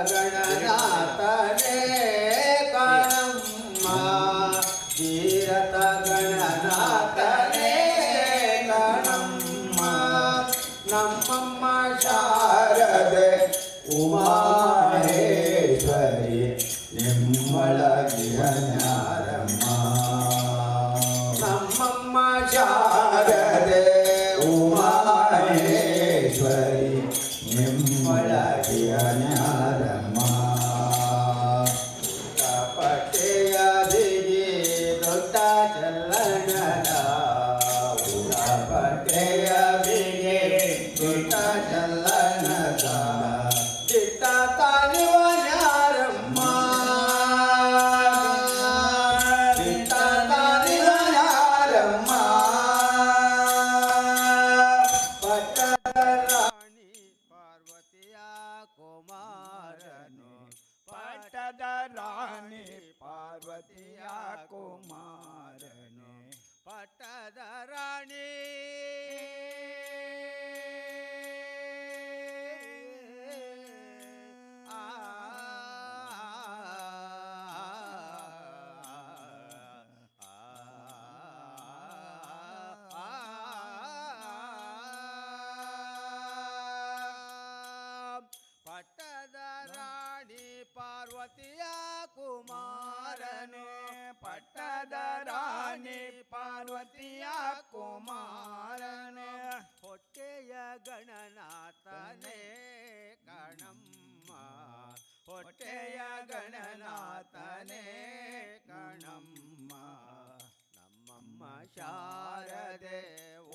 ಗಣನಾಥನೇ ಕಣಮ್ಮ ಧೀರತ ಗಣನಾಥನೇ ಕಣಮ್ಮ ನಮ್ಮಮ್ಮ ಶಾರದೆ ಉಮಾಮಹೇಶ್ವರಿ ನಿಮ್ಮೊಳಗಿರನಾರಮ್ಮ ನಮ್ಮಮ್ಮ ಶಾರದೆ ಉಮಾಮಹೇಶ್ವರಿ ನಿಮ್ಮೊಳಗಿರನಾರಮ್ಮ ಪಟ್ಟೆಯ ದಿಗಿ ದೊಡ್ಡ ಚಲ್ಲಣದ ಪಟ್ಟೆಯ ಬಿಗೆ ದೊಡ್ಡ ಚಲ್ಲಣದ ಚಿಟ್ಟ ತಾನಿವನ್ಯಾರಮ್ಮ ಚಿಟ್ಟ ತಾನಿವನ್ಯಾರಮ್ಮ ಪಟ್ಟದ ರಾಣಿ ಪಾರ್ವತಿಯ ಕುಮಾರನು ಪಟ್ಟದ ರಾಣಿ ಪಾರ್ವತಿಯ ಕುಮಾರನು ಪಟ್ಟದ ರಾಣಿ ಪಟ್ಟದ ರಾಣಿ ಪಾರ್ವತಿಯ ಕುಮಾರನು ಪಟ್ಟದ ರಾಣಿ ಪಾರ್ವತಿಯ ಕುಮಾರನು ಹೊಟ್ಟೆಯ ಗಣನಾಥನೇ ಕಣಮ್ಮ ಹೊಟ್ಟೆಯ ಗಣನಾಥನೇ ಕಣಮ್ಮ ನಮ್ಮಮ್ಮ ಶಾರದೆ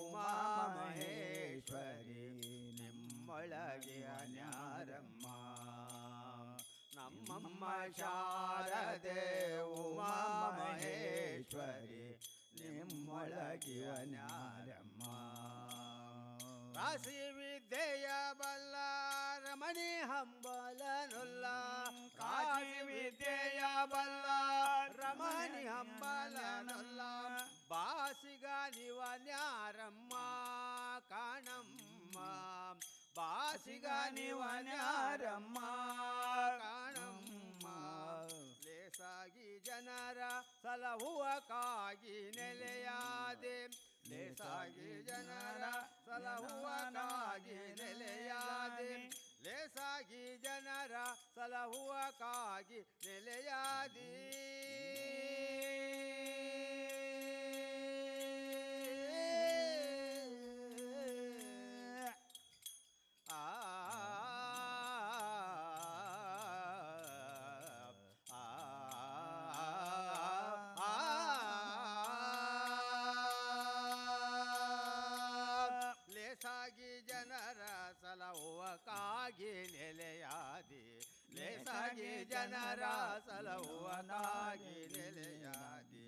ಉಮಾಮಹೇಶ್ವರಿ ನಿಮ್ಮೊಳಗೆ ಅನ್ಯಾರಮ್ಮ ನಮ್ಮಮ್ಮ ಶಾರದೆ ಉಮಾಮಹೇಶ್ವರಿ ನಿಮ್ಮೊಳಗೆ ಅನ್ಯಾರಮ್ಮ ರಾಶಿ ವಿದ್ಯೆಯ ಬಲ್ಲ ರಮಣಿ ಹಂಬಲನುಲ್ಲ ಕಾಶಿ ವಿದ್ಯೆಯ ಬಲ್ಲ ರಮಣಿ ಹಂಬಲನುಲ್ಲ ಬಾಸಿಗ ನಿವನ್ಯಾರಮ್ಮ ಕಾಣಮ್ಮ ಬಾಸಿಗ ನಿವನ್ಯಾರಮ್ಮ ಕಾಣಮ್ಮ ಲೇಸಾಗಿ ಜನರ ಸಲಹುವಕ್ಕಾಗಿ ನೆಲೆಯಾದೆ ಲೇಸಾಗಿ ಜನರ ಸಲಹುವಕ್ಕಾಗಿ ನೆಲೆಯಾದೆ ಲೇಸಾಗಿ ಜನರ ಸಲಹುವಕ್ಕಾಗಿ ನೆಲೆಯಾದಿ ಲೇಸಾಗಿ ಜನರ ಸಲಹುವಕ್ಕಾಗಿ ನೆಲೆಯಾದಿ ಲೇಸಾಗಿ ಜನರ ಸಲಹುವನಾಗಿ ನೆಲೆಯಾದಿ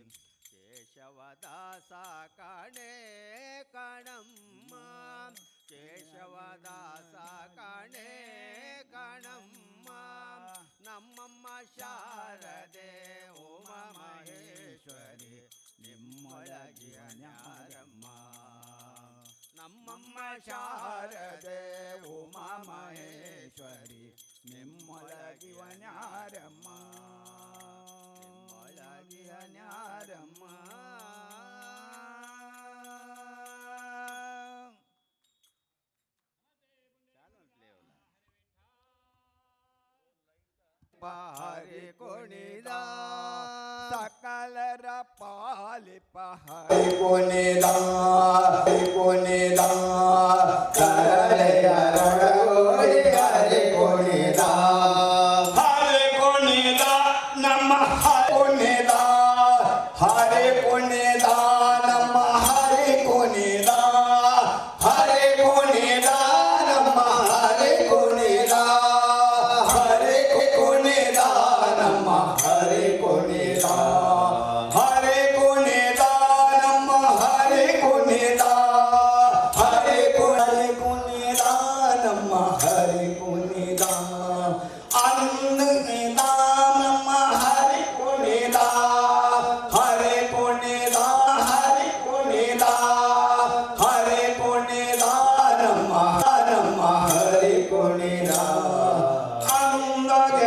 ಕೇಶವದಾಸ ಕಾಣೆ ಕಣಮ್ಮ ಕೇಶವದಾಸ ಕಾಣೆ ಕಣಮ್ಮ ನಮ್ಮಮ್ಮ ಶಾರದೆ ಉಮಾಮಹೇಶ್ವರಿ ನಿಮ್ಮೊಳಗೆ ಅನ್ಯಾರಮ್ಮ ನಮ್ಮಮ್ಮ ಶಾರದೆ ಉಮಾಮಹೇಶ್ವರಿ ನಿಮ್ಮೊಳಗೆ ಅನ್ಯಾರಮ್ಮ ನಿಮ್ಮೊಳಗೆ ಅನ್ಯಾರಮ್ಮ ಪಾರಿ ಕುಣಿದ ಸಕಲರ ಪಾಲಿಪ ಹರಿ ಕುಣಿದ ಕರಳೆಯ ರೊಡಗೋಡಿ ಹರಿ ಕುಣಿದ ನಮ್ಮ ಕುಣಿದ ಹರಿ ಕುಣಿದ ನಮ್ಮ ಹರಿ ಕುಣಿದ ಹರಿ ಕುಣಿದ ನಮ್ಮ ಹರಿ ಕುಣಿದ ಹರಿ ಕುಣಿದ ನಮ್ಮ ಹರಿ ಕುಣಿದ ಹರಿ ಕುಣಿದ ನಮ್ಮ ಹರಿ ಕುಣಿದ ಹರಿ ಕುಣಿದ ನಮ್ಮ ಹರಿ ಕುಣಿದ ಅನ್ನಿದ ನಮ್ಮ ಹರಿ ಕುಣಿದ ಹರಿ ಕುಣಿದ ಹರಿ ಕುಣಿದ ಹರಿ ಕುಣಿದ ನಮ್ಮ ಹರಿ ಕುಣಿದ ಅಂದಾಗ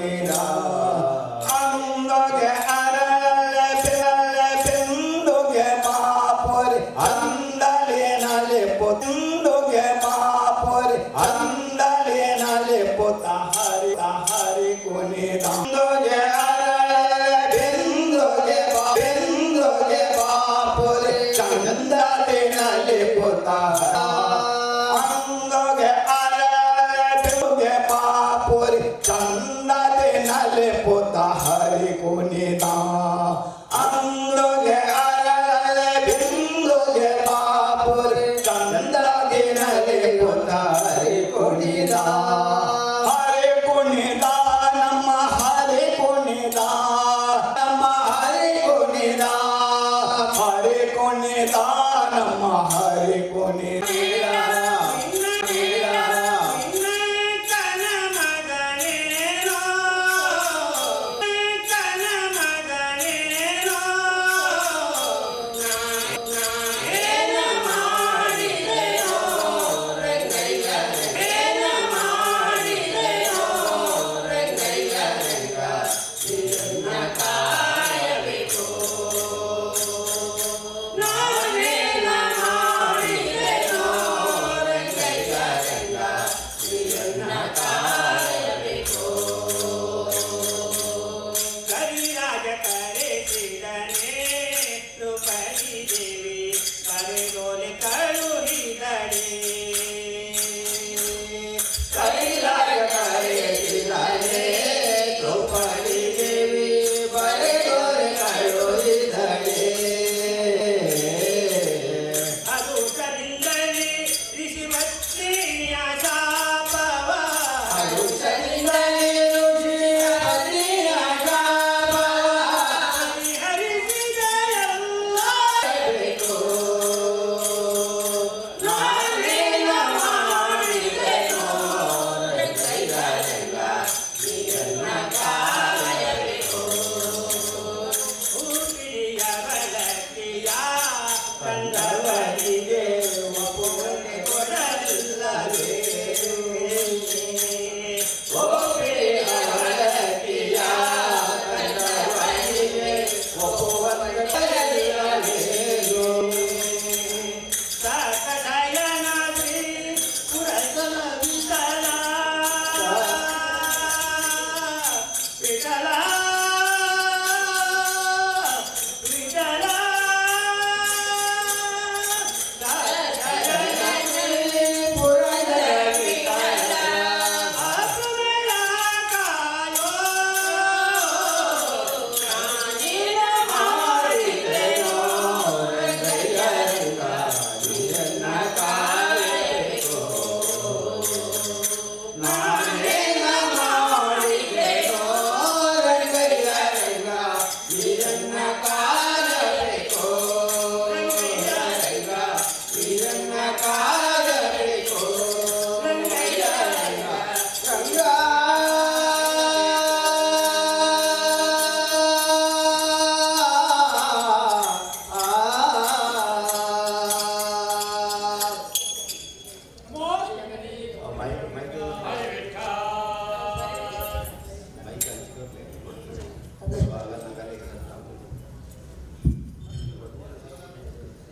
ಕುಣಿದ ಅಂದೊಗೆ ಅರಳೆ ಬೆಂದುಗೆ ಮಾಪೊರೆ ಅಂದಲೇನಲೆ ಪೊಂದುಗೆ ಮಾಪೊರೆ ಅಂದಲೇನಲೆ ಪೊತ ಹರಿ ಕುಣಿದ ಅಂದೊಗೆ ಅರಳೆ ಬೆಂದುಗೆ ಮಾಪೊರೆ ಚಂದಲೇನಲೆ ಪೊತ ಅಂದೊಗೆ ಅರಳೆ ಪಾಪುರಿ ಚಂದದೆ ನಲೆ ಪುತ ಹರಿ ಕುಣಿದ ಅಂದೊಗೆ ಅರಳೆ ಬಿಂದುಗೆ ಪಾಪುರಿ ಚಂದದೆ ನಲೆ ಪುತ ಹರಿ ಕುಣಿದ ಹರಿ ಕುಣಿದ ನಮ್ಮ ಹರಿ ಕುಣಿದ ನಮ್ಮ ಹರಿ ಕುಣಿದ ಹರಿ ಕುಣಿದ ನಮ್ಮ ಹರಿ ಕುಣಿದ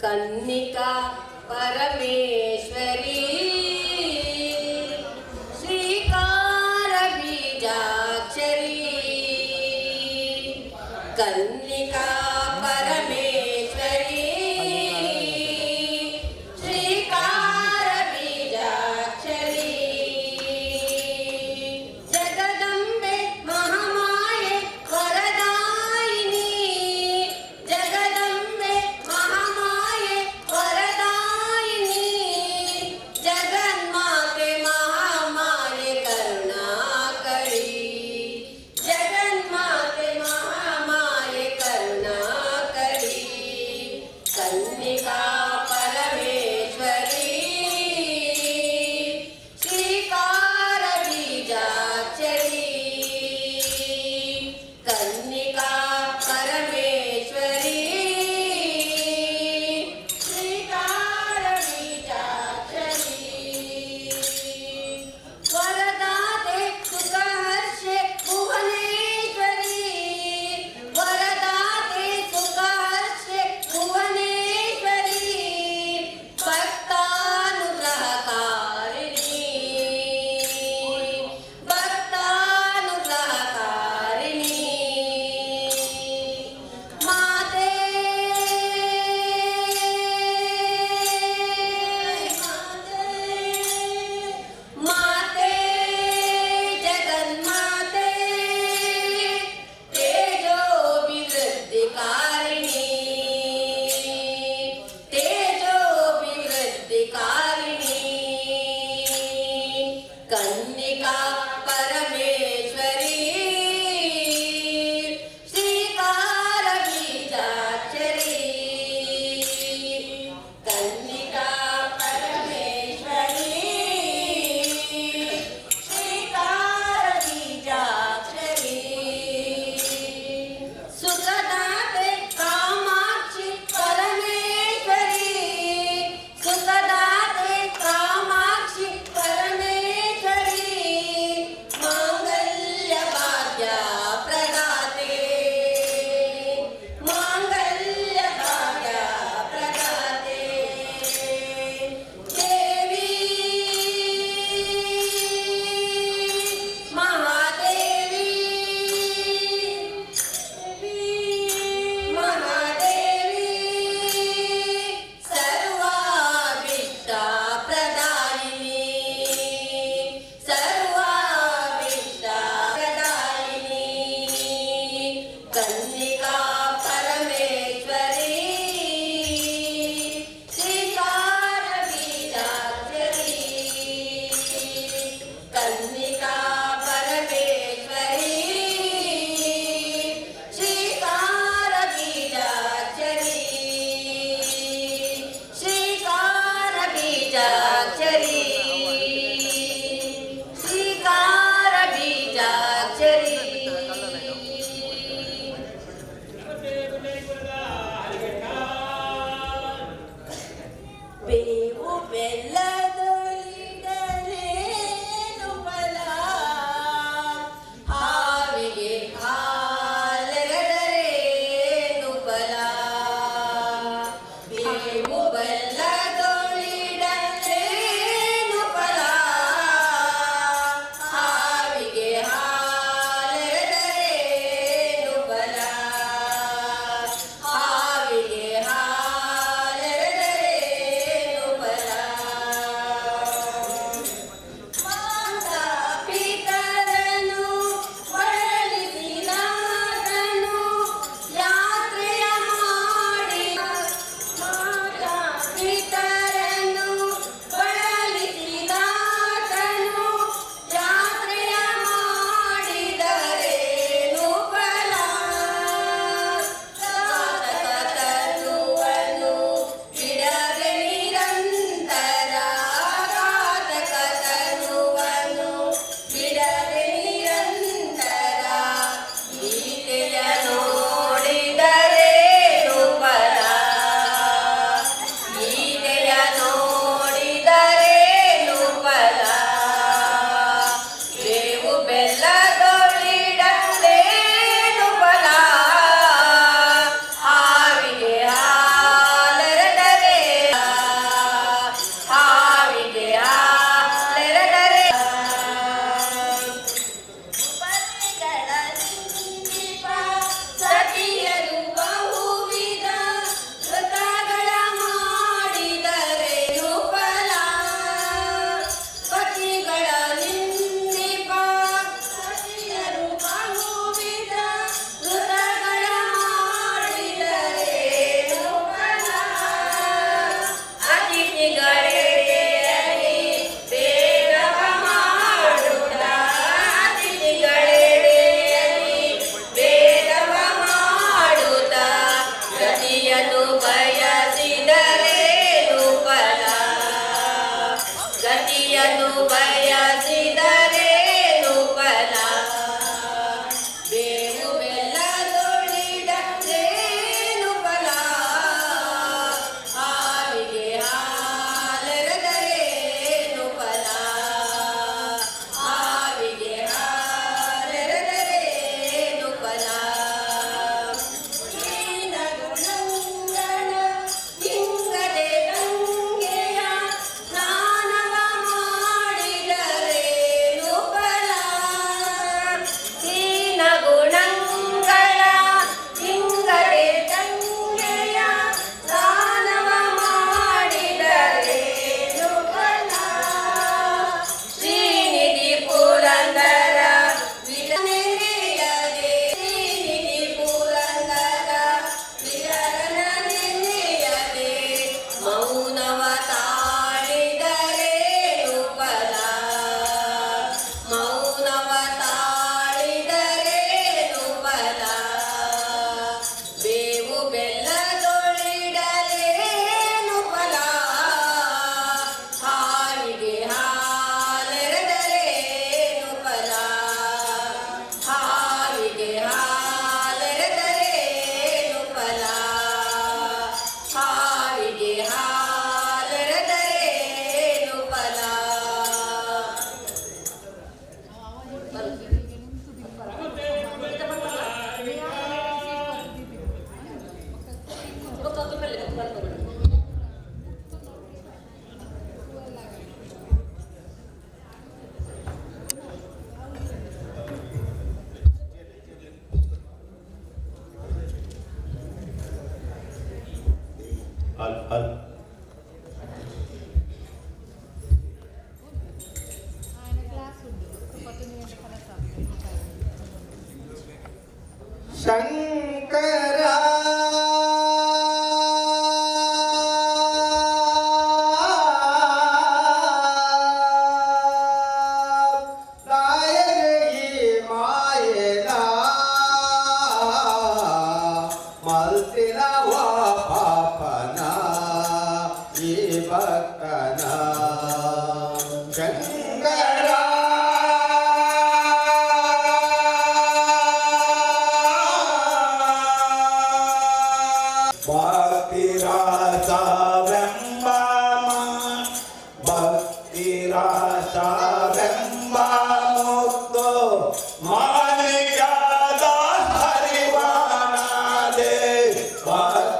कन्निका परमेश्वरी श्रीकार बीजाक्षरी कन्निका परमेश्वरी श्रीकार बीजाक्षरी जगदंबे महामाये वरदायिनी जगदंबे महामाये वरदायिनी जगन्माते महामाये करुणाकरी जगन्माते महामाये ಬೆಲ್ಲದೊಳಿಡಲೇನು ಫಲ ಹಾವಿಗೆ ಹಾಲೆರೆದರೆ ಹಾವಿಗೆ ಹಾಲೆರೆದರೆ ಪತಿಗಳ ನಿಂದಿಪ ಸತಿಯರು ಬಹುವಿಧ ವ್ರತಗಳ ಮಾಡಿದರೇನು ಫಲ ಪತಿಗಳ ನಿಂದಿಪ ಸತಿಯರು ಬಹುವಿಧ ವ್ರತಗಳ ಮಾಡಿದರೇನು ಫಲ ಅತಿಥಿಗಳೆಡೆಯಲಿ ಭೇದವ ಮಾಡುತ್ತ ಅತಿಥಿಗಳೆಡೆಯಲಿ ಭೇದವ ಮಾಡುತ್ತ ಗತಿಯನ್ನು ಬಯಸಿದರೇನು ಫಲ ಗತಿಯನ್ನು ಬಯಸಿದರೇನು ಫಲ ಬೇವು ಬೆಲ್ಲದೊಳಿಡಲೇನು ಫಲ ಹಾವಿಗೆ ಹಾಲೆರೆದರೇನು ಫಲ ಹಾವಿಗೆ ಹಾಲೆರೆದರೇನು ಫಲ ಹೀನ ಗುಣಗಳ ಹಿಂಗದೆ ಗಂಗೆಯ ಸ್ನಾನವ ಮಾಡಿದರೇನು ಫಲ ಹೀನ ಗುಣಗಳ ಹಿಂಗದೆ ಗಂಗೆಯ ಸ್ನಾನವ ಮಾಡಿದರೇನು ಫಲ ಶ್ರೀನಿಧಿ ಪುರಂದರ ವಿರನೆನೆಯದೆ ಶ್ರೀನಿಧಿ ಪುರಂದರ ವಿರನೆನೆಯದೆ ಮೌನವ ತಾಳಿದರೇನು ಫಲ ಮೌನವ ತಾಳಿದರೇನು ಫಲ ಬೇವು ಬೆಲ್ಲದೊಳಿಡಲೇನು ಫಲ ಹಾವಿಗೆ ಹಾಲೆರೆದರೇನು ಫಲ ಹಾವಿಗೆ ಹಾಲೆರೆದರೇನು ಫಲ ಹಾವಿಗೆ ಹಾಲೆರೆದರೇನು ಫಲ ಅಲ್ ಶಂಕರ ದಾಯಗಿ ಮಾಯನ ಮಲ್ತಿನವ ಪಾಪನ ಈ ಭಕ್ತನ ಶಂಕರ ಭಕ್ತಿರಾಸವೆಂಬ ಮುತ್ತು ಮಾನಿಕದ ಹರಿವಾನದೆ ಭಕ್ತಿರಾಸವೆಂಬ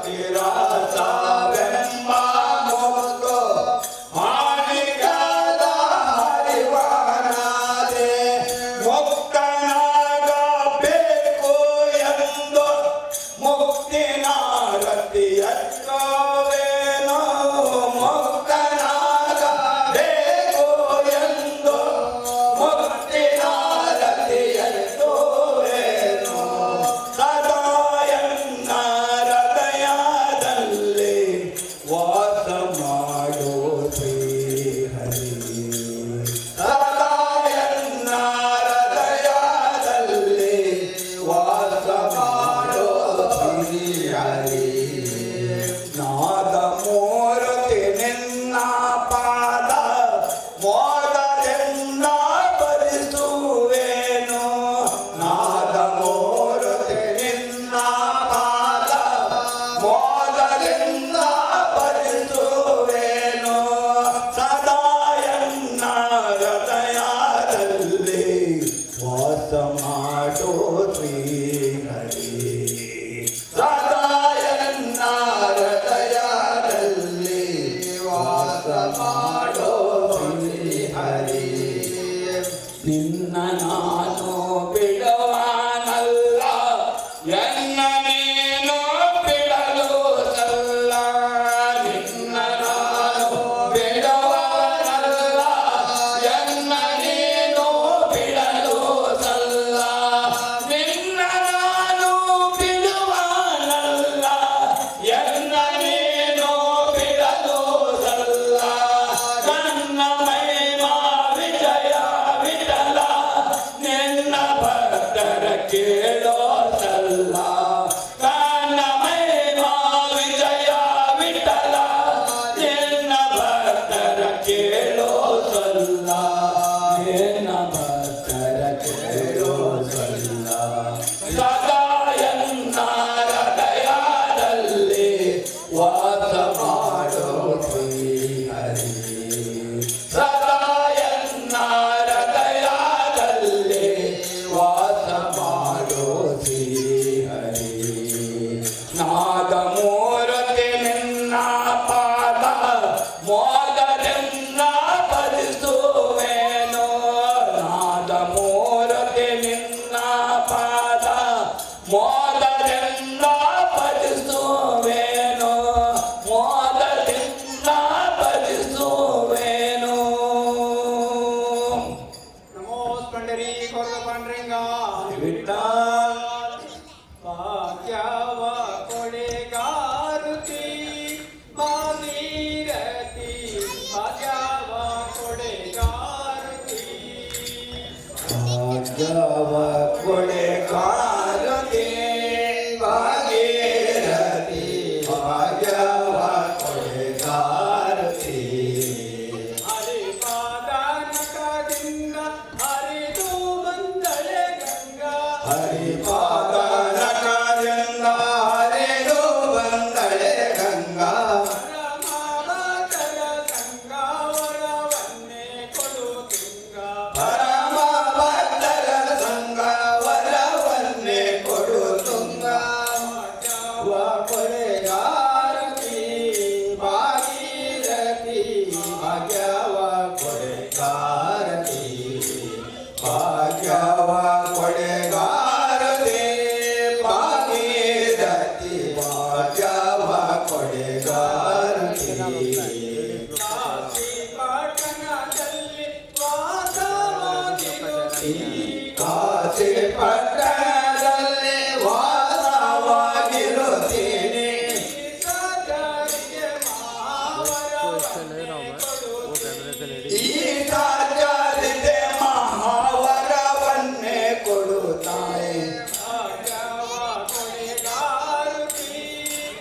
ಮುತ್ತು ಮಾನಿಕದ ಹರಿವಾನದೆ ಮುಕ್ತನಾಗಬೇಕು ಎಂದು ಮುಕ್ತಿನ ಗತಿಯಕ್ಕವೇನೋ ಮುಕ್ತನಾಗಬೇಕು ಎಂದು ಮುಕ್ತಿನ ಗತಿಯಕ್ಕೋ ವಾಸ ಮಾಡೋ ಶ್ರೀ ಹರಿ ಸದಾ ಎನ್ನ ಹೃದಯದಲ್ಲಿ ವಾಸ ಮಾಡೋ ಶ್ರೀ ಹರಿ ನಿನ್ನ ನಾನು ಬಿಡುವಾನಲ್ಲ ಎನ್ನ ನೀನು ಬಿಡಲು ಸಲ್ಲ ನಿನ್ನ ನಾನು ಬಿಡುವಾನಲ್ಲ ಎನ್ನ ನೀನು ಬಿಡಲು ಸಲ್ಲ ನಿನ್ನ ನಾನು ಬಿಡುವಾನಲ್ಲ ಎನ್ನ ನೀನು ಬಿಡಲು ಸಲ್ಲ ನನ್ನ ಮಹಿಮಾ ವಿಜಯ ವಿಠಲ ನಿನ್ನ ಭಕ್ತರ ಕೇಳೋ ಸಲ್ಲ ನನ್ನ ಮಹಿಮಾ ವಿಜಯ ವಿಠಲ ನಿನ್ನ ಭಕ್ತರ ಕೇಳೋ ಸಲ್ಲ ನಿನ್ನ ಭಕ್ತರ ಕೇಳೋ ಸಲ್ಲ ಸದಾ ಎನ್ನ ಹೃದಯದಲ್ಲಿ ವಾಸ ಮಾಡೋ ಶ್ರೀ ಹರಿ ಸದಾ ಎನ್ನ ಹೃದಯದಲ್ಲಿ ವಾಸ ಮಾಡೋ ಶ್ರೀ ಹರಿ ನಾಗಮೂರ್ತಿ ನಿನ್ನ ಪಾದ ಮೋದರಿಂದ ಭಜಿಸುವೆನು ನಾಗಮೂರ್ತಿ ನಿನ್ನ ಪಾದ ಮೋದರಿಂದ ಭಜಿಸುವೆನು ಮೋದದಿಂದ ಭಜಿಸುವೆನು ನಮೋ ಸ್ಪಂಡರಿ ಕೊರ್ಗ ಪಾಂಡ್ರಂಗ ವಿಠ್ಠಲ ಭಾಗ್ಯವ ಕೊಡೆಗಾರುತಿ ಭಾಗೀರಥಿ ಭಾಗ್ಯವ ಕೊಡೆಗಾರುತಿ ಭಾಗ್ಯವ ಕೊಡೆಗಾರತಿ ಭಾಗೀರಥಿ ಭಾಗ್ಯವ ಕೊಡೆಗಾರತಿ ಹರಿಪಾದಾನಕದಿಂದ ಹರಿದು ಬಂದಳೆ ಗಂಗಾ ಹರಿಪಾದನಕದಿಂದ ಹರಿದು ಬಂದಳೆ ಗಂಗಾ ಪರಮಾವತರ ಸಂಗಾವರವನ್ನೇ ಕೊಡು ತುಂಗಾ ಪರಮ ಭಕ್ತರ ಸಂಗವರವನ್ನೇ ಕೊಡು ತುಂಗ ಭಾಗ್ಯವ ಕೊಡೆಗಾರತಿ ಭಾಗೀರಥಿ ಭಾಗ್ಯವ ಕೊಡೆಗಾರತಿ ಭಾಗ್ಯವ ಕೊಡೆಗಾರತಿ ಭಾಗೀರಥಿ ಭಾಗ್ಯವ ಕೊಡೆಗಾರತಿ ಕಾಶಿ ಪಟ್ಟಣದಲ್ಲಿ ವಾಸವಾಗಿರುತ್ತೀ ಕಾಶಿ ಪಟ್ಟಣದಲ್ಲಿ ವಾಸವಾಗಿರುತ್ತೀನಿ ಸಜರಿಗೆ ಮಹಾವರವನ್ನೇ ಕೊಡು ಈ ಸಾಧ್ಯತೆ ಮಹಾವರವನ್ನೇ ಕೊಡುತ್ತಾಯಿ ಭಾಗ್ಯವ ಕೊಡೆಗಾರುತಿ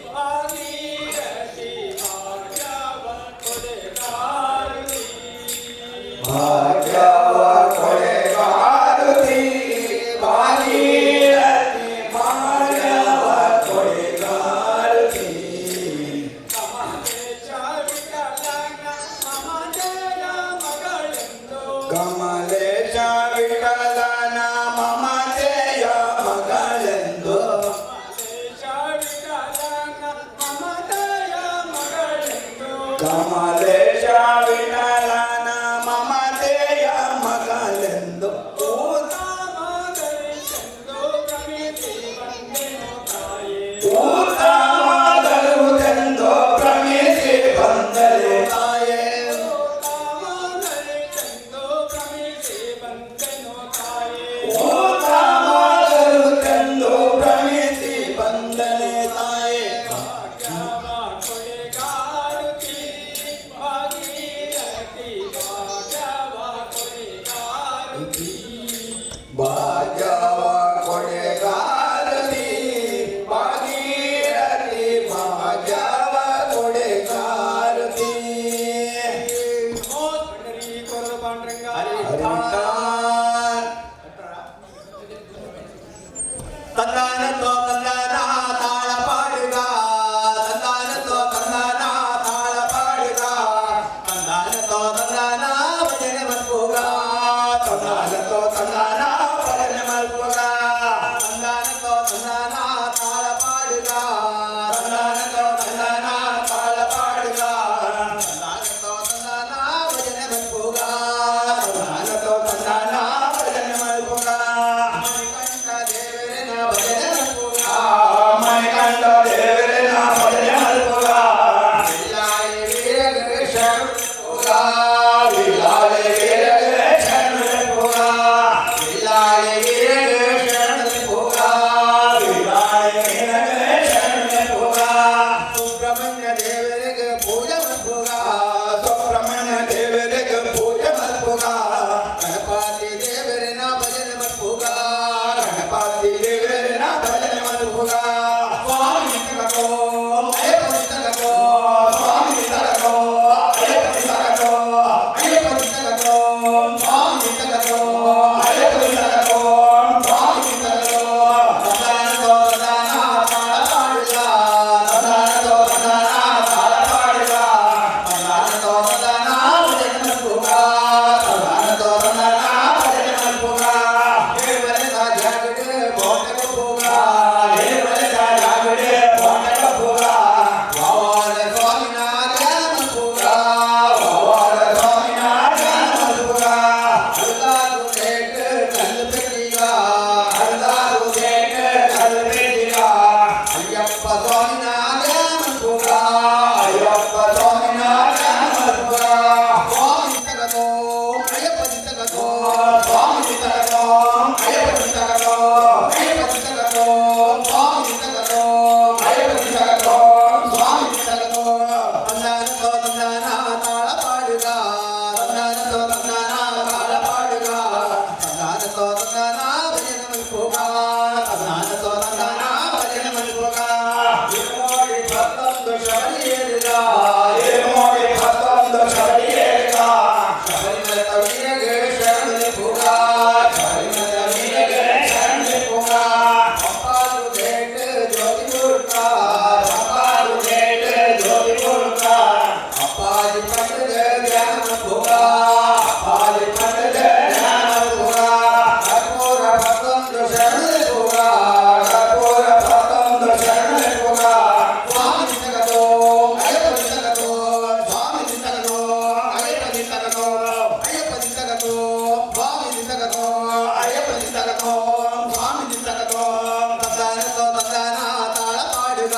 ಭಾಗೀರಥಿ ಭಾಗ್ಯವ ಕೊಡೆಗಾರುತಿ ಭಾಗ್ಯವ ಕೊಡೆಗಾರತಿ ಭಾಗೀರಥಿ ಭಾಗ್ಯವ ಕೊಡೆಗಾರತಿ ಕಮಲೇಶ ವಿಠಲನ ಮಮತೆಯ ಮಗಳೆಂದು ಕಮಲೇಶ ವಿಠಲನ ಮಮತೆಯ ಮಗಳೆಂದು ಊತಮಾದರುವುದೆಂದು ಭ್ರಮಿಸಿ ಬಂದರೆ ತಾಯೇ ಊತಮಾದರುವುದೆಂದು ಭ್ರಮಿಸಿ ಬಂದರೆ ತಾಯೇ ಭಾಗ್ಯವ ಕೊಡೆಗಾರತಿ ಭಾಗೀರಥಿ ಭಾಗ್ಯವ ಕೊಡೆಗಾರತಿ ತಂದಾನತೋ ತಂದಾನ ತಾಳ ಪಾಡುಗ ತಂದಾನತೋ ತಂದಾನ ತಾಳ ಪಾಡುಗ ತಂದಾನತೋ ತಂದಾನ ಭಜನೆ ಬಂಪುಗ ತಂದಾನತೋ ತಂದಾನ ಭಜನೆ ನೋಡಿ ಮತ್ತೊಂದು ಶಬರಿಯೇಗ ಶಬರಿಮಲೆ ತವೀರಗೆ ಶರಣನೆ ಪುಗ ಶಬರಿಮಲೆ ತವೀರಗೆ ಶರಣನೆ ಪುಗ ಅಪ್ಪಾರು ಗೇಟ್ ಜ್ಯೋತಿ ಪುರ್ಕ ಅಪ್ಪಾರು ಗೇಟ್ ಜ್ಯೋತಿ ಪುರ್ಕ ಅಪ್ಪಾಜಿ ಪಟ್ಟದ ಜ್ಞಾನ ಪುಗ ಅಪ್ಪಾಜಿ ಪಟ್ಟದ ಜ್ಞಾನ ಪುಗ ಕರ್ಪೂರ ಮತ್ತೊಂದು ಶರಣನೆ ಪುಗ ಕರ್ಪೂರ ಮತ್ತೊಂದು ಶರಣನೆ ಪುಗ ಸ್ವಾಮಿ ನಿಂತಗತೋ ಅಯ್ಯಪ್ಪ ನಿಂತಗತೋ ಸ್ವಾಮಿ ನಿಂತಗತೋ ಅಯ್ಯಪ್ಪ ನಿಂತಗತೋ ಅಯ್ಯಪ್ಪ ನಿಂತಗತೋ ಸ್ವಾಮಿ ನಿಂತಗತೋ ಅಯ್ಯಪ್ಪ ನಿಂತಗತೋ ಸ್ವಾಮಿ ನಿಂತಗತೋ ತಂದಾನತೋ ತಂದಾನ ತಾಳ ಪಾಡುಗ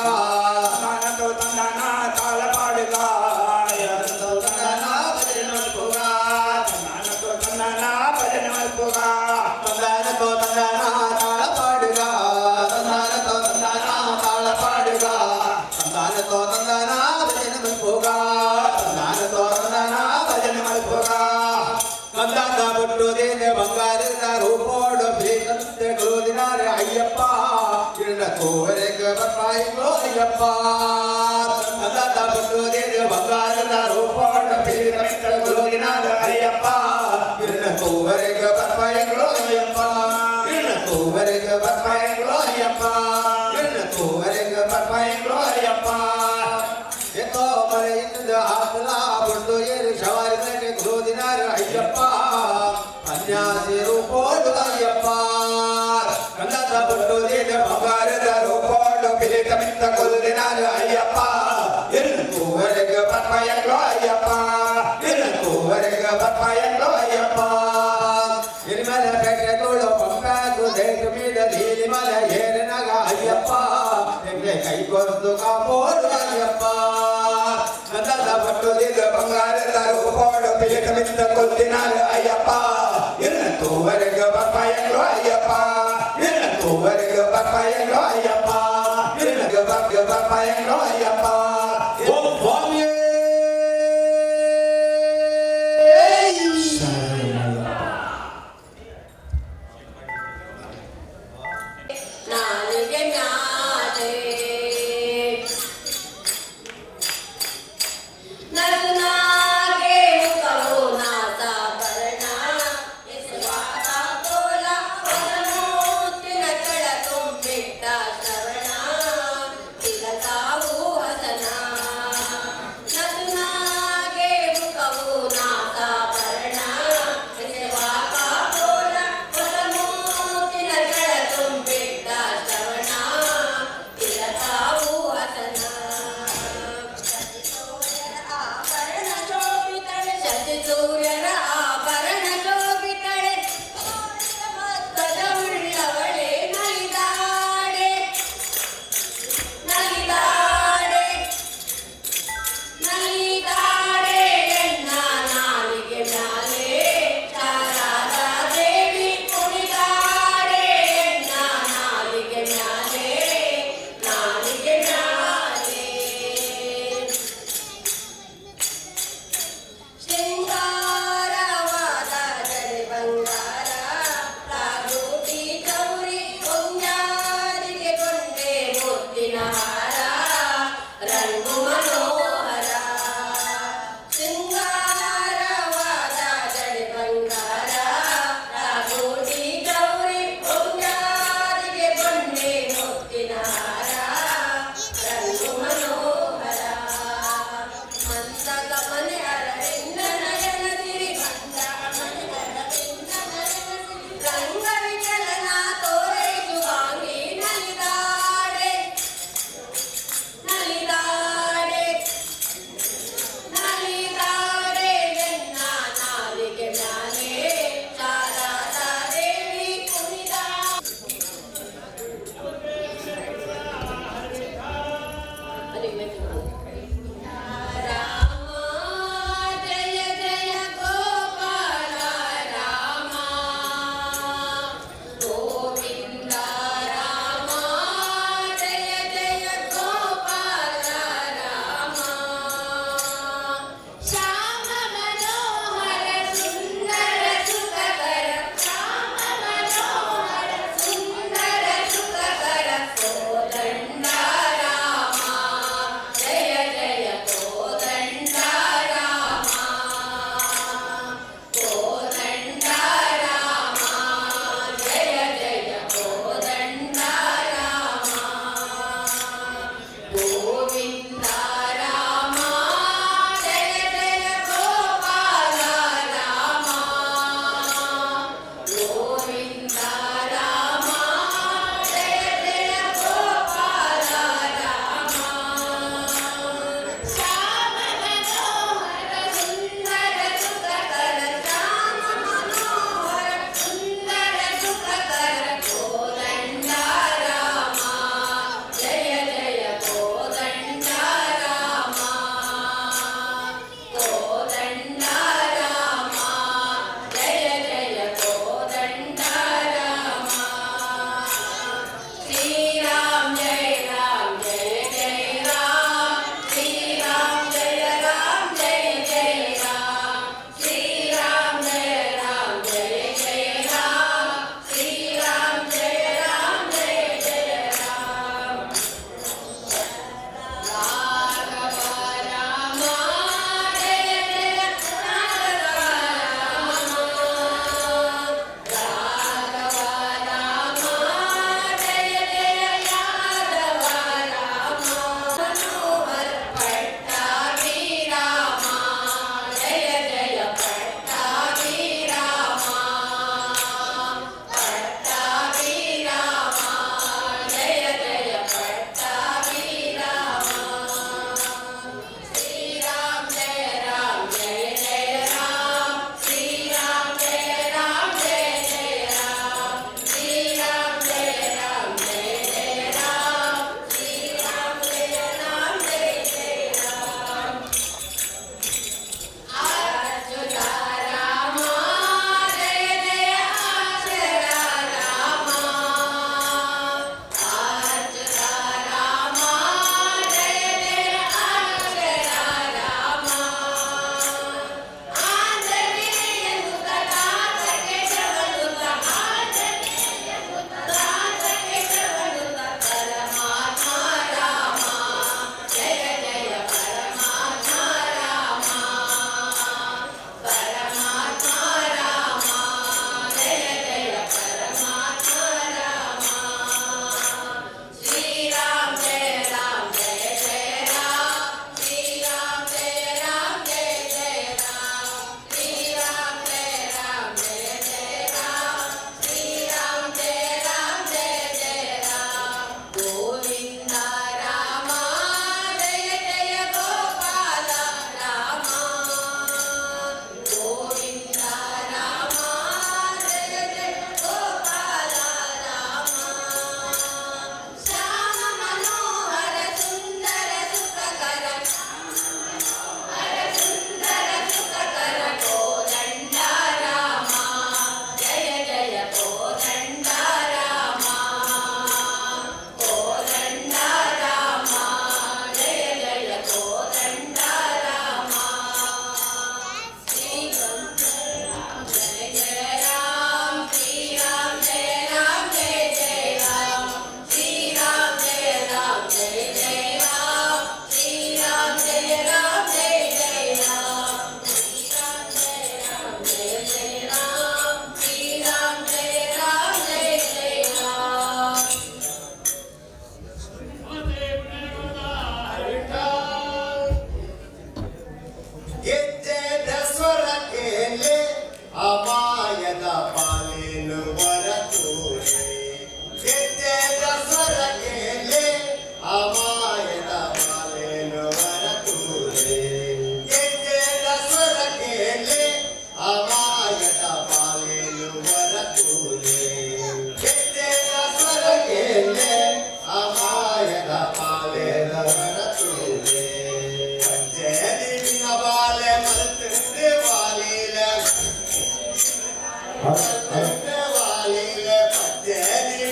ನಾನಂತೂ ತಂದಾನ ತಾಳ ಪಾಡುಗ ತಂದಾನ ಭಜನೆ ಮಲ್ಪುಗ ನಾನಂತೂ ತಂದಾನ ಭಜನೆ ಮಲ್ಪುಗ ತಂದಾನತೋ ತಂದಾನ ತಾಳ ಪಾಡುಗ ತಂದಾನತೋ ತಂದಾನ ತಾಳ ಪಾಡುಗ ತಂದಾನತೋ ತಂದಾನ ಭಜನೆ ಮಲ್ಪುಗ ತಂದಾನತೋ ತಂದಾನ ಭಜನೆ ಮಲ್ಪುಗ ಕಂದಾನ ಬಿಟ್ಟು ದೇನೆ ಬಂಗಾರದ ರೂಪೋಡು ಬೇಕಂತೆ ಗುರುದಿನಾರೆ ಅಯ್ಯಪ್ಪ ಕಿರಣ ಕೋವರೆಗೆ ಬರ್ಪಾಯಿಗೋ ಅಯ್ಯಪ್ಪ ಕಂದಾನ ಬಿಟ್ಟು ದೇನೆ ಬಂಗಾರದ ರೂಪೋಡು ಬೇಕಂತೆ ಗುರುದಿನಾರೆ ಅಯ್ಯಪ್ಪ ಕಿರಣ ಕೋವರೆಗೆ ಬರ್ಪಾಯಿಗೋ ಅಯ್ಯಪ್ಪ ಕಿರಣ ಕೋವರೆಗೆ ಬರ್ಪಾಯಿಗೋ ಅಯ್ಯಪ್ಪ ಕಿರಣ ಕೋವರೆಗೆ ಬರ್ಪಾಯಿಗೋ ಅಯ್ಯಪ್ಪ ಎತ್ತೋ ಮರೆಯಿಂದ ಹಾಕಲ ಬಿಟ್ಟು ಏರು ಶವಾರಿದರೆ ಗುರುದಿನಾರ ಅಯ್ಯಪ್ಪ ಅನ್ಯಾಸಿ ರೂಪೋಡು ಅಯ್ಯಪ್ಪ ಕಂದದ ಬಿಟ್ಟು ದೇನ ಬಂಗಾರದ ರೂಪೋಡು ಬಿಲಿತ ಮಿತ್ತ ಕೊಲ್ಲಿನಾರ ಅಯ್ಯಪ್ಪ ಕೂವರೆಗೆ ಬರ್ಪಾಯಂಗೋ ಅಯ್ಯಪ್ಪ ಕೂವರೆಗೆ ಬರ್ಪಾಯಂಗೋ ಅಯ್ಯಪ್ಪ ಹಿರಿಮಲ ಬೆಟ್ಟಗಳು ಪಂಪಾದು ದೇಶ ಮೀದ ನೀಲಿಮಲ ಏರಿನಾಗ ಅಯ್ಯಪ್ಪ ಹೆಂಗೆ ಕೈಗೊರ್ದು ಕಾಪೋಡು ಅಯ್ಯಪ್ಪ ಕಂದದ ಬಿಟ್ಟು ದೇನ ಬಂಗಾರದ ರೂಪೋಡು ಬಿಲಿತ ಮಿತ್ತ ಕೊಲ್ಲಿನಾರ ಅಯ್ಯಪ್ಪ ಕೂವರೆಗೆ ಬರ್ಪಾಯಂಗೋ ಅಯ್ಯಪ್ಪ ಕೂವರೆಗೆ ಬರ್ಪಾಯಂಗೋ ಅಯ್ಯಪ್ಪ ಬರ್ಪಾಯಂಗೋ ಅಯ್ಯಪ್ಪ ಓಂ ಸ್ವಾಮಿಯೇ ನಾಲಿಗೆ ಮ್ಯಾಲೆ ನರನಾಗೆ ಮುಖವು ನಾಸಾಭರಣ ಎಸೆವಾದ ಕೋಲ ಹೊರಮೂತಿನ ಕೆಳ ತುಂಬಿಟ್ಟ ಶ್ರವಣ ತಿಲಕಾವು ಹಸನ ನರನಾಗೆ ಮುಖವು ನಾಸಾಭರಣ ಎಸೆವಾದ ಕೋಲ ಹೊರಮೂತಿನ ಕೆಳ ತುಂಬಿಟ್ಟ ಶ್ರವಣ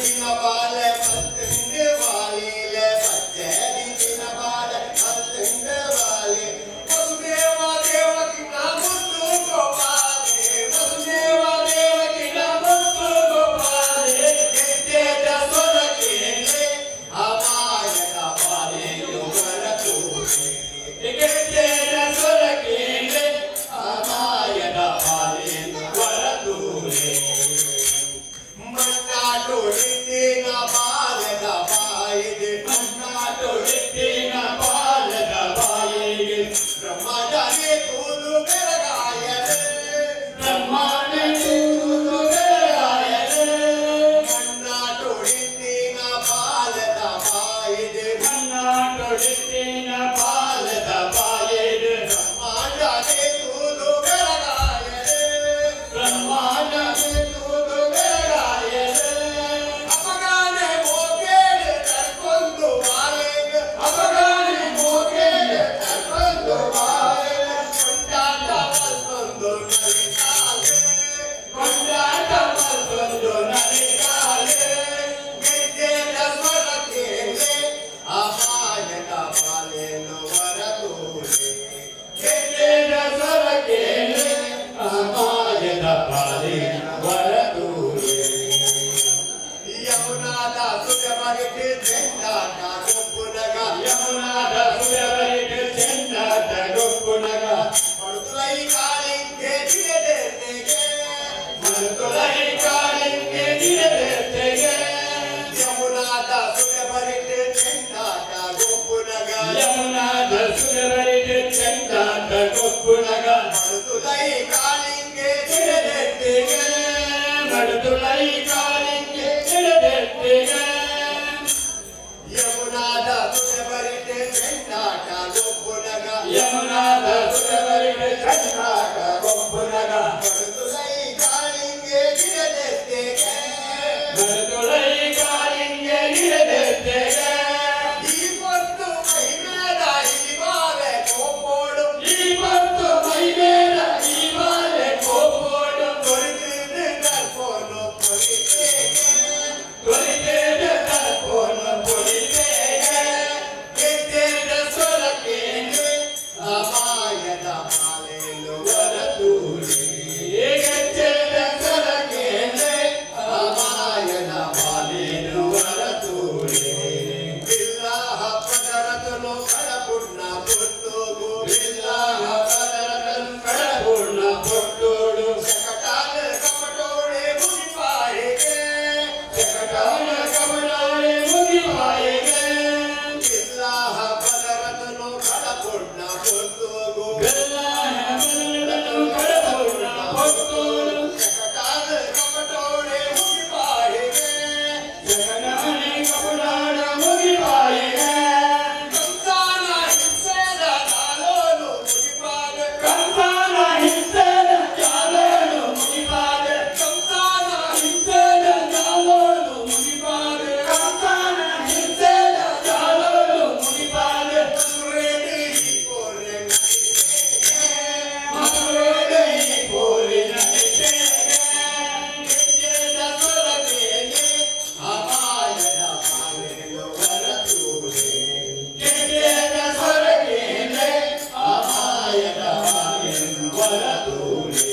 ದಿನ ಬಾಲೆ ಮತ್ತಂಡೆ ಬಾಲಿಲೆ ಬಚ್ಚೇರಿ ದಿನ ಬಾಲೆ ಮತ್ತಂಡೆ ಬಾಲಿ ವಸುದೇವ ದೇವಕಿ ಮುತ್ತು ಗೋಪಾಲೆ ವಸುದೇವ ದೇವಕಿ ಮುತ್ತು ಗೋಪಾಲೆ ಗೆಜ್ಜೆದ ಸೊರಕೆಲೆ ಅಮಾಯದ ಬಾಲೆಯು ಹೊರತೂರೆ ಗೆಜ್ಜೆದ ಸೊರಕೆಲೆ ಅಮಾಯದ ಬಾಲೆಯು ಹೊರತೂರೆ ಮಣ್ಣಾಟು ಹಿಟ್ಟಿನ ಬಾಲದ ಬಾಯಿಗೆ ಮಣ್ಣಾಟು ಹಿಟ್ಟಿನ ಬಾಲದ ಬಾಯಿಗೆ ಬ್ರಹ್ಮಚಾರಿ ತೂದು ಬೆಳಗಾಯಲೆ ಬ್ರಹ್ಮನೇ ತೂದು ಬೆಳಗಾಯಲೆ ಮಣ್ಣಾಟು ಹಿಟ್ಟಿನ ಬಾಲದ ಬಾಯಿಗೆ ಮಣ್ಣಾಟು ಹಿಟ್ಟಿನ ಬಾಲದ ಬಾಯಿಗೆ ಬ್ರಹ್ಮಚಾರಿ ತೂದು ಬೆಳಗಾಯಲೆ ಬ್ರಹ್ಮನೇ ತೂದು ಬೆಳಗಾಯಲೆ ಅಪಗಾನೆ ಮೋಗೆಡೆ ತರ್ಕೊಂಡು ಬಾಲೆಗೆ ಅಪಗಾನೆ ಮೋಗೆಡೆ ತರ್ಕೊಂಡು ಬಾಲೆಗೆ ಕೊಂಡಾಟ ಮತ್ತೊಂದು ನಲಿಕಾಲೆ ಕೊಂಡಾಟ ಮತ್ತೊಂದು ನಲಿಕಾಲೆ ಗೆಜ್ಜೆದ ಸ್ವರಕೆಲೆ ಅಮಾಯಕ ಬಾಲೆನು ಹೊರತೂರೆ ಗೆಜ್ಜೆದ ಸ್ವರಕೆಲೆ ಅಮಾಯಕ ಬಾಲೆನು ಹೊರತೂರೆ ಯಮುನಾದ ಸುಖಮರಿಕೆ ಚೆಂದಾಟ ಗೊಪ್ಪುನಗ ಯಮುನಾದ ಸುಖಮರಿಕೆ ಚೆಂದಾಟ ಗೊಪ್ಪುನಗ ಮರುತುಲೈ ಕಾಲಿಂಗೆ ದಿನದೆತ್ತೆಗೆ ಮರುತುಲೈ ಕಾಲಿಂಗೆ ದಿನದೆತ್ತೆಗೆ ಯಮುನಾದ ಸುಖಮರಿಕೆ ಚೆಂದಾಟ ಗೊಪ್ಪುನಗ ಯಮುನಾದ ಸುಖಮರಿಕೆ ಚೆಂದಾಟ ಗೊಪ್ಪುನಗ ಮರುತುಲೈ ಕಾಲಿಂಗೆ ದಿನದೆತ್ತೆಗೆ ಮರುತುಲೈ ಕಾಲಿಂಗೆ ದಿನದೆತ್ತೆಗೆ ಯಮುನಾದ ಸುಖಮರಿಕೆ ಚೆಂದಾಟ ಗೊಪ್ಪುನಗ ಯಮುನಾದ ಸುಖಮರಿಕೆ ಚೆಂದಾಟ ಗೊಪ್ಪುನಗ ಮರುತುಲೈ ಕಾಲಿಂಗೆ ದಿನದೆತ್ತೆಗೆ ಮರುತುಲೈ ಕಾಲಿಂಗೆ ದಿನದೆತ್ತೆಗೆ ಈ ಹೊತ್ತು ಮೈಮೇಲ ಈ ಬಾಲೆ ಕೋಪೋಡು ಈ ಹೊತ್ತು ಮೈಮೇಲ ಈ ಬಾಲೆ ಕೋಪೋಡು ತೊರೆದಿದ್ದ ಕರ್ಪೋನು ಪೊಲಿತೆಗೆ ತೊರೆದಿದ್ದ ಕರ್ಪೋನು ಪೊಲಿತೆಗೆ ಗೆಜ್ಜೆದ ಸೊರಕೆಲೆ ಅಮಾಯದ ಬಾಲೆನು ಹೊರತೂರೆ ಗೆಜ್ಜೆದ ಸೊರಕೆಲೆ ಅಮಾಯದ ಬಾಲೆನು ಹೊರತೂರೆ ಬಿಲ್ಲಾಹ ಪದರತನು ಕಡಪುಣ್ಣ ಪುಟ್ಟೋಗು ಬಿಲ್ಲಾಹ ಪದರತನು ಕಡಪುಣ್ಣ ಪುಟ್ಟೋಡು ಶಕಟಾಲ ಕಪಟೋಳೆ ಮುಗಿಪಾಯಿಗೆ ಶಕಟಾಲ ಕಪಟೋಳೆ ಮುಗಿಪಾಯಿಗೆ ಬಿಲ್ಲಾಹ ಪದರತನು ಕಡಪುಣ್ಣ ಪುಟ್ಟೋಗು ಬಿಲ್ಲಾಹ ಪದರತನು ಕಡಪುಣ್ಣ ಪುಟ್ಟೋಡು ಶಕಟಾಲ ಕಪಟೋಳೆ ಮುಗಿಪಾಯಿಗೆ ಶಕಟಾಲ ಕಪಟೋಳೆ ಮುಗಿಪಾಯಿಗೆ ಕಂಸಾನ ಹಿಂಸೆದ ಕಾಲೋನು ಮುಗಿಪಾಗ ಕಂಸಾನ ಹಿಂಸೆದ ಕಾಲೋನು ಮುಗಿಪಾಗ ಕಂಸಾನ ಹಿಂಸೆದ ಕಾಲೋನು ಮುಗಿಪಾಗ ಕಂಸಾನ ಹಿಂಸೆದ ಕಾಲೋನು ಮುಗಿಪಾಗ ಮಧುರೆಡೆ ಈ ಪೋರೆ ನಡಿತೆಗೆ ಮಧುರೆಡೆ ಈ ಪೋರೆ ನಡಿತೆಗೆ ಗೆಜ್ಜೆದ ಸೊರಕೆಲೆ ಅಮಾಯದ ಬಾಲೆನು ಹೊರತೂರೆ ಗೆಜ್ಜೆದ ಸೊರಕೆಲೆ ಅಮಾಯದ ಬಾಲೆನು ಹೊರತೂರೆ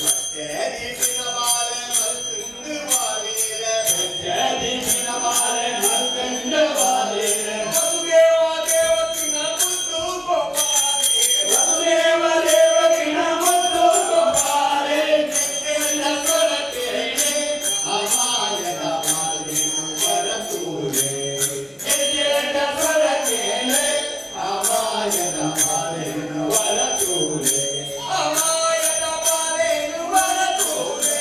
ಬಚ್ಚೇರಿ ದಿನ ಬಾಲೆ ಮತ್ತಂಡು ಬಾಲಿಲೆ ಬಚ್ಚೇರಿ ದಿನ ಬಾಲೆ ಮತ್ತಂಡು ಬಾಲಿಲೆ ವಸುದೇವ ದೇವಕಿನ ಮುತ್ತು ಗೋಪಾಲೆ ವಸುದೇವ ದೇವಕಿನ ಮುತ್ತು ಗೋಪಾಲೆ ಗೆಜ್ಜೆದ ಸೊರಕೆಲೆ ಅಮಾಯದ ಬಾಲೆನು ಹೊರತೂರೆ ಗೆಜ್ಜೆದ ಸೊರಕೆಲೆ ಅಮಾಯದ ಬಾಲೆನು ಹೊರತೂರೆ ಅಮಾಯದ ಬಾಲೆನು ಹೊರತೂರೆ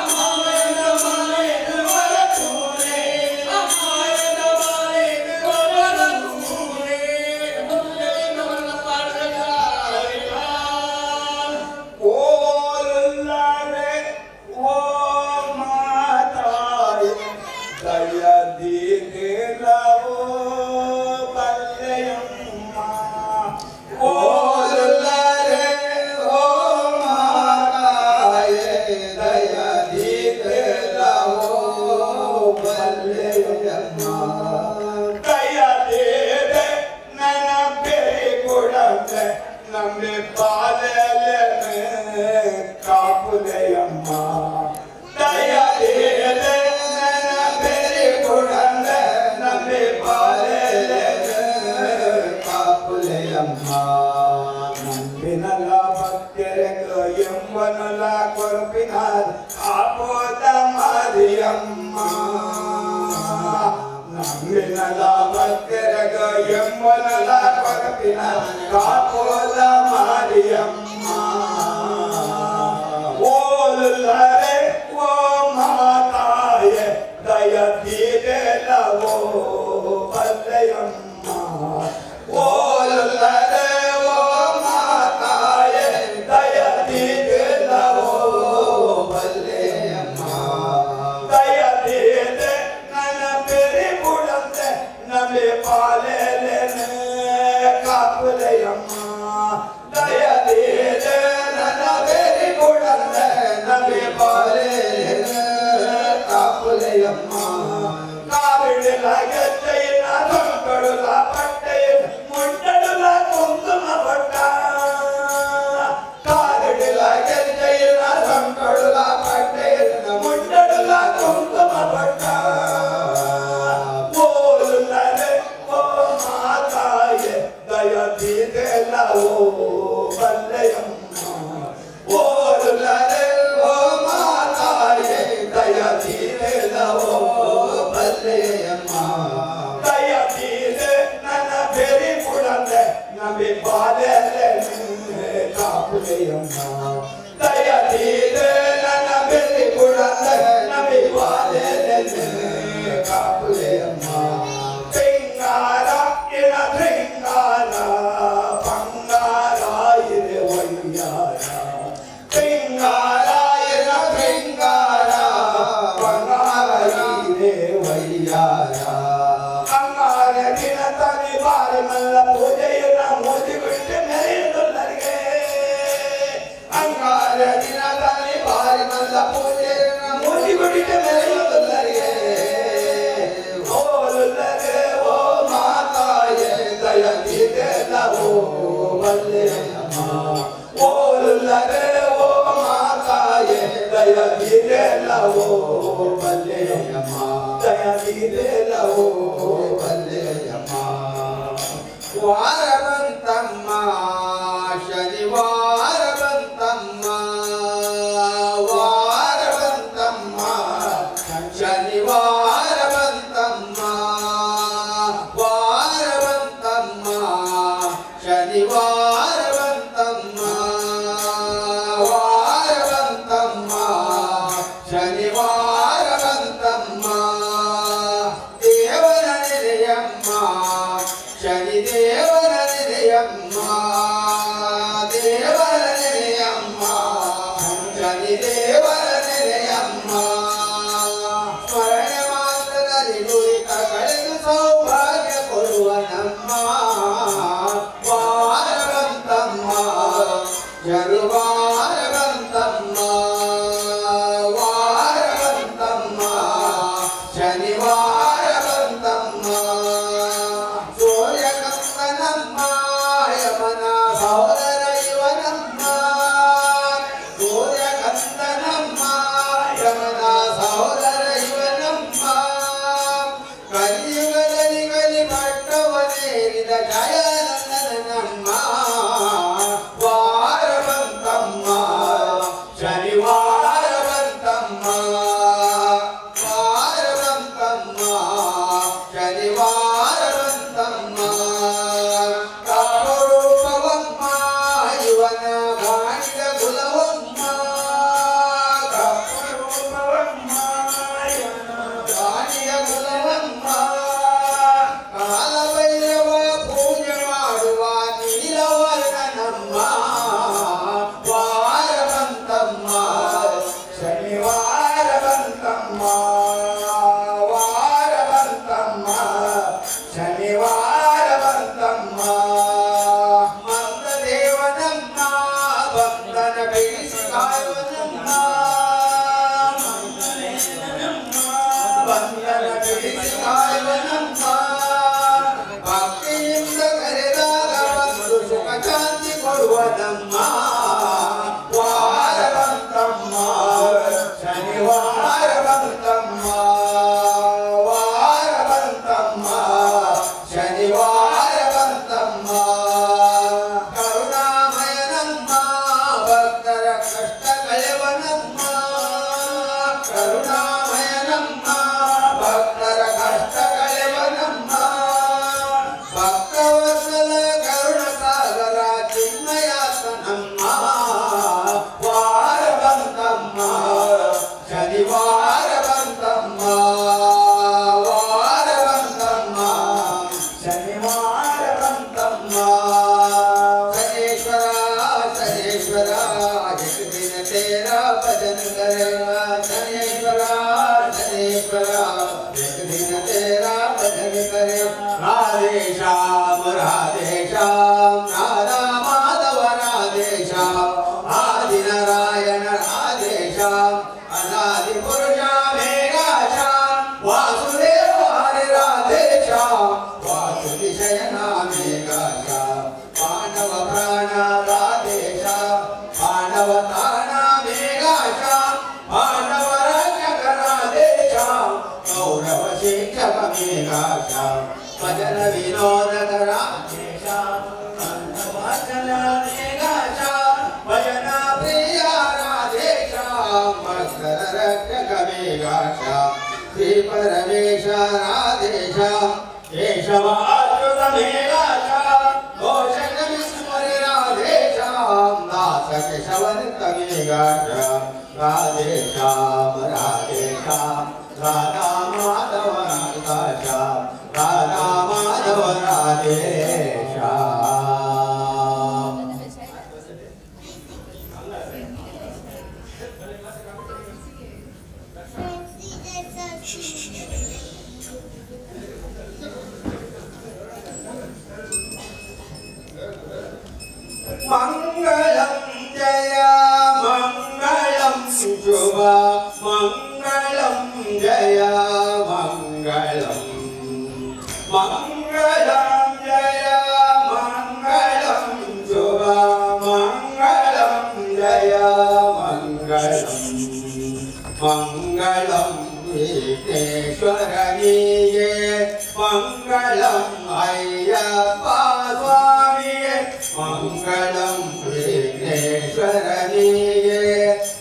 ಅಮಾಯದ ಬಾಲೆನು ಹೊರತೂರೆ ಅಮಾಯದ ಬಾಲೆನು ಹೊರತೂರೆ ಮುಂದೆಯಿಂದ ಪಾಡದ ಓಲಲ್ಲರೆ ಓ ಮಾತಾಯಿ ದಯದಿಗೆಲವೋ ಬಲ್ಲೆಯಮ್ಮ ಓಲಲ್ಲರೆ ಓ ಮಾತಾಯಿ ದಯದಿಗೆಲವೋ ಬಲ್ಲೆಯಮ್ಮ ದಯದೇವೆ ನನ್ನ ಬೆರಿ ಕೊಡಂತೆ ನಮ್ಮೆ ಪಾಲೆಲೆ ಕಾಪುಲೆಯಮ್ಮ ದಯದೇವೆ ನನ್ನ ಬೆರಿ ಕೊಡಂತೆ ನಮ್ಮೆ ಪಾಲೆಲೆ ಕಾಪುಲೆಯಮ್ಮ ನಂಬಿನಲ ಭಕ್ತರೆಗ ಎಂಬನಲ ಕೊರಪಿನ ಕಾಪೋದ ಮಾರಿಯಮ್ಮ ನಂಬಿನಲ ಭಕ್ತರೆಗ ಎಂಬನಲ ಕೊರಪಿನ ಕಾಪೋದ ಮಾರಿಯಮ್ಮ ಓಲರೆ ಓ ಮಾತಾಯೆ ದಯ ತೀರೆಲವೋ ಬಲ್ಲೆಯಮ್ಮ ಓಲರೆ ಓ ಮಾತಾಯೆ ದಯ ತೀರೆಲವೋ ಬಲ್ಲೆಯಮ್ಮ ದಯ ತೀರೆ ನನ್ನ ಬೆರಿ ಬುಡಂತೆ ನಮೆ ಪಾಲೆಲೆನೆ ಕಾಪುಲೆಯಮ್ಮ ದಯ ತೀರೆ ನನ್ನ ಬೆರಿ ಬುಡಂತೆ ನಮೆ ಪಾಲೆಲೆನೆ ಕಾಪುಲೆಯಮ್ಮ ಕಾವಿಡಲ ಗೆಜ್ಜೆಯಿನ ಸಂಕಡುಲ ಪಟ್ಟೆಯಿನ ಮುಂಡಡುಲ ಕುಂಕುಮ ಪಟ್ಟ ಕಾವಿಡಲ ಗೆಜ್ಜೆಯಿನ ಸಂಕಡುಲ ಪಟ್ಟೆಯಿನ ಮುಂಡಡುಲ ಕುಂಕುಮ ಪಟ್ಟ ಓಲರೆ ಓ ಮಾತಾಯೆ ದಯ ತೀರೆಲವೋ ಬಲ್ಲೆಯಮ್ಮ ಓಲರೆ ಓ ಮಾತಾಯೆ ದಯ ತೀರೆಲವೋ ಬಲ್ಲೆಯಮ್ಮ ದಯ ತೀರೆ ನನ್ನ ಬೆರಿ ಬುಡಂತೆ ನಮೆ ಬಾಲೆಲೆ ಕಾಪುಲೆಯಮ್ಮ ದಯ ತೀರೆ ನನ್ನ ಬೆರಿ ಬುಡಂತೆ ನಮೆ ಬಾಲೆಲೆ ಕಾಪುಲೆಯಮ್ಮ ಸಿಂಗಾರ ಇನ ಸಿಂಗಾರ ಬಂಗಾರ ಇರೆ ವಯ್ಯಾರ ಸಿಂಗಾರ ಇನ ಸಿಂಗಾರ ಬಂಗಾರ ಇರೆ ವಯ್ಯಾರ ಅಂಗಾರ ದಿನ ತನಿ ಬಾರಿ ಮಲ್ಲ ಪೂಜೆಯನ್ನ ಮೋದಿ ಬಿಟ್ಟು ಮೆರೆಯುವುದರಿಗೆ ಅಂಗಾರ ದಿನ ತನಿ ಬಾರಿ ಮಲ್ಲ ಪೂಜೆಯನ್ನ ಮೋದಿ ಬಿಟ್ಟು ಮೆರೆಯುವುದರಿಗೆ ಓಲರೆ ಓ ಮಾತಾಯೆ ದಯ ತೀರೆಲವೋ ಬಲ್ಲೆಯಮ್ಮ ಓಲರೆ ಓ ಮಾತಾಯೆ ದಯ ತೀರೆಲವೋ ಬಲ್ಲೆಯಮ್ಮ ದಯ ತೀರೆಲವೋ ಬಲ್ಲೆಯಮ್ಮ ವಾರ ಬಂತಮ್ಮ ಶನಿವಾರ ಬಂತಮ್ಮ ವಾರ ಬಂತಮ್ಮ ಶನಿವಾರ ಬಂತಮ್ಮ ವಾರ ಬಂತಮ್ಮ ಶನಿವಾರ ಬಂತಮ್ಮ ವಾರ ಬಂತಮ್ಮ ಶನಿವಾರ ಬಂತಮ್ಮ ದೇವರ ನೆಲೆಯಮ್ಮ ಶನಿ ದೇವರ ನೆಲೆಯಮ್ಮ ದೇವರ ನೆಲೆಯಮ್ಮ ಶನಿ ದೇವರ ನೆಲೆಯಮ್ಮ ಸ್ಮರಣೆ ಮಾತ್ರದಲ್ಲಿ ನುರಿತ ಕಳೆದು ಸೌಭಾಗ್ಯ ಕೊಡುವ ನಮ್ಮ ವಾರ ಬಂತಮ್ಮ ಶನಿವಾರ ಬಂತಮ್ಮ ವಾರ ಬಂತಮ್ಮ ಶನಿವಾರ ಬಂತಮ್ಮ ಸೂರ್ಯಕಂದನಮ್ಮ ಯಮನ ಸಹೋದರ ಇವನಮ್ಮ ಸೂರ್ಯಕಂದನಮ್ಮ ಯಮನ ಸಹೋದರ ಇವನಮ್ಮ ಕಲಿಯುಗದಲ್ಲಿ ಕಲಿ ಪಟ್ಟವನೇರಿದ ಜಯನಂದನಮ್ಮ ವಾರ ಬಂತಮ್ಮ ಶನಿವಾರ ಬಂತಮ್ಮ ವಾರ ಬಂತಮ್ಮ ತಿಳಿಸಿ ಕಾಯುವನಮ್ಮ ಭಕ್ತಿಯಿಂದ ಕರೆದಾಗ ಒಂದು ಸುಖ ಶಾಂತಿ ಕೊಡುವನಮ್ಮ ವಾರ ಬಂತಮ್ಮ ಶನಿವಾರ ಬಂತಮ್ಮ ವಾರ ಬಂತಮ್ಮ ಶನಿವಾರ ಬಂತಮ್ಮ ಕರುಣಾಮಯನಮ್ಮ ಭಕ್ತರ ಕಷ್ಟ ಕಳೆವನಮ್ಮ ಕರುಣಾಮಯನಮ್ಮ ಭಕ್ತರ ಕಷ್ಟ ಕಳೆವನಮ್ಮ ಭಕ್ತವತ್ಸಲ ಕರುಣ ಸಾಗರ ಚಿನ್ಮಯಾಸನಮ್ಮ ವಾರ ಬಂತಮ್ಮ ಶನಿವಾರ ಬಂತಮ್ಮ ವಾರ ಬಂತಮ್ಮ ಶನಿವಾರ ಬಂತಮ್ಮ ಶನೇಶ್ವರ ಶನೇಶ್ವರ एक दिन तेरा भजन करेगा शनेश्वर शनेश्वर एक दिन तेरा भजन करे राधे श्याम राधा माधव राधे श्याम आदि नारायण राधे श्याम अनादि पुरुषा मेघा श्याम वासुदेव हरे राधे श्याम वासुदिशयना मेघा श्याम मानव प्राण राधे श्याम मानव ताना मेघा श्याम मानव रक्षक राधे श्याम गौरव शिक्षक मेघा श्याम भजन विनोदक राधे श्याम वचन मेघा श्याम भजन प्रिय राधे श्याम भक्तर रक्षक मेघा श्याम श्री परमेश राधे श्याम केशव अच्युत मेघा श्याम घोषक विस्मय राधे श्याम दास केशवंत मेघा श्याम राधे श्याम राधा माधव राधा श्याम राधा माधव राधे श्याम मंगलम जय मंगलम शुभ मंगलम जय मंगलम मंगलम जय मंगलम शुभ मंगलम जय मंगलम मंगलम विघ्नेश्वरनीये मंगलम अय्यप्पा स्वामिये मंगलम विघ्नेश्वरनीये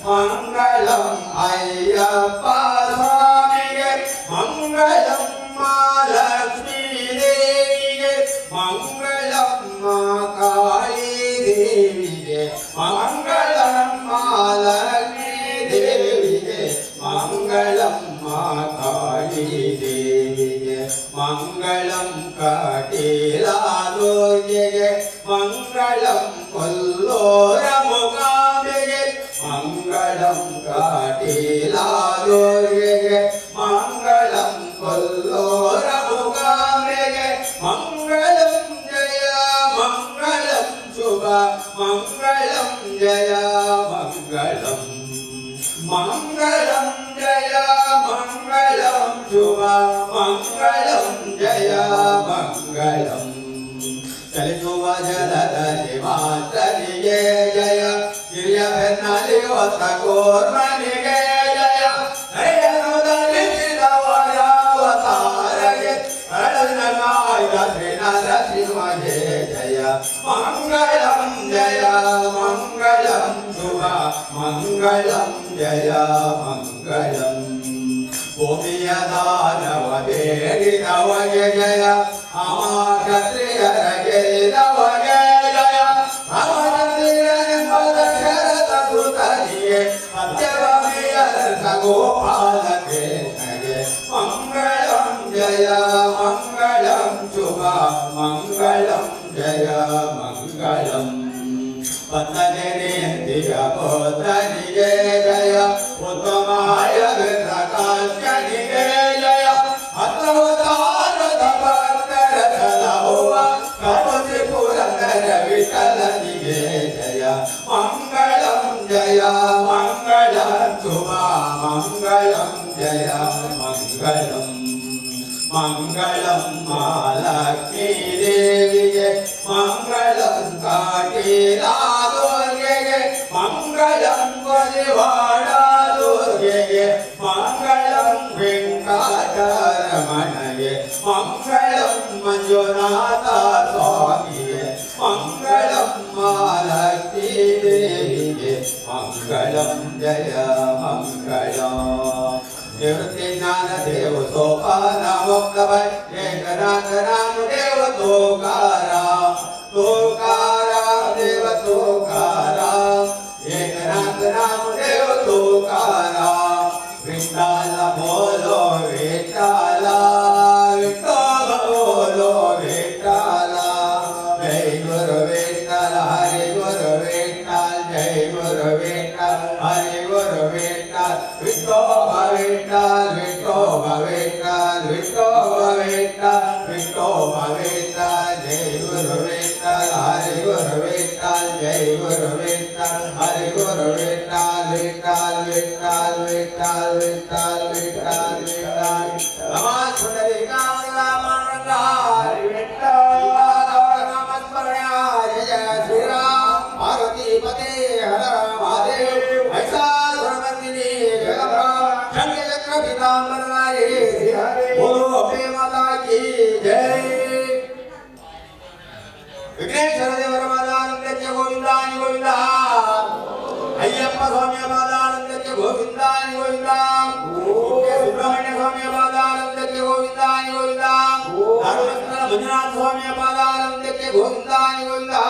मंगलम अय्यप्पा स्वामिये मंगलम महालक्ष्मी देविये मंगलम महाकाली देविये मंगलम महालक्ष्मी देविये मंगलम महाकाली देविये मंगलम कटीलादुर्गे मंगलम कोल्लोरमुकाम्बिके मंगलम कटीलादुर्गे मंगलम कोल्लोरमुकाम्बिके मंगलम जय मंगलम शुभ मंगलम जय मंगलम मंगलम जय मंगलम शुभ मंगलम जय मंगलम चलिಸುವ ಜಲದಲ್ಲಿ ಮಾತನಿಗೆ ಜಯ ಗಿರಿಯ ಬೆನ್ನಲ್ಲಿ ಹೊತ್ತ ಕೋರ್ಮನಿಗೆ ಜಯ ಹರಿಯನು ಧರಿಸಿದವರ ಅವತಾರಗೆ ಹರಳಿನ ಕಾಯ್ದ ಶ್ರೀನಾಥ ಶಿವಗೆ ಜಯ ಮಂಗಳಂ ಜಯ ಮಂಗಳಂ ಶುಭ ಮಂಗಳಂ ಜಯ ಮಂಗಳಂ ಭೂಮಿಯ ದಾನವ ಬೇಡಿದವಗೆ ಜಯ ಅಮಾಕ್ಷತ್ರಿಯರ ಗೆರಿದವಗೆ ಜಯ ರಾಮಚಂದ್ರನೆಂಬ ದಶರಥ ಸುತನಿಗೆ ಸತ್ಯಭಾಮಿಯ ಗೋಪಾಲ ಕೃಷ್ಣಗೆ ಮಂಗಳಂ ಜಯ ಮಂಗಳಂ ಶುಭ ಮಂಗಳಂ ಜಯ ಮಂಗಳಂ ಪತನಿಯ ಪೋತನಿಗೆ ಜಯ ಉತ್ತಮಾಯ ಕಾಶ್ಯನಿಗೆ ಜಯ ಅತವತಾರದ ಭಕ್ತರ ಸಲಹುವ ಕಪುತ್ರಿಪುರಂದರ ವಿಠಲನಿಗೆ ಜಯ ಮಂಗಳಂ ಜಯ ಮಂಗಳಂ ಶುಭ ಮಂಗಳಂ ಜಯ ಮಂಗಳಂ ಮಂಗಳಂ ಮಹಾಲಕ್ಷ್ಮೀ ದೇವಿಗೆ ಮಂಗಳಂ ಕಾಟೀಲಾ ದುರ್ಗೆಗೆ ಮಂಗಳಂ ಕೊಲಿವಾಡ ದುರ್ಗೆಗೆ ಮಂಗಳಂ ವೆಂಕಟರಮಣಗೆ ಮಂಗಳಂ ಮಂಜುನಾಥ ಸ್ವಾಮಿಗೆ ಮಂಗಳಂ ಮಹಾಲಕ್ಷ್ಮೀ ದೇವಿಗೆ ಮಂಗಳಂ ಜಯ ಮಂಗಳಂ निवृत्ति ज्ञान देव सोपान मुक्त भय एकनाथ नाम देव तोकारा तोकारा देव तोकारा एकनाथ नाम देव तोकारा विठ्ठल बोलो विठ्ठल विठ्ठल बोलो विठ्ठल जय गुरु विठ्ठल हरि गुरु विठ्ठल जय गुरु विठ्ठल हरि गुरु विठ्ठल विठ्ठल विठ्ठल विठ्ठल विठ्ठल विठ्ठल विठ्ठल विठ्ठल जय गुरु विठ्ठल हरि गुरु विठ्ठल जय गुरु विठ्ठल हरि गुरु विठ्ठल विठ्ठल विठ्ठल विठ्ठल विठ्ठल विठ्ठल विठ्ठल नमः पुंडरीकाय रामाय विठ्ठल नमस्मरणाय जय श्री राम पार्वती पते हर महादेव ऐसा सर्वमंदिनी जगन्नाथ पीताम्बरनाय बोलो अम्बे माता की जय विघ्नेश्वर देवर मादानंदस्य गोविंदानि गोविंदा अय्यप्प स्वामी मादानंदस्य गोविंदानि गोविंदा सुब्रह्मण्य स्वामी मादानंदस्य गोविंदानि गोविंदा धर्मस्थल मंजुनाथ स्वामी मादानंदस्य गोविंदानि गोविंदा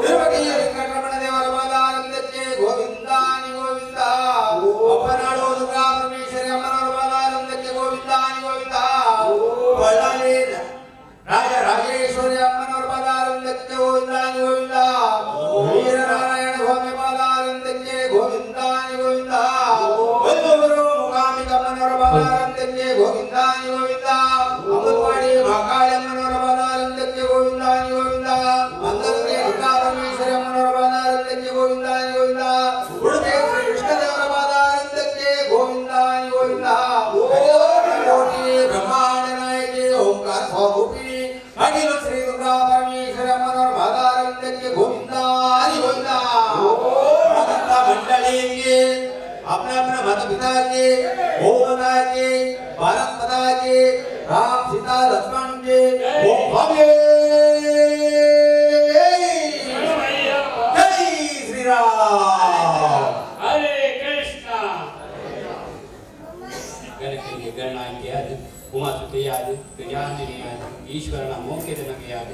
तिरुपति वेंकटरमण देवर मादानंदस्य गोविंदानि गोविंदा अप्पनाडु दुर्गा परमेश्वरी अम्मनवर मादानंदस्य गोविंदानि गोविंदा बल्लारी राजा राजेश्वरी अम्मनवर मादानंदस्य गोविंदानि गोविंदा वीर नारायण स्वामी मादानंदस्य गोविंदानि गोविंदा बल्लूರು मुकामी अम्मनवर मादानंदस्य गोविंदानि गोविंदा अमृतवाड़ी महाकाली अम्मनवर मादानंदस्य गोविंदानि गोविंदा मंगलके दुर्गा परमेश्वरी अम्मनवर मादानंदस्य गोविंदानि गोविंदा उडुपि श्री कृष्णदेवर मादानंदस्य गोविंदानि गोविंदा कोटि ब्रह्मांड नायकी ओंकार स्वरूपी अखिल श्री दुर्गा परमेश्वरी अम्मनवर मादानंदस्य गोविंदानि गोविंदा भक्त मंडली के अपने अपने माता पिता के ओम के भारत माता के राम सीता लक्ष्मण के ओम भव्य जय श्री राम हरे कृष्णा गणपति गणनायक याद उमा सुते याद गजाननी याद ईश्वरನ ಮೋಕ್ಷದ ನಮಗೆ ಯಾದ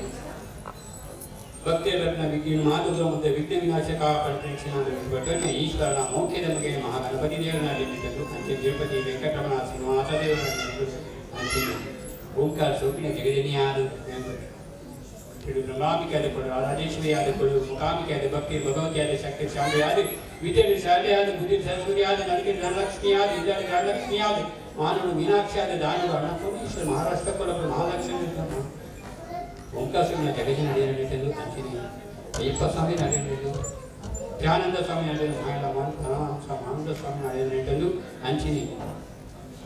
ಭಕ್ತಿ ರತ್ನ ವಿಘ್ನ ಮಾಧುರ ಮತ್ತು ವಿಘ್ನ ವಿನಾಶಕ ಪರಿಪ್ರೇಕ್ಷಣ ಬಟನೆ ಈಶ್ವರನ ಮೋಕ್ಷದ ನಮಗೆ ಮಹಾಗಣಪತಿ ದೇವರನ್ನ ನಿಲ್ಲಿಸಿದ್ದು ಅಂತೆ ತಿರುಪತಿ ವೆಂಕಟರಮಣ ಶ್ರೀನಿವಾಸ ದೇವರನ್ನ ಅಂತೆ ಓಂಕಾರ ಸ್ವಪ್ನ ಜಗದಿನಿ ಯಾದ ತಿರು ಬ್ರಹ್ಮಾಂಬಿಕೆ ಆದ ಕೊಡು ರಾಜೇಶ್ವರಿ ಆದ ಕೊಡು ಮುಕಾಂಬಿಕೆ ಆದ ಭಕ್ತಿ ಭಗವತಿ ಆದ ಶಕ್ತಿ ಶಾಂತಿ ಆದ ವಿದ್ಯೆ ಶಾಲೆ ಆದ ಬುದ್ಧಿ ಸರಸ್ವತಿ ಆದ ನಡಿಗೆ ಧನಲಕ್ಷ್ಮಿ ಆದ ಇದ್ದಾಳೆ ಧನಲಕ್ಷ್ಮಿ ಆದ ಮಾನವ ಮೀನಾಕ್ಷಿ ಆದ ದಾನಿವ ಅನ್ನಪೂರ್ಣೇಶ್ವರ ಮಹಾರಾಷ್ಟ್ರ ಕೊಡಲು ಮಹಾಲಕ್ಷ್ಮಿ ಓಂಕಾರ ಸ್ವಾಮಿ ಜಗತ್ತಿನ ನಡೆಯಲು ಅಂಚಿನಿ ಅಯ್ಯಪ್ಪ ಸ್ವಾಮಿ ನಡೆಯಲು ಧ್ಯಾನಂದ ಸ್ವಾಮಿ ನಡೆಯಲು ಮಹಿಳಾ ಆನಂದ ಸ್ವಾಮಿ ನಡೆಯಲು ಅಂಚಿನಿ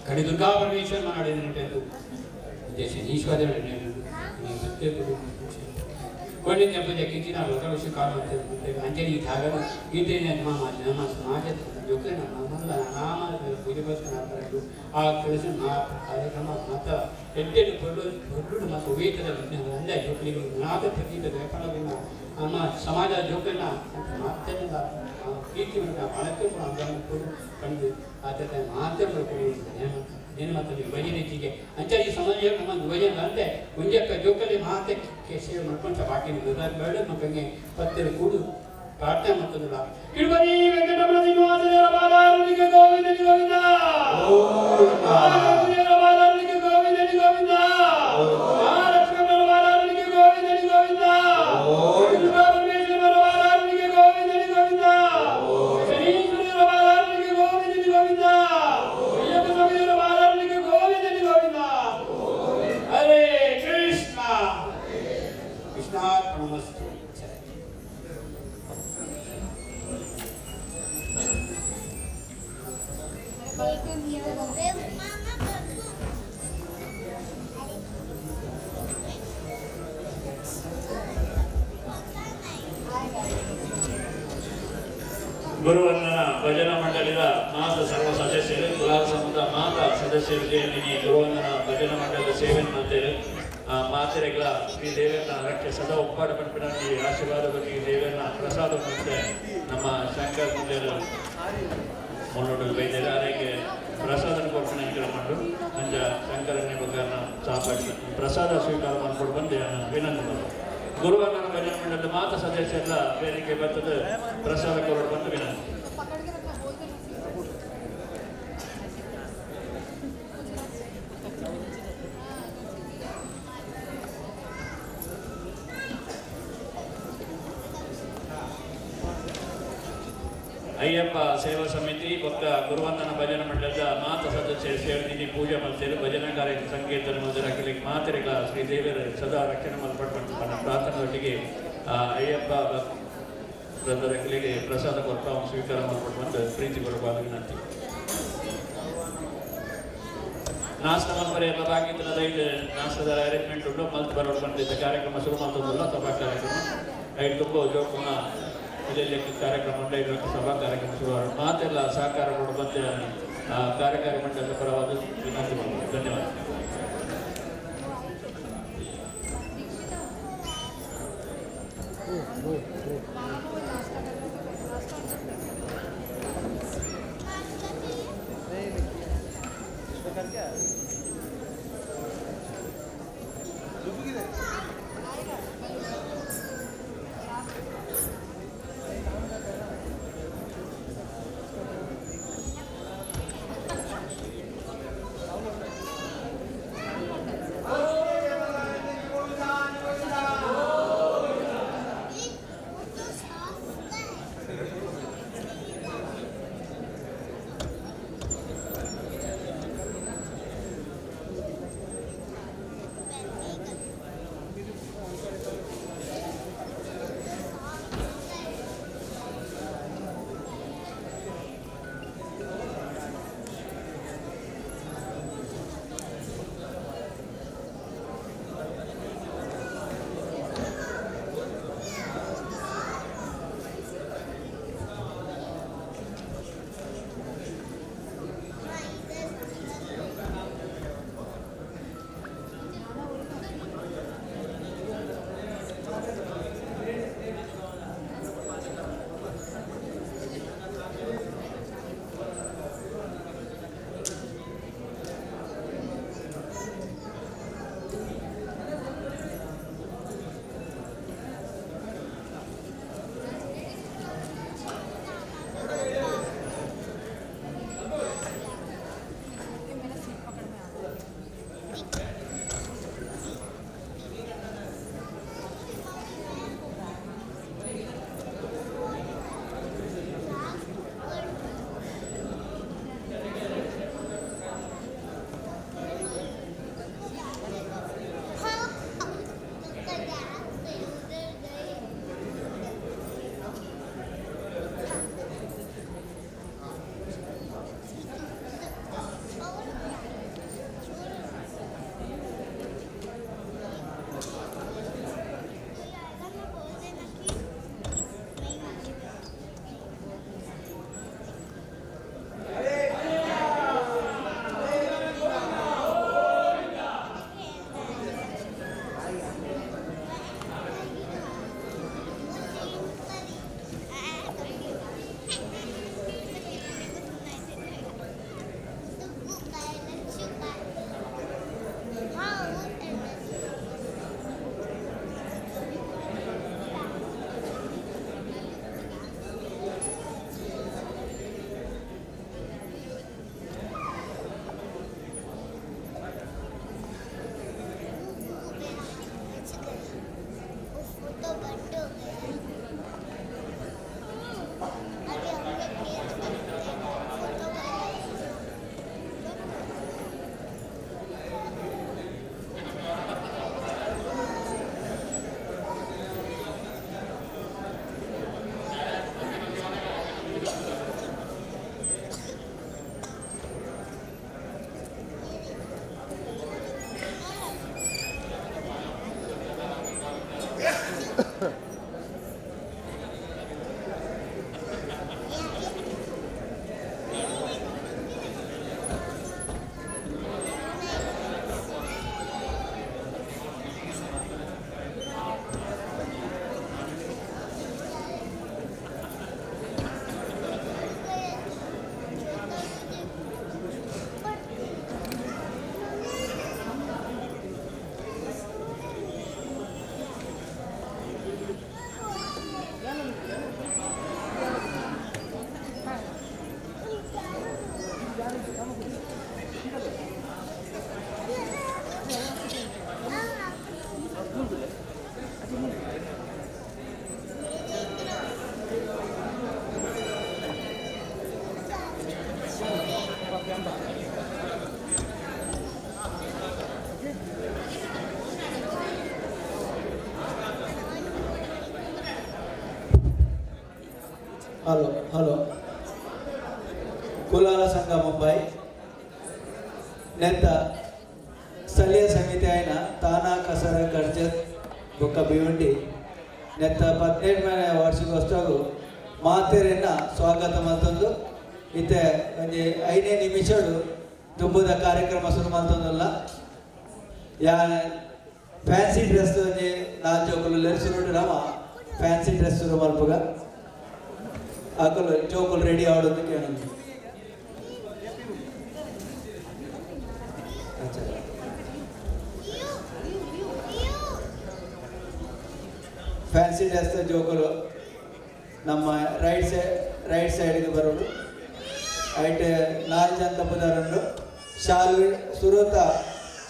ಕಡೆ ದುರ್ಗಾ ಪರಮೇಶ್ವರ ನಡೆಯಲು ದೇಶ ಈಶ್ವರ ನಡೆಯಲು कोणी त्यामध्ये किती ना लोकांविषयी काल म्हणते अंजली धागण गीते ನಮ್ಮ ಸಮಾಜ ಜೊತೆ ನಮ್ಮ ನಾಮ ಪೂಜೆಗೋಸ್ಕರ ಮಾಡಬೇಕು ಆ ಕೆಲಸ ಕಾರ್ಯಕ್ರಮ ಮಾತ್ರ ಎಡ್ಡೆಡು ಕೊಡು ಮತ್ತು ವೇತದ ಅಂದೆ ಜೊತೆಗೆ ನಾದ ಪ್ರತೀತ ವ್ಯಾಪಾರವಿಲ್ಲ ನಮ್ಮ ಸಮಾಜ ಜೊತೆನ ಮಾತನ್ನ ಕೀರ್ತಿವಂತ ಬಳಕೆ ಕೊಡು ಕಂಡು ಆತನ ಮಾತನ್ನು ಕೊಡಿ ಏನು ಮತ್ತು ವಿಭಜನೆಗೆ ಅಂಚೆ ಸಮಾಜ ನಮ್ಮ ವಿಭಜನೆ ಅಂತೆ ಮುಂಜಕ್ಕ ಜೋಕಲ್ಲಿ ಮಾತಕ್ಕೆ ಸೇವೆ ಮಾಡ್ಕೊಂತ ಬಾಕಿ ಬೇಡ ಮಕ್ಕಳಿಗೆ ಪತ್ತೆರು ಕೂಡು ಪ್ರಾರ್ಥನೆ ಮಾಡ್ತದಲ್ಲ ತಿರುಪತಿ ವೆಂಕಟರಮಣ ಶ್ರೀನಿವಾಸ ದೇವರ ಬಾಲಾರನಿಗೆ ಗೋವಿಂದ ಗೋವಿಂದ ಬಾಲಾರನಿಗೆ ಗೋವಿಂದ ಗೋವಿಂದ ಮಹಾಲಕ್ಷ್ಮಣ ಬಾಲಾರನಿಗೆ ಗೋವಿಂದ ಗೋವಿಂದ ದುರ್ಗಾ ಪರಮೇಶ್ವರ ಬಾಲಾರನಿಗೆ ಗೋವಿಂದ ಗೋವಿಂದ ಶನೀಶ್ವರ ಬಾಲಾರನಿಗೆ ಗೋವಿಂದ ಗೋವಿಂದ ಅಯ್ಯಪ್ಪ ಸ್ವಾಮಿಯವರ ಬಾಲಾರನಿಗೆ ಗೋವಿಂದ ಗೋವಿಂದ ಹರೇ ಕೃಷ್ಣ ಕೃಷ್ಣಾರ್ಪಣಮಸ್ತು ಗುರುವಂದನ ಭಜನಾ ಮಂಡಳಿದ ಮಾತ ಸರ್ವ ಸದಸ್ಯರು ಗುಲಾಸಮದ ಮಾತ ಸದಸ್ಯರು ಸೇರಿ ಗುರುವಂದನ ಭಜನಾ ಮಂಡಳದ ಸೇವೆ ಮಾಡ್ತೇವೆ ಮಾತೆರೆಗಳ ಶ್ರೀ ದೇವರನ್ನ ರಕ್ಷೆ ಸದಾ ಉಪ್ಪಾಡ ಪಂಪಿನಲ್ಲಿ ಆಶೀರ್ವಾದ ಬಗ್ಗೆ ದೇವರನ್ನ ಪ್ರಸಾದ ಮತ್ತೆ ನಮ್ಮ ಶಂಕರ್ ಮುಂಜಾನೆ ಮುನ್ನೋಟು ಬೈದರೆ ಅದಕ್ಕೆ ಪ್ರಸಾದ ಕೊಡ್ತೀನಿ ಕೇಳ್ಕೊಂಡು ಅಂಜ ಶಂಕರನ್ನೇ ಬಗ್ಗೆ ಸಾಪಾಡಿ ಪ್ರಸಾದ ಸ್ವೀಕಾರ ಮಾಡ್ಕೊಂಡು ಬಂದು ವಿನಂತಿ ಮಾಡಿ ಗುರುವಂದನ ಭಜನಾ ಮಂಡಳದ ಮಾತ ಸದಸ್ಯರೆಲ್ಲ ವೇದಿಕೆ ಬರ್ತದೆ ಪ್ರಸಾದ ಕೊರಡು ಬಂದು ವಿನಂತಿ. ಅಯ್ಯಪ್ಪ ಸೇವಾ ಸಮಿತಿ ಒಕ್ಕ ಗುರುವಂದನ ಭಜನಾ ಮಂಡಳದ ಮಾತ ಸದಸ್ಯರು ಸೇರಿದ್ದೀನಿ ಪೂಜೆ ಮಾಡ್ತೇವೆ ಭಜನಾ ಕಾರ್ಯ ಸಂಕೀರ್ತನೆ ಮೊದಲಾಗಲಿ ಮಾತೆರೆಗಳ ಶ್ರೀ ದೇವರ ಸದಾ ರಕ್ಷಣೆ ಮಾಡಲ್ಪಟ್ಟು ಪ್ರಾರ್ಥನೆಯೊಟ್ಟಿಗೆ ಅಯ್ಯಪ್ಪ ವೃಂದರಿಗೆ ಪ್ರಸಾದ ಕೊಟ್ಟು ಅವನು ಸ್ವೀಕಾರ ಮಾಡ್ಕೊಂಡು ಬಂದು ಪ್ರೀತಿ ಕೊಡಬಾರ್ದು ವಿನಂತಿ. ನಾಷ್ಟ ಮಂಪರೆ ಎಲ್ಲ ಭಾಗಿತನದ ಇದು ನಾಷ್ಟದ ಅರೇಂಜ್ಮೆಂಟ್ ಉಂಟು ಮಲ್ತು ಬರೋದು ಬಂದಿದ್ದ ಕಾರ್ಯಕ್ರಮ ಶುರು ಮಾಡ್ತದಲ್ಲ ಸಭಾ ಕಾರ್ಯಕ್ರಮ ಐದು ತುಂಬ ಜೋಕುನ ಇಲ್ಲಿ ಕಾರ್ಯಕ್ರಮ ಉಂಟು ಇದಕ್ಕೆ ಸಭಾ ಕಾರ್ಯಕ್ರಮ ಶುರು ಮಾತೆಲ್ಲ ಸಹಕಾರ ಕೊಡು ಬಂದು ಕಾರ್ಯಕಾರಿ ಮಂಡಲದ ಪರವಾದ ವಿನಂತಿ ಮಾಡ್ತೀನಿ. ಧನ್ಯವಾದ. ಹಲೋ ಕುಲಾಲ ಸಂಘ ಮುಂಬೈ ನೆತ್ತ ಸ್ಥಳೀಯ ಸಮಿತಿ అయిన ತಾನಾ ಕಸರ ಗರ್ಜತ್ ಬೊಕ್ಕ ಬಿವಂಡಿ ನೆತ್ತ 17ನೇ ವಾರ್ಷಿಕೋತ್ಸವ ಮಾತೆರೆನ್ನ ಸ್ವಾಗತ ಮಲ್ತೊಂದು ಇತ್ತೆ ಒಂಜಿ 5 ನಿಮಿಷಡು ತುಂಬುದ ಕಾರ್ಯಕ್ರಮ ಶುರು ಮಲ್ತೊಂದುಲ್ಲ ಯಾ ಫ್ಯಾನ್ಸಿ ಡ್ರೆಸ್ ಒಂಜಿ ನಾಲ್ ಜೋಕುಲು ಲೆರ್ಸುರುಡು ನಮ ಫ್ಯಾನ್ಸಿ ಡ್ರೆಸ್ ಶುರು ಮಲ್ಪುಗ ಆಕಲು ಜೋಕುಲು ರೆಡಿ ಆವೊಂದು ಕೇಳೊಂದು ಫ್ಯಾನ್ಸಿ ಡ್ರೆಸ್ ಜೋಕುಲು ನಮ್ಮ ರೈಟ್ ಸೈಡ್ಗೆ ಬರೋದು ಐಟ್ 4 ಜನ ತಪ್ಪದಾರನ್ನು ಶಾರ್ವಿಲ್ ಸುರತ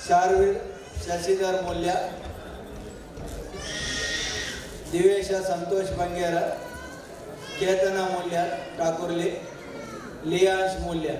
ಶಾರ್ವಿಲ್ ಶಶಿಧರ್ ಮೂಲ್ಯ ದಿವೇಶ ಸಂತೋಷ್ ಬಂಗೇರ ಕೇತನ ಮೂಲ್ಯ ಠಾಕುರ್ಲಿ ಲಿಯಾಂಶ್ ಮೂಲ್ಯ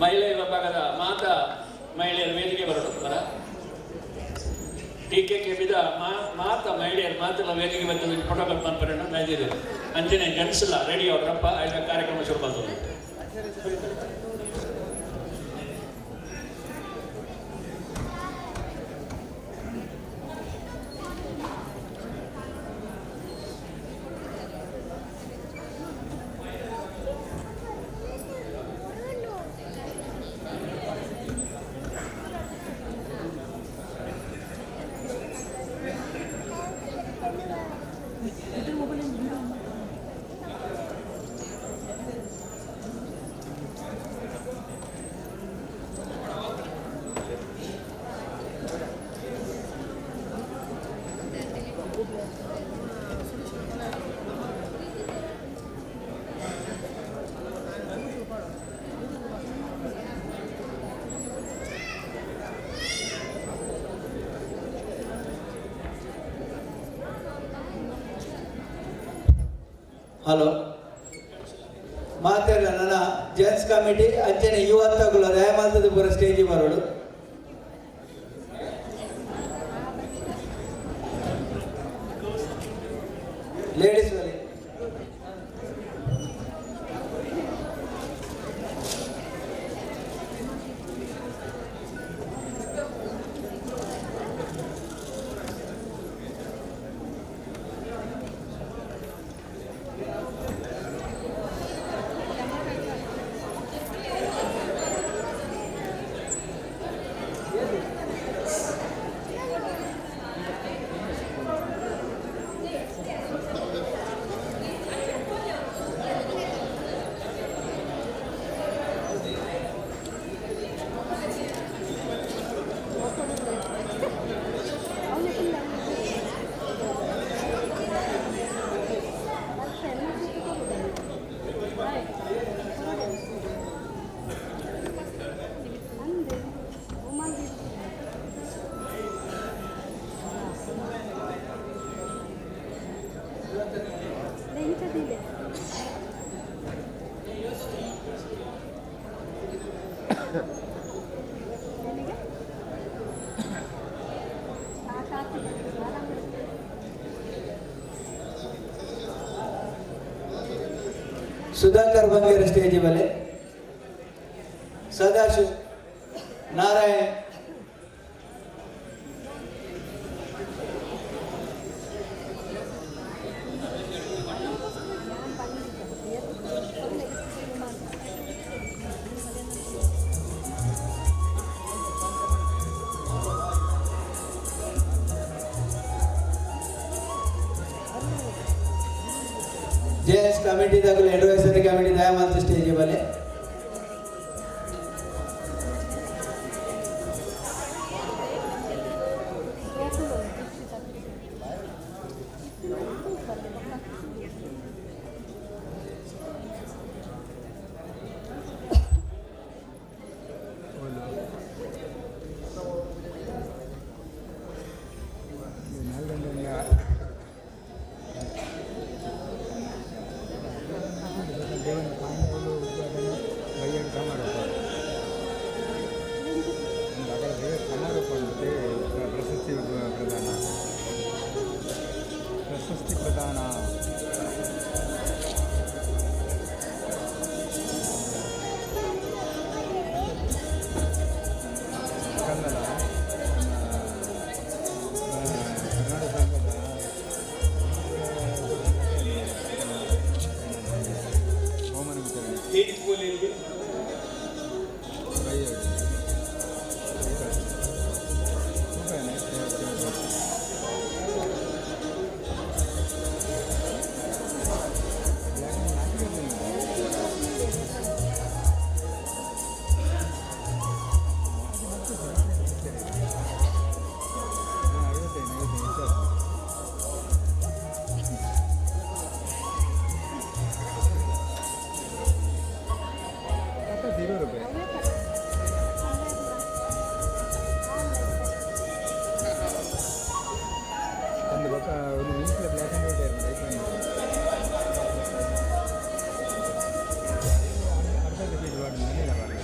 ಮಹಿಳೆಯರ ವಿಭಾಗದ ಮಾತಾ ಮಹಿಳೆಯರ ವೇದಿಕೆ ಬರೋದು ಬರ ಟಿಕೆ ಬಿದ ಮಾತಾ ಮಹಿಳೆಯರ ಮಾತಲ್ಲ ವೇದಿಕೆ ಬಂದು ಪ್ರೋಟೋಕಾಲ್ ಮಾಡ್ಕೊಂಡು ನೈದಿದೆ ಅಂಜನೆ ಜನ್ಸಿಲ್ಲ ರೆಡಿ ಅವ್ರಪ್ಪ ಆಯ್ದ ಕಾರ್ಯಕ್ರಮ ಶುರು ಮಾಡ್ತಾರೆ. ಹಲೋ ಮಾತೆಲ್ಲ ನನ್ನ ಜೆಂಟ್ಸ್ ಕಮಿಟಿ ಅಂಚನೆ ಯುವತಗಳು ದಯಮಾಲ್ತದ ಪೂರ ಸ್ಟೇಜ್ ಬರೋಡು ಲೇಡೀಸ್ ಬಲಿ ಸುಧಾಕರ್ ಬಂಗೇರ ಸ್ಟೇಜ್ ಮೇಲೆ, ಸದಾಶಿವ್, ನಾರಾಯಣ್, JS ಕಮಿಟಿ ದಾಗಲು ಅಡ್ವೈಸರಿ ಕಮಿಟಿ ದಯಮಾಂತ ಸ್ಟೇಜ್ ಮೇಲೆ, ಪ್ರಶಸ್ತಿ ಪ್ರದಾನ ಕನ್ನಡ ಕನ್ನಡ ಸಂಘದ ಬಹುಮಾನ ವಿತರಣೆ ಒಂದು ಇಂಟ್ಲ ಬ್ಲ್ಯಾಕ್ ಆ್ಯಂಡ್ ವೈಟ್ ಅರ್ಧ ಪೇಜ್ ವಾರ್ಡ್ ಮನೇಲಿ ಬರಲ್ಲ.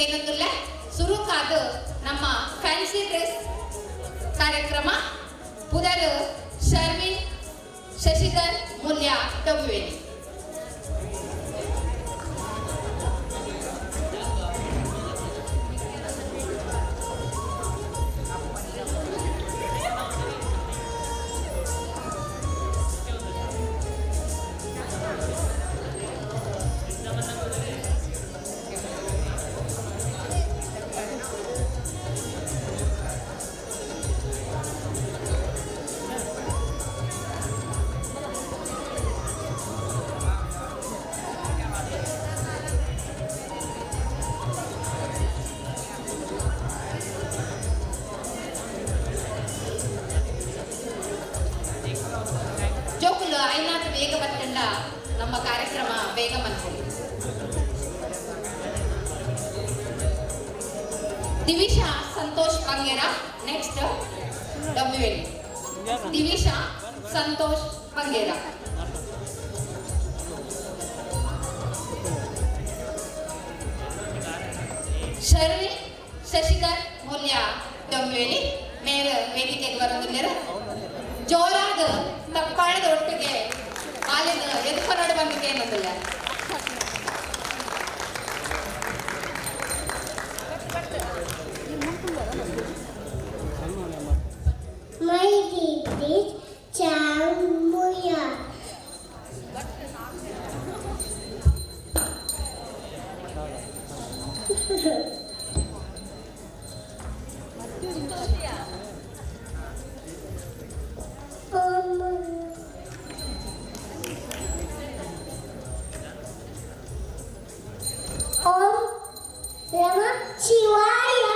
ಏನಂದ್ರೆ ಸುರುಕಾದ ನಮ್ಮ ಫ್ಯಾನ್ಸಿ ಡ್ರೆಸ್ ಕಾರ್ಯಕ್ರಮ ಪುದರ್ ಶರ್ವಿನ್ ಶಶಿಧರ್ ಮೂಲ್ಯ ಡಬ್ಲ್ಯೂಎನ್ ಜೋಕುಲು ಐನಾಥ್ ಬೇಗ ಬತ್ತಂಡ ನಮ್ಮ ಕಾರ್ಯಕ್ರಮ ಬೇಗ ಮನ್ಕೊಳ್ಳಿ. ದಿವಿಶಾ ಸಂತೋಷ್ ಬಂಗೇರ ನೆಕ್ಸ್ಟ್ ಡಬ್ಲ್ಯೂಎಲ್ ದಿವಿಶಾ ಸಂತೋಷ್ ಬಂಗೇರ ಶರ್ವಿನ್ ಶಶಿಧರ್ ಮೂಲ್ಯ ಡಬ್ಲ್ಯೂಎಲ್ ಮೇರ ವೇದಿಕೆಗೆ ಬರೋದಿಲ್ಲ ಜೋರಾದ ತಪ್ಪಾಳದ ಒಟ್ಟಿಗೆ ಹಾಲಿನ ಎದುರು ಬಂದಿದೆ ಅನ್ನೋದಿಲ್ಲ. My name is Chamuya. Om Namah Shivaya.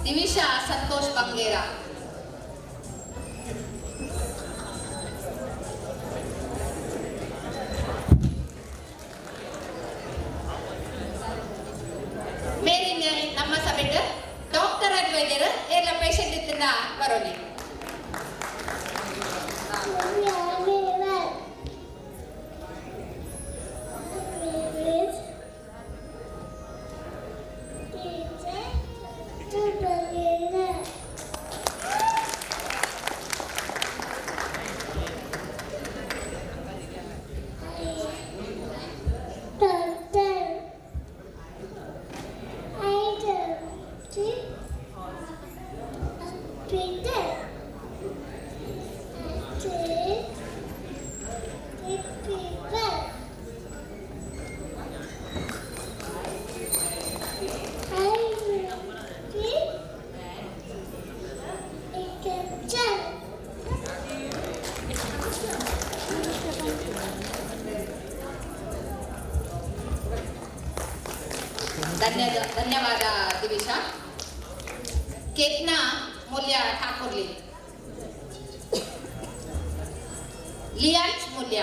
ದಿವಿಶಾ Santosh Bangera ಮೇಲಿನ ನಮ್ಮ ಸಭೆಡ್ ಡಾಕ್ಟರ್ ವೈದ್ಯರು ಎಲ್ಲ ಪೇಷಂಟ್ ಇತ್ತಿಂದ ಬರೋಲಿ. ಧನ್ಯವಾದ ದಿವಿಶಾ. ಕೇತ್ನಾ ಮೂಲ್ಯ ಠಾಕೂರ್ಲಿ ಲಿಯಾನ್ಸ್ ಮೂಲ್ಯ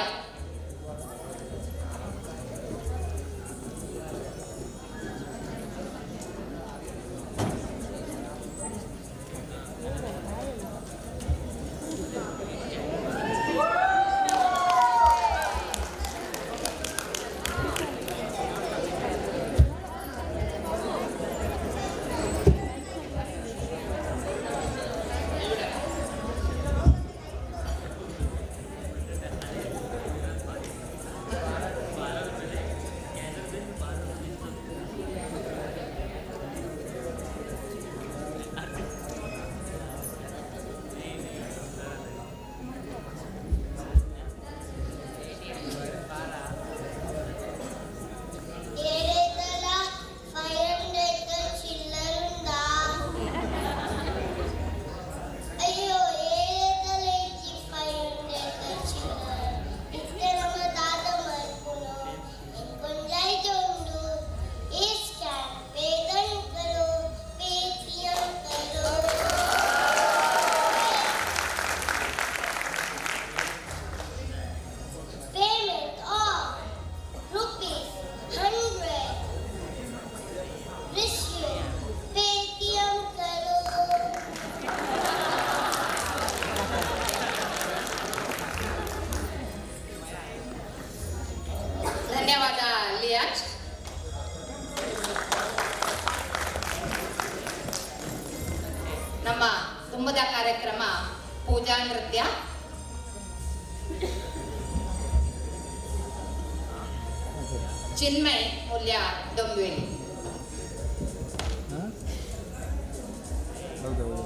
ನಮ್ಮ ದುಮ್ಮದ ಕಾರ್ಯಕ್ರಮ ಪೂಜಾ ನೃತ್ಯ. ಚಿನ್ಮಯ್ ಮೂಲ್ಯ ಡೊಂಬಿವಲಿ. ಹಾಂ ಹೌದೌದು.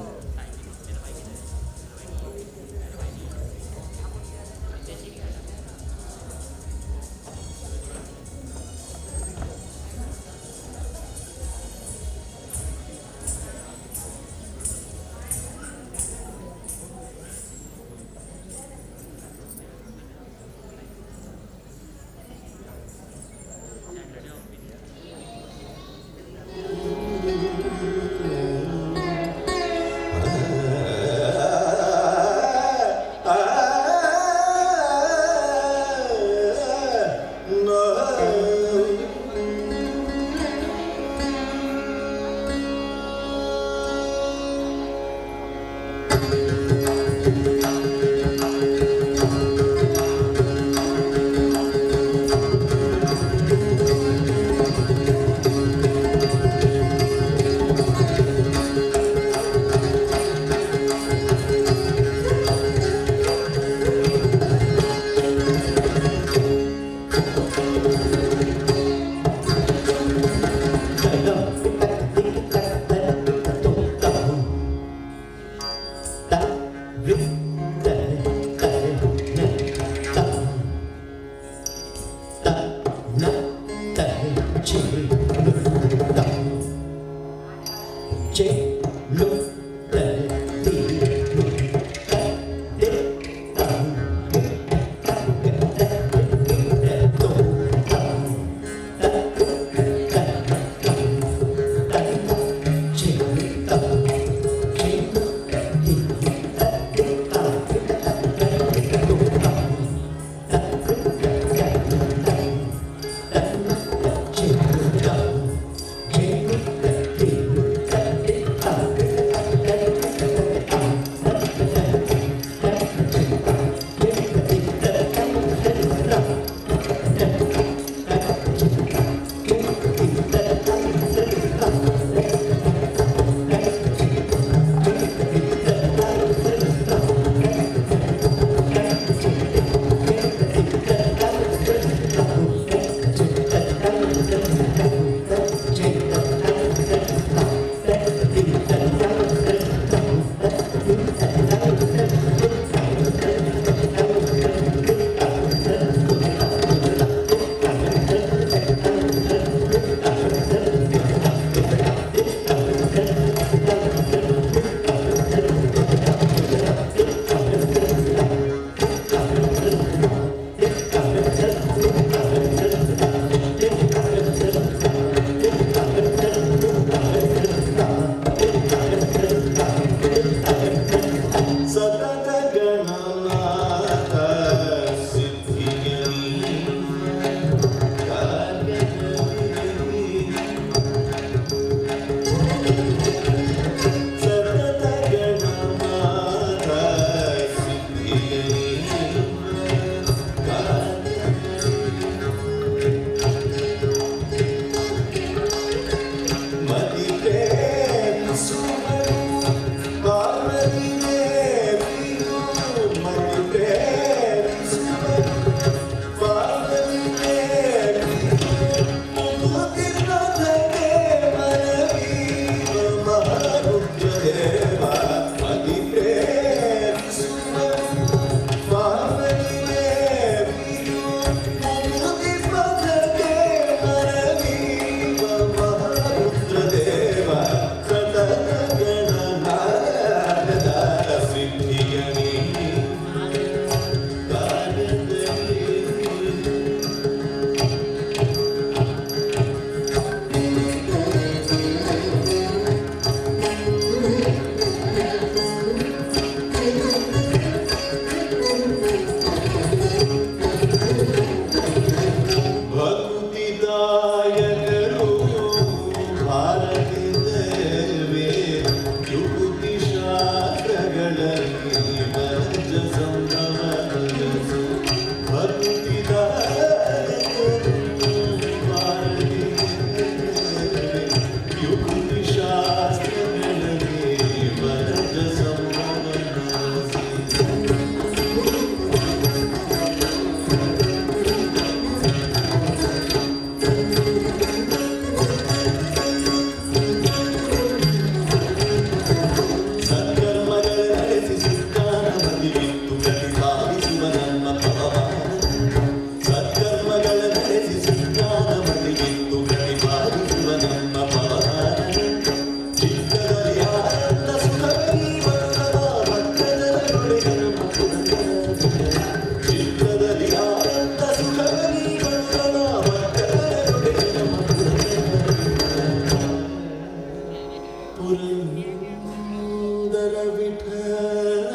ವಿಠಲ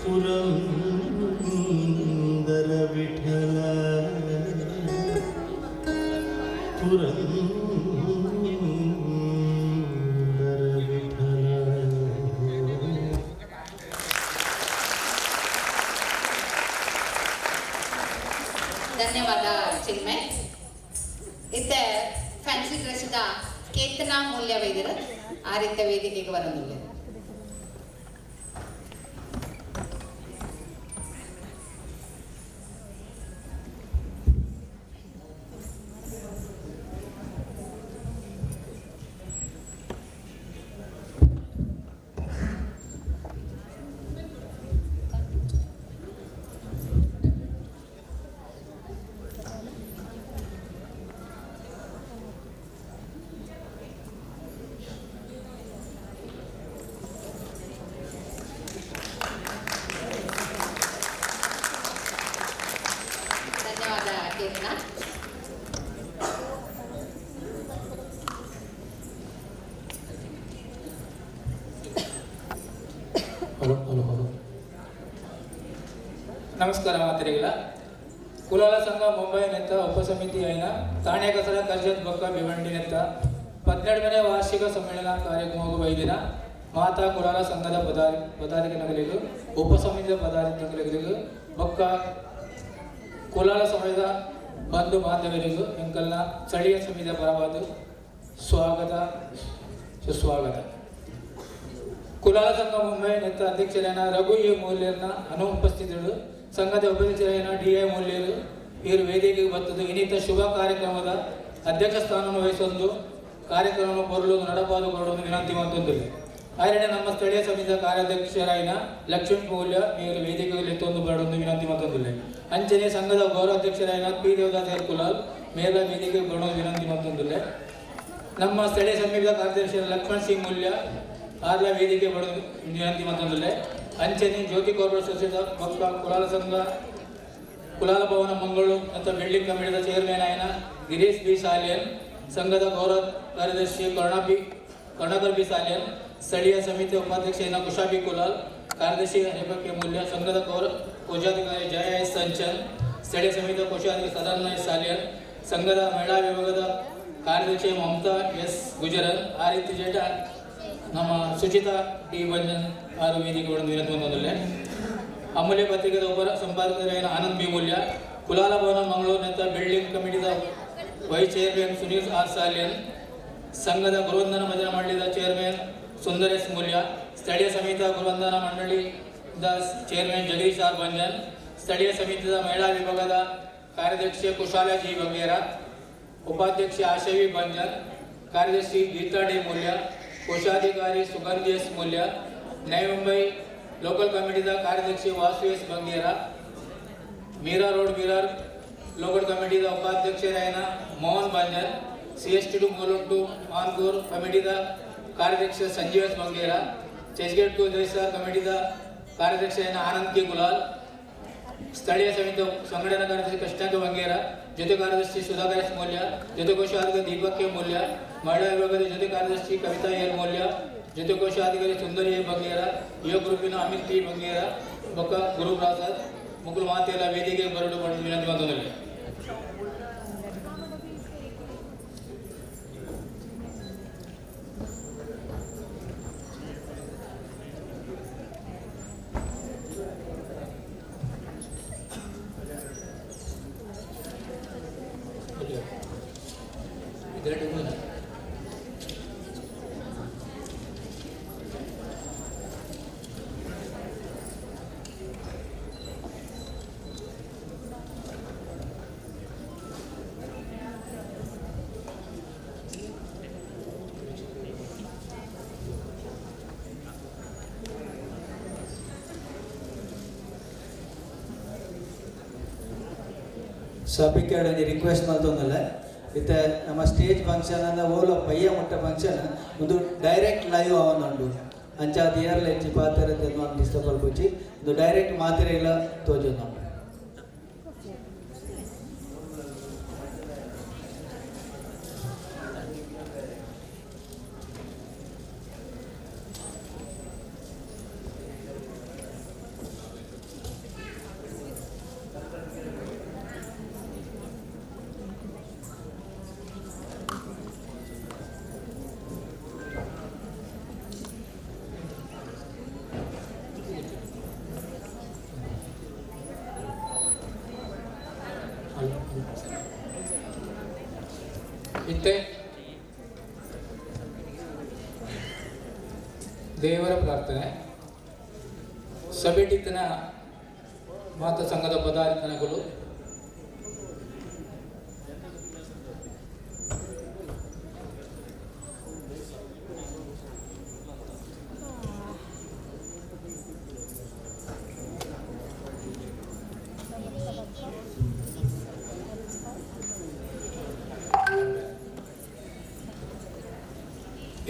ಪುರಂದರ ವಿಠಲ ಪುರಂದರ ವಿಠಲ. ಧನ್ಯವಾದ ಚಿನ್ಮಯ್. ಇತ್ತ ಫ್ಯಾನ್ಸಿ ಡ್ರೆಸ್ದ ಕೇತನ ಮೂಲ್ಯ ವೈದ್ಯರು ಆ ರೀತಿಯ ವೇದಿಕೆಗೆ ಬರೋದಿಲ್ಲ. ಧನ್ಯವಾದ ಕೇತನ. ನಮಸ್ಕಾರ ಮಾತರಿಗಳ ಕುಲಾಲ ಸಂಘ ಮುಂಬೈ ನೆತ್ತ ಉಪಸಮಿತಿ అయిన ತಾಣೆ ಕಸರ ಕರ್ಜತ್ ಬೊಕ್ಕ ಭಿವಂಡಿ ನೆತ್ತ 12ನೇ ವಾರ್ಷಿಕ ಸಮ್ಮೇಳನ ಕಾರ್ಯಕ್ರಮವು ವೈದಿನ ಮಾತಾ ಕುಲಾಲ ಸಂಘದ ಪದಾಧಿಕಾರಿಗಳಿಗೂ ಉಪಸಮಿತಿಯ ಪದಾಧಿಕಾರಿಗಳಿಗೂ ಬೊಕ್ಕ ಕುಲಾಲ ಸಮಾಜದ ಬಂಧು ಬಾಂಧವರಿಗೂ ಎಂಕಲ್ನ ಸ್ಥಳೀಯ ಸಮಿತಿಯ ಪರವಾದ ಸ್ವಾಗತ ಸುಸ್ವಾಗತ. ಕುಲಾಲ ಸಂಘ ಮುಂಬೈ ನೆತ್ತ ಅಧ್ಯಕ್ಷರಾದ ರಘು ಎ ಮೂಲ್ಯರ್ನ ಅನುಪಸ್ಥಿತರು, ಸಂಘದ ಉಪಾಧ್ಯಕ್ಷರಾದ ಡಿ.ಐ. ಮೂಲ್ಯರು ಇವರು ವೇದಿಕೆಗೆ ಬರ್ತದ್ದು ಇನ್ನಿತ ಶುಭ ಕಾರ್ಯಕ್ರಮದ ಅಧ್ಯಕ್ಷ ಸ್ಥಾನವನ್ನು ವಹಿಸೊಂದು ಕಾರ್ಯಕ್ರಮವನ್ನು ಬರಲು ನಡೆಪಾದುಕೊಳ್ಳಲು ವಿನಂತಿ ಮಾಡುತ್ತಿದ್ದೇವೆ. ಹಾಗೆಯೇ ನಮ್ಮ ಸ್ಥಳೀಯ ಸಮಿತಿಯ ಕಾರ್ಯಾಧ್ಯಕ್ಷರಾದ ಲಕ್ಷ್ಮೀ ಮೂಲ್ಯ ಇವರು ವೇದಿಕೆಯಲ್ಲಿ ಎತ್ತೊಂದು ಬರಲು ವಿನಂತಿ ಮಾಡುತ್ತಿದ್ದೇವೆ. ಅಂಚನೆ ಸಂಘದ ಗೌರವಾಧ್ಯಕ್ಷರಾದ ಪಿ ದೇವದಾಸ್ ಕುಲಾಲ್ ಮೇಲ ವೇದಿಕೆಗೆ ಬರಲು ವಿನಂತಿ ಮಾಡುತ್ತಿದ್ದೇವೆ. ನಮ್ಮ ಸ್ಥಳೀಯ ಸಮಿತಿಯ ಕಾರ್ಯದರ್ಶಿ ಲಕ್ಷ್ಮಣ್ ಸಿಂಗ್ ಮೂಲ್ಯ ಆರ್ಲ ವೇದಿಕೆ ಬರಲು ವಿನಂತಿ ಮಾಡುತ್ತಿದ್ದೇವೆ. ಅಂಚನೆ ಜ್ಯೋತಿ ಕಾರ್ಪೊರೇಟ್ ಸೊಸೈಟಿ ಪಕ್ಕ ಕುಲಾಲ ಸಂಘ ಕುಲಾಲ ಭವನ ಮಂಗಳೂರು ಮತ್ತು ಬಿಲ್ಡಿಂಗ್ ಕಮಿಟಿಯ ಚೇರ್ಮನ್ ಆಯ್ನ ಗಿರೀಶ್ ಬಿ ಸಾಲಿಯನ್, ಸಂಘದ ಗೌರವ ಕಾರ್ಯದರ್ಶಿ ಕರುಣಾಕರ್ ಬಿ ಸಾಲಿಯನ್, ಸ್ಥಳೀಯ ಸಮಿತಿಯ ಉಪಾಧ್ಯಕ್ಷ ಕುಶಾ ಬಿ ಕುಲಾಲ್, ಕಾರ್ಯದರ್ಶಿ ಹರಿಭಕ್ತಿ ಮೂಲ್ಯ, ಸಂಘದ ಕೋಶಾಧಿಕಾರಿ ಜಯ ಎಸ್ ಸಂಚನ್, ಸ್ಥಳೀಯ ಸಮಿತಿಯ ಕೋಶಾಧಿಕಾರಿ ಸದಾನಂದ ಎಸ್ ಸಾಲಿಯನ್, ಸಂಘದ ಮಹಿಳಾ ವಿಭಾಗದ ಕಾರ್ಯದರ್ಶಿ ಮಮತಾ ಎಸ್ ಗುಜರನ್, ಆ ರೀತಿ ಜೇಟ ನಮ್ಮ ಸುಚಿತಾ ಟಿ ಬಂಜನ್ ಆರು ವೇದಿಕೆಗಳನ್ನು ವಿನಂತಿ ಹೊಂದಿದೆ. ಅಮೂಲ್ಯ ಪತ್ರಿಕೆದ ಉಪ ಸಂಪಾದಕರಾದ ಆನಂದ್ ಬಿ ಮೂಲ್ಯ, ಕುಲಾಲ ಭವನ ಮಂಗಳೂರು ನೆತ್ತ ಬಿಲ್ಡಿಂಗ್ ಕಮಿಟಿದ vice chairman Sunil R Salian, ಸಂಘದ ಗುರುವಂದನ ಭಜನಾ ಮಂಡಳಿದ ಚೇರ್ಮನ್ ಸುಂದರೇಶ್ ಮೂಲ್ಯ, ಸ್ಥಳೀಯ ಸಮಿತಿಯ ಗುರುವಂದನ ಮಂಡಳಿದ ಚೇರ್ಮನ್ ಜಗದೀಶ್ ಆರ್ ಬಂಜನ್, ಸ್ಥಳೀಯ ಸಮಿತಿಯ ಮಹಿಳಾ ವಿಭಾಗದ ಕಾರ್ಯದರ್ಶಿ ಕುಶಾಲ ಜಿ ಬಂಗೇರ, ಉಪಾಧ್ಯಕ್ಷ ಆಶವಿ ಬಂಜನ್, ಕಾರ್ಯದರ್ಶಿ ಗೀತಾ ಡಿ ಮೂಲ್ಯ, ಕೋಶಾಧಿಕಾರಿ ಸುಗಂಧಿ ಎಸ್ ಮೂಲ್ಯ, ನೈ ಮುಂಬೈ ಲೋಕಲ್ ಕಮಿಟಿದ ಕಾರ್ಯದರ್ಶಿ ವಾಸು ಎಸ್ ಬಂಗೇರ, ಮೀರಾ ರೋಡ್ ಮಿರರ್ ಲೋಕಲ್ ಕಮಿಟಿದ ಉಪಾಧ್ಯಕ್ಷರಾದ ಮೋಹನ್ ಬಂಜನ್, CST2 ಮೂಲುಂಟು ಮಾನ್ಗೂರ್ ಕಮಿಟಿದ ಕಾರ್ಯದರ್ಶಿ ಸಂಜೀವ್ ಎಸ್ ಬಂಗೇರ, ಚೆಸ್ಗೇಟ್ ಟು ಜೈಸರ್ ಕಮಿಟಿದ ಕಾರ್ಯದರ್ಶಿಯಾದ ಆನಂದ್ ಕೆ ಗುಲಾಲ್, ಸ್ಥಳೀಯ ಸಮಿತಿ ಸಂಘಟನಾ ಕಾರ್ಯದರ್ಶಿ ಕೃಷ್ಣಾಂಕ ಬಂಗೇರ, ಜೊತೆ ಕಾರ್ಯದರ್ಶಿ ಸುಧಾಕರ್ ಎಸ್ ಮೂಲ್ಯ, ಜೊತೆ ಕೋಶಾಧಿಕಾರಿ ದೀಪಕ್ ಕೆ ಮೂಲ್ಯ, ಮಹಿಳಾ ವಿಭಾಗದ ಜೊತೆ ಕಾರ್ಯದರ್ಶಿ ಕವಿತಾ ಎಲ್ ಮೂಲ್ಯ, ಜೊತೆ ಕೋಶಾಧಿಕಾರಿ ಸುಂದರಿ ಎ ಬಂಗೇರ, ಯುವ ಗ್ರೂಪಿನ ಅಮಿತ್ ಟಿ ಬಂಗೇರ, ಬೊಕ್ಕ ಗುರು ಪ್ರಸಾದ್ ಮುಗುಲು ಮಾತೆಲ್ಲ ವೇದಿಕೆಗೆ ಬರಲು ವಿನಂತಿ ಮಾಡುತ್ತಿದ್ದೇವೆ. ಸಭೆಗೆ ರಿಕ್ವೆಸ್ಟ್ ಮಾಡ್ತಂದಲ್ಲ ಇತ್ತೆ ನಮ್ಮ ಸ್ಟೇಜ್ ಫಂಕ್ಷನ್ ಅನ್ನ ಓಲೋ ಪಯ್ಯ ಮುಟ್ಟ ಫಂಕ್ಷನ್ ಒಂದು ಡೈರೆಕ್ಟ್ ಲೈವ್ ಅವನುಂಡು ಅಂಚಾದ ಇಯರ್ಲ ಹೆಚ್ಚಿ ಪಾತ್ರದ ಡಿಸ್ಟರ್ಬ್ ಅಲ್ಪುಚ್ಚಿ ಒಂದು ಡೈರೆಕ್ಟ್ ಮಾತ್ರೆ ಇಲ್ಲ ತೋಜು ನಾವು ಮತ್ತೆ ದೇವರ ಪ್ರಾರ್ಥನೆ. ಸಭೆಟಿತನ ಮಾತಾ ಸಂಘದ ಪದಾಧಿಕಾರಿಗಳು,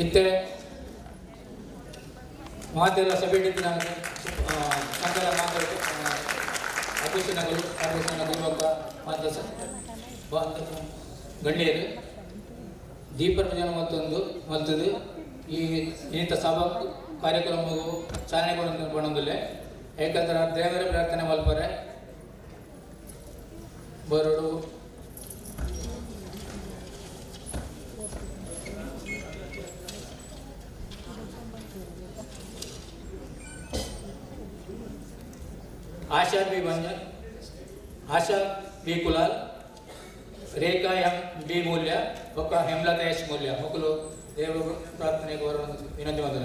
ಇತ್ತೆ ಮಾತೆಲ್ಲ ಸಭೆಟಿನ ಸಂಘದ ಅಧ್ಯಕ್ಷನಗಳು ಮಾತ ಗಣ್ಯರು ದೀಪ ಪ್ರಜ್ವಲನ ಮಲ್ತದು ಈ ಇಂಥ ಸಭಾ ಕಾರ್ಯಕ್ರಮವು ಚಾಲನೆ ಕೊಡೋದಿಲ್ಲ. ಏಕೆಂದರೆ ದೇವರ ಪ್ರಾರ್ಥನೆ ಮಲ್ಪರೆ ಬರೋಡು आशा बी कुलाल, रेखा एम बी मूल्य, हेमलता एस मूल्य मकल देव प्रार्थने विनंती मात्र.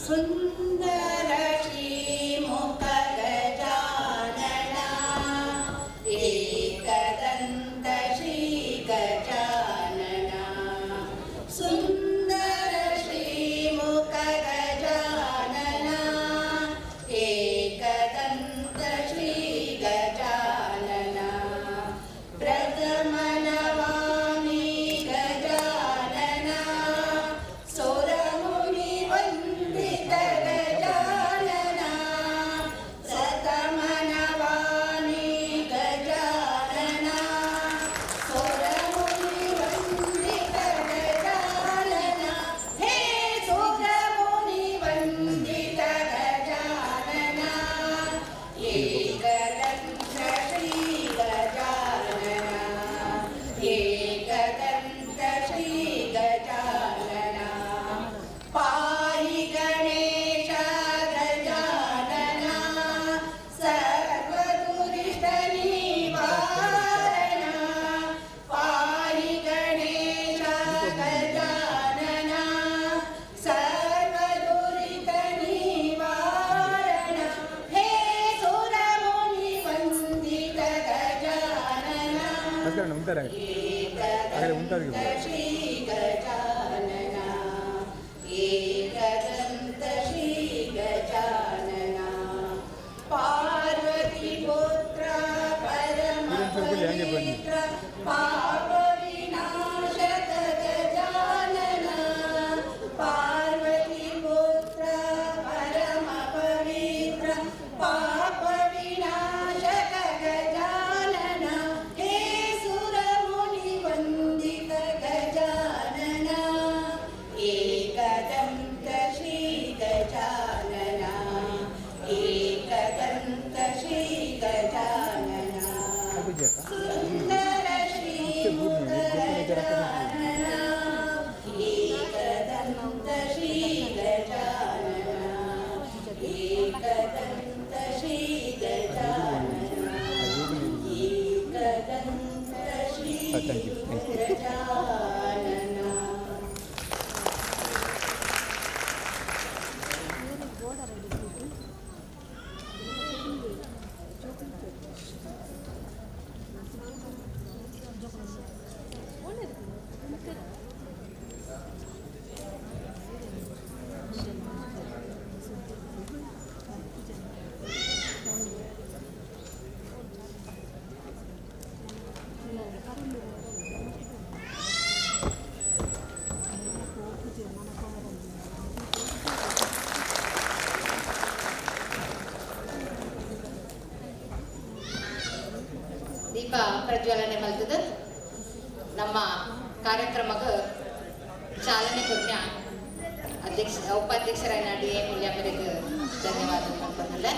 सुंदर श्रीमुख गजानना, एकदंत श्री गजानना. सुंदर श्रीमुख गजानना, एकदंत श्री गजानना. प्रथम नमामि गजानना, सोरमुनि वंदित गजानना. सतम नमामि गजानना, सोरमुनि वंदित गजानना. हे सोरमुनि वंदित गजानना, एकदंत श्री गजानना. एकदंत श्री गजानना. पाहि गणेश गजानना, सर्वदुरित निवारणा. पाहि गणेश गजानना, सर्वदुरित निवारणा. हे सुरमुनि वंदित गजानना, एकदंत श्री गजानना. एकदंत श्री गजानना. पार्वती पुत्र परम पवित्र, पाप विनाशक गजानना. पार्वती पुत्र परम पवित्र, पाप विनाशक गजानना. हे सुरमुनि वंदित गजानना, एकदंत श्री गजानना. एकदंत श्री गजानना. सुंदर श्रीमुख गजानना, एकदंत श्री गजानना. एकदंत श्री गजानना. एकदंत श्री गजानना. ದೀಪ ಪ್ರಜ್ವಲನೆ ಮಲ್ತದ ನಮ್ಮ ಕಾರ್ಯಕ್ರಮಕ್ಕೆ ಚಾಲನೆ ಕೊಟ್ಟ ಉಪಾಧ್ಯಕ್ಷರಾದ ಡಿ.ಎ. ಮೂಲ್ಯ ಅವರಿಗೆ ಧನ್ಯವಾದ ಮಾಡ್ಕೊಂಡಲ್ಲ.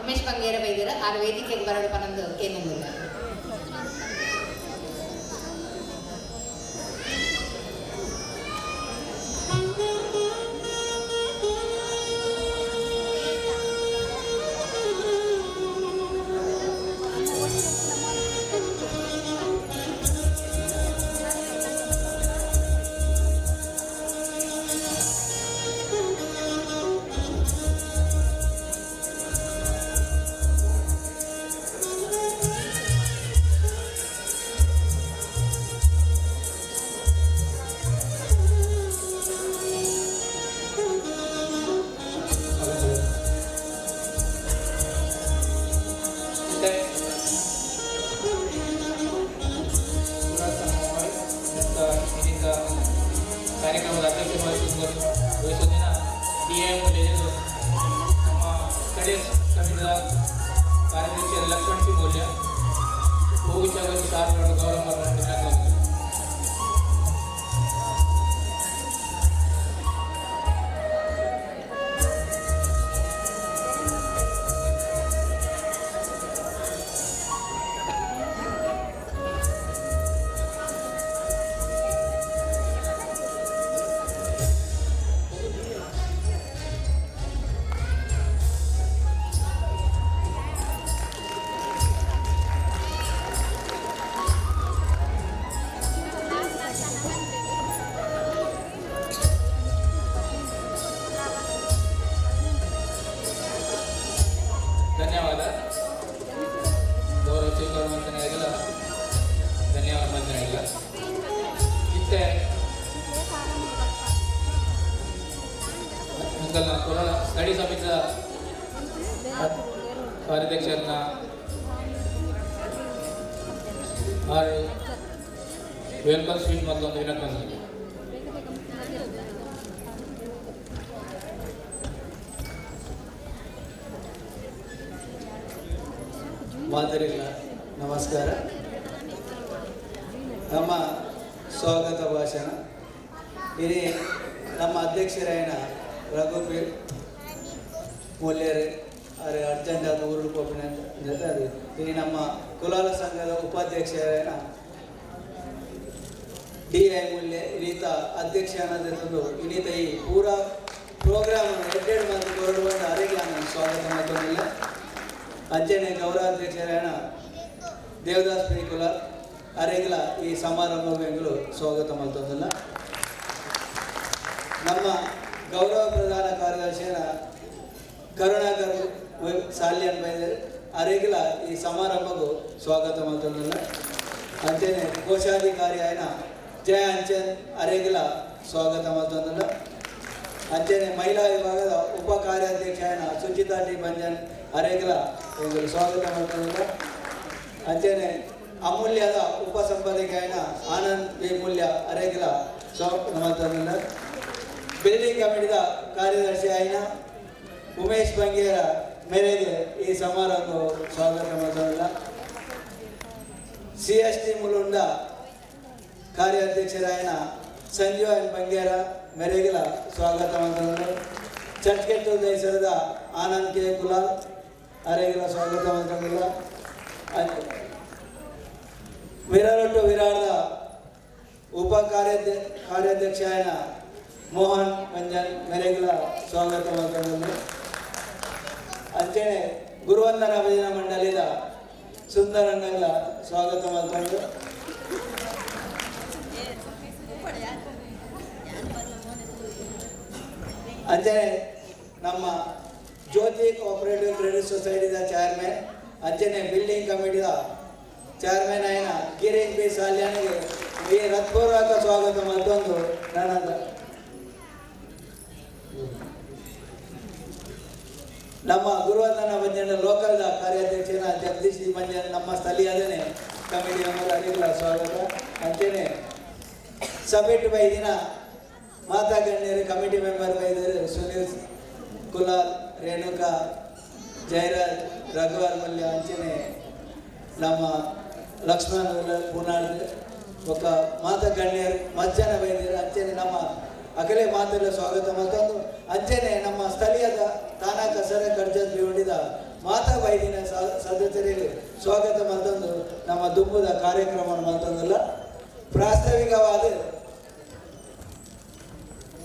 ಉಮೇಶ್ ಬಂಗೇರ ವೈದ್ಯರು ಆ ವೇದಿಕೆಗೆ ಬರಡು ಪನಂದು ಕೇಂದ್ರ ಕಾರ್ಯಕ್ರಮದ ಅಧ್ಯಕ್ಷ ವಹಿಸೋದಿನ DIM ನಮ್ಮ ಸ್ಥಳೀಯ ಸಮಿತಿಯ ಕಾರ್ಯದರ್ಶಿ ಲಕ್ಷ್ಮಣ್ ಸಿ ಮೌಲ್ಯ ಹೋಗುಚಾಗಲು ಸಾರ್ವಜನಿಕ ಗೌರವ ಧನ್ಯವಾದ. ಗೌರವ ಸ್ವೀಕಾರವಂತನೇ ಆಗಿಲ್ಲ, ಧನ್ಯವಾದ ಮಂತನೇ ಇಲ್ಲ. ಇತ್ತೆ ಅಂಕಲ್ನ ಕೊರೋನಾ ಸ್ಥಳೀಯ ಸಮಿತಿಯ ಕಾರ್ಯಾಧ್ಯಕ್ಷರನ್ನ ವೆಲ್ಕಮ್ ಸ್ವೀಟ್ ಮತ್ತೊಂದು ವಿನಂತಿ. ಮಾತರಿಗಳ ನಮಸ್ಕಾರ. ನಮ್ಮ ಸ್ವಾಗತ ಭಾಷಣ ಇಡೀ ನಮ್ಮ ಅಧ್ಯಕ್ಷರಾಯನ ರಘುಪೀರ್ ಮೂಲ್ಯರೇ ಅರೆ ಅರ್ಜೆಂಟ್ ಆದ ಊರು ಕೊಪ್ಪಿನ ಜೊತೆ ಅದು ಇನ್ನು ನಮ್ಮ ಕುಲಾಲ ಸಂಘದ ಉಪಾಧ್ಯಕ್ಷರಾಯನ DI ಮೂಲ್ಯ ಇನ್ನೀತ ಅಧ್ಯಕ್ಷ ಅನ್ನೋದು ಇನ್ನೀತ ಈ ಪೂರಾ ಪ್ರೋಗ್ರಾಮ್ ಎರಡೆರಡು ಮಂದಿ ಹೊರಡು ಬಂದು ಅರೆಗೆ ನಾನು ಸ್ವಾಗತ ಮಾಡ್ಕೊಂಡಿಲ್ಲ. ಅಂಚನೆ ಗೌರವಾಧ್ಯಕ್ಷರಾಯಣ ದೇವದಾಸ್ ಪಿ ಕುಲಾಲ್ ಅರೆಗಳ ಈ ಸಮಾರಂಭಗಳು ಸ್ವಾಗತ ಮಾಡ್ತಂದಿಲ್ಲ. ನಮ್ಮ ಗೌರವ ಪ್ರಧಾನ ಕಾರ್ಯದರ್ಶಿಯನ ಕರುಣಾಕರ್ ಸಾಲ್ಯನ್ ಬೈದರ್ ಅರೆಗಳ ಈ ಸಮಾರಂಭಗೂ ಸ್ವಾಗತ ಮಾಡ್ತಂದಿಲ್ಲ. ಅಂಚನೆ ಕೋಶಾಧಿಕಾರಿ ಆಯ್ನ ಜಯ ಅಂಚನ್ ಅರೆಗಳ ಸ್ವಾಗತ ಮಾಡ್ತಂದಿಲ್ಲ. ಅಂಚನೆ ಮಹಿಳಾ ವಿಭಾಗದ ಉಪ ಕಾರ್ಯಾಧ್ಯಕ್ಷ ಆಯ್ನ ಸುಚಿತಾ ಟಿ ಬಂಜನ್ ಅರೆಗಳ ಸ್ವಾಗತ ಮಾಡ್ತಂದಿಲ್ಲ. ಅಂಚನೆ ಅಮೂಲ್ಯದ ಉಪ ಸಂಪಾದಕ ಆನಂದ್ ಬಿ ಮೂಲ್ಯ ಅರೆಗಳ ಸ್ವಾಗತ ಮಾಡ್ತಂದಿಲ್ಲ. ಬಿಲ್ಡಿಂಗ್ ಕಮಿಟಿದ ಕಾರ್ಯದರ್ಶಿ ಆಯ್ನ ಉಮೇಶ್ ಬಂಗೇರ ಮೇರೆಗೆ ಈ ಸಮಾರಂಭ ಸ್ವಾಗತ ಮಾಡ್ತಂದಿಲ್ಲ. CST ಮುಲುಂಡ ಕಾರ್ಯಾಧ್ಯಕ್ಷರಾಯನ ಸಂಜೀವ್ ಎನ್ ಬಂಗೇರ ಮೇರೆಗಳ ಸ್ವಾಗತ ಮಾಡ್ತಂದಿಲ್ಲ. ಚಟ್ಕೆಟ್ಟು ದೇಶದ ಆನಂದ್ ಕೆ ಕುಲಾಲ್ ಅರೆಗಳ ಸ್ವಾಗತ ಮಾಡ್ತಂದಿಲ್ಲ. ವಿರಾರೊಟ್ಟು ವಿರಾರದ ಉಪ ಕಾರ್ಯಾಧ್ಯಕ್ಷ ಆಯ್ನ ಮೋಹನ್ ಮಂಜನ್ ಮೇರೆಗಳ ಸ್ವಾಗತ ಮಾಡ್ತಂದಿಲ್ಲ. ಅಂಚನೆ ಗುರುವಂದನ ಭಜನ ಮಂಡಳಿದ ಸುಂದರಣ್ಣಗಳ ಸ್ವಾಗತ ಮಾಡ್ಕೊಂಡು ಅಂಚನೆ ನಮ್ಮ ಜ್ಯೋತಿ ಕೋಆಪರೇಟಿವ್ ಕ್ರೆಡಿಟ್ ಸೊಸೈಟಿದ ಚೇರ್ಮನ್ ಅಂಚನೆ ಬಿಲ್ಡಿಂಗ್ ಕಮಿಟಿದ ಚೇರ್ಮನ್ ಆಯ್ನ ಕಿರೀಟ್ ಬಿ ಸಾಲ್ಯಾನಿಗೆ ಈ ಹೃತ್ಪೂರ್ವಕ ಸ್ವಾಗತ ಮಾಡ್ಕೊಂಡು ನಾನಂತ ನಮ್ಮ ಗುರುವಂದನ ಮಂಜನ ಲೋಕಲ್ದ ಕಾರ್ಯಾಧ್ಯಕ್ಷನ ಜಗದೀಶ್ ಡಿ ಮಂಜನ್ ನಮ್ಮ ಸ್ಥಳೀಯದನೇ ಕಮಿಟಿ ಮೆಂಬರ್ ಅನಿಲ ಸ್ವಾಗತ. ಅಂಚನೆ ಸಬ್ಮಿಟ್ ಬೈದಿನ ಮಾತಾ ಗಣ್ಯರು ಕಮಿಟಿ ಮೆಂಬರ್ ಬೈದರು ಸುನೀಲ್ ಕುಲಾಲ್ ರೇಣುಕಾ ಜಯರಾಜ್ ರಘುವರ್ ಮಲ್ಯ ಅಂಚನೆ ನಮ್ಮ ಲಕ್ಷ್ಮಣ್ ಪುನಾಳ್ ఒక ಮಾತ ಗಣ್ಯರು ಮಜ್ಜನ ಬೈದರು ಅಂಚನೆ ನಮ್ಮ ಅಗಲೇ ಮಾತೆಲ್ಲ ಸ್ವಾಗತ ಮಾಡ್ಕೊಂಡು ಅಂಚನೆ ನಮ್ಮ ಸ್ಥಳೀಯದ ತಾನಾ ಕಸರ ಕರ್ಜತ್ ಬಿಡಿದ ಮಾತಾ ವೈದಿನ ಸದಸ್ಯರಿಗೆ ಸ್ವಾಗತ ಮಲ್ತೊಂದು ನಮ್ಮ ದುಂಬುದ ಕಾರ್ಯಕ್ರಮವನ್ನು ಮಲ್ತೊಂದಿಲ್ಲ. ಪ್ರಾಸ್ತಾವಿಕವಾದ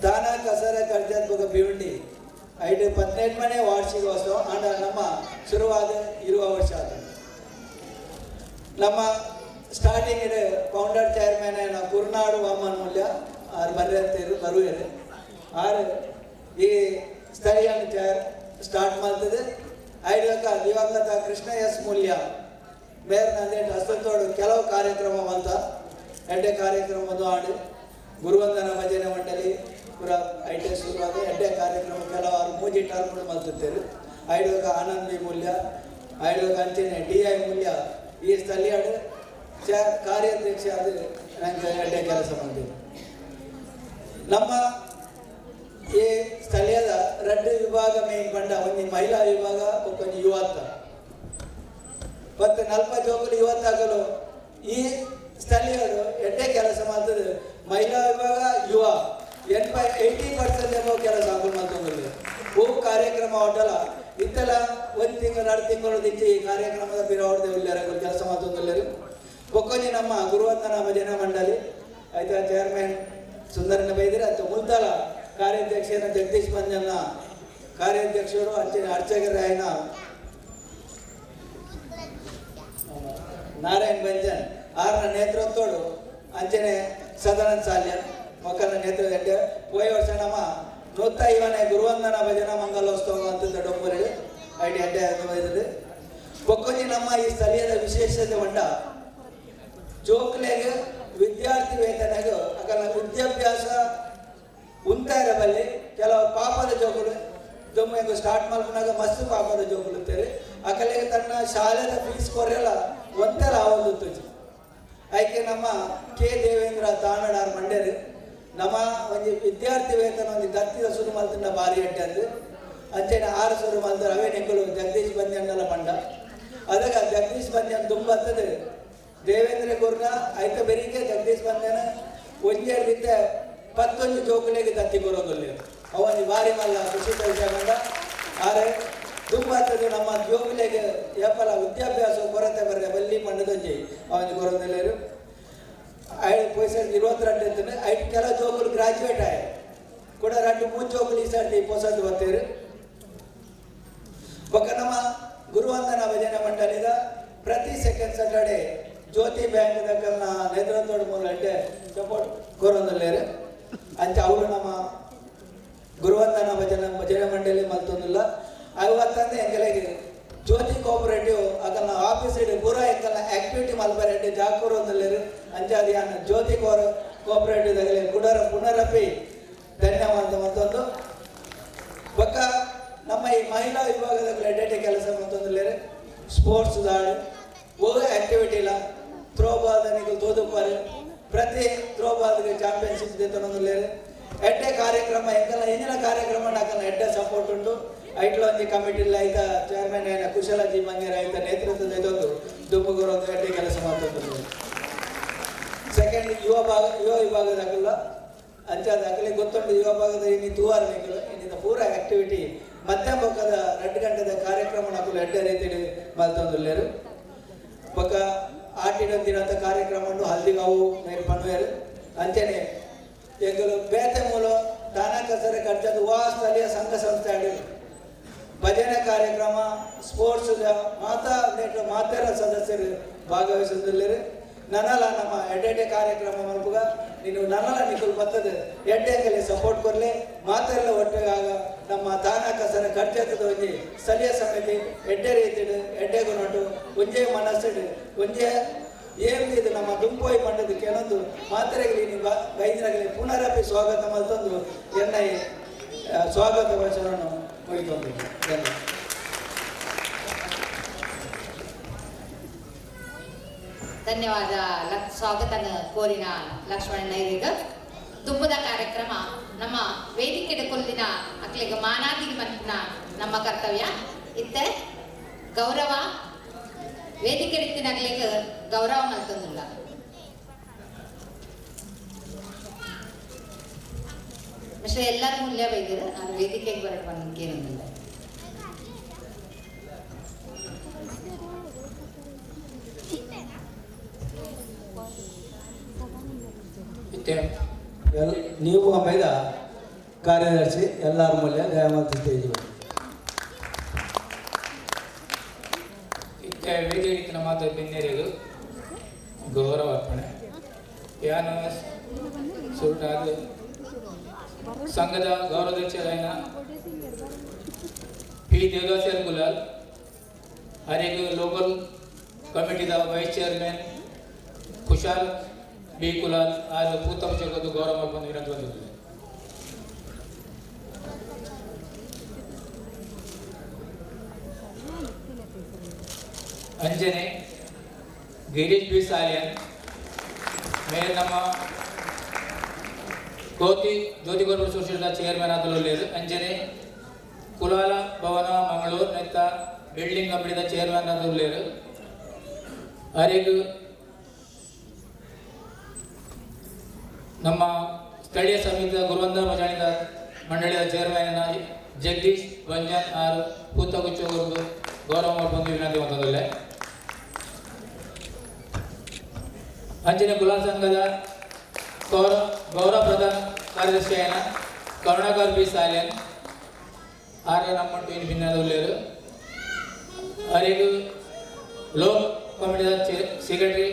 ದಾನ ಕಸರ ಕರ್ಜಾತ್ಮಕ ಭಿವಂಡಿ 18ನೇ ವಾರ್ಷಿಕೋತ್ಸವ ಆಂಡ ನಮ್ಮ ಶುರುವಾದ ಇರುವ ವರ್ಷ ಅದು. ನಮ್ಮ ಸ್ಟಾರ್ಟಿಂಗ್ ಫೌಂಡರ್ ಚೇರ್ಮನ್ ಏನ ಕುರ್ನಾಡು ವಾಮನ್ ಮೂಲ್ಯ ಆರು ಬರುವರು ಆರು ಈ ಸ್ಥಳೀಯ ಚೇರ್ ಸ್ಟಾರ್ಟ್ ಮಾಡ್ತದೆ. ಐದಕ್ಕ ದಿವಂಗತ ಕೃಷ್ಣ ಎಸ್ ಮೂಲ್ಯ ಮೇರ್ನಂದೇ ಹಸ್ತೋಡು ಕೆಲವು ಕಾರ್ಯಕ್ರಮ ಅಂತ 2 ಕಾರ್ಯಕ್ರಮದ ಆಡು ಗುರುವಂದನ ಭಜನೆ ಮಂಡಳಿ ಪುರ ಐಟೆ ಶುರುವಾದ 2 ಕಾರ್ಯಕ್ರಮ ಕೆಲವಾರು ಮೂಜಿ ಟರ್ಮ್ ಮಾಡ್ತಿದ್ದೇವೆ. ಐದಕ್ಕ ಆನಂದ್ ಬಿ ಮೂಲ್ಯ ಐದಕ್ಕ ಅಂಚೆನೆ DI ಮೂಲ್ಯ ಈ ಸ್ಥಳೀಯ ಕಾರ್ಯಾಧ್ಯಕ್ಷ ಅದು ನಂಗೆ 2 ಕೆಲಸ ಮಾಡಿದೆ. ನಮ್ಮ ಈ ಸ್ಥಳೀಯದ 2 ವಿಭಾಗ ಮೇನ್ ಬಂಡ ಒಂದು ಮಹಿಳಾ ವಿಭಾಗ ಒಂದು ಯುವತ ಮತ್ತು 40 ಜೋಕುಲು ಯುವತಾಗಲು ಈ ಸ್ಥಳೀಯರು 2 ಕೆಲಸ ಮಾಡ್ತದೆ. ಮಹಿಳಾ ವಿಭಾಗ ಯುವ 80% ಏನೋ ಕೆಲಸ ಹಾಕೊಂಡು ಮಾಡ್ಕೊಂಡಿಲ್ಲ. ಹೂವು ಕಾರ್ಯಕ್ರಮ ಹೊಟ್ಟಲ್ಲ ಇತ್ತಲ್ಲ 1 ತಿಂಗಳು 2 ತಿಂಗಳು ದಿಚ್ಚಿ ಈ ಕಾರ್ಯಕ್ರಮದ ಬಿರಾವಡ್ದೆ ಉಳ್ಳಾರ ಕೆಲಸ ಮಾಡ್ಕೊಂಡಿಲ್ಲರು. ಒಕ್ಕೊಂಜಿ ನಮ್ಮ ಗುರುವಂದನ ಭಜನಾ ಮಂಡಳಿ ಆಯ್ತಾ ಚೇರ್ಮನ್ ಸುಂದರನ ಬೈದಿರ ಅಂತ ಮುಲ್ತಾಲ ಕಾರ್ಯಾಧ್ಯಕ್ಷನ ಜಗದೀಶ್ ಮಂಜನ್ನ ಕಾರ್ಯಾಧ್ಯಕ್ಷರು ಅಂಚನೆ ಅರ್ಚಕರಾಯನ ನಾರಾಯಣ್ ಬಂಜನ್ ಆರ್ನ ನೇತೃತ್ವಡು ಅಂಚನೆ ಸದಾನಂದ ಸಾಲ್ಯ ಮಕ್ಕಳ ನೇತೃತ್ವ ಹೋಯ ವರ್ಷ ನಮ್ಮ 150ನೇ ಗುರುವಂದನ ಭಜನಾ ಮಂಗಲೋತ್ಸವ ಅಂತ ಡೊಂಬರಿಗೆ ಐಡಿ ಒಕ್ಕೊಂಜಿ ನಮ್ಮ ಈ ಸ್ಥಳೀಯದ ವಿಶೇಷತೆ ಹೊಂಡ ಜೋಕ್ಲೆಗೆ ವಿದ್ಯಾರ್ಥಿ ವೇತನಗೆ ಅಕಲ ವಿದ್ಯಾಭ್ಯಾಸ ಉಂಟಾಯಿರಬಲ್ಲಿ ಕೆಲವು ಪಾಪದ ಜೋಕುಲು ದೊಮ್ಮೆ ಸ್ಟಾರ್ಟ್ ಮಾಡ್ಕೊಂಡಾಗ ಮಸ್ತ್ ಪಾಪದ ಜೋಕುಲು ಇರ್ತಾರೆ. ಅಕಲೆಗೆ ತನ್ನ ಶಾಲೆದ ಫೀಸ್ ಕೊರೆಲ್ಲ ಒಂಥರ ಆವತ್ತು ಆಯ್ಕೆ ನಮ್ಮ ಕೆ ದೇವೇಂದ್ರ ತಾನಡಾರ್ ಮಂಡ್ಯರು ನಮ್ಮ ಒಂದು ವಿದ್ಯಾರ್ಥಿ ವೇತನ ಒಂದು ದತ್ತಿದ ಶುರು ಮಾಡ್ತಿದ್ದ ಭಾರಿ ಅಡ್ಡಂದು ಅಂಚೆನ 6 ಶುರು ಮಾಡ್ತಾರೆ. ಅವೇ ನೆಕ್ಕಲು ಜಗದೀಶ್ ಬಂದ್ಯನ್ನೆಲ್ಲ ಬಂಡ ಅದಕ್ಕೆ ಜಗದೀಶ್ ಬಂದ್ಯನ್ ತುಂಬ ಹತ್ತದೆ ದೇವೇಂದ್ರ ಗುರ್ನ ಆಯ್ತ ಬೆರಿಗೆ ಜಗದೀಶ್ ಬಂದ್ಯನ ಒಂಜೇರ್ದಿದ್ದ 11 ಜೋಕುಲೆಗೆ ದತ್ತಿ ಕೊರೋದಿಲ್ಲ ಅವನಿಗೆ ಭಾರಿ ಮಲ್ಲ ಖುಷಿ ತಗೊಂಡ ಆದರೆ ತುಂಬ ಹತ್ತದು ನಮ್ಮ ಜೋಕುಲೆಗೆ ಯಾಪಲ ವಿದ್ಯಾಭ್ಯಾಸ ಕೊರತೆ ಬರ್ರೆ ಬಲ್ಲಿ ಮಣ್ಣದೊಂಜಿ ಅವನಿಗೆ ಕೊರೋದಿಲ್ಲ. 22 ಇರ್ತದೆ 5 ಕೆಲವು ಜೋಕುಲು ಗ್ರಾಜ್ಯುಯೇಟ್ ಆಯ ಕೂಡ 2-3 ಜೋಕುಲು ಈ ಸರ್ತಿ ಹೊಸದು ಬರ್ತೀರಿ. ಬೊಕ್ಕ ನಮ್ಮ ಗುರುವಂದನ ಭಜನಾ ಮಂಡಳಿದ ಪ್ರತಿ ಸೆಕೆಂಡ್ ಸ್ಯಾಟರ್ಡೆ ಜ್ಯೋತಿ ಬ್ಯಾಂಕ್ ದಕ್ಕಲ್ನ ನೇತೃತ್ವದ ಮೂಲ ಸಪೋರ್ಟ್ ಕೊರೋದಿಲ್ಲ ಅಂಚೆ ಅವರು ನಮ್ಮ ಗುರುವಂದನ ಭಜನಾ ಮಂಡಳಿ ಮಲ್ತೊಂದಿಲ್ಲ. ಅವತ್ತಂದ್ರೆ ಎಂಗೆಲೆಗೆ ಜ್ಯೋತಿ ಕೋಆಪರೇಟಿವ್ ಅದನ್ನ ಆಫೀಸ್ ಇಡಿ ಪೂರ ಎಂಕಲ್ನ ಆಕ್ಟಿವಿಟಿ ಮಲ್ಬಾರೆ ಜಾಕೋರೊಂದಿಲ್ಲ ಅಂಚೆ ಅದು ಜ್ಯೋತಿ ಕೋಆಪರೇಟಿವ್ ದಗಲೆ ಪುನರಪಿ ಧನ್ಯವಾದ ಮತ್ತೊಂದು ಬೊಕ್ಕ ನಮ್ಮ ಈ ಮಹಿಳಾ ವಿಭಾಗದ ಎಡ್ಡೆ ಕೆಲಸ ಮತ್ತೊಂದಿಲ್ಲ ಸ್ಪೋರ್ಟ್ಸ್ ದಾಳಿ ಹೋಗ ಆಕ್ಟಿವಿಟಿ ಇಲ್ಲ ಥ್ರೋಬಾಲ್ ನಿಮಗೆ ತೋದುಪಾರು ಪ್ರತಿ ಥ್ರೋಬಾಲ್ಗೆ ಚಾಂಪಿಯನ್ಶಿಪ್ ದಿತ್ತೊಂದಿಲ್ಲ ಎಡ್ಡೆ ಕಾರ್ಯಕ್ರಮ ಎಂಕಲ್ಲ ಇಂದಿನ ಕಾರ್ಯಕ್ರಮ ನಾಕಲ್ಲ ಎಡ್ಡೆ ಸಪೋರ್ಟ್ ಉಂಟು. ಐಟ್ಲ ಒಂದು ಕಮಿಟಿಲ್ಲ ಆಯ್ತ ಚೇರ್ಮನ್ ಏನ ಕುಶಲಜಿ ಮಂಗೇರ ಆಯ್ತ ನೇತೃತ್ವದ ಇದೊಂದು ದುಮ್ಮಗುರು ಒಂದು ಎಡ್ಡೆ ಕೆಲಸ ಮಾಡ್ತಂದ್ರೆ. ಸೆಕೆಂಡ್ ಯುವ ವಿಭಾಗದಾಗಲ್ಲ ಅಂಚಾದಾಗಲಿ ಗೊತ್ತುಂಟು ಯುವ ಭಾಗದ ಇನ್ನು ತೂವಾರ ನಿಂಗಲು ಇನ್ನಿಂದ ಪೂರ ಆಕ್ಟಿವಿಟಿ ಮಧ್ಯಾಹ್ನ ಬೊಕ್ಕದ 2 ಗಂಟೆದ ಕಾರ್ಯಕ್ರಮ ನಾಕಲು ಎಡ್ಡೆ ರೀತಿಯಲ್ಲಿ ಮಲ್ತೊಂದಿಲ್ಲೇರು. ಬೊಕ್ಕ ಆಟಿಡೊಂದಿನಂಥ ಕಾರ್ಯಕ್ರಮವನ್ನು ಹಲ್ದಿಗಾವು ಮೇಲ್ ಪನ್ವೇರು ಅಂಚನೆ ಎಂಗಲು ಬೇತೆ ಮೂಲ ದಾನ ಕಸರ ಖರ್ಚದು ವಾ ಸ್ಥಳೀಯ ಸಂಘ ಸಂಸ್ಥೆ ಆಡಿರು ಭಜನೆ ಕಾರ್ಯಕ್ರಮ ಸ್ಪೋರ್ಟ್ಸ್ ಮಾತೆರ ಸದಸ್ಯರು ಭಾಗವಹಿಸುವುದಿಲ್ಲರು. ನನ್ನಲ ನಮ್ಮ ಎಡ್ಡೆ ಕಾರ್ಯಕ್ರಮ ಮಲ್ಪುಗ ನೀನು ನನ್ನಲ ನಿಖುಲ್ ಬರ್ತದೆ ಎಡ್ಡೆಂಗಲಿ ಸಪೋರ್ಟ್ ಕೊರಲಿ ಮಾತೆಲ್ಲ ಒಟ್ಟಿಗಾಗ ನಮ್ಮ ದಾನ ಕಸರ ಖರ್ಚದ ಒಂಜಿ ಸ್ಥಳೀಯ ಸಮಿತಿ ಎಡ್ಡೆ ರೀತಿಡು ಎಡ್ಡೆಗೂ ನೋಟು ಒಂಜೇ ಮನಸ್ಸಿಡು ಒಂಜೇ ಏನು ಇದು ನಮ್ಮ ದುಂಪೋಯಿ ಮಂಡದ ಕೆಲವೊಂದು ಮಾತ್ರೆಗಳಿಗೆ ನೀವು ಗೈದಿನಾಗಲಿ ಪುನರಪಿ ಸ್ವಾಗತ ಮಲ್ತೊಂದು ಎನ್ನ ಸ್ವಾಗತ ವಚನವನ್ನು ಮುಗಿಕೊಂಡಿದ್ದೆ. ಧನ್ಯವಾದ ಸ್ವಾಗತನ ಕೋರಿನ ಲಕ್ಷ್ಮಣ ನೈರಿಗ ದುಂಬುದ ಕಾರ್ಯಕ್ರಮ ನಮ್ಮ ವೇದಿಕೆ ಕೊಲ್ಲಿನ ಅಕ್ಲಿಗೆ ಮಾನಾದಿಗೆ ಮತ್ತಿನ ನಮ್ಮ ಕರ್ತವ್ಯ ಇತ್ತೆ ಗೌರವ ವೇದಿಕೆ ರೀತಿನಾಗ್ಲಿಕ್ಕೆ ಗೌರವ ಮಲ್ತೊಂದಿಲ್ಲ. പക്ഷെ ಎಲ್ಲರೂ ಮೂಲ್ಯ ಬೈದಿರ ನಾನು ವೇದಿಕೆಗೆ ಬರಲು ಬಂದಿದ್ದೇನಿಲ್ಲ. ಉತ್ತಮ ನೀವು ಆಮೇಲೆ ಕಾರ್ಯದರ್ಶಿ ಎಲ್ಲರ ಮೂಲ್ಯ ದಯಮಾಡಿ ಸ್ಟೇಜ್ ವೇದಿಕೆ ಮಾತು ಬೆನ್ನೇರಿದು ಗೌರವ ಅರ್ಪಣೆ ಯಾನ ಸುರುಟಾದ ಸಂಘದ ಗೌರವಾಧ್ಯಕ್ಷರಾದ ಪಿ ದೇವದಾಸ್ ಗುಲಾಲ್ ಹರಿಗೂ ಲೋಕಲ್ ಕಮಿಟಿದ vice chairman Khushal B Kulal ಆದ ಪೂತಮ ಜಗತ್ತು ಗೌರವ ಬಂದು ವಿನಂತಿ ಬಂದಿದೆ. अंजने गिरीश बी सालियन मेरे ನಮ್ಮ ಜ್ಯೋತಿ ಗೌರ್ಮೆಂಟ್ ಸೊಸೈಟಿದ ಚೇರ್ಮನ್ ಆದಲ್ಲೂ ಅಂಜನೆ ಕುಲಾಲ ಭವನ ಮಂಗಳೂರು ನೆತ್ತ ಬಿಲ್ಡಿಂಗ್ ಕಂಪನಿದ ಚೇರ್ಮನ್ ಆದಲ್ಲೂ ಅವರಿಗೂ ನಮ್ಮ ಸ್ಥಳೀಯ ಸಮಿತಿಯ ಗುರುವಂದರ ಭಜಾಣಿದ ಮಂಡಳಿಯ ಚೇರ್ಮನ್ ಜಗದೀಶ್ ಬಂಜನ್ ಆರು ಪೂತಗುಚ್ಚೋರ್ದು ಗೌರವ ಬಂದು ವಿನಂತಿ ಬಂದದಲ್ಲೇ ಅಂಜನೆ ಗುಲಾಲ್ ಸಂಘದ ಗೌರವ ಪ್ರಧಾನ ಕಾರ್ಯದರ್ಶಿಯಾದ ಕರುಣಾಕರ್ ಬಿ ಸಾಲಿಯನ್ ಆರು ನಮ್ಮಟ್ಟು ಇನ್ನು ಭಿನ್ನದಲ್ಲೇರು ಅವರಿಗೂ ಲೋಕ್ ಕಮಿಟಿದ ಸೆಕ್ರೆಟರಿ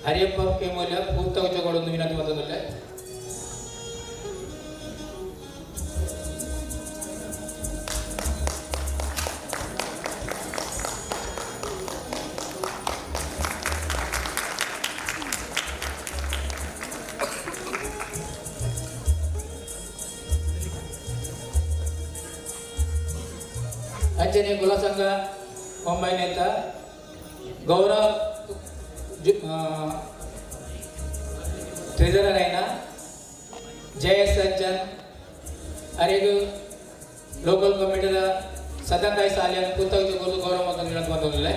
ಹರಿಯಪ್ಪ ಕೆ ಮೌಲ್ಯ ಪೂತಗುಚ್ಚೋರ್ದು ವಿನಂತಿ ಬಂದದಲ್ಲೇ ಅಂಜನೆ ಕುಲ ಸಂಘ ಮುಂಬೈ ನೇತ ಗೌರವ ಟ್ರೆಜರರ್ అయిన ಜಯಸ್ ಸಂಜನ್ ಅರೆಗೂ ಲೋಕಲ್ ಕಮಿಟಿದ ಸದನ್ರಾಯ್ ಸಾಲಿಯನ್ ಪೂತಗುಚ್ಚೋರ್ದು ಗೌರವ ಬಂದು ಬಂದಿಲ್ಲ.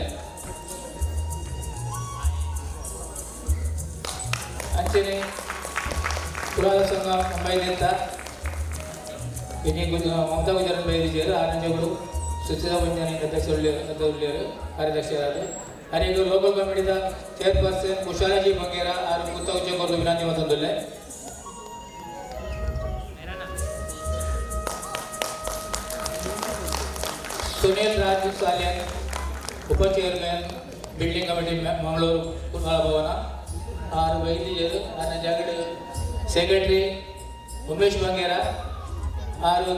ಅಂಜನೆ ಕುಲಾಲ ಸಂಘ ಮುಂಬೈ ನೇತ ಮಮತಾ ಗುಜರನ್ ಬೈದಿದ್ದಾರೆ ಆನಂದಗಳು ಸುಚಿತಾ ಬಂಜಾನಿ ಅಧ್ಯಕ್ಷರು ಕಾರ್ಯದರ್ಶಿಯಾದ ಹರಿಗೂ ಲೋಕಲ್ ಕಮಿಟಿದ ಚೇರ್ಪರ್ಸನ್ ಕುಶಾಲಜಿ ಬಂಗೇರ ಆರು ಪೂತಗುಚ್ಚೋರ್ದು ವಿನಂತಿ ಬಂದಿಲ್ಲ. ಸುನೀಲ್ ರಾಜು ಸಾಲಿಯನ್ ಉಪ ಚೇರ್ಮನ್ ಬಿಲ್ಡಿಂಗ್ ಕಮಿಟಿ ಮಂಗಳೂರು ಕುಲಾಲ ಭವನ ಆರು ವೈದ್ಯರು ಆನ ಜಗಡ್ ಸೆಕ್ರೆಟರಿ ಉಮೇಶ್ ಬಂಗೇರ ಆರು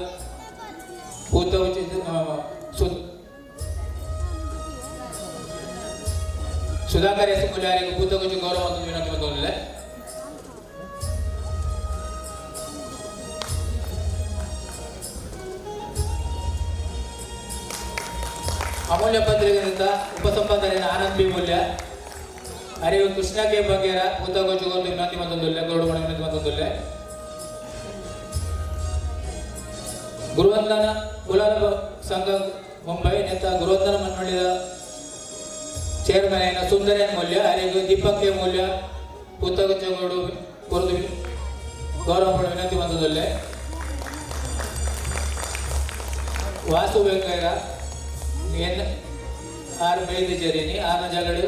ಸುಧಾಕರ್ ಎಸ್ ಮುಲ್ಯಾರಿಗೂ ಪೂತಗುಚ್ಚು ಗೌರವ ಬಂದು ವಿನಂತಿ ಬಂದಿಲ್ಲ. ಅಮೂಲ್ಯ ಪತ್ರಿಕೆಯಿಂದ ಉಪಸಂಪಾದನೆ ಆನಂದ್ ಬಿ ಮೂಲ್ಯ ಅರಿವು ಕೃಷ್ಣ ಕೆ ಬಗೇರ ಪೂತಗುಚ್ಚು ಗೌರವ ವಿನಂತಿ ಬಂದಿಲ್ಲ ಗೌರವ ವಿನಂತಿ ಬಂದಿಲ್ಲ. ಗುರುವಂದನ ಕುಲಾಲ ಸಂಘ ಮುಂಬೈ ನೇತ ಗುರುವಂದನ ಮಂಡಳಿದ ಚೇರ್ಮನ್ అయిన ಸುಂದರೇನ್ ಮೌಲ್ಯ ಹರಿಗೂ ದೀಪಕ್ ಕೆ ಮೌಲ್ಯ ಪೂತಗುಚ್ಚೋರ್ದು ಗೌರವ ವಿನಂತಿ ಬಂದದಲ್ಲೇ. ವಾಸು ವೆಂಕಯ್ಯ ಎನ್ ಆರು ಬೈದು ಜರೀನಿ ಆನ ಜಗಡು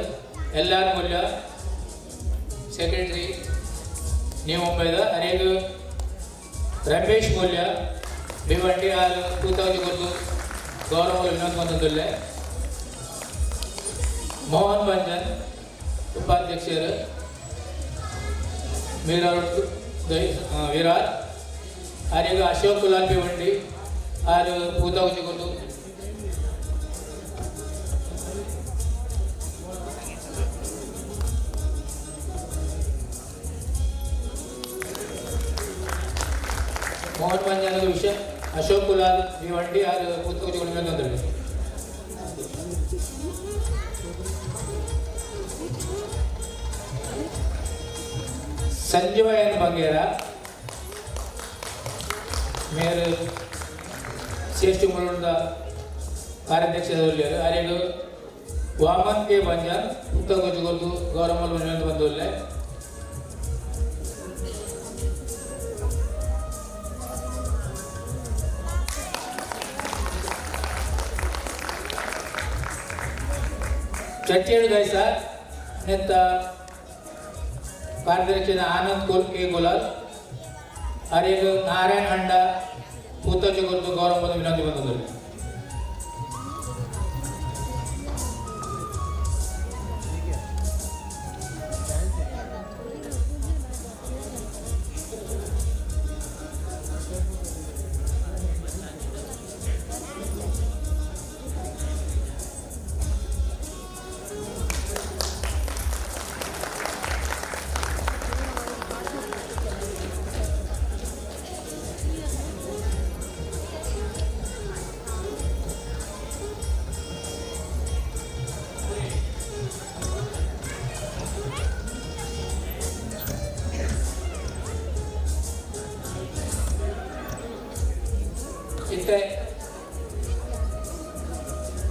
ಎಲ್ಲಾರ ಮೌಲ್ಯ ಸೆಕ್ರೆಟರಿ ನ್ಯೂ ಮುಂಬೈದ ಹರಿಗೂ ರಮೇಶ್ ಮೌಲ್ಯ ಭಿವಂಡಿ ಆರು ಪೂತಗುಚ್ಚೋರ್ದು ಗೌರವ ವಿನಂತಿ ಬಂದದಲ್ಲ. ಮೋಹನ್ ಬಂಜನ್ ಉಪಾಧ್ಯಕ್ಷರು ವಿರಾಟ್ ಹರಿಗೂ ಅಶೋಕ್ ಕುಲಾಲ್ ಭಿವಂಡಿ ಆರು ಪೂತಗುಚ್ಚೋರ್ದು ಮೋಹನ್ ಬಂಜನ್ ವಿಷಯ ಅಶೋಕ್ ಕುಲಾಲ್ ಭಿವಂಡಿ ಆರು ಪೂತಗುಚ್ಚೋರ್ದು ಬಂದಿಲ್ಲ. ಸಂಜೀವಯನ್ ಬಂಗೇರ ಮೇರೆ ಶ್ರೇಷ್ಠ ಮುಳುಂಡ ಕಾರ್ಯಾಧ್ಯಕ್ಷರಲ್ಲಿ ಅರಿಗೂ ವಾಮನ್ ಕೆ ಬಂಜನ್ ಪೂತಗುಚ್ಚೋರ್ದು ಗೌರವ ವಿನಂತಿ ಬಂದಿಲ್ಲ. ಚಟ್ಟೇಳು ಗೈಸ ನೆತ್ತ ಕಾರ್ಯದರ್ಶಿ ಆನಂದ್ ಕೆ ಗುಲಾಲ್ ಅರಿಯಲು ನಾರಾಯಣ್ ಹಂಡ ಪೂತಜ ಗುರುತು ಗೌರವದ ವಿನಂತಿ ಬಂದದ್ದು. ಇತ್ತೆ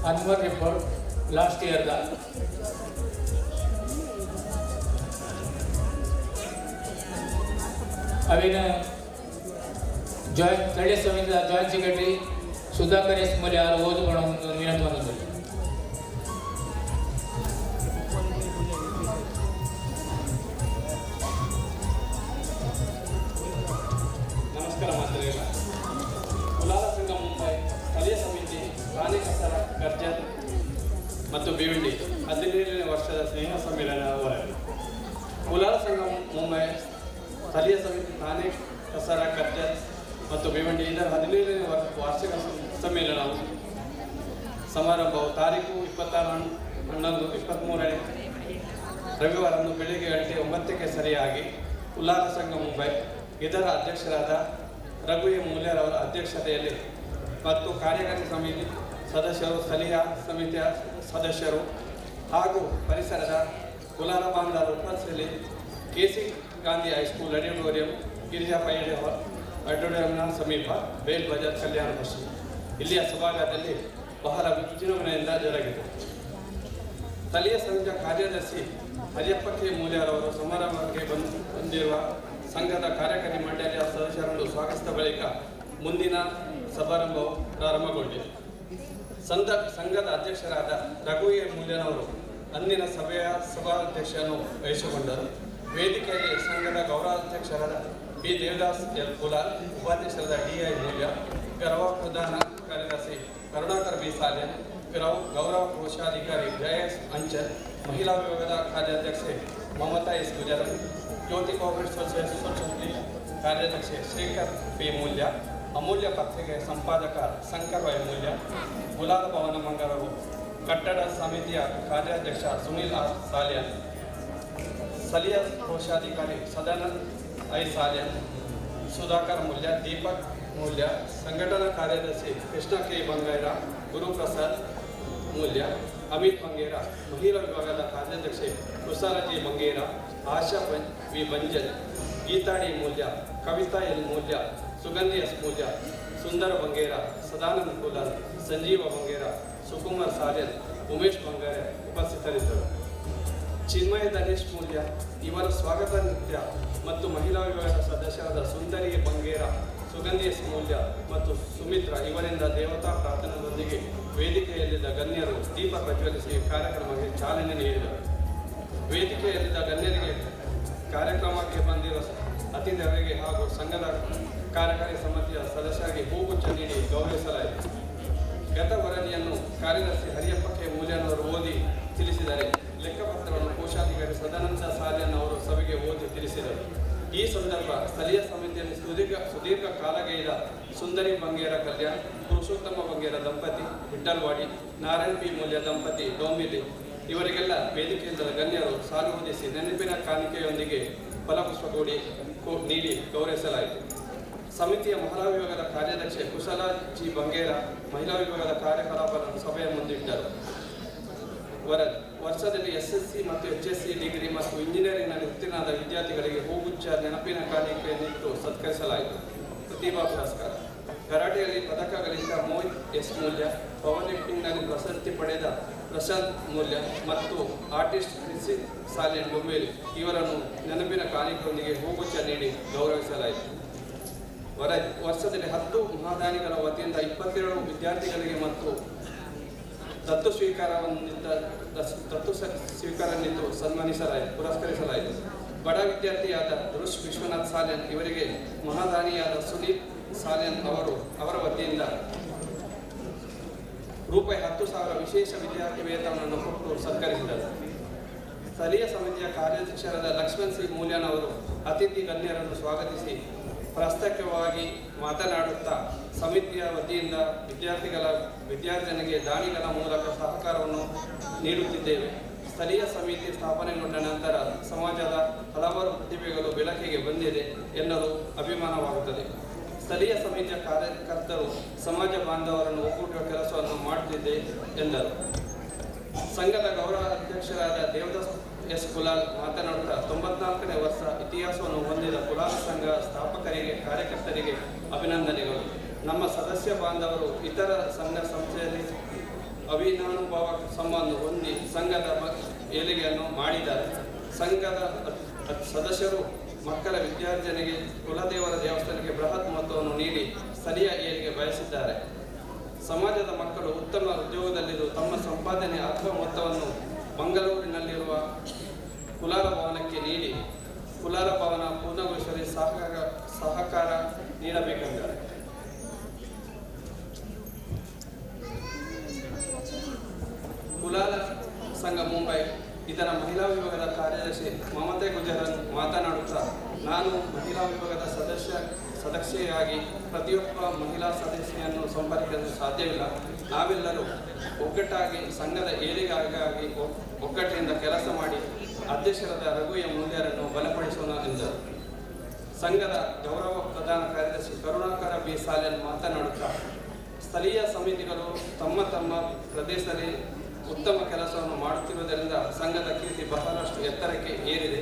ಅನ್ವರ್ ರಿಪೋರ್ಟ್ ಲಾಸ್ಟ್ ಇಯರ್ದ ಅವಿನ ಜಾಯಿಂಟ್ ಸ್ಥಳೀಯ ಸಮಿತಿಯ ಜಾಯಿಂಟ್ ಸೆಕ್ರೆಟರಿ ಸುಧಾಕರ್ ಎಸ್ ಮೂಲೆ ಅವರು ಓದಿಕೊಂಡು ವಿನಂತಿ ಬಂದದ್ದು. ನಮಸ್ಕಾರ ಮಾತನಾಡಿಲ್ಲ. ಕುಲಾಲ ಸಂಘ ಮುಂಬೈ ಸ್ಥಳೀಯ ಸಮಿತಿ ರಾಣಿ ಕಸರ ಕರ್ಜತ್ ಮತ್ತು ಭಿವಂಡಿ 17ನೇ ವರ್ಷದ ಸ್ನೇಹ ಸಮ್ಮೇಳನ ಹೊರಗೆ. ಕುಲಾಲ ಸಂಘ ಮುಂಬೈ ಸ್ಥಳೀಯ ಸಮಿತಿ ರಾಣಿ ಕಸರ ಕರ್ಜತ್ ಮತ್ತು ಭಿವಂಡಿ ಇದರ 17ನೇ ವಾರ್ಷಿಕ ಸಮ್ಮೇಳನವು ಸಮಾರಂಭವು ತಾರೀಕು 26/11/23 ರವಿವಾರದಂದು ಬೆಳಿಗ್ಗೆ 9:00ಕ್ಕೆ ಸರಿಯಾಗಿ ಕುಲಾಲ ಸಂಘ ಮುಂಬೈ ಇದರ ಅಧ್ಯಕ್ಷರಾದ ರಘು ಎ ಮೂಲ್ಯರವರ ಅಧ್ಯಕ್ಷತೆಯಲ್ಲಿ ಮತ್ತು ಕಾರ್ಯಕಾರಿ ಸಮಿತಿ ಸದಸ್ಯರು, ಸ್ಥಳೀಯ ಸಮಿತಿಯ ಸದಸ್ಯರು ಹಾಗೂ ಪರಿಸರದ ಕುಲಾಲ ಬಾಂಧವರ ಉಪಸ್ಥಿತಿಯಲ್ಲಿ KC Gandhi high school auditorium, Girija ಪೈಡೆ ಆಡಿಟೋರಿಯಂನ ಸಮೀಪ ಬೇಲ್ ಬಜಾರ್, ಕಲ್ಯಾಣ ಪಶ್ಚಿಮ ಇಲ್ಲಿಯ ಸಭಾಗಾರದಲ್ಲಿ ಬಹಳ ವಿಜೃಂಭಣೆಯಿಂದ ಜರುಗಿತು. ಸ್ಥಳೀಯ ಸಮಿತಿಯ ಕಾರ್ಯದರ್ಶಿ ಹರಿಯಪ್ಪ ಕೆ ಮೂಲ್ಯರವರು ಸಮಾರಂಭಕ್ಕೆ ಬಂದಿರುವ ಸಂಘದ ಕಾರ್ಯಕಾರಿ ಮಂಡಳಿಯ ಸದಸ್ಯರನ್ನು ಸ್ವಾಗತಿಸಿದ ಬಳಿಕ ಮುಂದಿನ ಸಮಾರಂಭವು ಪ್ರಾರಂಭಗೊಂಡಿದೆ. ಸಂಘದ ಅಧ್ಯಕ್ಷರಾದ ರಘು ಎ ಮೂಲ್ಯನವರು ಅಂದಿನ ಸಭೆಯ ಸಭಾಧ್ಯಕ್ಷರನ್ನು ವಹಿಸಿಕೊಂಡರು. ವೇದಿಕೆಯಲ್ಲಿ ಸಂಘದ ಗೌರವಾಧ್ಯಕ್ಷರಾದ ಬಿ ದೇವದಾಸ್ ಎಲ್ ಕುಲಾಲ್, ಉಪಾಧ್ಯಕ್ಷರಾದ ಡಿ.ಐ. ಮೂಲ್ಯ, ಗೌರವ ಪ್ರಧಾನ ಕಾರ್ಯದರ್ಶಿ ಕರುಣಾಕರ್ ಬಿ ಸಾಲ್ಯನ್, ಗೌರವ ಕೋಶಾಧಿಕಾರಿ ಜಯಸ್ ಅಂಚಲ್, ಮಹಿಳಾ ವಿಭಾಗದ ಕಾರ್ಯಾಧ್ಯಕ್ಷೆ ಮಮತಾ ಎಸ್ ಗುಜರಾತ್, ಜ್ಯೋತಿ cooperative society ಕಾರ್ಯಾಧ್ಯಕ್ಷೆ Shekhar P Moolya, ಅಮೂಲ್ಯ ಪತ್ರಿಕೆಯ ಸಂಪಾದಕ ಶಂಕರ್ ವೈ ಮೂಲ್ಯ, ಗುಲಾಲ ಭವನ ಮಂಗಳೂರು ಕಟ್ಟಡ ಸಮಿತಿಯ ಕಾರ್ಯಾಧ್ಯಕ್ಷ ಸುನಿಲ್ ಆರ್ ಸಾಲ್ಯನ್, ಸ್ಥಳೀಯ ಕೋಶಾಧಿಕಾರಿ ಸದಾನಂದ್ ಐ ಸಾಲ್ಯನ್, ಸುಧಾಕರ್ ಮೂಲ್ಯ, ದೀಪಕ್ ಮೂಲ್ಯ, ಸಂಘಟನಾ ಕಾರ್ಯದರ್ಶಿ ಕೃಷ್ಣ ಕೆ ಬಂಗೇರ, ಗುರುಪ್ರಸಾದ್ ಮೂಲ್ಯ, ಅಮಿತ್ ಬಂಗೇರ, ಮಹಿಳಾ ವಿಭಾಗದ ಕಾರ್ಯಾಧ್ಯಕ್ಷೆ ಕುಶಾಲ ಜಿ ಬಂಗೇರ, ಆಶಾ ವಿ ಬಂಜಲ್, ಗೀತಾಡಿ ಮೂಲ್ಯ, ಕವಿತಾ ಎಲ್ ಮೂಲ್ಯ, ಸುಗಂಧಿ ಎಸ್ ಮೂಲ್ಯ, ಸುಂದರ ಬಂಗೇರ, ಸದಾನಂದ ಕುಲಾಲ್, ಸಂಜೀವ ಬಂಗೇರ, ಸುಕುಮಾರ್ ಸಾಲ್ಯನ್, ಉಮೇಶ್ ಬಂಗೇರ ಉಪಸ್ಥಿತರಿದ್ದರು. ಚಿನ್ಮಯ ದನೇಶ್ ಮೂಲ್ಯ ಇವರ ಸ್ವಾಗತ ನೃತ್ಯ ಮತ್ತು ಮಹಿಳಾ ವಿಭಾಗದ ಸದಸ್ಯರಾದ ಸುಂದರಿ ಬಂಗೇರ, ಸುಗಂಧಿ ಎಸ್ ಮೂಲ್ಯ ಮತ್ತು ಸುಮಿತ್ರಾ ಇವರಿಂದ ದೇವತಾ ಪ್ರಾರ್ಥನೆಯೊಂದಿಗೆ ವೇದಿಕೆಯಲ್ಲಿದ್ದ ಗಣ್ಯರು ದೀಪ ಪ್ರಜ್ವಲಿಸಿ ಕಾರ್ಯಕ್ರಮಕ್ಕೆ ಚಾಲನೆ ನೀಡಿದರು. ವೇದಿಕೆಯಲ್ಲಿದ್ದ ಗಣ್ಯರಿಗೆ ಕಾರ್ಯಕ್ರಮಕ್ಕೆ ಬಂದಿರುವ ಅತಿಥಿಯವರಿಗೆ ಹಾಗೂ ಸಂಘದ ಕಾರ್ಯಕಾರಿ ಸಮಿತಿಯ ಸದಸ್ಯರಿಗೆ ಹೂಗುಚ್ಛ ನೀಡಿ ಗೌರವಿಸಲಾಯಿತು. ಗತ ವರದಿಯನ್ನು ಕಾರ್ಯದರ್ಶಿ ಹರಿಯಪ್ಪ ಕೆ ಮೂಲ್ಯನವರು ಓದಿ ತಿಳಿಸಿದರೆ, ಲೆಕ್ಕಪತ್ರವನ್ನು ಕೋಶಾಧಿಕಾರಿ ಸದಾನಂದ ಸಾಲ್ಯನ್ ಅವರು ಸಭೆಗೆ ಓದಿ ತಿಳಿಸಿದರು. ಈ ಸಂದರ್ಭ ಸ್ಥಳೀಯ ಸಮಿತಿಯಲ್ಲಿ ಸುದೀರ್ಘ ಕಾಲಗೈದ ಸುಂದರಿ ಬಂಗೇರ ಕಲ್ಯಾಣ್, ಪುರುಷೋತ್ತಮ ಬಂಗೇರ ದಂಪತಿ ವಿಠಲ್ವಾಡಿ, ನಾರಾಯಣ್ ಪಿ ಮೂಲ್ಯ ದಂಪತಿ ಡೋಮಿಲಿ ಇವರಿಗೆಲ್ಲ ವೇದಿಕೆಯಿಂದ ಗಣ್ಯರು ಸಾಲು ಹೊದಿಸಿ ನೆನಪಿನ ಕಾಣಿಕೆಯೊಂದಿಗೆ ಫಲಪುಷ್ಪ ನೀಡಿ ಗೌರವಿಸಲಾಯಿತು. ಸಮಿತಿಯ ಮಹಿಳಾ ವಿಭಾಗದ ಕಾರ್ಯದರ್ಶಿ ಕುಶಲ ಜಿ ಬಂಗೇರ ಮಹಿಳಾ ವಿಭಾಗದ ಕಾರ್ಯಕಲಾಪವನ್ನು ಸಭೆಯ ಮುಂದಿಟ್ಟರು. ವರ್ಷದಲ್ಲಿ SSC ಮತ್ತು HSC ಡಿಗ್ರಿ ಮತ್ತು ಇಂಜಿನಿಯರಿಂಗ್ನಲ್ಲಿ ಉತ್ತೀರ್ಣರಾದ ವಿದ್ಯಾರ್ಥಿಗಳಿಗೆ ಹೂಗುಚ್ಛ, ನೆನಪಿನ ಕಾಣಿಕೆಯನ್ನಿಟ್ಟು ಸತ್ಕರಿಸಲಾಯಿತು. ಪ್ರತಿಭಾ ಪುರಸ್ಕಾರ ಕರಾಟೆಯಲ್ಲಿ ಪದಕ ಗಳಿಸಿದ ಮೋಹಿತ್ ಎಸ್ ಮೂಲ್ಯ, ಪವರ್ ಲಿಫ್ಟಿಂಗ್ನಲ್ಲಿ ಪ್ರಶಸ್ತಿ ಪಡೆದ ಪ್ರಶಾಂತ್ ಮೂಲ್ಯ ಮತ್ತು ಆರ್ಟಿಸ್ಟ್ ರಿಷಿ ಸಾಲ್ಯನ್ ಡೊಂಬೇಲಿ ಇವರನ್ನು ನೆನಪಿನ ಕಾಣಿಕೆಯೊಂದಿಗೆ ಹೂಗುಚ್ಛ ನೀಡಿ ಗೌರವಿಸಲಾಯಿತು. ವರ್ಷದಲ್ಲಿ 10 ಮಹಾದಾನಿಗಳ ವತಿಯಿಂದ 22 ವಿದ್ಯಾರ್ಥಿಗಳಿಗೆ ಮತ್ತು ದತ್ತು ಸ್ವೀಕಾರವನ್ನಿದ್ದು ಪುರಸ್ಕರಿಸಲಾಯಿತು. ಬಡ ವಿದ್ಯಾರ್ಥಿಯಾದ ಧೃಷ್ ವಿಶ್ವನಾಥ್ ಸಾಲ್ಯನ್ ಇವರಿಗೆ ಮಹಾದಾನಿಯಾದ ಸುನೀಲ್ ಸಾಲ್ಯನ್ ಅವರ ವತಿಯಿಂದ ರೂಪಾಯಿ 10,000 ವಿಶೇಷ ವಿದ್ಯಾರ್ಥಿ ವೇತನವನ್ನು ಕೊಟ್ಟು ಸತ್ಕರಿಸಿದರು. ಸ್ಥಳೀಯ ಸಮಿತಿಯ ಕಾರ್ಯಾಧ್ಯಕ್ಷರಾದ ಲಕ್ಷ್ಮಣ್ ಸಿ ಮೂಲ್ಯನ್ ಅವರು ಅತಿಥಿ ಗಣ್ಯರನ್ನು ಸ್ವಾಗತಿಸಿ ಪ್ರಾಸ್ತಾವಿಕವಾಗಿ ಮಾತನಾಡುತ್ತಾ ಸಮಿತಿಯ ವತಿಯಿಂದ ವಿದ್ಯಾರ್ಥಿಗಳಿಗೆ ದಾನಿಗಳ ಮೂಲಕ ಸಹಕಾರವನ್ನು ನೀಡುತ್ತಿದ್ದೇವೆ. ಸ್ಥಳೀಯ ಸಮಿತಿ ಸ್ಥಾಪನೆಗೊಂಡ ನಂತರ ಸಮಾಜದ ಹಲವಾರು ಪ್ರತಿಭೆಗಳು ಬೆಳಕಿಗೆ ಬಂದಿದೆ ಎನ್ನಲು ಅಭಿಮಾನವಾಗುತ್ತದೆ. ಸ್ಥಳೀಯ ಸಮಿತಿಯ ಕಾರ್ಯಕರ್ತರು ಸಮಾಜ ಬಾಂಧವರನ್ನು ಒಕ್ಕೂಟುವ ಕೆಲಸವನ್ನು ಮಾಡುತ್ತಿದೆ ಎಂದರು. ಸಂಘದ ಗೌರವ ಅಧ್ಯಕ್ಷರಾದ ದೇವದಾಸ್ ಎಸ್ ಕುಲಾಲ್ ಮಾತನಾಡುತ್ತಾ 94ನೇ ವರ್ಷ ಇತಿಹಾಸವನ್ನು ಹೊಂದಿದ ಕುಲಾಲ್ ಸಂಘ ಸ್ಥಾಪಕರಿಗೆ ಕಾರ್ಯಕರ್ತರಿಗೆ ಅಭಿನಂದನೆಗಳು. ನಮ್ಮ ಸದಸ್ಯ ಬಾಂಧವರು ಇತರ ಸಂಘ ಸಂಸ್ಥೆಯಲ್ಲಿ ಅವಿನಾನುಭವ ಸಂಬಂಧ ಹೊಂದಿ ಸಂಘದ ಏಳಿಗೆಯನ್ನು ಮಾಡಿದ್ದಾರೆ. ಸಂಘದ ಸದಸ್ಯರು ಮಕ್ಕಳ ವಿದ್ಯಾರ್ಜನೆಗೆ ಕುಲದೇವರ ದೇವಸ್ಥಾನಕ್ಕೆ ಬೃಹತ್ ಮೊತ್ತವನ್ನು ನೀಡಿ ಸ್ಥಳೀಯ ಏಳಿಗೆ ಬಯಸಿದ್ದಾರೆ. ಸಮಾಜದ ಮಕ್ಕಳು ಉತ್ತಮ ಉದ್ಯೋಗದಲ್ಲಿದ್ದು ತಮ್ಮ ಸಂಪಾದನೆ ಅಥವಾ ಮೊತ್ತವನ್ನು ಮಂಗಳೂರಿನಲ್ಲಿರುವ ಕುಲಾಲ ಭವನಕ್ಕೆ ನೀಡಿ ಕುಲಾಲ ಭವನ ಪೂರ್ಣಗೊಳಿಸಲು ಸಹಕಾರ ನೀಡಬೇಕೆಂದರೆ ಕುಲಾಲ ಸಂಘ ಮುಂಬೈ ಇದರ ಮಹಿಳಾ ವಿಭಾಗದ ಕಾರ್ಯದರ್ಶಿ ಮಮತೆ ಗುಜರನ್ ಮಾತನಾಡುತ್ತಾ, ನಾನು ಮಹಿಳಾ ವಿಭಾಗದ ಸದಸ್ಯೆಯಾಗಿ ಪ್ರತಿಯೊಬ್ಬ ಮಹಿಳಾ ಸದಸ್ಯೆಯನ್ನು ಸಂಪರ್ಕಿಸಲು ಸಾಧ್ಯವಿಲ್ಲ. ನಾವೆಲ್ಲರೂ ಒಗ್ಗಟ್ಟಾಗಿ ಸಂಘದ ಏಳಿಗೆಗಾಗಿ ಒಗ್ಗಟ್ಟಿನಿಂದ ಕೆಲಸ ಮಾಡಿ ಅಧ್ಯಕ್ಷರಾದ ರಘುಯ ಮೂಲ್ಯರನ್ನು ಬಲಪಡಿಸೋಣ ಎಂದರು. ಸಂಘದ ಗೌರವ ಪ್ರಧಾನ ಕಾರ್ಯದರ್ಶಿ ಕರುಣಾಕರ ಬಿ ಸಾಲ್ಯನ್ ಮಾತನಾಡುತ್ತಾ, ಸ್ಥಳೀಯ ಸಮಿತಿಗಳು ತಮ್ಮ ಪ್ರದೇಶದಲ್ಲಿ ಉತ್ತಮ ಕೆಲಸವನ್ನು ಮಾಡುತ್ತಿರುವುದರಿಂದ ಸಂಘದ ಕೀರ್ತಿ ಬಹಳಷ್ಟು ಎತ್ತರಕ್ಕೆ ಏರಿದೆ.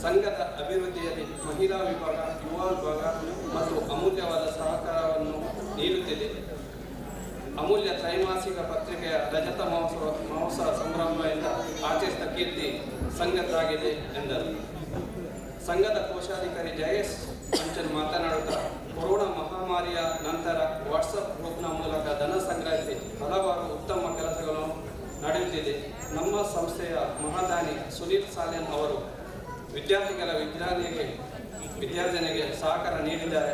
ಸಂಘದ ಅಭಿವೃದ್ಧಿಯಲ್ಲಿ ಮಹಿಳಾ ವಿಭಾಗ, ಯುವ ವಿಭಾಗ ಮತ್ತು ಅಮೂಲ್ಯವಾದ ಸಹಕಾರವನ್ನು ನೀಡುತ್ತಿದೆ. ಅಮೂಲ್ಯ ತ್ರೈಮಾಸಿಕ ಪತ್ರಿಕೆಯ ರಜತ ಮಹೋತ್ಸವ ಸಂಭ್ರಮದಿಂದ ಆಚರಿಸಿದ ಕೀರ್ತಿ ಸಂಘದ್ದಾಗಿದೆ ಎಂದರು. ಸಂಘದ ಕೋಶಾಧಿಕಾರಿ ಜಯೇಶ್ ಅಂಚನ್ ಮಾತನಾಡುತ್ತಾ, ಕೊರೋನಾ ಮಹಾಮಾರಿಯ ನಂತರ ವಾಟ್ಸಪ್ ಗ್ರೂಪ್ನ ಮೂಲಕ ಧನ ಸಂಗ್ರಹಿಸಿ ಹಲವಾರು ಉತ್ತಮ ಕೆಲಸಗಳು ನಡೆಯುತ್ತಿದೆ. ನಮ್ಮ ಸಂಸ್ಥೆಯ ಮಹಾದಾನಿ ಸುನೀಲ್ ಸಾಲ್ಯನ್ ಅವರು ವಿದ್ಯಾರ್ಥಿಗಳ ವಿದ್ಯಾರ್ಜನೆಗೆ ಸಹಕಾರ ನೀಡಿದ್ದಾರೆ.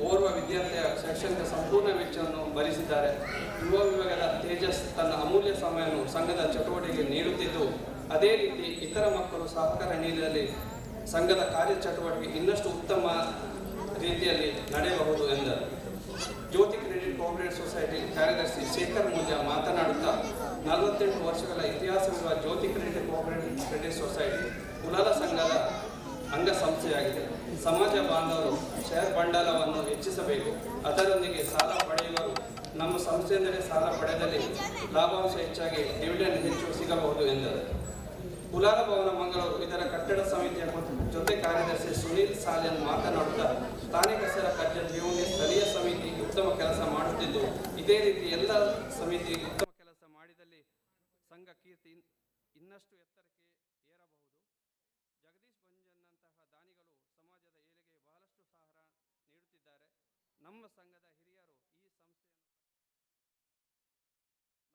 ಓರ್ವ ವಿದ್ಯಾರ್ಥಿಯ ಶೈಕ್ಷಣಿಕ ಸಂಪೂರ್ಣ ವೆಚ್ಚವನ್ನು ಭರಿಸಿದ್ದಾರೆ. ಯುವ ವಿಭಾಗದ ತೇಜಸ್ ತನ್ನ ಅಮೂಲ್ಯ ಸಮಯವನ್ನು ಸಂಘದ ಚಟುವಟಿಕೆಗೆ ನೀಡುತ್ತಿದ್ದು, ಅದೇ ರೀತಿ ಇತರ ಮಕ್ಕಳು ಸಹಕಾರ ನೀಡಿದಲ್ಲಿ ಸಂಘದ ಕಾರ್ಯಚಟುವಟಿಕೆ ಇನ್ನಷ್ಟು ಉತ್ತಮ ರೀತಿಯಲ್ಲಿ ನಡೆಯಬಹುದು ಎಂದರು. ಜ್ಯೋತಿ ಕ್ರೆಡಿಟ್ ಕೋಆಪರೇಟಿವ್ ಸೊಸೈಟಿ ಕಾರ್ಯದರ್ಶಿ ಶೇಖರ್ ಮೂಲ್ಯ ಮಾತನಾಡುತ್ತಾ, 48 ವರ್ಷಗಳ ಇತಿಹಾಸವಿರುವ ಜ್ಯೋತಿ ಕ್ರೆಡಿಟ್ ಸೊಸೈಟಿ ಕುಲಾಲ ಸಂಘದ ಅಂಗಸಂಸ್ಥೆಯಾಗಿದೆ. ಸಮಾಜ ಬಾಂಧವರು ಶೇರ್ ಬಂಡವಾಳವನ್ನು ಹೆಚ್ಚಿಸಬೇಕು. ಅದರೊಂದಿಗೆ ಸಾಲ ಪಡೆಯುವರು ನಮ್ಮ ಸಂಸ್ಥೆಯಿಂದಲೇ ಸಾಲ ಪಡೆದಲ್ಲಿ ಲಾಭಾಂಶ ಹೆಚ್ಚಾಗಿ ಡಿವಿಡೆಂಡ್ ಹೆಚ್ಚು ಸಿಗಬಹುದು ಎಂದರು. ಕುಲಾಲ ಭವನ ಮಂಗಳೂರು ಇದರ ಕಟ್ಟಡ ಸಮಿತಿಯ ಜೊತೆ ಕಾರ್ಯದರ್ಶಿ ಸುನೀಲ್ ಸಾಲ್ಯನ್ ಮಾತನಾಡುತ್ತಾ, ಸ್ಥಾನಿಕ ಸರ ಕರ್ಜ ಜೀವನ ಸ್ಥಳೀಯ ಸಮಿತಿ ಉತ್ತಮ ಕೆಲಸ ಮಾಡುತ್ತಿದ್ದು, ಇದೇ ರೀತಿ ಎಲ್ಲ ಸಮಿತಿ ಉತ್ತಮ ಕೆಲಸ ಮಾಡಿದಲ್ಲಿ ಸಂಘ ಕೀರ್ತಿ ಇನ್ನಷ್ಟು ಎತ್ತರಕ್ಕೆ ಏರಬಹುದು. ಜಗದೀಶ್ ಬಂಜನ್ನಂತಹ ದಾನಿಗಳು ಸಮಾಜದ ಏಳಿಗೆಗೆ ಬಹಳಷ್ಟು ಸಹಕಾರ ನೀಡುತ್ತಿದ್ದಾರೆ. ನಮ್ಮ ಸಂಘದ ಹಿರಿಯರು ಈ ಸಂಸ್ಥೆಯನ್ನು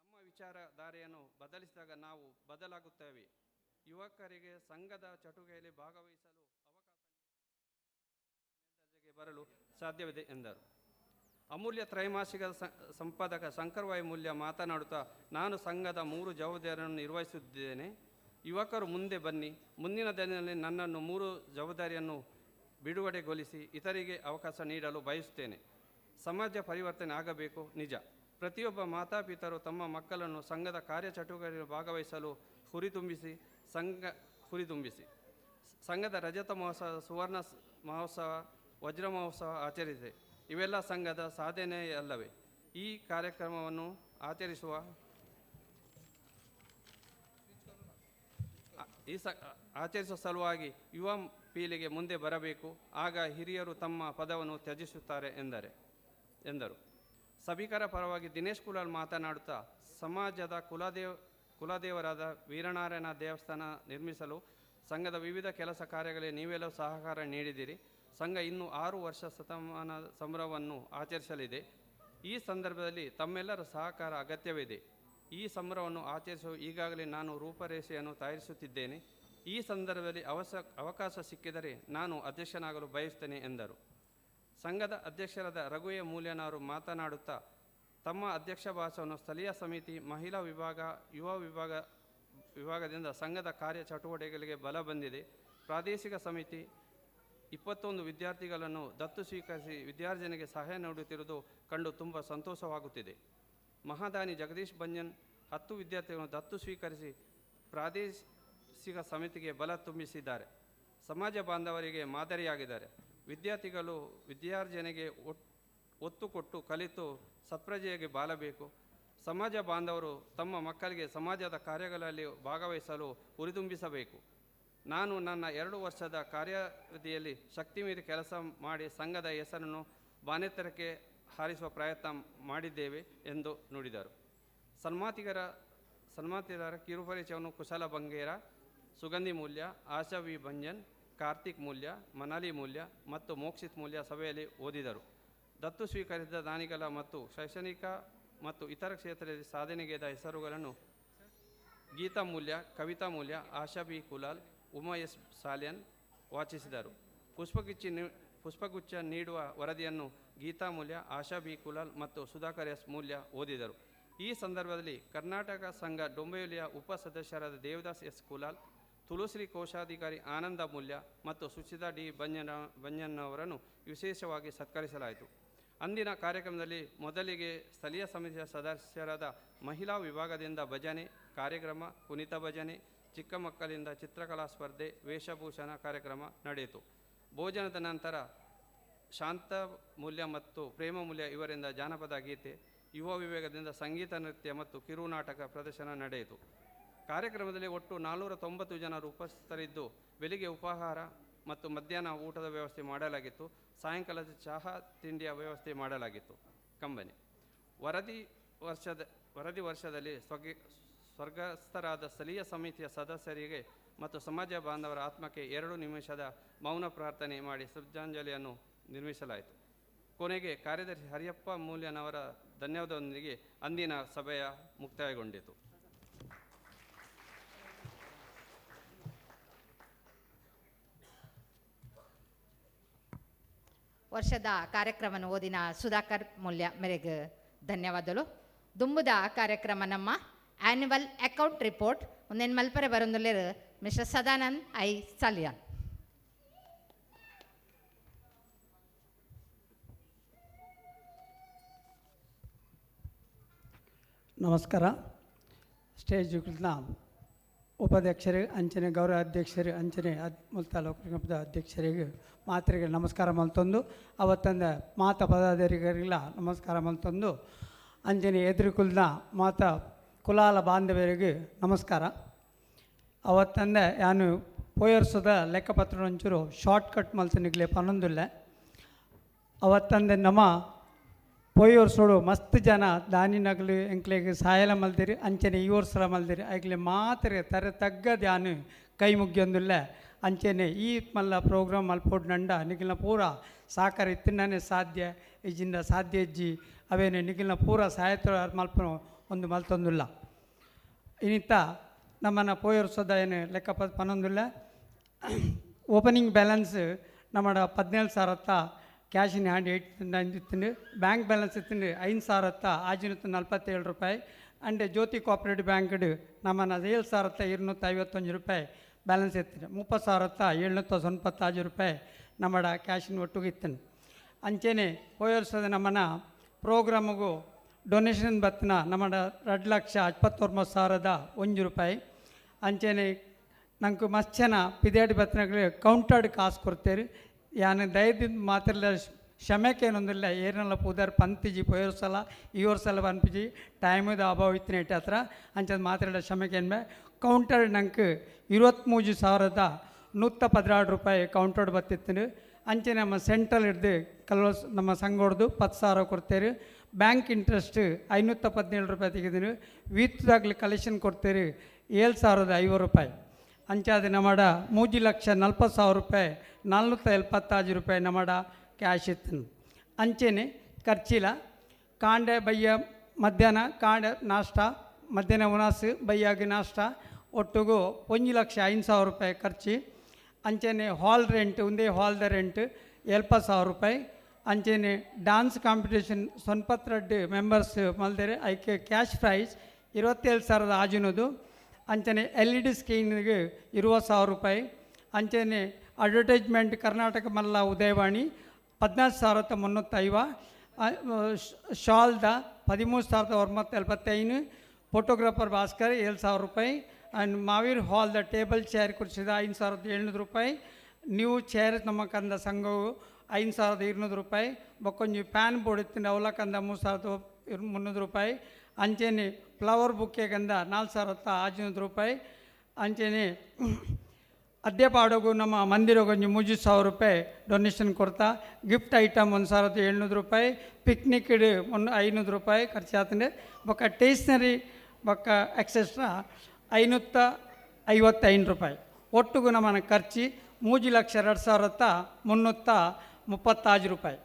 ನಮ್ಮ ವಿಚಾರಧಾರೆಯನ್ನು ಬದಲಿಸಿದಾಗ ನಾವು ಬದಲಾಗುತ್ತೇವೆ. ಯುವಕರಿಗೆ ಸಂಘದ ಚಟುವಟಿಕೆಯಲ್ಲಿ ಭಾಗವಹಿಸಲು ಮೇಲ್ದರ್ಜೆಗೆ ಬರಲು ಸಾಧ್ಯವಿದೆ ಎಂದರು. ಅಮೂಲ್ಯ ತ್ರೈಮಾಸಿಕ ಸಂಪಾದಕ ಶಂಕರವಾಯಿ ಮೂಲ್ಯ ಮಾತನಾಡುತ್ತಾ, ನಾನು ಸಂಘದ 3 ಜವಾಬ್ದಾರಿಯನ್ನು ನಿರ್ವಹಿಸುತ್ತಿದ್ದೇನೆ. ಯುವಕರು ಮುಂದೆ ಬನ್ನಿ. ಮುಂದಿನ ದಿನದಲ್ಲಿ ನನ್ನನ್ನು 3 ಜವಾಬ್ದಾರಿಯನ್ನು ಬಿಡುಗಡೆಗೊಳಿಸಿ ಇತರಿಗೆ ಅವಕಾಶ ನೀಡಲು ಬಯಸುತ್ತೇನೆ. ಸಮಾಜ ಪರಿವರ್ತನೆ ಆಗಬೇಕು ನಿಜ. ಪ್ರತಿಯೊಬ್ಬ ಮಾತಾಪಿತರು ತಮ್ಮ ಮಕ್ಕಳನ್ನು ಸಂಘದ ಕಾರ್ಯಚಟುವಟಿಕೆಯಲ್ಲಿ ಭಾಗವಹಿಸಲು ಹುರಿದುಂಬಿಸಿ ಸಂಘದ ರಜತ ಮಹೋತ್ಸವ, ಸುವರ್ಣ ಮಹೋತ್ಸವ, ವಜ್ರ ಮಹೋತ್ಸವ ಆಚರಿಸಿದೆ. ಇವೆಲ್ಲ ಸಂಘದ ಸಾಧನೆಯಲ್ಲವೇ? ಈ ಕಾರ್ಯಕ್ರಮವನ್ನು ಆಚರಿಸುವ ಸಲುವಾಗಿ ಯುವ ಪೀಳಿಗೆ ಮುಂದೆ ಬರಬೇಕು. ಆಗ ಹಿರಿಯರು ತಮ್ಮ ಪದವನ್ನು ತ್ಯಜಿಸುತ್ತಾರೆ ಎಂದರು. ಸಭಿಕರ ಪರವಾಗಿ ದಿನೇಶ್ ಕುಲಾಲ್ ಮಾತನಾಡುತ್ತಾ, ಸಮಾಜದ ಕುಲದೇವರಾದ ವೀರನಾರಾಯಣ ದೇವಸ್ಥಾನ ನಿರ್ಮಿಸಲು ಸಂಘದ ವಿವಿಧ ಕೆಲಸ ಕಾರ್ಯಗಳಿಗೆ ನೀವೆಲ್ಲ ಸಹಕಾರ ನೀಡಿದಿರಿ. ಸಂಘ ಇನ್ನೂ 6 ವರ್ಷ ಶತಮಾನ ಸಂಭ್ರಮವನ್ನು ಆಚರಿಸಲಿದೆ. ಈ ಸಂದರ್ಭದಲ್ಲಿ ತಮ್ಮೆಲ್ಲರ ಸಹಕಾರ ಅಗತ್ಯವಿದೆ. ಈ ಸಂಭ್ರಮವನ್ನು ಆಚರಿಸುವ ಈಗಾಗಲೇ ನಾನು ರೂಪರೇಷೆಯನ್ನು ತಯಾರಿಸುತ್ತಿದ್ದೇನೆ. ಈ ಸಂದರ್ಭದಲ್ಲಿ ಅವಕಾಶ ಸಿಕ್ಕಿದರೆ ನಾನು ಅಧ್ಯಕ್ಷನಾಗಲು ಬಯಸುತ್ತೇನೆ ಎಂದರು. ಸಂಘದ ಅಧ್ಯಕ್ಷರಾದ ರಘುಯ ಮೂಲ್ಯನವರು ಮಾತನಾಡುತ್ತಾ ತಮ್ಮ ಅಧ್ಯಕ್ಷ ಭಾಷಣವನ್ನು ಸ್ಥಳೀಯ ಸಮಿತಿ, ಮಹಿಳಾ ವಿಭಾಗ, ಯುವ ವಿಭಾಗದಿಂದ ಸಂಘದ ಕಾರ್ಯ ಚಟುವಟಿಕೆಗಳಿಗೆ ಬಲ ಬಂದಿದೆ. ಪ್ರಾದೇಶಿಕ ಸಮಿತಿ 21 ವಿದ್ಯಾರ್ಥಿಗಳನ್ನು ದತ್ತು ಸ್ವೀಕರಿಸಿ ವಿದ್ಯಾರ್ಜನೆಗೆ ಸಹಾಯ ನೀಡುತ್ತಿರುವುದು ಕಂಡು ತುಂಬ ಸಂತೋಷವಾಗುತ್ತಿದೆ. ಮಹಾದಾನಿ ಜಗದೀಶ್ ಬಂಜನ್ 10 ವಿದ್ಯಾರ್ಥಿಗಳನ್ನು ದತ್ತು ಸ್ವೀಕರಿಸಿ ಪ್ರಾದೇಶಿಕ ಸಮಿತಿಗೆ ಬಲ ತುಂಬಿಸಿದ್ದಾರೆ. ಸಮಾಜ ಬಾಂಧವರಿಗೆ ಮಾದರಿಯಾಗಿದ್ದಾರೆ. ವಿದ್ಯಾರ್ಥಿಗಳು ವಿದ್ಯಾರ್ಜನೆಗೆ ಒತ್ತು ಕೊಟ್ಟು ಕಲಿತು ಸತ್ಪ್ರಜೆಯಾಗಿ ಬಾಳಬೇಕು. ಸಮಾಜ ಬಾಂಧವರು ತಮ್ಮ ಮಕ್ಕಳಿಗೆ ಸಮಾಜದ ಕಾರ್ಯಗಳಲ್ಲಿ ಭಾಗವಹಿಸಲು ಹುರಿದುಂಬಿಸಬೇಕು. ನಾನು ನನ್ನ 2 ವರ್ಷದ ಕಾರ್ಯಾವಧಿಯಲ್ಲಿ ಶಕ್ತಿ ಮೀರಿ ಕೆಲಸ ಮಾಡಿ ಸಂಘದ ಹೆಸರನ್ನು ಬಾನೆತ್ತರಕ್ಕೆ ಹಾರಿಸುವ ಪ್ರಯತ್ನ ಮಾಡಿದ್ದೇವೆ ಎಂದು ನುಡಿದರು. ಸನ್ಮಾನಿತರ ಕಿರುಪರಿಚಯವನ್ನು ಕುಶಲ ಬಂಗೇರ, ಸುಗಂಧಿ ಮೂಲ್ಯ, ಆಶಾ ವಿ ಬಂಜನ್, ಕಾರ್ತಿಕ್ ಮೂಲ್ಯ, ಮನಾಲಿ ಮೂಲ್ಯ ಮತ್ತು ಮೋಕ್ಷಿತ್ ಮೂಲ್ಯ ಸಭೆಯಲ್ಲಿ ಓದಿದರು. ದತ್ತು ಸ್ವೀಕರಿಸಿದ ದಾನಿಗಳ ಮತ್ತು ಶೈಕ್ಷಣಿಕ ಮತ್ತು ಇತರ ಕ್ಷೇತ್ರದಲ್ಲಿ ಸಾಧನೆಗೈದ ಹೆಸರುಗಳನ್ನು ಗೀತಾ ಮೂಲ್ಯ, ಕವಿತಾ ಮೂಲ್ಯ, ಆಶಾ ಬಿ ಕುಲಾಲ್, ಉಮಾ ಎಸ್ ಸಾಲ್ಯನ್ ವಾಚಿಸಿದರು. ಪುಷ್ಪಗುಚ್ಛ ನೀಡುವ ವರದಿಯನ್ನು ಗೀತಾ ಮೂಲ್ಯ, ಆಶಾ ಬಿ ಕುಲಾಲ್ ಮತ್ತು ಸುಧಾಕರ್ ಎಸ್ ಮೂಲ್ಯ ಓದಿದರು. ಈ ಸಂದರ್ಭದಲ್ಲಿ ಕರ್ನಾಟಕ ಸಂಘ ಡೊಂಬೈಲಿಯ ಉಪ ಸದಸ್ಯರಾದ ದೇವದಾಸ್ ಎಸ್ ಕುಲಾಲ್, ತುಳುಶ್ರೀ ಕೋಶಾಧಿಕಾರಿ ಆನಂದ ಮೂಲ್ಯ ಮತ್ತು ಸುಚಿತಾ ಡಿ ಬಂಜನ್ನವರನ್ನು ವಿಶೇಷವಾಗಿ ಸತ್ಕರಿಸಲಾಯಿತು. ಅಂದಿನ ಕಾರ್ಯಕ್ರಮದಲ್ಲಿ ಮೊದಲಿಗೆ ಸ್ಥಳೀಯ ಸಮಿತಿಯ ಸದಸ್ಯರಾದ ಮಹಿಳಾ ವಿಭಾಗದಿಂದ ಭಜನೆ ಕಾರ್ಯಕ್ರಮ, ಕುಣಿತ ಭಜನೆ, ಚಿಕ್ಕ ಮಕ್ಕಳಿಂದ ಚಿತ್ರಕಲಾ ಸ್ಪರ್ಧೆ, ವೇಷಭೂಷಣ ಕಾರ್ಯಕ್ರಮ ನಡೆಯಿತು. ಭೋಜನದ ನಂತರ ಶಾಂತ ಮೂಲ್ಯ ಮತ್ತು ಪ್ರೇಮ ಮೂಲ್ಯ ಇವರಿಂದ ಜಾನಪದ ಗೀತೆ, ಯುವ ವಿಭಾಗದಿಂದ ಸಂಗೀತ, ನೃತ್ಯ ಮತ್ತು ಕಿರುನಾಟಕ ಪ್ರದರ್ಶನ ನಡೆಯಿತು. ಕಾರ್ಯಕ್ರಮದಲ್ಲಿ ಒಟ್ಟು 490 ಜನರು ಉಪಸ್ಥಿತರಿದ್ದು ಬೆಳಿಗ್ಗೆ ಉಪಹಾರ ಮತ್ತು ಮಧ್ಯಾಹ್ನ ಊಟದ ವ್ಯವಸ್ಥೆ ಮಾಡಲಾಗಿತ್ತು. ಸಾಯಂಕಾಲದ ಚಹಾ ತಿಂಡಿಯ ವ್ಯವಸ್ಥೆ ಮಾಡಲಾಗಿತ್ತು. ಕಂಬನಿ ವರದಿ ವರ್ಷದಲ್ಲಿ ಸ್ವರ್ಗಸ್ಥರಾದ ಸ್ಥಳೀಯ ಸಮಿತಿಯ ಸದಸ್ಯರಿಗೆ ಮತ್ತು ಸಮಾಜ ಬಾಂಧವರ ಆತ್ಮಕ್ಕೆ 2 ನಿಮಿಷದ ಮೌನ ಪ್ರಾರ್ಥನೆ ಮಾಡಿ ಶ್ರದ್ಧಾಂಜಲಿಯನ್ನು ನಿರ್ಮಿಸಲಾಯಿತು. ಕೊನೆಗೆ ಕಾರ್ಯದರ್ಶಿ ಹರಿಯಪ್ಪ ಮೂಲ್ಯನವರ ಧನ್ಯವಾದದೊಂದಿಗೆ ಅಂದಿನ ಸಭೆಯ ಮುಕ್ತಾಯಗೊಂಡಿತು. ವರ್ಷದ ಕಾರ್ಯಕ್ರಮವನ್ನು ಓದಿನ ಸುಧಾಕರ್ ಮೂಲ್ಯ ಮೇರೆಗೆ ಧನ್ಯವಾದಗಳು. ದುಂಬುದ ಕಾರ್ಯಕ್ರಮ ನಮ್ಮ ಆ್ಯನ್ಯುವಲ್ ಅಕೌಂಟ್ ರಿಪೋರ್ಟ್ ಒಂದೇನು ಮಲ್ಪರೆ ಬರೋದಿಲ್ಲ ಮಿಸ್ಟರ್ ಸದಾನಂದ್ ಐ ಸಾಲಿಯಾನ್. ನಮಸ್ಕಾರ. ಸ್ಟೇಜ್ ಉಪಾಧ್ಯಕ್ಷರಿಗೆ, ಅಂಚನೆ ಗೌರವ ಅಧ್ಯಕ್ಷರಿಗೆ, ಅಂಚನೆ ತಾಲೂಕು ಅಧ್ಯಕ್ಷರಿಗೆ ಮಾತರಿಗೆ ನಮಸ್ಕಾರ ಮಲ್ತೊಂದು, ಅವತ್ತಂದ ಮಾತ ಪದಾಧಿಕಾರಿಗಳ ನಮಸ್ಕಾರ ಮಲ್ತೊಂದು, ಅಂಚನೆ ಎದುರುಕುಲ್ನ ಮಾತ ಕುಲಾಲ ಬಾಂಧವರಿಗೆ ನಮಸ್ಕಾರ. ಅವತ್ತಂದ ನಾನು ಪೋಯರ್ಸದ ಲೆಕ್ಕಪತ್ರ ಒಂಚೂರು ಶಾರ್ಟ್ಕಟ್ ಮಲ್ತನಿಗ್ಲೆ ಪನ್ನೊಂದಿಲ್ಲ. ಅವತ್ತಂದ ನಮ್ಮ ಪೋಯೋರ್ಸೋಡು ಮಸ್ತ್ ಜನ ದಾನಿನಗಲು ಎಂಕ್ಲೆಗೆ ಸಹಾಯ ಮಲ್ದಿರಿ, ಅಂಚನೆ ಈ ವರ್ಷಲ ಮಲ್ದಿರಿ ಆಗ್ಲೆ ಮಾತ್ರ ತರ ತಗ್ಗದ ಯಾನು ಕೈ ಮುಗಿಯೊಂದಿಲ್ಲ. ಅಂಚನೆ ಈ ಮಲ್ಲ ಪ್ರೋಗ್ರಾಮ್ ಮಲ್ಪೋಡು ನಂಡ ನಿಖಿಲ್ನ ಪೂರ ಸಾಕಾರ ಇತ್ತಿನೇ ಸಾಧ್ಯ ಇಜಿಂದ ಸಾಧ್ಯ ಇಜ್ಜಿ ಅವೇನು ನಿಖಿಲ್ನ ಪೂರ ಸಹಾಯತ ಮಲ್ಪ ಒಂದು ಮಲ್ತೊಂದಿಲ್ಲ. ಇನ್ನಿತ್ತ ನಮ್ಮನ್ನು ಪೋಯರ್ಸೋದ ಏನು ಲೆಕ್ಕ ಪನ್ನೊಂದಿಲ್ಲ. ಓಪನಿಂಗ್ ಬ್ಯಾಲೆನ್ಸ್ ನಮ್ಮ 17,000 ಕ್ಯಾಶಿನ ಹ್ಯಾಂಡ್ 8 ಇತ್ತು, ಬ್ಯಾಂಕ್ ಬ್ಯಾಲೆನ್ಸ್ ಇತ್ತು 5,000 ಆಜಿನತ್ತು 47 ರೂಪಾಯಿ. ಅಂಡ್ ಜ್ಯೋತಿ ಕೋಆಪರೇಟಿವ್ ಬ್ಯಾಂಕ್ ನಮ್ಮನ್ನು 7,251 ರೂಪಾಯಿ ಬ್ಯಾಲೆನ್ಸ್ ಇತ್ತು. 30,795 ರೂಪಾಯಿ ನಮ್ಮ ಕ್ಯಾಶಿನ ಒಟ್ಟಿಗೆ ಇತ್ತು. ಅಂಚೆನೆ ಪೋಯರ್ಸದ ನಮ್ಮನ್ನು ಪ್ರೋಗ್ರಾಮಿಗೂ ಡೊನೇಷನ್ ಬತ್ತನ ನಮ್ಮ 2,79,001 ರೂಪಾಯಿ. ಅಂಚೆನೆ ನಂಗೆ ಮಸ್ತ್ ಜನ ಪಿದೇಡಿ ಬತ್ತನಗಳು ಕೌಂಟರ್ಡ್ ಕಾಸು ಕೊಡ್ತೇವೆ. ಯಾನು ದಯದಿಂದ ಮಾತ್ರ ಕ್ಷಮೆಕೇನೊಂದಿಲ್ಲ ಏನೆಲ್ಲ ಪೂದಾರ್ ಪಂತಿಜಿ ಪೋಯರ್ಸಲ ಈ ವರ್ಷಲ ಪನ್ಪಿಜಿ ಟೈಮದ ಅಭಾವ ಇತ್ತಿನ ಇಟ್ಟು ಹತ್ರ ಅಂಚದ ಮಾತ್ರ ಕ್ಷಮೆಕೇನ್ಬೆ ಕೌಂಟರ್ ನಂಗೆ 23,116 ರೂಪಾಯಿ ಕೌಂಟರ್ಡ್ ಬತ್ತಿತ್ತು. ಅಂಚೆ ನಮ್ಮ ಸೆಂಟ್ರಲ್ ಹಿಡ್ದು ನಮ್ಮ ಸಂಘ ಹೊಡೆದು 10,000 ಕೊಡ್ತೇವೆ. ಬ್ಯಾಂಕ್ ಇಂಟ್ರೆಸ್ಟ್ 517 ರೂಪಾಯಿ ತೆಗೆದಿನಿ. ವೀತ್ದಾಗಲಿ ಕಲೆಕ್ಷನ್ ಕೊಡ್ತೇವೆ 7,050 ರೂಪಾಯಿ. ಅಂಚಾದ ನಮ್ಮಡ 3,40,000 ರೂಪಾಯಿ 475 ರೂಪಾಯಿ ನಮ್ಮಡ ಕ್ಯಾಶ್ ಇತ್ತು. ಅಂಚೆನೆ ಖರ್ಚಿಲ್ಲ ಕಾಂಡೆ ಬಯ್ಯ ಮಧ್ಯಾಹ್ನ ಕಾಂಡೆ ನಾಷ್ಟ, ಮಧ್ಯಾಹ್ನ ಉನಾಸು ಬಯ್ಯಾಗಿ ನಾಷ್ಟ, ಒಟ್ಟಿಗೂ 1,05,000 ರೂಪಾಯಿ ಖರ್ಚು. ಅಂಚನೆ ಹಾಲ್ ರೆಂಟ್ ಒಂದೇ ಹಾಲ್ದ ರೆಂಟ್ 70,000 ರೂಪಾಯಿ. ಅಂಚನೆ ಡ್ಯಾನ್ಸ್ ಕಾಂಪಿಟೇಷನ್ ಸೊನ್ಪತ್ರೆಡ್ ಮೆಂಬರ್ಸ್ ಮಲ್ದೇರೆ ಐಕೆ ಕ್ಯಾಶ್ ಪ್ರೈಸ್ 27,000 ಆಜಿನದು. ಅಂಚನೆ LED ಸ್ಕ್ರೀನ್ಗೆ 20,000 ರೂಪಾಯಿ. ಅಂಚನೆ ಅಡ್ವರ್ಟೈಸ್ಮೆಂಟ್ ಕರ್ನಾಟಕ ಮಲ್ಲ ಉದಯವಾಣಿ 14,350. ಶಾಲ್ದ 13,975. ಫೋಟೋಗ್ರಾಫರ್ ಭಾಸ್ಕರ್ 7,000 ರೂಪಾಯಿ. ಆ್ಯಂಡ್ ಮಾವೀರ್ ಹಾಲ್ದ ಟೇಬಲ್ ಚೇರ್ ಕುರ್ಸಿದ 5,700 ರೂಪಾಯಿ. ನ್ಯೂ ಚೇರ್ ನಮ್ಮ ಕಂದ ಸಂಘವು 5,200 ರೂಪಾಯಿ. ಬೊಕ್ಕೊಂಜಿ ಪ್ಯಾನ್ ಬೋರ್ಡ್ ಇತ್ತಿನ ಅವಲಕಂದ 3,300 ರೂಪಾಯಿ. ಅಂಚೆನೆ ಫ್ಲವರ್ ಬುಕ್ಕೆ ಕಂದ 4,600 ರೂಪಾಯಿ. ಅಂಚೆನೆ ಅದ್ಯಪಾಡೋಗು ನಮ್ಮ ಮಂದಿರಗೊಂಜಿ 30,000 ರೂಪಾಯಿ ಡೊನೇಷನ್ ಕೊಡ್ತಾ. ಗಿಫ್ಟ್ ಐಟಮ್ 1,700 ರೂಪಾಯಿ. ಪಿಕ್ನಿಕ್ 500 ರೂಪಾಯಿ ಖರ್ಚಾತಂಡೆ. ಬೊಕ್ಕ ಟೇಸ್ನರಿ ಬೊಕ್ಕ ಎಕ್ಸೆಸ್ಟ್ರಾ 555 ರೂಪಾಯಿ. ಒಟ್ಟಿಗೂ ನಮ್ಮನ ಖರ್ಚು 3,02,335 ರೂಪಾಯಿ.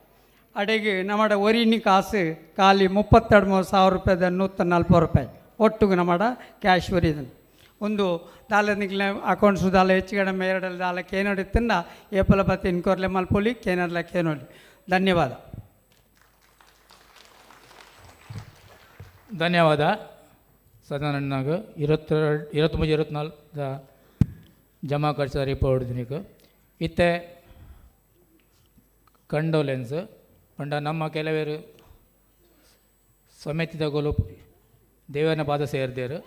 ಅಡೆಗೆ ನಮ್ಮಡ ಒರಿನಿ ಕಾಸು ಖಾಲಿ 32,000 ರೂಪಾಯಿದ 140 ರೂಪಾಯಿ. ಒಟ್ಟಿಗೂ ನಮ್ಮಡ ಕ್ಯಾಶ್ ಒರಿದನು ಒಂದು ದಾಲ ನಿಗ್ಲ ಅಕೌಂಟ್ ಸುದಾಲ ಹೆಚ್ಚು ಕಡಿಮೆ 2 ದಾಲ ಕೇನೋಡಿ ತಿನ್ನ ಏಪಲ ಬತ್ತಿ ಇನ್ಕೋರ್ಲೆ ಮಲ್ಪೊಲಿ ಕೇನರ್ಲ ಕೇನೋಡಿ. ಧನ್ಯವಾದ. ಧನ್ಯವಾದ. ಸದಾನಣ್ಣಾಗ 23-24 ಜಮಾ ಖರ್ಚು ರಿಪೋರ್ಟ್ ದಿನಕ್ಕೆ ಇತ್ತೆ ಕಂಡೋಲೆನ್ಸ್ ಪಂಡ ನಮ್ಮ ಕೆಲವರು ಸಮಿತಿದಗಳು ದೇವನ ಪಾದ ಸೇರಿದೇರು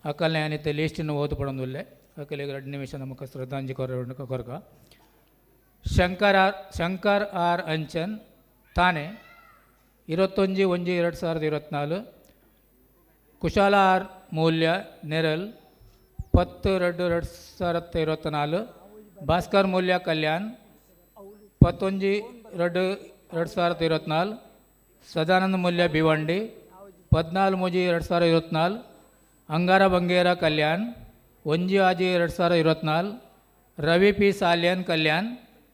ಅಕ್ಕಲ್ನೇ ಏನಿತ್ತೆ ಲೀಸ್ಟನ್ನು ಓದು ಪಡೋದಿಲ್ಲ. ಅಕ್ಕಲಿಗೆ 2 ನಿಮಿಷ ನಮಗೆ ಶ್ರದ್ಧಾಂಜಲಿ ಕೊರಕ. ಶಂಕರ್ ಆರ್ ಅಂಚನ್ ತಾನೆ 21/1/2024. ಕುಶಾಲ ಆರ್ ಮೂಲ್ಯ ನೆರಲ್ 10/2/2024. ಭಾಸ್ಕರ್ ಮೂಲ್ಯ ಕಲ್ಯಾಣ್ 11/2/2024. ಸದಾನಂದ ಮೂಲ್ಯ ಭಿವಂಡಿ 14/3/2024. ಅಂಗಾರ ಬಂಗೇರ ಕಲ್ಯಾಣ್ 1/2024. ರವಿ ಪಿ ಸಾಲ್ಯನ್ ಕಲ್ಯಾಣ್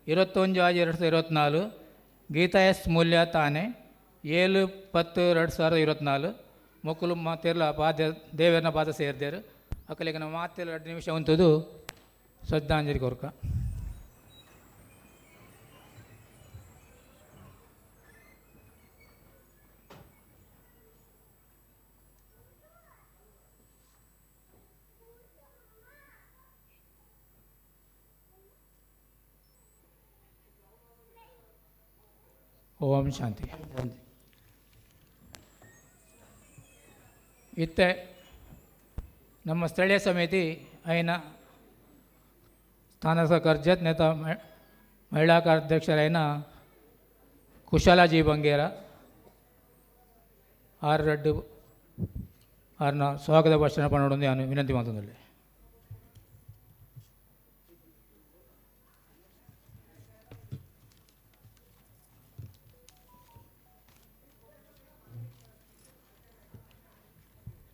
21/2024. ಗೀತಾ ಎಸ್ ಮೂಲ್ಯ ತಾನೆ 7/10/2024. ಮಕ್ಕಳು ಮಾತೆಲ್ಲ ಪಾದ ದೇವರನ್ನ ಪಾದ ಸೇರಿದೇರು ಅಕ್ಕಲಿಗೆ ನಾವು ಮಾತೆಲ್ಲ 2 ನಿಮಿಷ ಉಂಟದು ಶ್ರದ್ಧಾಂಜಲಿ ಕೊರಕ. ಓಂ ಶಾಂತಿ. ಇತ್ತೆ ನಮ್ಮ ಸ್ಥಳೀಯ ಸಮಿತಿ అయిన ಸ್ಥಾನ ಕರ್ಜತ್ ನೇತ ಮಹಿಳಾ ಕಾರ್ಯಾಧ್ಯಕ್ಷರೈನ ಕುಶಾಲಾಜಿ ಬಂಗೇರ ಆರ್ನ ಸ್ವಾಗತ ಭಾಷಣ ಪನ್ನೊಂದು ನಾನು ವಿನಂತಿ ಮಾಡ್ತಂದಲ್ಲಿ.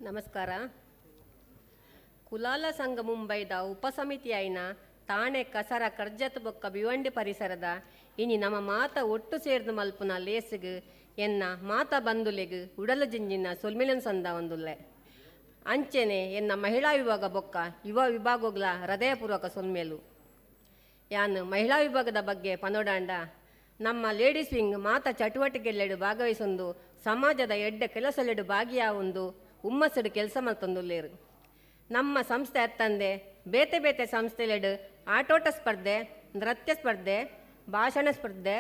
ನಮಸ್ಕಾರ. ಕುಲಾಲ ಸಂಘ ಮುಂಬೈದ ಉಪಸಮಿತಿ అయిన ತಾಣೆ ಕಸರ ಕರ್ಜತ್ ಬೊಕ್ಕ ಭಿವಂಡಿ ಪರಿಸರದ ಇನಿ ನಮ್ಮ ಮಾತ ಒಟ್ಟು ಸೇರಿದ ಮಲ್ಪುನ ಲೇಸಿಗ್ ಎನ್ನ ಮಾತ ಬಂದುಲೆಗ್ ಉಡಲ ಜಿಂಜಿನ ಸೊಲ್ಮಿಲನ್ ಸಂದ ಒಂದುಲ್ಲೆ. ಅಂಚೆನೆ ಎನ್ನ ಮಹಿಳಾ ವಿಭಾಗ ಬೊಕ್ಕ ಯುವ ವಿಭಾಗಗಳ ಹೃದಯಪೂರ್ವಕ ಸೊಲ್ಮೇಲು. ಯಾನ್ ಮಹಿಳಾ ವಿಭಾಗದ ಬಗ್ಗೆ ಪನೋಡಾಂಡ ನಮ್ಮ ಲೇಡೀಸ್ ವಿಂಗ್ ಮಾತ ಚಟುವಟಿಕೆಲೆಡು ಭಾಗವಹಿಸೊಂದು ಸಮಾಜದ ಎಡ್ಡ ಕೆಲಸಲೆಡು ಭಾಗಿಯಾವೊಂದು ಹುಮ್ಮಸ್ಸಡು ಕೆಲಸ ಮಲ್ತೊಂದುಲ್ಲೇರು. ನಮ್ಮ ಸಂಸ್ಥೆ ಅತ್ತಂದೆ ಬೇತೆ ಬೇತೆ ಸಂಸ್ಥೆಲೆಡು ಆಟೋಟ ಸ್ಪರ್ಧೆ, ನೃತ್ಯ ಸ್ಪರ್ಧೆ, ಭಾಷಣ ಸ್ಪರ್ಧೆ,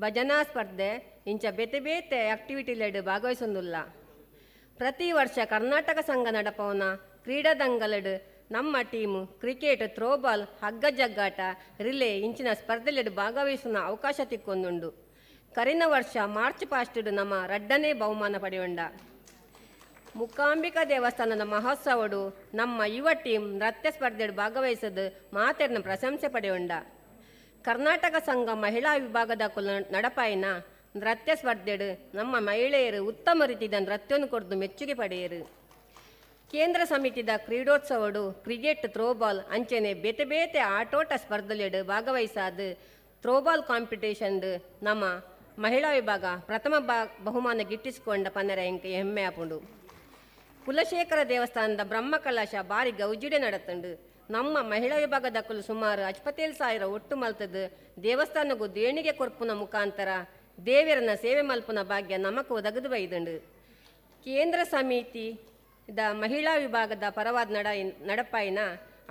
ಭಜನಾ ಸ್ಪರ್ಧೆ ಇಂಚ ಬೇತೆ ಬೇತೆ ಆಕ್ಟಿವಿಟಿಲೆಡು ಭಾಗವಹಿಸೊಂದುಲ್ಲ. ಪ್ರತಿ ವರ್ಷ ಕರ್ನಾಟಕ ಸಂಘ ನಡಪವನ ಕ್ರೀಡಾದಂಗಲೆಡು ನಮ್ಮ ಟೀಮು ಕ್ರಿಕೆಟ್, ಥ್ರೋಬಾಲ್, ಹಗ್ಗ ಜಗ್ಗಾಟ, ರಿಲೇ ಇಂಚಿನ ಸ್ಪರ್ಧೆಲೆಡು ಭಾಗವಹಿಸುವ ಅವಕಾಶ ತಿಕ್ಕೊಂದುಂಡು. ಕರಿನ ವರ್ಷ ಮಾರ್ಚ್ 1 ನಮ್ಮ 2ನೇ ಬಹುಮಾನ ಪಡೆಯೊಂಡ. ಮುಕಾಂಬಿಕಾ ದೇವಸ್ಥಾನದ ಮಹೋತ್ಸವಡು ನಮ್ಮ ಯುವ ಟೀಮ್ ನೃತ್ಯ ಸ್ಪರ್ಧೆಡು ಭಾಗವಹಿಸದು ಮಾತೆರ್ನ ಪ್ರಶಂಸೆ ಪಡೆಯೊಂಡ. ಕರ್ನಾಟಕ ಸಂಘ ಮಹಿಳಾ ವಿಭಾಗದ ನಡಪಾಯಿನ ನೃತ್ಯ ಸ್ಪರ್ಧೆಡು ನಮ್ಮ ಮಹಿಳೆಯರು ಉತ್ತಮ ರೀತಿಯ ನೃತ್ಯವನ್ನು ಕೊಡ್ದು ಮೆಚ್ಚುಗೆ ಪಡೆಯರು. ಕೇಂದ್ರ ಸಮಿತಿದ ಕ್ರೀಡೋತ್ಸವಡು ಕ್ರಿಕೆಟ್, ಥ್ರೋಬಾಲ್ ಅಂಚೆನೆ ಬೇತೆ ಬೇತೆ ಆಟೋಟ ಸ್ಪರ್ಧೆಲೆಡು ಭಾಗವಹಿಸಾದು ಥ್ರೋಬಾಲ್ ಕಾಂಪಿಟೇಷನ್ದು ನಮ್ಮ ಮಹಿಳಾ ವಿಭಾಗ ಪ್ರಥಮ ಬಹುಮಾನ ಗಿಟ್ಟಿಸಿಕೊಂಡ ಪನ್ನರ ಹೆಮ್ಮೆ ಆಪುಂಡು. ಕುಲಶೇಖರ ದೇವಸ್ಥಾನದ ಬ್ರಹ್ಮಕಲಶ ಬಾರಿ ಗೌಜಿಡೆ ನಡತಂಡು. ನಮ್ಮ ಮಹಿಳಾ ವಿಭಾಗದಕ್ಕಲು ಸುಮಾರು 57,000 ಒಟ್ಟು ಮಲ್ತದ್ದು ದೇವಸ್ಥಾನಗೂ ದೇಣಿಗೆ ಕೊರ್ಪುನ ಮುಖಾಂತರ ದೇವರನ್ನ ಸೇವೆ ಮಲ್ಪುನ ಭಾಗ್ಯ ನಮಕ್ ಒದಗದು ಬೈದಂಡು. ಕೇಂದ್ರ ಸಮಿತಿದ ಮಹಿಳಾ ವಿಭಾಗದ ಪರವಾದ ನಡಪಾಯಿನ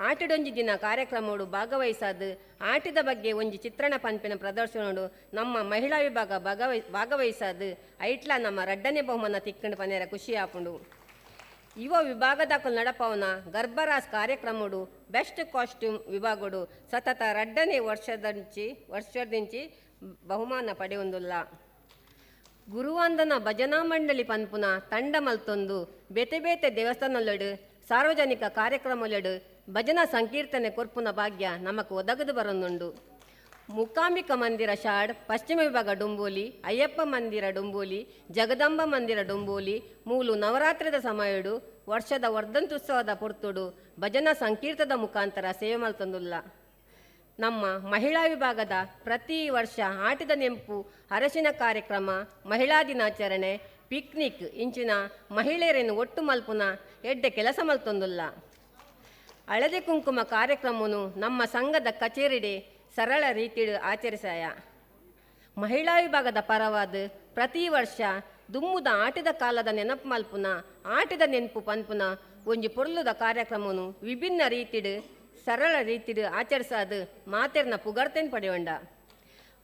ಆಟಡೊಂಜಿ ದಿನ ಕಾರ್ಯಕ್ರಮಗಳು ಭಾಗವಹಿಸಾದು ಆಟದ ಬಗ್ಗೆ ಒಂಜಿ ಚಿತ್ರಣ ಪಂಪಿನ ಪ್ರದರ್ಶನಗಳು ನಮ್ಮ ಮಹಿಳಾ ವಿಭಾಗ ಭಾಗವಹಿಸಾದು ಐಟ್ಲ ನಮ್ಮ ರಡ್ಡನೇ ಬಹುಮಾನ ತಿಕ್ಕಂಡು ಪನೇರ ಖುಷಿ ಆಪುಂಡು. ಯುವ ವಿಭಾಗದಕ್ಕಲು ನಡಪವನ ಗರ್ಭರಾಸ್ ಕಾರ್ಯಕ್ರಮಗಳು ಬೆಸ್ಟ್ ಕಾಸ್ಟ್ಯೂಮ್ ವಿಭಾಗಗಳು ಸತತ ರಡ್ಡನೇ ವರ್ಷದಿಂಚಿ ಬಹುಮಾನ ಪಡೆಯೊಂದುಲ್ಲ. ಗುರುವಂದನ ಭಜನಾ ಮಂಡಳಿ ಪನ್ಪುನ ತಂಡ ಮಲ್ತೊಂದು ಬೇತೆ ಬೇತೆ ದೇವಸ್ಥಾನಲಡು ಸಾರ್ವಜನಿಕ ಕಾರ್ಯಕ್ರಮಲಡು ಭಜನಾ ಸಂಕೀರ್ತನೆ ಕೊರ್ಪುನ ಭಾಗ್ಯ ನಮಕ್ ಒದಗದು ಬರೊಂದುಂಡು. ಮುಕಾಂಬಿಕ ಮಂದಿರ ಶಾಡ್, ಪಶ್ಚಿಮ ವಿಭಾಗ ಡೊಂಬೋಲಿ, ಅಯ್ಯಪ್ಪ ಮಂದಿರ ಡೊಂಬೋಲಿ, ಜಗದಂಬ ಮಂದಿರ ಡೊಂಬೋಲಿ ಮೂಲು ನವರಾತ್ರಿದ ಸಮಯಡು ವರ್ಷದ ವರ್ಧಂತ್ಯುತ್ಸವದ ಪೊರ್ತುಡು ಭಜನಾ ಸಂಕೀರ್ತದ ಮುಖಾಂತರ ಸೇವೆ ಮಲ್ತೊಂದುಲ್ಲ. ನಮ್ಮ ಮಹಿಳಾ ವಿಭಾಗದ ಪ್ರತಿ ವರ್ಷ ಆಟದ ನೆಂಪು ಅರಸಿನ ಕಾರ್ಯಕ್ರಮ, ಮಹಿಳಾ ದಿನಾಚರಣೆ, ಪಿಕ್ನಿಕ್ ಇಂಚಿನ ಮಹಿಳೆಯರನ್ನು ಒಟ್ಟು ಮಲ್ಪುನ ಎಡ್ಡೆ ಕೆಲಸ ಮಲ್ತೊಂದುಲ್ಲ. ಹಳದಿ ಕುಂಕುಮ ಕಾರ್ಯಕ್ರಮನು ನಮ್ಮ ಸಂಘದ ಕಚೇರಿಡೆ ಸರಳ ರೀತಿಡು ಆಚರಿಸಾಯ. ಮಹಿಳಾ ವಿಭಾಗದ ಪರವಾದ ಪ್ರತಿ ವರ್ಷ ದುಮ್ಮುದ ಆಟದ ಕಾಲದ ನೆನಪು ಮಲ್ಪುನ ಆಟದ ನೆನಪು ಪನ್ಪುನ ಒಂಜಿ ಪೊರ್ಲುದ ಕಾರ್ಯಕ್ರಮನು ವಿಭಿನ್ನ ರೀತಿಡು ಸರಳ ರೀತಿಡು ಆಚರಿಸಾದು ಮಾತೆರ್ನ ಪುಗರ್ತೆನ್ ಪಡೆಯೊಂಡ.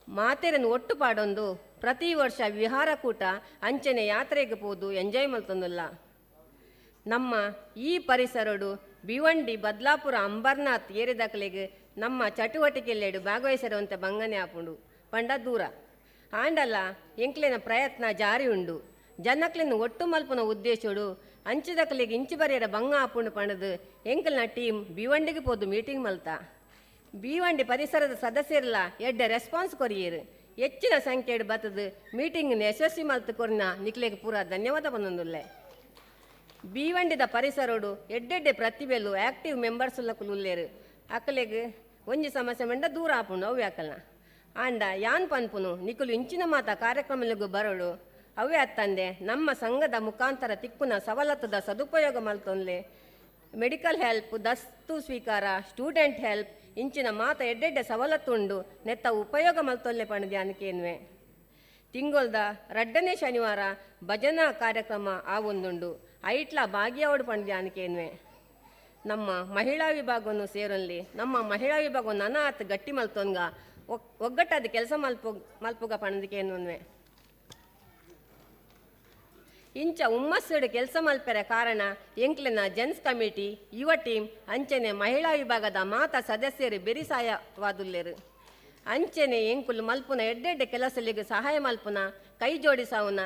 ಮಾತೆರನ್ನು ಒಟ್ಟು ಪಾಡೊಂದು ಪ್ರತಿ ವರ್ಷ ವಿಹಾರ ಕೂಟ ಅಂಚನೆ ಯಾತ್ರೆಗೆ ಹೋದು ಎಂಜಾಯ್ ಮಲ್ತೊಂದುಲ್ಲ. ನಮ್ಮ ಈ ಪರಿಸರಡು ಭಿವಂಡಿ ಬದ್ಲಾಪುರ ಅಂಬರ್ನಾಥ್ ಏರಿದಾಕಲೆಗೆ ನಮ್ಮ ಚಟುವಟಿಕೆಲ್ಲೆಡು ಭಾಗವಹಿಸಿರುವಂಥ ಬಂಗನೆ ಆಪುಂಡು ಪಂಡ ದೂರ ಆಂಡಲ ಎಂಕ್ಲಿನ ಪ್ರಯತ್ನ ಜಾರಿ ಉಂಡು. ಜನಕ್ಲಿನ ಒಟ್ಟು ಮಲ್ಪುನ ಉದ್ದೇಶಡು ಅಂಚಿದಕಲಿಗೆ ಇಂಚು ಬರೆಯರ ಬಂಗ ಆಪುಂಡು ಪಂಡದು ಎಂಕಲ್ನ ಟೀಮ್ ಭಿವಂಡಿಗೆ ಹೋದು ಮೀಟಿಂಗ್ ಮಲ್ತ. ಭಿವಂಡಿ ಪರಿಸರದ ಸದಸ್ಯರೆಲ್ಲ ಎಡ್ಡೆ ರೆಸ್ಪಾನ್ಸ್ ಕೊರಿಯರು ಹೆಚ್ಚಿನ ಸಂಖ್ಯೆಡು ಬತ್ತದು ಮೀಟಿಂಗ್ನ ಯಶಸ್ವಿ ಮಲ್ತು ಕೊರಿನ ನಿಕ್ಲೆಗೆ ಪೂರ ಧನ್ಯವಾದ ಬಂದೊಂದುಲ್ಲೆ. ಭಿವಂಡಿದ ಪರಿಸರೋಡು ಎಡ್ಡೆಡ್ಡೆ ಪ್ರತಿಭೆಲು ಆಕ್ಟಿವ್ ಮೆಂಬರ್ಸ್ ಉಲ್ಲೇರು ಅಕ್ಕಲೆಗೆ ಒಂಜಿ ಸಮಸ್ಯೆ ಮಂಡ ದೂರ ಆಪುಂಡು ಅವೇ ಅಕ್ಕಲ್ನ ಆಂಡ ಯಾನ್ ಪನ್ಪುನು ನಿಕುಲು ಇಂಚಿನ ಮಾತ ಕಾರ್ಯಕ್ರಮಲಿಗೂ ಬರೋಡು ಅವೇ ಅತ್ತಂದೆ ನಮ್ಮ ಸಂಘದ ಮುಖಾಂತರ ತಿಕ್ಕುನ ಸವಲತ್ತುದ ಸದುಪಯೋಗ ಮಲ್ತೊಂದ್ಲೆ. ಮೆಡಿಕಲ್ ಹೆಲ್ಪ್, ದಸ್ತು ಸ್ವೀಕಾರ, ಸ್ಟೂಡೆಂಟ್ ಹೆಲ್ಪ್ ಇಂಚಿನ ಮಾತ ಎಡ್ಡೆಡ್ಡೆ ಸವಲತ್ತು ಉಂಡು ನೆತ್ತ ಉಪಯೋಗ ಮಲ್ತೊಲ್ಲೆ ಪಣದೆ ಅನ್ಕೇನ್ವೆ. ತಿಂಗೊಲ್ದ ರಡ್ಡನೇ ಶನಿವಾರ ಭಜನಾ ಕಾರ್ಯಕ್ರಮ ಆವೊಂದುಂಡು ಐಟ್ಲ ಭಾಗ್ಯಾವಡು ಪಣದೆ ಅನ್ಕೇನ್ವೆ. ನಮ್ಮ ಮಹಿಳಾ ವಿಭಾಗವನ್ನು ಸೇರಲಿ ನಮ್ಮ ಮಹಿಳಾ ವಿಭಾಗವನ್ನು ಅನಾಥ ಗಟ್ಟಿ ಮಲ್ತೊಂಗ ಒಗ್ಗಟ್ಟಾದ ಕೆಲಸ ಮಲ್ಪುಗ ಪಣದಿಕೇನ್ವೆ. ಇಂಚ ಹುಮ್ಮಸ್ಸಡು ಕೆಲಸ ಮಲ್ಪೆರ ಕಾರಣ ಎಂಕ್ಲಿನ ಜೆನ್ಸ್ ಕಮಿಟಿ, ಯುವ ಟೀಮ್ ಅಂಚನೆ ಮಹಿಳಾ ವಿಭಾಗದ ಮಾತ ಸದಸ್ಯರು ಬೆರಿಸಾಯವಾದುಲ್ಲೆರು. ಅಂಚನೆ ಎಂಕುಲು ಮಲ್ಪುನ ಎಡ್ಡೆಡ್ಡೆ ಕೆಲಸಲಿಗೆ ಸಹಾಯ ಮಲ್ಪುನ ಕೈ ಜೋಡಿಸಾವುನ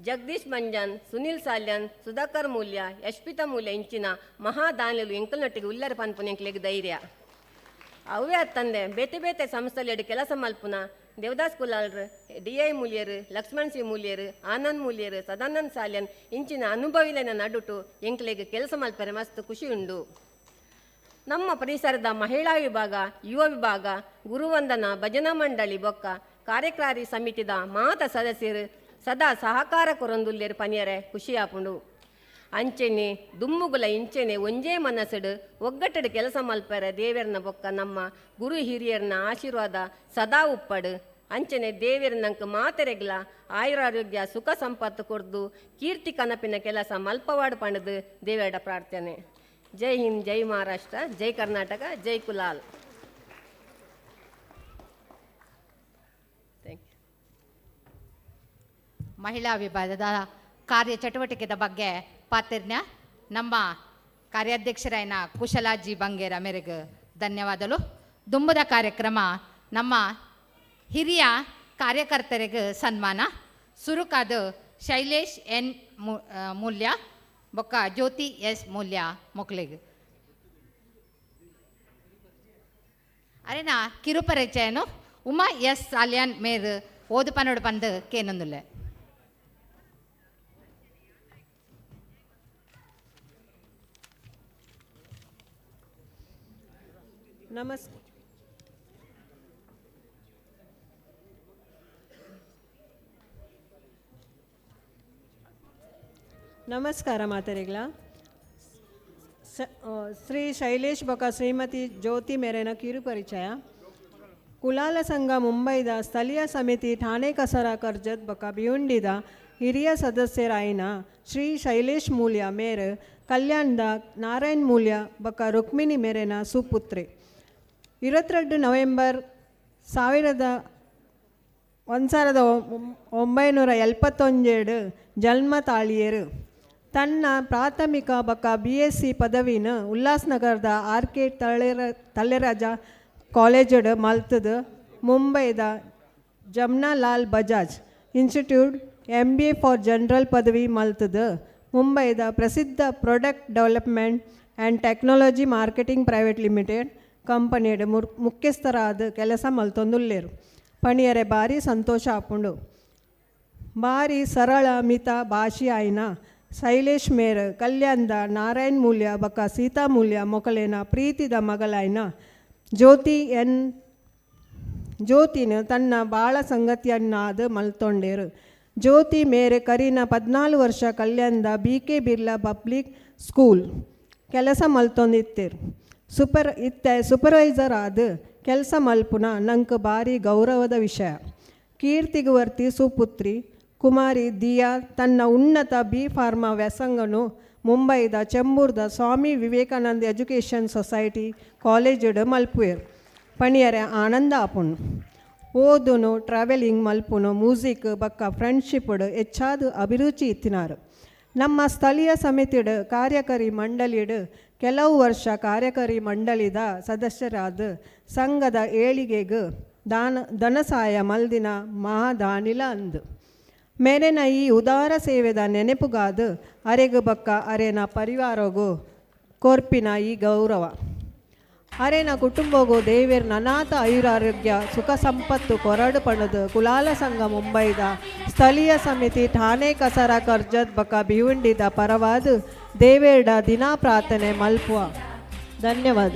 ಜಗದೀಶ್ ಮಂಜನ್, ಸುನಿಲ್ ಸಾಲ್ಯನ್, ಸುಧಾಕರ್ ಮೂಲ್ಯ, ಯಶ್ಪಿತಾ ಮೂಲ್ಯ ಇಂಚಿನ ಮಹಾದಾನಿಲು ಎಂಕಲ್ನೊಟ್ಟಿಗೆ ಉಲ್ಲರ ಪನ್ಪುನ ಎಂಕ್ಲಿಗೆ ಧೈರ್ಯ ಅವೇ ಅತ್ತಂದೆ ಬೇತೆ ಬೇತೆ ಸಂಸ್ಥೆಲೆಡು ಕೆಲಸ ಮಲ್ಪುನ ದೇವದಾಸ್ ಕುಲಾಲ್ರು, DI ಮೂಲ್ಯರು, ಲಕ್ಷ್ಮಣ್ ಸಿ ಮೂಲ್ಯರು, ಆನಂದ್ ಮೂಲ್ಯರು, ಸದಾನಂದ್ ಸಾಲ್ಯನ್ ಇಂಚಿನ ಅನುಭವಿಲಿನ ನಡುಟು ಎಂಕ್ಲಿಗೆ ಕೆಲಸ ಮಲ್ಪರೆ ಮಸ್ತ್ ಖುಷಿ ಉಂಡು. ನಮ್ಮ ಪರಿಸರದ ಮಹಿಳಾ ವಿಭಾಗ, ಯುವ ವಿಭಾಗ, ಗುರುವಂದನ ಭಜನಾ ಮಂಡಳಿ ಬೊಕ್ಕ ಕಾರ್ಯಕಾರಿ ಸಮಿತಿದ ಮಾತ ಸದಸ್ಯರು ಸದಾ ಸಹಕಾರ ಕೊರೊಂದುಲ್ಲೇರು ಪನಿಯರೆ ಖುಷಿ ಆಪುಂಡು. ಅಂಚೆನೆ ದುಮ್ಮುಗುಲ ಇಂಚೆನೆ ಒಂಜೇ ಮನಸ್ಸಡು ಒಗ್ಗಟ್ಟಡು ಕೆಲಸ ಮಲ್ಪರ ದೇವರನ ಬೊಕ್ಕ ನಮ್ಮ ಗುರು ಹಿರಿಯರನ ಆಶೀರ್ವಾದ ಸದಾ ಉಪ್ಪಡು. ಅಂಚನೆ ದೇವರನಂಕ ಮಾತೆರೆಗ್ಲ ಆಯುರಾರೋಗ್ಯ ಸುಖ ಸಂಪತ್ತು ಕೊರ್ದು ಕೀರ್ತಿ ಕನಪಿನ ಕೆಲಸ ಮಲ್ಪವಾಡು ಪಣದು ದೇವರ ಪ್ರಾರ್ಥನೆ. ಜೈ ಹಿಂದ್, ಜೈ ಮಹಾರಾಷ್ಟ್ರ, ಜೈ ಕರ್ನಾಟಕ, ಜೈ ಕುಲಾಲ್. ಮಹಿಳಾ ವಿಭಾಗದ ಕಾರ್ಯ ಚಟುವಟಿಕೆದ ಬಗ್ಗೆ ಪಾತಿರ್ನ ನಮ್ಮ ಕಾರ್ಯಾಧ್ಯಕ್ಷರಾಯನ ಕುಶಲಾಜಿ ಬಂಗೇರ ಮೇರೆಗೆ ಧನ್ಯವಾದಗಳು. ದುಂಬುದ ಕಾರ್ಯಕ್ರಮ ನಮ್ಮ ಹಿರಿಯ ಕಾರ್ಯಕರ್ತರಿಗೆ ಸನ್ಮಾನ ಸುರುಕಾದ ಶೈಲೇಶ್ ಎನ್ ಮೂಲ್ಯ ಬೊಕ್ಕ ಜ್ಯೋತಿ ಎಸ್ ಮೂಲ್ಯ ಮೊಕ್ಲಿಗೆ ಅರೆನಾ ಕಿರುಪರಿಚಯನು ಉಮಾ ಎಸ್ ಸಾಲ್ಯಾನ್ ಮೇರ್ ಓದು ಪನ್ನೋಡು ಪಂದು ಕೇನೊಂದುಲ್ಲೆ. ನಮಸ್ಕಾರ ಮಾತರಿಗಳ ಶ್ರೀ ಶೈಲೇಶ್ ಬೊಕ ಶ್ರೀಮತಿ ಜ್ಯೋತಿ ಮೇರೆನ ಕಿರು ಪರಿಚಯ. ಕುಲಾಲ ಸಂಘ ಮುಂಬೈದ ಸ್ಥಳೀಯ ಸಮಿತಿ ಠಾಣೆ ಕಸರ ಕರ್ಜತ್ ಬೊಕ ಭಿವಂಡಿದ ಹಿರಿಯ ಸದಸ್ಯರಾಯಿನ ಶ್ರೀ ಶೈಲೇಶ್ ಮೂಲ್ಯ ಮೇರೆ ಕಲ್ಯಾಣದ ನಾರಾಯಣ್ ಮೂಲ್ಯ ಬೊಕ ರುಕ್ಮಿಣಿ ಮೇರೆನ ಸುಪುತ್ರಿ. 22 ನವೆಂಬರ್ 1977 ಜನ್ಮ ತಾಳಿಯರು. ತನ್ನ ಪ್ರಾಥಮಿಕ ಬೊಕ BSc ಪದವಿನ ಉಲ್ಲಾಸ್ನಗರದ RK ತಳ್ಳೆರಾಜ ಕಾಲೇಜಡ್ ಮಲ್ತದು. ಮುಂಬೈದ Jamnalal Bajaj institute MBA for general ಪದವಿ ಮಲ್ತದು. ಮುಂಬೈದ ಪ್ರಸಿದ್ಧ product development and technology marketing private limited ಕಂಪನಿಯಡ ಮುಖ್ಯಸ್ಥರಾದ ಕೆಲಸ ಮಲ್ತೊಂದುಲ್ಲೇರು. ಪಣಿಯರೆ ಭಾರಿ ಸಂತೋಷ ಆಪುಂಡು. ಭಾರಿ ಸರಳ ಮಿತ ಭಾಷೆ ಆಯ್ನ ಶೈಲೇಶ್ ಮೇರ್ ಕಲ್ಯಾಣದ ನಾರಾಯಣ್ ಮೂಲ್ಯ ಬೊಕ ಸೀತಾ ಮೂಲ್ಯ ಮೊಕಲೇನ ಪ್ರೀತಿದ ಮಗಳಾಯ್ನ ಜ್ಯೋತಿನ ತನ್ನ ಬಾಳ ಸಂಗತಿಯನ್ನಾದ ಮಲ್ತೊಂಡೇರು. ಜ್ಯೋತಿ ಮೇರೆ ಕರಿನ 14 ವರ್ಷ ಕಲ್ಯಾಣದ BK ಬಿರ್ಲಾ ಪಬ್ಲಿಕ್ ಸ್ಕೂಲ್ ಕೆಲಸ ಮಲ್ತೊಂದಿತ್ತೇರು. ಸೂಪರ್ವೈಸರ್ ಆದ ಕೆಲಸ ಮಲ್ಪುನ ನಂಗೆ ಭಾರಿ ಗೌರವದ ವಿಷಯ. ಕೀರ್ತಿಗೆ ವರ್ತಿ ಸುಪುತ್ರಿ ಕುಮಾರಿ ದಿಯಾ ತನ್ನ ಉನ್ನತ B pharma ವ್ಯಾಸಂಗನು ಮುಂಬೈದ ಚೆಂಬೂರ್ದ Swami Vivekananda education society ಕಾಲೇಜಡ್ ಮಲ್ಪುಯರು. ಪಣಿಯರೆ ಆನಂದ ಆಪುಣು. ಓದುನು ಟ್ರಾವೆಲಿಂಗ್ ಮಲ್ಪುನು ಮ್ಯೂಸಿಕ್ ಬೊಕ್ಕ ಫ್ರೆಂಡ್ಶಿಪ್ಡ್ ಹೆಚ್ಚಾದ ಅಭಿರುಚಿ ಇತ್ತಿನಾರು. ನಮ್ಮ ಸ್ಥಳೀಯ ಸಮಿತಿಡ್ ಕಾರ್ಯಕಾರಿ ಮಂಡಳಿಡ್ ಕೆಲವು ವರ್ಷ ಕಾರ್ಯಕಾರಿ ಮಂಡಳಿದ ಸದಸ್ಯರಾದ ಸಂಘದ ಏಳಿಗೆಗೆ ಧನಸಹಾಯ ಮಲ್ದಿನ ಮಹಾದಾನಿಲ ಅಂದು. ಮೇರೆನ ಈ ಉದಾರ ಸೇವೆದ ನೆನಪುಗಾದ ಅರೆಗು ಬೊಕ್ಕ ಅರೆನ ಪರಿವಾರಗೂ ಕೊರ್ಪಿನ ಈ ಗೌರವ. ಅರೆನ ಕುಟುಂಬಗೂ ದೇವೇರ್ ನನಾಥ ಆಯುರಾರೋಗ್ಯ ಸುಖ ಸಂಪತ್ತು ಕೊರಡು ಪಣದು ಕುಲಾಲ ಸಂಘ ಮುಂಬೈದ ಸ್ಥಳೀಯ ಸಮಿತಿ ಠಾಣೆ ಕಸರ ಕರ್ಜತ್ ಬೊಕ ಭಿವಂಡಿದ ಪರವಾದ ದೇವೇರ್ಡ ದಿನಾ ಪ್ರಾರ್ಥನೆ ಮಲ್ಪುವ. ಧನ್ಯವಾದ.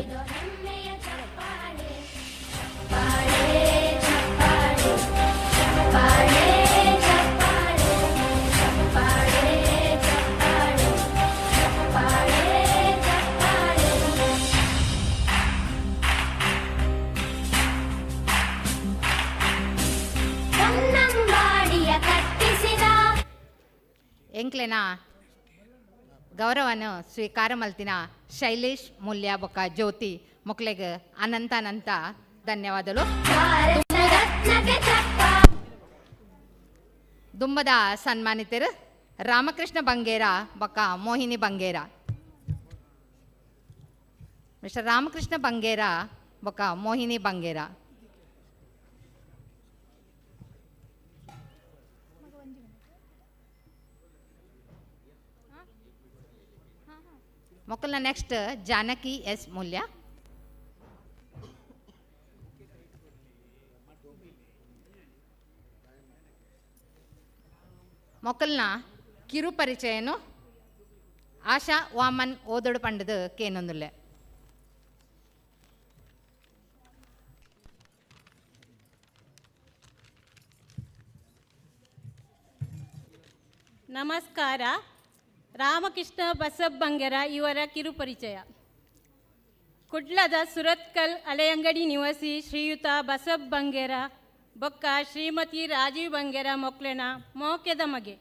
ಎಂಕ್ಲೆನ ಗೌರವನು ಸ್ವೀಕಾರ ಮಲ್ತಿನ ಶೈಲೇಶ್ ಮೂಲ್ಯ ಬೊಕ ಜ್ಯೋತಿ ಮೊಕ್ಲೆಗೆ ಅನಂತ ಧನ್ಯವಾದಗಳು. ದುಂಬದ ಸನ್ಮಾನಿತರು ರಾಮಕೃಷ್ಣ ಬಂಗೇರ ಬೊಕ ಮೋಹಿನಿ ಬಂಗೇರ. ಮಿಸ್ಟರ್ ರಾಮಕೃಷ್ಣ ಬಂಗೇರ ಬೊಕ ಮೋಹಿನಿ ಬಂಗೇರ. ಮೊಕ್ಕಲ್ನ ನೆಕ್ಸ್ಟ್ ಜಾನಕಿ ಎಸ್ ಮೂಲ್ಯ. ಮೊಕ್ಕಲ್ನ ಕಿರು ಪರಿಚಯನು ಆಶಾ ವಾಮನ್ ಓದೋಡು ಪಂಡದು ಕೇನೊಂದುಲ್ಲೆ. ನಮಸ್ಕಾರ. ರಾಮಕೃಷ್ಣ ಬಸಪ್ಪ ಬಂಗೇರ ಇವರ ಕಿರು ಪರಿಚಯ. ಕುಡ್ಲದ ಸುರತ್ಕಲ್ ಅಲೆಯಂಗಡಿ ನಿವಾಸಿ ಶ್ರೀಯುತ ಬಸಪ್ಪ ಬಂಗೇರ ಬೊಕ್ಕ ಶ್ರೀಮತಿ ರಾಜೀವ್ ಬಂಗೇರ ಮೊಕ್ಲೆನ ಮೋಕೆದ ಮಗೆ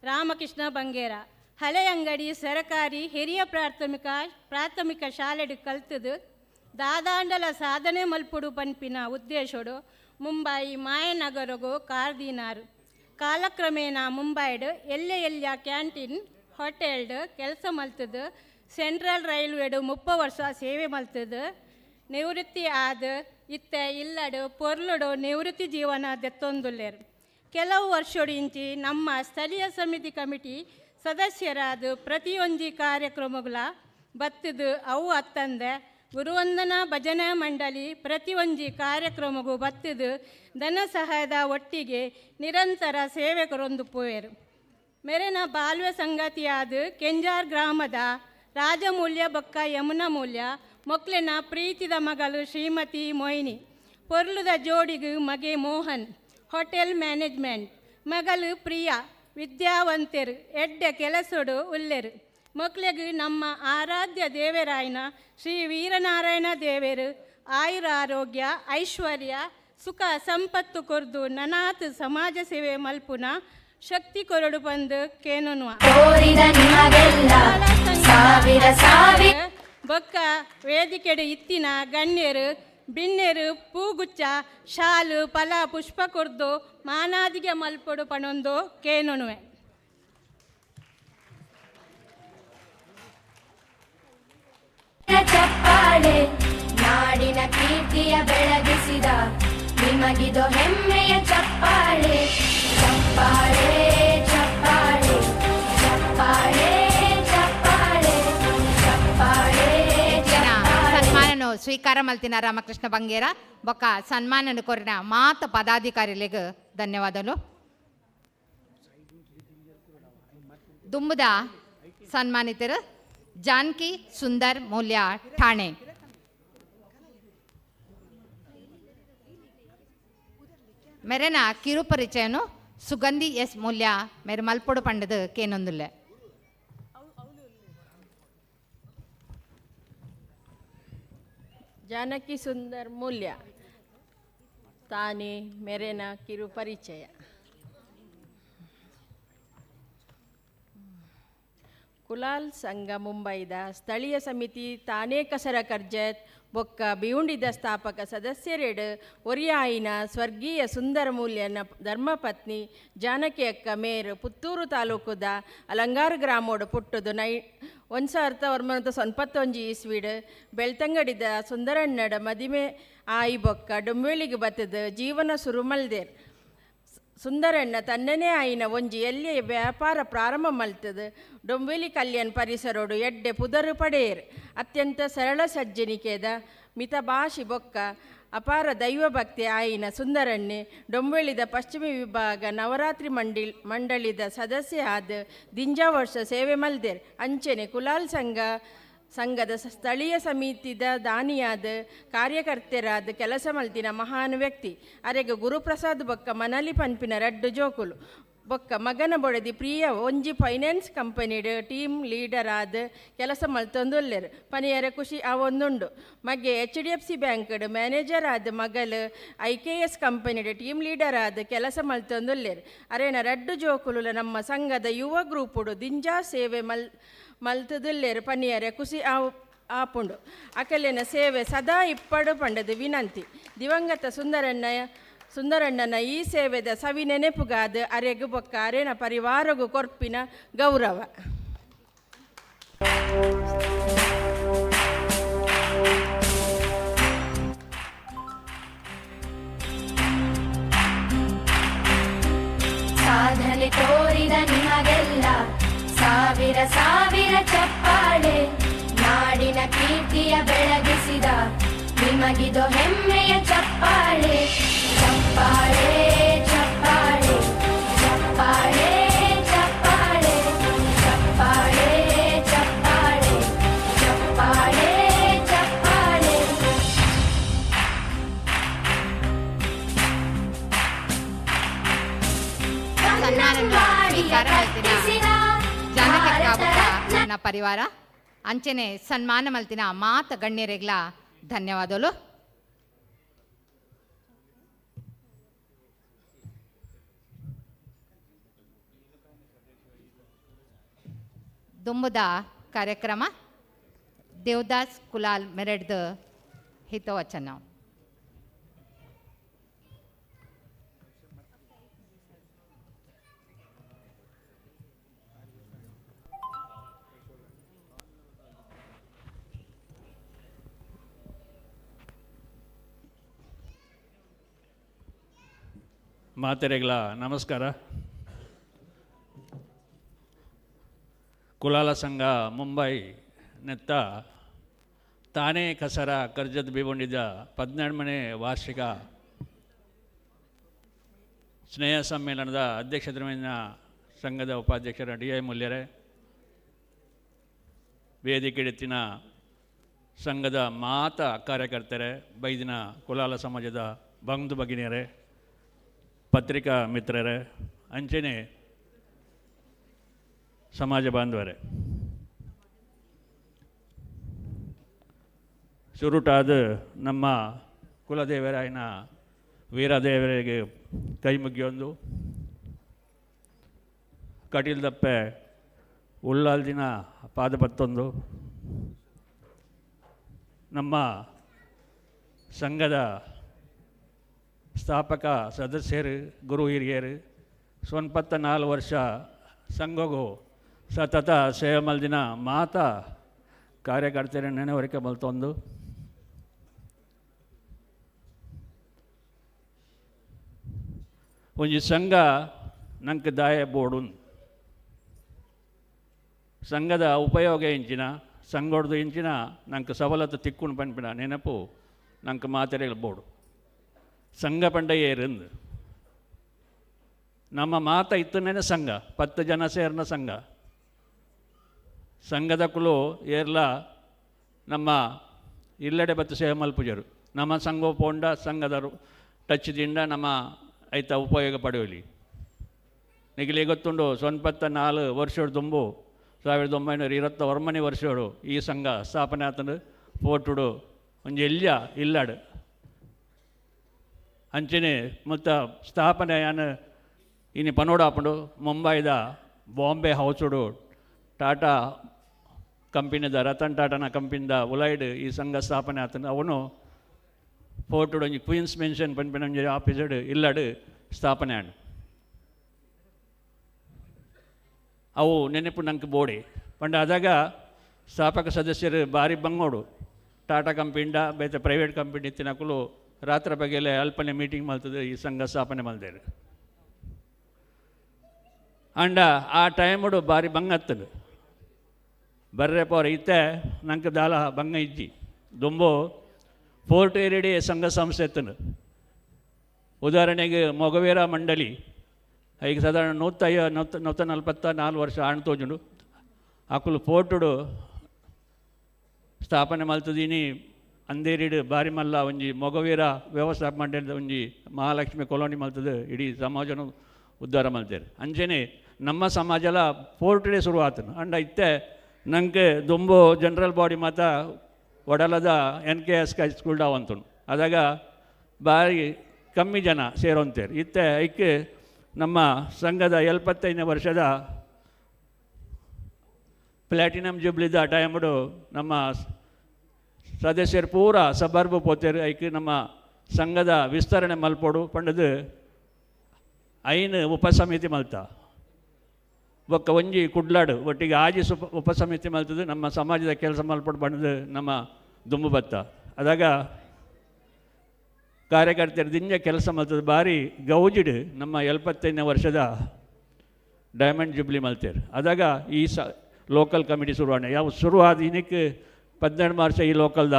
ರಾಮಕೃಷ್ಣ ಬಂಗೇರ ಹಳೆಯಂಗಡಿ ಸರಕಾರಿ ಹಿರಿಯ ಪ್ರಾಥಮಿಕ ಶಾಲೆಡ್ ಕಲ್ತದು ದಾದಾಂಡಲ ಸಾಧನೆ ಮಲ್ಪುಡು ಪನ್ಪಿನ ಉದ್ದೇಶಡು ಮುಂಬೈ ಮಾಯನಗರಗೂ ಕಾರ್ದಿನಾರು. ಕಾಲಕ್ರಮೇಣ ಮುಂಬೈಡ್ ಎಲ್ಲೆಯ ಕ್ಯಾಂಟೀನ್ ಹೋಟೆಲ್ಡ್ ಕೆಲಸ ಮಲ್ತದು. ಸೆಂಟ್ರಲ್ ರೈಲ್ವೆಡು 30 ವರ್ಷ ಸೇವೆ ಮಲ್ತದು. ನಿವೃತ್ತಿ ಆದ ಇತ್ತೆ ಇಲ್ಲಡು ಪೊರ್ಲುಡು ನಿವೃತ್ತಿ ಜೀವನ ದೆತ್ತೊಂದುಲ್ಲೇರು. ಕೆಲವು ವರ್ಷಡಿಂಚಿ ನಮ್ಮ ಸ್ಥಳೀಯ ಸಮಿತಿ ಕಮಿಟಿ ಸದಸ್ಯರಾದ ಪ್ರತಿಯೊಂದು ಕಾರ್ಯಕ್ರಮಗಳ ಬತ್ತದು ಅವು ಅತ್ತಂದೆ ಗುರುವಂದನಾ ಭಜನಾ ಮಂಡಳಿ ಪ್ರತಿಯೊಂದು ಕಾರ್ಯಕ್ರಮಗೂ ಬತ್ತದು ಧನ ಸಹಾಯದ ಒಟ್ಟಿಗೆ ನಿರಂತರ ಸೇವೆಕರೊಂದು ಪೋಯರು. ಮೇರೆನ ಬಾಲ್ಯ ಸಂಗತಿಯಾದ ಕೆಂಜಾರ್ ಗ್ರಾಮದ ರಾಜಮೂಲ್ಯ ಬೊಕ್ಕ ಯಮುನಾ ಮೂಲ್ಯ ಮೊಕ್ಲೆನ ಪ್ರೀತಿದ ಮಗಳು ಶ್ರೀಮತಿ ಮೊಯ್ನಿ. ಪೊರ್ಲುದ ಜೋಡಿಗೂ ಮಗೆ ಮೋಹನ್ ಹೋಟೆಲ್ ಮ್ಯಾನೇಜ್ಮೆಂಟ್. ಮಗಳು ಪ್ರಿಯಾ ವಿದ್ಯಾವಂತರು ಎಡ್ಡೆ ಕೆಲಸಡು ಉಲ್ಲೆರು. ಮಕ್ಕಳಿಗೆ ನಮ್ಮ ಆರಾಧ್ಯ ದೇವರಾಯನ ಶ್ರೀ ವೀರನಾರಾಯಣ ದೇವರು ಆಯುರ ಆರೋಗ್ಯ ಐಶ್ವರ್ಯ ಸುಖ ಸಂಪತ್ತು ಕೊರ್ದು ನನಾತ್ ಸಮಾಜ ಸೇವೆ ಮಲ್ಪುನ ಶಕ್ತಿ ಕೊರಡು ಬಂದು ಕೇನುವ ಬೊಕ್ಕ ವೇದಿಕೆಡು ಇತ್ತಿನ ಗಣ್ಯರು ಬಿನ್ನೆರು ಪೂಗುಚ್ಚ ಶಾಲು ಫಲ ಪುಷ್ಪ ಕೊರ್ದು ಮಾನಾದಿಗೆ ಮಲ್ಪೊಡು ಪಣೊಂದು ಕೇನುವೆ. ಚಪ್ಪಾಳೆ ನಾಡಿನ ಕೀರ್ತಿಯ ಬೆಳಗಿಸಿದ ನಿಮಗಿದು ಹೆಮ್ಮೆಯ ಚಪ್ಪಾಳೆ ಚಪ್ಪಾಳೆ ಚಪ್ಪಾಳೆ ಚಪ್ಪಾಳೆ ಚಪ್ಪಾಳೆ ಚಪ್ಪಾಳೆ. ಸನ್ಮಾನನು ಸ್ವೀಕಾರ ಮಲ್ತಿನ ರಾಮಕೃಷ್ಣ ಬಂಗೇರ ಬೊಕ್ಕ ಸನ್ಮಾನನು ಕೊರಿನ ಮಾತ ಪದಾಧಿಕಾರಿಗಳಿಗೆ ಧನ್ಯವಾದಗಳು. ದುಂಬುದ ಸನ್ಮಾನಿತರು ಜಾನಕಿ ಸುಂದರ್ ಮೂಲ್ಯ ಠಾಣೆ. ಮೆರೆನ ಕಿರು ಪರಿಚಯನು ಸುಗಂಧಿ ಎಸ್ ಮೂಲ್ಯ ಮೇರೆ ಮಲ್ಪೊಡು ಪಂಡದು ಕೇನೊಂದುಲ್ಲೆ. ಜಾನಕಿ ಸುಂದರ್ ಮೂಲ್ಯ ತಾನೇ ಮೆರೆನ ಕಿರು ಪರಿಚಯ. ಕುಲಾಲ್ ಸಂಘ ಮುಂಬೈದ ಸ್ಥಳೀಯ ಸಮಿತಿ ತಾನೇ ಕಸರ ಕರ್ಜತ್ ಬೊಕ್ಕ ಬಿಯುಂಡಿದ ಸ್ಥಾಪಕ ಸದಸ್ಯರೆಡು ಒರಿಯಾಯಿನ ಸ್ವರ್ಗೀಯ ಸುಂದರ ಮೂಲ್ಯನ ಧರ್ಮಪತ್ನಿ ಜಾನಕಿ ಅಕ್ಕ ಮೇರು ಪುತ್ತೂರು ತಾಲೂಕುದ ಅಲಂಗಾರ ಗ್ರಾಮೋಡು ಪುಟ್ಟುದು 1991 ಇಸ್ವಿಡ್ ಬೆಳ್ತಂಗಡಿದ ಸುಂದರಣ್ಣಡ ಮದಿಮೆ ಆಯಿ ಬೊಕ್ಕ ಡೊಂಬೇಳಿಗೆ ಬತ್ತದ ಜೀವನ ಸುರುಮಲ್ದೇರ್ ಸುಂದರಣ್ಣ ತನ್ನನೇ ಆಯಿನ ಒಂಜಿ ಎಲ್ಲಿ ವ್ಯಾಪಾರ ಪ್ರಾರಂಭ ಮಲ್ತದ ಡೊಂಬೇಲಿ ಕಲ್ಯಾಣ್ ಪರಿಸರೋಡು ಎಡ್ಡೆ ಪುದರು ಪಡೆಯರ್ ಅತ್ಯಂತ ಸರಳ ಸಜ್ಜನಿಕೆದ ಮಿತಭಾಷಿ ಬೊಕ್ಕ ಅಪಾರ ದೈವಭಕ್ತಿ ಆಯಿನ ಸುಂದರಣ್ಣೆ ಡೊಂಬೇಳಿದ ಪಶ್ಚಿಮ ವಿಭಾಗ ನವರಾತ್ರಿ ಮಂಡಳಿದ ಸದಸ್ಯ ಆದ ದಿಂಜಾ ವರ್ಷ ಸೇವೆ ಮಲ್ದೇರ್ ಅಂಚೆನೆ ಕುಲಾಲ್ ಸಂಘದ ಸ್ಥಳೀಯ ಸಮಿತಿದ ದಾನಿಯಾದ ಕಾರ್ಯಕರ್ತೆರಾದ ಕೆಲಸ ಮಲ್ತಿನ ಮಹಾನ್ ವ್ಯಕ್ತಿ ಅರೆಗೆ ಗುರುಪ್ರಸಾದ್ ಬೊಕ್ಕ ಮನಲಿ ಪನ್ಪಿನ ರಡ್ಡು ಜೋಕುಲು ಬೊಕ್ಕ ಮಗನ ಬೊಡದಿ ಪ್ರಿಯ ಒಂಜಿ ಫೈನಾನ್ಸ್ ಕಂಪನಿಡ್ ಟೀಮ್ ಲೀಡರ್ ಆದ ಕೆಲಸ ಮಲ್ತೊಂದುಲ್ಲೆರು ಪನಿಯರ ಖುಷಿ ಅವೊಂದುಂಡು. ಮಗೆ HDFC ಬ್ಯಾಂಕ್ಡ್ ಮ್ಯಾನೇಜರ್ ಆದ ಮಗಲು IKS ಕಂಪನಿಡ್ ಟೀಮ್ ಲೀಡರ್ ಆದ ಕೆಲಸ ಮಲ್ತೊಂದುಲ್ಲೆರು ಅರೇನ ರಡ್ಡು ಜೋಕುಲು ನಮ್ಮ ಸಂಘದ ಯುವ ಗ್ರೂಪುಡು ದಿಂಜಾ ಸೇವೆ ಮಲ್ತದುಲ್ಲೇರು ಪನಿಯರ ಖುಷಿ ಆಪುಂಡು. ಅಕಲಿನ ಸೇವೆ ಸದಾ ಇಪ್ಪಡು ಪಂಡದು ವಿನಂತಿ. ದಿವಂಗತ ಸುಂದರಣ್ಣನ ಈ ಸೇವೆದ ಸವಿ ನೆನೆಪುಗಾದ ಅರೆಗು ಬೊಕ್ಕ ಅರೆನ ಪರಿವಾರಗೂ ಕೊರ್ಪಿನ ಗೌರವ. ಸಾಧನೆ ತೋರಿದ ನಿಮಗೆಲ್ಲ ಸಾವಿರ ಸಾವಿರ ಚಪ್ಪಾಳೆ ನಾಡಿನ ಕೀರ್ತಿಯ ಬೆಳಗಿಸಿದ ನಿಮಗಿದು ಹೆಮ್ಮೆಯ ಚಪ್ಪಾಳೆ ಚಪ್ಪಾಳೆ ಚಪ್ಪಾಳೆ ಚಪ್ಪಾಳೆ ಚಪ್ಪಾಳೆ ಚಪ್ಪಾಳೆ ಚಪ್ಪಾಳೆ ಚಪ್ಪಾಳೆ ಚಪ್ಪಾಳೆ. ನನ್ನ ಪರಿವಾರ ಅಂಚೆನೆ ಸನ್ಮಾನ ಮಲ್ತಿನ ಮಾತ ಗಣ್ಯರೆಗ್ಲ ಧನ್ಯವಾದಗಳು. ದುಂಬುದ ಕಾರ್ಯಕ್ರಮ ದೇವದಾಸ್ ಕುಲಾಲ್ ಮೆರೆಡ್ದ ಹಿತವಚನ. ಮಾತೆರೆಗಳ ನಮಸ್ಕಾರ. ಕುಲಾಲ ಸಂಘ ಮುಂಬೈ ನೆತ್ತ ತಾನೇ ಕಸರ ಕರ್ಜತ್ ಬಿಗೊಂಡಿದ್ದ 12ನೇ ವಾರ್ಷಿಕ ಸ್ನೇಹ ಸಮ್ಮೇಳನದ ಅಧ್ಯಕ್ಷತೆಯನ್ನು ಸಂಘದ ಉಪಾಧ್ಯಕ್ಷರ DI ಮೂಲ್ಯರೇ, ವೇದಿಕೆಡೆತ್ತಿನ ಸಂಘದ ಮಾತ ಕಾರ್ಯಕರ್ತರೇ, ಬೈದಿನ ಕುಲಾಲ ಸಮಾಜದ ಬಂಧು ಭಗಿನಿಯರೇ, ಪತ್ರಿಕಾ ಮಿತ್ರರೇ, ಅಂಚೆನೆ ಸಮಾಜ ಬಾಂಧವರೇ, ಸುರುಟಾದ ನಮ್ಮ ಕುಲದೇವರಾಯನ ವೀರದೇವರಿಗೆ ಕೈ ಮುಗಿಯೊಂದು ಕಟೀಲ್ದಪ್ಪೆ ಉಳ್ಳಾಲ್ದಿನ ಪಾದಪತ್ತೊಂದು ನಮ್ಮ ಸಂಘದ ಸ್ಥಾಪಕ ಸದಸ್ಯರು ಗುರು ಹಿರಿಯರು 24 ವರ್ಷ ಸಂಘಗೂ ಸತತ ಸೇವೆ ಮಲ್ದಿನ ಮಾತ ಕಾರ್ಯಕರ್ತರ ನೆನವರಿಕೆ ಮಲ್ತೊಂದು ಒಂಜಿ ಸಂಘ ನಂಗೆ ದಾಯ ಬೋಡು ಸಂಘದ ಉಪಯೋಗ ಇಂಚಿನ ಸಂಘಡ್ದು ಇಂಚಿನ ನಂಗೆ ಸವಲತ್ತು ತಿಕ್ಕೊಂಡು ಪನ್ಪಿನ ನೆನಪು ನಂಗೆ ಮಾತೆರೆಗಳು ಬೋಡು ಸಂಘ ಪಂಡ ಏರಂದು ನಮ್ಮ ಮಾತ ಇತ್ತನೇನೆ ಸಂಘ 10 ಜನ ಸೇರ್ನ ಸಂಘ ಸಂಘದ ಕುಲು ಏರ್ಲ ನಮ್ಮ ಇಲ್ಲೆಡೆ ಬತ್ತು ಸೇವೆ ಮಲ್ಪುಜರು ನಮ್ಮ ಸಂಘ ಪೋಂಡ ಸಂಘದರು ಟಚ್ ದಿಂದ ನಮ್ಮ ಐತ ಉಪಯೋಗ ಪಡೆಯಲಿ ನಿಗಲಿ ಗೊತ್ತುಂಡು 94 ವರ್ಷದ ತುಂಬು 1921 ವರ್ಷಗಳು ಈ ಸಂಘ ಸ್ಥಾಪನೆ ಆತನು ಪೋಟುಡು ಒಂಜಿ ಎಲ್ಯ ಇಲ್ಲಾಡು ಅಂಚನೆ ಮತ್ತು ಸ್ಥಾಪನೆ ಯಾನು ಇನ್ನು ಪನೋಡಾಪುಂಡು ಮುಂಬೈದ ಬಾಂಬೆ ಹೌಸುಡು ಟಾಟಾ ಕಂಪನಿದ ರತನ್ ಟಾಟಾನ ಕಂಪನಿದ ಉಲೈಡ್ ಈ ಸಂಘ ಸ್ಥಾಪನೆ ಆತನು ಅವನು ಪೋಟುಡು ಒಂಜಿ ಕ್ವೀನ್ಸ್ ಮೆನ್ಷನ್ ಪನ್ಪಿನ ಆಫೀಸಡ್ ಇಲ್ಲಾಡು ಸ್ಥಾಪನೆ ಆಡು ಅವು ನೆನಪು ನಂಗೆ ಬೋಡಿ ಪಂಡ ಆದಾಗ ಸ್ಥಾಪಕ ಸದಸ್ಯರು ಭಾರಿ ಬಂಗೋಡು ಟಾಟಾ ಕಂಪನಿಂದ ಬೇತೆ ಪ್ರೈವೇಟ್ ಕಂಪನಿ ತಿನ್ನಕಲು ರಾತ್ರಿ ಬಗೆಲೆ ಅಲ್ಪನೆ ಮೀಟಿಂಗ್ ಮಲ್ತದೆ ಈ ಸಂಘ ಸ್ಥಾಪನೆ ಮಲ್ದೇರು ಅಂಡ ಆ ಟೈಮಡು ಭಾರಿ ಬಂಗತ್ತದು ಬರ್ರೆ ಪೋರ ಇತ್ತೆ ನಂಗೆ ದಾಲ ಬಂಗ ಇಜ್ಜಿ ದುಂಬು ಫೋರ್ಟ್ ಏರಿಡಿ ಸಂಘ ಸಂಸ್ಥೆ ಎತ್ತನು ಉದಾಹರಣೆಗೆ ಮೊಗವೀರ ಮಂಡಳಿ ಈಗ ಸಾಧಾರಣ 144 ವರ್ಷ ಆಣ್ ತೋಜುಂಡು ಅಕುಲು ಪೋಟುಡು ಸ್ಥಾಪನೆ ಮಲ್ತದೀನಿ ಅಂದೇರಿಡು ಬಾರಿ ಮಲ್ಲ ಒಂಜಿ ಮೊಗವೀರ ವ್ಯವಸ್ಥಾಪ ಮಂಡಳಿದ ಒಂಜಿ ಮಹಾಲಕ್ಷ್ಮಿ ಕಾಲೋನಿ ಮಲ್ತದ ಇಡೀ ಸಮಾಜನ ಉದ್ಧಾರ ಮಲ್ತೇರು ಅಂಚನೆ ನಮ್ಮ ಸಮಾಜಲ ಪೋರ್ಟುಡೆ ಶುರು ಆತನು ಅಂಡ ಇತ್ತೆ ನಂಗೆ ದುಂಬು ಜನರಲ್ ಬಾಡಿ ಮಾತ ಒಡಲದ NKS ಸ್ಕೂಲ್ ಡಾವ್ ಅಂತನು ಅದಾಗ ಭಾರಿ ಕಮ್ಮಿ ಜನ ಸೇರೋಂತೇರು ಇತ್ತೆ ಐಕ್ಕೆ ನಮ್ಮ ಸಂಘದ 75ನೇ ವರ್ಷದ ಪ್ಲ್ಯಾಟಿನಮ್ ಜುಬ್ಲಿದ ಟೈಮಡು ನಮ್ಮ ಸದಸ್ಯರು ಪೂರ ಸಬರ್ಬು ಪೋತೇರು ಐಕೆ ನಮ್ಮ ಸಂಘದ ವಿಸ್ತರಣೆ ಮಲ್ಪೋಡು ಪಂಡದು ಐನು ಉಪಸಮಿತಿ ಮಲ್ತ ಒಕ್ಕ ಒಂಜಿ ಕುಡ್ಲಾಡು ಒಟ್ಟಿಗೆ ಆಜಿ ಉಪಸಮಿತಿ ಮಲ್ತದು ನಮ್ಮ ಸಮಾಜದ ಕೆಲಸ ಮಲ್ಪಡು ಬಂಡದು ನಮ್ಮ ದುಂಬು ಬತ್ತ ಅದಾಗ ಕಾರ್ಯಕರ್ತರು ದಿಂಜ ಕೆಲಸ ಮಲ್ತದು ಭಾರಿ ಗೌಜಿಡು ನಮ್ಮ 75ನೇ ವರ್ಷದ ಡೈಮಂಡ್ ಜುಬ್ಲಿ ಮಲ್ತೇರು ಅದಾಗ ಈ ಲೋಕಲ್ ಕಮಿಟಿ ಶುರುವಾಣೆ ಯಾವ ಶುರುವಾದ ಇನ್ನಕ್ಕೆ 12 ಮಾರ್ಚ್ ಈ ಲೋಕಲ್ದ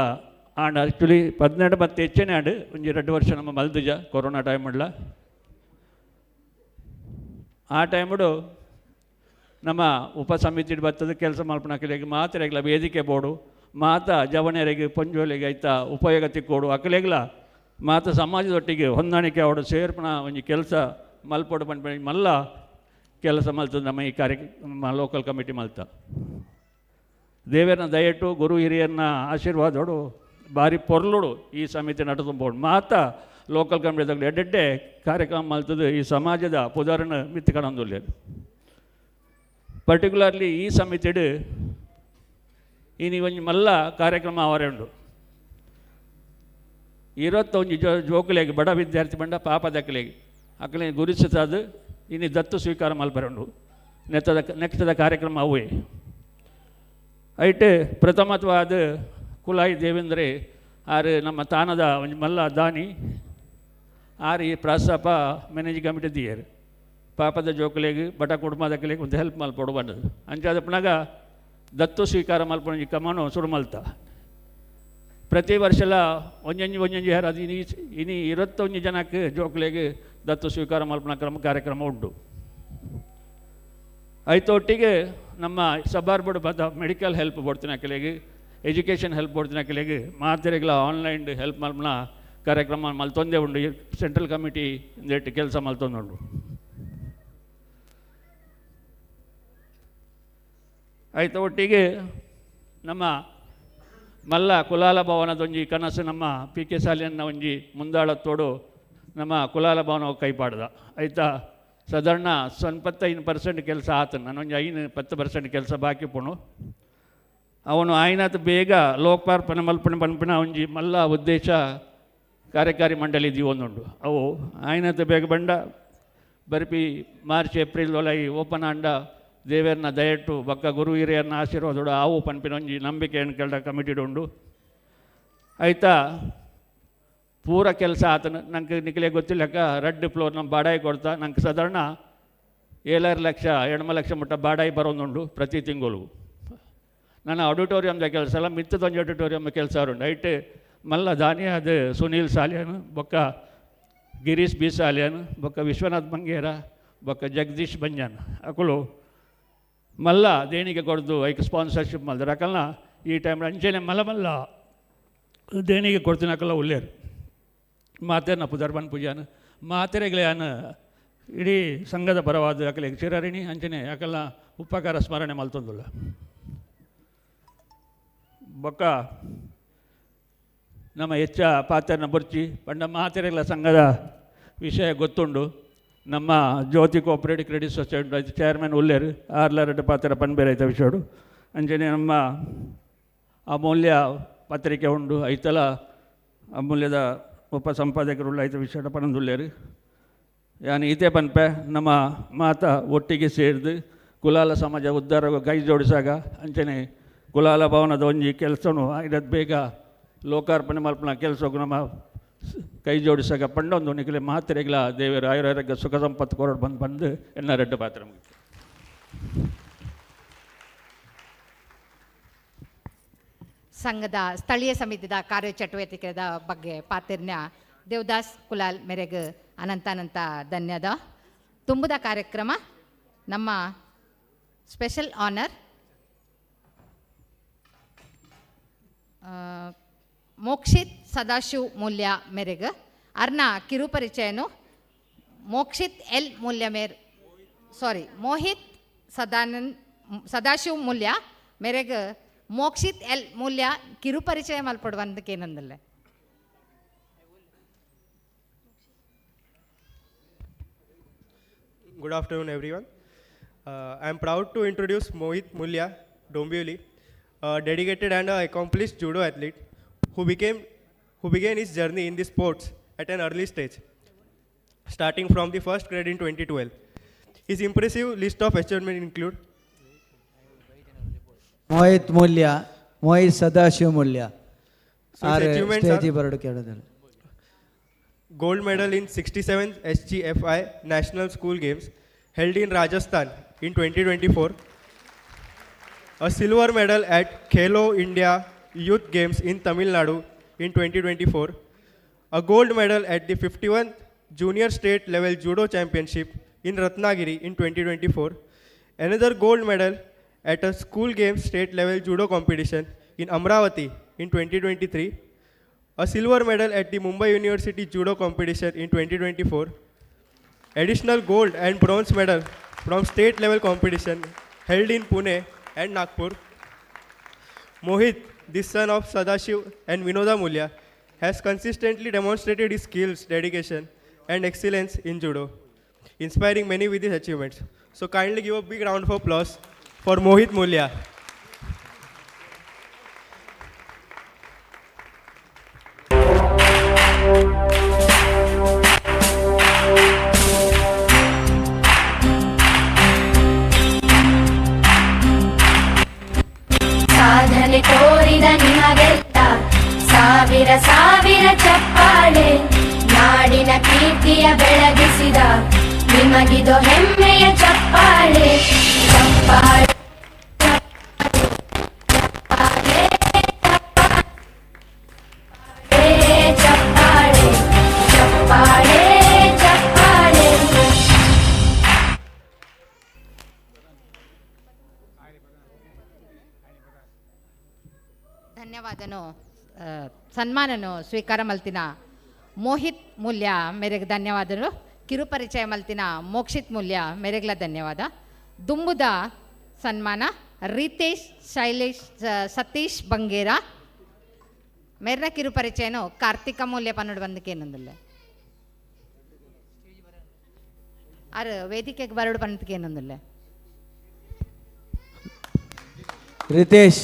ಆಂಡ ಆ್ಯಕ್ಚುಲಿ 12 ಮತ್ತು ಹೆಚ್ಚನೇ ಆಂಡು ಒಂಜಿ 2 ವರ್ಷ ನಮ್ಮ ಮಲ್ದುಜ ಕೊರೋನಾ ಟೈಮಡ್ಲ ಆ ಟೈಮಡು ನಮ್ಮ ಉಪಸಮಿತಿ ಬರ್ತದೆ ಕೆಲಸ ಮಲ್ಪನಕಲೆಗೆ ಮಾತ್ರೆಗಳ ವೇದಿಕೆ ಬೋಡು ಮಾತ ಜವಣರಿಗೆ ಪಂಜೋಲಿಗೆ ಐತ ಉಪಯೋಗ ತಿಕ್ಕೋಡು ಅಕಲೆಗ್ಲ ಮಾತ ಸಮಾಜದೊಟ್ಟಿಗೆ ಹೊಂದಾಣಿಕೆ ಅವಡು ಸೇರ್ಪಣ ಒಂಜಿ ಕೆಲಸ ಮಲ್ಪೋಡು ಪಂಡ ಮಲ್ಲ ಕೆಲಸ ಮಲ್ತದೆ ನಮ್ಮ ಈ ಕಾರ್ಯಕ್ರಮ ಲೋಕಲ್ ಕಮಿಟಿ ಮಲ್ತ ದೇವರನ್ನ ದಯಟು ಗುರು ಹಿರಿಯರನ್ನ ಆಶೀರ್ವಾದೋಡು ಭಾರಿ ಪೊರ್ಲುಡು ಈ ಸಮಿತಿ ನಟುಂಬೋಡು ಮಾತ ಲೋಕಲ್ ಕಮಿಟಿದಾಗ ಎಡ್ಡೆಡ್ಡೆ ಕಾರ್ಯಕ್ರಮ ಮಲ್ತದೆ ಈ ಸಮಾಜದ ಪುದಾರನ ಮಿತ್ತಿಕಣಂದುಲ್ಲೆ ಪರ್ಟಿಕ್ಯುಲರ್ಲಿ ಈ ಸಮಿತಿಡು ಇನ್ನು ಒಂಜಿ ಮಲ್ಲ ಕಾರ್ಯಕ್ರಮ ಅವರೆಂಡು 21 ಜೋಕುಲೆಗೆ ಬಡ ವಿದ್ಯಾರ್ಥಿ ಬಂಡ ಪಾಪದಕ್ಕಲೆಗೆ ಅಕ್ಕಲೆ ಗುರುತಿಸದು ಇನ್ನು ದತ್ತು ಸ್ವೀಕಾರ ಮಲ್ಪರೆಂಡು ನೆಕ್ಸ್ಟದ ಕಾರ್ಯಕ್ರಮ ಅವೇ ಐಟೆ ಪ್ರಥಮತ್ವಾದ ಕುಲಾಯಿ ದೇವೇಂದ್ರೆ ಆರು ನಮ್ಮ ತಾನದ ಒಂಜಿ ಮಲ್ಲ ದಾನಿ ಆರು ಈ ಪ್ರಾಸ್ತಾಪ ಮ್ಯಾನೇಜಿಂಗ್ ಕಮಿಟಿ ದಿಯರು ಪಾಪದ ಜೋಕುಲೆಗೆ ಬಡ ಕುಟುಂಬದಕ್ಕಲೆಗೆ ಒಂದು ಹೆಲ್ಪ್ ಮಲ್ಪಡು ಬಂದದು ಅಂಚಾದ ಪುನಗ ದತ್ತು ಸ್ವೀಕಾರ ಮಲ್ಪಣ ಕಮಾನು ಶುರು ಮಲ್ತ ಪ್ರತಿ ವರ್ಷಲ ಒಂಜೊಂಜಿ ಯಾರು ಅದು ಇನ್ನು 21 ಜನಕ್ಕೆ ಜೋಕುಲೆಗೆ ದತ್ತು ಸ್ವೀಕಾರ ಮಲ್ಪಣ ಕಾರ್ಯಕ್ರಮ ಉಂಟು ಐತೊಟ್ಟಿಗೆ ನಮ್ಮ ಸಬಾರ್ಬೋರ್ಡ್ ಬಂದ ಮೆಡಿಕಲ್ ಹೆಲ್ಪ್ ಬೋಡ್ತಿನ ಕೆಲೆಗೆ ಎಜುಕೇಷನ್ ಹೆಲ್ಪ್ ಬೋಡ್ತಿನ ಕೆಲೆಗೆ ಮಾತ್ರೆಗಳ ಆನ್ಲೈನ್ ಹೆಲ್ಪ್ ಮಲ್ಪನ ಕಾರ್ಯಕ್ರಮ ಮಲ್ತೊಂದೇ ಉಂಡು ಸೆಂಟ್ರಲ್ ಕಮಿಟಿ ಇಂದೆಟ್ಟು ಕೆಲಸ ಮಲ್ತೊಂದುಂಡು ಐತ ಒಟ್ಟಿಗೆ ನಮ್ಮ ಮಲ್ಲ ಕುಲಾಲ ಭವನದೊಂಜಿ ಕನಸು ನಮ್ಮ ಪಿ ಕೆ ಸಾಲಿಯನ್ನ ಒಂಜಿ ಮುಂದಾಳತ್ತೋಡು ನಮ್ಮ ಕುಲಾಲ ಭವನ ಕೈಪಾಡ್ದ ಆಯ್ತಾ ಸಾಧಾರಣ 25% ಕೆಲಸ ಆತನು ನಾನೊಂದು 10% ಕೆಲಸ ಬಾಕಿ ಪುಣು ಅವನು ಆಯ್ನಾತ್ ಬೇಗ ಲೋಕಾರ್ಪಣೆ ಮಲ್ಪಣೆ ಪನ್ಪಿನ ಒಂಜಿ ಮಲ್ಲ ಉದ್ದೇಶ ಕಾರ್ಯಕಾರಿ ಮಂಡಳಿ ಒಂದುಂಡು ಅವು ಆಯ್ನಾತ್ ಬೇಗ ಬಂಡ ಬರ್ಪಿ ಮಾರ್ಚ್ ಏಪ್ರಿಲ್ ಒಲೈ ಓಪನ್ ಆಂಡ ದೇವೇರ್ನ ದಯಟ್ಟು ಬಕ್ಕ ಗುರು ಹಿರಿಯರ್ನ ಆಶೀರ್ವಾದೋಡು ಆವು ಪನ್ಪಿನ ಒಂಜಿ ನಂಬಿಕೆ ಕೆಲ್ಡ ಕಮಿಟಿಡ್ ಉಂಡು ಆಯ್ತಾ ಪೂರ ಕೆಲಸ ಆತನು ನಂಗೆ ನಿಖಲೆ ಗೊತ್ತಿಲ್ಲಕ ರೆಡ್ ಫ್ಲೋರ್ ನಮ್ಮ ಬಾಡಾಯಿ ಕೊಡ್ತಾ ನಂಗೆ ಸಾಧಾರಣ 7 ಲಕ್ಷ 8 ಲಕ್ಷ ಮುಟ್ಟ ಬಾಡಾಯಿ ಬರೋದುಂಡು ಪ್ರತಿ ತಿಂಗಳು ನನ್ನ ಆಡಿಟೋರಿಯಮ್ದ ಕೆಲಸ ಎಲ್ಲ ಮಿತ್ತದೊಂದು ಆಡಿಟೋರಿಯಮ್ ಕೆಲಸ ಉಂಡು ಐಟ್ ಮಲ್ಲ ದಾನಿಯಾದ ಸುನೀಲ್ ಸಾಲಿಯನು ಬೊಕ್ಕ ಗಿರೀಶ್ ಬಿ ಸಾಲಿಯನು ಬೊಕ್ಕ ವಿಶ್ವನಾಥ್ ಬಂಗೇರ ಬೊಕ್ಕ ಜಗದೀಶ್ ಬಂಜನ್ ಅಕುಲು ಮಲ್ಲ ದೇಣಿಗೆ ಕೊಡ್ದು ಐಕ್ ಸ್ಪಾನ್ಸರ್ಶಿಪ್ ಮಾಡಿದ್ರೆ ಅಕಲ್ನ ಈ ಟೈಮ್ ಅಂಚೆನೆ ಮಲ್ಲ ದೇಣಿಗೆ ಕೊಡ್ತೀನಿ ಅಕಲ್ಲ ಉಳ್ಳೇರು ಮಾತೇನ ಪುದರ್ಬನ್ ಪೂಜಾನ ಮಾತೆರೆಗಳೇನ ಇಡೀ ಸಂಘದ ಪರವಾದ ಅಕಲೆ ಚಿರರಿಣಿ ಅಂಚನೆ ಯಾಕಲ್ಲ ಉಪಕಾರ ಸ್ಮರಣೆ ಮಲ್ತೊಂದುಲ್ಲ ಬೊಕ್ಕ ನಮ್ಮ ಹೆಚ್ಚ ಪಾತ್ರನ ಬುರ್ಚಿ ಪಂಡ ಮಾತೆರೆಗಳ ಸಂಘದ ವಿಷಯ ಗೊತ್ತುಂಡು ನಮ್ಮ ಜ್ಯೋತಿ ಕೋಆಪರೇಟಿವ್ ಕ್ರೆಡಿಟ್ ಸೊಸೈಟಿ ಚೇರ್ಮನ್ ಉಳ್ಳೇರು 6 ಪಾತ್ರ ಪನ್ಬೇರೆ ಐತ ವಿಷಯಡು ಅಂಚನೆ ನಮ್ಮ ಅಮೂಲ್ಯ ಪತ್ರಿಕೆ ಉಂಡು ಐತಲ ಅಮೂಲ್ಯದ ಉಪಸಂಪಾದಕರು ಐತ ವಿಷಯ ಪನಂದುಳ್ಳೇರು ಯಾನು ಇದೇ ಪನ್ಪೆ ನಮ್ಮ ಮಾತ ಒಟ್ಟಿಗೆ ಸೇರಿದು ಕುಲಾಲ ಸಮಾಜ ಉದ್ಧಾರ ಕೈ ಜೋಡಿಸಾಗ ಅಂಚನೆ ಕುಲಾಲ ಭವನದ ಒಂಜಿ ಕೆಲಸನು ಇದಕ್ಕೆ ಬೇಗ ಲೋಕಾರ್ಪಣೆ ಮಲ್ಪನ ಕೆಲಸಕ್ಕೂ ನಮ್ಮ ಕೈ ಜೋಡಿಸಾಗ ಪಂಡೊಂದು ನಿಖಲೆ ಮಾತ್ರೆಗಳ ದೇವರ ಆಯುರ್ವೇದ ಸುಖ ಸಂಪತ್ತು ಕೊರಡು ಬಂದು ಎನ್ನ ರೆಡ್ಡು ಪಾತ್ರ ಮುಗಿತು. ಸಂಘದ ಸ್ಥಳೀಯ ಸಮಿತಿದ ಕಾರ್ಯಚಟುವಟಿಕೆದ ಬಗ್ಗೆ ಪಾತಿರ್ನ ದೇವದಾಸ್ ಕುಲಾಲ್ ಮೇರೆಗೆ ಅನಂತ ಧನ್ಯದ ತುಂಬುದ ಕಾರ್ಯಕ್ರಮ ನಮ್ಮ ಸ್ಪೆಷಲ್ ಆನರ್ ಮೋಕ್ಷಿತ್ ಸದಾಶಿವ್ ಮೂಲ್ಯ ಮೇರೆಗೆ ಅರ್ನ ಕಿರುಪರಿಚಯನು ಮೋಕ್ಷಿತ್ ಎಲ್ ಮೂಲ್ಯ ಮೋಹಿತ್ ಸದಾಶಿವ್ ಮೂಲ್ಯ ಮೇರೆಗೆ ಮೋಕ್ಷಿತ್ ಎಲ್ ಮೂಲ್ಯ ಕಿರುಪರಿಚಯ ಮಲ್ಪಡುವಂತಕ್ಕೆ ಏನಂದಲ್ಲ. Good afternoon, everyone. I am proud to introduce Mohit Mulya Dombivli, a dedicated and accomplished judo athlete who began his journey in the sports at an early stage, starting from the first grade in 2012. His impressive list of achievements include Mohith Mulya, Mohith Sadashiva Mulya. Gold medal in 67th SGFI National School Games held in Rajasthan in 2024. A silver medal at Khelo India Youth Games in Tamil Nadu in 2024. A gold medal at the 51st Junior State Level Judo Championship in Ratnagiri in 2024. Another gold medal at a school games state level judo competition in Amravati in 2023. A silver medal at the Mumbai University Judo competition in 2024. Additional gold and bronze medal from state level competition held in Pune and Nagpur. Mohit, the son of Sadashiv and Vinoda Mulya, has consistently demonstrated his skills, dedication and excellence in judo, inspiring many with his achievements. So kindly give a big round of applause for Mohit Mulya. ಸಾಧನೆ ತೋರಿದ ನಿಮಗೆಲ್ಲ ಸಾವಿರ ಸಾವಿರ ಚಪ್ಪಾಳೆ, ನಾಡಿನ ಕೀರ್ತಿಯ ಬೆಳಗಿಸಿದ ನಿಮಗಿದು ಹೆಮ್ಮೆಯ ಚಪ್ಪಾಳೆ. ಚಪ್ಪಾಳೆ ಚಪ್ಪಾಳೆ ಚಪ್ಪಾಳೆ ಚಪ್ಪಾಳೆ. ಧನ್ಯವಾದನು ಸನ್ಮಾನನು ಸ್ವೀಕಾರ ಮಲ್ತಿನ ಮೋಹಿತ್ ಮೂಲ್ಯ ಮೇರೆಗೆ ಧನ್ಯವಾದಗಳು. ಕಿರುಪರಿಚಯ ಮಲ್ತಿನ ಮೋಕ್ಷಿತ್ ಮೂಲ್ಯ ಮೇರೆಗ್ಲ ಧನ್ಯವಾದ. ದುಂಬುದ ಸನ್ಮಾನ ರಿತೇಶ್ ಶೈಲೇಶ್ ಸತೀಶ್ ಬಂಗೇರ ಮೇರ್ನ ಕಿರು ಪರಿಚಯನು ಕಾರ್ತಿಕ ಮೂಲ್ಯ ಪನ್ನೋಡು ಬಂದಕ್ಕೆ ಏನೊಂದಿಲ್ಲ ಆರು ವೇದಿಕೆಗೆ ಬರೋಡು ಪನ್ನದಕ್ಕೆ ಏನೊಂದಿಲ್ಲ Ritesh.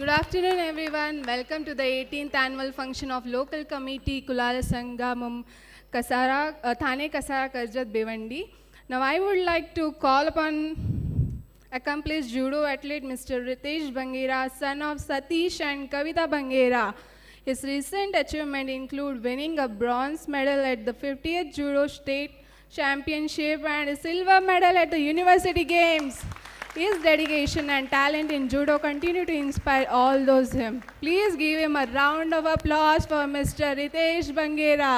Good afternoon, everyone. Welcome to the 18th annual function of Local Committee Kulala Sangamam Kasara, Thane Kasara Karjat Bhiwandi. Now, I would like to call upon accomplished judo athlete Mr. Ritesh Bangera, son of Satish and Kavita Bangera. His recent achievement include winning a bronze medal at the 50th Judo State Championship and a silver medal at the University Games. His dedication and talent in judo continue to inspire all those him. Please give him a round of applause for Mr. Ritesh Bangera.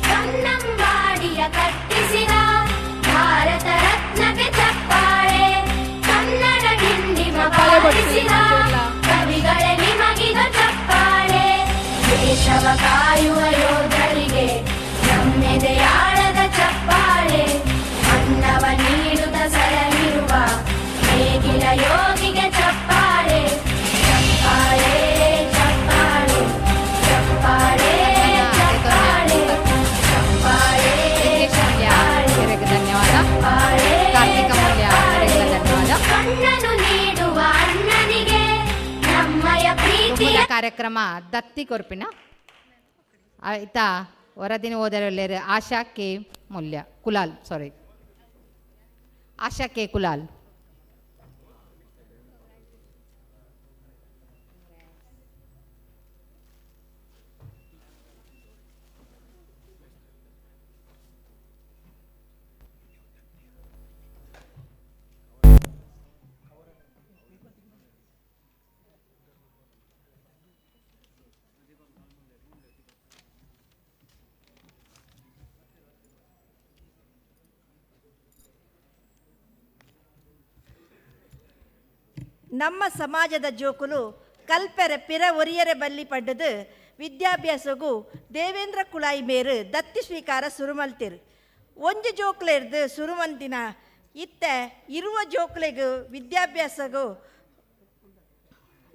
ಕನ್ನಂಬಾಡಿಯ ಕಟ್ಟಿಸಿದ ಭಾರತ ರತ್ನಕ್ಕೆ ಚಪ್ಪಾಳೆ ಕನ್ನಡ ಡಿಂಡಿಮ ಬಾರಿಸಿದ ಕವಿಗಳೇ ನಿಮಗಿದ ಚಪ್ಪಾಳೆ ದೇಶವ ಕಾಯುವ ಯೋಧರಿಗೆ ನಮ್ಮೆದೆಯಾಳದ ಚಪ್ಪಾಳೆ ಅನ್ನವ ನೀಡುತ್ತ ಸರಳಿರುವ ನೇಗಿಲ ಯೋಗಿಗೆ ಚಪ್ಪಾಳೆ ಚಪ್ಪಾಳೆ ಚಪ್ಪಾಳೆ ಚಪ್ಪಾಳೆ ಚಪ್ಪಾಳೆ ಚಪ್ಪಾಳೆ ಧನ್ಯವಾದ. ಕಾರ್ತಿಕ ಮೂಲ್ಯ ಧನ್ಯವಾದ. ಕಣ್ಣನು ನೀಡುವ ಅಣ್ಣನಿಗೆ ನಮ್ಮಯ ಪ್ರೀತಿಯ ಕಾರ್ಯಕ್ರಮ ದತ್ತಿ ಕೊರ್ಪಿನ ಆಯ್ತಾ ವರದಿನ ಓದರಲ್ಲೇರು ಆಶಾ ಕೆ ಮೂಲ್ಯ ಕುಲಾಲ್ ಸಾರಿ ಆಶಾ ಕೆ ಕುಲಾಲ್. ನಮ್ಮ ಸಮಾಜದ ಜೋಕುಲು ಕಲ್ಪೆರೆ ಪಿರ ಒರಿಯರೆ ಬಲ್ಲಿ ಪಡ್ಡದು ವಿದ್ಯಾಭ್ಯಾಸಗೂ ದೇವೇಂದ್ರ ಕುಳಾಯಿ ಮೇರು ದತ್ತಿ ಸ್ವೀಕಾರ ಸುರುಮಲ್ತಿರು ಒಂಜು ಜೋಕ್ಲೆರ್ದು ಸುರುಮಂತಿನ ಇತ್ತೆ ಇರುವ ಜೋಕ್ಲೆಗೂ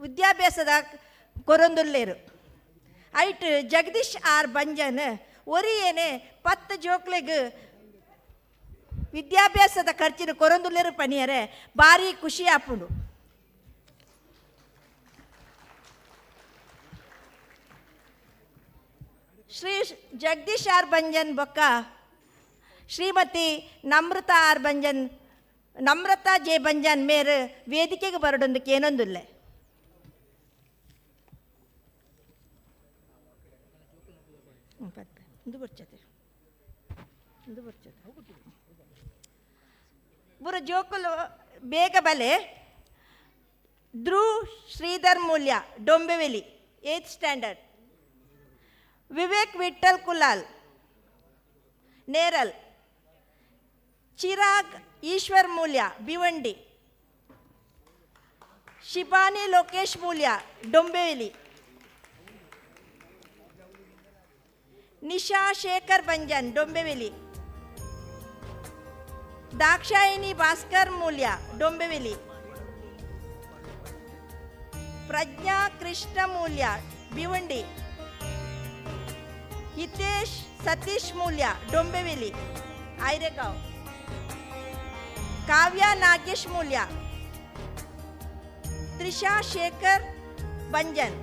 ವಿದ್ಯಾಭ್ಯಾಸದ ಕೊರೊಂದುಲ್ಲೇರು ಐಟ್ ಜಗದೀಶ್ ಆರ್ ಬಂಜನ್ ಒರಿಯೇನೆ 10 ಜೋಕ್ಲೆಗೂ ವಿದ್ಯಾಭ್ಯಾಸದ ಖರ್ಚಿನ ಕೊರೊಂದುಲ್ಲೇರು ಪಣಿಯರೆ ಭಾರಿ ಖುಷಿ ಆಪುಂಡು. ಶ್ರೀ ಜಗದೀಶ್ ಆರ್ ಬಂಜನ್ ಬೊಕ್ಕ ಶ್ರೀಮತಿ ನಮ್ರತಾ ಜೆ ಬಂಜನ್ ಮೇರು ವೇದಿಕೆಗೆ ಬರಡೊಂದಕ್ಕೆ ಏನೊಂದಿಲ್ಲ. ಬುರ ಜೋಕುಲು ಬೇಗ ಬಲೆ ಧ್ರುವ್ ಶ್ರೀಧರ್ ಮೂಲ್ಯ ಡೊಂಬೆವೆಲಿ 8th ಸ್ಟ್ಯಾಂಡರ್ಡ್. ವಿವೇಕ್ ವಿಠಲ್ ಕುಲಾಲ್ ನೇರಲ್. ಚಿರಾಗ್ ಈಶ್ವರ್ ಮೂಲ್ಯ ಭಿವಂಡಿ. ಶಿಬಾನಿ ಲೋಕೇಶ್ ಮೂಲ್ಯ ಡೊಂಬೆವೆಲಿ. ನಿಶಾ ಶೇಖರ್ ಬಂಜನ್ ಡೊಂಬೆವೆಲಿ. ದಾಕ್ಷಾಯಿನಿ ಭಾಸ್ಕರ್ ಮೂಲ್ಯ ಡೊಂಬೆವೆಲಿ. ಪ್ರಜ್ಞಾ ಕೃಷ್ಣ ಮೂಲ್ಯ ಭಿವಂಡಿ. ಹಿತೇಶ್ ಸತೀಶ್ ಮೂಲ್ಯ ಡೊಂಬೆವೆಲಿ ಐರೆಗಾಂವ್. ಕಾವ್ಯ ನಾಗೇಶ್ ಮೂಲ್ಯ. ತ್ರಿಷಾ ಶೇಖರ್ ಬಂಜನ್.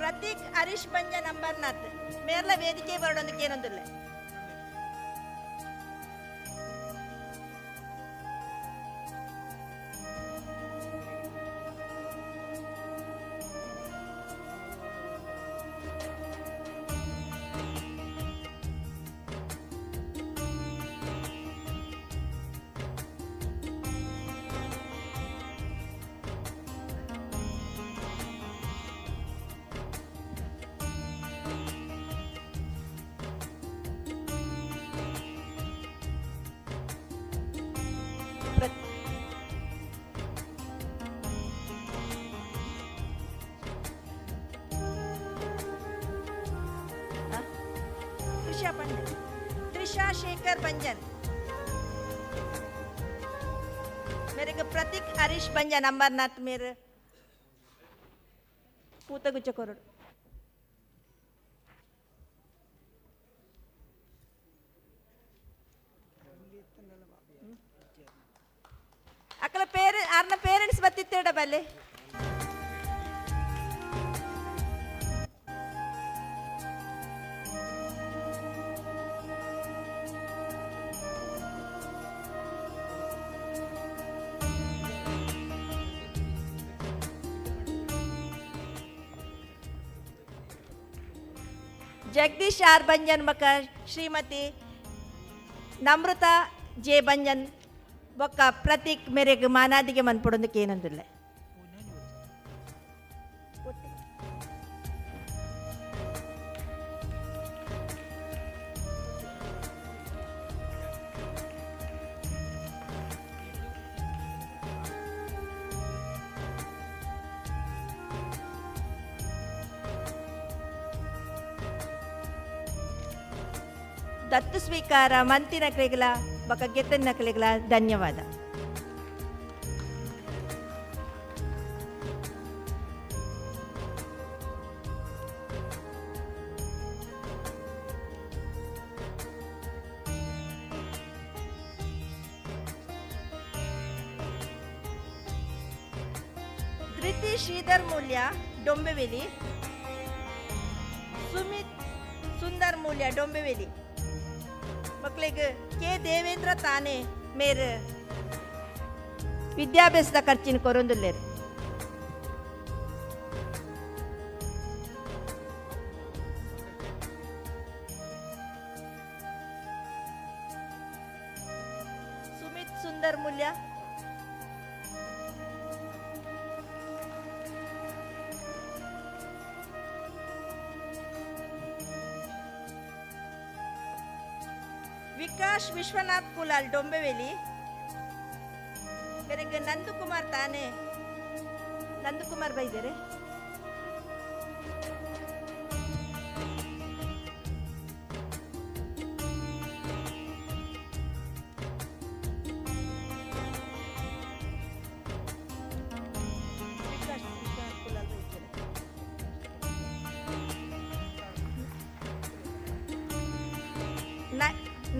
ಪ್ರತೀಕ್ ಹರೀಶ್ ಬಂಜನ್ ಅಂಬರ್ನಾಥ್ ಮೇರ್ಲ ವೇದಿಕೆ ಬರೋದಕ್ಕೆ ಏನೊಂದಿಲ್ಲ. त्रिशा शेखर बंजन मेरे को प्रतीक हरीश बंजन अंबरनाथ मेरे पूतगुच्छ कोरಡು ಅಕ್ಕಲ ಆರ್ನ ಪೇರೆಂಟ್ಸ್ ಬತ್ತಿತ್ತೇಡ ಬಲ್ಲೆ जगदीश आर बंजन बक श्रीमती नम्रता जे बंजन बक प्रतीक मेरे मानादिगे मनपड़ोदಕ್ಕೆ ಏನಂದಿಲ್ಲ ದತ್ತು ಸ್ವೀಕಾರ ಮಂತಿನ ಕ್ರಿಗಳ ಬಕ ಗೆತ್ತನ ಕ್ರಿಗಳ ಧನ್ಯವಾದ. ಧೃತಿ ಶ್ರೀಧರ್ ಮೂಲ್ಯ ಡೊಂಬೆವೆಲಿ, ಸುಮಿತ್ ಸುಂದರ್ ಮೂಲ್ಯ ಡೊಂಬೆವೆಲಿ, ಮಕ್ಕಳಿಗೆ ಕೆ ದೇವೇಂದ್ರ ತಾನೇ ಮೇರೆ ವಿದ್ಯಾಭ್ಯಾಸದ ಖರ್ಚಿನ ಕೊರೊಂದುಲ್ಲೇರು. ಸುಮಿತ್ ಸುಂದರ್ ಮೂಲ್ಯ, विकास विश्वनाथ कुलाल डोंबेवेली, मेरे नंदकुमार ताने नंदकुमार बೈದರೆ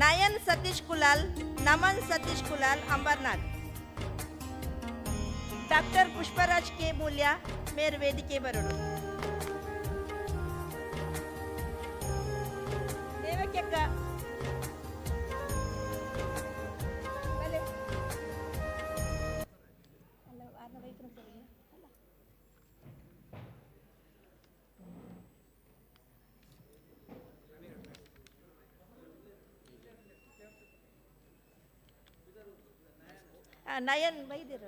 नयन सतीश कुलाल, नमन सतीश कुलाल अंबरनाथ, डॉक्टर पुष्पराज के मूल्य मेरे वेदिके बरोಡು. ದೇವಕ್ಯಕ್ಕ नयन वैद्यर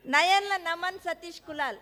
नयन नमन सतीश कुलाल,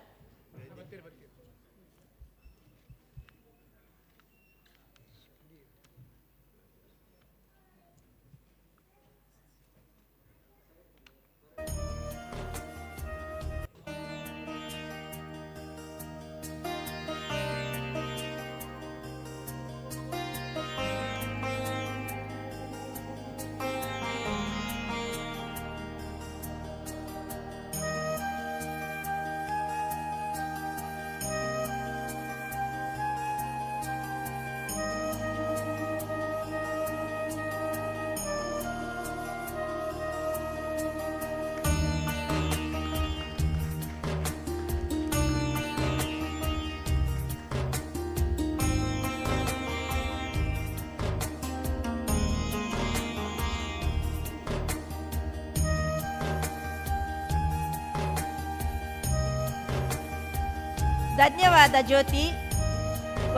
ಧನ್ಯವಾದ ಜ್ಯೋತಿ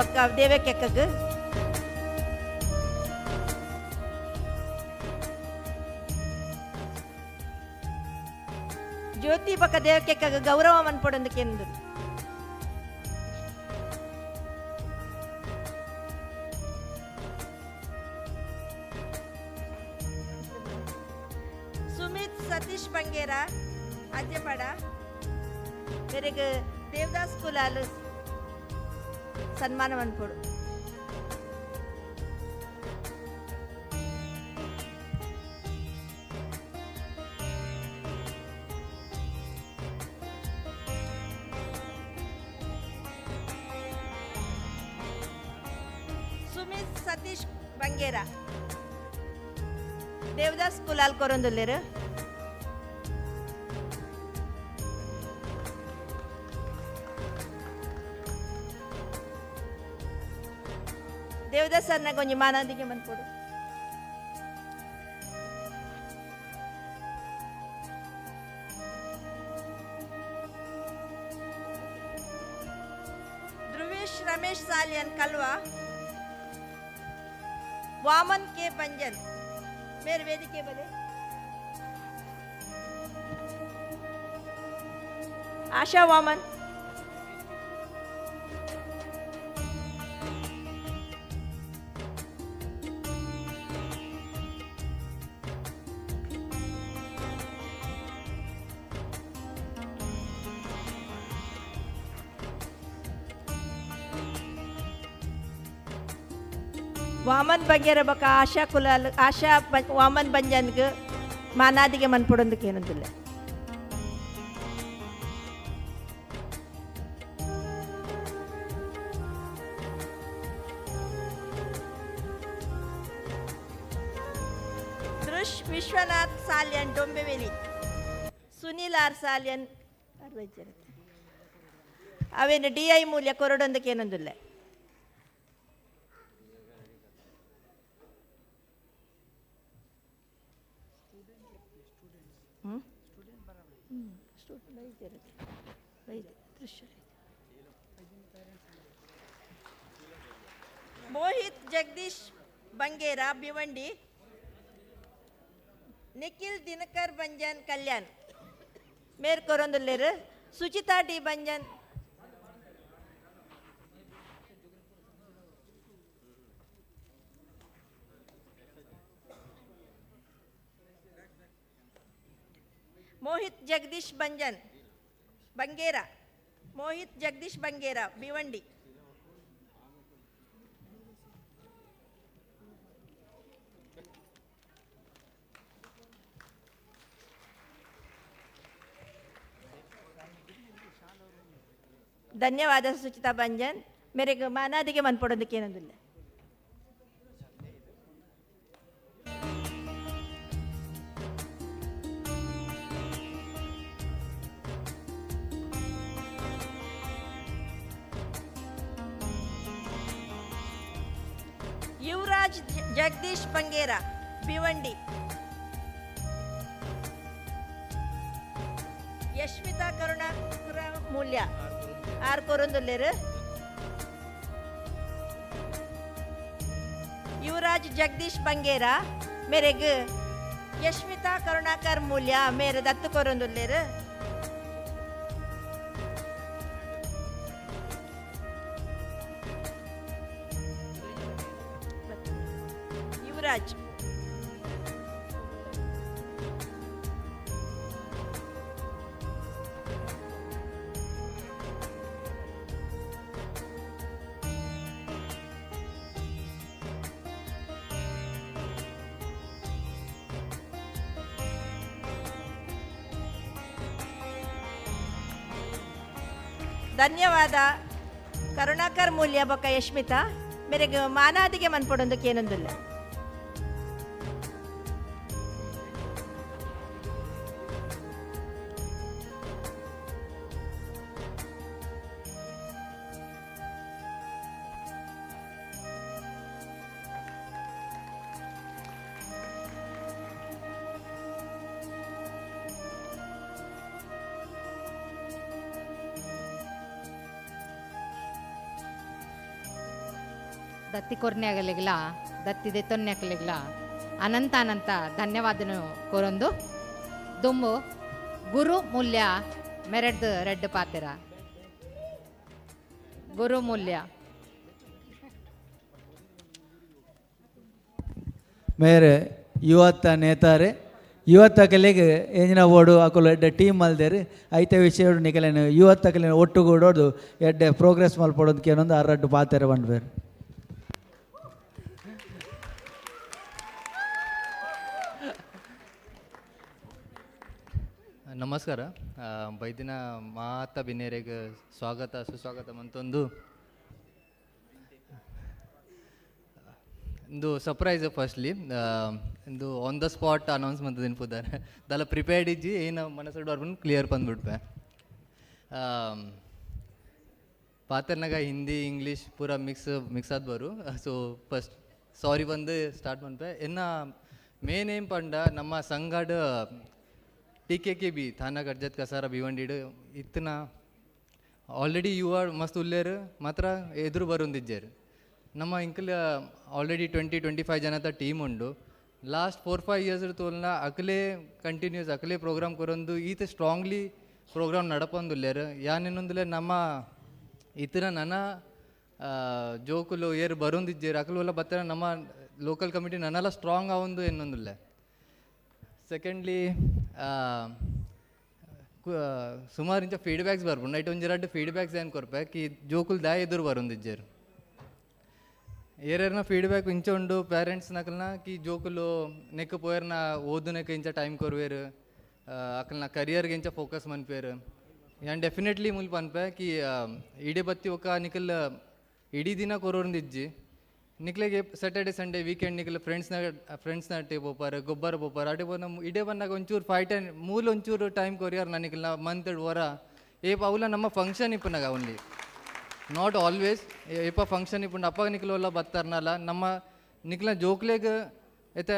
ಒಕ್ಕ ದೇವಕ್ಯಕ್ಕಗ. ಜ್ಯೋತಿ ಬಕ್ಕ ದೇವಕ್ಯಕ್ಕಗ ಗೌರವ ಮನ್ಪಡೊಂದಕ್ಕೆ ಎಂದು ಸುಮಿತ್ ಸತೀಶ್ ಬಂಗೇರ ಅಜ್ಜಪಡ, मेरे देवदास कुलाल ಸನ್ಮಾನ ಮನ್ಪೊಡು. ಸುಮಿತ್ ಸತೀಶ್ ಬಂಗೇರ ದೇವದಾಸ್ ಕುಲಾಲ್ ಕೊರೊಂದುಲ್ಲೆರು. ದೇವದಾಸ್ ಸರ್ನ ಕೊಂಚ ಮಾನಾದಿಗೆ ಮನ್ಪೊಡು. ಧ್ರುವೇಶ್ ರಮೇಶ್ ಸಾಲಿಯನ್ ಕಲ್ವಾ. ವಾಮನ್ के पंजन मेरे वेदिके बले. आशा वामन. ವಾಮನ್ ಬಂಗೇರ ಬಕ ಆಶಾ ಕುಲಾಲ್ ವಾಮನ್ ಬಂಜನ್ಗೆ ಮಾನಾದಿಗೆ ಮನ್ಪೊಡೊಂದಕ್ಕೆ ಏನಂತಿಲ್ಲ. ದೃಶ್ ವಿಶ್ವನಾಥ್ ಸಾಲ್ಯನ್ ಡೊಂಬೆವೆಲಿ. ಸುನೀಲ್ ಆರ್ ಸಾಲ್ಯನ್ ಅವೇನು DI ಮೂಲ್ಯ ಕೊರಡೊಂದಕ್ಕೆ ಏನಂದಿಲ್ಲ. ಮೋಹಿತ್ ಜಗದೀಶ್ ಬಂಗೇರ ಭಿವಂಡಿ. ನಿಖಿಲ್ ದಿನಕರ್ ಬಂಜನ್ ಕಲ್ಯಾಣ್ ಮೇರ್ ಕೊರೊಂದುಲ್ಲೆರು. ಸುಚಿತಾ ಡಿ ಬಂಜನ್. ಮೋಹಿತ್ ಜಗದೀಶ್ ಬಂಜನ್ ಬಂಗೇರ. ಮೋಹಿತ್ ಜಗದೀಶ್ ಬಂಗೇರ ಭಿವಂಡಿ. ಧನ್ಯವಾದ ಸುಚಿತಾ ಬಂಜನ್. ಮೇರೆಗೆ ಮಾನಾದಿಗೆ ಮನ್ಪೊಡೋದಕ್ಕೆ ಏನಂದಿಲ್ಲ. ಯುವರಾಜ್ ಜಗದೀಶ್ ಬಂಗೇರ ಭಿವಂಡಿ. ಯಶ್ಮಿತಾ ಕರುಣಾಕರ ಮೂಲ್ಯ ಆರ್ ಕೊರೊಂದುಲ್ಲೆರು. ಯುವರಾಜ್ ಜಗದೀಶ್ ಬಂಗೇರ ಮೇರೆಗೆ ಯಶ್ಮಿತಾ ಕರುಣಾಕರ್ ಮೂಲ್ಯ ಮೇರೆ ದತ್ತು ಕೊರೊಂದುಲ್ಲೆರು. ಯುವರಾಜ್ ಧನ್ಯವಾದ ಕರುಣಾಕರ್ ಮೂಲ್ಯ ಬೊಕ್ಕ ಯಶ್ಮಿತಾ. ಮೇರೆಗೆ ಮಾನಾದಿಗೆ ಮನ್ಪೊಡೊಂದಕ್ಕೆ ಏನೊಂದಿಲ್ಲ. ದತ್ತಿ ಕೊರ್ನ್ಯಾಗಲಿಗ್ಲ ದತ್ತಿದೆ ತೊನ್ಯಾಕಲಿಗ್ಲ ಅನಂತ ಅನಂತ ಧನ್ಯವಾದನು ಕೋರೊಂದು. ದುಂಬು ಗುರು ಮೂಲ್ಯ ಮೆರೆಡ್ದು ರೆಡ್ ಪಾತೆರ. ಗುರು ಮೂಲ್ಯ ಮೇರೆ ಯುವತ ನೇತಾರೆ ಇವತ್ತಕಲೆಗೆ ಎಂಜಿನ ಓಡು ಅಕುಲು ಎಡ್ಡೆ ಟೀಮ್ ಮಲ್ದೇರು ಐತೆ ವಿಷಯ ನಿಕಲೇನು ಇವತ್ತಕಲೇನು ಒಟ್ಟುಗೂಡೋದು ಎಡ್ಡೆ ಪ್ರೋಗ್ರೆಸ್ ಮಲ್ಪಡೋದಕ್ಕೆ ಏನೊಂದು ಅರಡ್ಡು ಪಾತೆರೆ ಬಂದ್ಬೇರು. ನಮಸ್ಕಾರ. ಬೈದಿನ ಮಾತ ಬಿನೇರೆಗೆ ಸ್ವಾಗತ ಸುಸ್ವಾಗತ ಮಂತೊಂದು ಇಂದು ಸರ್ಪ್ರೈಸ್ ಫಸ್ಟ್ಲಿ ಇಂದು ಆನ್ ದ ಸ್ಪಾಟ್ ಅನೌನ್ಸ್ಮೆಂಟ್ ತಿನ್ಪುದಾರೆ ದಲ್ಲ ಪ್ರಿಪೇರ್ಡ್ ಇಜ್ಜಿ ಏನು ಮನಸ್ಸು ಬರ್ಬಂದು ಕ್ಲಿಯರ್ ಬಂದ್ಬಿಡ್ಪೆ. ಪಾತೆರ್ನಾಗ ಹಿಂದಿ ಇಂಗ್ಲೀಷ್ ಪೂರ ಮಿಕ್ಸ್ ಆದ್ ಬರು. ಸೊ ಫಸ್ಟ್ ಸಾರಿ ಬಂದು ಸ್ಟಾರ್ಟ್ ಮಾಡ್ಪೆ. ಇನ್ನು ಮೇನ್ ಏನ್ ಪಂಡ ನಮ್ಮ ಸಂಘಡ್ TKKB थाना कर्जत कसारा भिवंडी इतना ऑलरेडी युवा मस्त उल्लेर मात्र एदुरु बरुंदिज्जेर ನಮ್ಮ ಇಂಕಲ್ ಆಲ್ರೆಡಿ 20-25 ಜನದ ಟೀಮ್ ಉಂಡು. ಲಾಸ್ಟ್ 4-5 ಇಯರ್ಸ್ ತೋಲ್ನ ಅಕಲೇ ಕಂಟಿನ್ಯೂಸ್ ಅಕಲೇ ಪ್ರೋಗ್ರಾಮ್ ಕೊರೊಂದು ಈತ ಸ್ಟ್ರಾಂಗ್ಲಿ ಪ್ರೋಗ್ರಾಮ್ ನಡಪೊಂದುಲ್ಲೇರು ಯಾನೆನ್ನೊಂದುಲೆ ನಮ್ಮ ಇತರ ನನ್ನ ಜೋಕುಲು ಏರ್ ಬರುಂದಿಜ್ಜೇರು ಅಕಲು ಎಲ್ಲ ಬತ್ತರ ನಮ್ಮ ಲೋಕಲ್ ಕಮಿಟಿ ನನ್ನೆಲ್ಲ ಸ್ಟ್ರಾಂಗ್ ಆವೊಂದು ಎನ್ನೊಂದುಲ್ಲೆ. ಸೆಕೆಂಡ್ಲಿ ಸುಮಾರು ಇಂಚ ಫೀಡ್ಬ್ಯಾಕ್ಸ್ ಬರ್ಬೋದು ನೈಟ್ ಒಂಜೆರಡು ಫೀಡ್ಬ್ಯಾಕ್ಸ್ ಏನು ಕೊರ್ಪೆ ಕಿ ಜೋಕುಲ್ ದಾಯ ಎದುರು ಬರುಂದಿಜ್ಜೇರು ಏರ್ಯಾರನ್ನ ಫೀಡ್ಬ್ಯಾಕ್ ಇಂಚ ಉಂಡು ಪೇರೆಂಟ್ಸ್ ನಕಲ್ನ ಕಿ ಜೋಕುಲು ನೆಕ್ ಪೋಯರ್ನ ಓದುನಕ್ಕೆ ಇಂಚ ಟೈಮ್ ಕೊರುವೇರು ಅಕಲ್ನ ಕರಿಯರ್ಗೆ ಇಂಚ ಫೋಕಸ್ ಮನ್ಪೇರು ಯಾನ್ ಡೆಫಿನೆಟ್ಲಿ ಮುಲ್ಪ ಅನ್ಪೆ ಕಿ ಇಡೀ ಬತ್ತಿ ಒಕ್ಕ ನಿಕಲ್ ಇಡೀ ದಿನ ಕೊರೋರ್ದಿಜ್ಜಿ ನಿಕ್ಲೆಗೆ ಸ್ಯಾಟರ್ಡೆ ಸಂಡೇ ವೀಕೆಂಡ್ ನಿಕಲ್ ಫ್ರೆಂಡ್ಸ್ನ ಟೇ ಬೋಪಾರ ಗೊಬ್ಬರ ಬೋಪಾರ ಅಡೆ ಬಂದ ಇಡೇ ಬಂದಾಗ ಒಂಚೂರು 5-10 ಮೂಲ ಒಂಚೂರು ಟೈಮ್ ಕೊರಿಯಾರ ನನಗಿಲ್ಲ ಮಂತ್ ವರ ಏಪ ಅವಲ್ಲ ನಮ್ಮ ಫಂಕ್ಷನ್ ಇಪ್ಪನಾಗ ಓನ್ಲಿ ನಾಟ್ ಆಲ್ವೇಸ್ ಏಪ ಫಂಕ್ಷನ್ ಇಪ್ಪುಂಡು ಅಪ್ಪ ನಿಕ್ಲೋಲ್ಲ ಬತ್ತಾರನಲ್ಲ ನಮ್ಮ ನಿಕ್ಲ ಜೋಕ್ಲೆಗ್ ಐತೆ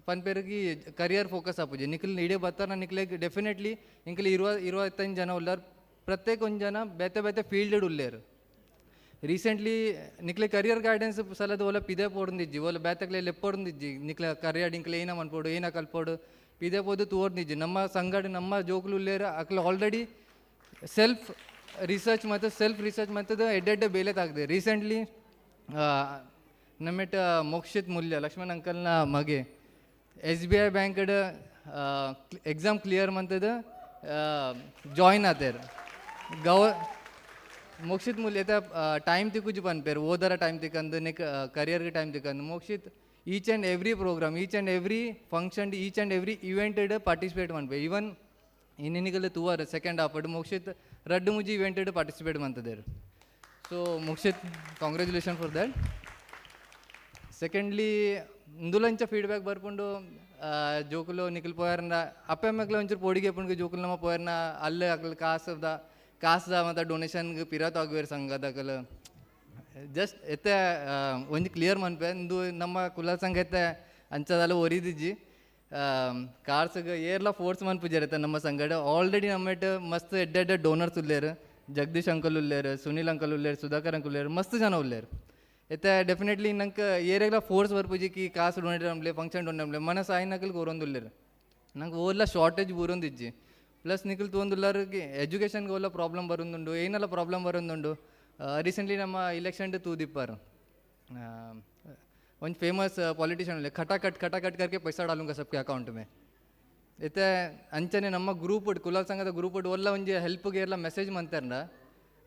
ಪನ್ಪೇರಿಗೆ ಕರಿಯರ್ ಫೋಕಸ್ ಆಪುಜಿ ನಿಕ್ಲ್ ಇಡೇ ಬತ್ತಾರ ನಿಕ್ಲೆಗ್ ಡೆಫಿನೆಟ್ಲಿ ನಿಕ್ಲಿ 20-25 ಜನ ಉಲ್ಲಾರ ಪ್ರತ್ಯೇಕ ಒಂದು ಜನ ಬೇತೆ ಫೀಲ್ಡೆಡ್ ಉಲ್ಲೇರು. ರೀಸೆಂಟ್ಲಿ ನಿಕ್ಲೆ ಕರಿಯರ್ ಗೈಡೆನ್ಸ್ ಸಲದ ಓಲ ಪಿದೆ ಪೋಡ್ದಿಜ್ಜಿ ಓಲ ಬೇತಕ್ಲೆ ಲೆಪ್ಪೊಡ್ದಿಜ್ಜಿ ನಿಕ್ಲೆ ಕರಿಯರ್ ನಿಕ್ಲೆ ಏನ ಮನ್ಪೋಡು ಏನ ಕಲ್ಪೋಡು ಪಿದೆ ಪೋದು ತೋರ್ದಿಜ್ಜಿ ನಮ್ಮ ಸಂಗಡ ನಮ್ಮ ಜೋಕ್ಲು ಉಲ್ಲೇರ ಅಕ್ಲೆ ಆಲ್ರೆಡಿ ಸೆಲ್ಫ್ ರಿಸರ್ಚ್ ಮತ್ತು ಎಡ್ಡೆಡ್ಡೆ ಬೇಲೆ ತಾಗಿದೆ. ರೀಸೆಂಟ್ಲಿ ನಮ್ಮೆಟ್ ಮೋಕ್ಷಿತ್ ಮೂಲ್ಯ ಲಕ್ಷ್ಮಣ್ ಅಂಕಲ್ನ ಮಗೆ SBI ಬ್ಯಾಂಕಡ್ ಎಕ್ಸಾಮ್ ಕ್ಲಿಯರ್ ಮಂತದ ಜಾಯಿನ್ ಆತೇರು ಮೋಕ್ಷಿತ್ ಮೂಲ್ಯ ಟೈಮ್ ತಿಕ್ಕುಜಿ ಪನ್ಪೇರು ಓದರ ಟೈಮ್ ತಿಕ್ಕಂದು ನೆಕ್ ಕರಿಯರ್ಗೆ ಟೈಮ್ ತಿಕ್ಕಂದು Mokshith each and every program each and every function each and every ಇವೆಂಟೆಡ್ ಪಾರ್ಟಿಸಿಪೇಟ್ ಮನ್ಪೆ. ಈವನ್ ಇನ್ನಿನಿಗಲ್ ತೂವಾರ ಸೆಕೆಂಡ್ ಹಾಫ್ ಮೋಕ್ಷಿತ್ ರಡ್ಡು ಮುಜಿ ಇವೆಂಟೆಡ್ ಪಾರ್ಟಿಸಿಪೇಟ್ ಮಂತದೇರು. So Mokshith congratulation for that. Secondly ಇಂದುಲಂಚ feedback ಬರ್ಕೊಂಡು ಜೋಕುಲು ನಿಖಿಲ್ ಪೋಯರ್ನ ಅಪ್ಪ ಮಕ್ಳು ಒಂಚೂರು ಪೋಡಿಗೆ ಪುಣ್ಗೆ ಜೋಕುಲು ನಮ್ಮ ಪೋಯರ್ನ ಅಲ್ಲೇ ಅಕ್ಲು ಕಾಸದ ಮತ್ತು ಡೊನೇಷನ್ಗೆ ಪಿರತ್ ಆಗುವೇರು ಸಂಘದಕಲು ಜಸ್ಟ್ ಎತ್ತೆ ಒಂದು ಕ್ಲಿಯರ್ ಮನ್ಪೆ ಇಂದು ನಮ್ಮ ಕುಲ ಸಂಘ ಎತ್ತೆ ಅಂಚದಲ್ಲ ಒರಿದಿಜ್ಜಿ ಕಾರ್ಸ್ಗೆ ಏರ್ಲ ಫೋರ್ಸ್ ಮನ್ಪುಜಾರತ್ತೆ ನಮ್ಮ ಸಂಘಟ ಆಲ್ರೆಡಿ ನಮ್ಮೆಟ್ ಮಸ್ತ್ ಎಡ್ಡೆ ಡೋನರ್ಸ್ ಉಲ್ಲೇರು ಜಗದೀಶ್ ಅಂಕಲ್ ಉಲ್ಲೇರು ಸುನಿಲ್ ಅಂಕಲ್ ಉಲ್ಲೇರು ಸುಧಾಕರ್ ಅಂಕಲ್ ಉಲ್ಲೇರು ಮಸ್ತ್ ಜನ ಉಲ್ಲೇರು ಎತ್ತೆ ಡೆಫಿನೆಟ್ಲಿ ನಂಗೆ ಏರಿಯಾಗಲ ಫೋರ್ಸ್ ಬರ್ಪುಜಿಕಿ ಕಾಸು donate Amble function donate Amble ಮನ ಸಾಯಿ ನಕಲ್ಗೆ ಓರೊಂದುಲ್ಲೇರು ನಂಗೆ ಓಲ್ಲ ಶಾರ್ಟೇಜ್ ಬೂರೊಂದಿಜ್ಜಿ ಪ್ಲಸ್ ನಿಖಿಲ್ ತೊಂದುಲ್ಲಾರಿಗೆ ಎಜುಕೇಷನ್ಗೆ ಓಲ್ಲ ಪ್ರಾಬ್ಲಮ್ ಬರೋದುಂಡು ಏನೆಲ್ಲ ಪ್ರಾಬ್ಲಮ್ ಬರೋದುಂಡು. ರೀಸೆಂಟ್ಲಿ ನಮ್ಮ ಇಲೆಕ್ಷನ್ ತೂದಿಪ್ಪಾರು ಒಂದು ಫೇಮಸ್ पॉलिटिशियन खटाखट करके पैसा डालूंगा सबके अकाउंट में इतने अंचने ನಮ್ಮ ಗ್ರೂಪ್ ಕುಲಾಲ್ ಸಂಘದ ಗ್ರೂಪ್ ಒಲ್ಲ ಒಂಜಿ ಹೆಲ್ಪ್ಗೆ ಎಲ್ಲ ಮೆಸೇಜ್ ಮಂತಾರ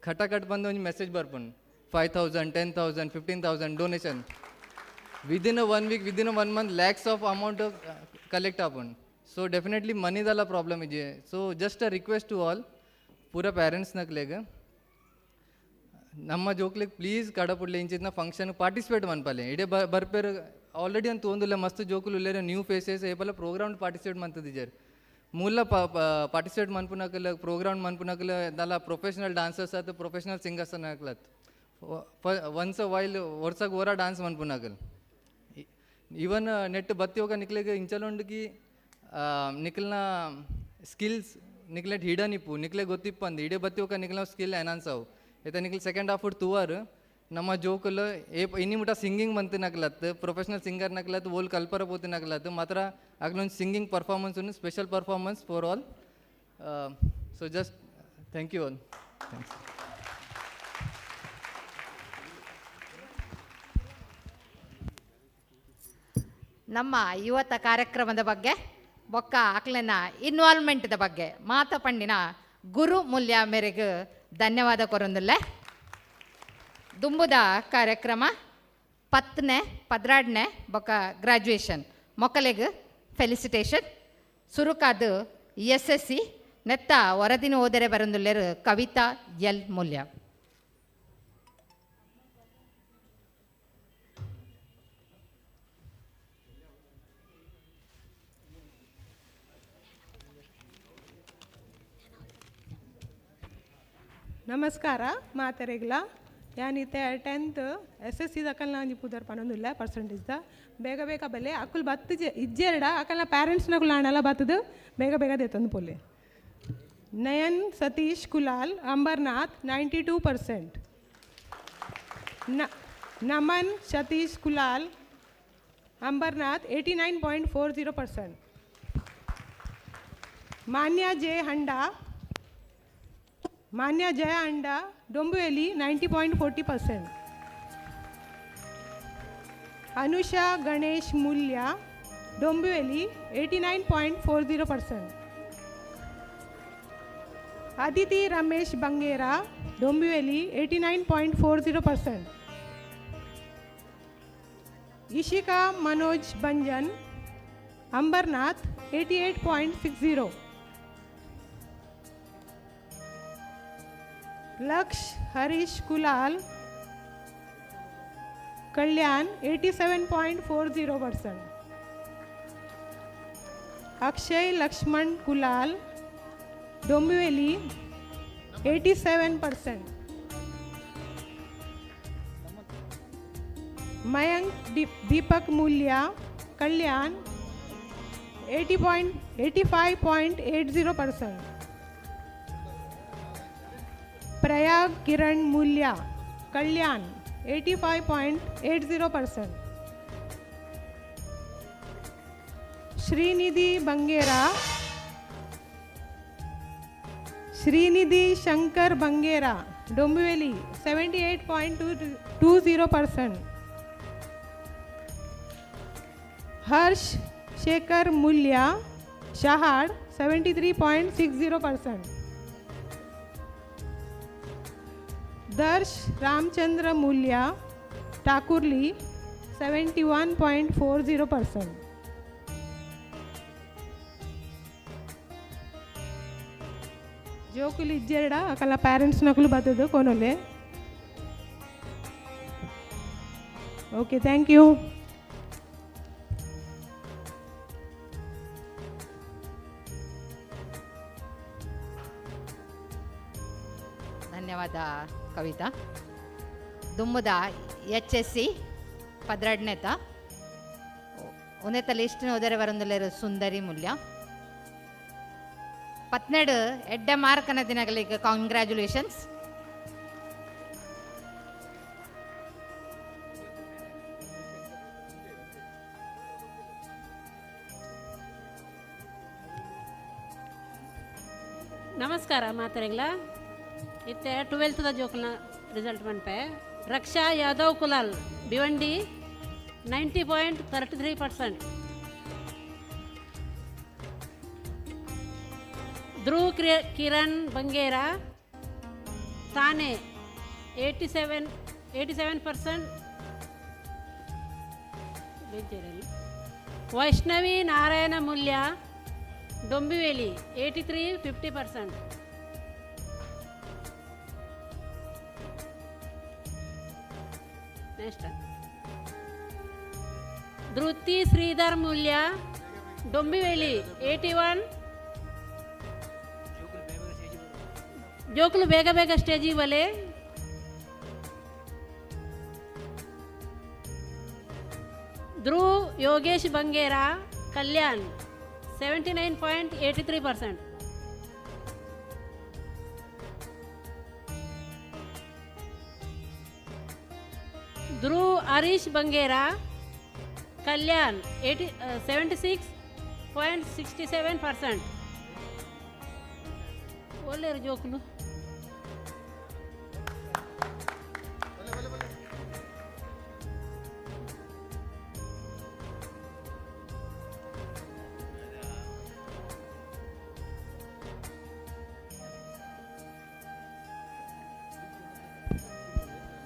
ಖಟಾಖಟ್ ಬಂದು ಒಂದು ಮೆಸೇಜ್ ಬರ್ಪುಂಡು 5,000 10,000 15,000 donation within 1 week within 1 month lakhs of amount collect ಆಪುಂಡು. ಸೊ ಡೆಫಿನೆಟ್ಲಿ ಮನಿದೆಲ್ಲ ಪ್ರಾಬ್ಲಮ್ ಇದೆ. So just a request to all ಪೂರ ಪೇರೆಂಟ್ಸ್ ನಕ್ಲೆಗೆ ನಮ್ಮ ಜೋಕ್ಲಿಗೆ ಪ್ಲೀಸ್ ಕಡಪುಡ್ಲಿ ಇಂಚಿನ ಫಂಕ್ಷನ್ ಪಾರ್ಟಿಸಿಪೇಟ್ ಮನ್ಪಲ್ಲೆ ಇಡೇ ಬರ್ಪೇರು ಆಲ್ರೆಡಿ ಅಂತ ಒಂದಿಲ್ಲ ಮಸ್ತ್ ಜೋಕುಲು ಇಲ್ಲೇರ ನ್ಯೂ ಫೇಸಸ್ ಏಪಲ್ಲ ಪ್ರೋಗ್ರಾಮ್ ಪಾರ್ಟಿಸಿಪೇಟ್ ಮಂತದಿದ್ದಾರೆ ಮೂಲ ಪಾರ್ಟಿಸಿಪೇಟ್ ಮನ್ಪುನಕಲ್ಲ ಪ್ರೋಗ್ರಾಮ್ ಮನ್ಪುನಕಲ್ಲ ದಲ್ಲ ಪ್ರೊಫೆಷನಲ್ ಡಾನ್ಸರ್ಸ್ ಆಯ್ತು ಪ್ರೊಫೆಷನಲ್ ಸಿಂಗರ್ಸ್ ಅನ್ನಕ್ಲತ್ ಒನ್ಸ್ ವೈಲ್ ವರ್ಷಕ್ಕೆ ಓರ ಡಾನ್ಸ್ ಮನ್ಪುನಕಲ್ ಈವನ್ ನೆಟ್ ಬತ್ತಿ ಹೋಗ ನಿಕ್ಲಿಗೆ ಇಂಚಲೊಂಡಿಗೆ ನಿಕ್ಲನ ಸ್ಕಿಲ್ಸ್ ನಿಕ್ಲೆಟ್ ಹಿಡನ್ ಇಪ್ಪು ನಿಕ್ಲೆ ಗೊತ್ತಿಪ್ಪ ಅಂದು ಇಡೇ ಬತ್ತಿ ಹೋಗ ನಿಕ್ಲ ಸ್ಕಿಲ್ ಎನಾನ್ಸ್ ಅವು ಆಯ್ತಾ ನಿಕ್ಲಿ ಸೆಕೆಂಡ್ ಹಾಫ್ ತೂವಾರು ನಮ್ಮ ಜೋಕುಲು ಇನ್ನಿ ಮುಟ ಸಿಂಗಿಂಗ್ ಮಂತ್ ನಕ್ಲತ್ ಪ್ರೊಫೆಷನಲ್ ಸಿಂಗರ್ ನಕ್ಲತ್ ಓಲ್ ಕಲ್ಪರ ಪೋತಿ ನಕ್ಲತ್ ಮಾತ್ರ ಆಗ್ಲೊಂದು ಸಿಂಗಿಂಗ್ ಪರ್ಫಾರ್ಮೆನ್ಸ್ ಒಂದು special performance for all. So just thank you all. Thanks. ನಮ್ಮ ಯುವತ ಕಾರ್ಯಕ್ರಮದ ಬಗ್ಗೆ ಬೊಕ್ಕ ಅಕ್ಲೆನ ಇನ್ವಾಲ್ವ್ಮೆಂಟ್ದ ಬಗ್ಗೆ ಮಾತ ಪಂಡಿನ ಗುರು ಮೂಲ್ಯ ಮೇರೆಗೆ ಧನ್ಯವಾದ ಕೊರೊಂದುಲ್ಲೆ. ದುಂಬುದ ಕಾರ್ಯಕ್ರಮ 10ನೇ 12ನೇ ಬೊಕ್ಕ ಗ್ರ್ಯಾಜುಯೇಷನ್ ಮೊಕ್ಕಲೆಗ್ ಫೆಲಿಸಿಟೇಷನ್ ಸುರುಕಾದು SSC ನೆತ್ತ ಹೊರದಿನ ಓದರೆ ಬರಂದುಲ್ಲೇರು ಕವಿತಾ ಎಲ್ ಮೂಲ್ಯ. ನಮಸ್ಕಾರ ಮಾತರೆಗ್ಲ ಯಾನಿತ್ತೆ 10th SSC ದಕಲ್ನ ಒಂಜಿ ಪುದರ್ ಪನೊಂದುಲ್ಲ ಪರ್ಸೆಂಟೇಜ್ದ ಬೇಗ ಬೇಗ ಬಲ್ಲೆ ಅಕ್ಕುಲ್ ಬತ್ತು ಇಜ್ಜೆರಡ ಅಕಲ್ನ ಪ್ಯಾರೆಂಟ್ಸ್ನಗುಲು ಹಣೆಲ್ಲ ಬತ್ತದು ಬೇಗ ಬೇಗ ದೇತಂದು ಪೊಲ್ಲೆ. ನಯನ್ ಸತೀಶ್ ಕುಲಾಲ್ ಅಂಬರ್ನಾಥ್ 92%. ನಮನ್ ಸತೀಶ್ ಕುಲಾಲ್ ಅಂಬರ್ನಾಥ್ 89.40%. ಮಾನ್ಯ ಜಯ ಅಂಡ ಡೊಂಬುವೆಲಿ 90.40%. ಅನುಷಾ ಗಣೇಶ್ ಮೂಲ್ಯ ಡೊಂಬುವೆಲಿ 89.40%. ಅದಿತಿ ರಮೇಶ್ ಬಂಗೇರ ಡೊಂಬುವೆಲಿ 89.40%. ಇಶಿಕಾ ಮನೋಜ್ ಬಂಜನ್ ಅಂಬರ್ನಾಥ್ 88.60%. ಲಕ್ಷ್ ಹರೀಶ್ ಕುಲಾಲ್ ಕಲ್ಯಾಣ್ 87.40%. ಅಕ್ಷಯ್ ಲಕ್ಷ್ಮಣ್ ಕುಲಾಲ್ ಡೊಂಬಿವೆಲಿ 87%. ಮಯಾಂಕ್ ದೀಪಕ್ ಮೂಲ್ಯ ಕಲ್ಯಾಣ್ 85.80%. ಪ್ರಯಾಗ್ ಕಿರಣ್ ಮೂಲ್ಯ ಕಲ್ಯಾಣ್ 85.80%. ಶ್ರೀನಿಧಿ ಶಂಕರ್ ಬಂಗೇರ ಡೊಂಬಿವೆಲಿ 78.20%. ಹರ್ಷ್ ಶೇಖರ್ ಮೂಲ್ಯ ಶಹಾಡ್ 73.60%. ದರ್ಶ್ ರಾಮಚಂದ್ರ ಮೂಲ್ಯ ಠಾಕುರ್ಲಿ 71.40%. ಜೋಕುಲು ಇಜ್ಜೆರಡ ಅಕಲ ಪ್ಯಾರೆಂಟ್ಸ್ ನಕಲು ಬರ್ತದೆ ಕೊನೊಲೆ. Okay, thank you. ಧನ್ಯವಾದ ಕವಿತಾ. ದುಮ್ಮದ HSC 12ನೇತ ಉನ್ನತ ಲಿಸ್ಟಿನ ಉದರ ಬರಂದುಲ್ಲೇರು ಸುಂದರಿ ಮೂಲ್ಯ 12 ಎಡ್ಡ ಮಾರ್ಕನ ದಿನಗಳಿಗೆ ಕಾಂಗ್ರ್ಯಾಚುಲೇಷನ್ಸ್. ನಮಸ್ಕಾರ ಮಾತರೆಗ್ಲ ಇತ್ತೆ 12ದ ಜೋಕುಲ್ನ ರಿಸಲ್ಟ್ ಮನ್ಪೆ. ರಕ್ಷಾ ಯಾದವ್ ಕುಲಾಲ್ ಭಿವಂಡಿ 90.33%. ಧ್ರುವ್ ಕಿರಣ್ ಬಂಗೇರ ತಾನೆ 87%. ವೈಷ್ಣವಿ ನಾರಾಯಣ ಮೂಲ್ಯ ಡೊಂಬಿವೇಲಿ 83-50%. ನೆಕ್ಸ್ಟ್ ಧೃತಿ ಶ್ರೀಧರ್ ಮೂಲ್ಯ ಡೊಂಬಿವೇಲಿ 81. ಜೋಕುಲು ಬೇಗ ಬೇಗ ಸ್ಟೇಜಿಗೆ ಬಲೆ. ಧ್ರುವ್ ಯೋಗೇಶ್ ಬಂಗೇರ ಕಲ್ಯಾಣ್ 79.83%. ಧ್ರುವ್ ಹರೀಶ್ ಬಂಗೇರ ಕಲ್ಯಾಣ್ 76.67%. ಒಳ್ಳೆಯ ಜೋಕುಲು.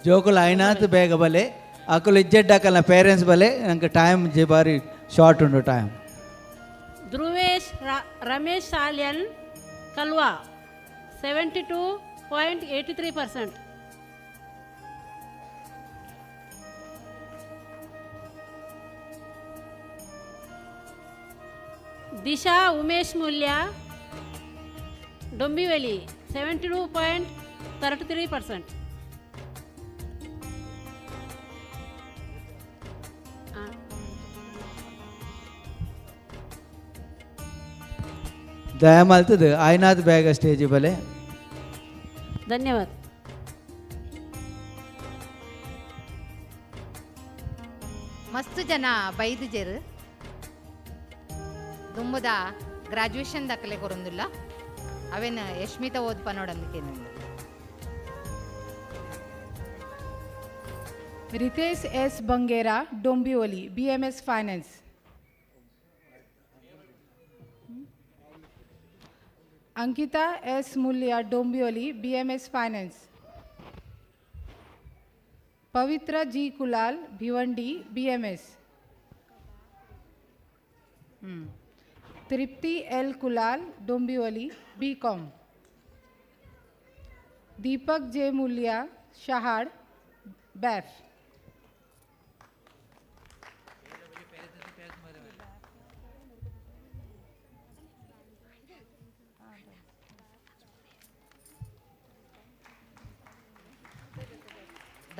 ಜೋಕುಲು ಐನಾತ್ ಬೇಗ ಬಲೆ ಅಕುಲು ಇಜ್ಜೆಡ್ಡಕಲ್ನ ಪೇರೆಂಟ್ಸ್ ಬಲೆ ನಂಗೆ ಟೈಮ್ ಜೆ ಬಾರಿ ಶಾರ್ಟ್ ಉಂಡು ಟೈಮ್. ಧ್ರುವೇಶ್ ರಮೇಶ್ ಸಾಲ್ಯನ್ ಕಲ್ವಾ 72.83%. ದಿಶಾ ಉಮೇಶ್ ಮೂಲ್ಯ ಡೊಂಬಿವಲಿ 72.33%. ದಯಮಾಲ್ತದ ಐನಾತ್ ಬೇಗ ಸ್ಟೇಜ್ ಬಲೆ. ಧನ್ಯವಾದ. ಮಸ್ತ್ ಜನ ಬೈದಿಜೆರು ದುಂಬುದ ಗ್ರಾಜುಯೇಷನ್ ದಾಖಲೆ ಕೊರೊಂದುಲ್ಲ ಅವೇನು ಯಶ್ಮಿತ ಓದ್ ಪನೋಡಂದಕ್ಕೆ Ritesh S. Bangera, Dombioli, BMS Finance. Ankita S. Mulya, Dombioli, BMS Finance. Pavitra G. Kulal, Bhivandi, BMS. Tripti L. Kulal, Dombioli, BCom. Deepak J. Mulya, Shahad, BAF.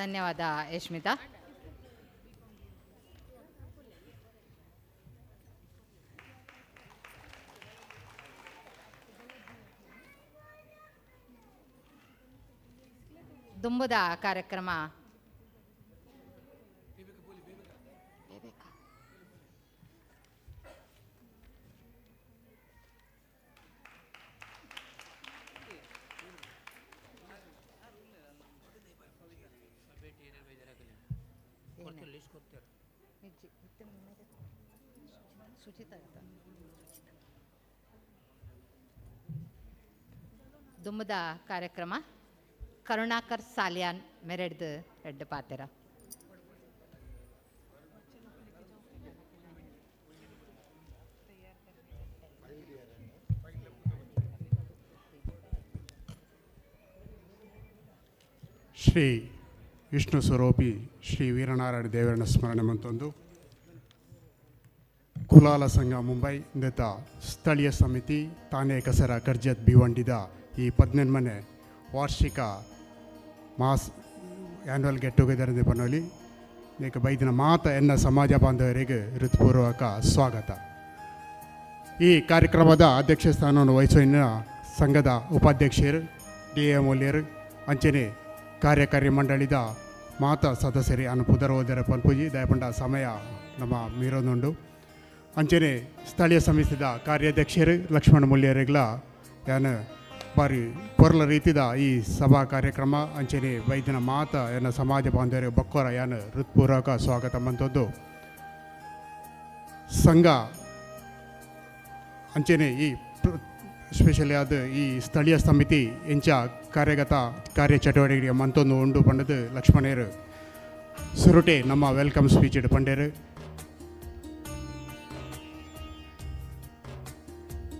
ಧನ್ಯವಾದ ಯಶ್ಮಿತಾ. ದುಂಬುದ ಕಾರ್ಯಕ್ರಮ ದುಂಬುದ ಕಾರ್ಯಕ್ರಮ ಕರುಣಾಕರ್ ಸಾಲಿಯಾನ್ ಮೆರೆಡ್ದು ರೆಡ್ಡು ಪಾತೆರ. ಶ್ರೀ ವಿಷ್ಣು ಸ್ವರೂಪಿ ಶ್ರೀ ವೀರನಾರಾಯಣ ದೇವರನ್ನ ಸ್ಮರಣೆ ಮಂತೊಂದು ಕುಲಾಲ ಸಂಘ ಮುಂಬೈ ಇಂದತ ಸ್ಥಳೀಯ ಸಮಿತಿ ತಾನೇ ಕಸರ ಕರ್ಜತ್ ಭಿವಂಡಿದ ಈ 18ನೇ ವಾರ್ಷಿಕ ಮಾಸ್ ಆ್ಯನ್ಯುವಲ್ ಗೆಟ್ ಟುಗೆದರ್ ಎಂದು ಪನ್ನೊಲಿ ನೀಕ ಬೈದಿನ ಮಾತ ಎನ್ನ ಸಮಾಜ ಬಾಂಧವರಿಗೆ ಹೃತ್ಪೂರ್ವಕ ಸ್ವಾಗತ. ಈ ಕಾರ್ಯಕ್ರಮದ ಅಧ್ಯಕ್ಷ ಸ್ಥಾನವನ್ನು ವಹಿಸುವ ಸಂಘದ ಉಪಾಧ್ಯಕ್ಷರು DA ಮೌಲ್ಯರು ಅಂಚನೆ ಕಾರ್ಯಕಾರಿ ಮಂಡಳಿದ ಮಾತ ಸದಸ್ಯರಿ ಅನ್ನು ಪುದರ್ ಹೋದರೆ ಪನ್ಪೂಜಿ ದಯಪಂಡ ಸಮಯ ನಮ್ಮ ಮೀರೊಂದುಂಡು ಅಂಚನೆ ಸ್ಥಳೀಯ ಸಮಿತಿದ ಕಾರ್ಯಾಧ್ಯಕ್ಷರು ಲಕ್ಷ್ಮಣ ಮೂಲ್ಯರಿಗ್ಲ ಯಾನು ಬಾರಿ ಪೊರ್ಲ ರೀತಿದ ಈ ಸಭಾ ಕಾರ್ಯಕ್ರಮ ಅಂಚನೆ ವೈದ್ಯನ ಮಾತ ಏನ ಸಮಾಜ ಬಾಂಧವರಿಗೆ ಬಕ್ಕೋರ ಯಾನು ಹೃತ್ಪೂರ್ವಕ ಸ್ವಾಗತ ಮಂತದ್ದು ಸಂಘ ಅಂಚನೆ ಈ ಸ್ಪೆಷಲಿ ಆದ ಈ ಸ್ಥಳೀಯ ಸಮಿತಿ ಎಂಚ ಕಾರ್ಯಗತ ಕಾರ್ಯಚಟುವಟಿಕೆಗೆ ಮಂತೊಂದು ಉಂಡು ಪಂಡದು ಲಕ್ಷ್ಮಣರು ಸುರುಟೆ ನಮ್ಮ ವೆಲ್ಕಮ್ ಸ್ಪೀಚ್ ಇಡು ಪಂಡೇರು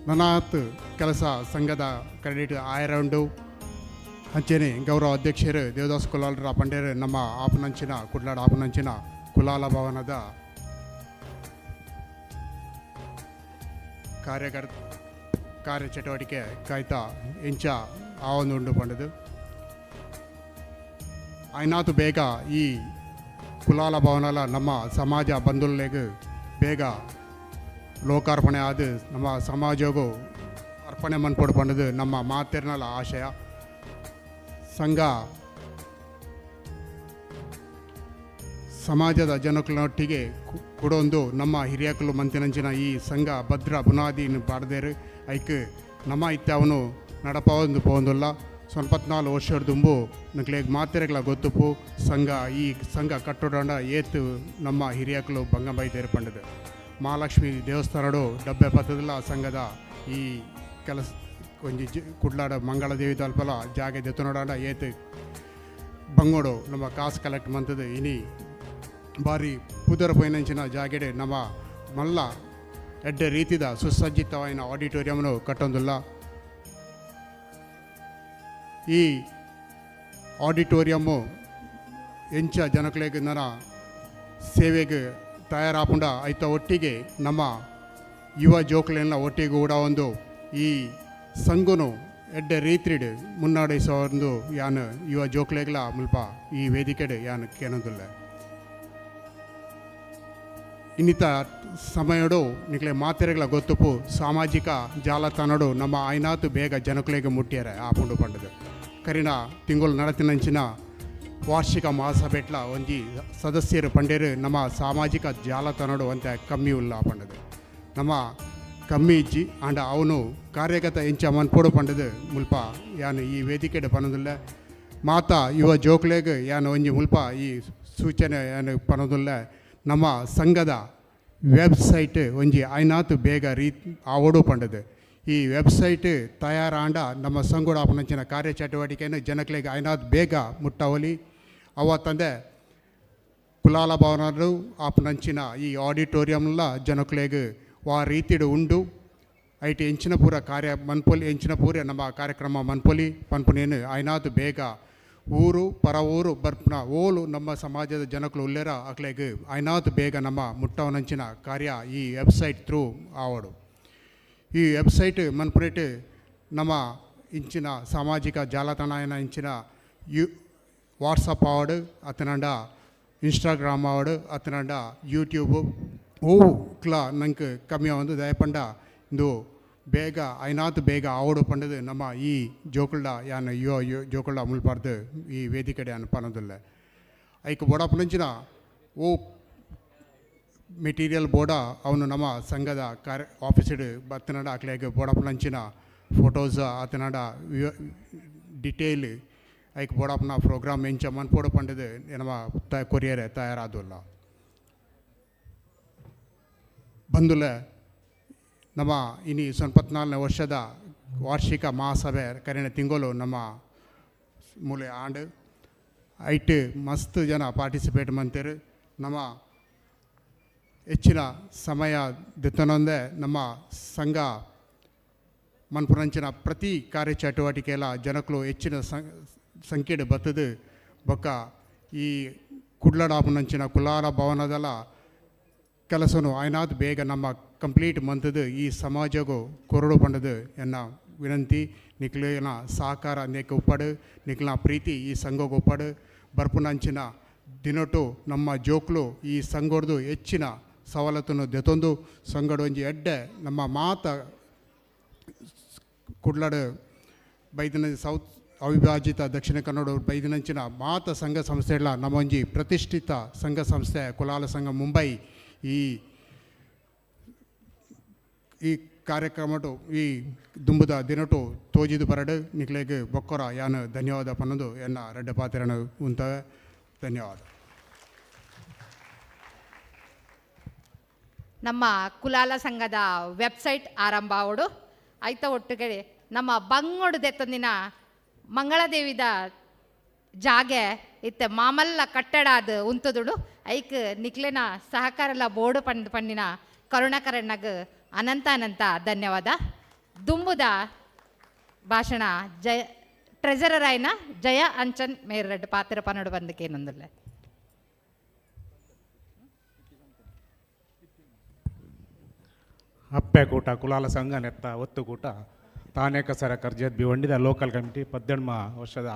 ನನಾತ್ ಕೆಲಸ ಸಂಘದ ಕ್ರೆಡಿಟ್ ಆಯರೌಂಡು ಅಂಚನೆ ಗೌರವ ಅಧ್ಯಕ್ಷರು ದೇವದಾಸ್ ಕುಲಾಲರ ಪಂಡೇರು ನಮ್ಮ ಆಪನಂಚಿನ ಕುಡ್ಲಾಡ ಆಪನಂಚಿನ ಕುಲಾಲ ಭವನದ ಕಾರ್ಯಚಟುವಟಿಕೆ ಕಾಯ್ತಾ ಎಂಚ ಆ ಒಂದು ಉಂಡು ಪಂಡದು ಐನಾತು ಬೇಗ ಈ ಕುಲಾಲ ಭವನಲ ನಮ್ಮ ಸಮಾಜ ಬಂಧುಗಳಿಗೆ ಬೇಗ ಲೋಕಾರ್ಪಣೆ ಆದ ನಮ್ಮ ಸಮಾಜಗೂ ಅರ್ಪಣೆ ಮನ್ಪೊಡು ಪಂಡದು ನಮ್ಮ ಮಾತೆರ್ನಲ ಆಶಯ. ಸಂಘ ಸಮಾಜದ ಜನಗಳೊಟ್ಟಿಗೆ ಕೊಡೊಂದು ನಮ್ಮ ಹಿರಿಯಕಲು ಮಂತಿನಂಚಿನ ಈ ಸಂಘ ಭದ್ರ ಬುನಾದಿನ ಪಾಡ್ದೇರು ಐಕ್ ನಮ್ಮ ಇತ್ಯವನು ನಡಪೊಂದು ಪೋಂದುಲ್ಲ 24 ವರ್ಷದ ದುಂಬು ನಕ್ಲೇಗ್ ಮಾತೆರೆಗಳ ಗೊತ್ತುಪು ಸಂಘ ಈ ಸಂಘ ಕಟ್ಟೋಡಂಡ ಏತು ನಮ್ಮ ಹಿರಿಯಕಲು ಬಂಗಂಬೈದೇರು ಪಂಡದು ಮಹಾಲಕ್ಷ್ಮಿ ದೇವಸ್ಥಾನಡು ಡಬ್ಬೆ ಪತ್ತದಲ್ಲ ಸಂಘದ ಈ ಕೆಲಸ ಒಂಜಿ ಕುಡ್ಲಾಡ ಮಂಗಳದೇವಿ ತಲ್ಪಲ ಜಾಗೆ ದೆತ್ತು ನೋಡಾಂಡ ಏತು ಬಂಗೋಡು ನಮ್ಮ ಕಾಸು ಕಲೆಕ್ಟ್ ಮಂತದ್ದು ಇನಿ ಬಾರಿ ಪುದರ ಪೋಯಿನಂಚಿನ ಜಾಗೆಡೆ ನಮ್ಮ ಮಲ್ಲ ಎಡ್ಡೆ ರೀತಿದ ಸುಸಜ್ಜಿತವಾದ ಆಡಿಟೋರಿಯಂನು ಕಟ್ಟೊಂದಿಲ್ಲ. ಈ ಆಡಿಟೋರಿಯಮ್ಮು ಎಂಚ ಜನಗಳಿಗೆ ನನ್ನ ಸೇವೆಗೆ ತಯಾರಾಪುಂಡ ಐತ ಒಟ್ಟಿಗೆ ನಮ್ಮ ಯುವ ಜೋಕ್ಲೆಲ್ಲ ಒಟ್ಟಿಗೆ ಕೂಡ ಒಂದು ಈ ಸಂಘನು ಎಡ್ಡೆ ರೀತಿಡ್ ಮುನ್ನಡೆಸೋ ಒಂದು ಯಾನು ಯುವ ಜೋಕ್ಲೆಗಳ ಮುಲ್ಪ ಈ ವೇದಿಕೆಡೆ ಯಾನು ಕೇಳೋದಿಲ್ಲ. ಇನ್ನಿತ ಸಮಯಡು ನಿಕ್ಲೆ ಮಾತೆರೆಗಳ ಗೊತ್ತುಪು ಸಾಮಾಜಿಕ ಜಾಲತಾಣಡು ನಮ್ಮ ಐನಾತು ಬೇಗ ಜನಗಳಿಗೆ ಮುಟ್ಟಿಯಾರೆ ಆಪುಂಡು ಪಂಡದು ಕರಿನ ತಿಂಗಳು ನಡತಿನಂಚಿನ ವಾರ್ಷಿಕ ಮಹಾಸಭೆಟ್ಲ ಒಂಜಿ ಸದಸ್ಯರು ಪಂಡೇರು ನಮ್ಮ ಸಾಮಾಜಿಕ ಜಾಲತಾಣಡು ಅಂತ ಕಮ್ಮಿ ಉಲ್ಲ ಪಂಡದು ನಮ್ಮ ಕಮ್ಮಿ ಇಜ್ಜಿ ಅಂಡ ಅವನು ಕಾರ್ಯಗತ ಎಂಚ ಮನ್ಪೋಡು ಪಂಡದು ಮುಲ್ಪ ಯಾನು ಈ ವೇದಿಕೆಡೆ ಪನ್ನೋದಿಲ್ಲ. ಮಾತ ಯುವ ಜೋಕ್ಲೆಗೆ ಯಾನು ಒಂಜಿ ಮುಲ್ಪ ಈ ಸೂಚನೆ ಯಾನು ಪನ್ನೋದಿಲ್ಲ. ನಮ್ಮ ಸಂಘದ ವೆಬ್ಸೈಟ್ ಒಂಜಿ ಐನಾತು ಬೇಗ ಆವಡು ಪಂಡದು ಈ ವೆಬ್ಸೈಟ್ ತಯಾರಾಂಡ ನಮ್ಮ ಸಂಘೋಡ ಆಪನಂಚಿನ ಕಾರ್ಯಚಟುವಟಿಕೆಯನ್ನು ಜನಗಳಿಗೆ ಐನಾತು ಬೇಗ ಮುಟ್ಟವಲಿ ಅವತ್ತಂದೆ ಕುಲಾಲ ಭವನರು ಆಪನಂಚಿನ ಈ ಆಡಿಟೋರಿಯಂಲ ಜನಗಳಿಗೆ ವಾ ರೀತಿಡು ಉಂಡು ಐಟಿ ಎಂಚಿನ ಪೂರ ಕಾರ್ಯ ಮನ್ಪೊಲಿ ಎಂಚಿನ ಪೂರ ನಮ್ಮ ಕಾರ್ಯಕ್ರಮ ಮನ್ಪೊಲಿ ಪನ್ಪುನೇನು ಐನಾತು ಬೇಗ ಊರು ಪರ ಊರು ಬರ್ಪನ ಓಲು ನಮ್ಮ ಸಮಾಜದ ಜನಗಳು ಉಲ್ಲೇರ ಅಕ್ಲೆಗೆ ಐನಾತು ಬೇಗ ನಮ್ಮ ಮುಟ್ಟವನಂಚಿನ ಕಾರ್ಯ ಈ ವೆಬ್ಸೈಟ್ ಥ್ರೂ ಆವಡು. ಈ ವೆಬ್ಸೈಟ್ ಮನ್ಪುನೇಟ್ ನಮ್ಮ ಇಂಚಿನ ಸಾಮಾಜಿಕ ಜಾಲತಾಣ ಇಂಚಿನ ವಾಟ್ಸಪ್ ಆವಡು ಅತನಂಡ ಇನ್ಸ್ಟಾಗ್ರಾಮ್ ಆವಡು ಅತನಂಡ ಯೂಟ್ಯೂಬು ಓವು ಕ್ಲಾ ನಂಗೆ ಕಮ್ಮಿ ಒಂದು ದಯಪಂಡ ಇಂದು ಬೇಗ ಐನಾತು ಬೇಗ ಆವಡು ಪಂಡದು ನಮ್ಮ ಈ ಜೋಕುಳ್ಳ ಯಾನು ಯುವ ಜೋಕುಳ್ಳ ಮುಲ್ಪಾರ್ದು ಈ ವೇದಿಕೆಡೆ ಯಾನು ಪನ್ನೋದಿಲ್ಲ. ಐಕ್ ಬೋಡಪ್ಪನಂಚಿನ ಓ ಮೆಟೀರಿಯಲ್ ಬೋಡ ಅವನು ನಮ್ಮ ಸಂಘದ ಆಫೀಸಿಡ್ ಬತ್ತನಡ ಅಕ್ಲೆಗೆ ಬೋಡಪ್ಪನಂಚಿನ ಫೋಟೋಸ್ ಆತನಡ ಡಿಟೇಲ್ ಐಕ್ ಬೋಡಪ್ಪನ ಪ್ರೋಗ್ರಾಮ್ ಎಂಚ ಮನ್ಪೋಡು ಪಂಡದು ನಮ್ಮ ಕೊರಿಯರೆ ತಯಾರಾದಲ್ಲ ಬಂದುಲ ನಮ್ಮ ಇನಿ 24ನೇ ವರ್ಷದ ವಾರ್ಷಿಕ ಮಹಾಸಭೆ ಕರೆನ ತಿಂಗಳು ನಮ್ಮ ಮೂಲೆ ಆಂಡ್ ಐಟ್ ಮಸ್ತ್ ಜನ ಪಾರ್ಟಿಸಿಪೇಟ್ ಮಂತೇರು ನಮ್ಮ ಹೆಚ್ಚಿನ ಸಮಯ ದಿತ್ತನೊಂದೇ ನಮ್ಮ ಸಂಘ ಮನ್ಪುರಂಚಿನ ಪ್ರತಿ ಕಾರ್ಯಚಟುವಟಿಕೆಲ್ಲ ಜನಗಳು ಹೆಚ್ಚಿನ ಸಂಖ್ಯೆಡು ಬತ್ತದು ಬೊಕ್ಕ ಈ ಕುಡ್ಲಡಾಪುನಂಚಿನ ಕುಲಾಲ ಭವನದಲ್ಲ ಕೆಲಸನು ಐನಾತು ಬೇಗ ನಮ್ಮ ಕಂಪ್ಲೀಟ್ ಮಂತದು ಈ ಸಮಾಜಗೂ ಕೊರಡು ಪಂಡದು ಎನ್ನ ವಿನಂತಿ ನಿಕ್ಲಿನ ಸಹಕಾರ ನೆಕ್ ಉಪ್ಪಡು ನಿಕ್ಲಿನ ಪ್ರೀತಿ ಈ ಸಂಘಕ್ಕೆ ಉಪ್ಪಡು ಬರ್ಪುನಂಚಿನ ದಿನಟು ನಮ್ಮ ಜೋಕ್ಲು ಈ ಸಂಘದ್ದು ಹೆಚ್ಚಿನ ಸವಲತ್ತನ್ನು ದೆತೊಂದು ಸಂಘಡು ಒಂಜಿ ಎಡ್ಡೆ ನಮ್ಮ ಮಾತ ಕುಡ್ಲಡು ಬೈದಿನ ಸೌತ್ ಅವಿಭಾಜಿತ ದಕ್ಷಿಣ ಕನ್ನಡ ಬೈದಿನಂಚಿನ ಮಾತ ಸಂಘ ಸಂಸ್ಥೆಗಳ ನಮ್ಮ ಒಂಜಿ ಪ್ರತಿಷ್ಠಿತ ಸಂಘ ಸಂಸ್ಥೆ ಕುಲಾಲ ಸಂಘ ಮುಂಬೈ ಈ ಕಾರ್ಯಕ್ರಮಟು ಈ ದುಂಬುದ ದಿನಟು ತೋಜಿದು ಬರಡು ನಿಕ್ಲೆಗೆ ಬೊಕ್ಕರ ಯಾನು ಧನ್ಯವಾದ ಪನ್ನದು ಎನ್ನ ರೆಡ್ಡ ಪಾತ್ರನ ಉಂತ ಧನ್ಯವಾದ. ನಮ್ಮ ಕುಲಾಲ ಸಂಘದ ವೆಬ್ಸೈಟ್ ಆರಂಭ ಆವಡು ಐತ ಒಟ್ಟಿಗೆ ನಮ್ಮ ಬಂಗೋಡು ದೆತ್ತೊಂದಿನ ಮಂಗಳದೇವಿದ ಜಾಗೆ ಇತ್ತೆ ಮಾಮಲ್ಲ ಕಟ್ಟಡ ಅದು ಉಂತದುಡು ಐಕ್ ನಿಕ್ಲೆನ ಸಹಕಾರಲ ಬೋರ್ಡು ಪಂಡಿನ ಕರುಣಾಕರಣ್ಣಗ ಅನಂತ ಧನ್ಯವಾದ. ದುಂಬುದ ಭಾಷಣ ಟ್ರೆಜರರ್ ಆಯ್ನ ಜಯ ಅಂಚನ್ ಮೇರೆಡ್ ಪಾತ್ರ ಪನ್ನಡು ಬಂದಕ್ಕೆ ಏನೊಂದಿಲ್ಲ. ಅಪ್ಪೆಕೂಟ ಕುಲಾಲ ಸಂಘ ನೆತ್ತ ಒತ್ತುಕೂಟ ತಾನೇ ಕಸರ ಕರ್ಜತ್ ಭಿವಂಡಿದ ಲೋಕಲ್ ಕಮಿಟಿ 18ಮ ವರ್ಷದ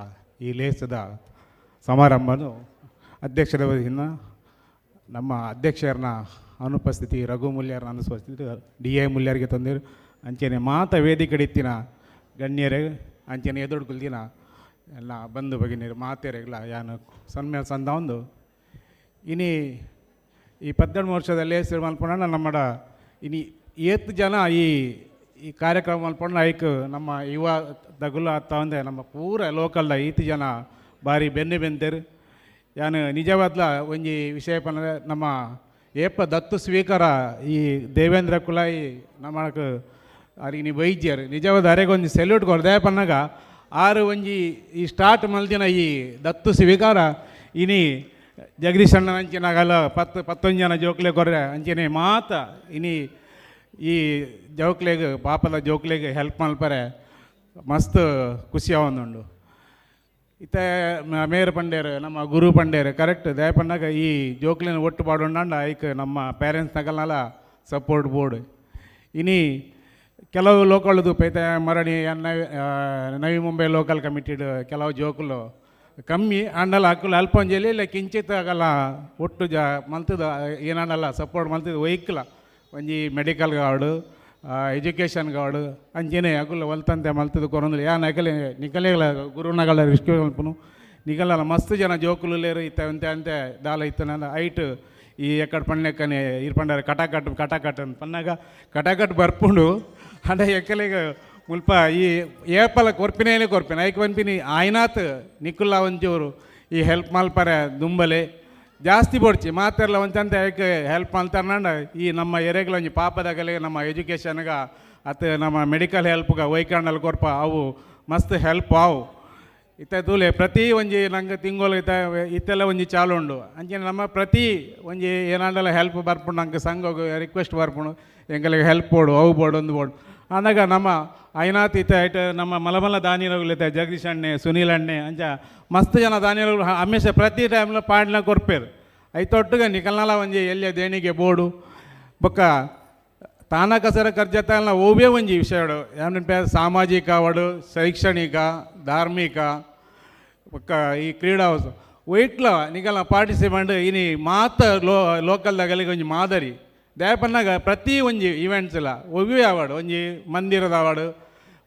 ಈ ಲೇಸದ ಸಮಾರಂಭನು ಅಧ್ಯಕ್ಷರ ವಹಿಸಿನ ನಮ್ಮ ಅಧ್ಯಕ್ಷರನ್ನ ಅನುಪಸ್ಥಿತಿ ರಘು ಮುಲ್ಯರ್ನ ಅನುಪಸ್ಥಿತಿ DA ಮುಲ್ಯರಿಗೆ ತಂದಿರು ಅಂಚೆನೆ ಮಾತ ವೇದಿಕೆಡಿತ್ತಿನ ಗಣ್ಯರೇ ಅಂಚೆನೆ ಎದುರು ಕುಲ್ದಿನ ಎಲ್ಲ ಬಂಧು ಭಗಿನಿಯರು ಮಾತೆರೆಗಳ ಯಾನು ಸನ್ಮೇಳ ಸಂದ ಒಂದು ಇನಿ ಈ 18 ವರ್ಷದಲ್ಲಿ ಲೇಸರು ಮಲ್ಪೊಂಡ ನಮ್ಮಡ ಇನಿ 7 ಜನ ಈ ಕಾರ್ಯಕ್ರಮ ಮಲ್ಪೊಂಡ ಐಕ್ ನಮ್ಮ ಯುವ ದಗುಲ ಅತ್ತ ಒಂದೇ ನಮ್ಮ ಪೂರ ಲೋಕಲ್ದ 7 ಜನ ಬಾರಿ ಬೆನ್ನೇರು ಯಾನು ನಿಜವಾದ್ಲ ಒಂಜಿ ವಿಷಯ ಪಂದ್ರೆ ನಮ್ಮ ಏಪ ದತ್ತು ಸ್ವೀಕಾರ ಈ ದೇವೇಂದ್ರ ಕುಲಾಯಿ ನಮ್ಮಕ್ಕೆ ಅರಿಗೆ ವೈದ್ಯರು ನಿಜವಾದ ಅರೆಗೊಂದು ಸೆಲ್ಯೂಟ್ ಕೊಡ್ದೆ ಪನ್ನಾಗ ಆರು ಒಂಜಿ ಈ ಸ್ಟಾರ್ಟ್ ಮಲ್ದಿನ ಈ ದತ್ತು ಸ್ವೀಕಾರ ಇನಿ ಜಗದೀಶ್ ಅಣ್ಣ ಅಂಚಿನಾಗಲ್ಲ 11 ಜನ ಜೋಕ್ಲೆ ಕೊರ್ರೆ ಅಂಚನೆ ಮಾತ ಇನಿ ಈ ಜೋಕ್ಲೆಗೆ ಪಾಪದ ಜೋಕ್ಲೆಗೆ ಹೆಲ್ಪ್ ಮಲ್ಪರೆ ಮಸ್ತ್ ಖುಷಿ ಆವೊಂದುಂಡು. ಇತ್ತೆ ಮೇಯರ್ ಪಂಡೇರು ನಮ್ಮ ಗುರು ಪಂಡೇರು ಕರೆಕ್ಟ್ ದಯಪಂಡಾಗ ಈ ಜೋಕ್ಲಿನ ಒಟ್ಟು ಪಾಡೊಂಡ ಐಕ್ ನಮ್ಮ ಪೇರೆಂಟ್ಸ್ ನಗಲ್ನಲ್ಲ ಸಪೋರ್ಟ್ ಬೋರ್ಡ್ ಇನಿ ಕೆಲವು ಲೋಕಲ್ದು ಪೈತೆ ಮರಣಿ ನವಿ ಮುಂಬೈ ಲೋಕಲ್ ಕಮಿಟಿಡ್ ಕೆಲವು ಜೋಕುಲು ಕಮ್ಮಿ ಅಂಡಲ್ಲ ಹಾಕಲು ಅಲ್ಪ ಒಂಜಲ್ಲಿ ಇಲ್ಲ ಕಿಂಚಿತ್ ಆಗಲ್ಲ ಒಟ್ಟು ಮಲ್ತದ ಏನಲ್ಲ ಸಪೋರ್ಟ್ ಮಲ್ತದ ಒಯ್ಕಲ ಒಂಜಿ ಮೆಡಿಕಲ್ ಗಾರ್ಡು ಎಜುಕೇಷನ್ ಗಾರ್ಡು ಅಂಚೆನೆ ಅಕುಲ ಒಲ್ತಂತೆ ಮಲ್ತದ ಕೊರೊಂದು ಯಾ ನಕಲೆ ನಿಕಲೆಗಳ ಗುರುನಗಳ ರಿಸ್ಕ್ ಮಲ್ಪನು ನಿಕಲಲ್ಲ ಮಸ್ತ್ ಜನ ಜೋಕುಲು ಲೇರು ಇತ್ತ ಅಂತೆ ಅಂತೆ ದಾಲ ಇತ್ತನ ಐಟ್ ಈ ಎಕ್ಕಡ್ ಪಣ್ಣೆಕ್ಕನೆ ಇರ್ಪಂಡಾರೆ ಕಟಾಕಟ್ ಅಂತ ಪನ್ನಾಗ ಕಟಾಕಟ್ ಬರ್ಪುಂಡು ಅಂಡ ಎಕ್ಕಲೆಗ ಮುಲ್ಪ ಈ ಏಪಲ ಕೊರ್ಪಿನೇಲೆ ಕೊರ್ಪಿನ ಐಕ್ ಬಂಪಿನಿ ಆಯ್ನಾತ್ ನಿಕ್ಕುಲ್ಲ ಒಂಚೂರು ಈ ಹೆಲ್ಪ್ ಮಲ್ಪರೆ ದುಂಬಲೆ ಜಾಸ್ತಿ ಬೊಡ್ಚಿ ಮಾತೆಲ್ಲ ಒಂಚಂತ ಐಕ್ ಹೆಲ್ಪ್ ಮಲ್ತಾರಂಡ ಈ ನಮ್ಮ ಎರೆಗಳ ಒಂಜಿ ಪಾಪದಾಗಲೇ ನಮ್ಮ ಎಜುಕೇಷನ್ಗ ಅತ್ತು ನಮ್ಮ ಮೆಡಿಕಲ್ ಹೆಲ್ಪ್ಗ ಒಯ್ಕಂಡಲ್ಲಿ ಕೊರ್ಪ ಅವು ಮಸ್ತ್ ಹೆಲ್ಪ್ ಆವು ಇತ್ತ ತೂಲೆ ಪ್ರತಿ ಒಂಜಿ ನಂಗೆ ತಿಂಗಳು ಇತ್ತೆಲ್ಲ ಒಂಜಿ ಚಾಲು ಉಂಡು ಅಂಚೆ ನಮ್ಮ ಪ್ರತಿ ಒಂಜಿ ಏನಾಂಡಲ್ಲ ಹೆಲ್ಪ್ ಬರ್ಪುಂಡು ನಂಗೆ ಸಂಘ ರಿಕ್ವೆಸ್ಟ್ ಬರ್ಪುಂಡು ಎಂಗಳಿಗೆ ಹೆಲ್ಪ್ ಬೋಡು ಅವು ಬೋರ್ಡು ಒಂದು ಬೋರ್ಡು ಅಂದಾಗ ನಮ್ಮ ಐನಾತ್ ಇತ್ತ ಐಟ್ ನಮ್ಮ ಮಲಮಲ ದಾನಿರಗುಲಿತ್ತ ಜಗದೀಶ್ ಅಣ್ಣೆ ಸುನೀಲ್ ಅಣ್ಣೆ ಅಂಚ ಮಸ್ತ್ ಜನ ದಾನಿರಗಳು ಹಮೇಶ ಪ್ರತಿ ಟೈಮ್ಲ ಪಾಡ್ಲ ಕೊರ್ಪೇರು ಐತೊಟ್ಟುಗ ನಿಕಲ್ನಲ ಒಂಜಿ ಎಲ್ಲಿಯ ದೇಣಿಗೆ ಬೋರ್ಡು ಬೊಕ್ಕ ತಾನ ಕಸರ ಕರ್ಜತಲ್ನ ಓವೇ ಒಂಜಿ ವಿಷಯಡು ಏನಂಪೆ ಸಾಮಾಜಿಕ ಅವಡು ಶೈಕ್ಷಣಿಕ ಧಾರ್ಮಿಕ ಬೊಕ್ಕ ಈ ಕ್ರೀಡಾ ಒಯ್ಟ್ಲ ನಿಕಲ್ನ ಪಾರ್ಟಿಸಿಪೆಂಟ್ ಇನಿ ಮಾತ ಲೋಕಲ್ದಾಗಲಿಗೆ ಒಂಜಿ ಮಾದರಿ ದಯಪನ್ನಾಗ ಪ್ರತಿ ಒಂಜಿ ಈವೆಂಟ್ಸ್ ಇಲ್ಲ ಒವ್ವೇ ಅವಾರ್ಡು ಒಂಜಿ ಮಂದಿರದ ಅವಾರ್ಡು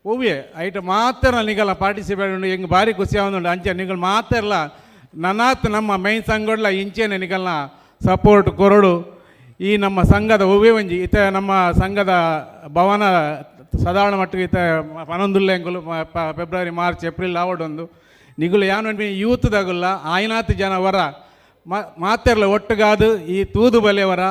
ಒವ್ವೇ ಐಟ್ ಮಾತ್ರ ನಿಗಲ ಪಾರ್ಟಿಸಿಪೇಟ್ ಉಂಡು ಹೆಂಗೆ ಭಾರಿ ಖುಷಿ ಆವೊಂದುಂಡು ಅಂಚೆ ನಿಗಲ್ ಮಾತೆಲ್ಲ ನನಾತ್ ನಮ್ಮ ಮೈನ್ ಸಂಘಡ್ಲ ಇಂಚೆನೆ ನಿಗಲ್ನ ಸಪೋರ್ಟ್ ಕೊರಡು ಈ ನಮ್ಮ ಸಂಘದ ಒವ್ವೇ ಒಂಜಿ ಇತ್ತ ನಮ್ಮ ಸಂಘದ ಭವನ ಸಾಧಾರಣ ಮಟ್ಟಿಗೆ ಇತ್ತ 11 ಎಂಕುಲು ಫೆಬ್ರವರಿ ಮಾರ್ಚ್ ಏಪ್ರಿಲ್ ಆವಡ್ ಒಂದು ನಿಗುಲು ಯಾನು ಯೂತ್ದಾಗುಲ್ಲ ಆಯ್ನಾತ್ ಜನ ವರ ಮಾತೆರ್ಲ ಒಟ್ಟುಗಾದು ಈ ತೂದು ಬಲೆವರ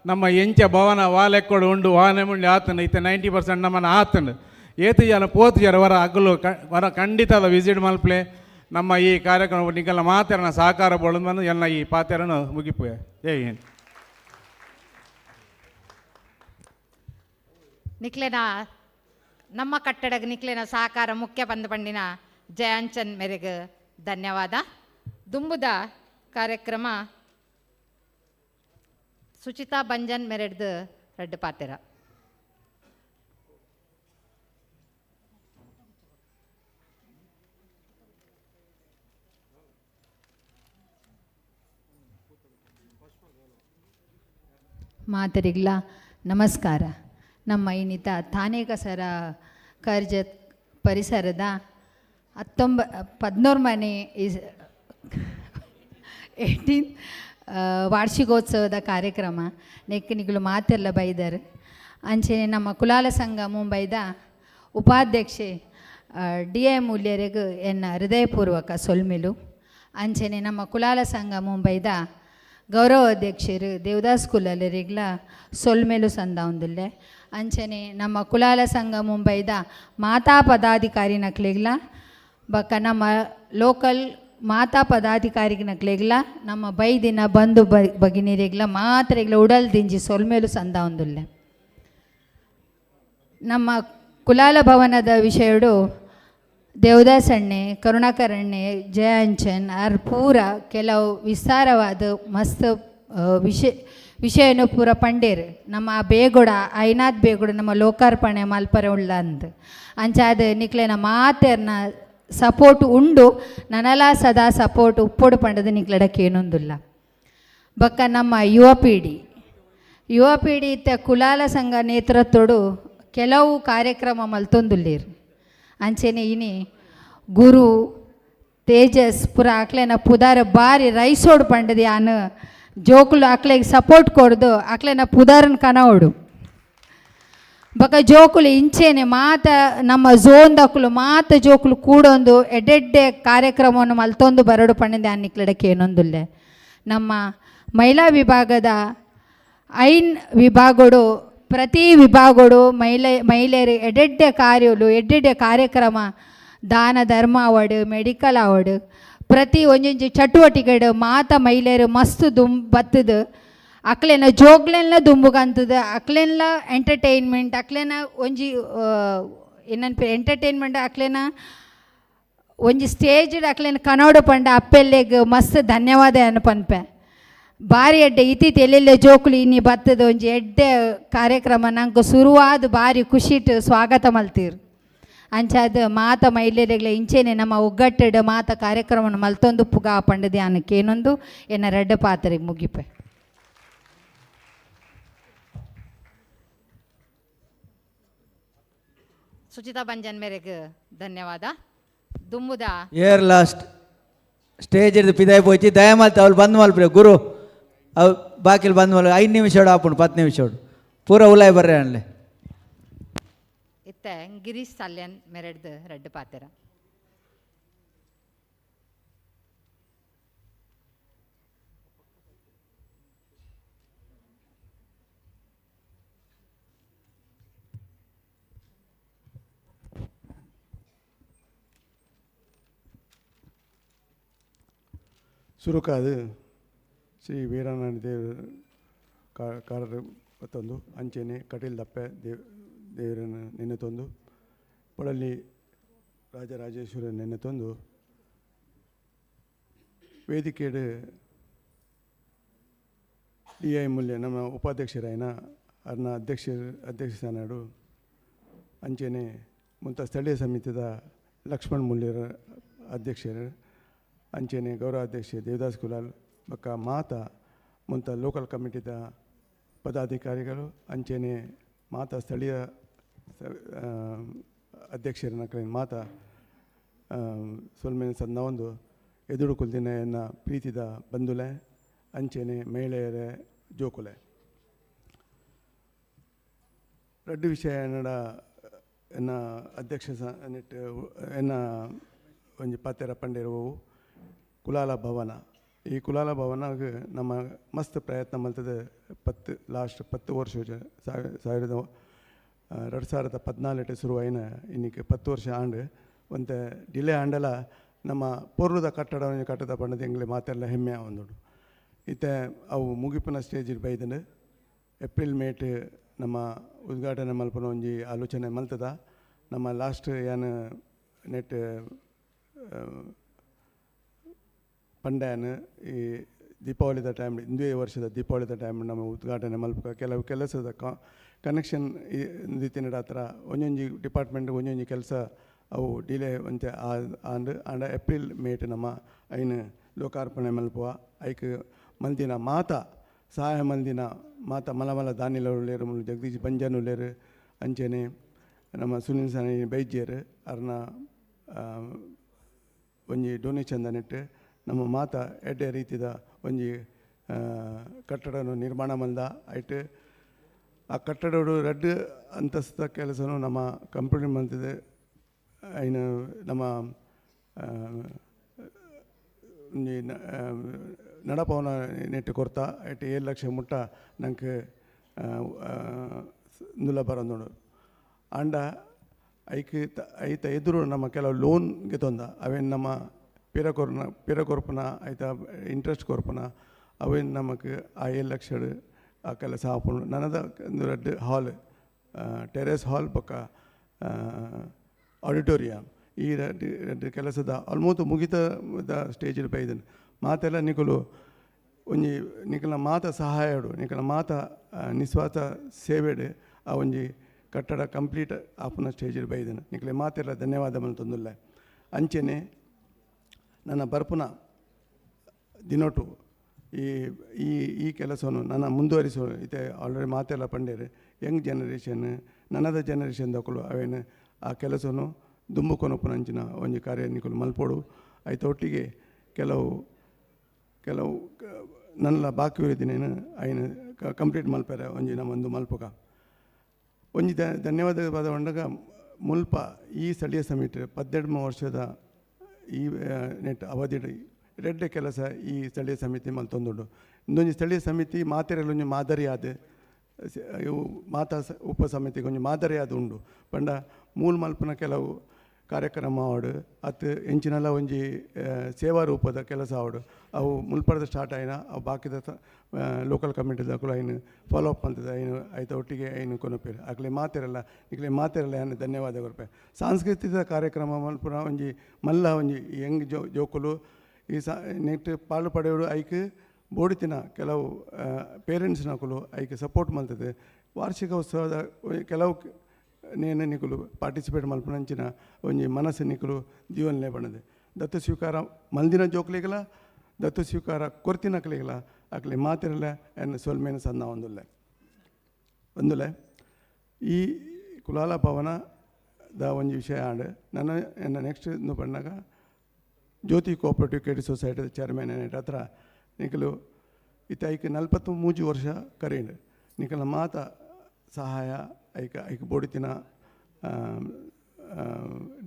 ನಮ್ಮ ಎಂಚ ಭವನ ವಾಲೆಕ್ಕೊಡು ಉಂಡು ವಾಹನ ಮುಂಡಿ ಆತನು ಇತ್ತ 90% ನಮ್ಮನ್ನು ಆತನು ಏತು ಜನ ಪೋತು ಜನ ವರ ಅಗಲು ವರ ಖಂಡಿತದ ವಿಸಿಟ್ ಮಲ್ಪ್ಲೆ ನಮ್ಮ ಈ ಕಾರ್ಯಕ್ರಮ ನಿಗಲ ಮಾತೆರನ ಸಹಕಾರ ಬೋಳು ಬಂದು ಎಲ್ಲ ಈ ಪಾತೆರನ್ನು ಮುಗಿಪು ಜೈ ಹಿಂದ್. ನಿಕ್ಲೆನ ನಮ್ಮ ಕಟ್ಟಡಕ್ಕೆ ನಿಕ್ಲೆನ ಸಹಕಾರ ಮುಖ್ಯ ಬಂದು ಪಂಡಿನ ಜಯಾಂಚನ್ ಮೇರೆಗೆ ಧನ್ಯವಾದ. ದುಂಬುದ ಕಾರ್ಯಕ್ರಮ ಸುಚಿತಾ ಬಂಜನ್ ಮೆರೆಡ್ದು ರೆಡ್ ಪಾತೆರ. ಮಾತರಿಗ್ಲ ನಮಸ್ಕಾರ. ನಮ್ಮ ಇನ್ನಿತ ತಾನೇ ಕಸರ ಕರ್ಜತ್ ಪರಿಸರದ 14 ಮನೆ 18 ವಾರ್ಷಿಕೋತ್ಸವದ ಕಾರ್ಯಕ್ರಮ ನಿಗಳು ಮಾತೆಲ್ಲ ಬೈದರು ಅಂಚೆನೆ ನಮ್ಮ ಕುಲಾಲ ಸಂಘ ಮುಂಬೈದ ಉಪಾಧ್ಯಕ್ಷೆ DI ಮೂಲ್ಯರಿಗೂ ಎನ್ನ ಹೃದಯಪೂರ್ವಕ ಸೊಲ್ಮೆಲು. ಅಂಚೆನೆ ನಮ್ಮ ಕುಲಾಲ ಸಂಘ ಮುಂಬೈದ ಗೌರವ ಅಧ್ಯಕ್ಷರು ದೇವದಾಸ್ ಕುಲಾಲರಿಗ್ಲ ಸೊಲ್ಮೆಲು ಸಂದಾವುದಿಲ್ಲ. ಅಂಚನೆ ನಮ್ಮ ಕುಲಾಲ ಸಂಘ ಮುಂಬೈದ ಮಾತಾ ಪದಾಧಿಕಾರಿ ನಕ್ಲೆಗ್ಲ ಬಕ್ಕ ನಮ್ಮ ಲೋಕಲ್ ಮಾತಾ ಪದಾಧಿಕಾರಿಗೆ ನಕ್ಲೆಗ್ಲ ನಮ್ಮ ಬೈದಿನ ಬಂಧು ಭಗಿನಿರಿಗ್ಲ ಮಾತ್ರೆಗ್ಲ ಉಡಲ್ ದಿಂಜಿ ಸೊಲ್ಮೇಲು ಸಂದಾವುದಿಲ್ಲ. ನಮ್ಮ ಕುಲಾಲ ಭವನದ ವಿಷಯಡು ದೇವದಾಸ್ ಅಣ್ಣೆ ಕರುಣಾಕರ್ ಅಣ್ಣೆ ಜಯಾಂಚನ್ ಅವ್ರ ಪೂರ ಕೆಲವು ವಿಸ್ತಾರವಾದ ಮಸ್ತ್ ವಿಷಯನು ಪೂರ ಪಂಡೇರು. ನಮ್ಮ ಬೇಗುಡ ಐನಾಥ್ ಬೇಗುಡ ನಮ್ಮ ಲೋಕಾರ್ಪಣೆ ಮಲ್ಪರೆ ಉಳ್ಳ ಅಂದು ಅಂಚಾದ ನಿಕ್ಲೆನ ಮಾತೆರ್ನ ಸಪೋರ್ಟ್ ಉಂಡು ನನಲ ಸದಾ ಸಪೋರ್ಟ್ ಉಪ್ಪೊಡು ಪಂಡದು ನಿಕ್ಲಡಕ್ಕೆ ಏನೊಂದಿಲ್ಲ. ಬಕ್ಕ ನಮ್ಮ ಯುವ ಪೀಡಿ ಇತ್ತ ಕುಲಾಲ ಸಂಘ ನೇತೃತ್ವಡು ಕೆಲವು ಕಾರ್ಯಕ್ರಮ ಮಲ್ತೊಂದುಲ್ಲೇರು. ಅಂಚೆನೆ ಇನಿ ಗುರು ತೇಜಸ್ ಪುರ ಅಕ್ಲೆನ ಪುದಾರ ಬಾರಿ ರೈಸೋಡು ಪಂಡದು ಯಾನು ಜೋಕುಲು ಅಕ್ಲೆಗೆ ಸಪೋರ್ಟ್ ಕೊಡ್ದು ಅಕ್ಲೆನ ಪುದಾರನ ಕನವಡು ಬಕ ಜೋಕುಲು ಇಂಚೆನೆ ಮಾತ ನಮ್ಮ ಝೋನ್ ದಕ್ಕುಲು ಮಾತ ಜೋಕುಲು ಕೂಡೊಂದು ಎಡ್ಡೆಡ್ಡೆ ಕಾರ್ಯಕ್ರಮವನ್ನು ಮಲ್ತೊಂದು ಬರಡು ಪಂಡಿದೆ ಅನ್ನಿಕ್ಲಡಕ್ಕೆ ಏನೊಂದುಲ್ಲೆ. ನಮ್ಮ ಮಹಿಳಾ ವಿಭಾಗದ ವಿಭಾಗಡು ಪ್ರತಿ ವಿಭಾಗಡು ಮಹಿಳೆಯರು ಎಡ್ಡೆಡ್ಡೆ ಕಾರ್ಯಗಳು ಎಡ್ಡೆಡ್ಡೆ ಕಾರ್ಯಕ್ರಮ ದಾನ ಧರ್ಮ ಆವಡ್ ಮೆಡಿಕಲ್ ಆವಡ್ ಪ್ರತಿ ಒಂಜೊಂಜಿ ಚಟುವಟಿಕೆಡ್ ಮಾತ ಮಹಿಳೆಯರು ಮಸ್ತ್ ಬತ್ತದ ಅಕ್ಲೆನ ಜೋಗ್ಲೆಲ್ಲ ದುಂಬುಗಂತದ ಅಕ್ಲೆಲ್ಲ ಎಂಟರ್ಟೈನ್ಮೆಂಟ್ ಅಕ್ಲೆನ ಒಂಜಿ ಏನನ್ಪ ಎಂಟರ್ಟೈನ್ಮೆಂಟ್ ಅಕ್ಲೆನ ಒಂಜಿ ಸ್ಟೇಜ್ ಅಕ್ಲೆನ ಕನೋಡು ಪಂಡ ಅಪ್ಪೆಲ್ಲೆಗ್ ಮಸ್ತ್ ಧನ್ಯವಾದ ಅನ್ಪನ್ಪೆ ಭಾರಿ ಎಡ್ಡೆ ಇತ್ತೀತ ಎಲ್ಲೆಲ್ಲೆ ಜೋಕುಲು ಇನ್ನಿ ಬತ್ತದ ಒಂಜಿ ಎಡ್ಡೆ ಕಾರ್ಯಕ್ರಮ ನಂಗೆ ಶುರುವಾದ ಭಾರಿ ಖುಷಿಟ್ ಸ್ವಾಗತ ಮಲ್ತೀರು ಅಂಚಾದ ಮಾತ ಮಹಿಳೆಯರಿಗಳ ಇಂಚೆನೆ ನಮ್ಮ ಒಗ್ಗಟ್ಟೆಡ್ ಮಾತ ಕಾರ್ಯಕ್ರಮ ಮಲ್ತೊಂದು ಪುಗ ಪಂಡದೆ ಅನ್ನಕ್ಕೆ ಏನೊಂದು ಎನ್ನ ರೆಡ್ಡ ಪಾತ್ರೆಗೆ ಮುಗಿಪೆ. ಸುಚಿತಾ ಬಂಜನ್ ಮೇರೆಗೆ ಧನ್ಯವಾದ. ದುಮ್ಮುದ ಏರ್ ಲಾಸ್ಟ್ ಸ್ಟೇಜ್ ಹಿಡಿದು ಪಿದಾಯಿ ಪೋಚಿ ದಯಮಾಲ್ತ ಅವ್ರು ಬಂದು ಮಲ್ಪ್ರೆ ಗುರು ಅವು ಬಾಕಿಲ್ ಬಂದು ಮಲ್ 5 ನಿಮಿಷ ಆಪುಂಡು 10 ನಿಮಿಷ ಪೂರ ಉಲಾಯ್ ಬರ್ರೆ ಅನ್ಲೆ ಇತ್ತೆ ಗಿರೀಶ್ ಸಾಲ್ಯನ್ ಮೆರೆಡ್ದು ರೆಡ್ ಪಾತೆರ. ಸುರುಕಾದು ಶ್ರೀ ವೀರನಾರಾಯಣ ಕಾರರು ತಂದು ಅಂಚೆನೆ ಕಟೀಲ್ ದಪ್ಪೆ ದೇವರನ್ನು ನೆನೆ ತಂದು ಪೊಳಲಿ ರಾಜರಾಜೇಶ್ವರ ನೆನೆ ತಂದು ವೇದಿಕೆಡು ಡಿ ಐ ಮೂಲ್ಯ ನಮ್ಮ ಉಪಾಧ್ಯಕ್ಷರಾಯನ ಅರ್ನ ಅಧ್ಯಕ್ಷ ಸ್ಥಾನಡು ಅಂಚೆನೆ ಮುಂತ ಸ್ಥಳೀಯ ಸಮಿತಿದ ಲಕ್ಷ್ಮಣ್ ಮೂಲ್ಯರ ಅಧ್ಯಕ್ಷರು ಅಂಚೆನೆ ಗೌರವಾಧ್ಯಕ್ಷ ದೇವದಾಸ್ ಕುಲಾಲ್ ಬಕ್ಕ ಮಾತ ಮುಂತ ಲೋಕಲ್ ಕಮಿಟಿದ ಪದಾಧಿಕಾರಿಗಳು ಅಂಚೆನೆ ಮಾತ ಸ್ಥಳೀಯ ಅಧ್ಯಕ್ಷರನ್ನ ಮಾತ ಸೊಲ್ಮೇನ ಸಂದವೊಂದು ಎದುರು ಕುಲ್ದಿನ ಎನ್ನ ಪ್ರೀತಿದ ಬಂಧುಲೆ ಅಂಚೆನೆ ಮಹಿಳೆಯರೇ ಜೋಕುಲೆ ರಡ್ಡು ವಿಷಯ ಎನ್ನ ಅಧ್ಯಕ್ಷ ನೆಟ್ಟು ಎನ್ನ ಒಂಜಿ ಪಾತೆರ ಪಂಡಿರುವವು ಕುಲಾಲ ಭವನ. ಈ ಕುಲಾಲ ಭವನಗೆ ನಮ್ಮ ಮಸ್ತ್ ಪ್ರಯತ್ನ ಮಲ್ತದೆ ಲಾಸ್ಟ್ 10 ವರ್ಷ 2014 ಶುರುವಾಯಿನ ಇನ್ನಿಕ್ಕೆ 10 ವರ್ಷ ಆಂಡು ಒಂದು ಡಿಲೇ ಆಂಡಲ ನಮ್ಮ ಪೂರ್ವದ ಕಟ್ಟಡವನ್ನು ಕಟ್ಟದ ಪಂಡದ ಎಂಗ್ಲೆ ಮಾತೆಲ್ಲ ಹೆಮ್ಮೆ ಒಂದುಂಡು ಇತ್ತೆ ಅವು ಮುಗಿಪಿನ ಸ್ಟೇಜಿಗೆ ಬೈದನು ಏಪ್ರಿಲ್ ಮೇಟ್ ನಮ್ಮ ಉದ್ಘಾಟನೆ ಮಲ್ಪನ ಒಂಜಿ ಆಲೋಚನೆ ಮಲ್ತದ ನಮ್ಮ ಲಾಸ್ಟ್ ಏನು ನೆಟ್ ಪಂಡ್ಯಾನು ಈ ದೀಪಾವಳಿದ ಟೈಮ್ ಹಿಂದುವೆ ವರ್ಷದ ದೀಪಾವಳಿದ ಟೈಮ್ ನಮ್ಮ ಉದ್ಘಾಟನೆ ಮಲ್ಪ ಕೆಲವು ಕೆಲಸದ ಕನೆಕ್ಷನ್ ರೀತಿಯ ಹತ್ರ ಒಂದೊಂದು ಡಿಪಾರ್ಟ್ಮೆಂಟ್ ಒಂದೊಂದು ಕೆಲಸ ಅವು ಡಿಲೇ ಒಂತೆ ಆಂಡ ಏಪ್ರಿಲ್ ಮೇಟ್ ನಮ್ಮ ಐನು ಲೋಕಾರ್ಪಣೆ ಮಲ್ಪುವ ಐಕ್ ಮಂದಿನ ಮಾತ ಸಹಾಯ ಮಂದಿನ ಮಾತ ಮಲಮಲ ದಾನಿಲರು ಜಗದೀಶ್ ಬಂಜನುಲೇರು ಅಂಚೆನೆ ನಮ್ಮ ಸುನಿಲ್ ಸಾನಿ ಬೈಜ್ಯರು ಅರ್ನ ಒಂಜಿ ಡೊನೇಷನ್ ನೆಟ್ಟು ನಮ್ಮ ಮಾತ ಎಡ್ಡೆ ರೀತಿದ ಒಂಜಿ ಕಟ್ಟಡನು ನಿರ್ಮಾಣ ಮಲ್ದ ಐಟ್ ಆ ಕಟ್ಟಡಡು ರಡ್ಡು ಅಂತಸ್ತ ಕೆಲಸನು ನಮ್ಮ ಕಂಪ್ಯೂಟರ್ ಮಲ್ತಿದೆ ಐನು ನಮ್ಮ ಒಂಜಿ ನಡಪವನ ನೆಟ್ಟು ಕೊರ್ತಾ ಐಟ್ 7 ಲಕ್ಷ ಮುಟ್ಟ ನಂಗೆ ನುಲ ಬರೋದು ಆಂಡ ಐತ ಎದುರು ನಮ್ಮ ಕೆಲವು ಲೋನ್ಗೆ ತೊಂದ ಅವೇನು ನಮ್ಮ ಪಿರ ಕೊರ್ಪುನ ಆಯ್ತಾ ಇಂಟ್ರೆಸ್ಟ್ ಕೊರ್ಪುನ ಅವೇನು ನಮಗೆ ಆ 7 ಲಕ್ಷ ಆ ಕೆಲಸ ಹಾಕೊಂಡು ನನ್ನದ ಒಂದು ರೆಡ್ ಹಾಲ್ ಟೆರೆಸ್ ಹಾಲ್ ಪಕ್ಕ ಆಡಿಟೋರಿಯಂ ಈ ರೆಡ್ ಕೆಲಸದ ಆಲ್ಮೋಸ್ಟ್ ಮುಗಿತ ಸ್ಟೇಜಿൽ ಬೈದನು ಮಾತೆಲ್ಲ ನಿಕಲು ಒಂಜಿ ನಿಕಲ ಮಾತ ಸಹಾಯಡು ನಿಕಲ ಮಾತ ನಿಸ್ವಾರ್ಥ ಸೇವೆಡು ಆ ಒಂಜಿ ಕಟ್ಟಡ ಕಂಪ್ಲೀಟ್ ಆಪುನ ಸ್ಟೇಜಿൽ ಬೈದನು ನಿಕಲೆ ಮಾತೆಲ್ಲ ಧನ್ಯವಾದ ಮಲ್ತೊಂದುಲ್ಲ ಅಂಚೆನೆ ನನ್ನ ಬರ್ಪುನ ದಿನೊಟ್ಟು ಈ ಕೆಲಸವನ್ನು ನನ್ನ ಮುಂದುವರಿಸೋ ಇದೆ ಆಲ್ರೆಡಿ ಮಾತೆಲ್ಲ ಪಂಡೇರು ಯಂಗ್ ಜನರೇಷನ್ ನನ್ನದ ಜನರೇಷನ್ ದಕ್ಕಲು ಅವೇನು ಆ ಕೆಲಸವನ್ನು ದುಂಬುಕೊನೊಪ್ಪುನಂಚಿನ ಒಂಜಿ ಕಾರ್ಯ ನಿಕಲು ಮಲ್ಪೋಡು ಆಯ್ತು ಒಟ್ಟಿಗೆ ಕೆಲವು ನನ್ನ ಬಾಕಿ ಉಳಿದಿನೇನು ಐನು ಕಂಪ್ಲೀಟ್ ಮಲ್ಪೆರೆ ಒಂಜಿ ನಮ್ಮೊಂದು ಮಲ್ಪಗ ಒಂಜಿ ಧನ್ಯವಾದ ಒಂಡಾಗ ಮುಲ್ಪ ಈ ಸ್ಥಳೀಯ ಸಮಿತಿ 12 ವರ್ಷದ ಈ ನೆಟ್ ಅವಧಿ ರೆಡ್ಡೆ ಕೆಲಸ ಈ ಸ್ಥಳೀಯ ಸಮಿತಿ ಮಲ್ತೊಂದುಂಡು ಇಂದೊಂದು ಸ್ಥಳೀಯ ಸಮಿತಿ ಮಾತೆರೆಲ್ಲ ಒಂಜಿ ಮಾದರಿ ಆದ ಇವು ಮಾತಾ ಉಪ ಸಮಿತಿಗೆ ಒಂಜಿ ಮಾದರಿ ಆದ ಉಂಡು ಪಂಡ ಮೂಲ ಮಲ್ಪನ ಕೆಲವು ಕಾರ್ಯಕ್ರಮ ಆವಡು ಅತ್ತು ಎಂಚಿನಲ್ಲ ಒಂಜಿ ಸೇವಾ ರೂಪದ ಕೆಲಸ ಆವಡು ಅವು ಮುಲ್ಪರದ ಸ್ಟಾರ್ಟ್ ಆಯ್ನ ಅವು ಬಾಕಿದ ಲೋಕಲ್ ಕಮಿಟಿದ ಕೂಡ ಏನು ಫಾಲೋ ಅಪ್ ಅಂತದ ಏನು ಆಯ್ತು ಒಟ್ಟಿಗೆ ಏನು ಕೊನಪೇರು ಆಗಲೇ ಮಾತಿರಲ್ಲ ಏನು ಧನ್ಯವಾದ ಕೊರಪೆ ಸಾಂಸ್ಕೃತಿಕ ಕಾರ್ಯಕ್ರಮ ಮಲ್ಪುರ ಒಂಜಿ ಮಲ್ಲ ಒಂಜಿ ಯಂಗ್ ಜೋಕುಲು ಈ ನೆಕ್ಸ್ಟ್ ಪಾಲು ಪಡೆಯೋಡು ಐಕ್ ಬೋಡಿತಿನ ಕೆಲವು ಪೇರೆಂಟ್ಸ್ನಕುಲು ಐಕ್ ಸಪೋರ್ಟ್ ಮಲ್ತದೆ ವಾರ್ಷಿಕ ಉತ್ಸವದ ಕೆಲವು ನೇನು ನಿಕುಲು ಪಾರ್ಟಿಸಿಪೇಟ್ ಮಲ್ಪನಂಚಿನ ಒಂಜಿ ಮನಸ್ಸು ನಿಕುಲು ಜೀವನಲೇ ಬಣ್ಣದೆ ದತ್ತು ಸ್ವೀಕಾರ ಮಲ್ದಿನ ಜೋಕ್ಲಿಗಲ ದತ್ತು ಸ್ವೀಕಾರ ಕೊರ್ತಿನಕ್ಲಿಗಲ ಅಕ್ಲೆ ಮಾತಿರಲ್ಲ ಎನ್ನ ಸೊಲ್ಮೇನ ಸಣ್ಣ ಒಂದುಲೆ ಈ ಕುಲಾಲ ಭವನದ ಒಂಜಿ ವಿಷಯ ಆಂಡ್ ನನ್ನ ಎನ್ನ ನೆಕ್ಸ್ಟ್ ಪಣ್ಣಾಗ ಜ್ಯೋತಿ ಕೋಆಪರೇಟಿವ್ ಕ್ರೆಡಿಟ್ ಸೊಸೈಟಿದ ಚೇರ್ಮನ್ ಹತ್ರ ನಿಕಲು ಐಕ್ 43 ವರ್ಷ ಕರೆಂಡು ನಿಕಲ ಮಾತ ಸಹಾಯ ಐಕ್ ಬೋಡಿತಿನ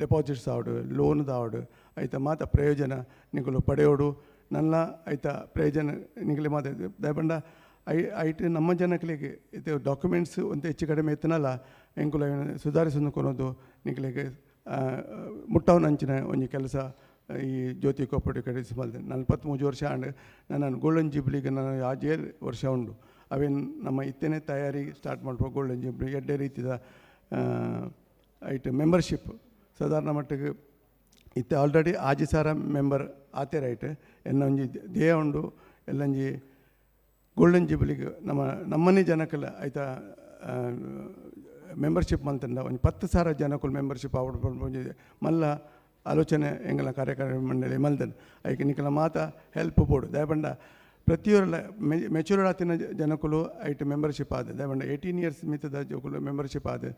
ಡೆಪಾಸಿಟ್ಸ್ ಆವಡು ಲೋನ್ದ ಆವಡು ಐತ ಮಾತ ಪ್ರಯೋಜನ ನಿಕಲು ಪಡೆಯೋಡು ನನ್ನ ಐತ ಪ್ರಯೋಜನ ನಿಕಲಿ ಮಾತ ದಯಪಂಡ ಐಟ್ ನಮ್ಮ ಜನಗಳಿಗೆ ಇದು ಡಾಕ್ಯುಮೆಂಟ್ಸ್ ಒಂದು ಹೆಚ್ಚು ಕಡಿಮೆ ಎತ್ತನಲ್ಲ ಎಂಕುಲ ಸುಧಾರಿಸೋದು ಕೊನೋದು ನಿಕಲಿಗೆ ಮುಟ್ಟವನಂಚಿನ ಒಂಜಿ ಕೆಲಸ ಈ ಜ್ಯೋತಿ ಕೋಆಪರೇಟಿವ್ ಕ್ರೆಡಿಟ್ ಮಲ್ದೆ 43 ವರ್ಷ ಆಂಡ್ ನಾನು ಗೋಲ್ಡನ್ ಜೂಬ್ಲಿಗೆ ನಾನು ಆಜೇ ವರ್ಷ ಉಂಡು ಅವೇನು ನಮ್ಮ ಇತ್ತೇನೆ ತಯಾರಿ ಸ್ಟಾರ್ಟ್ ಮಾಡ್ಬೋದು ಗೋಲ್ಡನ್ ಜೂಬ್ಲಿ ಎಡ್ಡೆ ರೀತಿಯ ಐಟ್ ಮೆಂಬರ್ಶಿಪ್ ಸಾಧಾರಣ ಮಟ್ಟಿಗೆ ಇತ್ತೆ ಆಲ್ರೆಡಿ ಆಜಿ ಸಾರ ಮೆಂಬರ್ ಆತೆ ರೈಟ್ ಎನ್ನ ಒಂಜಿ ದೇಹ ಉಂಡು ಎಲ್ಲಂಜಿ ಗೋಲ್ಡನ್ ಜೂಬ್ಲಿಗೆ ನಮ್ಮನೆ ಜನಕ್ಕೆಲ್ಲ ಆಯ್ತಾ ಮೆಂಬರ್ಶಿಪ್ ಮಂತಂದ ಒಂದು 10,000 ಜನಕ್ಕೂ ಮೆಂಬರ್ಶಿಪ್ ಆವಡ್ಬೋದು ಮಲ್ಲ ಆಲೋಚನೆ ಎಂಗಲ ಕಾರ್ಯಕಾರಿ ಮಂಡಳಿ ಮಲ್ದನ್ ಐಕೆ ನಿಕಲ ಮಾತ ಹೆಲ್ಪ್ ಬೋಡು ದಯಪಂಡ ಪ್ರತಿಯೊಂದು ಮೆಚೂರ್ಡ್ ಆತಿನ ಜನಕ್ಕೂ ಐಟ್ ಮೆಂಬರ್ಶಿಪ್ ಆದ ದಯಪಂಡ 18 ಇಯರ್ಸ್ ಮಿತದ ಜೋಕುಲು ಮೆಂಬರ್ಶಿಪ್ ಆದ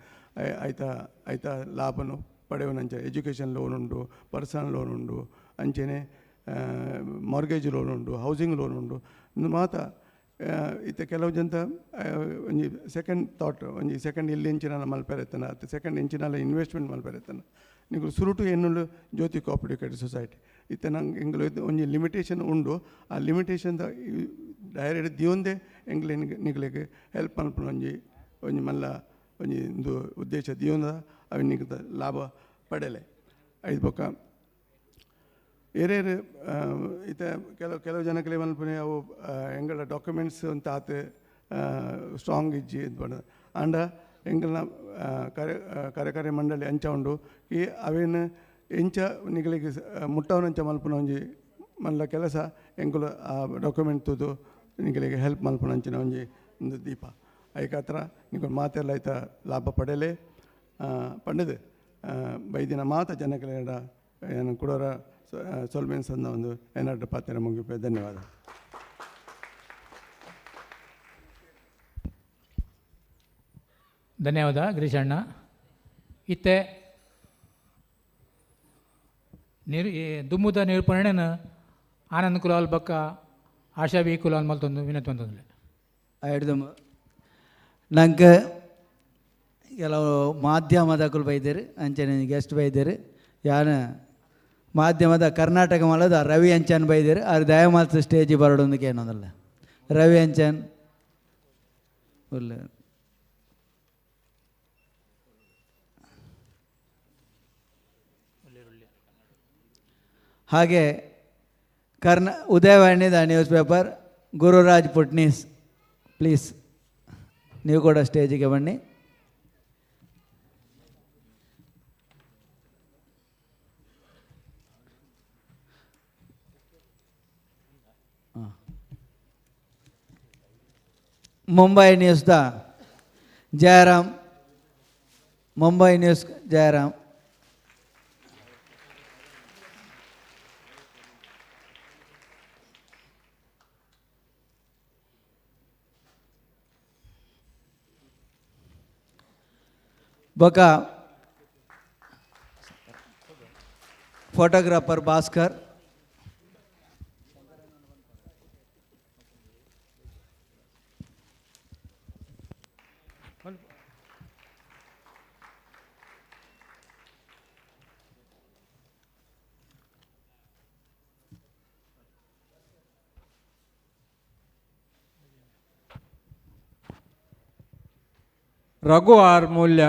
ಐತ ಲಾಭನು ಪಡೆಯುವಂಚ ಎಜುಕೇಷನ್ ಲೋನ್ ಉಂಡು ಪರ್ಸನಲ್ ಲೋನ್ ಉಂಡು ಅಂಚೆನೆ ಮಾರ್ಗೇಜ್ ಲೋನ್ ಉಂಡು ಹೌಸಿಂಗ್ ಲೋನ್ ಉಂಡು ಮಾತ ಇತ್ತೆ ಕೆಲವು ಜನ ಒಂಜಿ ಸೆಕೆಂಡ್ ಥಾಟ್ ಒಂಜಿ ಸೆಕೆಂಡ್ ಇಲ್ಲಿ ಇಂಚಿನ ಮಲ್ಪೆರೆತ್ತನ ಅದು ಸೆಕೆಂಡ್ ಇಂಚಿನಲ್ಲ ಇನ್ವೆಸ್ಟ್ಮೆಂಟ್ ಮಲ್ಪೆರೆತ್ತನ ನೀವು ಸುರುಟು ಎನ್ನುಳ್ಳು ಜ್ಯೋತಿ ಕೋಆಪರೇಟಿವ್ ಕ್ರೆಡಿಟ್ ಸೊಸೈಟಿ ಇತ್ತೆ ನಂಗೆ ಎಂಗ್ಲು ಒಂಜಿ ಲಿಮಿಟೇಷನ್ ಉಂಡು ಆ ಲಿಮಿಟೇಷನ್ದ ಡೈರೆಕ್ಟ್ ದಿಯೊಂದೇ ಎಂಗ್ಲೆ ನಿಗ್ಲಿಗೆ ಹೆಲ್ಪ್ ಮಲ್ಪನ ಒಂಜಿ ಮಲ್ಲ ಒಂಜಿ ಒಂದು ಉದ್ದೇಶ ದಿಯೊಂದ ಅವು ನಿಗದ ಲಾಭ ಪಡೆಯಲೆ ಐದು ಬೊಕ್ಕ ಏರೇರು ಇತ್ತೆ ಕೆಲವು ಜನಕ್ಕೆ ಮಲ್ಪನೆ ಅವು ಎಂಗಳ ಡಾಕ್ಯುಮೆಂಟ್ಸ್ ಅಂತ ಆತು ಸ್ಟ್ರಾಂಗ್ ಇಜ್ಜಿ ಇದು ಬಡ ಆಂಡ ಎಂಗಲ್ನ ಕಾರ್ಯಕಾರಿ ಮಂಡಳಿ ಅಂಚ ಉಂಡು ಈ ಅವೇನು ಎಂಚ ನಿಗಳಿಗೆ ಮುಟ್ಟವನಂಚ ಮಲ್ಪನ ಒಂಜಿ ಮಲ್ಲ ಕೆಲಸ ಎಂಕುಲು ಆ ಡಾಕ್ಯುಮೆಂಟ್ ತುದು ನಿಗಳಿಗೆ ಹೆಲ್ಪ್ ಮಲ್ಪನಂಚಿನ ಒಂಜಿ ಒಂದು ದೀಪ ಐಕ ಹತ್ರ ನಿಮಗೆ ಮಾತೆಲ್ಲ ಆಯ್ತ ಲಾಭ ಪಡೆಯಲೇ ಪಂಡದು ಬೈದಿನ ಮಾತ ಜನಕ್ಕೆಲ್ಲ ಏನು ಕೊಡೋರ ಸೊಲ್ಮೆನ್ಸ್ ಅಂದ ಒಂದು ಏನಾದ್ರು ಪಾತ್ರ ಮುಗಿಪೆ ಧನ್ಯವಾದ. ಧನ್ಯವಾದ ಗಿರೀಶಣ್ಣ. ಇತ್ತೆ ದುಮ್ಮುದ ನಿರೂಪಣೆನ ಆನಂದ್ ಕುಲಾಲ್ ಬಕ್ಕ ಆಶಾ ಬಿ ಕುಲಾಲ್ ಮಲ್ತೊಂದು ವಿನಂತಿ ಬಂತಂದ್ರೆ ಹಿಡ್ದು ನಂಗೆ ಕೆಲವು ಮಾಧ್ಯಮದಕ್ಕೂ ಬೈದೇರು ಅಂಚನೆ ಗೆಸ್ಟ್ ಬೈದೇರು ಯಾನ ಮಾಧ್ಯಮದ ಕರ್ನಾಟಕ ಮಲದ ರವಿ ಅಂಚನ್ ಬೈದೇರು ಅವ್ರು ದಯಮಾಲ್ತು ಸ್ಟೇಜಿಗೆ ಬರೋದೊಂದಕ್ಕೆ ಏನೋದಲ್ಲ ರವಿ ಅಂಚನ್ ಒಳ್ಳೆ ಹಾಗೆ ಉದಯವಾಣಿದ ನ್ಯೂಸ್ ಪೇಪರ್ ಗುರುರಾಜ್ ಪುಟ್ನೀಸ್ ಪ್ಲೀಸ್ ನೀವು ಕೂಡ ಸ್ಟೇಜಿಗೆ ಬನ್ನಿ. ಮುಂಬೈ ನ್ಯೂಸ್ದ ಜಯರಾಮ್, ಮುಂಬೈ ನ್ಯೂಸ್ ಜಯರಾಮ್. ಬೊಕ ಫೋಟೋಗ್ರಾಫರ್ ಭಾಸ್ಕರ್, ರಘು ಆರ್ ಮೂಲ್ಯ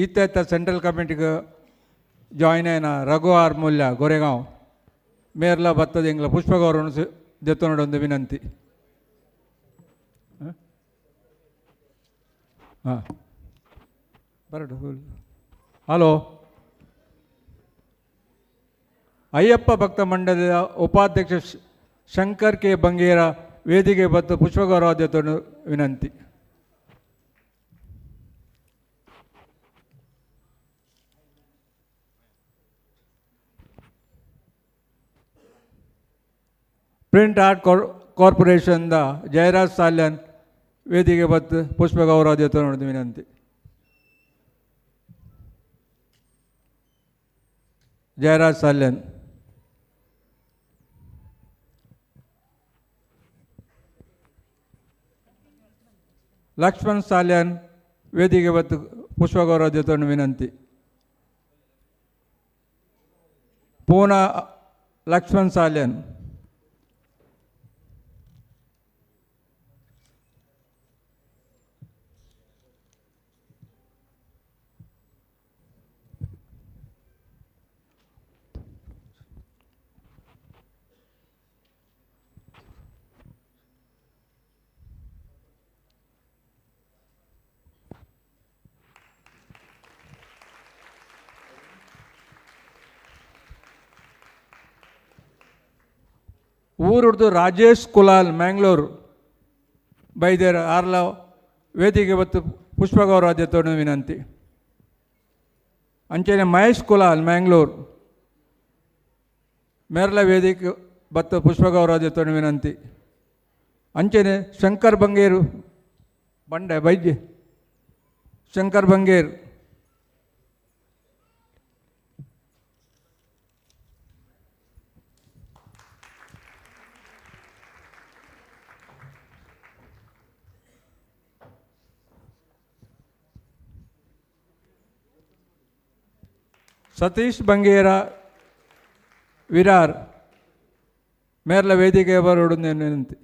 ಈತ central ಕಮಿಟಿಗೆ join ಆಯ್ನ Raghu R Moolya ಗೊರೆಗಾಂವ್ ಮೇರ್ಲ ಬತ್ತದ ಎಂಗ್ಲ ಪುಷ್ಪಗೌರವನು ದೆತ್ತೊನಡೊಂದು ವಿನಂತಿ. ಹಾಂ ಬರಡು. ಹಲೋ, ಅಯ್ಯಪ್ಪ ಭಕ್ತ ಮಂಡಳಿಯ ಉಪಾಧ್ಯಕ್ಷ ಶಂಕರ್ ಕೆ ಬಂಗೇರ ವೇದಿಕೆ ಬತ್ತು ಪುಷ್ಪಗೌರವ ದೆತ್ತೊಂದು ವಿನಂತಿ. ಪ್ರಿಂಟ್ ಆರ್ಟ್ ಕಾರ್ಪೊರೇಷನ್ದ ಜಯರಾಜ್ ಸಾಲ್ಯನ್ ವೇದಿಕೆ ಬತ್ತು ಪುಷ್ಪಗೌರವ ದೆತ್ತೊಂದು ವಿನಂತಿ. ಜಯರಾಜ್ ಸಾಲ್ಯನ್. ಲಕ್ಷ್ಮಣ್ ಸಾಲ್ಯನ್ ವೇದಿಕೆ ಬತ್ತು ಪುಷ್ಪಗೌರವ ದೆತ್ತೊಂದು ವಿನಂತಿ. ಪೂನಾ ಲಕ್ಷ್ಮಣ್ ಸಾಲ್ಯನ್. ಊರುಡ್ದು ರಾಜೇಶ್ ಕುಲಾಲ್ ಮ್ಯಾಂಗ್ಳೂರು ಬೈದೇರ್ ಆರ್ಲ ವೇದಿಕೆ ಬತ್ತು ಪುಷ್ಪಗೌರವ ದೆತ್ತೊಂದು ವಿನಂತಿ. ಅಂಚನೆ ಮಹೇಶ್ ಕುಲಾಲ್ ಮ್ಯಾಂಗ್ಳೂರು ಮೇರ್ಲ ವೇದಿಕೆ ಬತ್ತು ಪುಷ್ಪಗೌರವ ದೆತ್ತೊಂದು ವಿನಂತಿ. ಅಂಚನೆ ಶಂಕರ್ ಬಂಗೇರು ಬಂಡೆ ಬೈಜೆ ಶಂಕರ್ ಬಂಗೇರ್ ಸತೀಶ್ ಬಂಗೇರ ವಿರಾರ್ ಮೇರ್ಲ ವೇದಿಕೆ ಬರೋಡು ವಿನಂತಿ.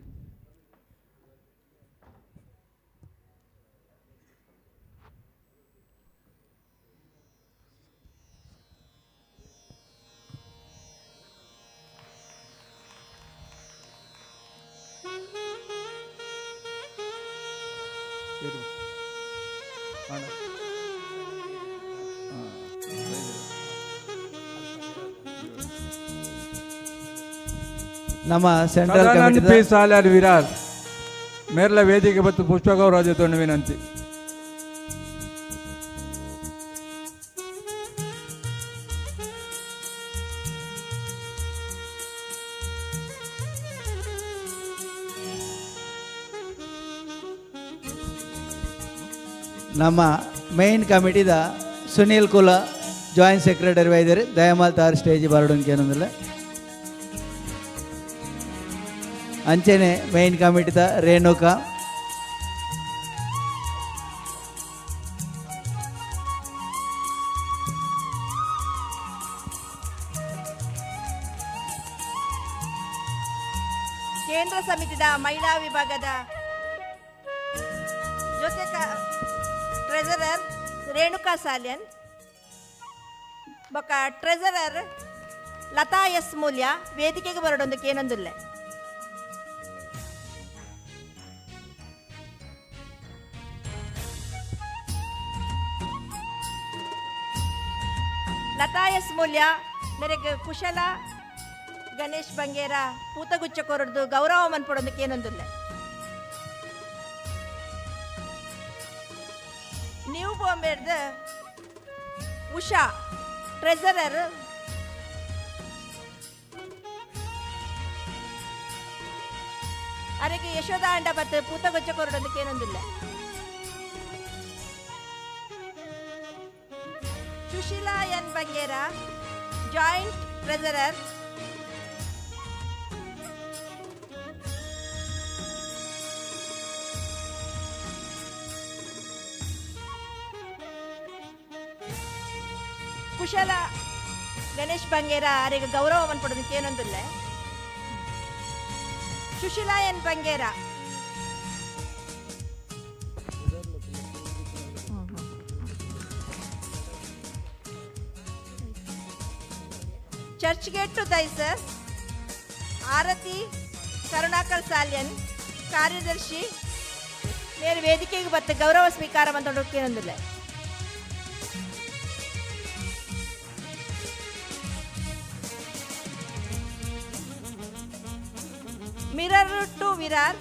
ನಮ್ಮ ಸೆಂಟ್ರಲ್ ಕಮಿಟಿ ಸಾಲಾರ್ ವಿರಾರ್ ಮೇರ್ಲ ವೇದಿಕೆ ಬತ್ತು ಪುಷ್ಪಗೌರವ ದೆತ್ತೊಂದು ವಿನಂತಿ. ನಮ್ಮ ಮೇನ್ ಕಮಿಟಿದ ಸುನೀಲ್ ಕುಲ ಜಾಯಿಂಟ್ ಸೆಕ್ರೆಟರಿ ವೈದ್ಯರು ದಯಮಾಲ್ ತಾರು ಸ್ಟೇಜ್ ಬರಡೋಂಗೆ ಏನಂದಿಲ್ಲ. ಅಂಚೆನೆ ಮೇನ್ ಕಮಿಟಿದ ರೇಣುಕಾ, ಕೇಂದ್ರ ಸಮಿತಿದ ಮಹಿಳಾ ವಿಭಾಗದ ಜೊತೆ ಟ್ರೆಜರರ್ ರೇಣುಕಾ ಸಾಲ್ಯನ್ ಬೊಕ್ಕ ಟ್ರೆಜರರ್ ಲತಾ ಎಸ್ ಮೂಲ್ಯ ವೇದಿಕೆಗೆ ಬರಡೊಂದಕ್ಕೆ ಏನೊಂದಿಲ್ಲ. ಲತಾ ಎಸ್ ಮೂಲ್ಯ ಮೇರೆಗೆ ಕುಶಲ ಗಣೇಶ್ ಬಂಗೇರ ಪೂತಗುಚ್ಚ ಕೊರಡ್ದು ಗೌರವ ಮನ್ಪಡೋದಕ್ಕೆ ಏನೊಂದಿಲ್ಲ. ನ್ಯೂ ಬಾಂಬೆಡ್ದ ಉಷಾ ಟ್ರೆಜರರ್ ಅರೆಗೆ ಯಶೋಧ ಅಂಡ ಬತ್ತು ಪೂತಗೊಚ್ಚ ಕೊರಡೋದಕ್ಕೆ ಏನೊಂದಿಲ್ಲ. Sushila N Bangera joint treasurer, Kushala Ganesh Bangera ಅವರಿಗೆ ಗೌರವವನ್ನು ಕೊಡೋದಕ್ಕೆ ಏನೊಂದಿಲ್ಲ. ಸುಶೀಲಾ ಎನ್ ಬಂಗೇರ ಚರ್ಚ್ಗೇಟ್ ಟು ದೈಸಸ್ ಆರತಿ ಕರುಣಾಕರ್ ಸಾಲ್ಯನ್ ಕಾರ್ಯದರ್ಶಿ ಮೇರೆ ವೇದಿಕೆಗೆ ಬತ್ತ ಗೌರವ ಸ್ವೀಕಾರ ಮಂತೊಂದಿಲ್ಲ. ಮಿರರ್ to Virar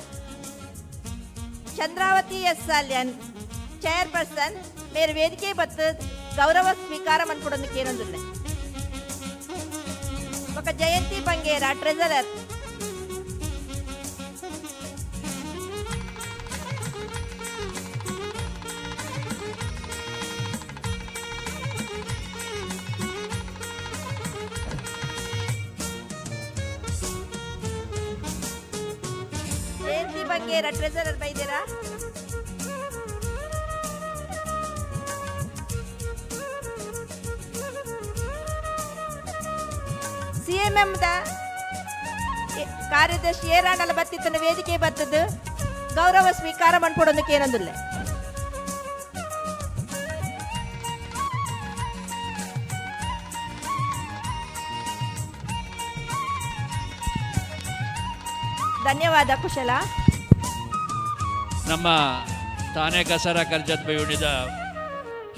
Chandravati S Salian chairperson ಮೇರೆ ವೇದಿಕೆ ಬತ್ತ ಗೌರವ ಸ್ವೀಕಾರ ಮಂತ್ಕೊಡೋದಕ್ಕೆ ಏನೊಂದಿಲ್ಲ. ఒక జయంతి బంగేరా ట్రెజరర్ జయంతి బంగేరా ట్రెజరర్ బైదేరా CMM ಕಾರ್ಯದರ್ಶಿ ಏರಾಣಲ ಬತ್ತಿತ್ತನ ವೇದಿಕೆ ಬತ್ತದು ಗೌರವ ಸ್ವೀಕಾರ ಮಾಡ್ಕೊಡೋದಕ್ಕೆ ಏನಂದಿಲ್ಲ. ಧನ್ಯವಾದ ಕುಶಲ. ನಮ್ಮ ತಾನೇ ಕಸರ ಕರ್ಜತ್ ಬೈಯುಣಿದ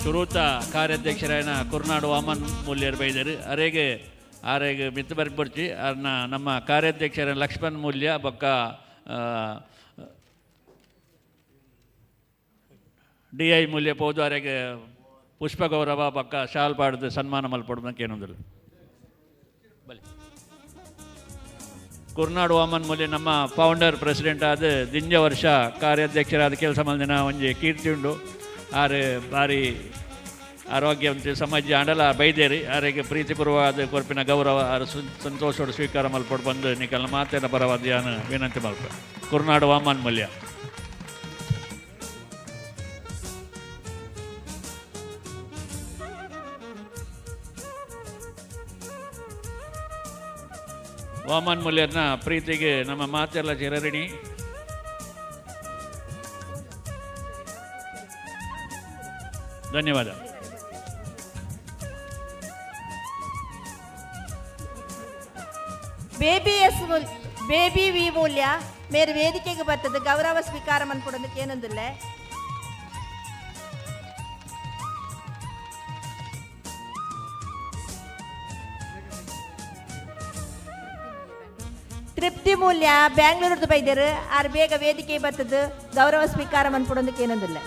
ಶುರೂತ ಕಾರ್ಯಾಧ್ಯಕ್ಷರಾಯನ ಕುರ್ನಾಡು ವಾಮನ್ ಮೂಲ್ಯರು ಬೈದರು ಅರೆಗೆ ಆರೆಗೆ ಮಿತ್ತು ಬರ್ಬರ್ಚಿ ಅರ್ನ ನಮ್ಮ ಕಾರ್ಯಾಧ್ಯಕ್ಷರ ಲಕ್ಷ್ಮಣ್ ಮೂಲ್ಯ ಬೊಕ್ಕ DI ಮೂಲ್ಯ ಪೋದು ಅರೆಗೆ ಪುಷ್ಪ ಗೌರವ ಬೊಕ್ಕ ಶಾಲ್ ಪಾಡ್ದು ಸನ್ಮಾನ ಮಲ್ಪಡೋದಕ್ಕೆ ಏನೊಂದಿಲ್ಲ. ಬಲಿ ಕುರ್ನಾಡು ವಾಮನ್ ಮೂಲ್ಯ ನಮ್ಮ ಫೌಂಡರ್ ಪ್ರೆಸಿಡೆಂಟ್ ಆದ ದಿಂಜ ವರ್ಷ ಕಾರ್ಯಾಧ್ಯಕ್ಷರಾದ ಕೆಲಸ ಮಲ್ದಿನ ಒಂಜಿ ಕೀರ್ತಿ ಉಂಡು. ಆರು ಬಾರಿ ಆರೋಗ್ಯವಂತ ಸಮಾಜ ಆಂಡಲ ಬೈದೇರಿ ಆರಿಗೆ ಪ್ರೀತಿಪೂರ್ವವಾದ ಕೊರ್ಪಿನ ಗೌರವ ಆರು ಸಂತೋಷೋಡು ಸ್ವೀಕಾರ ಮಲ್ಪಟ್ಟು ಬಂದು ನಿಕಲ್ನ ಮಾತೇನ ಪರವಾದ ಯಾನು ವಿನಂತಿ ಮಲ್ಪ. ಕುರ್ನಾಡು ವಾಮನ್ ಮೂಲ್ಯ. ವಾಮನ್ ಮೂಲ್ಯರ್ನ ಪ್ರೀತಿಗೆ ನಮ್ಮ ಮಾತೆಲ್ಲ ಚಿರಋಣಿ. ಧನ್ಯವಾದ. ಬೇಬಿ ವಿ ಮೂಲ್ಯ ಮೇರೆ ವೇದಿಕೆಗೆ ಬರ್ತದೆ ಗೌರವ ಸ್ವೀಕಾರ ಮಾಡ್ಕೊಡೋದಕ್ಕೆ ಏನೊಂದಿಲ್ಲ. ತೃಪ್ತಿ ಮೂಲ್ಯ ಬ್ಯಾಂಗ್ಳೂರ್ದು ಬೈದರು ಆರು ಬೇಗ ವೇದಿಕೆ ಬರ್ತದೆ ಗೌರವ ಸ್ವೀಕಾರ ಮಾಡ್ಕೊಡೋದಕ್ಕೆ ಏನೊಂದಿಲ್ಲ.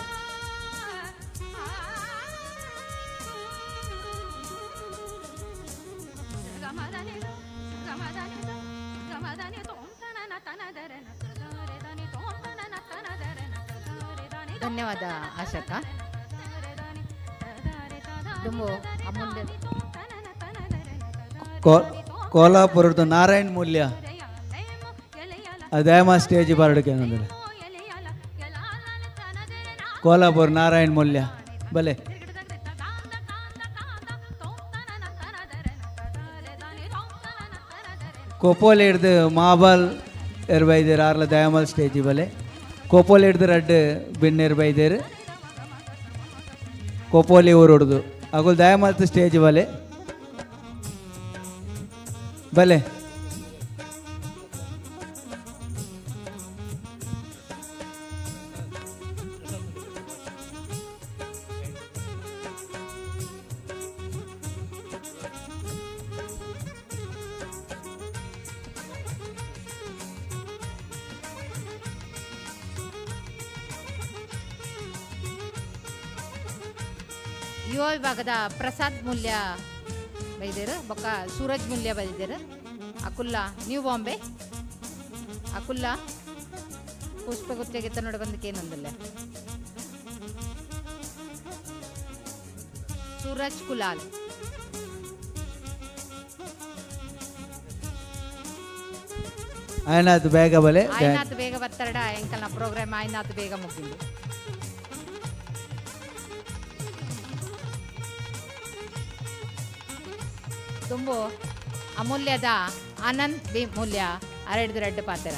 ಧನ್ಯವಾದ ಆಶಕ್ಕ. ಅಮೂಲ್ಯ ಕೋಲಾಪುರದ ನಾರಾಯಣ್ ಮೂಲ್ಯ ಅದೇಮ ಸ್ಟೇಜ್ ಬಾರಡಕ್ಕೆ ಏನಂದ್ರೆ ಕೋಲಾಪುರ ನಾರಾಯಣ್ ಮೂಲ್ಯ ಬಲೆ ಕೊಪ್ಪೋಲ್ ಹಿಡ್ದು ಮಾಬಾಲ್ ಇರ್ಬೈದೇರು ಆರ್ಲ ದಯಾಮಲ್ ಸ್ಟೇಜ್ ಬಲೆ ಕೊಪ್ಪೋಲ್ ಹಿಡ್ದು ರಡ್ಡು ಬಿನ್ ಇರ್ಬೈದೇರು ಕೊಪ್ಪೋಲಿ ಊರು ಹೊಡ್ದು ಅಗುಲ್ ದಯಾಮಲ್ತ್ ಸ್ಟೇಜ್ ಬಲೆ ಬಲೆ ಯುವ ವಿಭಾಗದ ಪ್ರಸಾದ್ ಮೂಲ್ಯ ಬೈದೇರು ಬೊಕ್ಕ ಸೂರಜ್ ಮೂಲ್ಯ ಬೈದೇರು ಅಕುಲ್ಲಾ ನ್ಯೂ ಬಾಂಬೆ ಅಕುಲ್ಲಾ ಪುಷ್ಪಗುಚ್ಚೆಗೆ ತನ್ನೋಡ ಬಂದಕ್ಕೆ ಏನೊಂದಿಲ್ಲ. ಸೂರಜ್ ಕುಲಾಲ್ ಆಯ್ನಾತ್ ಬೇಗ ಬಲೆ ಆಯ್ನಾತ್ ಬೇಗ ಬತ್ತರಡ ಎಂಕಲ್ನ ಪ್ರೋಗ್ರಾಮ್ ಆಯ್ನಾತ್ ಬೇಗ ಮುಗಿಂದು. ತುಂಬು ಅಮೂಲ್ಯದ ಆನಂದ್ ಬಿ ಮೂಲ್ಯ ಅರೆಡ್ದು ರೆಡ್ಡು ಪಾತ್ರ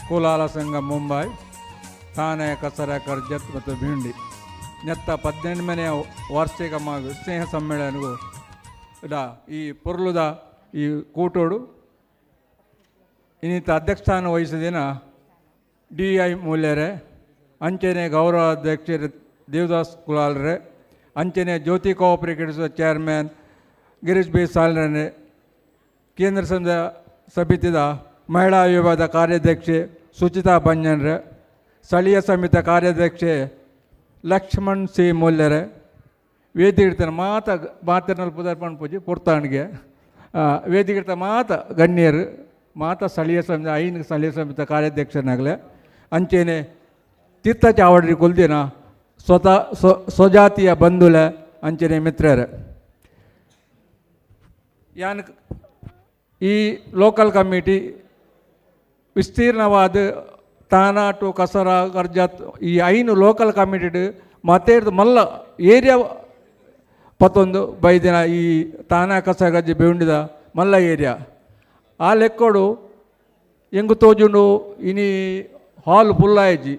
ಕುಲಾಲ ಸಂಘ ಮುಂಬೈ ಥಾನೆ ಕಸರ ಕರ್ಜತ್ ಮತ್ತು ಭಿಂಡಿ ನೆತ್ತ 18ನೇ ವಾರ್ಷಿಕ ಸ್ನೇಹ ಸಮ್ಮೇಳನಗೂ ಈ ಪೊರ್ಲುದ ಈ ಕೂಟೋಡು ಇನ್ನಿತ ಅಧ್ಯಕ್ಷಸ್ಥಾನ ವಹಿಸಿದಿನ DI ಮೂಲ್ಯರೇ ಅಂಚನೆ ಗೌರವ ಅಧ್ಯಕ್ಷರು ದೇವದಾಸ್ ಕುಲಾಲ್ರೆ ಅಂಚನೆ ಜ್ಯೋತಿ ಕೋಆಪರೇಟಿವ್ಸ್ ಚೇರ್ಮನ್ ಗಿರೀಶ್ ಬಿ ಸಾಲ್ರನೆ ಕೇಂದ್ರ ಸಮಿತಿದ ಮಹಿಳಾ ವಿಭಾಗದ ಕಾರ್ಯಾಧ್ಯಕ್ಷೆ ಸುಚಿತಾ ಬಂಜನ್ರೆ ಸ್ಥಳೀಯ ಸಮಿತಿ ಕಾರ್ಯಾಧ್ಯಕ್ಷೆ ಲಕ್ಷ್ಮಣ್ ಸಿ ಮೂಲ್ಯರೆ ವೇದಿಗಿಡ್ತಾನೆ ಮಾತಿನಲ್ಲಿ ಪುದರ್ಪಣ್ ಪೂಜೆ ಪುರ್ತಾಣಿಗೆ ವೇದಿಗಿಡ್ತ ಗಣ್ಯರು ಸ್ಥಳೀಯ ಸಮಿತಿ 5 ಸ್ಥಳೀಯ ಸಮಿತಿ ಕಾರ್ಯಾಧ್ಯಕ್ಷನಾಗಲೇ ಅಂಚೆನೆ ತೀರ್ಥ ಚಾವಡಿ ಕುಲ್ದಿನ ಸ್ವಜಾತಿಯ ಬಂಧುಲ ಅಂಚನೆ ಮಿತ್ರರು ಯಾನ್ ಈ local committee ವಿಸ್ತೀರ್ಣವಾದ Tana to ಕಸರ Karjat ಈ 5 ಲೋಕಲ್ ಕಮಿಟಿ ಮತ್ತೆ ಮಲ್ಲ ಏರಿಯಾ ಪತ್ತೊಂದು ಬೈದಿನ ಈ ತಾನಾ ಕಸರ ಗಜ್ಜೆ ಬೇವುಂಡಿದ ಮಲ್ಲ ಏರಿಯಾ ಆ ಲೆಕ್ಕೋಡು ಹೆಂಗು ತೋಜುಂಡು ಇನಿ ಹಾಲ್ ಫುಲ್ಲಾಯ್ಜಿ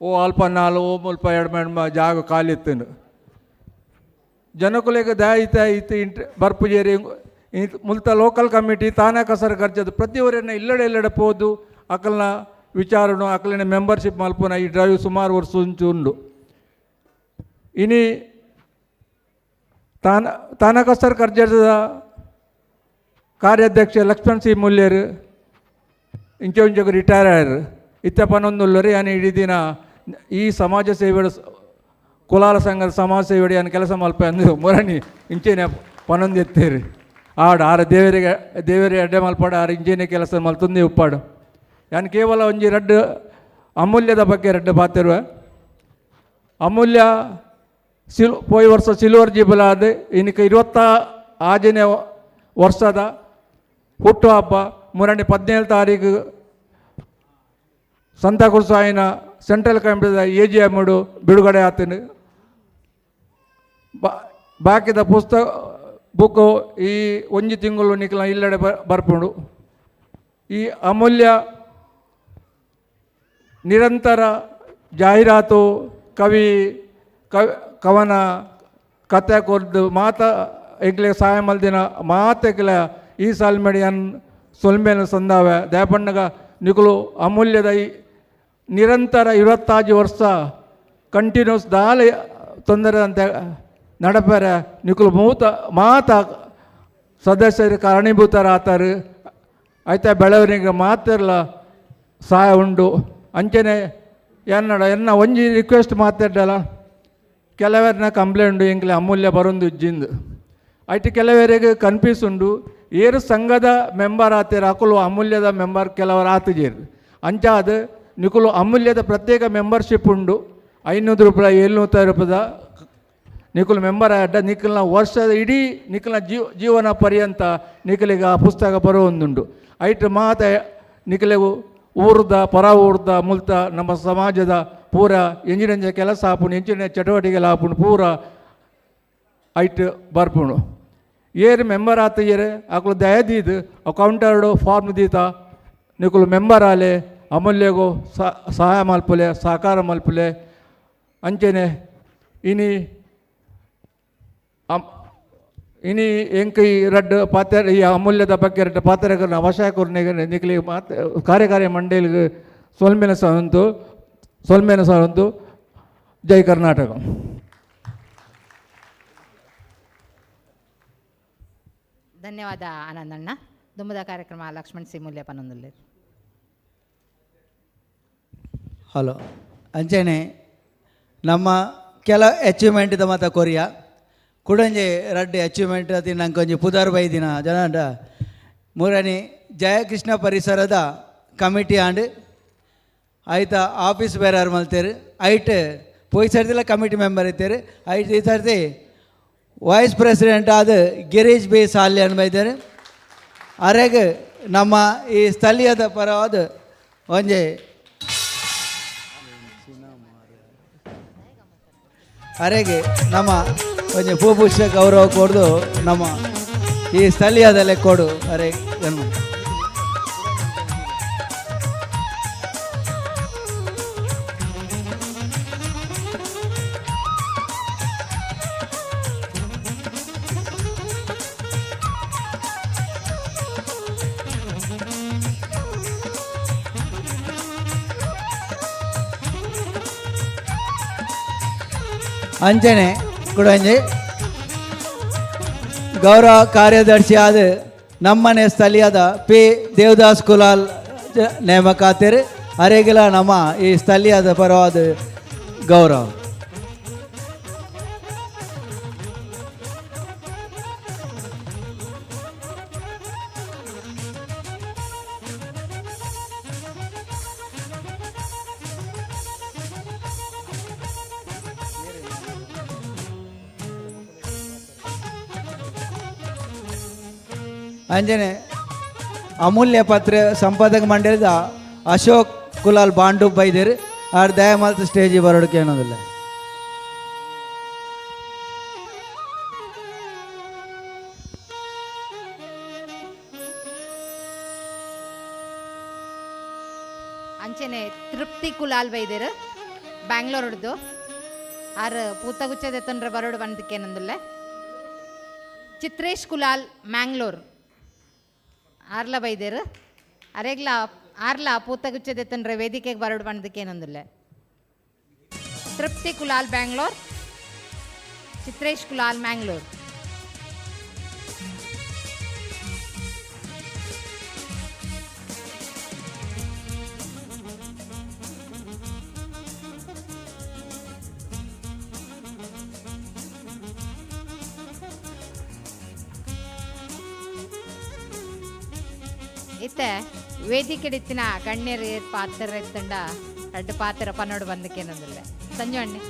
ಓ ಅಲ್ಪ 4 ಓ ಮುಲ್ಪ 2 ಜಾಗ ಖಾಲಿತ್ತನು ಜನಕುಲೆಗೆ ದಾಯಿತ ಬರ್ಪುಜೇರಿ ಮುಲ್ತ ಲೋಕಲ್ ಕಮಿಟಿ ತಾನಾ ಕಸರ ಖರ್ಚದು ಪ್ರತಿಯೊಬ್ಬರನ್ನ ಇಲ್ಲಡೆ ಪೋದು ಅಕಲ್ನ ವಿಚಾರಣು ಅಕಲಿನ ಮೆಂಬರ್ಶಿಪ್ ಮಲ್ಪುನ ಈ ಡ್ರೈವ್ ಸುಮಾರು ವರ್ಷ ಉಂಟು ಇನಿ ತಾನಾ ಕಸರ ಖರ್ಚದ ಕಾರ್ಯಾಧ್ಯಕ್ಷ ಲಕ್ಷ್ಮಣ್ ಸಿ ಮೂಲ್ಯರು ಇಂಚೆಂಚೆಗೆ ರಿಟೈರ್ ಆಯ್ರು ಇತ್ತ ಪನ್ನೊಂದುಲ್ಲರಿ ಯಾನು ಇಡೀ ದಿನ ಈ ಸಮಾಜ ಸೇವೆಯ ಕುಲಾಲ ಸಂಘದ ಸಮಾಜ ಸೇವೆಡಿ ಯಾನು ಕೆಲಸ ಮಲ್ಪ ಅಂದು ಮೊರಣಿ ಇಂಚೆನೆ ಪನ್ನೊಂದು ಎತ್ತೇರಿ ದೇವರಿಗೆ ಅಡ್ಡೆ ಮಲ್ಪಾಡ ಇಂಚೆನೆ ಕೆಲಸ ಮಲ್ತಂದೆ ಉಪ್ಪಾಡು ಯಾನು ಕೇವಲ ಒಂಜಿ ಅಮೂಲ್ಯದ ಬಗ್ಗೆ ಬಾತಿರುವ ಅಮೂಲ್ಯ ಪೋಯ್ ವರ್ಷ ಸಿಲ್ವರ್ ಜೀಬಲ್ ಆದ ಇನ್ಕ 26ನೇ ವರ್ಷದ ಹುಟ್ಟುಹಬ್ಬ ಮೊನ್ನೆ 17 ತಾರೀಕು ಸಂತಕುರ್ಸಾಯಿನ ಸೆಂಟ್ರಲ್ ಕಮಿಟಿದ AGM ಬಿಡುಗಡೆ ಆತನು ಬಾಕಿದ ಪುಸ್ತಕ ಬುಕ್ಕು ಈ 1 ತಿಂಗಳು ನಿಖಲ ಇಲ್ಲಡೆ ಬರ್ಪುಂಡು ಈ ಅಮೂಲ್ಯ ನಿರಂತರ ಜಾಹೀರಾತು ಕವನ ಕತೆ ಕೊರ್ದು ಎಗ್ಲೆ ಸಹಾಯ ಮಲ್ದಿನ ಮಾತೆಗ್ಲ ಈ ಸಾಲ್ಮೆಡಿಯನ್ ಸೊಲ್ಮೇನ ಸಂದಾವೆ ದಯಪಣ್ಣಗ ನಿಕುಲು ಅಮೂಲ್ಯದ ನಿರಂತರ 25 ವರ್ಷ ಕಂಟಿನ್ಯೂಸ್ ದಾಲೆ ತೊಂದರೆ ಅಂತ ನಡಪರೆ ನಿಕುಲು ಸದಸ್ಯರು ಕಾರಣೀಭೂತರಾತಾರೆ ಆಯ್ತಾ ಬೆಳವಣಿಗೆ ಮಾತಿರಲ ಸಹಾಯ ಉಂಡು ಅಂಚನೆ ಎನ್ನ ಒಂಜಿ ರಿಕ್ವೆಸ್ಟ್ ಮಾತಾಡಲ್ಲ ಕೆಲವರನ್ನ ಕಂಪ್ಲೇಂಟ್ ಎಂಕ್ಲೆ ಅಮೂಲ್ಯ ಬರೊಂದು ಇಜ್ಜಿಂದು ಐಟಿ ಕೆಲವರಿಗೆ ಕನ್ಫ್ಯೂಸ್ ಉಂಡು ಏರು ಸಂಘದ ಮೆಂಬರ್ ಆತೇರು ಅಕುಲು ಅಮೂಲ್ಯದ ಮೆಂಬರ್ ಕೆಲವರು ಆತಜೇರು ಅಂಚಾದ ನಿಕುಲು ಅಮೂಲ್ಯದ ಪ್ರತ್ಯೇಕ ಮೆಂಬರ್ಶಿಪ್ ಉಂಡು 500 ರೂಪಾಯಿ 700 ರೂಪಾಯಿದ ನಿಕುಲು ಮೆಂಬರ್ ಅಡ್ಡ ನಿಖಲ್ನ ವರ್ಷದ ಇಡೀ ನಿಖಲ್ನ ಜೀವನ ಪರ್ಯಂತ ನಿಖಲಿಗೆ ಆ ಪುಸ್ತಕ ಬರುವುದುಂಡು ಐಟ್ ನಿಖಲಿಗೂ ಊರ್ದ ಪರ ಊರ್ದ ಮುಲ್ತ ನಮ್ಮ ಸಮಾಜದ ಪೂರ ಎಂಜಿನ ಕೆಲಸ ಆಪುಣು ಎಂಚಿನ ಚಟುವಟಿಕೆಗಳು ಆಪುಣು ಪೂರ ಐಟ್ ಬರ್ಪುಣು ಏರು ಮೆಂಬರ್ ಆತಯ್ಯರೆ ಅಕುಲು ದಯದೀದು ಅಕೌಂಟರ್ಡು ಫಾರ್ಮ್ ದೀತ ನಿಕುಲು ಮೆಂಬರ್ ಆಲೆ ಅಮೂಲ್ಯಗೂ ಸಹಾಯ ಮಲ್ಪಲೆ ಸಹಕಾರ ಮಲ್ಪಲೆ ಅಂಚನೆ ಇನಿ ಎಂಕೈ ರಡ್ಡು ಪಾತ್ರ ಈ ಅಮೂಲ್ಯದ ಬಗ್ಗೆ ರಡ್ಡು ಪಾತ್ರಗಳನ್ನ ಅವಶ್ಯ ಕೊರ್ನೆಗೆ ನಿಖಲಿ ಕಾರ್ಯಕಾರಿ ಮಂಡಳಿಗೆ ಸೊಲ್ಮೇನ ಸಾವಂತು ಜೈ ಕರ್ನಾಟಕ. ಧನ್ಯವಾದ ಆನಂದಣ್ಣ. ದುಂಬದ ಕಾರ್ಯಕ್ರಮ ಲಕ್ಷ್ಮಣ್ ಸಿ ಮೂಲ್ಯ ಪನ್ನೊಂದುಲ್ಲೆ. ಹಲೋ ಅಂಚನೆ ನಮ್ಮ ಕೆಲ ಅಚೀವ್ಮೆಂಟ್ ಮತ್ತು ಕೊರಿಯಾ ಕುಡಂಜೆ ರಡ್ಡೆ ಅಚೀವ್ಮೆಂಟ್ ಅತಿ ನಂಗೆ ಕೊಂಚ ಪುದಾರ್ ಬೈದಿನ ಜನ ಮೂರನೇ ಜಯಕೃಷ್ಣ ಪರಿಸರದ ಕಮಿಟಿ ಆಂಡ್ ಆಯ್ತಾ ಆಫೀಸ್ ಬೇರೆ ಮಲ್ತೇರು ಐಟ್ ಪೋಯ್ ಸರ್ತಿಲ್ಲ ಕಮಿಟಿ ಮೆಂಬರ್ ಇದ್ದಾರೆ ಐಟ್ ಈ ಸರ್ತಿ ವೈಸ್ ಪ್ರೆಸಿಡೆಂಟ್ ಆದ ಗಿರೀಶ್ ಬಿ ಸಾಲ್ಯ ಬೈತಾರೆ ಅರೆಗೆ ನಮ್ಮ ಈ ಸ್ಥಳೀಯದ ಪರವಾದ ಒಂಜೆ ಅರೆಗೆ ನಮ್ಮ ಒಂಜೆ ಪೂಪುಷ್ಪ ಗೌರವ ಕೊಡ್ದು ನಮ್ಮ ಈ ಸ್ಥಳೀಯದಲ್ಲೇ ಕೊಡು ಅರೆ ಅಂಚನೆ ಕುಡಂಜಿ ಗೌರವ ಕಾರ್ಯದರ್ಶಿ ಆದ ನಮ್ಮನೆ ಸ್ಥಳೀಯದ ಪಿ ದೇವದಾಸ್ ಕುಲಾಲ್ ನೇಮಕಾತಿರು ಅರೆಗಿಲ ನಮ್ಮ ಈ ಸ್ಥಳೀಯದ ಪರವಾದ ಗೌರವ. ಅಂಜನೆ ಅಮೂಲ್ಯ ಪತ್ರ ಸಂಪಾದಕ ಮಂಡಳಿದ ಅಶೋಕ್ ಕುಲಾಲ್ ಬಾಂಡು ಬೈದೇರು ಅವ್ರ ದಯಮಾಲ್ತ ಸ್ಟೇಜಿಗೆ ಬರೋದಕ್ಕೆ ಅನ್ನೋದಿಲ್ಲ. ಅಂಚನೆ ತೃಪ್ತಿ ಕುಲಾಲ್ ಬೈದೇರು ಬ್ಯಾಂಗ್ಳೂರ್ದು ಆರು ಪೂತಗುಚ್ಚದ ತಂಡ್ರೆ ಬರೋಡು ಬಂದಕ್ಕೇನಂದಿಲ್ಲ. ಚಿತ್ರೇಶ್ ಕುಲಾಲ್ ಮ್ಯಾಂಗ್ಳೂರ್ ಆರ್ಲ ಬೈದೇರು ಅರೆಗ್ಲ ಆರ್ಲ ಪೂತಗುಚ್ಚದ ತಂಡ್ರೆ ವೇದಿಕೆಗೆ ಬರೋಡು ಬಂದಕ್ಕೇನಂದಿಲ್ಲ. ತೃಪ್ತಿ ಕುಲಾಲ್ ಬ್ಯಾಂಗ್ಳೂರ್, ಚಿತ್ರೇಶ್ ಕುಲಾಲ್ ಮ್ಯಾಂಗ್ಳೂರ್. ಇತ್ತೆ ವೇದಿಕೆಡಿತ್ತಿನ ಗಣ್ಯರು ಪಾತ್ರ ಎತ್ತಂಡ ಎರಡು ಪಾತ್ರ ಪನ್ನೋಡು ಬಂದಕ್ಕೇನಂದಿಲ್ಲ. ಸಂಜು ಅಣ್ಣಿ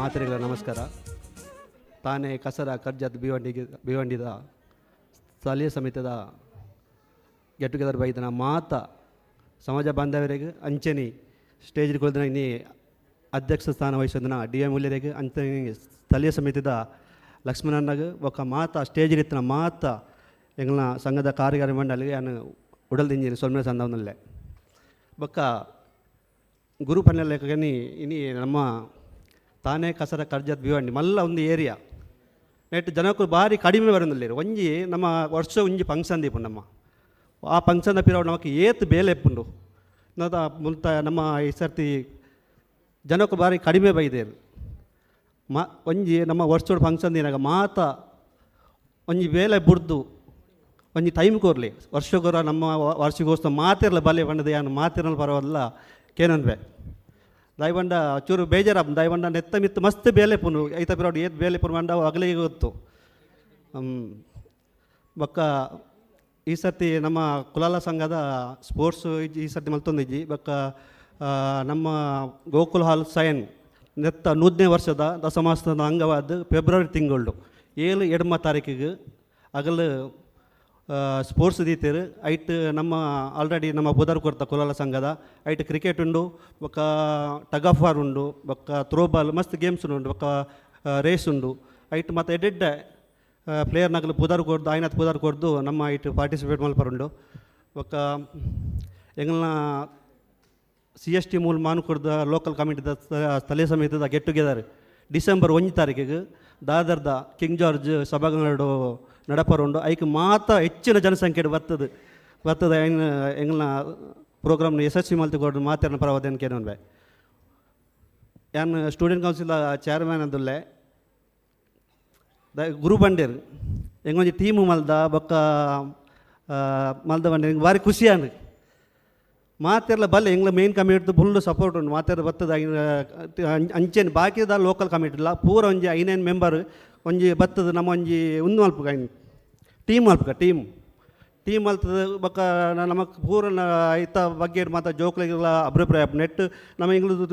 ಮಾತರೆಗಳ ನಮಸ್ಕಾರ. ತಾನೇ ಕಸರ ಕರ್ಜತ್ ಭಿವಂಡಿದ ಸ್ಥಳೀಯ ಸಮಿತಿದ ಗೆಟ್ ಟುಗೆದರ್ ಬೈದನ ಮಾತ ಸಮಾಜ ಬಾಂಧವರಿಗೆ ಅಂಚನಿ ಸ್ಟೇಜ್ ಕೊಲ್ದಿನ ಇನ್ನಿ ಅಧ್ಯಕ್ಷ ಸ್ಥಾನ ವಹಿಸೋದನ್ನ ಡಿ ಎಂ ಮೂಲ್ಯರಿಗೆ ಅಂಚನಿ ಸ್ಥಳೀಯ ಸಮಿತಿದ ಲಕ್ಷ್ಮಣನಾಗ ఒక ಮಾತ ಸ್ಟೇಜ್ ಇತ್ತಿನ ಮಾತ ಎಂಗ್ಲ ಸಂಘದ ಕಾರ್ಯಕಾರಿ ಮಂಡಳಿಗೆ ನಾನು ಉಡಲ್ದಿಂಜಿನ ಸೊಲ್ಮೆ ಸಂದವನಲ್ಲೇ ಬೊಕ್ಕ ಗುರು ಪನ್ನೆಲೆಕ್ಕನಿ ಇನಿ ನಮ್ಮ ತಾನೇ ಕಸರ ಕರ್ಜತ್ ಭಿವಂಡಿ ಮಲ್ಲ ಒಂದು ಏರಿಯಾ ನೆಟ್ಟು ಜನಕ್ಕೂ ಭಾರಿ ಕಡಿಮೆ ಬರೋದಿಲ್ಲ. ಒಂಜಿ ನಮ್ಮ ವರ್ಷ ಒಂಜಿ ಫಂಕ್ಷನ್ ದೀಪು ನಮ್ಮ ಆ ಫಂಕ್ಷನ್ ಪಿರವ್ ನಮಗೆ ಏತ್ ಬೇಲೆ ಎಪ್ಪುಂಡು ನದ ಮುಲ್ತ ನಮ್ಮ ಈ ಸರ್ತಿ ಜನಕ್ಕೂ ಭಾರಿ ಕಡಿಮೆ ಬೈದೇರು ಒಂಜಿ ನಮ್ಮ ವರ್ಷೋಡು ಫಂಕ್ಷನ್ ದಿನಾಗ ಮಾತ ಒಂಜಿ ಬೇಲೆ ಬುಡ್ದು ಒಂಜಿ ಟೈಮ್ ಕೊರಲಿ ವರ್ಷಕ್ಕೊರ ನಮ್ಮ ವರ್ಷಗೋಸ್ಕರ ಮಾತಿರಲ್ಲ ಬಲೆ ಬಂಡದ ಏನು ಮಾತಿರಲ್ಲ ಪರವಲ್ಲ ಕೇನನ್ಬೆ ದಯವಂಡ ಚೂರು ಬೇಜಾರಪ್ಪ ದಯವಂಡ ನೆತ್ತ ಮಿತ್ತು ಮಸ್ತ್ ಬೇಲೆ ಪುನು ಐತ ಪಿರೋಡು ಏತ್ ಬೇಲೆ ಪುನು ಮಂಡ ಅಗಲಿಗೆ ಗೊತ್ತು. ಬೊಕ್ಕ ಈ ಸರ್ತಿ ನಮ್ಮ ಕುಲಾಲ ಸಂಘದ ಸ್ಪೋರ್ಟ್ಸ್ ಈ ಸರ್ತಿ ಮಲ್ತೊಂದಿಜ್ಜಿ ಬೊಕ್ಕ ನಮ್ಮ ಗೋಕುಲ್ ಹಾಲ್ ಸೈನ್ ನೆತ್ತ 100ನೇ ವರ್ಷದ ದಸಮಾಸದ ಅಂಗವಾದ ಫೆಬ್ರವರಿ ತಿಂಗಳು 7 ತಾರೀಕಿಗೆ ಅಗಲು ಸ್ಪೋರ್ಟ್ಸ್ ದೀತೀರು ಐಟ್ ನಮ್ಮ ಆಲ್ರೆಡಿ ನಮ್ಮ ಬುಧರ್ ಕೊಡ್ತ ಕುಲಾಲ ಸಂಘದ ಐಟ್ ಕ್ರಿಕೆಟ್ ಉಂಡು ಬೊಕ್ಕ ಟಗ್ ಆಫ್ ವಾರ್ ಉಂಡು ಬೊಕ್ಕ ಥ್ರೋಬಾಲ್ ಮಸ್ತ್ ಗೇಮ್ಸ್ ಉಂಡು ಬೊಕ್ಕ ರೇಸ್ ಉಂಡು ಐಟ್ ಮತ್ತು ಎಡ್ಡೆಡ್ಡ ಪ್ಲೇಯರ್ ನಗಲು ಪುದರ್ ಕೊಡ್ದು ಆಯ್ನತ್ ಪುದರ್ ಕೊಡ್ದು ನಮ್ಮ ಐಟ್ ಪಾರ್ಟಿಸಿಪೇಟ್ ಮಲ್ಪರುಂಡು ಬೊಕ್ಕ ಎಂಗ್ಲ CST ಮೂಲ ಮಾನು ಕೊಡ್ದ ಲೋಕಲ್ ಕಮಿಟಿದ ಸ್ಥಳೀಯ ಸಮಿತಿದ ಗೆಟ್ ಟುಗೆದರ್ ಡಿಸೆಂಬರ್ 1 ತಾರೀಕಿಗೆ ದಾದರ್ದ ಕಿಂಗ್ ಜಾರ್ಜ್ ಸಭಾಂಗಣ ನಡಪರುಂಡು ಐಕ್ ಮಾತ ಹೆಚ್ಚಿನ ಜನಸಂಖ್ಯೆ ಬರ್ತದೆ ಎಂಗ್ಲ ಪ್ರೋಗ್ರಾಮ್ನ ಯಶಸ್ವಿ ಮಲ್ತಿಕೊಂಡು ಮಾತಾಡಿನ ಪರವಾದ ಕೇನೊಂದು ಯಾನ್ ಸ್ಟೂಡೆಂಟ್ ಕೌನ್ಸಿಲ್ ಚೇರ್ಮನ್ ಅಂದುಲ್ಲೆ ಗುರು ಬಂಡೇರು ಎಂಗೊಂಜಿ ಟೀಮು ಮಲ್ದ ಬೊಕ್ಕ ಮಲ್ದ ಬಂಡೆ ಭಾರಿ ಖುಷಿಯಾನು ಮಾತೆರ್ಲ ಬಲ್ಲೆ ಎಂಗ್ಲ ಮೇನ್ ಕಮಿಟಿದು ಫುಲ್ ಸಪೋರ್ಟ್ ಉಂಟು ಮಾತೆರ್ ಬತ್ತದ ಅಂಚೆನ್ ಬಾಕಿದ ಲೋಕಲ್ ಕಮಿಟಿ ಇಲ್ಲ ಪೂರ ಒಂಜಿ 9 ಮೆಂಬರ್ ಒಂಜಿ ಬತ್ತದ ನಮ್ಮ ಒಂಜಿ ಒಂದು ಮಲ್ಪಗ ಟೀಮ್ ಮಲ್ಪಗ ಟೀಮ್ ಮಲ್ತದ ಬೊಕ್ಕ ನಮಕ್ ಪೂರ ಐತ ಬಗ್ಗೆ ಮಾತ ಜೋಕ್ಲೆಗಳ ಅಭಿಪ್ರಾಯ ನೆಟ್ ನಮ್ಮ ಇಂಗ್ಲದು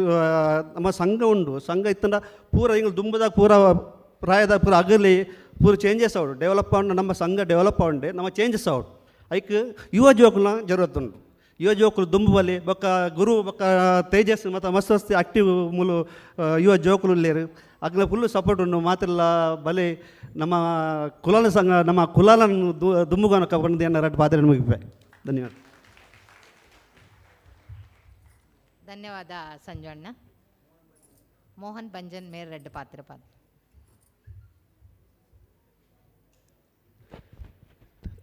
ನಮ್ಮ ಸಂಘ ಉಂಡು ಸಂಘ ಇತ್ತಂಡ ಪೂರ ಇಂಗ್ಲು ದುಂಬದಾಗ ಪೂರ ಪ್ರಾಯದ ಪೂರ ಅಗಲಿ ಪೂರ ಚೇಂಜಸ್ ಅವಡು ಡೆವಲಪ್ ಆಂಡು ನಮ್ಮ ಸಂಘ ಡೆವಲಪ್ ಆಂಡೆ ನಮ್ಮ ಚೇಂಜಸ್ ಅವಡು ಐಕ್ ಯುವ ಜೋಕುಲ ಜरूरत ಉಂಡು ಯುವ ಜೋಕುಲು ದುಂಬು ಬಲಿ ಬೊಕ್ಕ ಗುರು ಬೊಕ್ಕ ತೇಜಸ್ ಮತ್ತು ಮಸ್ತ್ ಮಸ್ತ್ ಆಕ್ಟಿವ್ ಮೂಲು ಯುವ ಜೋಕುಲು ಇಲ್ಲೇರು ಅಗ್ಲ ಫುಲ್ಲು ಸಪೋರ್ಟ್ ಉಂಡು ಮಾತಿಲ್ಲ ಬಲೆ ನಮ್ಮ ಕುಲಾಲ ಸಂಘ ನಮ್ಮ ಕುಲಾಲನ್ನು ದುಂಬುಗಾನ ಕಬ್ಬಂದು ಏನ ರಟ್ಟು ಪಾತ್ರೆ ಮುಗಿಪೆ. ಧನ್ಯವಾದ. ಧನ್ಯವಾದ ಸಂಜು ಅಣ್ಣ. ಮೋಹನ್ ಬಂಜನ್ ಮೇರ್ ರೆಡ್ಡು ಪಾತ್ರ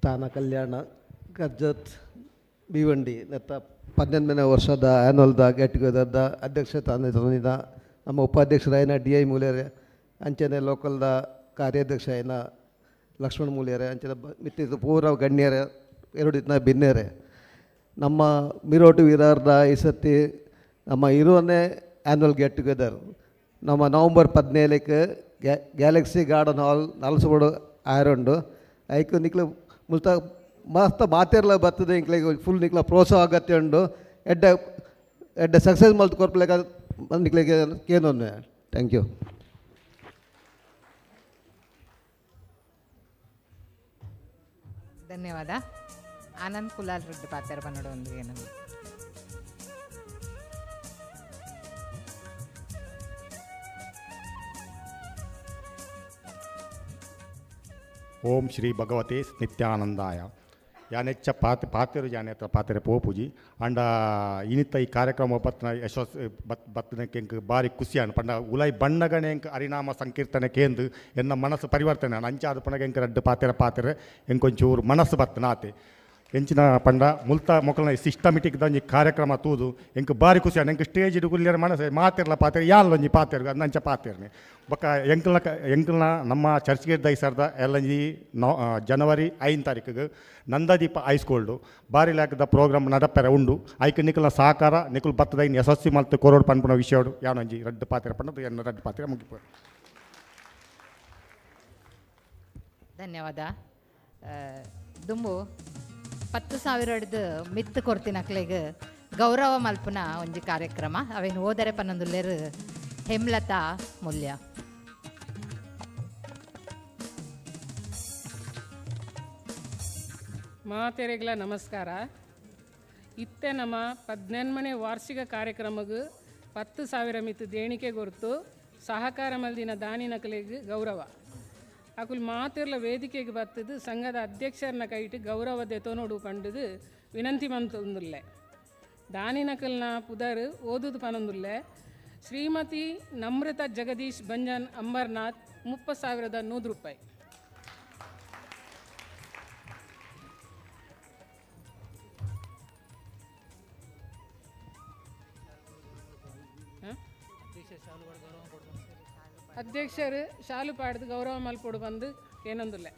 ತಾನ ಕಲ್ಯಾಣ ಕರ್ಜತ್ ಭಿವಂಡಿ ನೆತ್ತ 18ನೇ ವರ್ಷದ ಆ್ಯನ್ವಲ್ದ ಗೆಟ್ ಟುಗೆದರ್ದ ಅಧ್ಯಕ್ಷತೆ ತಂದಿದ ನಮ್ಮ ಉಪಾಧ್ಯಕ್ಷರಾಯಿನ DI ಮೂಲ್ಯರೆ ಅಂಚನೆ ಲೋಕಲ್ದ ಕಾರ್ಯಾಧ್ಯಕ್ಷ ಆಯ್ನ ಲಕ್ಷ್ಮಣ ಮೂಲ್ಯರೆ ಅಂಚನೆ ಮಿತ್ತಿದ ಪೂರ ಗಣ್ಯರೆ ಎರಡು ದಿನ ಭಿನ್ನರೆ ನಮ್ಮ ಮಿರೋಟು ವಿರಾರ್ದ ಈ ಸತಿ ನಮ್ಮ ಇರುವನೇ ಆ್ಯನ್ವಲ್ ಗೆಟ್ ಟುಗೆದರ್ ನಮ್ಮ ನವಂಬರ್ 17ಕ್ಕೆ ಗ್ಯಾಲಕ್ಸಿ ಗಾರ್ಡನ್ ಹಾಲ್ ನಲ್ಸಬೋಡು ಆಯರುಂಡು ಐಕು ನಿಕ್ಲು ಮುಲ್ತ ಮಸ್ತ್ ಮಾತೆರ್ಲ ಬರ್ತದೆ ಇಂಕ್ಲಿಗೆ ಫುಲ್ ನಿಕ್ಲ ಪ್ರೋತ್ಸಾಹ ಅಗತ್ಯ ಉಂಡು ಎಡ್ಡೆ ಸಕ್ಸಸ್ ಮಲ್ತು ಕೊರ್ಪಲೆಗ ನಿಕ್ಲಿಗೆ ಕೇನೊಂದು ಥ್ಯಾಂಕ್ ಯು. ಧನ್ಯವಾದ. ಆನಂದ್ ಕುಲಾಲ್ ರೆಡ್ಡಿ ಪಾತ್ರ ಪನ್ನಡ ಒಂದು ಏನದು ಓಂ ಶ್ರೀ ಭಗವತೆ ನಿತ್ಯಾನಂದಾಯ ಯಾನೆಚ್ಚ ಪಾತೆರು ಜಾನೆತ್ರ ಪಾತೆರೆ ಪೋಪುಜಿ ಅಂಡ ಇನಿತ್ತ ಈ ಕಾರ್ಯಕ್ರಮ ಬತ್ತನ ಯಶಸ್ ಬತ್ತನಕ್ಕೆ ಎಂಕ್ ಬಾರಿ ಖುಷಿಯಾನ ಪಂಡ ಉಲೈ ಬಣ್ಣಗಣೆ ಎಂಕ್ ಹರಿನಾಮ ಸಂಕೀರ್ತನೆ ಕೇಂದ್ರ ಎನ್ನ ಮನಸ್ಸು ಪರಿವರ್ತನೆ ಅಂಚಾದ ಪಣಗೆ ಎಂಕ್ ರಡ್ಡು ಪಾತೆರೆ ಎಂಕೊಂಚೂರು ಮನಸ್ಸು ಬತ್ತನಾತೆ ಎಂಚಿನ ಪಂಡ ಮುಲ್ತ ಮೊಕಲ್ನ ಸಿಸ್ಟಮೆಟಿಕ್ ದಂಜಿ ಕಾರ್ಯಕ್ರಮ ತೂದು ಎಂಕ್ ಬಾರಿ ಖುಷಿಯಾನ ಎಂಕ್ ಸ್ಟೇಜ್ ಗುಲ್ಯರ ಮನಸ್ಸು ಮಾತೆರ್ಲ ಪಾತೆರೆ ಯಾಲ್ಲೊಂಜಿ ಪಾತೆರ್ಗ ಅಂದಂಚ ಪಾತೆರ್ನೆ ಬೊಕ್ಕ ಎಂಕಲ್ನ ನಮ್ಮ ಚರ್ಚ್ಗೆ ದೈಸರ್ದ ಎಲ್ಲಂಜಿ ಜನವರಿ 5 ತಾರೀಕಿಗೆ ನಂದದೀಪ ಹೈಸ್ಕೂಲ್ಡು ಬಾರಿ ಲೆಕ್ಕದ ಪ್ರೋಗ್ರಾಮ್ ನಡಪೆರೆ ಉಂಡು ಐಕ್ ನಿಕಲ್ನ ಸಹಕಾರ ನಿಕುಲ್ ಬತ್ತದ ಇನ್ನು ಯಶಸ್ವಿ ಮಲ್ತು ಕೊರೋಡು ಪನ್ಪುನ ವಿಷಯಡು ಯಾವನಂಜಿ ರಡ್ಡು ಪಾತ್ರೆ ಪಂಡದು ಎನ್ನ ರಡ್ಡು ಪಾತ್ರೆ ಮುಗಿಪು. ಧನ್ಯವಾದ. ದುಂಬು 10,000 ಮಿತ್ತು ಕೊರ್ತಿನಕ್ಲೆಗ್ ಗೌರವ ಮಲ್ಪುನ ಒಂಜಿ ಕಾರ್ಯಕ್ರಮ ಅವೇನು ಓದರೆ ಪನ್ನೊಂದುಲ್ಲೇರು ಹೇಮಲತಾ ಮೂಲ್ಯ. ಮಾತೆರೆಗ್ಲ ನಮಸ್ಕಾರ. ಇತ್ತೆ ನಮ್ಮ 18ನೇ ವಾರ್ಷಿಕ ಕಾರ್ಯಕ್ರಮಗೂ 10,000 ಮಿತ್ತು ದೇಣಿಗೆ ಗೊರ್ತು ಸಹಕಾರ ಮಲ್ದಿನ ದಾನಿನಕಲೆಗ್ ಗೌರವ ಅಕುಲ್ ಮಾತೆರ್ಲ ವೇದಿಕೆಗೆ ಬತ್ತದು ಸಂಘದ ಅಧ್ಯಕ್ಷರನ್ನ ಕೈಟ್ ಗೌರವ ದೆತೋನೋಡು ಪಂಡದು ವಿನಂತಿ ಮಂತೊಂದುಲ್ಲೆ ದಾನಿನಕಲ್ನ ಪುದರ್ ಓದುದು ಪನೊಂದುಲ್ಲೆ ಶ್ರೀಮತಿ ನಮ್ರತ ಜಗದೀಶ್ ಬಂಜನ್ ಅಂಬರ್ನಾಥ್ 30,100 ರೂಪಾಯಿ. ಅಧ್ಯಕ್ಷರು ಶಾಲು ಪಾಡ್ದು ಗೌರವ ಮಲ್ಪೊಡು ಬಂದು ಏನೊಂದುಲ್ಲೆ.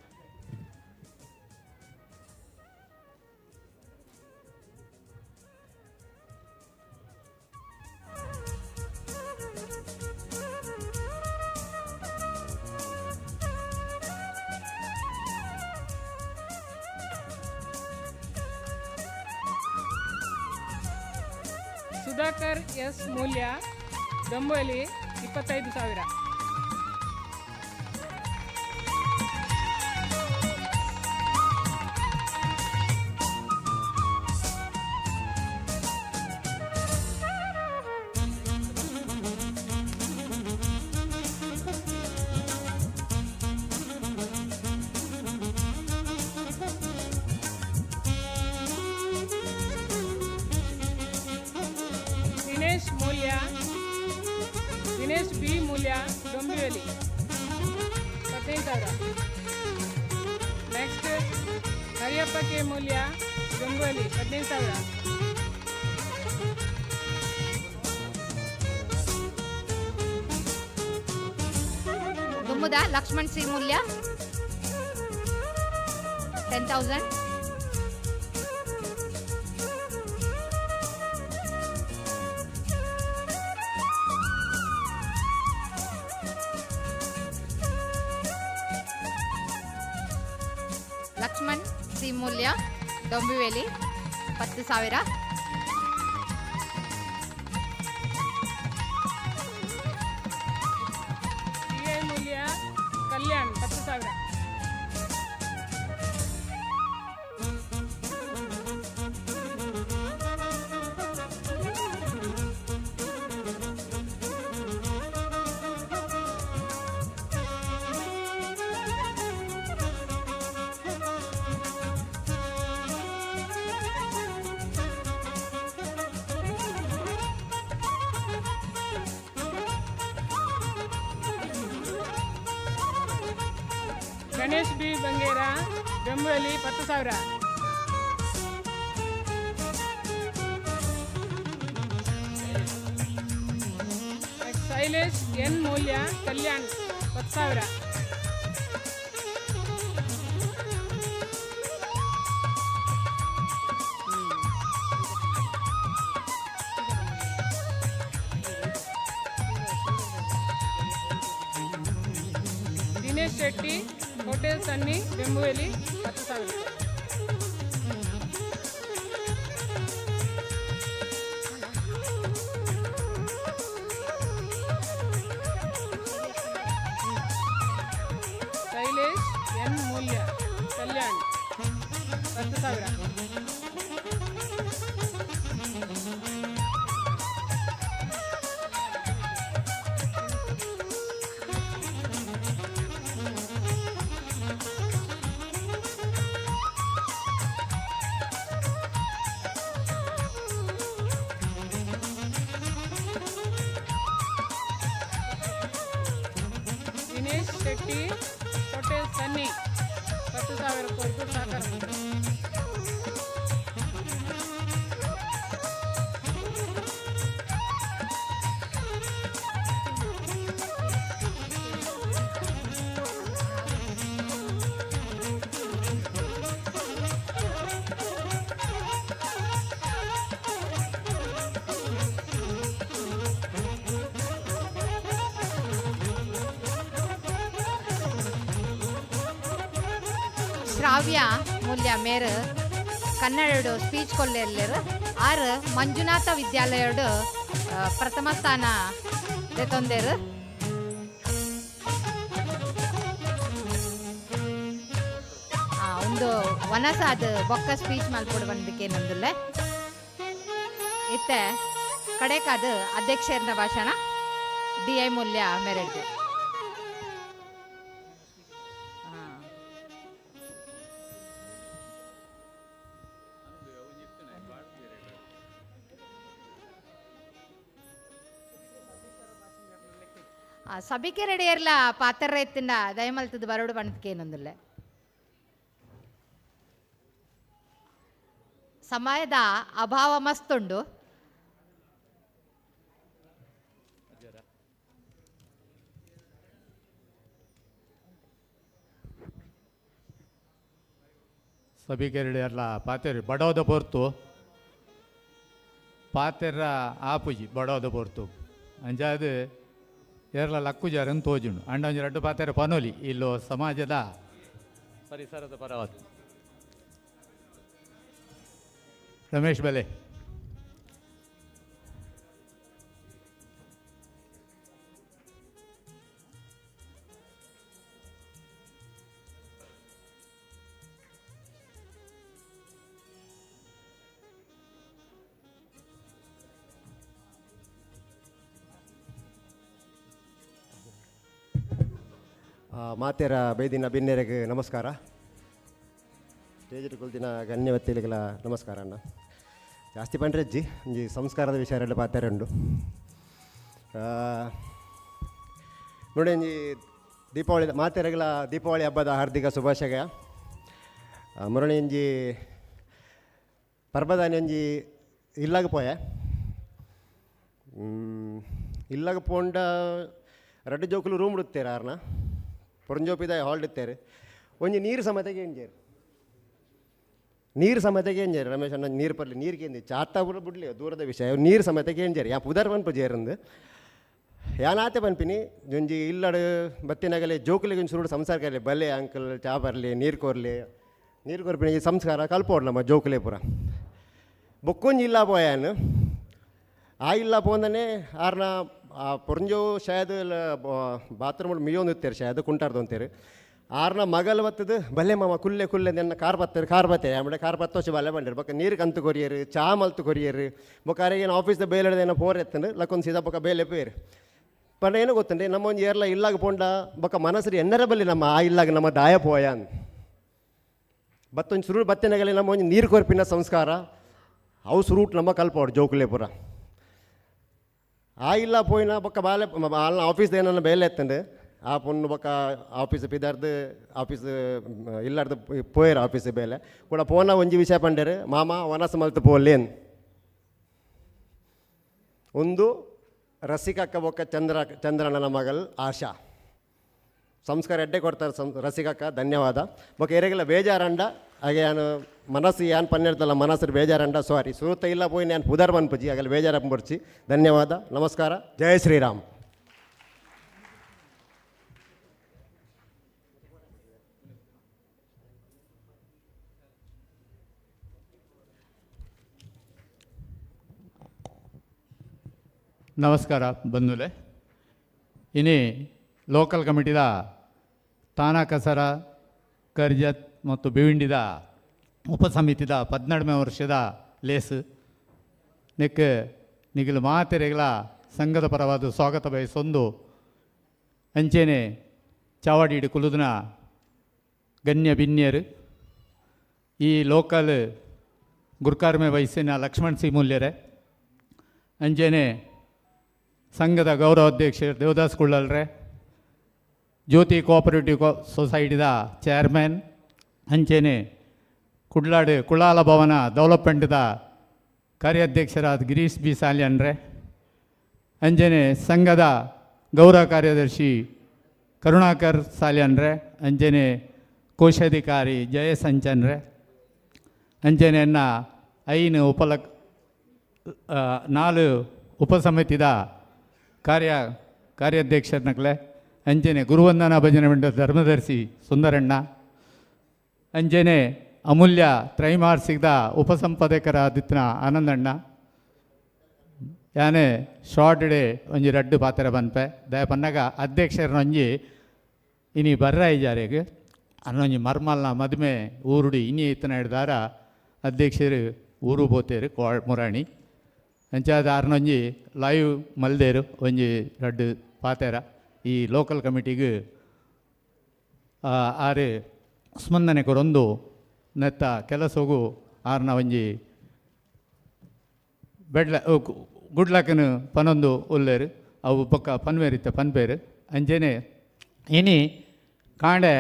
Sudhakar S Mulya Dombivli 25,000. Dinesh B Mulya Dombivli 15,000. Next Hariyappa K Mulya Dombivli 15,000. ದುಮ್ಮುದ Laxman C Mulya 10,000. Laxman C Mulya Dombivli 10,000. Mulya Kalyan 10,000. Ganesh B Bangera ಬೆಂಬಲಿ 10,000. Shailesh N Mulya Kalyan 10,000. Dinesh Shetty hotel Sunny ಬೆಂಬುವಲಿ 10,000. Shailesh N Mulya Kalyan 10,000. Dinesh Shetty hotel Sunny 10,000 ಕೊಟ್ಟು ಸಾಕಾರ. ಶ್ರಾವ್ಯ ಮೂಲ್ಯ ಮೇರ್ ಕನ್ನಡ ಸ್ಪೀಚ್ ಕೊಲ್ಲೆಲ್ಲರು ಆರು ಮಂಜುನಾಥ ವಿದ್ಯಾಲಯಡು ಪ್ರಥಮ ಸ್ಥಾನ ದೆತೊಂದೇರು. ಒಂದು ವನಸಾದ ಬೊಕ್ಕ ಸ್ಪೀಚ್ ಮಲ್ಪೊಡು ಬಂದಕ್ಕೆ ನಂದುಲ್ಲೆ ಇತ್ತೆ ಕಡೆಕಾದ ಅಧ್ಯಕ್ಷರ ಭಾಷಣ DI ಮೂಲ್ಯ ಮೇರೆಡ್ದು. ಸಭಿಕೆ ರೆಡಿಯರ್ಲ ಪಾತ್ರ ಎತ್ತಿಂದ ದಯಮಲ್ತದ ಬರಡು ಬಣ್ಣಕ್ಕೆ ಏನೊಂದಿಲ್ಲ. ಸಮಯದ ಅಭಾವ ಮಸ್ತುಂಡು. ಸಭಿಕೆ ರೆಡಿಯರ್ಲ ಪಾತೆರ್ ಬಡೋದ ಪೊರ್ತು ಪಾತೆರ ಆಪುಜಿ ಬಡೋದ ಪೊರ್ತು ಅಂಜಾದು ಏರ್ಲ ಲಕ್ಕುಜಾರನ್ನು ತೋಜುಂಡು ಅಂಡ ಒಂಜಿ ರಡ್ಡು ಪಾತೆರ ಪನೋಲಿ ಇಲ್ಲೋ ಸಮಾಜದ ಪರಿಸರದ ಪರವತ್ತು. ರಮೇಶ್ ಬೆಲೆ ಮಾತೆರ ಬೇದಿನ ಬಿನ್ನೆರೆಗೆ ನಮಸ್ಕಾರ. ಸ್ಟೇಜ್ ಕುಲ್ತಿನ ಗಣ್ಯವತ್ತಿಲಿಗಳ ನಮಸ್ಕಾರ ಅಣ್ಣ. ಜಾಸ್ತಿ ಪಂಡ್ರೆಜ್ಜಿ ಒಂಜಿ ಸಂಸ್ಕಾರದ ವಿಷಯ ಎರಡು ಪಾತೆರ ಉಂಡು. ನೋಡಿ ಒಂಜಿ ದೀಪಾವಳಿ ಮಾತೆರೆಗಳ ದೀಪಾವಳಿ ಹಬ್ಬದ ಹಾರ್ದಿಕ ಶುಭಾಶಯ. ಮುರಣಿ ಒಂಜಿ ಪರ್ಬದಾನಿ ಒಂಜಿ ಇಲ್ಲಾಗ ಪೋಯ ಇಲ್ಲಾಗ ಪೋಂಡ ರಡ್ಡು ಜೋಕುಲು ರೂಮ್ ಇಡುತ್ತೇರೆ ಆರ್ನ ಪೊರಂಜೋಪಿದ ಹಾಲ್ಡ್ ಇತ್ತೇರು ಒಂಜಿ ನೀರು ಸಮತೆಗೆ ಎಂಜೇರು ನೀರು ಸಮತೆಗೆ ಎಂಜೇರು ರಮೇಶ್ ಅಣ್ಣ ನೀರು ಪರ್ಲಿ ನೀರಿಗೆ ಎಂದಿ ಚಾತ ಬಿಡ್ಲಿ ದೂರದ ವಿಷಯ ನೀರು ಸಮತೆಗೆ ಎಂಜೇರು ಯಾ ಪುದರ್ ಪನ್ಪು ಜೇರಂದು ಯಾನಾತೆ ಪನ್ಪಿನಿ ಒಂಜಿ ಇಲ್ಲಡು ಬತ್ತಿನಾಗಲೇ ಜೋಕುಲಿಗೆ ಒಂದು ಸುರುಡು ಸಂಸಾರಕ್ಕೆ ಬಲೆ ಅಂಕಲ್ ಚಾ ಬರಲಿ ನೀರು ಕೊರ್ಪಿನಿ ಈ ಸಂಸ್ಕಾರ ಕಲ್ಪೋಡ್ಲ ನಮ್ಮ ಜೋಕುಲೆ ಪುರ ಬೊಕ್ಕೊಂಜಿ ಇಲ್ಲ ಪೋಯಾನು ಆ ಇಲ್ಲ ಪೋಂದನೆ ಆರ್ನ ಪೊರಂಜೋ ಶಾಯದ್ ಬಾತ್ರೂಮ್ ಮಿಯೋನ್ ಇತ್ತೇರು ಶಾಯದ್ ಕುಂಟಾರ್ದು ಅಂತೇರು ಆರ್ನ ಮಗಲ್ ಬತ್ತದು ಬಲ್ಲೆ ಮಾಮ ಕುಲ್ಲೆ ನೆನ್ನ ಕಾರ್ ಬತ್ತೇರು ಆಮೇಲೆ ಕಾರ್ ಬತ್ತೋಚು ಬಲ್ಲೆ ಬಂದಿರು ಬೊಕ್ಕ ನೀರು ಕಂತು ಕೊರಿಯರು ಚಾ ಮಲ್ತು ಕೊರಿಯರು ಬೊಕ್ಕ ಏನು ಆಫೀಸ್ದ ಬೇಲೆಡ್ದೇನೋ ಫೋರ್ ಎತ್ತಂಡು ಲಕ್ಕೊಂದು ಸೀದಾ ಬೊಕ್ಕ ಬೇಲೆ ಪೇರು ಪಂಡ ಏನು ಗೊತ್ತಂడి ನಮ್ಮ ಒಂದು ಏರ್ಲ ಇಲ್ಲಾಗ ಪೋಂಡ ಬೊಕ್ಕ ಮನಸ್ಸರಿ ಎನ್ನರ ಬಲ್ಲಿ ನಮ್ಮ ಆ ಇಲ್ಲಾಗ ನಮ್ಮ ದಾಯ ಪೋಯಾನ್ ಬತ್ತೊಂದು ಸುರುಳು ಬತ್ತಿನಾಗಲಿ ನಮ್ಮ ಒಂದು ನೀರು ಕೊರ್ಪಿನ ಸಂಸ್ಕಾರ ಅವು ಸುರುಟ್ ನಮ್ಮ ಕಲ್ಪೋಡು ಜೋಕುಲೆ ಪುರ ಆ ಇಲ್ಲ ಪೋಯಿನ ಬೊಕ್ಕ ಬಾಲೆ ಆಲ್ನ ಆಫೀಸ್ದ ಏನನ್ನ ಬೇಲೆ ಎತ್ತಂಡು ಆ ಪೊಣ್ಣು ಬೊಕ್ಕ ಆಫೀಸ್ ಪಿದಾರ್ದು ಆಫೀಸ್ ಇಲ್ಲಾರ್ದು ಪೋಯರ್ ಆಫೀಸ್ ಬೇಲೆ ಕೂಡ ಪೋನ ಒಂಜಿ ವಿಷಯ ಪಂಡೇರು ಮಾಮ ವನಸ ಮಲ್ತು ಪೋಲೇನ್ ಒಂದು ರಸಿಕಕ್ಕ ಬೊಕ್ಕ ಚಂದ್ರಣ್ಣನ ಮಗಲ್ ಆಶಾ ಸಂಸ್ಕಾರ ಎಡ್ಡೆ ಕೊಡ್ತಾರೆ ರಸಿಕಕ್ಕ ಧನ್ಯವಾದ ಬೊಕ್ಕ ಎರೆಗೆಲ್ಲ ಬೇಜಾರಂಡ ಹಾಗೆ ನಾನು ಮನಸ್ಸು ಯಾನ್ ಪನ್ನೆಡ್ತಲ್ಲ ಮನಸ್ಸು ಬೇಜಾರಂಡ ಸಾರಿ ಸುರುತ್ತ ಇಲ್ಲ ಪೋಯಿ ನಾನು ಪುದರ್ ಪನ್ಪುಜಿ ಆಗಲ್ಲ ಬೇಜಾರ ಬರ್ಚಿ ಧನ್ಯವಾದ ನಮಸ್ಕಾರ ಜಯ ಶ್ರೀರಾಮ್. ನಮಸ್ಕಾರ ಬಂಧುಲೆ. ಇನಿ ಲೋಕಲ್ ಕಮಿಟಿದ ತಾನಾ ಕಸರ ಕರ್ಜತ್ ಮತ್ತು ಬಿವಿಂಡಿದ ಉಪಸಮಿತಿದ 12ನೇ ವರ್ಷದ ಲೇಸು ನೆಕ್ ನಿಗಲು ಮಾತೆರೆಗಳ ಸಂಘದ ಪರವಾದ ಸ್ವಾಗತ ಬಯಸೊಂದು ಅಂಚೆನೆ ಚಾವಾಡಿಡು ಕುಲುದಿನ ಗಣ್ಯ ಬಿನ್ಯರು ಈ ಲೋಕಲ್ ಗುರ್ಕಾರ್ಮೆ ವಯಸ್ಸಿನ ಲಕ್ಷ್ಮಣ್ ಸಿ ಮೂಲ್ಯರೇ ಅಂಚೆನೆ ಸಂಘದ ಗೌರವಾಧ್ಯಕ್ಷರು ದೇವದಾಸ್ ಕುಳ್ಳಲ್ರೆ ಜ್ಯೋತಿ ಕೋಆಪರೇಟಿವ್ ಸೊಸೈಟಿದ ಚೇರ್ಮನ್ ಅಂಚೆನೆ ಕುಡ್ಲಾಡು ಕುಳಾಲ ಭವನ ಡೆವಲಪ್ಮೆಂಟ್ದ ಕಾರ್ಯಾಧ್ಯಕ್ಷರಾದ ಗಿರೀಶ್ ಬಿ ಸಾಲ್ಯನ್ರೆ ಅಂಜನೆ ಸಂಘದ ಗೌರವ ಕಾರ್ಯದರ್ಶಿ ಕರುಣಾಕರ್ ಸಾಲ್ಯನ್ರೆ ಅಂಜನೆ ಕೋಶಾಧಿಕಾರಿ ಜಯೇಶ್ ಅಂಚನ್ರೆ ಅಂಜನೆ ಅನ್ನ ಐನು ನಾಲು ಉಪಸಮಿತಿದ ಕಾರ್ಯಾಧ್ಯಕ್ಷರನಕ್ಲೆ ಅಂಜನೆ ಗುರುವಂದನಾ ಭಜನೆ ಮಂಡಲ ಧರ್ಮದರ್ಶಿ ಸುಂದರಣ್ಣ ಅಂಜನೆ ಅಮೂಲ್ಯ ತ್ರೈಮಾಸಿಕದ ಉಪಸಂಪಾದಕರಾದಿತ್ನ ಆನಂದಣ್ಣ ಯಾನೆ ಶಾರ್ಟ್ ಡೇ ಒಂಜಿ ರಡ್ಡು ಪಾತ್ರ ಬನ್ಪೆ ದಯ ಪನ್ನಗ ಅಧ್ಯಕ್ಷರನೊಂಜಿ ಇನಿ ಬರ್ರ ಇಜಾರೆಗೆ ಅನ್ನೊಂಜಿ ಮರ್ಮಲ್ನ ಮದುವೆ ಊರುಡಿ ಇನಿ ಇತ್ತನ ಹಿಡ್ದಾರ ಅಧ್ಯಕ್ಷರು ಊರು ಪೋತೇರು ಮುರಾಣಿ ಅಂಚಾದ ಆರ್ನೊಂಜಿ ಲೈವ್ ಮಲ್ದೇರು ಒಂಜಿ ರಡ್ಡು ಪಾತೆರ ಈ ಲೋಕಲ್ ಕಮಿಟಿಗೆ ಆರು ಸ್ಪಂದನೆ ಕೊರೊಂದು ನೆತ್ತ ಕೆಲಸಗೂ ಆರ್ನ ಒಂಜಿ ಬೆಡ್ಲ ಗುಡ್ಲಕ್ಕನು ಪನೊಂದು ಉಲ್ಲೇರು ಅವು ಪಕ್ಕ ಪನ್ವೇರಿತ್ತ ಪನ್ಪೇರು ಅಂಜನೆ ಇನಿ ಕಾಂಡೆ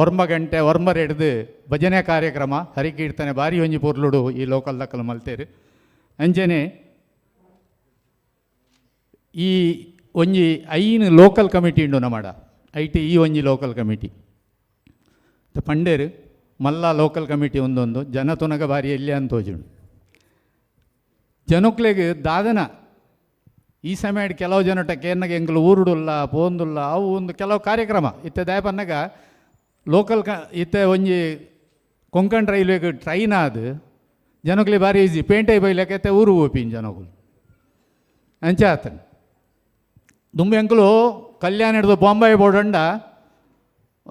1 ಗಂಟೆ 1:02 ಭಜನೆ ಕಾರ್ಯಕ್ರಮ ಹರಿಕೀರ್ತನೆ ಬಾರಿ ಒಂಜಿ ಪೊರ್ಲುಡು ಈ ಲೋಕಲ್ ದಕ್ಕಲು ಮಲ್ತೇರು ಅಂಜನೆ ಈ ಒಂಜಿ ಐನು ಲೋಕಲ್ ಕಮಿಟಿ ಉಂಡು ನಮ್ಮಡ ಐಟಿ ಈ ಒಂಜಿ ಲೋಕಲ್ ಕಮಿಟಿ ಪಂಡೇರು ಮಲ್ಲ ಲೋಕಲ್ ಕಮಿಟಿ ಒಂದೊಂದು ಜನ ತುನಗ ಬಾರಿ ಎಲ್ಲಿ ಅಂತ ತೋಜುಂಡು ಜನಕ್ಲೆಗೆ ದಾದನ ಈ ಸಮಯ ಕೆಲವು ಜನಟ ಕೇರ್ನಾಗ ಎಂಗ್ಲು ಊರುಡುಲ್ಲ ಪೋಂದುಲ್ಲ ಅವು ಒಂದು ಕೆಲವು ಕಾರ್ಯಕ್ರಮ ಇತ್ತೆ ದಯಪನ್ನಾಗ ಲೋಕಲ್ ಇತ್ತೆ ಒಂಜಿ ಕೊಂಕಣ್ ರೈಲ್ವೆಗೆ ಟ್ರೈನ್ ಆದ ಜನಕ್ಲೆ ಬಾರಿ ಈಸಿ ಪೇಂಟೈ ಬೈಲಕ್ಕೆ ಊರು ಹೋಪಿನ್ ಜನಗಳು ಅಂಚ ಆತನು ದುಂಬಿ ಅಂಕಲು ಕಲ್ಯಾಣ ಹಿಡಿದು ಬಾಂಬೆ ಬೋಡಂಡ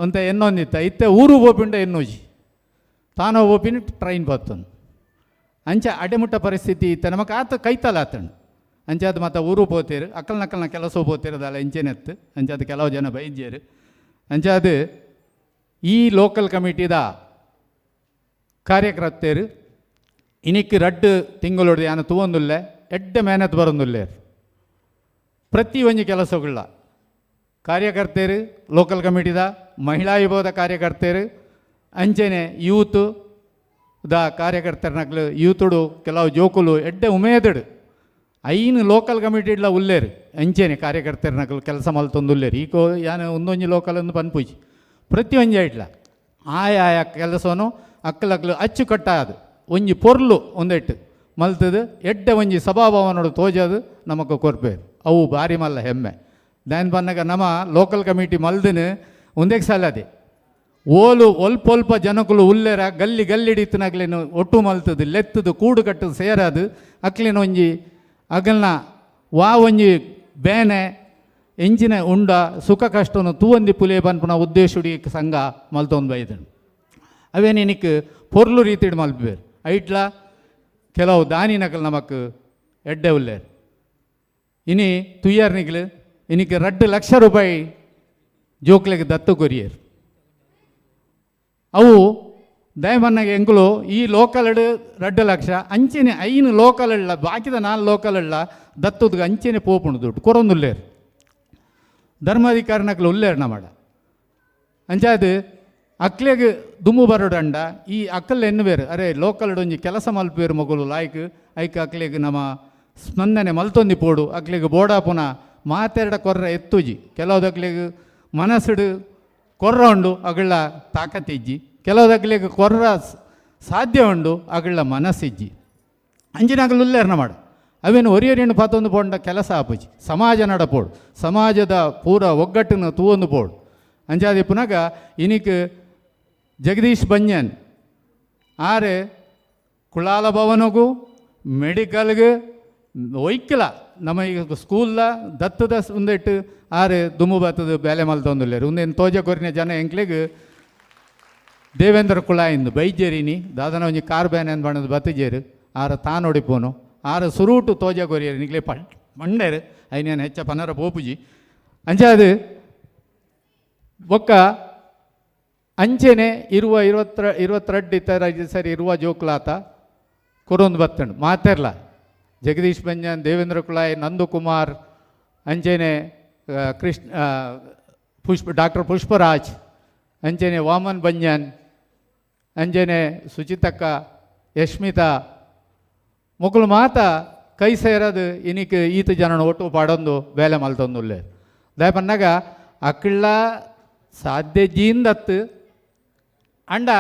ಅಂತ ಎನ್ನೊಂದಿತ್ತ ಇತ್ತೆ ಊರು ಬೋಪಿಂಡ ಎನ್ನೋಜಿ ತಾನೋ ಬೋಪಿನ ಟ್ರೈನ್ ಬತ್ತನು ಅಂಚ ಅಡೆಮುಟ್ಟ ಪರಿಸ್ಥಿತಿ ಇತ್ತ ನಮಗೆ ಆತ ಕೈತಲ್ಲ ಆತನು ಅಂಚಾದ ಮತ್ತು ಊರು ಪೋತೇರು ಅಕ್ಕಲ್ನ ಕೆಲಸ ಪೋತಿರೋದಲ್ಲ ಇಂಚೆನೆತ್ತು ಅಂಚಾದ ಕೆಲವು ಜನ ಬೈದ್ಯರು ಅಂಚಾದ ಈ ಲೋಕಲ್ ಕಮಿಟಿದ ಕಾರ್ಯಕರ್ತರು ಇನಿಕ್ಕೆ ರಡ್ಡು ತಿಂಗಳು ಯಾನ ತೂವೊಂದುಲ್ಲೆ ಎಡ್ಡೆ ಮೇಹನತ್ ಬರೊಂದುಲ್ಲೇರು ಪ್ರತಿ ಒಂಜಿ ಕೆಲಸಗಳ ಕಾರ್ಯಕರ್ತರು ಲೋಕಲ್ ಕಮಿಟಿದ ಮಹಿಳಾ ವಿಭಾಗದ ಕಾರ್ಯಕರ್ತರು ಅಂಚೆನೆ ಯೂತ್ ದ ಕಾರ್ಯಕರ್ತರನಕ್ಲು ಯೂತುಡು ಕೆಲವು ಜೋಕುಲು ಎಡ್ಡೆ ಉಮೇದಡು ಐನು ಲೋಕಲ್ ಕಮಿಟಿಡ್ಲ ಉಲ್ಲೇರು ಅಂಚೆನೆ ಕಾರ್ಯಕರ್ತರನಕ್ಲು ಕೆಲಸ ಮಲ್ತೊಂದುಲ್ಲೇರು ಈಕೋ ಯಾನು ಒಂದೊಂಜಿ ಲೋಕಲ್ ಒಂದು ಪನ್ಪುಜಿ ಪ್ರತಿ ಒಂಜಿ ಇಡ್ಲ ಆಯಾ ಕೆಲಸವನ್ನು ಅಕ್ಕಲಕ್ಲು ಅಚ್ಚುಕಟ್ಟಾದು ಒಂಜಿ ಪೊರ್ಲು ಒಂದೆಟ್ಟು ಮಲ್ತದು ಎಡ್ಡೆ ಒಂಜಿ ಸಭಾಭವನೋಡು ತೋಜದು ನಮకు ಕೊರ್ಪೇರು ಅವು ಭಾರಿ ಮಲ್ಲ ಹೆಮ್ಮೆ ದಾನ್ ಬನ್ನಾಗ ನಮ್ಮ ಲೋಕಲ್ ಕಮಿಟಿ ಮಲ್ದನು ಒಂದೇ ಸಲ ಅದೇ ಓಲು ಒಲ್ಪ ಜನಕುಲು ಉಲ್ಲೇರ ಗಲ್ಲಿ ಗಲ್ಲಿಡಿತನಾಗ್ಲೇನು ಒಟ್ಟು ಮಲ್ತದು ಲೆತ್ತದು ಕೂಡು ಕಟ್ಟದು ಸೇರದು ಅಕ್ಲೇನು ಒಂಜಿ ಅಗಲ್ನ ವಾ ಒಂಜಿ ಬೇನೆ ಎಂಚಿನ ಉಂಡ ಸುಖ ಕಷ್ಟನು ತೂವೊಂದಿ ಪುಲೆ ಬನ್ಪುನ ಉದ್ದೇಶುಡಿ ಸಂಘ ಮಲ್ತೊಂದು ಬೈದನು ಅವೇನಿನಿಕ್ ಪೊರ್ಲು ರೀತಿಡ್ ಮಲ್ಪೇರು ಐಟ್ಲ ಕೆಲವು ದಾನಿನಕಲ್ ನಮಕ್ ಎಡ್ಡೆ ಉಲ್ಲೇರು ಇನಿ ತುಯ್ಯಾರ್ನಿಗ್ಲು ಇನಿಕ್ಕೆ 2 ಲಕ್ಷ ರೂಪಾಯಿ ಜೋಕ್ಲೆಗೆ ದತ್ತು ಕೊರಿಯರು ಅವು ದಯಮನ್ನಾಗ ಎಂಗುಲು ಈ ಲೋಕಲ್ಡ್ 2 ಲಕ್ಷ ಅಂಚೆನೆ ಐನು ಲೋಕಲ್ಳ ಬಾಕಿದ 4 ಲೋಕಲ್ಳ ದತ್ತದ ಅಂಚೆನೆ ಪೋಪುಣು ದುಡ್ಡು ಕೊರೊಂದುಲ್ಲೇರು ಧರ್ಮಾಧಿಕಾರಿನಕ್ಲು ಉಲ್ಲೇರ್ಣ ಮಾಡ ಅಂಚಾದು ಅಕ್ಲೆಗೆ ದುಮ್ಮು ಬರೋಡಂಡ ಈ ಅಕ್ಕಲ್ ಎನ್ನು ಬೇರು ಅರೆ ಲೋಕಲ್ಡ್ ಒಂಜಿ ಕೆಲಸ ಮಲ್ಪೇರು ಮಗುಲು ಲಾಯ್ಕ್ ಐಕ್ ಅಕ್ಲೆಗೆ ನಮ್ಮ ಸ್ಪಂದನೆ ಮಲ್ತೊಂದಿ ಪೋಡು ಅಕ್ಲೆಗೆ ಬೋಡಾ ಪುನಃ ಮಾತೆರಡ ಕೊರ್ರ ಎತ್ತುಜಿ ಕೆಲವುದಕ್ಲೆಗೆ ಮನಸ್ಸುಡು ಕೊರ್ರ ಉಂಡು ಅಗಳ ತಾಕತ್ತಿಜ್ಜಿ ಕೆಲವುದಕ್ಲೆಗೆ ಕೊರ್ರ ಸಾಧ್ಯ ಉಂಡು ಅಗಳ ಮನಸ್ಸಿಜ್ಜಿ ಅಂಜಿನಾಗಲು ಉಲ್ಲೇರ್ಣ ಮಾಡು ಅವೇನು ಒರಿಯರಿಯನ್ನು ಪಾತೊಂದು ಪೋಂಡ ಕೆಲಸ ಆಪುಜಿ ಸಮಾಜ ನಡಪೋಡು ಸಮಾಜದ ಪೂರ ಒಗ್ಗಟ್ಟನ್ನು ತೂವೊಂದು ಪೋಡು ಅಂಜಾದಿ ಪುನಗ ಇನಿಕ್ ಜಗದೀಶ್ ಬನ್ಯನ್ ಆರೆ ಕುಳಾಲ ಭವನಗೂ ಮೆಡಿಕಲ್ಗೆ ಒಯ್ಕಲ ನಮ್ಮ ಈಗ ಸ್ಕೂಲ್ದ ದತ್ತದ ಉಂದೆಟ್ಟು ಆರೆ ದುಮ್ಮು ಬತ್ತದ ಬೇಲೆ ಮಲ್ತೊಂದುಲ್ಲೇರು ಉಂದೇನು ತೋಜ ಕೊರಿನ ಜನ ಎಂಕ್ಲೆಗೆ ದೇವೇಂದ್ರ ಕುಳಾಯಿಂದು ಬೈಜೇರಿನಿ ದಾದನ ಒಂಜಿ ಕಾರ್ ಬ್ಯಾನ್ ಏನು ಬಣ್ಣದ ಬತ್ತಜೇರು ಆರ ತಾನೊಡಿಪೋನು ಆರ ಸುರೂಟು ತೋಜ ಕೊರಿಯರು ನಿಗ್ಲೆ ಮಂಡೇರು ಐನೇನು ಹೆಚ್ಚ ಪನರ ಪೋಪುಜಿ ಅಂಚಾದು ಒಕ್ಕ ಅಂಚೆನೆ ಇರುವ 22 ಇತ್ತರ ಸರಿ ಇರುವ ಜೋಕ್ಲಾತ ಕೊರೊಂದು ಬತ್ತಂಡು ಮಾತೆರ್ಲ ಜಗದೀಶ್ ಬಂಜನ್ ದೇವೇಂದ್ರ ಕುಳಾಯಿ ನಂದಕುಮಾರ್ ಅಂಚೆನೆ ಡಾಕ್ಟರ್ ಪುಷ್ಪರಾಜ್ ಅಂಚೆನೆ ವಾಮನ್ ಬಂಜನ್ ಅಂಜನೆ ಸುಚಿತಕ್ಕ ಯಶ್ಮಿತಾ ಮೊಕ್ಕಲು ಮಾತ ಕೈ ಸೇರದು ಇನಿಕ್ ಈತ ಜನನ ಒಟ್ಟು ಪಾಡೊಂದು ಬೇಲೆ ಮಲ್ತೊಂದುಲ್ಲೆ ದಯಪನ್ನಾಗ ಅಕ್ಕಳ ಸಾಧ್ಯ ಜೀಂದತ್ತು ಅಂಡ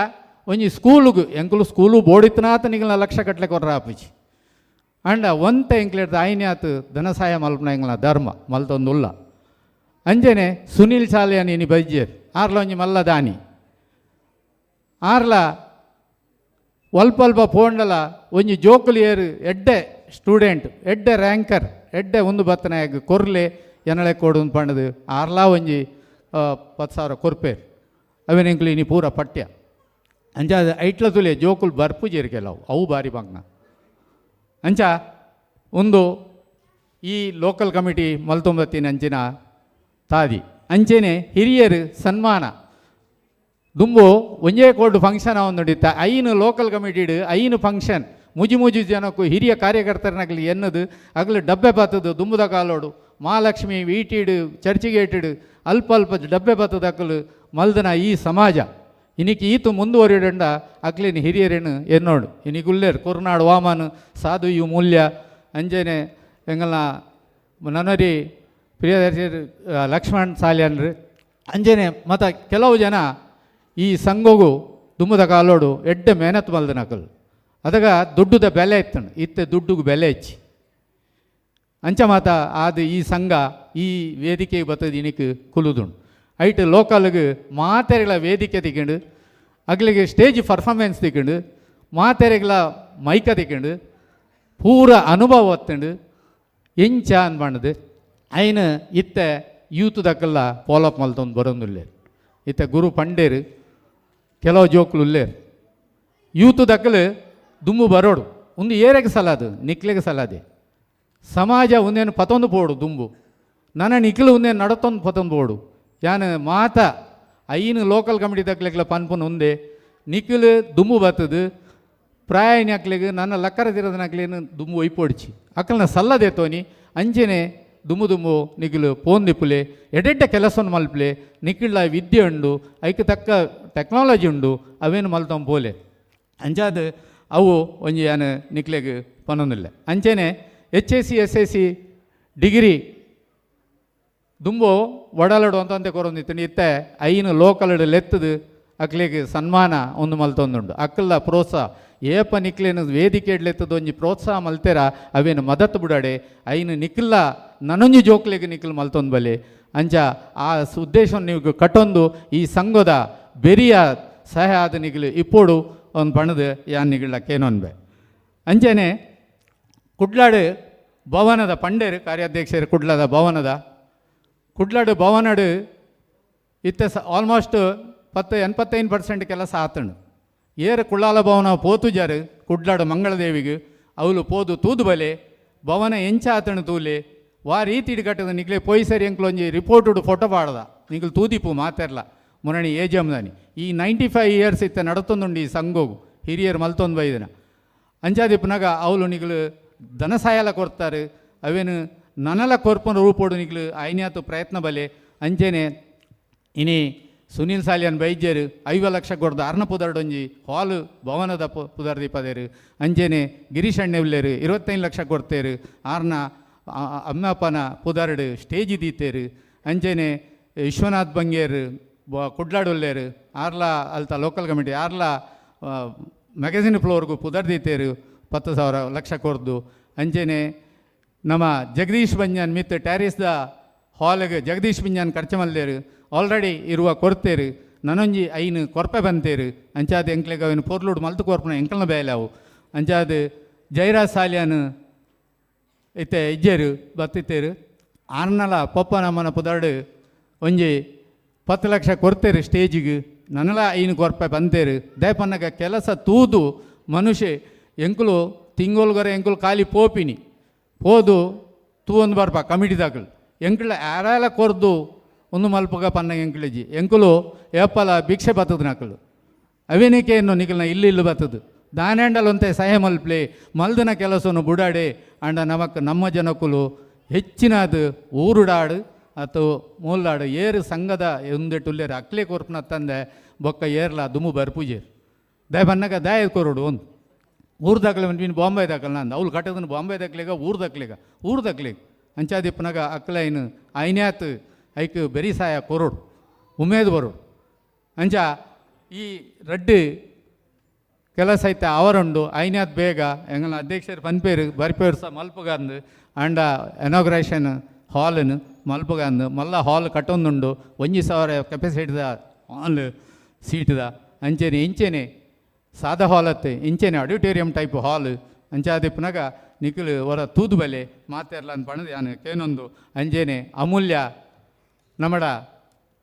ಒಂಜಿ ಸ್ಕೂಲುಗು ಎಂಕುಲು ಸ್ಕೂಲು ಬೋಡಿತ್ತನಾತ ನಿಗಲ ಲಕ್ಷ ಕಟ್ಲೆ ಕೊರ್ರ ಆಪುಜಿ ಅಂಡ ಒಂತ ಎಂಕ್ಲೆಡ್ದು ಆಯ್ನ್ಯಾತು ಧನಸಹಾಯ ಮಲ್ಪನ ಎಂಗ್ಲ ಧರ್ಮ ಮಲ್ತೊಂದುಲ್ಲ ಅಂಜನೆ ಸುನೀಲ್ ಚಾಲಿಯಾನಿ ಇನಿ ಬೈಜೇರ್ ಆರ್ಲ ಒಂಜಿ ಮಲ್ಲ ದಾನಿ ಆರ್ಲ ಒಲ್ಪ ಪೋಂಡಲ ಒಂಜಿ ಜೋಕುಲು ಏರು ಎಡ್ಡೆ ಸ್ಟೂಡೆಂಟ್ ಎಡ್ಡೆ ರ್ಯಾಂಕರ್ ಎಡ್ಡೆ ಒಂದು ಬತ್ತನಾಗ ಕೊರ್ಲೆ ಎನಳೆ ಕೊಡು ಪಂಡದು ಆರ್ಲ ಒಂಜಿ 10,000 ಕೊರ್ಪೇರು ಅವೇನೆಂಕ್ಲು ಇನಿ ಪೂರ ಪಠ್ಯ ಅಂಚ ಐಟ್ಲ ತುಲೆ ಜೋಕುಲು ಬರ್ಪುಜೇರು ಕೆಲವು ಅವು ಬಾರಿ ಬಂಗ್ನ ಅಂಚ ಒಂದು ಈ ಲೋಕಲ್ ಕಮಿಟಿ ಮಲ್ತೊಂಬತ್ತಿನ ಅಂಚಿನ ತಾದಿ ಅಂಚೆನೆ ಹಿರಿಯರು ಸನ್ಮಾನ ದುಂಬು ಒಂಜೇ ಕೋಡ್ ಫಂಕ್ಷನ್ ಅವನ್ನೊಡಿತ ಐನು ಲೋಕಲ್ ಕಮಿಟಿಡು ಐನು ಫಂಕ್ಷನ್ ಮುಜಿ ಜನಕ್ಕೂ ಹಿರಿಯ ಕಾರ್ಯಕರ್ತರನಾಗಲಿ ಎನ್ನದು ಆಗಲು ಡಬ್ಬೆ ಬತ್ತದು ದುಂಬುದ ಕಾಲೋಡು ಮಹಾಲಕ್ಷ್ಮಿ ವೀಟಿಡು ಚರ್ಚಿಗೇಟಿಡು ಅಲ್ಪ ಡಬ್ಬೆ ಬತ್ತದಕ್ಕಲು ಮಲ್ದನ ಈ ಸಮಾಜ ಇನಿಕ್ ಈತು ಮುಂದುವರಿಯಂಡ ಅಕ್ಲಿನ ಹಿರಿಯರೇನು ಎನ್ನೋಡು ಇನಿಗುಲ್ಲೇರು ಕುರ್ನಾಡು ವಾಮನ್ ಸಾಧು ಇವು ಮೂಲ್ಯ ಅಂಜನೆ ಎಂಗಲ್ನ ನನರಿ ಪ್ರಿಯದರ್ಶಿ ಲಕ್ಷ್ಮಣ್ ಸಾಲ್ಯನ್ರು ಅಂಜನೆ ಮತ್ತು ಕೆಲವು ಜನ ಈ ಸಂಘಗೂ ದುಮ್ಮದ ಕಾಲೋಡು ಎಡ್ಡೆ ಮೆಹನತ್ ಮಲ್ದನಕಲು ಅದಾಗ ದುಡ್ಡುದ ಬೆಲೆ ಇತ್ತನು ಇತ್ತೆ ದುಡ್ಡುಗೂ ಬೆಲೆ ಹೆಚ್ಚಿ ಅಂಚ ಮಾತ ಅದು ಈ ಸಂಘ ಈ ವೇದಿಕೆಗೆ ಬರ್ತದೆ ಇನಿಕ್ ಕುಲುದುಂಡು ಐಟ್ ಲೋಕಲ್ಗೆ ಮಾತೆರೆಗಳ ವೇದಿಕೆ ತಿಕೊಂಡು ಅಗ್ಲಿಗೆ ಸ್ಟೇಜ್ ಪರ್ಫಾರ್ಮೆನ್ಸ್ ತಿಕೊಂಡು ಮಾತೆರೆಗಳ ಮೈಕ ತಿಕೊಂಡು ಪೂರ ಅನುಭವ ಒತ್ತಂಡು ಎಂಚ ಅನ್ಬಣ್ಣದು ಐನ ಇತ್ತೆ ಯೂತ್ ದಕ್ಕಲ್ಲ ಫಾಲೋಅಪ್ ಮಲ್ತೊಂದು ಬರೋದಿಲ್ಲ ಇತ್ತೆ ಗುರು ಪಂಡೇರು ಕೆಲವು ಜೋಕ್ಲು ಉಲ್ಲೇರು ಯೂತ್ ದಕ್ಕಲು ದುಮ್ಮು ಬರೋಡು ಒಂದು ಏರೆಗೆ ಸಲಾದು ನಿಕ್ಲೆಗೆ ಸಲಾದೆ ಸಮಾಜ ಒಂದೇನು ಪತೊಂದು ಪೋಡು ದುಂಬು ನನ್ನ ನಿಕ್ಲು ಒಂದೇನು ನಡತೊಂದು ಪತೊಂದು ಪೋಡು ಯಾನು ಮಾತ ಐನು ಲೋಕಲ್ ಕಮಿಟಿ ದಕ್ಲೆಗ್ಲ ಪನ್ಪುನ್ ಒಂದೇ ನಿಕ್ಲು ದುಮ್ಮು ಬತ್ತದು ಪ್ರಾಯ ಅಕ್ಲೆಗೆ ನನ್ನ ಲಕ್ಕರ ತಿರೋದನಕ್ಲೇನು ದುಮ್ಮು ಒಯ್ಪೊಡ್ಚಿ ಅಕ್ಕಲ್ನ ಸಲ್ಲದೆ ತೋನಿ ಅಂಚೆನೆ ದುಮ್ಮು ನಿಕ್ಲು ಫೋನ್ ದಿಪ್ಪುಲೆ ಎಡೆಡ್ಡೆ ಕೆಲಸವನ್ನು ಮಲ್ಪಲೆ ನಿಕ್ಲ ವಿದ್ಯೆ ಉಂಡು ಐಕೆ ತಕ್ಕ ಟೆಕ್ನಾಲಜಿ ಉಂಡು ಅವೇನು ಮಲ್ತೊಂದು ಪೋಲೆ ಅಂಚಾದ ಅವು ಒಂಜಿ ಯಾನು ನಿಕ್ಲೆಗೆ ಪನ್ನೊಂದಿಲ್ಲ ಅಂಚೆನೆ HSC SSC ಡಿಗ್ರಿ ದುಂಬು ಒಡಲಡು ಅಂತಂತೆ ಕೊರೊಂದಿತ್ತು ಇತ್ತೆ ಐನು ಲೋಕಲ್ಡ್ ಲೆತ್ತದು ಅಕ್ಲೆಗೆ ಸನ್ಮಾನ ಒಂದು ಮಲ್ತೊಂದುಂಡು ಅಕ್ಕಲ್ಲ ಪ್ರೋತ್ಸಾಹ ಏಪ ನಿಕ್ಲೇನು ವೇದಿಕೆ ಲೆತ್ತದು ಒಂಜಿ ಪ್ರೋತ್ಸಾಹ ಮಲ್ತೆರ ಅವೇನು ಮದತ್ ಬಿಡಾಡೆ ಐನು ನಿಕ್ಲ ನನೊಂಜಿ ಜೋಕ್ಲೆಗೆ ನಿಕ್ಲು ಮಲ್ತೊಂದು ಬಲೆ ಅಂಚ ಆ ಉದ್ದೇಶವನ್ನು ನೀವು ಕಟ್ಟೊಂದು ಈ ಸಂಘದ ಬೆರಿಯ ಸಹಾಯ ಆದ ನಿಗ್ಲು ಇಪ್ಪೋಡು ಒಂದು ಬಣ್ಣದ ಯಾನ್ ನಿಗ್ಲಕ್ಕೇನೊನ್ಬೆ ಅಂಚೆನೆ ಕುಡ್ಲಾಡು ಭವನದ ಪಂಡೇರು ಕಾರ್ಯಾಧ್ಯಕ್ಷರು ಕುಡ್ಲದ ಭವನದ ಕುಡ್ಲಾಡು ಭವನಡು ಇತ್ತೆ ಆಲ್ಮೋಸ್ಟ್ 85% ಕೆಲಸ ಆತಂಡು ಏರು ಕುಳ್ಳಾಲ ಭವನ ಪೋತುಜಾರು ಕುಡ್ಲಾಡು ಮಂಗಳದೇವಿಗೆ ಅವಳು ಪೋದು ತೂದು ಬಲೆ ಭವನ ಎಂಚ ಆತಂಡು ತೂಲೆ ವಾ ರೀತಿ ಇಡ್ಕಟ್ಟದ ನಿಗ್ಲೆ ಪೊಯ್ಸರಿ ಎಂಕ್ಲೊಂಜಿ ರಿಪೋರ್ಟುಡು ಫೋಟೋ ಪಾಡ್ದ ನಿಗ್ಲು ತೂದಿಪ್ಪು ಮಾತೆರ್ಲ ಮುರಣಿ ಏಜಮ್ದಾನಿ ಈ 95 ಇಯರ್ಸ್ ಇತ್ತೆ ನಡತೊಂದುಂಡು ಈ ಸಂಘೋಗು ಹಿರಿಯರು ಮಲ್ತೊಂದು ಬೈದನ ಅಂಚಾದಿಪ್ಪನಾಗ ಅವಳು ನಿಗ್ಲು ಧನಸಹಾಯಲ ಕೊಡ್ತಾರೆ ಅವೇನು ನನಲ ಕೊರ್ಪನ ರೂಪೋಡು ನಿಗ್ಲು ಐನ್ಯಾತು ಪ್ರಯತ್ನ ಬಲೆ ಅಂಚೆನೆ ಇನಿ ಸುನೀಲ್ ಸಾಲಿಯನ್ ಬೈದ್ಯರು 5 ಲಕ್ಷ ಕೊಡ್ದು ಅರ್ನ ಪುದರ್ಡೊಂಜಿ ಹಾಲು ಭವನದ ಪುದರ್ದಿಪ್ಪದೇರು ಅಂಚೆನೆ ಗಿರೀಶ್ ಅಣ್ಣೆ ಉಳ್ಳೇರು 25 ಲಕ್ಷ ಕೊಡ್ತೇರು ಆರ್ನ ಅಮ್ಮಪ್ಪನ ಪುದರ್ಡು ಸ್ಟೇಜ್ ದೀತೇರು ಅಂಚೆನೆ ವಿಶ್ವನಾಥ್ ಬಂಗೇರು ಕುಡ್ಲಾಡ್ ಉಳ್ಳೇರು ಆರ್ಲ ಅಲ್ತ ಲೋಕಲ್ ಕಮಿಟಿ ಆರ್ಲ ಮ್ಯಾಗಝಿನ್ ಫ್ಲೋರ್ಗೂ ಪುದರ್ದಿತ್ತೇರು 10,000 ಲಕ್ಷ ಕೊರ್ದು ಅಂಚೆನೆ ನಮ್ಮ ಜಗದೀಶ್ ಬಂಜಾನ್ ಮಿತ್ ಟ್ಯಾರಿಸ್ದ ಹಾಲ್ಗೆ ಜಗದೀಶ್ ಬಂಜಾನ್ ಖರ್ಚು ಮಲ್ದೇರು ಆಲ್ರೆಡಿ ಇರುವ ಕೊಡ್ತೇರು ನನೊಂಜಿ ಐನು ಕೊರ್ಪೆ ಬಂತೇರು ಅಂಚಾದ ಎಂಕ್ಲೆಗೆ ಅವನು ಪೊರ್ಲುಡು ಮಲ್ತು ಕೊರ್ಪನ ಎಂಕಲ್ನ ಬೇಲಾವು ಅಂಚಾದ ಜೈರಾಜ್ ಸಾಲಿಯಾನು ಇತ್ತೆ ಇಜ್ಜೇರು ಬತ್ತಿತ್ತೇರು ಆರ್ನಲ ಪಪ್ಪ ನಮ್ಮನ ಪುದರ್ಡು ಒಂಜಿ 10 ಲಕ್ಷ ಕೊಡ್ತೇರು ಸ್ಟೇಜಿಗೆ ನನಲ ಐನು ಕೊರ್ಪೆ ಬಂತೇರು ದೇಪನ್ನಗ ಕೆಲಸ ತೂದು ಮನುಷ್ಯ ಎಂಕುಲು ತಿಂಗೋಲ್ಗರ ಎಂಕುಲು ಖಾಲಿ ಪೋಪಿನಿ ಹೋದು ತೂವೊಂದು ಬರ್ಪ ಕಮಿಟಿದಾಗಲು ಎಂಕುಲ ಯಾರೆಲ್ಲ ಕೊರ್ದು ಒಂದು ಮಲ್ಪಗ ಪನ್ನ ಎಂಕುಲಜಿ ಎಂಕುಲು ಏಪಲ ಭಿಕ್ಷೆ ಬತ್ತದ ನಕಲು ಅವೇನಿಕೆ ಎನ್ನು ನಿಖಲ್ನ ಇಲ್ಲಿ ಬತ್ತದು ದಾನೆಂಡಲ್ ಒಂತೆ ಸಹಾಯ ಮಲ್ಪ್ಲೆ ಮಲ್ದನ ಕೆಲಸವನ್ನು ಬುಡಾಡೆ ಅಂಡ ನಮಕ್ ನಮ್ಮ ಜನಕ್ಕುಲು ಹೆಚ್ಚಿನದು ಊರುಡಾಡು ಅಥವಾ ಮೂಲಾಡು ಏರು ಸಂಘದ ಒಂದೆಟ್ಟುಲ್ಲೇರು ಅಕ್ಲೆ ಕೊರ್ಪನ ತಂದೆ ಬೊಕ್ಕ ಏರ್ಲ ದುಮು ಬರ್ಪೂಜೇರು ದಯ ಬನ್ನಗ ದಯ ಕೊರೋಡು ಒಂದು ಊರು ದಾಖಲೆ ನೀನು ಬಾಂಬೆ ದಾಖಲೆ ನಂದು ಅವ್ಳು ಕಟ್ಟದನ್ನು ಬಾಂಬೆ ದಾಖಲೆಗ ಊರು ದಾಖಲೆಗ ಅಂಚಾದಿಪ್ಪನಾಗ ಅಕ್ಲೈನು ಐನ್ಯಾತ್ ಐಕ್ ಬೆರಿ ಸಾಯ ಕೊರೋಡು ಉಮೇದು ಬರೋಡು ಅಂಚ ಈ ರಡ್ಡು ಕೆಲಸ ಐತೆ ಅವರುಂಡು ಐನ್ಯಾತ್ ಬೇಗ ಎಂಗಲ ಅಧ್ಯಕ್ಷರು ಪನ್ಪೇರು ಬರ್ಪೇರು ಸಹ ಮಲ್ಪಗಂದು ಅಂಡ ಎನಾಗ್ರೇಷನ್ ಹಾಲನ್ನು ಮಲ್ಪಗಂದು ಮಲ್ಲ ಹಾಲ್ ಕಟ್ಟೊಂದುಂಡು 1,000 ಕೆಪಾಸಿಟಿದ ಹಾಲ್ ಸೀಟ್ದ ಅಂಚೆನೆ ಇಂಚೆನೆ ಸಾದಾ ಹಾಲ್ ಅತ್ತೆ ಇಂಚೆನೆ ಆಡಿಟೋರಿಯಂ ಟೈಪ್ ಹಾಲ್ ಅಂಚಾದಿಪ್ಪನಾಗ ನಿಖಿಲು ಹೊರ ತೂದು ಬಲೆ ಮಾತೆರ್ಲ ಅಂತ ಪಣದು ಯಾನು ಕೇನೊಂದು ಅಂಜೇನೆ ಅಮೂಲ್ಯ ನಮ್ಮಡ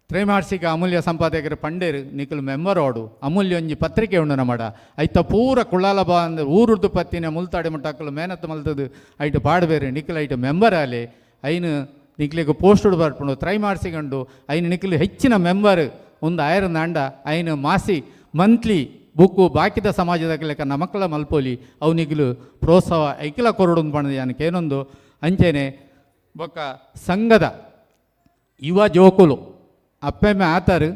ತ್ರೈಮಾಸಿಕ ಅಮೂಲ್ಯ ಸಂಪಾದಕರು ಪಂಡೇರು ನಿಖಿಲು ಮೆಂಬರ್ ಓಡು ಅಮೂಲ್ಯ ಒಂಜಿ ಪತ್ರಿಕೆ ಉಂಡು ನಮ್ಮಡ ಐತ ಪೂರ ಕುಳ್ಳಾಲ ಬಾ ಅಂದ್ರೆ ಊರುರ್ದು ಪತ್ತಿನ ಮುಲ್ತಾಡಿ ಮುಟ್ಟಾಕಲು ಮೇನತ್ತು ಮಲ್ತದು ಐಟು ಪಾಡ್ಬೇರು ನಿಖಿಲು ಐಟು ಮೆಂಬರ್ ಆಲೆ ಐನು ನಿಖಿಲಿಗೆ ಪೋಸ್ಟುಡು ಬರ್ಪುಂಡು ತ್ರೈಮಾಸಿಕಂಡು ಐನು ನಿಖಿಲು ಹೆಚ್ಚಿನ ಮೆಂಬರ್ ಒಂದು ಆಯರನ್ನ ಅಂಡ ಐನು ಮಾಸಿ ಮಂತ್ಲಿ ಬುಕ್ಕು ಬಾಕಿದ ಸಮಾಜದ ಲೆಕ್ಕ ನಮಕ್ಕಳ ಮಲ್ಪೋಲಿ ಅವು ನಿಖಿಲು ಪ್ರೋತ್ಸಾಹ ಐಕಿಲ ಕೊರಡು ಪಣದು ಯಾನಕ್ಕೆ ಏನೊಂದು ಅಂಚೆನೆ ಬೊಕ್ಕ ಸಂಘದ ಯುವ ಜೋಕುಲು ಅಪ್ಪೆಮ್ಮೆ ಆತರು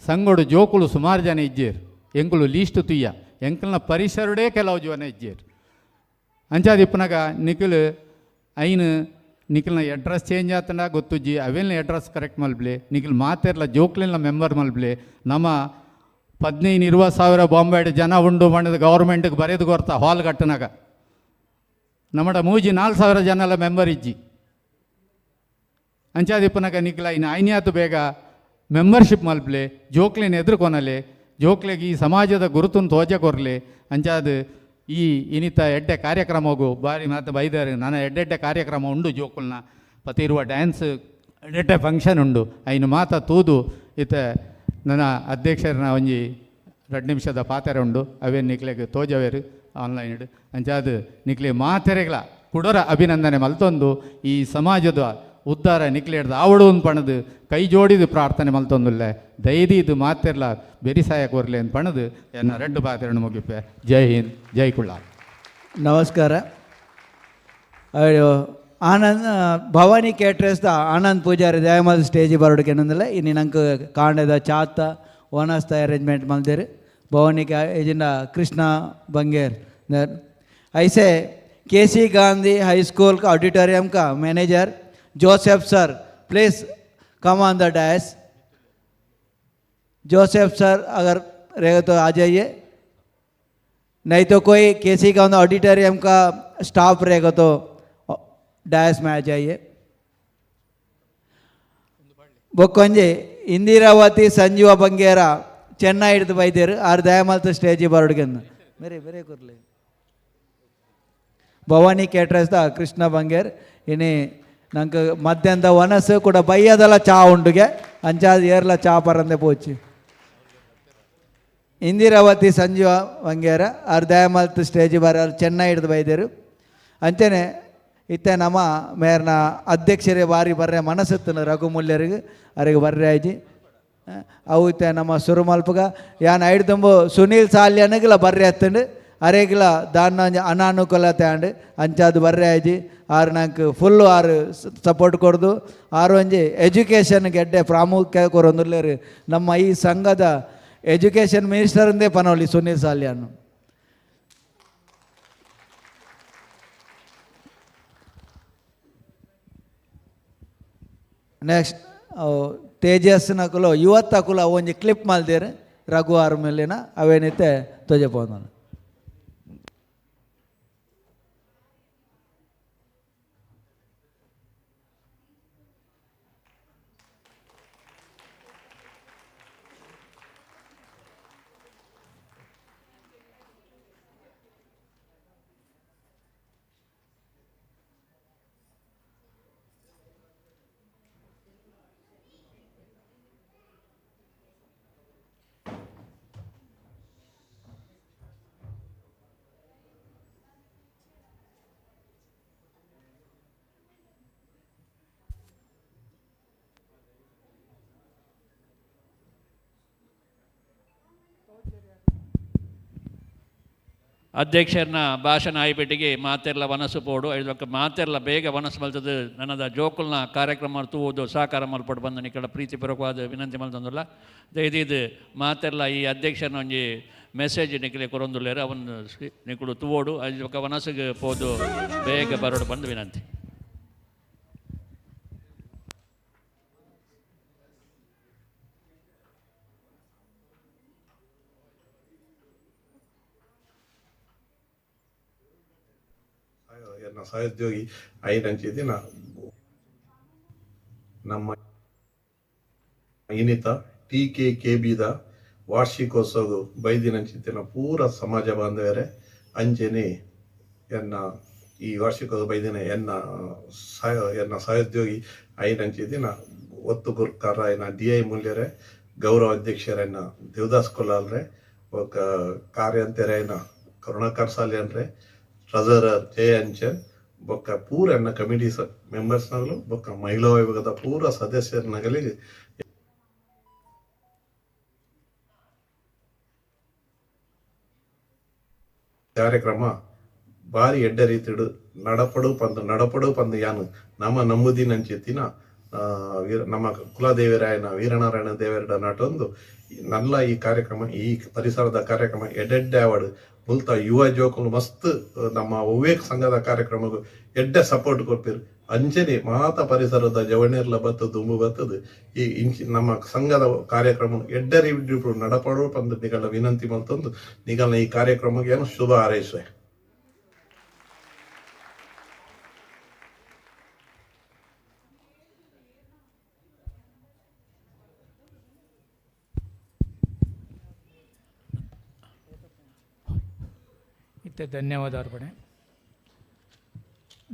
ಸಂಗೋಡು ಜೋಕುಲು ಸುಮಾರು ಜನ ಇಜ್ಜೇರು ಎಂಕುಲು ಲೀಸ್ಟ್ ತುಯ್ಯ ಎಂಕಲ್ನ ಪರಿಸರಡೇ ಕೆಲವು ಜನ ಇಜ್ಜೇರು ಅಂಚಾದಿಪ್ಪನಾಗ ನಿಖಿಲು ಐನು ನಿಖಿಲ್ನ ಅಡ್ರೆಸ್ ಚೇಂಜ್ ಆತಂಡ ಗೊತ್ತುಜ್ಜಿ ಅವೆಲ್ಲ ಅಡ್ರೆಸ್ ಕರೆಕ್ಟ್ ಮಲ್ಬ್ಲೆ ನಿಖಿಲ್ ಮಾತೆರ್ಲ ಜೋಕ್ಲಿನ ಮೆಂಬರ್ ಮಲ್ಬ್ಲೆ ನಮ್ಮ 15-20 ಸಾವಿರ ಬಾಂಬೆಡ್ ಜನ ಉಂಡು ಮಾಡಿದ ಗೌರ್ಮೆಂಟ್ಗೆ ಬರೆದು ಕೊರ್ತಾ ಹಾಲ್ ಕಟ್ಟನಾಗ ನಮ್ಮಡ ಮೂಜಿ 4,000 ಜನ ಎಲ್ಲ ಮೆಂಬರ್ ಇಜ್ಜಿ ಅಂಚಾದಿಪ್ಪನಾಗ ನಿಖಿಲ ಇನ್ನು ಐನ್ಯಾತು ಬೇಗ ಮೆಂಬರ್ಶಿಪ್ ಮಲ್ಪ್ಲೆ ಜೋಕ್ಲಿನ ಎದುರುಕೊನಲೆ ಜೋಕ್ಲೆಗೆ ಈ ಸಮಾಜದ ಗುರುತನ್ನು ತೋಜ ಕೊರಲೆ ಅಂಚಾದು ಈ ಇನಿತ ಎಡ್ಡೆ ಕಾರ್ಯಕ್ರಮ ಹೋಗು ಬಾರಿ ಮಾತು ಬೈದಾರೆ ನನ್ನ ಎಡ್ಡೆಡ್ಡೆ ಕಾರ್ಯಕ್ರಮ ಉಂಡು ಜೋಕುಲ್ನ ಪತಿ ಇರುವ ಡ್ಯಾನ್ಸ್ ಎಡ್ಡೆ ಫಂಕ್ಷನ್ ಉಂಡು ಐನು ಮಾತ ತೂದು ಇತ ನನ್ನ ಅಧ್ಯಕ್ಷರನ್ನ ಒಂಜಿ 2 ನಿಮಿಷದ ಪಾತೆರೆ ಉಂಡು ಅವೇನು ನಿಕ್ಲೆಗೆ ತೋಜವೇರು ಆನ್ಲೈನ್ ಅಂಚಾದು ನಿಕ್ಲೆ ಮಾತೆರೆಗಳ ಕುಡರ ಅಭಿನಂದನೆ ಮಲ್ತೊಂದು ಈ ಸಮಾಜದ ಉದ್ಧಾರ ನಿಕ್ಲೇಡ್ದು ಆವಡು ಒಂದು ಪಣದು ಕೈ ಜೋಡಿದು ಪ್ರಾರ್ಥನೆ ಮಲ್ತೊಂದುಲ್ಲೆ ದೈದಿದು ಮಾತೆರ್ಲ ಬೆರಿಸಾಯ ಕೋರ್ಲೆ ಅಂತ ಪಣದು ಎನ್ನ 2 ಪಾತೆರನ್ನು ಮುಗಿಪೆ ಜೈ ಹಿಂದ್ ಜೈ ಕುಳ್ಳಾಲ್. ನಮಸ್ಕಾರ. ಆನಂದ್ ಭವಾನಿ ಕೇಟ್ರೆಸ್ದ ಆನಂದ್ ಪೂಜಾರಿ ದಯಮಾದ ಸ್ಟೇಜ್ ಬರೋಡಕ್ಕೆ ಏನಂದಿಲ್ಲ ಇನ್ನು ನಂಗೆ ಕಾಂಡದ ಚಾತ ಓನಸ್ತ ಅರೇಂಜ್ಮೆಂಟ್ ಮಲ್ದೇರು ಭವಾನಿ ಇದನ್ನ ಕೃಷ್ಣ ಬಂಗೇರ್ ಐಸೆ KC गांधी हाई स्कूल का ऑडिटोरियम का manager Joseph sir please come on the dais. Joseph sir अगर रहेगा तो आ जाइए, नहीं तो कोई KC गांधी ऑडिटोरियम का स्टाफ रहेगा तो डैश में आ जाइए. बೊಕ್ಕೊಂಜಿ ಇಂದಿರಾವತಿ ಸಂಜೀವ ಬಂಗೇರ ಚೆನ್ನೈ ಹಿಡಿದು ಬೈದೇರು ಆರು ದಯಮಲ್ತ ಸ್ಟೇಜಿ ಬರೋಡ್ಗೆಂದು ಬೇರೆ ಬೇರೆ ಕೂರ್ಲಿ. ಭವಾನಿ ಕೇಟ್ರಸ್ದ ಕೃಷ್ಣ ಬಂಗೇರ್ ಇನಿ ನಂಗೆ ಮಧ್ಯಾಹ್ನದ ವನಸ್ಸು ಕೂಡ ಬೈಯದಲ್ಲ ಚಾ ಉಂಡುಗೆ ಅಂಚಾದ ಏರ್ಲ ಚಾ ಪರಂದೆ ಪೋಚಿ. ಇಂದಿರಾವತಿ ಸಂಜೀವ ಬಂಗೇರ ಆರು ದಯಮಲ್ತ ಸ್ಟೇಜಿ ಬರ ಚೆನ್ನೈ ಹಿಡಿದು ಬೈದೇರು ಅಂಚನೆ ಇತ್ತೆ ನಮ್ಮ ಮೇರ್ನ ಅಧ್ಯಕ್ಷರೇ ಬಾರಿ ಬರ್ರೆ ಮನಸ್ಸತ್ತನ ರಘುಮೂಲ್ಯರಿಗೆ ಅವರಿಗೆ ಬರ್ರೆ ಆಯ್ಜಿ ಅವು ಇತ್ತೆ ನಮ್ಮ ಸುರುಮಲ್ಪಗ ಯಾನ್ ಐಡು ತುಂಬು ಸುನೀಲ್ ಸಾಲ್ಯನಿಗೆಲ್ಲ ಬರ್ರೆ ಹತ್ತಂಡು ಅರೆಗ್ಲ ದಾನ ಅನಾನುಕೂಲತೆ ಆಂಡ್ ಅಂಚಾದು ಬರ್ರೆ ಆಜಿ ಆರು ನಂಗೆ ಫುಲ್ಲು ಆರು ಸಪೋರ್ಟ್ ಕೊಡ್ದು ಆರು ಒಂಜಿ ಎಜುಕೇಷನ್ಗೆ ಎಡ್ಡೆ ಪ್ರಾಮುಖ್ಯ ಕೊರೊಂದುಲ್ಲೇರು ನಮ್ಮ ಈ ಸಂಘದ ಎಜುಕೇಷನ್ ಮಿನಿಸ್ಟರಿಂದೇ ಪನವಲಿ ಸುನೀಲ್ ಸಾಲ್ಯಾನು. ನೆಕ್ಸ್ಟ್ ತೇಜಸ್ನಕುಲು ಯುವತ್ತಕುಲು ಒಂಜಿ ಕ್ಲಿಪ್ ಮಲ್ದೇರು ರಘು ಆರು ಮೇಲಿನ ಅವೇನೈತೆ ತೊಜೆಪೋದು. ಅಧ್ಯಕ್ಷರನ್ನ ಭಾಷಣ ಆಯ್ಬಿಟ್ಟಿಗೆ ಮಾತೆರ್ಲ ವನಸು ಪೋಡು ಇದಕ್ಕೆ ಮಾತೆರ್ಲ ಬೇಗ ವನಸು ಮಲ್ತದ್ದು ನನ್ನದ ಜೋಕುಲ್ನ ಕಾರ್ಯಕ್ರಮ ತೂವುದು ಸಹಕಾರ ಮಲ್ಪಟ್ಟು ಬಂದ ನಿಕ್ಕಳ ಪ್ರೀತಿಪೂರ್ವಕವಾದ ವಿನಂತಿ ಮಲ್ತಂದಿಲ್ಲ ದಯದಿದ್ದು ಮಾತೆರ್ಲ ಈ ಅಧ್ಯಕ್ಷರನ್ನ ಒಂಜಿ ಮೆಸೇಜ್ ನಿಕ್ಕಲೆ ಕೊರೊಂದುಲ್ಲೇರು ಅವನು ನಿಕ್ಕಳು ತೂವೋಡು ಅದಕ್ಕೆ ವನಸಿಗೆ ಪೋದು ಬೇಗ ಬರೋಡು ಬಂದು ವಿನಂತಿ. ಸಹೋದ್ಯೋಗಿ ಐದಂಚಿದಿನ ನಮ್ಮ ಇನ್ನಿತ TKKBದ ವಾರ್ಷಿಕೋತ್ಸವ ಬೈದಿನಂಚಿತ್ತಿನ ಪೂರ ಸಮಾಜ ಬಾಂಧವರೇ ಅಂಜನೆ ಎನ್ನ ಈ ವಾರ್ಷಿಕೋತ್ಸವ ಬೈದಿನ ಎನ್ನ ಸಹೋದ್ಯೋಗಿ ಐದಂಚಿದಿನ ಒತ್ತು ಗುರ್ಕಾರ ಎನ್ನ DI ಮೂಲ್ಯರೇ ಗೌರವ ಅಧ್ಯಕ್ಷರನ್ನ ದೇವದಾಸ್ ಕೊಲಾಲ್ರೆ ఒక ಕಾರ್ಯಾಂತರೈನ ಕರುಣಾಕರ್ ಸಾಲ್ಯನ್ರೆ ಟ್ರೆಜರರ್ ಜೆ ಅಂಚನ್ ಬೊಕ್ಕ ಪೂರ ಎನ್ನ ಕಮಿಟಿ ಮೆಂಬರ್ಸ್ನಗಳು ಬೊಕ್ಕ ಮಹಿಳಾ ವಿಭಾಗದ ಪೂರ ಸದಸ್ಯರನಗಳಿಗೆ ಕಾರ್ಯಕ್ರಮ ಭಾರಿ ಎಡ್ಡ ರೀತಿಡು ನಡಪಡು ಪಂದು ಯಾನು ನಮ್ಮ ನಂಬುದಿನಂಚಿತ್ತಿನ ನಮ್ಮ ಕುಲದೇವರಾಯನ ವೀರನಾರಾಯಣ ದೇವರ ನಾಟೊಂದು ನಲ್ಲ ಈ ಕಾರ್ಯಕ್ರಮ ಈ ಪರಿಸರದ ಕಾರ್ಯಕ್ರಮ ಎಡ್ಡೆಡ್ಡೆ ಆವಡು ಮುಲ್ತ ಯುವ ಜೋಕುಲು ಮಸ್ತ್ ನಮ್ಮ ವಿವೇಕ್ ಸಂಘದ ಕಾರ್ಯಕ್ರಮಗೂ ಎಡ್ಡೆ ಸಪೋರ್ಟ್ ಕೊಡ್ಪಿರು ಅಂಚನೆ ಮಾತ ಪರಿಸರದ ಜವಣೆರ್ಲ ಬತ್ತದು ದುಂಬು ಬತ್ತದು ಈ ನಮ್ಮ ಸಂಘದ ಕಾರ್ಯಕ್ರಮ ಎಡ್ಡೆ ರೀತಿ ನಡಪಡು ಪಂದು ನಿಗಳ ವಿನಂತಿ ಮಲ್ತೊಂದು ನಿಗಳನ್ನ ಈ ಕಾರ್ಯಕ್ರಮಕ್ಕೆ ಏನು ಶುಭ ಹಾರೈಸುವೆ. ಇತ್ತೆ ಧನ್ಯವಾದ ಅರ್ಪಣೆ.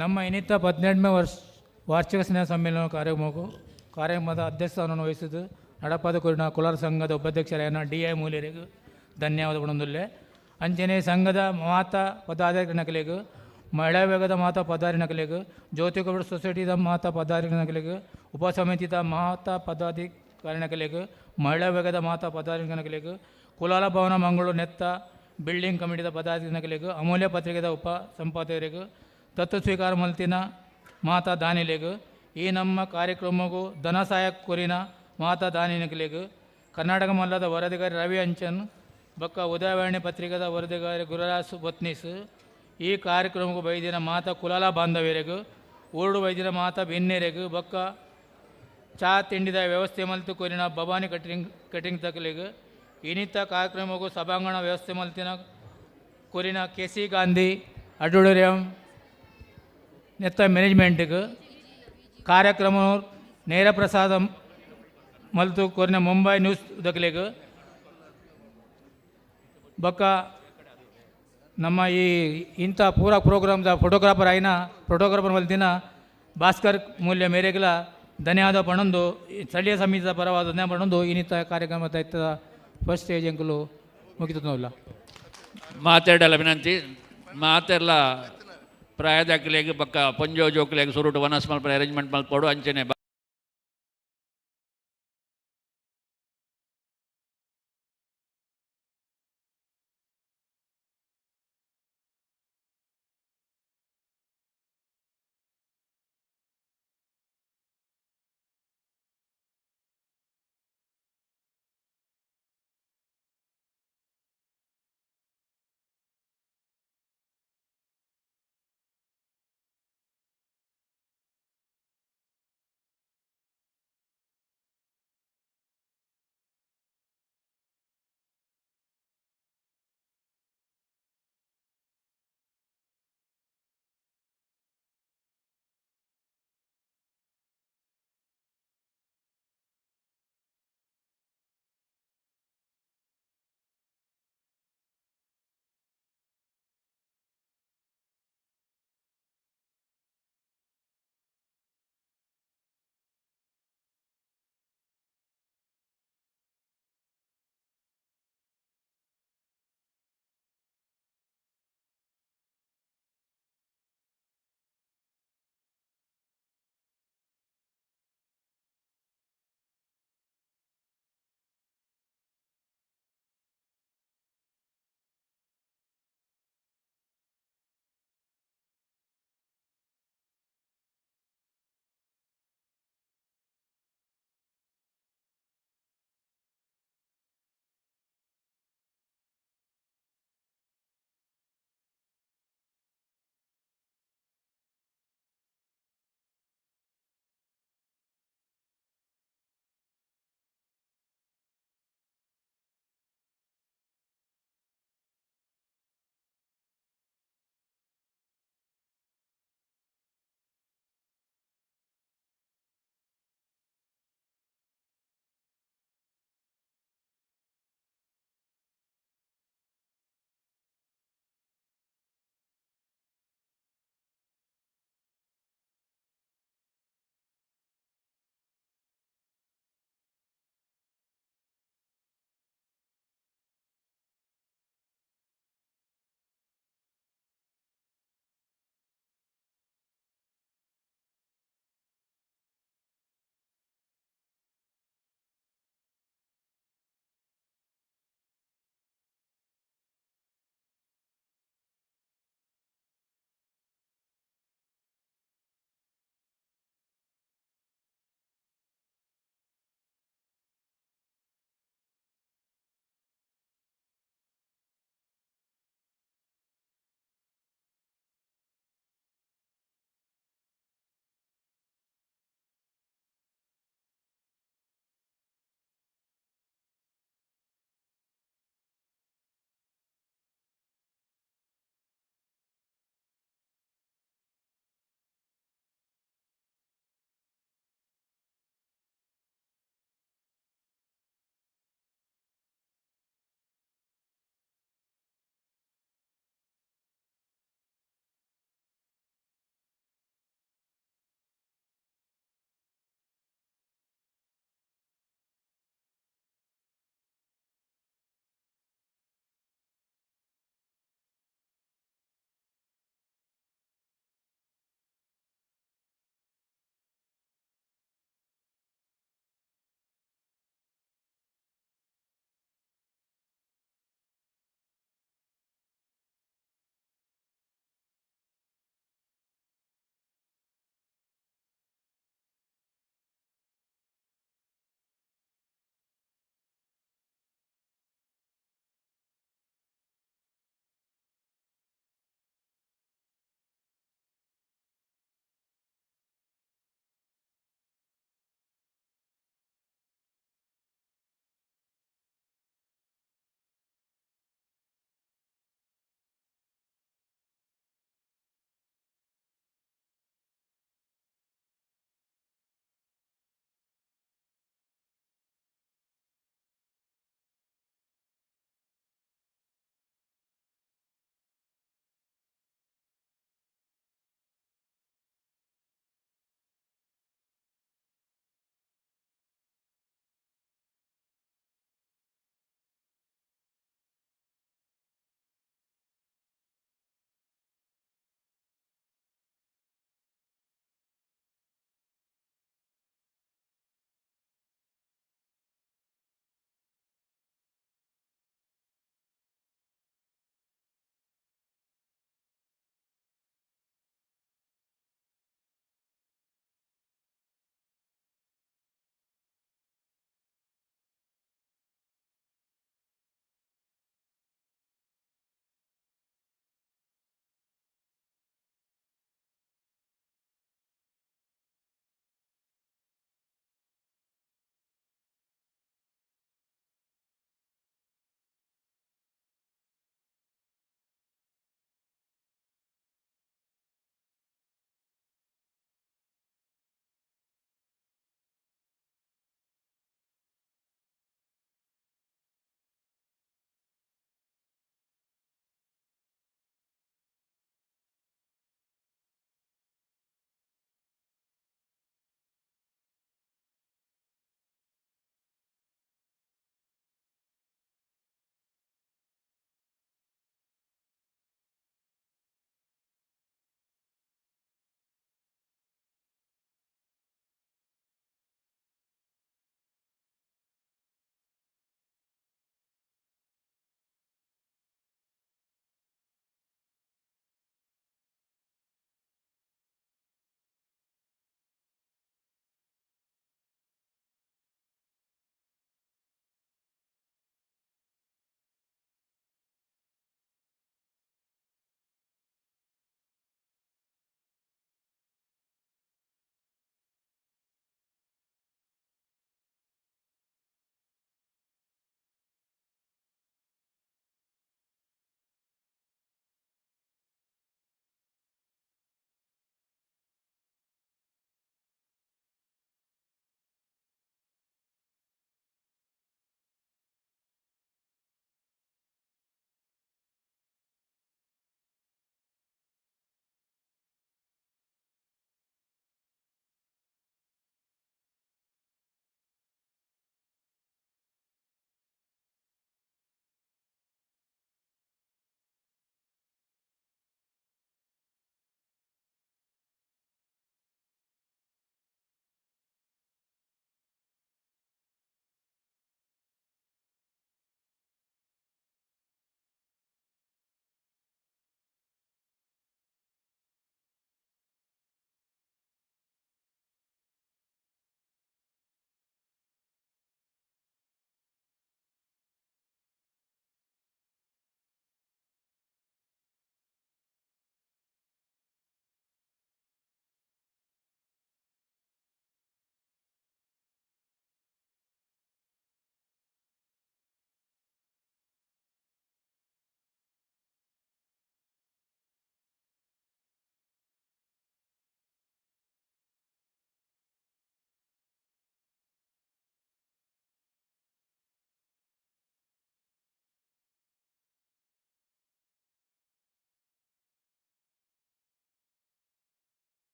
ನಮ್ಮ ಇನ್ನಿತ 18ನೇ ವಾರ್ಷಿಕ ಸ್ನೇಹ ಸಮ್ಮೇಳನ ಕಾರ್ಯಕ್ರಮದ ಅಧ್ಯಕ್ಷಸ್ಥಾನವನ್ನು ವಹಿಸಿದ್ದು ನಡಪಾದ ಕುರಿನ ಕುಲಾಲ ಸಂಘದ ಉಪಾಧ್ಯಕ್ಷರಾಯನ DI ಮೂಲ್ಯರಿಗೂ ಧನ್ಯವಾದ ಕೊಡೊಂದುಲ್ಲೆ. ಅಂಚನೆ ಸಂಘದ ಮಾತಾ ಪದಾಧಿಕಾರಿಗಳಿಗೆ ಮಹಿಳಾ ವಿಭಾಗದ ಮಾತಾ ಪದಾಧಿಕಾರಿಗಳಿಗೆ ಜ್ಯೋತಿ ಕಬಡ್ಡಿ ಸೊಸೈಟಿದ ಮಾತಾ ಪದಾಧಿಕಾರಿಗಳಿಗೆ ಉಪಸಮಿತಿದ ಮಾತಾ ಪದಾಧಿಕಾರಿಗಳಿಗೆ ಮಹಿಳಾ ವಿಭಾಗದ ಮಾತಾ ಪದಾಧಿಕಾರಿಗಳಿಗೆ ಕುಲಾಲ ಭವನ ಮಂಗಳೂರು ನೆತ್ತ ಬಿಲ್ಡಿಂಗ್ ಕಮಿಟಿದ ಪದಾಧಿಕಾರಿಗಳಿಗೂ ಅಮೂಲ್ಯ ಪತ್ರಿಕೆದ ಉಪ ಸಂಪಾದಕರಿಗೂ ದತ್ತು ಸ್ವೀಕಾರ ಮಲ್ತಿನ ಮಾತಾ ದಾನಿಲೆಗೂ ಈ ನಮ್ಮ ಕಾರ್ಯಕ್ರಮಗೂ ಧನ ಸಹಾಯ ಕೊರಿನ ಮಾತಾ ದಾನಿಗಳಿಗೂ ಕರ್ನಾಟಕ ಮಲ್ಲದ ವರದಿಗಾರಿ ರವಿ ಅಂಚನ್ ಬೊಕ್ಕ ಉದಯವಾಣಿ ಪತ್ರಿಕೆದ ವರದಿಗಾರಿ ಗುರುರಾಜ್ ಬತ್ನೀಸ್ ಈ ಕಾರ್ಯಕ್ರಮಕ್ಕೂ ಬೈದಿನ ಮಾತಾ ಕುಲಾಲ ಬಾಂಧವ್ಯರಿಗೂ ಊರುಡು ಬೈದಿನ ಮಾತಾ ಬೆನ್ನೇರಿಗೂ ಬೊಕ್ಕ ಚಾ ತಿಂಡಿದ ವ್ಯವಸ್ಥೆ ಮಲ್ತು ಕೊರಿನ ಭವಾನಿ ಕಟಿಂಗ್ ತಕಲಿಗೂ ಇನ್ನಿತ ಕಾರ್ಯಕ್ರಮಕ್ಕೂ ಸಭಾಂಗಣ ವ್ಯವಸ್ಥೆ ಮಲ್ತಿನ ಕೊರಿನ KC ಗಾಂಧಿ ಆಡಿಟೋರಿಯಂ ನೆತ್ತ ಮ್ಯಾನೇಜ್ಮೆಂಟ್ಗೆ ಕಾರ್ಯಕ್ರಮ ನೇರ ಪ್ರಸಾದ ಮಲ್ತು ಕೊರಿನ ಮುಂಬೈ ನ್ಯೂಸ್ ದಕ್ಲಿಗೆ ಬೊಕ್ಕ ನಮ್ಮ ಈ ಇಂಥ ಪೂರ ಪ್ರೋಗ್ರಾಮ್ದ ಫೋಟೋಗ್ರಾಫರ್ ಆಯ್ನ ಫೋಟೋಗ್ರಾಫರ್ ಮಲ್ತಿನ ಭಾಸ್ಕರ್ ಮೂಲ್ಯ ಮೇರೆಗಳ ಧನ್ಯವಾದ ಪಣಂದು ಸ್ಥಳೀಯ ಸಮಿತಿಯ ಪರವಾದ ಧನ್ಯ ಪಣಂದು ಇನ್ನಿತ ಕಾರ್ಯಕ್ರಮದ ಇತ್ತದ ಫಸ್ಟ್ ಸ್ಟೇಜ್ ಅಂಕಲು ಮುಗಿತಲ್ಲ ಮಾತಾಡಲ್ಲ ವಿನಂತಿ ಮಾತೆಲ್ಲ ಪ್ರಾಯದಾಕಲಿಗೆ ಬಕ್ಕ ಪಂಜೋ ಜೋಕಲಿಗೆ ಸುರುಟು ವನಸ್ ಮಲ್ಪ ಅರೇಂಜ್ಮೆಂಟ್ ಮಲ್ಪಡು ಅಂಚನೆ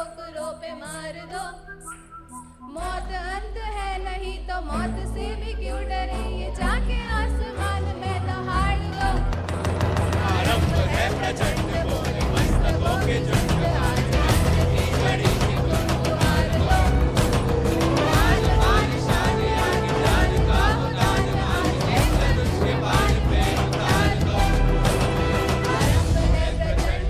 ठोकरों पे मार दो। मौत अंत है नहीं तो मौत से भी क्यों डरे, ये जाके आसमान में दहाड़ दो। आरंभ है प्रचंड बोले मस्तकों के झुंड, आज अंत की घड़ी की तुम हार दो। आज मान शान आगे जान का उतार, आज एक धनुष के बाण पे उतार दो। आरंभ है प्रचंड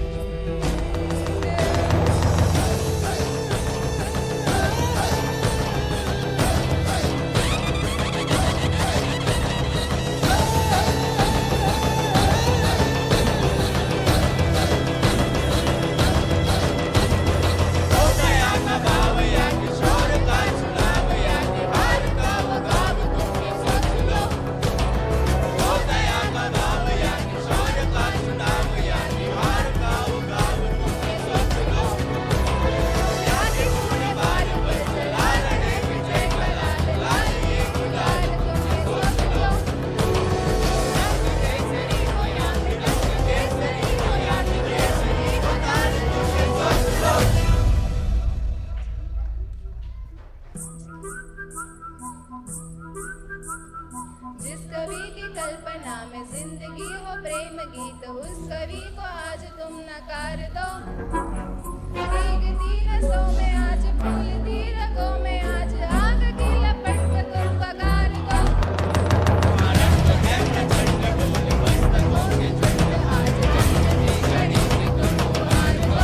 जिस कवि की कल्पना में जिंदगी हो प्रेम गीत, उस कवि को आज तुम नकार दो। भीगती रसों में आज फूलती रगों में आज आग की लपट में तुम पगार दो। आरंभ है प्रचंड बोले मस्तकों के झुंड, आज अंत की घड़ी की तुम हार दो।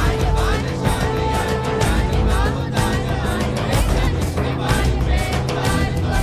आज मान शान याद जाने का उतार, आज एक धनुष के बाण पे उतार दो।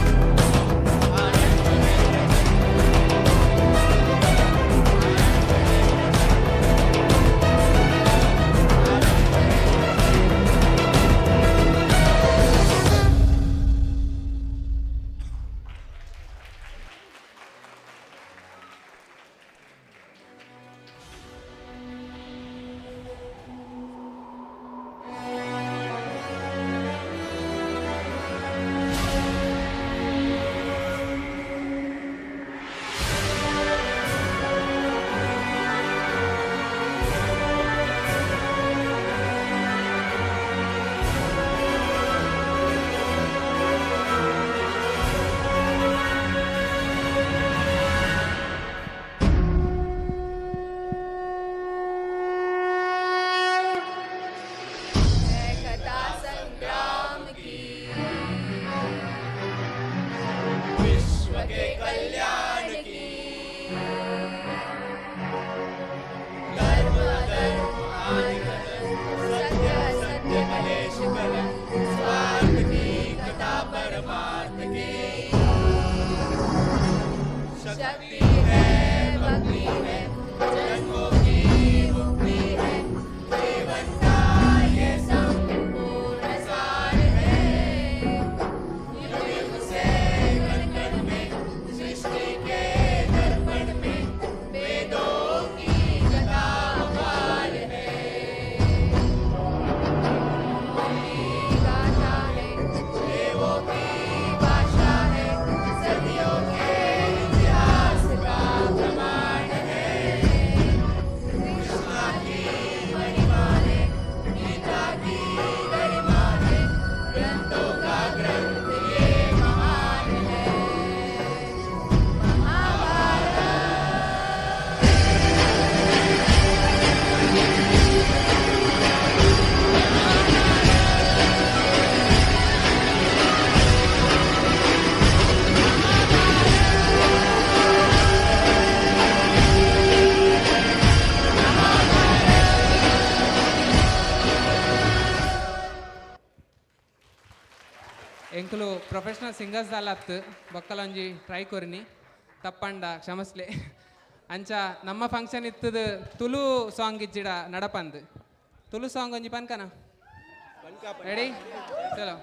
कथा संग्राम की, विश्व के कल्याण की, धर्म अधर्म आदि सत्य असत्य कलेश कलंक, स्वार्थ की कथा परमार्थ की। शक्ति है भक्ति है, जन्मों की मुक्ति है, जीवन का ये संपूर्ण सार है। युग युग से कण कण में, सृष्टि के दर्पण में, वेदों की कथा अपार है। मोही गाथा है, देवों की भाषा है, सदियों के इतिहास का प्रमाण है। कृष्णा की महिमा है, गीता की गरिमा है, ग्रंथों का ग्रंथ ये महान है। महाभारत ಎಂಕುಲು ಪ್ರೊಫೆಷನಲ್ ಸಿಂಗರ್ಸ್ ದಾಲತ್ ಬೊಕ್ಕಲೊಂಜಿ ಟ್ರೈ ಕೊರ್ನಿ ತಪ್ಪಂಡ ಕ್ಷಮಸ್ಲೆ ಅಂಚ ನಮ್ಮ ಫಂಕ್ಷನ್ ಇತ್ತದು ತುಳು ಸಾಂಗ್ ಇಜ್ಜಿಡ ನಡಪಂದು ತುಳು ಸಾಂಗ್ ಒಂಜಿ ಪನ್ಕನ ರೆಡಿ ಚಲೋ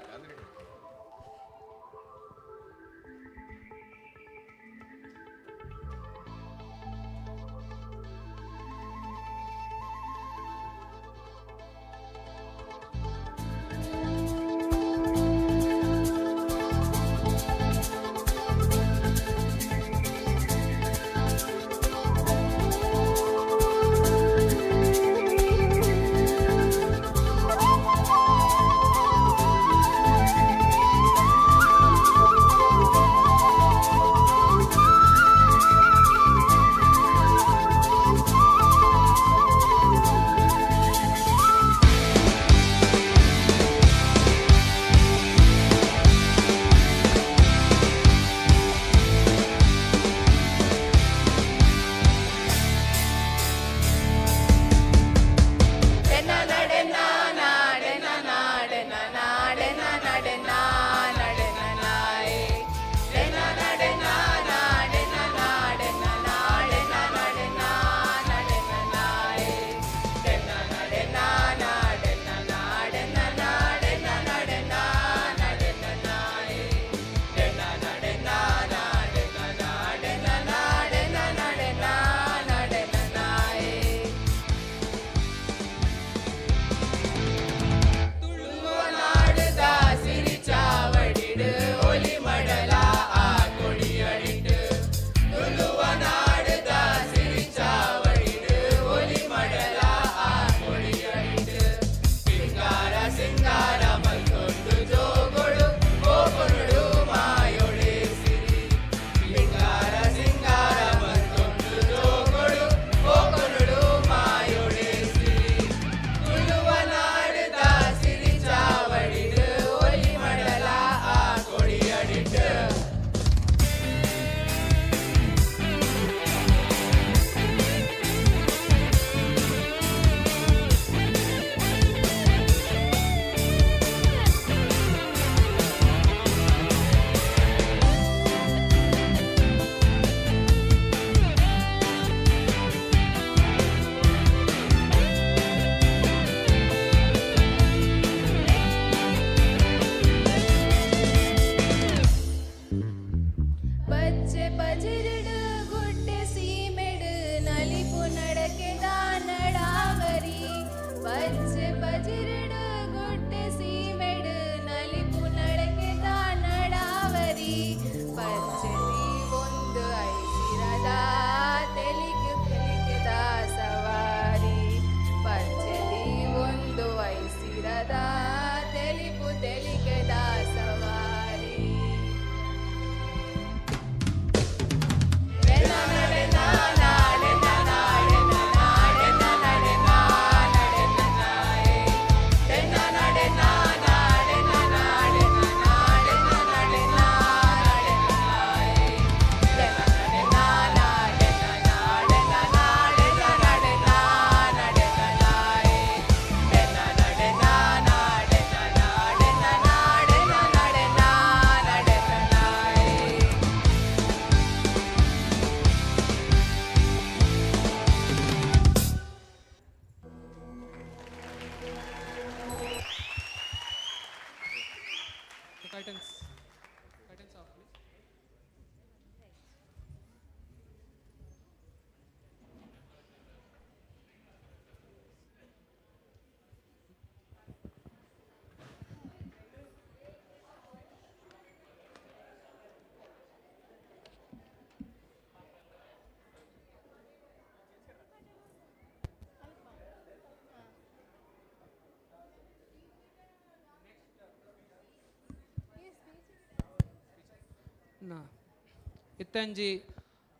ಇತ್ತಂಜಿ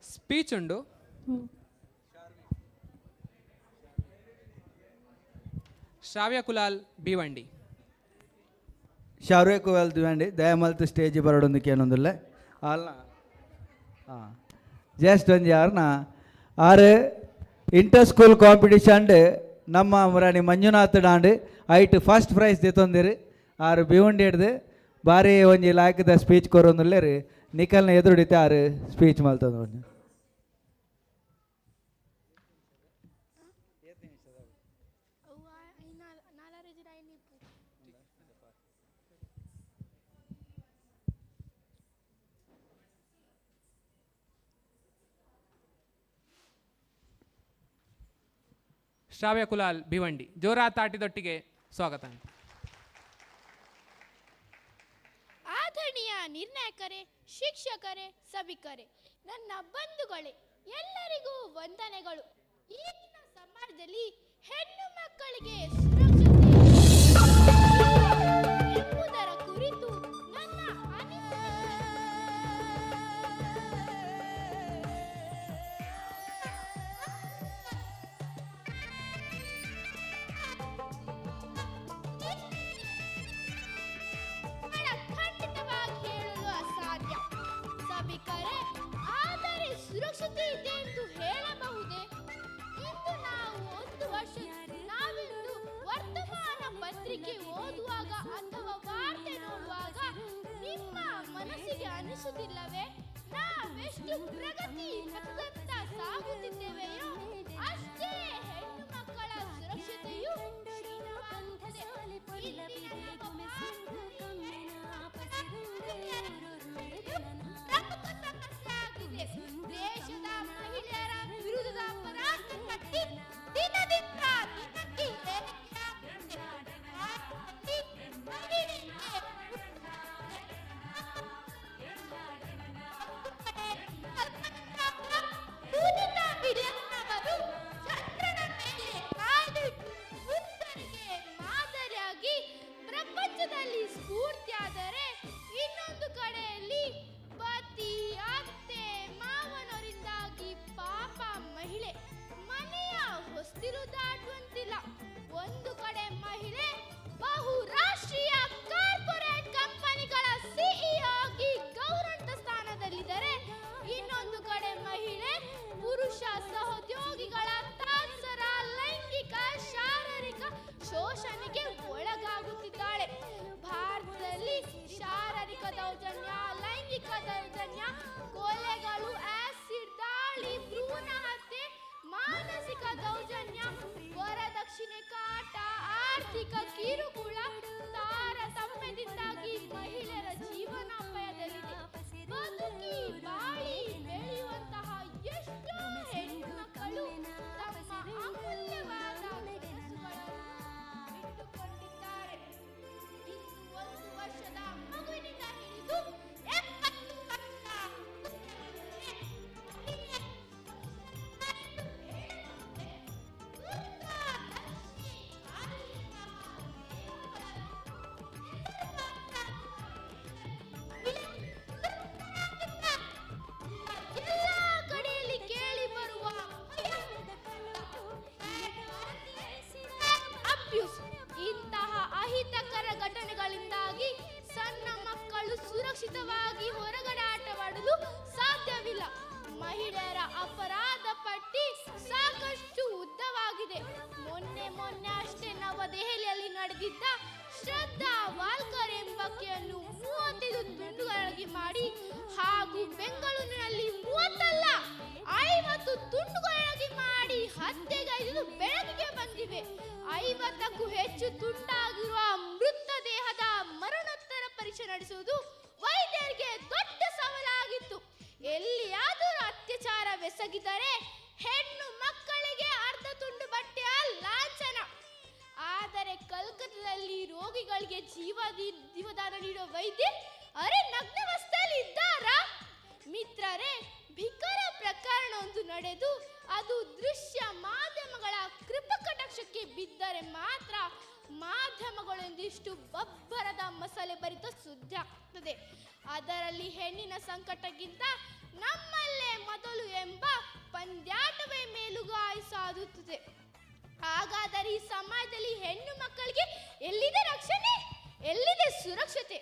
ಸ್ಪೀಚ್ ಉಂಡು. ಶ್ರಾವ್ಯ ಕುಲಾಲ್ ಭಿವಂಡಿ. ಶಾವ್ರೆ ಕುಲಾಲ್ ಭಿವಂಡಿ ದಯಮಲ್ತು ಸ್ಟೇಜ್ ಬರೋಡೊಂದು ಕೇಳೊಂದಿಲ್ಲ ಅಲ್ಲ ಜಸ್ಟ್ ಒಂದು ಯಾರನ್ನ ಆರು ಇಂಟರ್ ಸ್ಕೂಲ್ ಕಾಂಪಿಟಿಷನ್ ನಮ್ಮ ರಾಣಿ ಮಂಜುನಾಥ್ ಡಾಂಡ್ ಐಟ್ ಫಸ್ಟ್ ಪ್ರೈಸ್ ತೆತ್ತೊಂದಿರಿ ಆರು ಭಿವಂಡಿ ಹಿಡ್ದು ಭಾರಿ ಒಂಜಿ ಲಾಯ್ಕದ ಸ್ಪೀಚ್ ಕೊರೊಂದಿಲ್ಲ ರೀ ನಿಖಲ್ನ ಎದುರುಡಿತೆ ಆರು ಸ್ಪೀಚ್ ಮಲ್ತಂದು ಶ್ರಾವ್ಯ ಕುಲಾಲ್ ಭಿವಂಡಿ ಜೋರಾ ತಾಟಿದೊಟ್ಟಿಗೆ ಸ್ವಾಗತ. ಆದರಣೀಯ ನಿರ್ಣಾಯಕರೇ, ಶಿಕ್ಷಕರೇ, ಸಭಿಕರೇ, ನನ್ನ ಬಂಧುಗಳೇ, ಎಲ್ಲರಿಗೂ ವಂದನೆಗಳು. ಈಗಿನ ಸಮಾಜದಲ್ಲಿ ಹೆಣ್ಣು ಮಕ್ಕಳಿಗೆ ಸುರಕ್ಷತೆ ಎಂಬುದರ ಕುರಿತು ನನ್ನ ಖಂಡಿತವಾಗಿ ಹೇಳಲು ಅಸಾಧ್ಯ. ಸಭಿಕರೇ, ಆದರೆ ಸುರಕ್ಷತೆ ಇದೆ ಎಂದು ಹೇಳಬಹುದೇ? ಇಂದು ನಾವಿಂದು ವರ್ತಮಾನ ಪತ್ರಿಕೆ ಓದುವಾಗ ಅಥವಾ ವಾರ್ತೆ ನೋಡುವಾಗ ನಿಮ್ಮ ಮನಸ್ಸಿಗೆ ಅನಿಸುತ್ತಿಲ್ಲವೇ ನಾವೆಷ್ಟು ಪ್ರಗತಿ ಪಥದತ್ತ ಸಾಗುತ್ತಿದ್ದೇವೆಯೋ ಅಷ್ಟೇ ಹೆಣ್ಣು ಮಕ್ಕಳ ಸುರಕ್ಷತೆಯು ದೇಶದ ಮಹಿಳೆಯರ ವಿರುದ್ಧದ ಅಪರಾಧ ಪಟ್ಟಿ ದಿನದಿಂದ ಮಾದರಿಯಾಗಿ ಪ್ರಪಂಚದಲ್ಲಿ ಸ್ಫೂರ್ತಿಯಾದರೆ, ಇನ್ನೊಂದು ಕಡೆಯಲ್ಲಿ ಪತಿ ಅತ್ತೆ ಮಾವನವರಿಂದಾಗಿ ಪಾಪ ಮಹಿಳೆ ಮನೆಯ ಹೊಸ್ತಿಲು ದಾಟುವಂತಿಲ್ಲ. ಒಂದು ಕಡೆ ಮಹಿಳೆ ಬಹುರಾಷ್ಟ್ರೀಯ ಕಾರ್ಪೊರೇಟ್ ಕಂಪನಿಗಳ ಸಿಇಒ ಆಗಿ ಗೌರವ ಸ್ಥಾನದಲ್ಲಿದ್ದರೆ, ಇನ್ನೊಂದು ಕಡೆ ಮಹಿಳೆ ಪುರುಷ ಸಹೋದ್ಯೋಗಿಗಳ ತಾತ್ಸರ ಲೈಂಗಿಕ ಶಾರೀರಿಕ ಶೋಷಣೆಗೆ ಒಳಗಾಗುತ್ತಿದ್ದಾಳೆ. ಭಾರತದಲ್ಲಿ ಶಾರೀರಿಕ ದೌರ್ಜನ್ಯ, ಲೈಂಗಿಕ ದೌರ್ಜನ್ಯ, ಕೊಲೆಗಳು, ಆಸಿಡ್ ದಾಳಿ, ಭ್ರೂಣ ಹತ್ಯೆ, ಮಾನಸಿಕ ದೌರ್ಜನ್ಯ, ವರದಕ್ಷಿಣೆ ಕಾಟ, ಆರ್ಥಿಕ ಕಿರುಕುಳ, ತಾರತಮ್ಯದಿಂದಾಗಿ ಮಹಿಳೆಯರ ಜೀವನ ಅಪಾಯದಲ್ಲಿದೆ. ಬದುಕಿ ಬಾಳಿ ಬೆಳೆಯುವಂತಹ ಎಷ್ಟೋ ಹೆಣ್ಣು ಮಕ್ಕಳು ತಮ್ಮ ಅಮೂಲ್ಯವಾದ ಕನಸುಗಳನ್ನು ಇಟ್ಟುಕೊಂಡಿದ್ದಾರೆ. ಇಂದು 1 ವರ್ಷದ ಮಗುವಿನಿಂದ ಹಿಡಿದು 70 ವರ್ಷ ಎಲ್ಲ ಕಡೆಯಲ್ಲಿ ಕೇಳಿ ಬರುವ ಅಬ್ಯೂಸ್, ಇಂತಹ ಅಹಿತಕರ ಘಟನೆಗಳಿಂದಾಗಿ ಸಣ್ಣ ಮಕ್ಕಳು ಸುರಕ್ಷಿತವಾಗಿ ಹೊರಗಡೆ ಆಟವಾಡಲು ಸಾಧ್ಯವಿಲ್ಲ. ಮಹಿಳೆಯರ ಅಪರಾಧ ಪಟ್ಟಿ ಸಾಕಷ್ಟು ಉದ್ದವಾಗಿದೆ. ಮೊನ್ನೆ ಅಷ್ಟೇ ನವದೆಹಲಿಯಲ್ಲಿ ನಡೆದಿದ್ದ ಶ್ರದ್ಧಾ ವಾಲ್ಕರ್ ಎಂಬಾಕೆಯನ್ನು 35 ತುಂಡುಗಳಾಗಿ ಮಾಡಿ ಹಾಗೂ ಬೆಂಗಳೂರಿನಲ್ಲಿ 30 ಅಲ್ಲ 50 ತುಂಡುಗಳಾಗಿ ಮಾಡಿ ಹತ್ಯೆಗೈದು ಬೆಳಕಿಗೆ ಬಂದಿವೆ. 50ಕ್ಕೂ ಹೆಚ್ಚು ತುಂಡಾಗಿರುವ ಮೃತ ದೇಹದ ಮರಣೋತ್ತರ ಪರೀಕ್ಷೆ ನಡೆಸುವುದು ವೈದ್ಯರಿಗೆ ದೊಡ್ಡ ಸವಾಲಾಗಿತ್ತು. ಎಲ್ಲಿಯಾದರೂ ಅತ್ಯಾಚಾರವೆಸಗಿದರೆ ಹೆಣ್ಣು ಮಕ್ಕಳಿಗೆ ಅರ್ಧ ತುಂಡು ಬಟ್ಟೆಯ ಲಾಂಛನ. ಆದರೆ ಕಲ್ಕತ್ತಾದಲ್ಲಿ ರೋಗಿಗಳಿಗೆ ಜೀವದಾನ ನೀಡುವ ವೈದ್ಯ ನಗ್ನಾವಸ್ಥೆಯಲ್ಲಿ ಇದ್ದಾರಾ? ಮಿತ್ರರೇ, ಭೀಕರ ಪ್ರಕರಣವೊಂದು ನಡೆದು ಅದು ದೃಶ್ಯ ಮಾಧ್ಯಮಗಳ ಕೃಪಕಟಾಕ್ಷಕ್ಕೆ ಬಿದ್ದರೆ ಮಾತ್ರ ಮಾಧ್ಯಮಗಳೆಂದು ಒಂದಿಷ್ಟು ಬಬ್ಬರದ ಮಸಾಲೆ ಭರಿತ ಸುದ್ದಿ ಆಗ್ತದೆ. ಅದರಲ್ಲಿ ಹೆಣ್ಣಿನ ಸಂಕಟಕ್ಕಿಂತ ನಮ್ಮಲ್ಲೇ ಮೊದಲು ಎಂಬ ಪಂದ್ಯಾಟವೇ ಮೇಲುಗಾಯಿ ಸಾಧುತ್ತದೆ. ಹಾಗಾದರೆ ಈ ಸಮಾಜದಲ್ಲಿ ಹೆಣ್ಣು ಮಕ್ಕಳಿಗೆ ಎಲ್ಲಿದೆ ರಕ್ಷಣೆ, ಎಲ್ಲಿದೆ ಸುರಕ್ಷತೆ?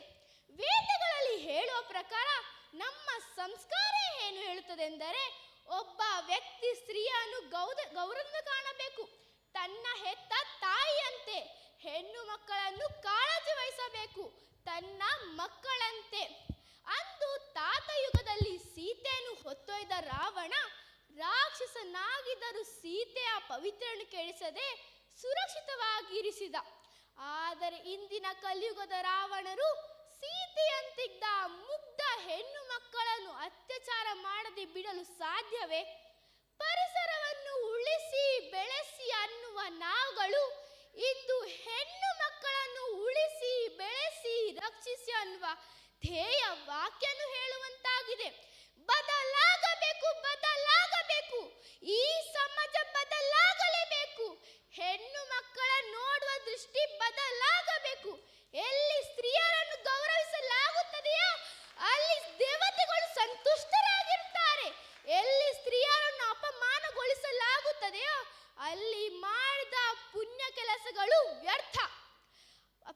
ವೇದಗಳಲ್ಲಿ ಹೇಳುವ ಪ್ರಕಾರ ನಮ್ಮ ಸಂಸ್ಕಾರ ಏನು ಹೇಳುತ್ತದೆ ಎಂದರೆ, ಒಬ್ಬ ವ್ಯಕ್ತಿ ಸ್ತ್ರೀಯನ್ನು ಗೌರವದಿಂದ ಕಾಣಬೇಕು, ತನ್ನ ಹೆತ್ತ ತಾಯಿಯಂತೆ. ಹೆಣ್ಣು ಮಕ್ಕಳನ್ನು ಕಾಳಜಿ ವಹಿಸಬೇಕು, ತನ್ನ ಮಕ್ಕಳಂತೆ. ಅಂದು ತಾತಯುಗದಲ್ಲಿ ಸೀತೆಯನ್ನು ಹೊತ್ತೊಯ್ದ ರಾವಣ ರಾಕ್ಷಸನಾಗಿದ್ದರೂ ಸೀತೆಯ ಪವಿತ್ರನ್ನು ಕೆಡಿಸದೆ ಸುರಕ್ಷಿತವಾಗಿ ಇರಿಸಿದ. ಆದರೆ ಇಂದಿನ ಕಲಿಯುಗದ ರಾವಣರು ಸೀತೆಯಂತಿದ್ದ ಮುಗ್ಧ ಹೆಣ್ಣು ಮಕ್ಕಳನ್ನು ಅತ್ಯಾಚಾರ ಮಾಡದೆ ಬಿಡಲು ಸಾಧ್ಯವೇ? ಪರಿಸರವನ್ನು ಉಳಿಸಿ ಬೆಳೆಸಿ ಅನ್ನುವ ನಾವುಗಳು ಇಂದು ಹೆಣ್ಣು ಮಕ್ಕಳನ್ನು ಉಳಿಸಿ ಬೆಳೆಸಿ ರಕ್ಷಿಸಿ ಅನ್ನುವ ಧ್ಯೇಯ ವಾಕ್ಯನು ಹೇಳುವಂತಾಗಿದೆ. ಬದಲಾಗಬೇಕು, ಬದಲಾಗಬೇಕು, ಈ ಸಮಾಜ ಬದಲಾಗಲೇಬೇಕು. ಹೆಣ್ಣು ಮಕ್ಕಳ ನೋಡುವ ದೃಷ್ಟಿ ಬದಲಾಗಬೇಕು. ಎಲ್ಲಿ ಸ್ತ್ರೀಯರನ್ನು ಗೌರವಿಸಲಾಗುತ್ತದೆಯೋ ಅಲ್ಲಿ ದೇವತೆಗಳು ಸಂತುಷ್ಟರಾಗಿರುತ್ತಾರೆ. ಎಲ್ಲಿ ಸ್ತ್ರೀಯರನ್ನು ಅಪಮಾನಗೊಳಿಸಲಾಗುತ್ತದೆಯೋ ಅಲ್ಲಿ ಮಾಡಿದ ಪುಣ್ಯ ಕೆಲಸಗಳು ವ್ಯರ್ಥ.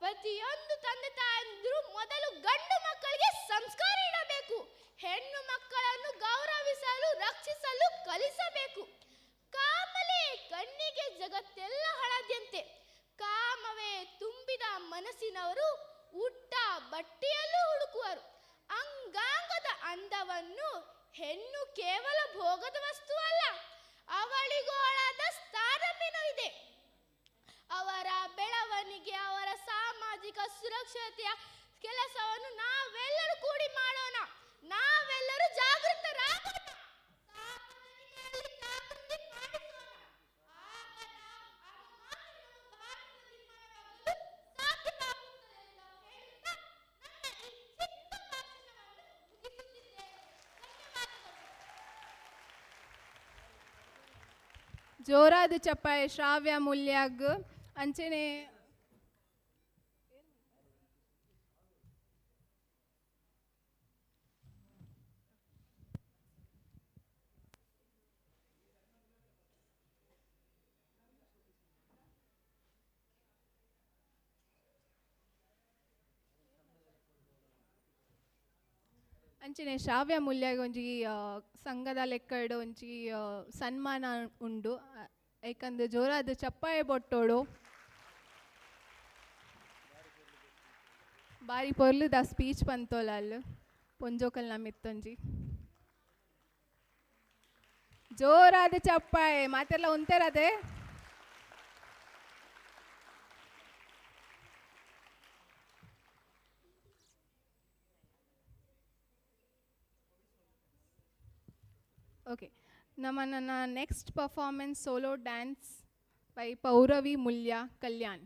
ಪ್ರತಿಯೊಂದು ತಂದೆ ತಾಯಂದಿರು ಮೊದಲು ಗಂಡು ಮಕ್ಕಳಿಗೆ ಸಂಸ್ಕಾರ ಇಡಬೇಕು. ಹೆಣ್ಣು ಮಕ್ಕಳನ್ನು ಗೌರವಿಸಲು ರಕ್ಷಿಸಲು ಕಲಿಸಬೇಕು. ಕಾಮಲೇ ಕಣ್ಣಿಗೆ ಜಗತ್ತೆಲ್ಲ ಹಳದಿಯಂತೆ. ಕಾಮವೇ ತುಂಬಿದ ಮನಸ್ಸಿನವರು ಉಟ್ಟ ಬಟ್ಟೆಯಲ್ಲೂ ಹುಡುಕುವರು. ಅಂಗಾಂಗದ ಅಂದವನ್ನು ಹೆಣ್ಣು ಕೇವಲ ಭೋಗದ ವಸ್ತು ಅಲ್ಲ, ಅವಳಿಗೋಳಾದ ಸ್ಥಾನವೇನೋ ಇದೆ. ಅವರ ಬೆಳವಣಿಗೆ, ಅವರ ಸಾಮಾಜಿಕ ಸುರಕ್ಷತೆಯ ಕೆಲಸವನ್ನು ನಾವೆಲ್ಲರೂ ಕೂಡಿ ಮಾಡೋಣ. ನಾವೆಲ್ಲರೂ ಜಾಗೃತರಾಗೋಣ. ಜೋರಾದ ಚಪ್ಪಾಳೆ ಶ್ರಾವ್ಯ ಮೂಲ್ಯಾಗ್ ಅಂಚನೆ ಅಂಚನೆ ಶ್ರಾವ್ಯ ಮೂಲ್ಯಾಗ ಒಂಜಿ ಸಂಘದ ಲೆಕ್ಕಡು ಒಂಜಿ ಸನ್ಮಾನ ಉಂಡು. ಯಾಕಂದ್ರೆ ಜೋರಾದ ಚಪ್ಪಾಳೆ ಬೊಟ್ಟೋಡು ಬಾರಿ ಪೊರ್ಲುದ ಸ್ಪೀಚ್ ಪಂತೋಲ ಅಲ್ಲಿ ಪೊಂಜೋಕಲ್ ನಮ್ಮಿತ್ತೊಂಜಿ ಜೋರಾದ ಚಪ್ಪಾಳೆ ಮಾತೆಲ್ಲ ಉಂತೆರದೆ. ಓಕೆ, ನನ್ನ next performance solo dance by Pauravi Mulya Kalyan.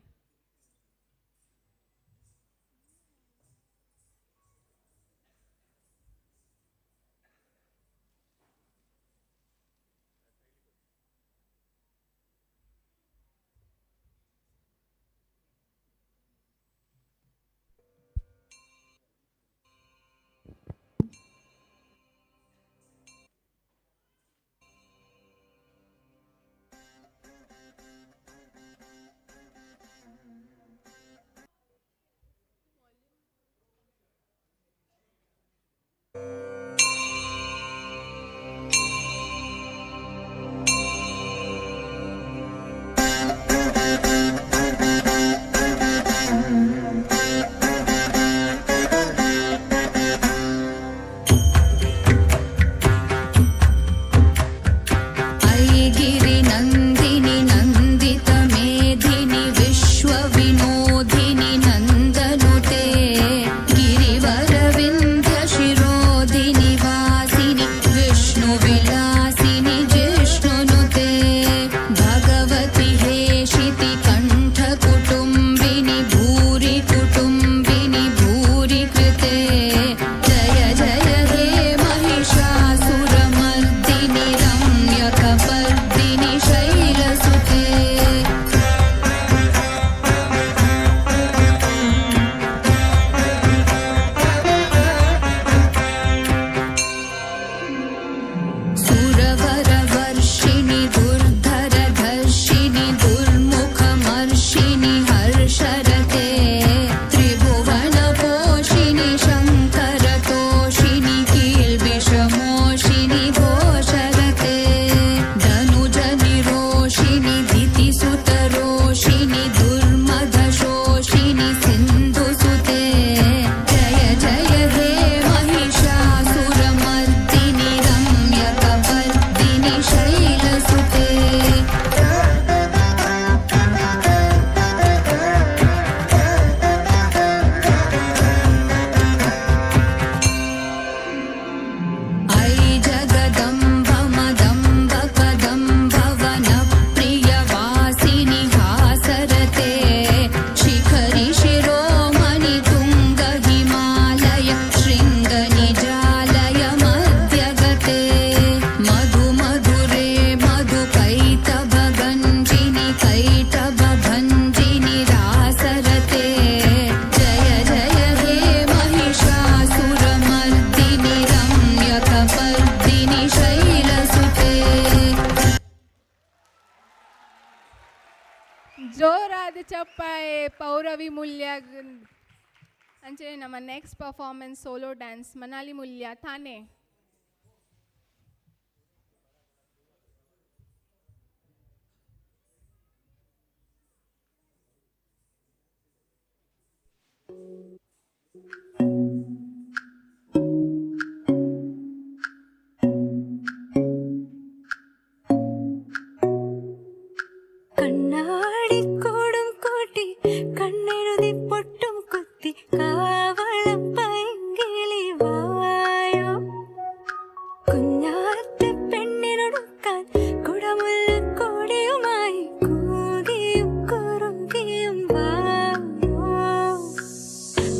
ಚಪ್ಪಾಳೆ ಪೌರವಿ ಮೂಲ್ಯ ಅಂಚೆ ನಮ್ಮ next performance solo dance Manali Mulya Thane. കണ്ണാടി കൂടും കൂട്ടി കണ്ണെഴുതി പൊട്ടും കുത്തി കാവളം പൈങ്കിളി വായോ കുഞ്ഞാറ്റ പെണ്ണിനൊടുക്കാൻ കുടമുള്ള കൊടിയുമായി കൂകിയും കുറുകിയും വായോ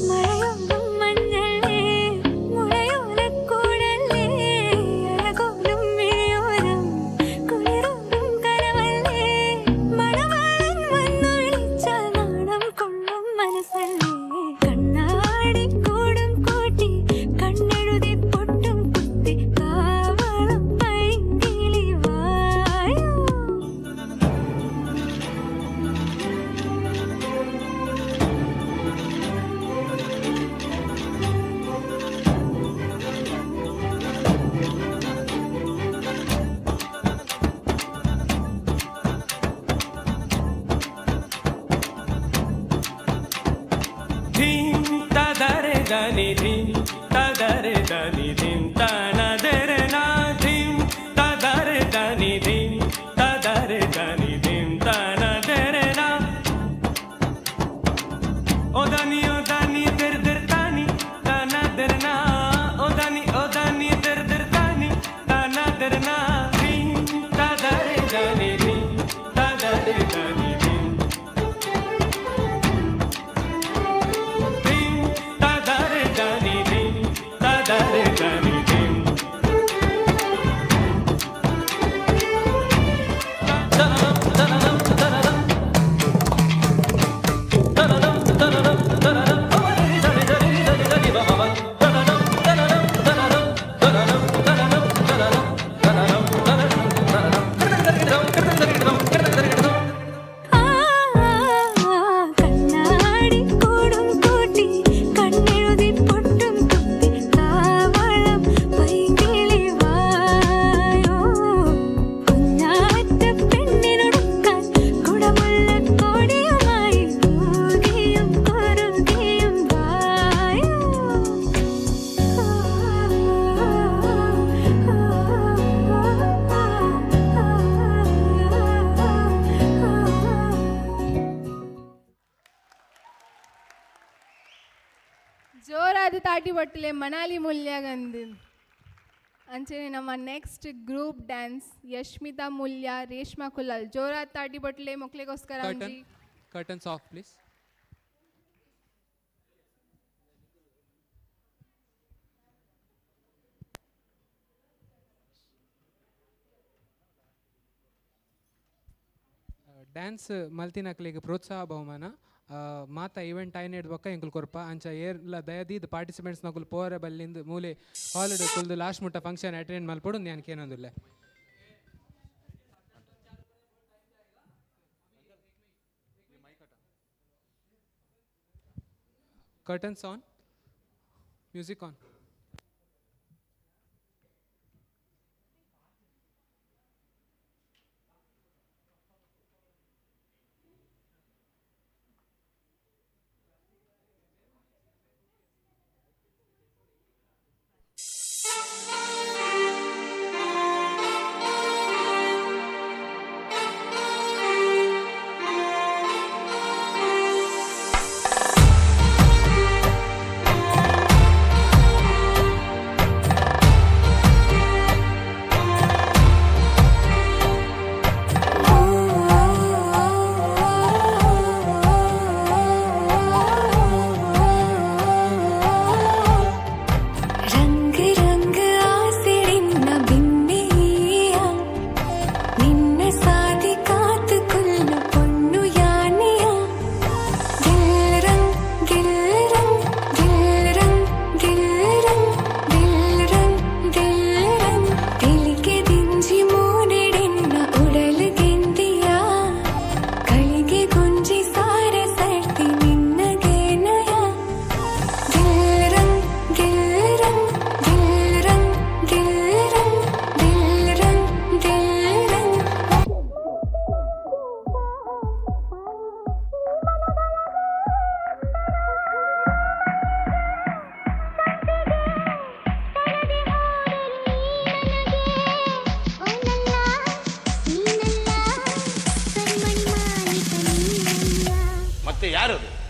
മഴയൊന്നും മഞ്ഞളേ മുളയോലക്കൂടല്ലേ അഴകോലും മിഴിയോരം കുളിരോടും കരവല്ലേ മണവാളൻ വന്നു വിളിച്ചാൽ നാണം കൊള്ളും മനസ്സല്ലേ കണ്ണാടി കൂടും കൂട്ടി കണ്ണെഴുതി പൊട്ടും കുത്തി കാവളം പൈങ്കിളി വായോ ಧೀಂ ತದರೆ ಧನಿ ಧೀಂ ತದರೆ ಧನಿ ಧೀಂ ತನದರೆ ನಾ ಧೀಂ ತದರೆ ಧನಿ ಧೀಂ ತದರೆ ಧನಿ ಧೀಂ ತನದರೆ ನಾ ಓ ಧನಿ ದರ್ ದರ್ ತಾನಿ ತನದರ ನಾ ಓ ಧನಿ ದರ್ ದರ್ ತಾನಿ ತನದರ ನಾ ಧೀಂ ತದರೆ ಧನಿ ಧೀಂ ತದರೆ ಧನಿ ಧೀಂ ತದರೆ ಧನಿ ಧೀಂ ತದರೆ ಧನಿ ಧೀಂ കണ്ണാടി കൂടും കൂട്ടി കണ്ണെഴുതി പൊട്ടും കുത്തി കാവളം പൈങ്കിളി വായോ കുഞ്ഞാറ്റ പെണ്ണിനൊടുക്കാൻ കുടമുള്ള കൊടിയുമായി കൂകിയും കുറുകിയും വായോ ಜೋರಾದ ತಾಟಿ ಬಟ್ಟಲೆ ಮನಾಲಿ ಮೂಲ್ಯಗಂದು ಅಂಚೆ ನಮ್ಮ next group dance Yashmita Mulya Reshma Kulal ಜೋರಾದ ತಾಟಿ ಬಟ್ಟಲೆ ಮಕ್ಕಳಿಗೋಸ್ಕರ curtain curtains off please. Dance ಮಲ್ತಿನಕ್ಲಿಗೆ ಪ್ರೋತ್ಸಾಹ ಬಹುಮಾನ ಮಾತ ಈವೆಂಟ್ ಐನ್ ಹಿಡ್ಬಕ್ಕ ಎಂಕುಲ್ ಕೊರ್ಪ ಅಂಚ ಏರ್ಲ ದಯದೀದ್ ಪಾರ್ಟಿಸಿಪೆಂಟ್ಸ್ ನಕುಲ್ ಪೋರೆ ಬಲ್ಲಿಂದ ಮೂಲೆ ಹಾಲಿಡೇ ಕುಲ್ದು ಲಾಸ್ಟ್ ಮುಟ್ಟ ಫಂಕ್ಷನ್ ಅಟೆಂಡ್ ಮಲ್ಪಡು ನಾನು ಏನೊಂದಿಲ್ಲ. Curtains on, music on.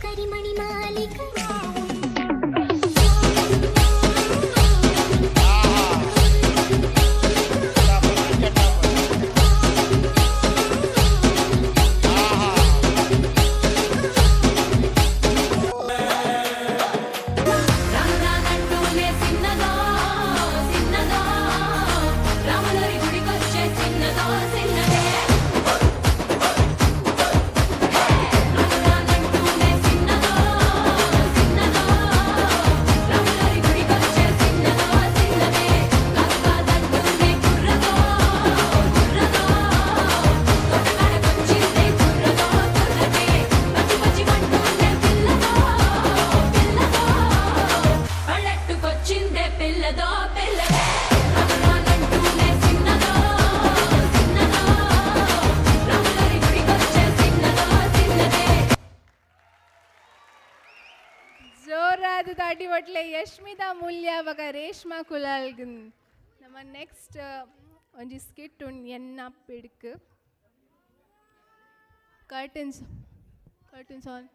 ಕರಿಮಣಿ ಮಾಲಿಕ ಜೋರಾದ ತಾಟಿ ಬಟ್ಲೆ ಯಶ್ಮಿತಾ ಮೂಲ್ಯ ಬಕ ರೇಷ್ಮಾ ಕುಲಾಲ್ಗ್ ನಮ್ಮ ನೆಕ್ಸ್ಟ್ ಒಂಜಿ ಸ್ಕಿಟ್ ಉಂಡು ಎನ್ನ ಪಿಡ್ಕ್ ಕರ್ಟನ್ಸ್ ಆನ್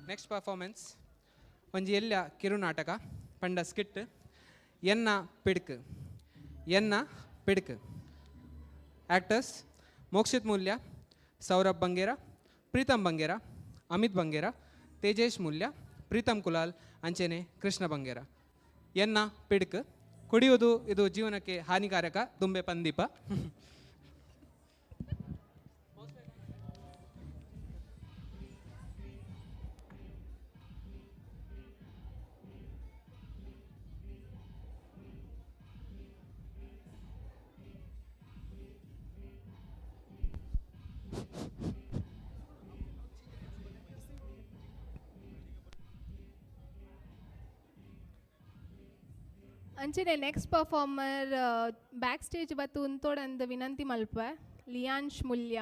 ನೆಕ್ಸ್ಟ್ ಪರ್ಫಾರ್ಮೆನ್ಸ್ ಒಂಜಿ ಎಲ್ಲ ಕಿರುನಾಟಕ ಪಂಡ ಸ್ಕಿಟ್ ಎನ್ನ ಪಿಡ್ಕ್ ಆ್ಯಕ್ಟರ್ಸ್ ಮೋಕ್ಷಿತ್ ಮೂಲ್ಯ, ಸೌರಭ್ ಬಂಗೇರ, ಪ್ರೀತಮ್ ಬಂಗೇರ, ಅಮಿತ್ ಬಂಗೇರ, ತೇಜೇಶ್ ಮೂಲ್ಯ, ಪ್ರೀತಮ್ ಕುಲಾಲ್ ಅಂಚೆನೆ ಕೃಷ್ಣ ಬಂಗೇರ. ಎನ್ನ ಪಿಡ್ಕ್ ಕುಡಿಯುವುದು ಇದು ಜೀವನಕ್ಕೆ ಹಾನಿಕಾರಕ, ದುಂಬೆ ಪಂದೀಪ. ಅಂಚನೆ ನೆಕ್ಸ್ಟ್ ಪರ್ಫಾರ್ಮರ್ ಬ್ಯಾಕ್ ಸ್ಟೇಜ್ ಬತ್ತು ಉಂತೋಡಂದು ವಿನಂತಿ ಮಲ್ಪ ಲಿಯಾನ್ಶ್ ಮೂಲ್ಯ.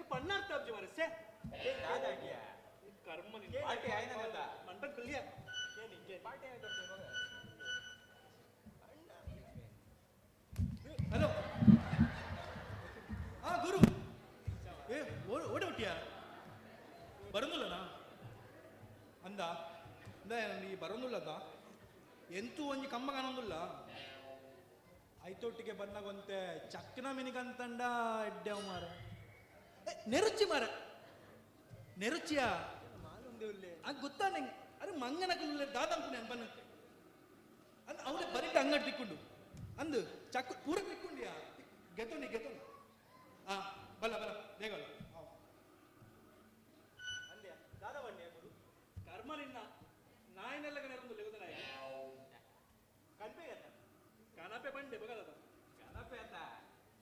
ಛೇ ಏ ದಾದಾಗಿಯ ಕರ್ಮ ನಿನ್ ಪಾರ್ಟಿ ಆಯ್ನದ ಮಂಟ ಕಲಿಯ ಏ ನಿಂಗೆ ಪಾರ್ಟಿ ಆಯ್ತು ಹಲೋ ಆ ಗುರು ಏ ಓಡ ಹುಟ್ಟಿಯಾ ಬರೋದಿಲ್ಲನಾ ಅಂದ ಅಂದ ನೀ ಬರೋದಿಲ್ಲದ ಎಂತೂ ಒಂಜಿ ಕಮ್ಮ ಕಾಣೋದಿಲ್ಲ ಐತೊಟ್ಟಿಗೆ ಬಂದಾಗಂತೆ ಚಕ್ಕನ ಮಿನಿಗಂತಂಡ ಎಡ್ಡೆವು ಮಾರ ನೆರುಚಿ ಮಾರ ನೆರುಚಿಯಾ ಅದು ಗೊತ್ತಾ ನಂಗೆ ಅರೆ ಮಂಗನಕ್ಕೆ ದಾದಂಕು ನಾನು ಬನ್ನಂತೆ ಅಂದ ಅವನೇ ಬರೀಟ ಅಂಗಡಿ ತಿಕ್ಕೊಂಡು ಅಂದು ಚಕ್ಕು ಪೂರ ತಿಕ್ಕೊಂಡಿಯಾ ಗೆತೋನಿ ಹಾ ಬಲ್ಲ ಬೇಗ ಅಂದ್ಯಾ ದಾದ ಬನ್ನಿ ಗುರು ಕರ್ಮ ನಿನ್ನ ನಾಯಿನೆಲ್ಲ ನೆರೊಂದು ಲೆಗದನಾಯಿ ಕನ್ಪೆ ಕನಪೆ ಬಂಡೆ ಬಗದ ಕನಪೆ ಅತ್ತ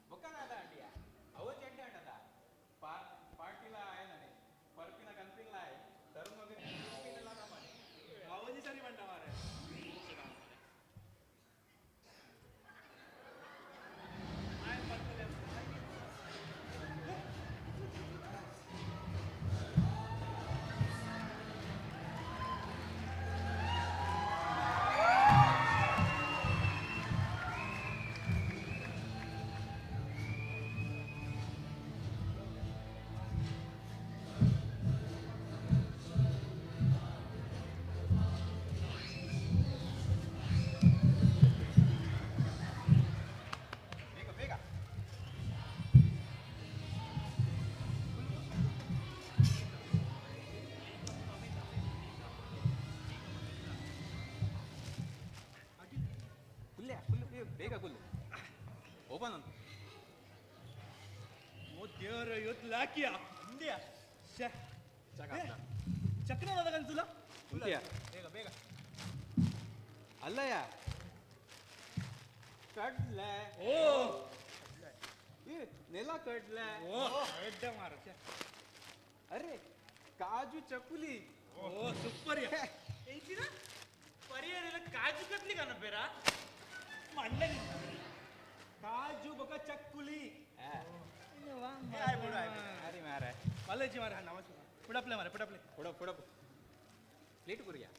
ಬೊಕ್ಕನಾದ ಅಂಡಿಯ ಅವ ಚೆಂಡೆ ಅಂಟದ ಪಾರ್ಟಿಲ ಆಯನನೆ ಪರ್ಪಿನ ಕನ್ಪಿಲ್ಲ ಆಯ್ ತರುಮಗ ಕನ್ಪಿನೆಲ್ಲ ನಮ್ಮನೆ ಅವಜಿ ಸರಿ ಬಂಡ ಮಾರೆ ಬೇಗ ಕುಲ್ಲು ಓಪನ್ ಅಂತ ಓ ದೇವರ ಇವತ್ತು ಲಾಕಿಯ ಇಂಡಿಯಾ ಚಕ್ರ ಕನ್ಸುಲ್ಲ ಬೇಗ ಅಲ್ಲಯ್ಯ ಕಡ್ಲೆ ಓ ನೆಲ ಕಡ್ಲೆ ಓ ಎಡ್ಡ ಮಾರ ಅರೆ ಕಾಜು ಚಕ್ಕುಲಿ ಓ ಸೂಪರ್ ಎಂಚಿನ ಪರಿಯಾರ ಕಾಜು ಕತ್ಲಿ ಕನಪೇರಾ ಮಂಡಲಿ ಕಾಜು ಬೊಕ ಚಕ್ಕುಲಿ ಅರೆ ಮಾರೆ ಕಾಲೇಜಿ ಮಾರೆ ನಮಸ್ಕಾರ ಪುಡಪ್ಲೆ ಮಾರೆ ಪುಡಪ್ಲೆ ಪುಡಪ್ ಪ್ಲೇಟ್ ಕುರಿಯಾ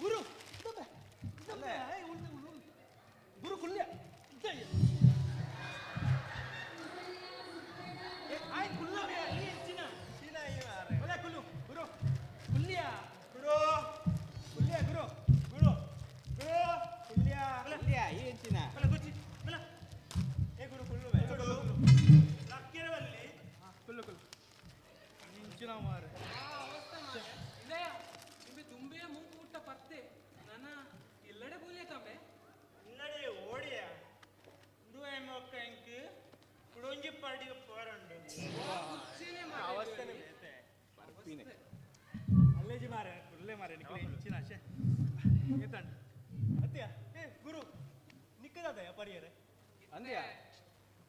ಗುರು ಗುರು ಕುಲ್ಯ ಆಯ್ ಕುಲ್ಲವ್ಯಾ ಈ ಹೆಚ್ಚಿನ ಸೀನಾ ಈ ಮಾರೆ ಒಲೆ ಕುಲ್ಲು ಗುರು ಕುಲ್ಯ ಗುರು ಕುಲ್ಯ ಗುರು ಗುರು ಗುರು ಕುಲ್ಯ ಕುಲ್ಯ ಈ ಹೆಚ್ಚಿನ ಅಲ್ಲ ಗುಚ್ಚಿ ಅಲ್ಲ ಏ ಗುರು ಕುಲ್ಲು ಗುರು ಲಕ್ಕಿರವಲ್ಲಿ ಕುಲ್ಲು ಇಂಚಿನ ಮಾರೆ ಇಲ್ಲೇ ನಿಂಬೆ ತುಂಬೆ ಮುಂಕೂಟ ಪರ್ತೆ ನನ್ನ ಇಲ್ಲಡೆ ಕೂಲಿಯ ತಮ್ಮೆ ಇಲ್ಲಡೆ ಓಡಿಯ ದುವೆ ಮೊಕ್ಕ ಎಂಕ್ ಕುಡೊಂಜಿ ಪಾರ್ಟಿಗೆ ಪೋರಂಡು ಅವಸ್ಥೆನೆ ಬರ್ಪಿನೆ ಅಲ್ಲೇಜಿ ಮಾರೆ ಕುಲ್ಲೆ ಮಾರೆ ನಿಕಲೆ ಇಂಚಿನ ಆಶೆ ಏತಂಡ ಅತ್ಯ ಏ ಗುರು ನಿಕ್ಕದಾದಯ ಪರಿಯರೆ ಅಂದ್ಯಾ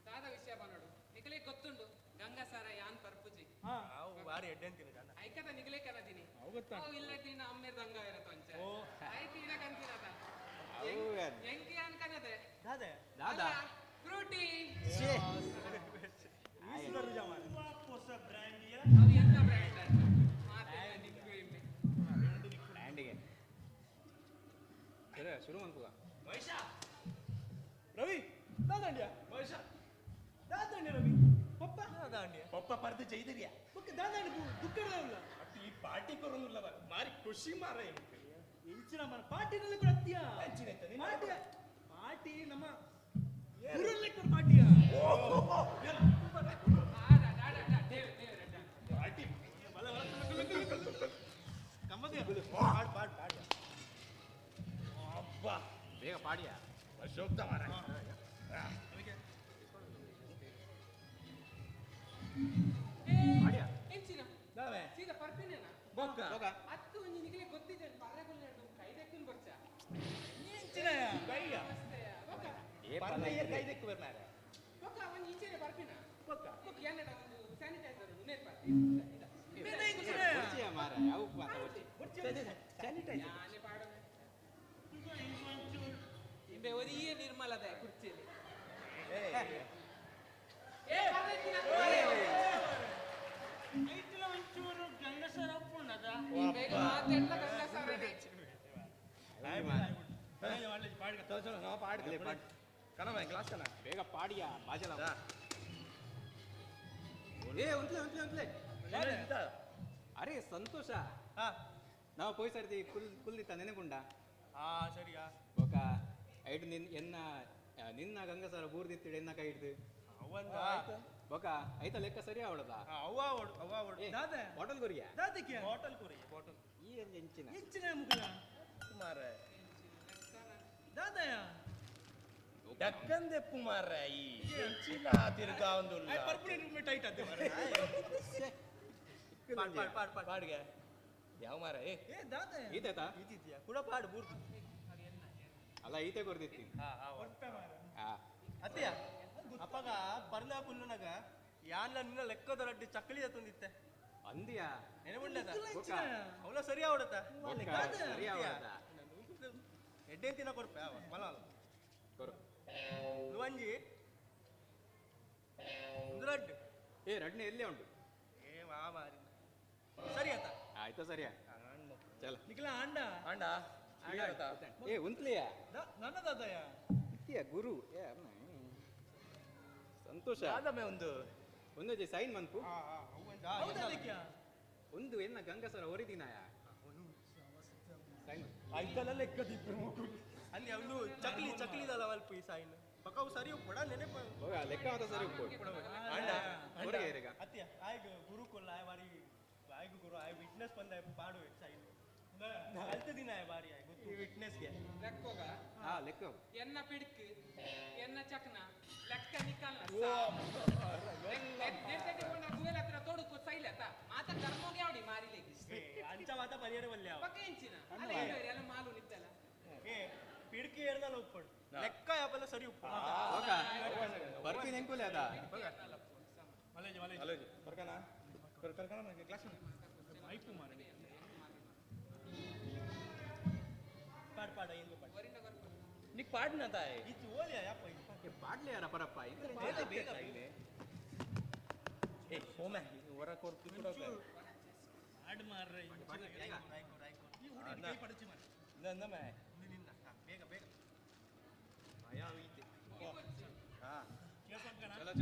ದಾದ ವಿಷಯ ಬನ್ನೋಡು ನಿಕಲೆ ಗೊತ್ತುಂಡು ಗಂಗಾ ಸಾರ ಯಾನ್ ಪರ್ಪುಜಿ ಹಾ ಅವು ಬಾರಿ ಎಡ್ಡೆ ಅಂತೀನಿ ಜನ ಐಕತ ನಿಗಲೆ ಕನದಿನಿ ಅವು ಗೊತ್ತಾ ಇಲ್ಲ ದಿನ ಅಮ್ಮೇರ್ ದಂಗ ಇರತ್ತ ಅಂಚೆ ಓ ಐತಿನ ಕಂತಿನದ ಅವು ಎಂಕಿ ಅನ್ಕನದೆ ದಾದೆ ದಾದ ಫ್ರೂಟಿ ಛೇ ಈಸ್ವರು ಜಮಾನ ಹೊಸ ಬ್ರ್ಯಾಂಡಿಯ ಅದು ಎಂತ ಬ್ರ್ಯಾಂಡ್ ಮಾತೆ ನಿಕ್ಕು ಇಮ್ಮೆ ಬ್ರ್ಯಾಂಡಿಗೆ ಸರಿ ಶುರು ಮಾಡ್ಕೋ ಮಹೇಶ ರವಿ ದಾದಂಡ್ಯ ಮಹೇಶ ದಾದಂಡ್ಯ ರವಿ ಪಪ್ಪ ದಾದಂಡ್ಯ ಪಪ್ಪ ಪರ್ದು ಚೈದರಿಯ ಓಕೆ ದಾದಂಡ್ಯ ದುಕ್ಕಡದವಲ್ಲ ಈ ಪಾರ್ಟಿ ಕೊರೊಂದಿಲ್ಲ ಮಾರಿ ಖುಷಿ ಮಾರ ಇಂಚಿನ ಮರ ಪಾರ್ಟಿನಲ್ಲಿ ಕೂಡ ಅತ್ತೀಯ ಪಾರ್ಟಿ ಪಾರ್ಟಿ ನಮ್ಮ ಊರಲ್ಲೇ ಕೂಡ ಪಾರ್ಟಿಯ ಪಾರ್ಟಿ ಗಮ್ಮತ್ತೇ ಪಾಡ್ ಪಾಡ್ ಪಾಡ್ ಅಬ್ಬಾ ಬೇಗ ಪಾಡಿಯ ಅಶೋಕ್ತ ಮಾರ ಎಂಚಿನ ದಾವೆ ಸೀದಾ ಪರ್ಪಿನೇನ ಬೊಕ್ಕ ಅತ್ತು ಒಂಜಿ ನಿಗಲೆ ಗೊತ್ತಿದೆ ಪರ್ರೆಗುಲ್ಲೆಡು ಕೈದೆಕ್ಕುನ್ ಬರ್ಚ ಎಂಚಿನ ಕೈಯ ಪರ್ನೆಯ ಕೈದೆಕ್ಕು ಬರ್ನಾರೆ ಬೊಕ್ಕ ಅವನ್ ಇಂಚೆನೆ ಪರ್ಪಿನ ಬೊಕ್ಕ ಬೊಕ್ಕ ಎನ್ನಡ ಒಂದು ಸ್ಯಾನಿಟೈಸರ್ ಉನ್ನೇರ್ ಪರ್ಪಿ ಬೇರೆ ಎಂಚಿನ ಬರ್ಚಿಯ ಮಾರ ಯಾವ ಮಾತ ಬರ್ಚಿ ಸ್ಯಾನಿಟೈಸರ್ ಯಾನೆ ಪಾಡನೆ ಇಂಬೆ ಒರಿಯೇ ನಿರ್ಮಲದ ಕುರ್ಚಿಯಲ್ಲಿ ಐತಿಲ ಒಂಚೂರು ಗಂಡಸರ ಒಪ್ಪುಂಡದ ಬೇಗ ಪಾಡಿಯ ಬಾಜಲ ಅರೆ ಸಂತೋಷ ನಾವು ಪೋಯ್ ಸರ್ತಿ ಕುಲ್ಲಿತ್ತ ನೆನೆಗುಂಡ ಸರಿಯಾ ఒక ಐದು ನಿನ್ನ ಗಂಗಸರ ಬೂರ್ದಿತ್ತಿಡು ಎನ್ನ ಕೈ ಹಿಡ್ದು ఒక ಐತ ಲೆಕ್ಕ ಸರಿ ಅವಳದ ಬಾಟಲ್ ಕೊರಿಯ ಬಾಟಲ್ ಕೊರಿಯ ಬಾಟಲ್ ಈ ಎಂಚಿನ ಇಂಚಿನ ಮುಗಿಲ ಮಾರೆ ದಾದಯ ದಕ್ಕಂದೆಪ್ಪು ಮಾರ ಈ ಎಂಚಿನ ತಿರ್ಗಾ ಒಂದು ಪರ್ಪುಡಿ ರೂಮೆ ಟೈಟ್ ಆದೆ ಮಾರೆ ಪಾಡ್ಗೆ ಯಾವ ಮಾರ ಏ ದಾದಯ ಈತೇತಾ ಈತಿದ್ಯಾ ಕೂಡ ಪಾಡು ಬೂರ್ದು ಅಲ್ಲ ಈತೆ ಕೊರ್ದಿತ್ತಿ ಅತ್ತೆಯ ಅಪ್ಪಗ ಬರ್ಲ ಪುಲ್ಲನಗ ಯಾನ್ಲ ನಿನ್ನ ಲೆಕ್ಕದ ರಡ್ಡಿ ಚಕ್ಕಲಿ ತಂದಿತ್ತೆ ಅಂದಿಯಾ ನೆನಪುಂಡದ ಅವಳ ಸರಿ ಆವಡತ ಸರಿ ಆವಡತ ಎಡ್ಡೆ ತಿನ್ನ ಕೊಡ್ಪೆ ಅವ ಮಲಾಲ ಕೊರು ನುವಂಜಿ ಒಂದು ರಡ್ಡು ಏ ರಡ್ನೆ ಎಲ್ಲೇ ಉಂಟು ಏ ವಾ ಮಾರಿ ಸರಿ ಆತ ಆಯ್ತಾ ಸರಿಯಾ ಚಲ ನಿಖಿಲ ಆಂಡ ಆಂಡ ಏ ಉಂತ್ಲಿಯಾ ನನ್ನ ದಾದಯ ಇತ್ತೀಯ ಗುರು ಏ ಸಂತೋಷ ಒಂದು ಜೆ ಸೈನ್ ಮನ್ಪು ಒಂದು ಎನ್ನ ಗಂಗಸರ ಹೊರಿದಿನಾಯ ಸೈನ್ ಐತಲ ಲೆಕ್ಕದಿತ್ತು ಅಲ್ಲಿ ಅವನು ಚಕ್ಲಿ ಚಕ್ಲಿದಲ್ಲ ಅಲ್ಪ ಈ ಸೈನ್ ಪಕ್ಕವು ಸರಿ ಉಪ್ಪಡ ನೆನೆಪ ಲೆಕ್ಕ ಮಾತ್ರ ಸರಿ ಉಪ್ಪು ಅತ್ಯ ಆಯ್ಗ ಗುರುಕುಲ್ಲ ಆಯ್ ಬಾರಿ ಆಯ್ಗ ಗುರು ಆಯ್ ವಿಟ್ನೆಸ್ ಬಂದ ಪಾಡು ಸೈನ್ ಕಲ್ತ ದಿನ ಆಯ್ ಬಾರಿ ಆಯ್ ಗೊತ್ತು ವಿಟ್ನೆಸ್ಗೆ ಲೆಕ್ಕೋಗ ಲೆಕ್ಕ ಎನ್ನ ಪಿಡ್ಕ್ ಎನ್ನ ಚಕ್ನ ಲೆಕ್ಕ ನಿಕ್ಕಲ್ಲ ಹತ್ರ ತೋಡುಕು ಸೈಲತ ಮಾತ ಧರ್ಮೋಗೆ ಅವಡಿ ಮಾರಿಲೆಗಿ ಅಂಚ ಮಾತ ಪರಿಹಾರ ಬಲ್ಯ ಪಕ್ಕ ಎಂಚಿನ ಎಲ್ಲ ಮಾಲು ನಿತ್ತಲ್ಲ ಏ ಪಿಡ್ಕಿ ಏರ್ದಲ್ಲ ಉಪ್ಪಡು ಲೆಕ್ಕ ಯಾಪಲ್ಲ ಸರಿ ಉಪ್ಪು ಬರ್ತೀನಿ ಎಂಕುಲೆ ಅದ ಮಲೇಜ್ ಬರ್ಕನ ಕರ್ಕನ ನನಗೆ ಕ್ಲಾಸ್ ಐಪು ಮಾರ ಪಾಡ್ ಏನು ಪಾಡ್ ನಿಕ್ ಪಾಡ್ನ ತಾಯಿ ಇದು ಓಲಿಯಾ ಯಾಪ ಇದು ಪಾಡ್ಲೆ ಯಾರ ಪರಪ್ಪ ಇದು ಬೇಗ ಇಲ್ಲಿ ಏ ಹೋಮೆ ಹೊರ ಕೊರ್ತು ಕೂಡ ಆಡ್ ಮಾರ್ರೆ ಈ ಹುಡುಗಿ ಕೈ ಪಡಚಿ ಮಾರ ನಂದಮೆ ನಿನ್ನ ಬೇಗ ಯಾವ ಈತೆ ಹಾ ಚಲೋ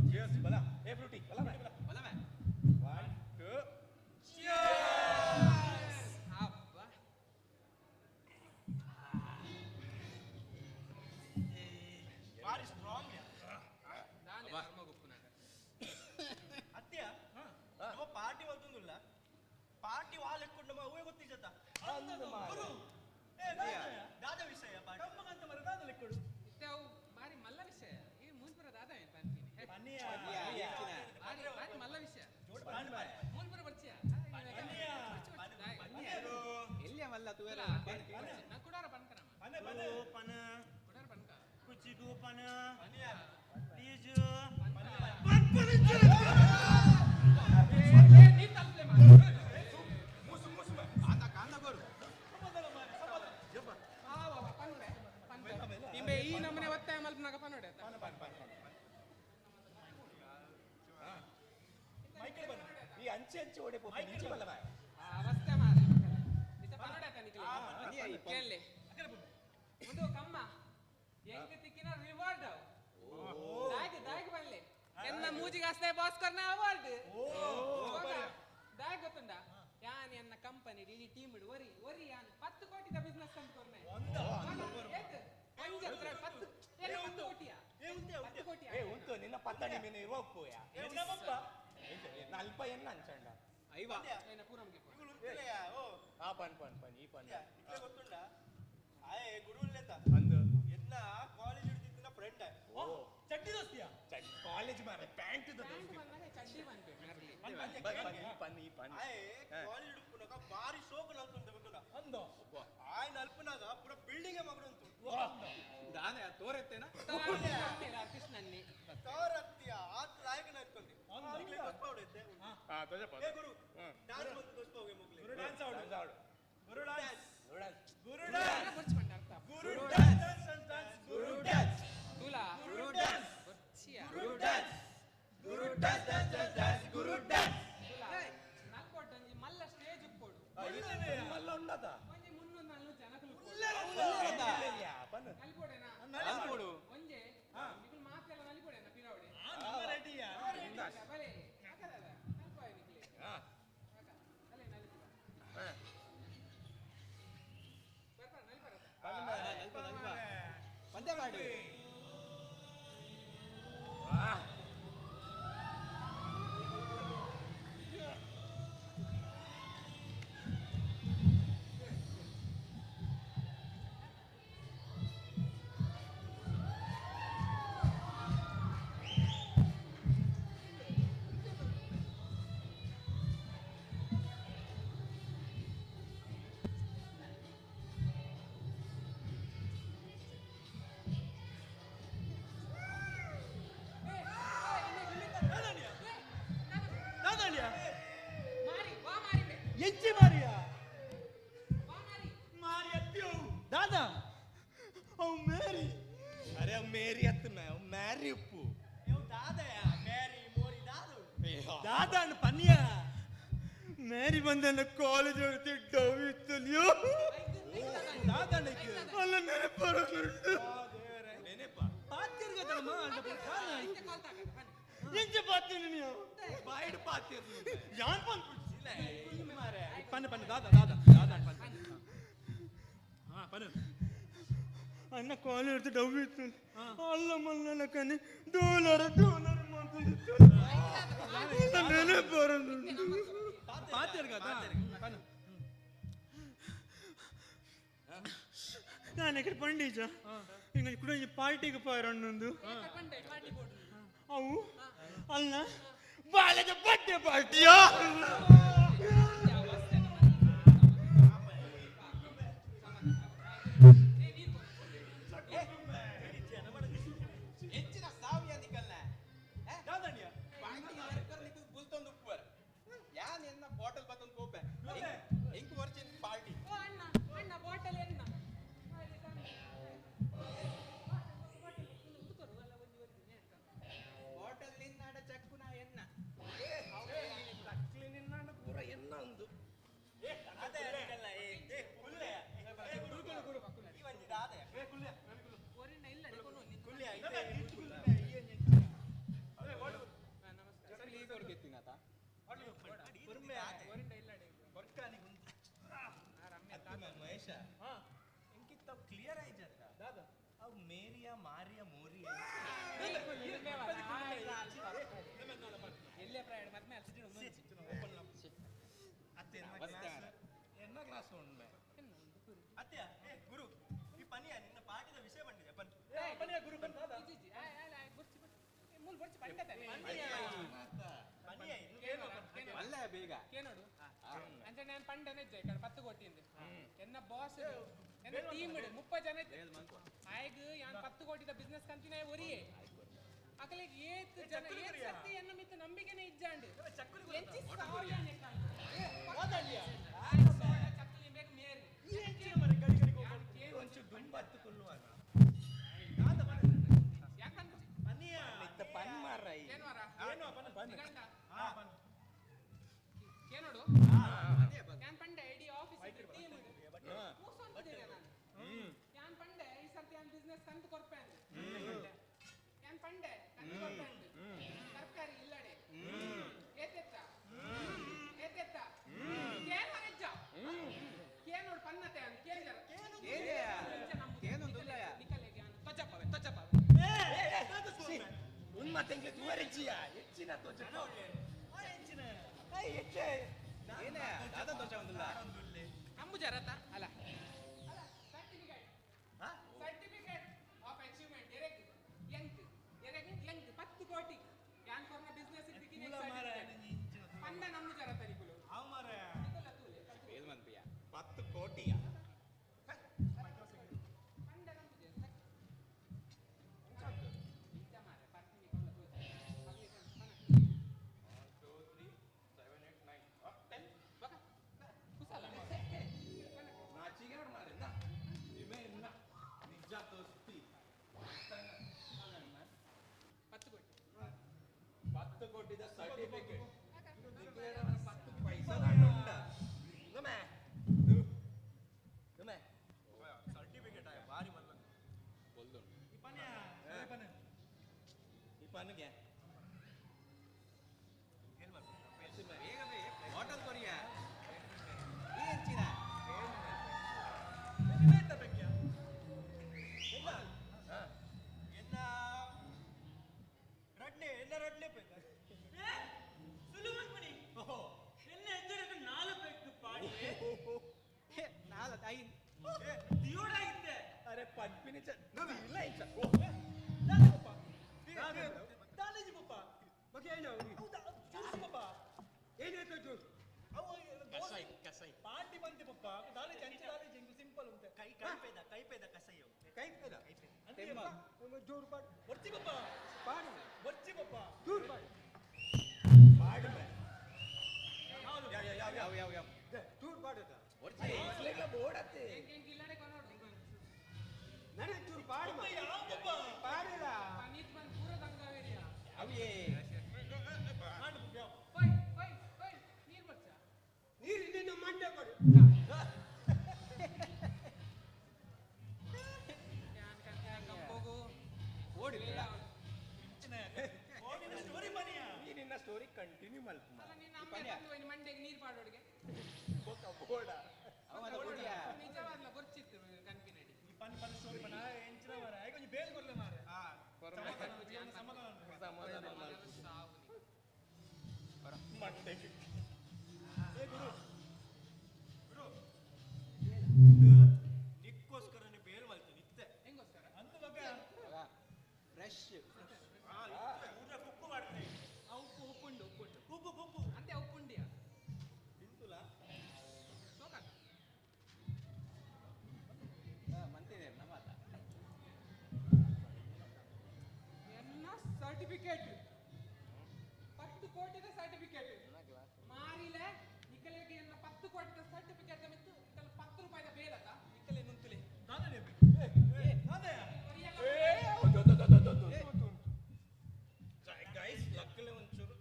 ಚಿಯರ್ಸ್ ಬಲ ಏ ಫ್ರೂಟಿ ಬಲ ಬಲ 1 2 ಚಿಯರ್ಸ್ ಅಬ್ಬಾ ಬಾರಿ ಸ್ಟ್ರಾಂಗ್ ನಾನು ಧರ್ಮಗುಪ್ಪುನಾಗ ಅತ್ಯ ನಮ್ಮ ಪಾರ್ಟಿ ವರ್ತುಂದುಲ್ಲ ಪಾರ್ಟಿ ವಾಲ್ ಎಕ್ಕೊಂಡು ನಮ್ಮ ಅವೇ ಗೊತ್ತಿಜತ ಗುರು ಏ ದಾದ ವಿಷಯ ಪಾರ್ಟಿ ನಮ್ಮಗಂತ ಮರ ದಾದ ಲೆಕ್ಕಡು ಇತ್ತೆ ಅವು ಬಾರಿ ಮಲ್ಲ ವಿಷಯ ಈ ಮೂಲ್ಪುರ ದಾದ ಏನು ಪಂಪಿನಿ ಬಾರಿ ಮಲ್ಲ ವಿಷಯ ಮೂಲ್ಪುರ ಬರ್ಚಿಯ ಎಲ್ಲಿಯ ಮಲ್ಲ ತುವೆಲ ನಾ ಕುಡಾರ ಪನ್ಕನಮ್ಮ ಪನ ಕುಡಾರ ಪನ್ಕ ಕುಚಿಗೂ ಪನ ಪ್ಲೀಸ್ ನೀ ತಪ್ಪಲೆ ಮುಸು ಕಾಂದ ಗೋರು ನಿಂಬೆ ಈ ನಮ್ಮನೆ ಒತ್ತಾಯ ಮಲ್ಪನಾಗ ಪನ್ನೋಡೆ ಈ ಅಂಚೆ ಓಡಿ ನಿಂಚೆ ಬಲ್ಲ ಅವಸ್ಥೆ ಮಾರ ಇತ ಪನ್ನೋಡೆ ನಿಕ್ಲಿ ಕೇಳಲಿ ಒಂದು ಕಮ್ಮ ಎಂಕ ತಿಕ್ಕಿನ ರಿವಾರ್ಡ್ ದಾಗಿ ಬಲ್ಲೆ ಎನ್ನ ಮೂಜಿಗೆ ಅಷ್ಟೇ ಭಾಸ್ಕರ್ನ ಅವಾರ್ಡ್ ದಾಗಿ ಗೊತ್ತುಂಡ ಯಾನ್ ಎನ್ನ ಕಂಪನಿ ಇಡೀ ಟೀಮ್ ಇಡು ಒರಿ ಯಾನ್ 10 ಕೋಟಿದ ಬಿಸ್ನೆಸ್ ಅಂತ ಕೊರ್ನೆ 10 ಕೋಟಿಯಾ ಏ ಉಂಟು ನಿನ್ನ ಪತ್ತಡಿ ಮೀನು ಇರುವ ಉಪ್ಪುಯಾ ಅಲ್ಪ ಎನ್ನ ಅಂಚಂಡ ಐವಾ ಏನ ಪೂರಮ್ಗೆ ಆ ಪನ್ ಈ ಪನ್ ಗೊತ್ತುಂಡ ಆಯ್ ಗುರು ಲೆತ ಅಂದು ಎನ್ನ ಕಾಲೇಜ್ ಹಿಡಿದಿದ್ದ ಫ್ರೆಂಡ್ ಚಡ್ಡಿ ದೋಸ್ತಿಯಾ ಕಾಲೇಜ್ ಮಾರೆ ಪ್ಯಾಂಟ್ ಚಡ್ಡಿ ಬಂದ್ಬೇಕು ಈ ಪನ್ ಆಯ್ ಕಾಲೇಜ್ ಹಿಡಿದುಕೊಂಡಾಗ ಬಾರಿ ಶೋಕ ನಲ್ಪುಂತ ಗೊತ್ತುಂಡ ಅಂದು ಆಯ್ ನಲ್ಪನಾಗ ಪೂರ ಬಿಲ್ಡಿಂಗ್ ಮಗಡಂತು ದಾನೆ ತೋರೆತ್ತೇನಾ ಕೃಷ್ಣನ್ನಿ ತೋರತ್ತಿಯ ಆತ್ ರಾಯಕ ನಲ್ಕೊಂಡಿ ಈಗಲೇ ದಸ್ಪ ಹೊಡೆತ್ತೆ ಹಾ ತೋಜಪ್ಪ ಏ ಗುರು ಡ್ಯಾನ್ಸ್ ಬಂತು ದಸ್ಪ ಹೋಗಿ ಮುಗ್ಲಿ ಗುರು ಡ್ಯಾನ್ಸ್ ಆಡು ಗುರು ಡ್ಯಾನ್ಸ್ ಗುರು ಡ್ಯಾನ್ಸ್ ಗುರು ಡ್ಯಾನ್ಸ್ ಗುರು ಡ್ಯಾನ್ಸ್ ತುಲಾ ಗುರು ಡ್ಯಾನ್ಸ್ ಅದೇ ಮಾಡು. ಎಂಚಿ ಮಾರಿಯ ಮಾರಿ ಅತ್ತಿ ದಾದಾ ಅವ್ ಮೇರಿ ಅರೆ ಅವ್ ಮೇರಿ ಅತ್ತ ಅವ್ ಮ್ಯಾರಿ ಉಪ್ಪು ದಾದಾ ಮೇರಿ ಮೋರಿ ದಾದು ದಾದಾ ಅನ್ನ ಪನ್ನಿಯ ಮೇರಿ ಬಂದನ್ನ ಕಾಲೇಜ್ ಹೊರತಿ ಡವಿತ್ತಲಿಯೋ ದಾದಾ ಅಲ್ಲ ನೆನಪರುಂಟು ನೆನಪ ಪಾತಿರ್ಗದಮ್ಮ ಎಂಚ ಪಾತಿರ್ ನೀವು ಬಾಯಿಡ್ ಪಾತಿರ್ ಯಾನ್ ಬಂದ್ ಪನ್ನ ಪನ್ನ ದಾದಾ ದಾದಾ ದಾದಾ ಪನ್ನ ಹಾ ಪನ್ನ ಅನ್ನ ಕಾಲು ಇರ್ತು ಡಬ್ಬಿ ಇತ್ತು ಅಲ್ಲ ಮಲ್ಲ ಕನೆ ಡೋಲರ್ ಮಾಡ್ತಿತ್ತು ನೆನೆ ಬರೋದು ಪಾತಿರ್ ಗದ ಪನ್ನ ನಾನು ఇక్కడ పండిజ ఇంక ఇక్కడ ఈ పార్టీకి పోయారన్నొంದು అవు అల్ల వాళ్ళ బర్త్డే పార్టీయా ಹೆಚ್ಚಿನ ಸಾವಿಯ ನಿಕಲ್ನ ದಾದಣ್ಯ ಪಾರ್ಟಿ ಯಾರಕರ್ ನಿಕು ಬುಲ್ತೊಂದು ಉಪ್ಪರ್ ಯಾನ್ ಎನ್ನ ಬಾಟಲ್ ಬತ್ತೊಂದು ಕೋಪೆ ಎಂಕು ವರ್ಚಿನ್ ಪಾರ್ಟಿ ಓ ಅಣ್ಣ ಅಣ್ಣ ಬಾಟಲ್ ಎನ್ನ ಬಾಟಲ್ ನಿನ್ನಾಡ ಚಕ್ಕುನ ಎನ್ನ ಚಕ್ಲಿ ನಿನ್ನಾಡ ಪೂರ ಎನ್ನ ಒಂದು ಅದೇ ನಿಕಲ್ನ ಏ ಕುಲ್ಲೆ ಗುರು ಗುರು ಗುರು ಇವಂಜಿ ದಾದೆ ಏ ಕುಲ್ಲೆ ಓರಿನ ಇಲ್ಲ ನಿಕೋನು ಕುಲ್ಲೆ ಇದೆ ಅದೇ ಓಡು ನಮಸ್ಕಾರ ಚಕ್ಲಿ ಕೋರ್ ಗೆತ್ತಿನಾತ ಓಡು ಪುರ್ಮೆ ಆತೆ ಓರಿನ ಇಲ್ಲಡೆ ಕೊರ್ಕಾನಿ ಗುಂತ ರಮ್ಯ ಮಹೇಶ ಇಂಕಿತ್ತ ಕ್ಲಿಯರ್ ಆಯ್ತದ ದಾದಾ ಅವ್ ಮೇರಿಯಾ ಮಾರಿಯಾ ಮೋರಿಯಾ ಎಲ್ಲೇ ಪ್ರಯಾಣ ಮತ್ತೆ ಅತ್ತೆ ಎನ್ನ ಕ್ಲಾಸ್ ಉಂಡ್ಮೆ ಅತ್ತೆ ಏ ಗುರು ಈ ಪನಿಯ ನಿನ್ನ ಪಾಠದ ವಿಷಯ ಬಂದಿದೆ ಪನಿಯ ಗುರು ಬಂದ ದಾದಾ ಮೂಲ ಬರ್ಚಿ ಬಂಡತೆ ಪನಿಯ ಅಲ್ಲ ಬೇಗ ಕೇನೋಡು ಅಂದ್ರೆ ನಾನು ಪಂಡನೆ ಇದ್ದೆ ಕಡೆ 10 ಕೋಟಿಯಿಂದ ಎನ್ನ ಬಾಸ್ ಎನ್ನ ಟೀಮ್ 30 ಜನ ಇದ್ದೆ ಆಯ್ಗ ಯಾನ್ 10 ಕೋಟಿದ ಬಿಸ್ನೆಸ್ ಕಂತಿನ ಒರಿಯೇ ಅಕಲಿಗೆ ಏತ್ ಜನ ಏತ್ ಸತ್ತಿ ಎನ್ನ ಮಿತ್ತ ನಂಬಿಕೆನೇ ಇಜ್ಜಾಂಡು ಎಂಚಿ ಸಾವಿಯಾನೆ ಕಾಂಡು ಓದಲ್ಯ ಚಕ್ಕಲಿ ಬೇಗ ಮೇರಿ ಎಂಚಿ ಮರೆ ಗಡಿ ಗಡಿ ಹೋಗ್ಕೊಂಡು ಒಂಚು ದುಂಬತ್ತು ಕೊಲ್ಲುವಾಗ ದಾದ ಮನೆ ಯಾಕಂತ ಪನಿಯ ಇತ್ತ ಪನ್ ಮಾರೈ ಏನು ವರ ಏನು ಪನ್ ಪನ್ ಹಾ ಪನ್ ಕೇನೋಡು ಯಾನ್ ಪಂಡೆ ಇಡಿ ಆಫೀಸ್ ಟೀಮ್ ಕೂಸಂತಿದೆ ನಾನು ಯಾನ್ ಪಂಡೆ ಈ ಸರ್ತಿ ಯಾನ್ ಬಿಸ್ನೆಸ್ ಕಂತು ಕೊರ್ಪೆಂದು ಯಾನ್ ಪಂಡೆ ಕಂತು ಕೊರ್ಪೆಂದು ಸರ್ಕಾರಿ ಇಲ್ಲಡೆ ಏತೆತ್ತ ಏತೆತ್ತ ಕೇನ್ ವರಜ್ಜ ಕೇನೋಡು ಪನ್ನತೆ ಅನ್ ಕೇಂಜರ ಕೇನು ದುಲ್ಲಯ ನಿಕಲೆಗೆ ಅನ್ ತಜಪ್ಪವೆ ತಜಪ್ಪವೆ ಉನ್ಮ ತೆಂಗೆ ತುವರೆಜ್ಜಿಯ ಹೆಚ್ಚಿನ ತೋಜಪ್ಪ ಹೆಚ್ಚಿನ ಹೆಚ್ಚೆ ಏನೇ ದಾದಾ ತೋಜ ಒಂದಿಲ್ಲ ಅಂಬು ಜರತ ಅಲ್ಲ ಸರ್ಟಿಫಿಕೇಟ್ ಸರ್ಟಿಫಿಕೇಟ್ ಆಫ್ ಅಚೀವ್ಮೆಂಟ್ ಎರೆಗ್ ಯಂಗ್ 10 ಕೋಟಿ ಯಾನ್ ಫಾರ್ಮ ಬಿಸ್ನೆಸ್ ಇದ್ದಿಕಿನಿ ಪಂಡ ನಮ್ಮು ಜರತ ನಿಕುಲು ಅವ ಮಾರೆ ನಿಕಲ ತೂಲೆ ಏಲ್ ಮನ್ಪಿಯ 10 ಕೋಟಿಯ ಪಂಡ ನಮ್ಮು ಜರತ ಇಂತ ಮಾರೆ ಪಾರ್ಟಿ ನಿಕಲ ತೂಲೆ ಪಬ್ಲಿಕ್ ಪನ 1 2 3 7 8 9 10 ಬಕ ಕುಸಲ ನಾಚಿಗೆ ಮಾರೆ ನಾ ಇಮೆ ಇನ್ನ ನಿಜ ತೋಸ್ತಿ 10 ಕೋಟಿದ ಸರ್ಟಿಫಿಕೇಟ್ ನಿಕೇರ 10 ಪೈಸಾ ದಂಡ ನಮೆ ನಮೆ ಸರ್ಟಿಫಿಕೇಟ್ ಆಯ ಬಾರಿ ಮಲ್ಲ बोलदो ಈ ಪನ್ಗೆ ಏನ್ ಮಾಡ್ಬೇಕು ಬೇಗ ಬೇಗ ಹೋಟೆಲ್ ಕೊರಿಯ ಈ ಎಂಚಿನ ಏನೇತ ಬೇಕ್ಯಾ ಇಲ್ಲ ಕಸೈ ಪಾಟಿ ಬಂತೆ ಪಪ್ಪ ದಾಳಿ ಚಂಚ ದಾಳಿ ಜಂಗು ಸಿಂಪಲ್ ಉಂಟೆ ಕೈಪೇದ ಕಸೈ ಕೈಪೇದ ಜೋರು ಪಾಡು ಬರ್ಚಿ ಪಪ್ಪ ಪಾಡು ಬರ್ಚಿ ಪಪ್ಪ ಜೋರು ಪಾಡು ಪಾಡು ಯಾವ ಜೋರು ಪಾಡುದ ಬರ್ಚಿ ಇಸ್ಲೆಲ್ಲ ಬೋಡತ್ತೆ ನಡೆ ಜೋರು ಪಾಡು ಪಪ್ಪ ಪಾಡುದ ನೀತ್ ಬಂದು ಪೂರ ದಂಗಾವೇರಿಯಾ ಅವೇ ಪಾಡು ನೀರು ಬರ್ಚ ನೀರು ನಿನ್ನ ಮಂಡೆ ಕೊಡು ಸ್ಟೋರಿ ಮನಿಯ ನಿನ್ನ ಸ್ಟೋರಿ ಕಂಟಿನ್ಯೂ ಮಲ್ಪ ಮಂಡೆಗೆ ನೀರು ಪಾಡೋಡಿಗೆ ಬೋಡ ನಿಜವಾದ್ಲ ಗೊರ್ಚಿತ್ತು ಕನ್ಪಿನಡಿ ಈ ಪನ್ ಸ್ಟೋರಿ ಪನ ಎಂಚಿನ ಮಾರ ಕೊಂಚ ಬೇಲ್ ಕೊರ್ಲೆ ಮಾರ ಸಮಾಧಾನ ಮಂಡೆಗೆ ಏ ಗುರು ನಿಕ್ಕೋಸ್ಕರ ನೀ ಬೇಲ್ ಮಲ್ತೀನಿ ಇತ್ತೆ ಹೆಂಗೋಸ್ಕರ ಅಂತ ಬಗ್ಗೆ ಫ್ರೆಶ್ ಉಪ್ಪು ಮಾಡ್ತೀನಿ ಉಪ್ಪುಂಡು ಉಪ್ಪು ಅಂತೆ ಉಪ್ಪುಂಡಿಯ ತಿಂತುಲ ಮಂತಿದೆ ನಮ್ಮಲ್ಲ ಎಲ್ಲ ಸರ್ಟಿಫಿಕೇಟ್ 10 ಕೋಟಿದ ಸರ್ಟಿಫಿಕೇಟ್ ಮಾರಿಲೆ ನಿಕಲೆಗೆ ಎಲ್ಲ 10 ಕೋಟಿದ ಸರ್ಟಿಫಿಕೇಟ್ ಮಿತ್ತು ಇಕಲ್ 10 ರೂಪಾಯಿದ ಬೇಲಕ ನಿಕಲೆ ನುಂತುಲೆ ನಾನೇ ಗೈಸ್ ಲಕ್ಕಲೆ ಒಂಚೂರು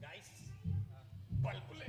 ಗೈಸ್ ಬಲ್ಬುಲೆ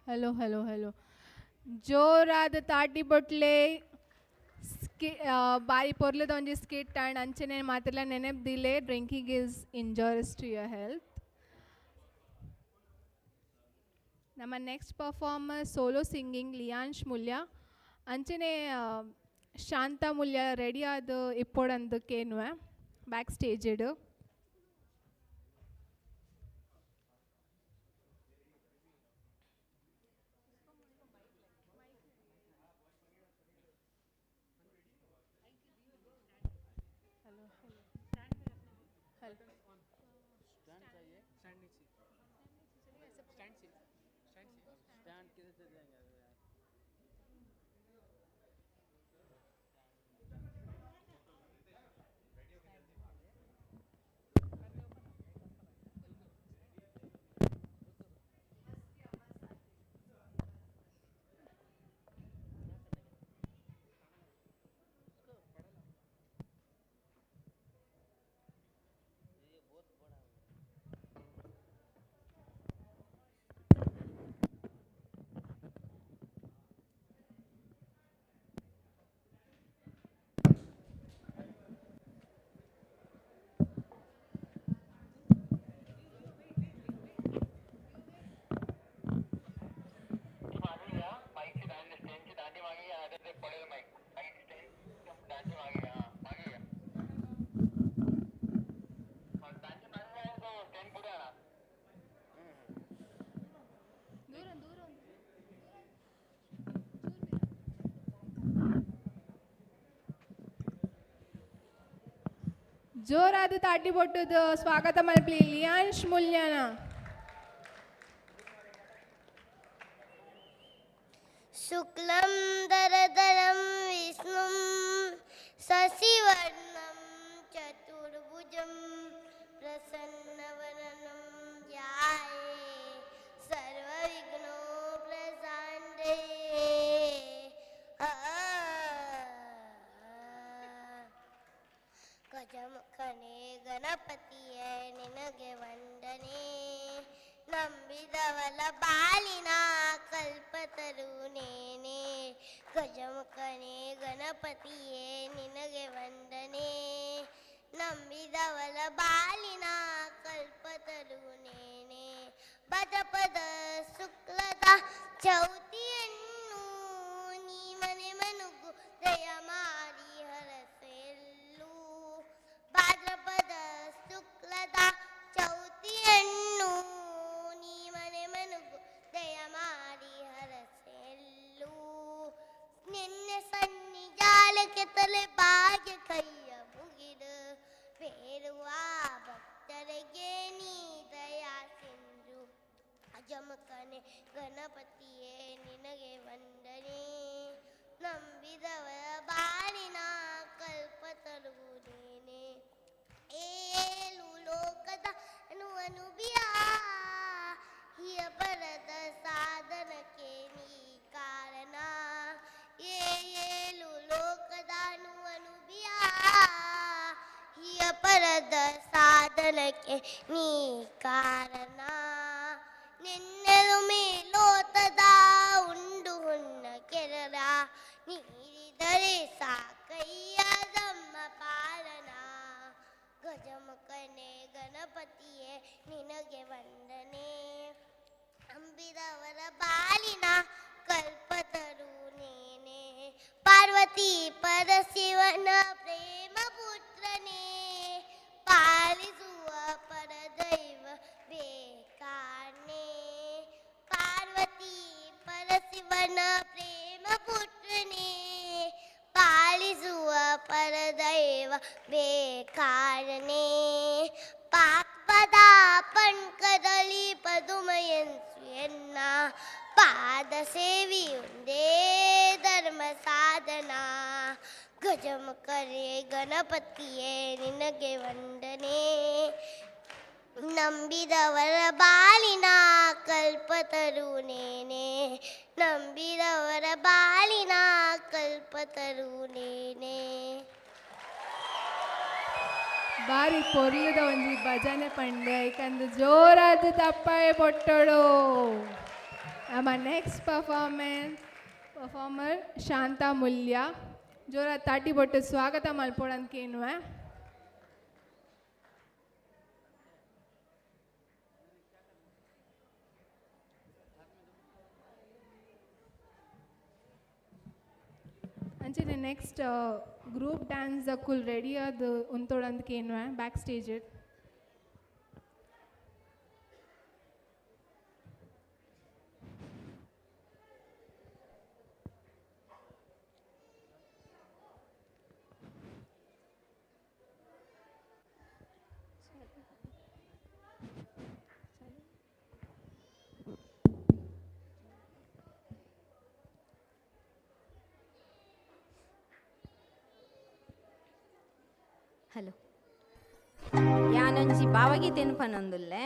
ಹಲೋ ಹಲೋ ಹಲೋ ಜೋರಾದ ತಾಟಿ ಬೊಟ್ಲೆ ಬಾರಿ ಪೊರ್ಲದ ಒಂಜಿ ಸ್ಕಿಟ್ ಆ್ಯಂಡ್ ಅಂಚನೆ ಮಾತೆಲ್ಲ ನೆನೆಪ್ದಿಲೆ drinking is injurious to your health. ನಮ್ಮ next performer solo singing Liyansh Mulya ಅಂಚನೆ ಶಾಂತ ಮುಲ್ಯ ರೆಡಿ ಆದ ಇಪ್ಪೋಡಂದಕ್ಕೇನು ಬ್ಯಾಕ್ ಸ್ಟೇಜ್ ಇಡು. ಜೋರಾದ ತಾಟಿ ಬೊಟ್ಟದ ಸ್ವಾಗತ ಮಲ್ಪಲಿ ಲಿಯಾಂಶ್ ಮುಲ್ಯನ. शुक्लं दरदरं विष्णुं शशिवर्णं ಗಣಪತಿಯೇ ನಿನಗೆ ವಂದನೆ. ನಂಬಿದವಲ ಬಾಳಿನ ಕಲ್ಪತರು ನೇನೆ. ಗಜಮುಖನೇ ಗಣಪತಿಯೇ ನಿನಗೆ ವಂದನೆ. ನಂಬಿದವಲ ಬಾಳಿನ ಕಲ್ಪತರು ನೇನೆ. ಭದ್ರಪದ ಶುಕ್ಲದ ಚೌತಿಯನ್ನು ನೀ ಮನೆ ಮನುಗು ದಯ ಮಾಡಿ ಹರಸೆಲ್ಲು. ಭಾದ್ರಪದ ಶುಕ್ಲದ ಚೌತಿಯನ್ನು ನೀ ಮನೆ ಮನುಗು ದಯ ಮಾಡಿ ಹರಸೆಲ್ಲು. ನಿನ್ನೆ ಸನ್ನಿಜಾಲಕ್ಕೆ ತಲೆ ಬಾಗೆ ಕೈಯ ಮುಗಿದು ಬೇರುವ ಭಕ್ತರಿಗೆ ನೀ ದಯಾ ಸಿಂಧು. ಅಜಮಕನೆ ಗಣಪತಿಯೇ ನಿನಗೆ ವಂದನೆ. ನಂಬಿದವರ ಬಾಳಿನ ಕಲ್ಪತರು ನೇನೆ. ಏಳು ಲೋಕದ ಅನುಬಿಯ ಹಿಯ ಬರದ ಸಾಧನಕ್ಕೆ ನೀ ಕಾರಣ. ಏಳು ಲೋಕದ ಅನುಬಿಯ ಹಿಯ ಪರದ ಸಾಧನಕ್ಕೆ ನೀ ಕಾರಣ. ನಿನ್ನೆಲು ಮೇಲೋತದ ಉಂಡು ಹುಣ್ಣ ಕೆರರ ನೀರಿದರೆ ಸಾಕಯ್ಯ ದಮ್ಮ ಪಾಲನ. ಗಜಮುಖನೇ ಗಣಪತಿಯೇ ನಿನಗೆ ವಂದನೆ. ಅಂಬಿದವರ ಬಾಳಿನ ಕಲ್ಪತರು ನೇನೆ. ಪಾರ್ವತಿ ಪರಶಿವನ ಪ್ರೇಮ ಪುತ್ರನೇ. ಪಾಲಿಸುವ ಪರದೈವ ಬೇಕಾನೆ. ಪಾರ್ವತಿ ಪರಶಿವನ ಪ್ರೇಮ ಪುತ್ರನೇ. ಪಾಲಿಸುವ ಪರದೈವ ಬೇಕಾರನೆ. ಪಾಪದ ಪಂಕದಲ್ಲಿ ಪದುಮಯನ್ಸು ಎನ್ನ. ಪಾದ ಸೇವಿಯುಂದೇ ಧರ್ಮ ಸಾಧನ. ಗಜಮುಖರೇ ಗಣಪತಿಯೇ ನಿನಗೆ ವಂದನೆ. ನಂಬಿದವರ ಬಾಳಿನ ಕಲ್ಪತರು ನೇನೆ. ನಂಬಿದವರ ಬಾಳಿನ ಕಲ್ಪತರು ನೇನೆ. ಬಾರಿ ಪೊರ್ಲದ ಒಂಜಿ ಭಜನೆ ಪಂಡ ಯಾಕಂದ್ರೆ ಜೋರಾದ ತಪ್ಪಾಯ ಪೊಟ್ಟಳು. ನಮ್ಮ ನೆಕ್ಸ್ಟ್ ಪರ್ಫಾರ್ಮರ್ ಶಾಂತಾ ಮುಲ್ಯ. ಜೋರ ತಾಟಿ ಬೊಟ್ಟು ಸ್ವಾಗತ ಮಲ್ಪೊಡಂತೇನುವೆ. ಅಂಚನೆ ನೆಕ್ಸ್ಟ್ ಗ್ರೂಪ್ ಡ್ಯಾನ್ಸ್ ಕುಲ್ ರೆಡಿ ಅದು ಉಂತೋಡಂತೇನುವೆ ಬ್ಯಾಕ್ ಸ್ಟೇಜ್. ಹಲೋ, ಯಾನೊಂಜಿ ಭಾವಗೀತೆನು ಪನೊಂದುಲ್ಲೆ.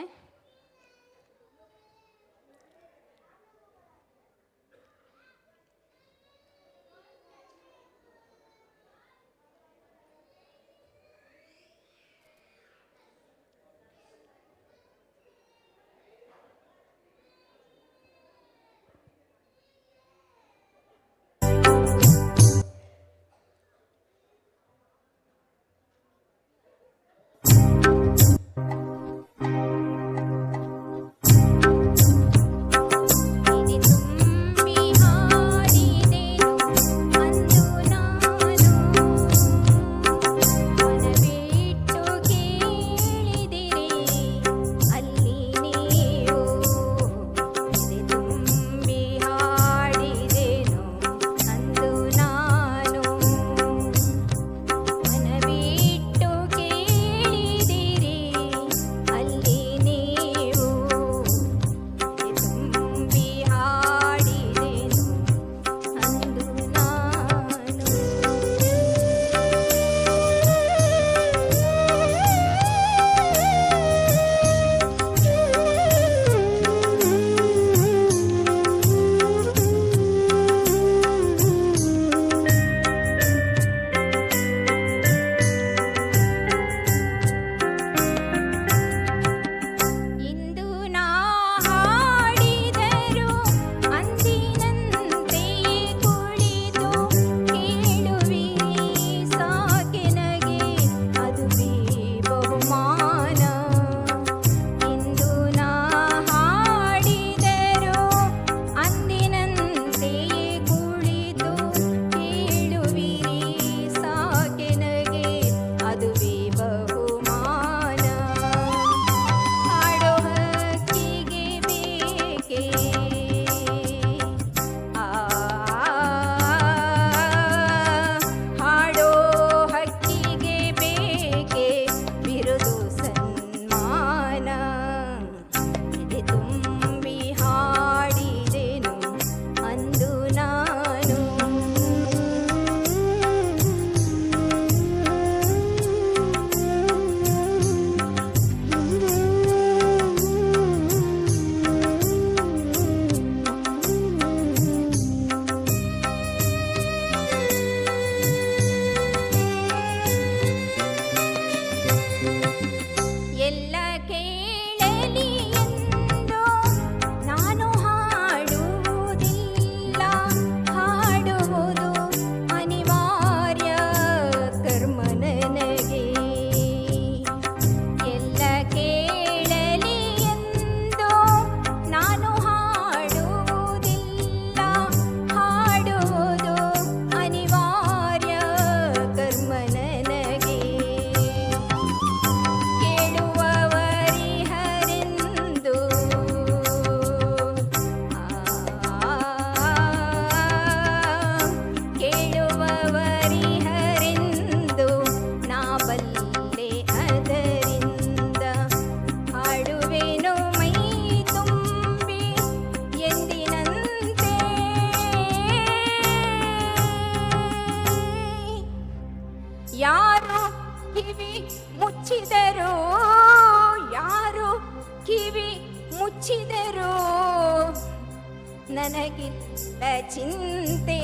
ನನಗಿಲ್ಲ ಚಿಂತೆ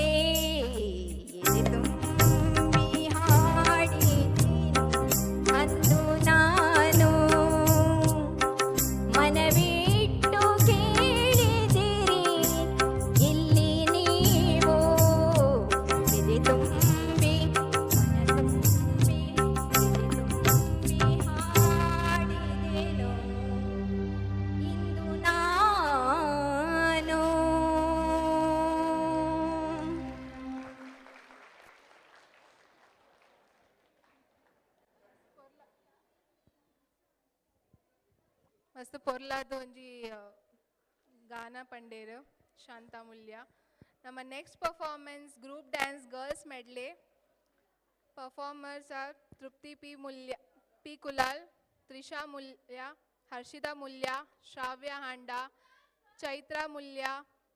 ಎದೆ ತುಂಬಿ ಹಾಡಿದೆನು ಅಂದು ನಾನು ಮನವಿಟ್ಟು ಕೇಳಿದಿರಿ ಇಲ್ಲಿ ನೀವು ಎದೆ ತುಂಬಿ ಮನ ತುಂಬಿ ಎದೆ ತುಂಬಿ ಹಾಡಿದೆನು ಇಂದು ನಾನು. ಮಸ್ತ್ ಪೊರ್ಲಾದ ಒಂಜಿ ಗಾನ ಪಂಡೇರು ಶಾಂತಾಮೂಲ್ಯ. ನಮ್ಮ next performance group dance girls ಮೆಡ್ಲೆ. Performers R ತೃಪ್ತಿ ಪಿ ಕುಲಾಲ್, ತ್ರಿಷಾ ಮುಲ್ಯ, ಹರ್ಷಿತಾ ಮುಲ್ಯ, ಶ್ರಾವ್ಯ ಹಾಂಡಾ, ಚೈತ್ರಾ ಮುಲ್ಯ,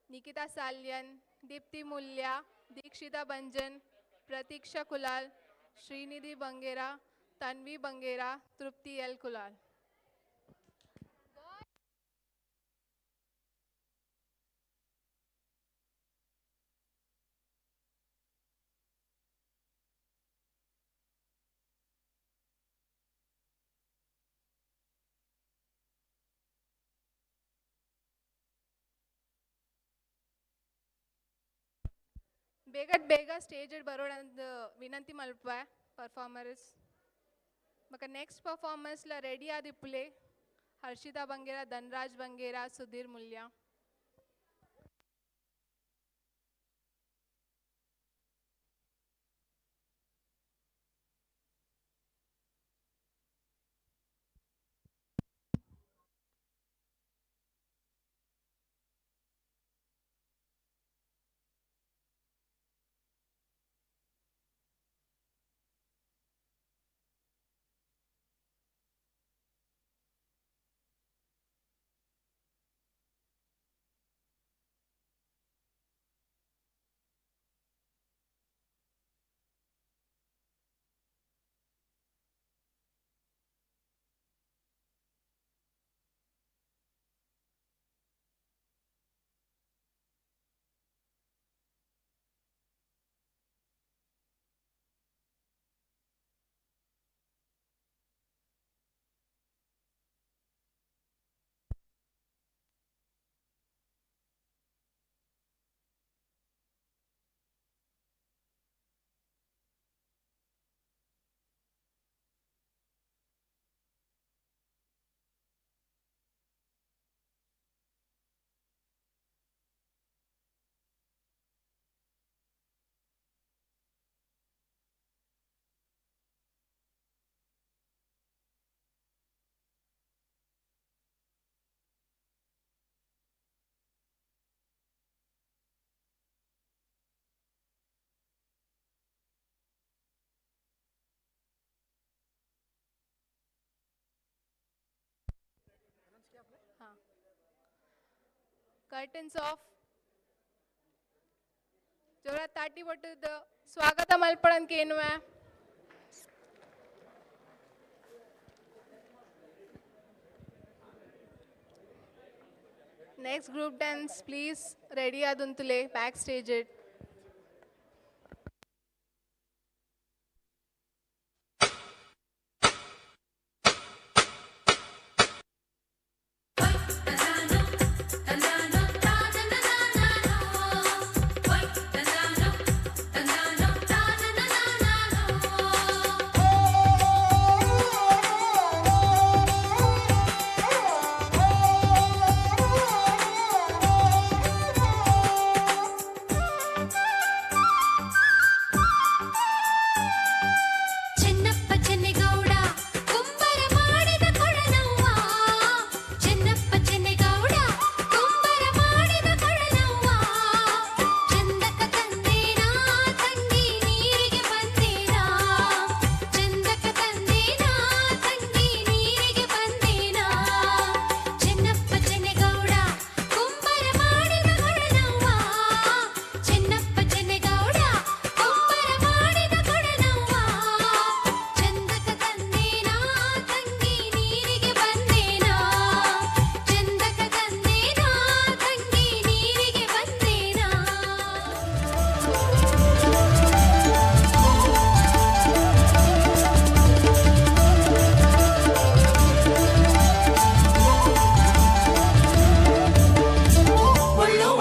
ನಿಖಿತಾ ಸಾಲ್ಯನ್, ದೀಪ್ತಿ ಮುಲ್ಯ, ದೀಕ್ಷಿತಾ ಬಂಜನ್, ಪ್ರತೀಕ್ಷಾ ಕುಲಾಲ್, ಶ್ರೀನಿಧಿ ಬಂಗೇರಾ, ತನ್ವಿ ಬಂಗೇರಾ, ತೃಪ್ತಿ ಎಲ್ ಕುಲಾಲ್. ಬೇಗ ಸ್ಟೇಜ್ ಬರೋಣಂದು ವಿನಂತಿ ಮಲ್ಪ ಪರ್ಫಾರ್ಮರ್ಸ್. ಮಕ್ಕ next ಪರ್ಫಾರ್ಮೆನ್ಸ್ಲ ready ಆದಿಪ್ಪುಲೆ Harshita Bangera, Dhanraj Bangera, Sudhir ಮುಲ್ಯ. Curtains of ಜೋರ ತಾಟಿ ಒಟ್ಟದ ಸ್ವಾಗತ ಮಲ್ಪಡಂಕ ಏನುವೆ. Next group dance please ready ಆದಂತಲೇ back stage it.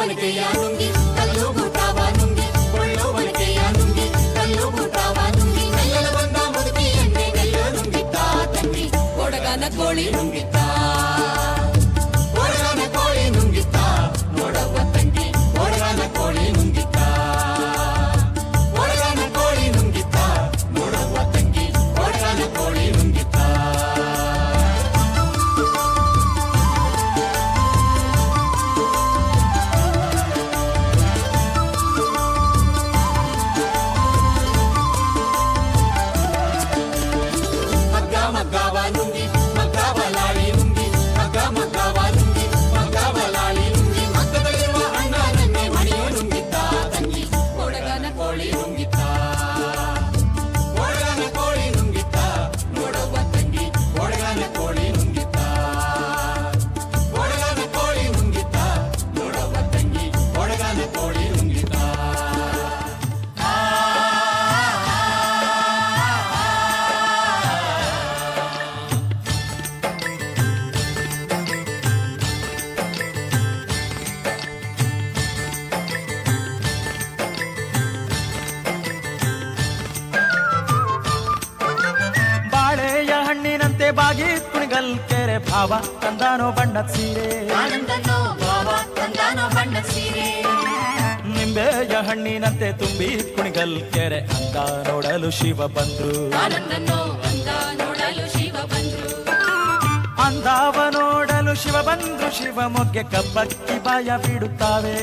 ಒನಕೆಯ ನುಂಗಿ ಕಲ್ಲು ಬೂಟಾವ ನುಂಗಿ ಒಳ್ಳು ಒನಕೆಯ ನುಂಗಿ ಕಲ್ಲು ಬೂಟಾವ ನುಂಗಿ ಮೆಲ್ಲಲ ಬಂದ ಮುದುಕಿ ಎಣ್ಣೆ ನೆಲ್ಲು ನುಂಗಿತ್ತ ತಂಗಿ ಕೊಡಗನ ಕೋಳಿ ನುಂಗಿತ್ತ ಕೊಡಗನ ಕೋಳಿ ನುಂಗಿತ್ತ ನೋಡವ್ವ ತಂಗಿ ಕೊಡಗನ ಕೋಳಿ ನುಂಗಿತ್ತ ಕೊಡಗನ ಕೋಳಿ ನುಂಗಿತ್ತ ನೋಡವ್ವ ತಂಗಿ ಕೊಡಗನ ಕೋಳಿ ನುಂಗಿತ್ತ ಮಗ್ಗಾವ ನುಂಗಿ ಮಗ್ಗಾವ ಲಾಳಿ ನುಂಗಿ ಮಗ್ಗಾವ ನುಂಗಿ ಮಗ್ಗಾವ ಲಾಳಿ ನುಂಗಿ ಮಕ್ಕದಲ್ಲಿರುವ ಅಣ್ಣ ನನ್ನೆ ಮಣಿಯೋ ನುಂಗಿತ್ತ ತಂಗಿ ಕೊಡಗನ ಕೋಳಿ ನುಂಗಿತ್ತ ಕೊಡಗನ ಕೋಳಿ ನುಂಗಿತ್ತ ನೋಡವ್ವ ತಂಗಿ ಕೊಡಗನ ಕೋಳಿ ನುಂಗಿತ್ತ ಕೊಡಗನ ಕೋಳಿ ನುಂಗಿತ್ತ ನೋಡವ್ವ ತಂಗಿ ಕೊಡಗನ ಕೋಳಿ ನುಂಗಿತ್ತ ಬಾಳೆಯ ಹಣ್ಣಿನಂತೆ ಬಾಗಿ ಕುಣಿಗಲ್ ಕೆರೆ ಭಾವ ತಂದಾನೋ ಬಣ್ಣದ ಸೀರೆ ನಿಂಬೆಯ ಹಣ್ಣಿನಂತೆ ತುಂಬಿ ಕುಣಿಗಲ್ ಕೆರೆ ಅಂದ ನೋಡಲು ಶಿವ ಬಂದ್ರು ಅಂದಾವ ನೋಡಲು ಶಿವ ಬಂದ್ರು ಶಿವ ಮೊಗ್ಗೆ ಕಬ್ಬಕ್ಕಿ ಬಾಯ ಬಿಡುತ್ತಾವೆ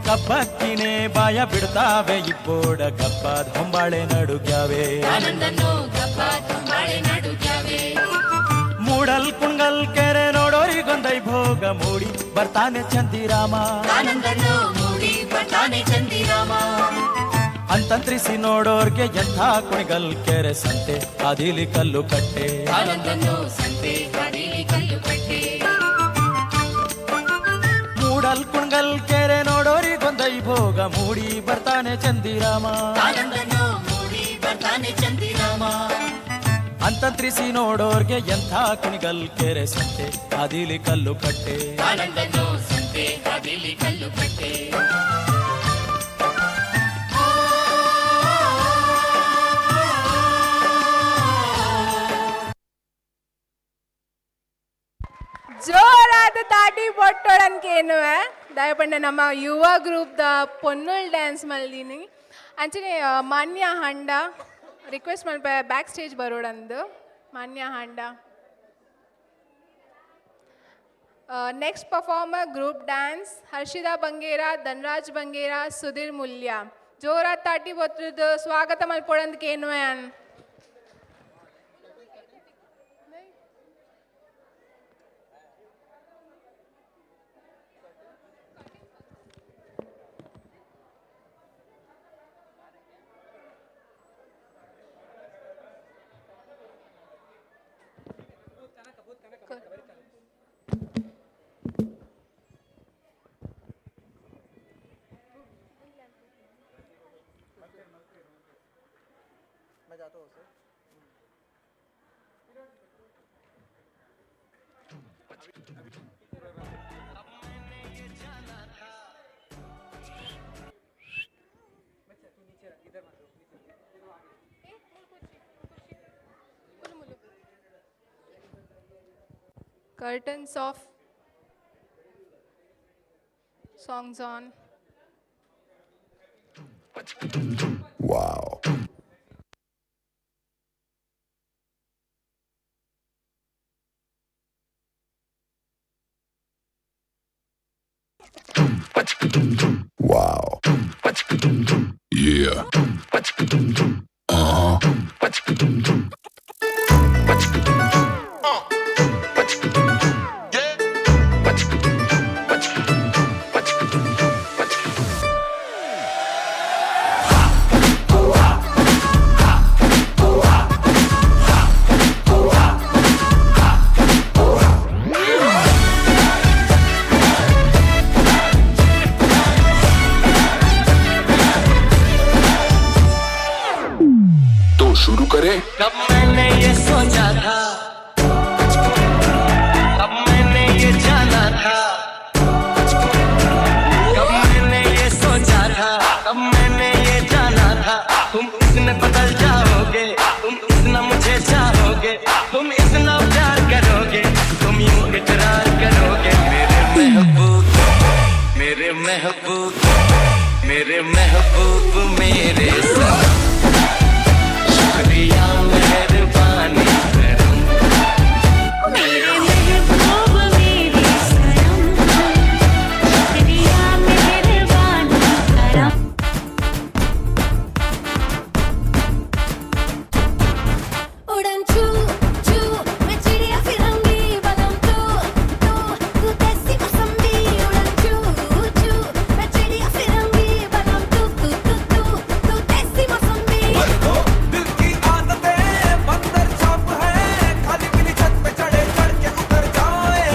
ಕಬ್ಬಕ್ಕಿನೇ ಬಾಯ ಬಿಡ್ತಾವೆ ಇಬ್ಬೋಡ ಕಬ್ಬಾದ ಹೊಂಬಾಳೆ ನಡುಗ್ಯಾವೆ ಮೂಡಲ್ ಕುಣ್ಗಲ್ ಕೆರೆ ನೋಡೋರಿಗೊಂದೈ ಭೋಗ ಮೂಡಿ ಬರ್ತಾನೆ ಚಂದಿರಾಮ ಅಂತಂತ್ರಿಸಿ ನೋಡೋರ್ಗೆ ಎಂಥ ಕುಣಿಗಲ್ ಕೆರೆ ಸಂತೆ ಅದಿಲಿ ಕಲ್ಲು ಕಟ್ಟೆ ಮೂಡಲ್ ಕುಣ್ಗಲ್ ಕೆರೆ ನೋಡೋರಿಗೊಂದೈ ಭೋಗ ಮೂಡಿ ಬರ್ತಾನೆ ಚಂದಿರಾಮ ಅಂತಂತ್ರಿಸಿ ನೋಡೋರ್ಗೆ ಎಂಥ ಕುಣಿಗಲ್ ಕೆರೆ ಸಂತೆ ಅದಿಲಿ ಕಲ್ಲು ಕಟ್ಟೆ ಜೋರಾದ ತಾಟಿ ಬೊಟ್ಟೊಳನ್ಕೇನು ದಯಪಂಡ ನಮ್ಮ ಯುವ ಗ್ರೂಪ್ದ ಪೊನ್ನುಲ್ ಡ್ಯಾನ್ಸ್ ಮಲ್ದಿನಿ ಅಂಚನೆ ಮಾನ್ಯ ಹಾಂಡ ರಿಕ್ವೆಸ್ಟ್ ಮಲ್ಪ ಬ್ಯಾಕ್ ಸ್ಟೇಜ್ ಬರೋಡಂದು Manya Handa next performer group dance Harshita Bangera Dhanraj Bangera Sudhir Mulya ಜೋರಾದ ತಾಟಿ ಬೊತ್ತದ ಸ್ವಾಗತ ಮಲ್ಪೊಡಂದಕೇನು ಅನ್ Curtains off. Songs on. Wow. Wow. Yeah. शुरू करें। कब मैंने ये सोचा था, कब मैंने ये महबूब मेरे सनम, शुक्रिया मेहरबानी करम, मेरे महबूब मेरे सनम, शुक्रिया मेहरबानी करम। उड़न छू छू मैं चिड़िया फिरंगी बदम तू कैसी मौसमी। उड़न छू छू मैं चिड़िया फिरंगी बदम तू कैसी मौसमी। दिल की आदतें बंदर छाप है, खाली पीली छत पे चढ़े चढ़ के उतर जाए,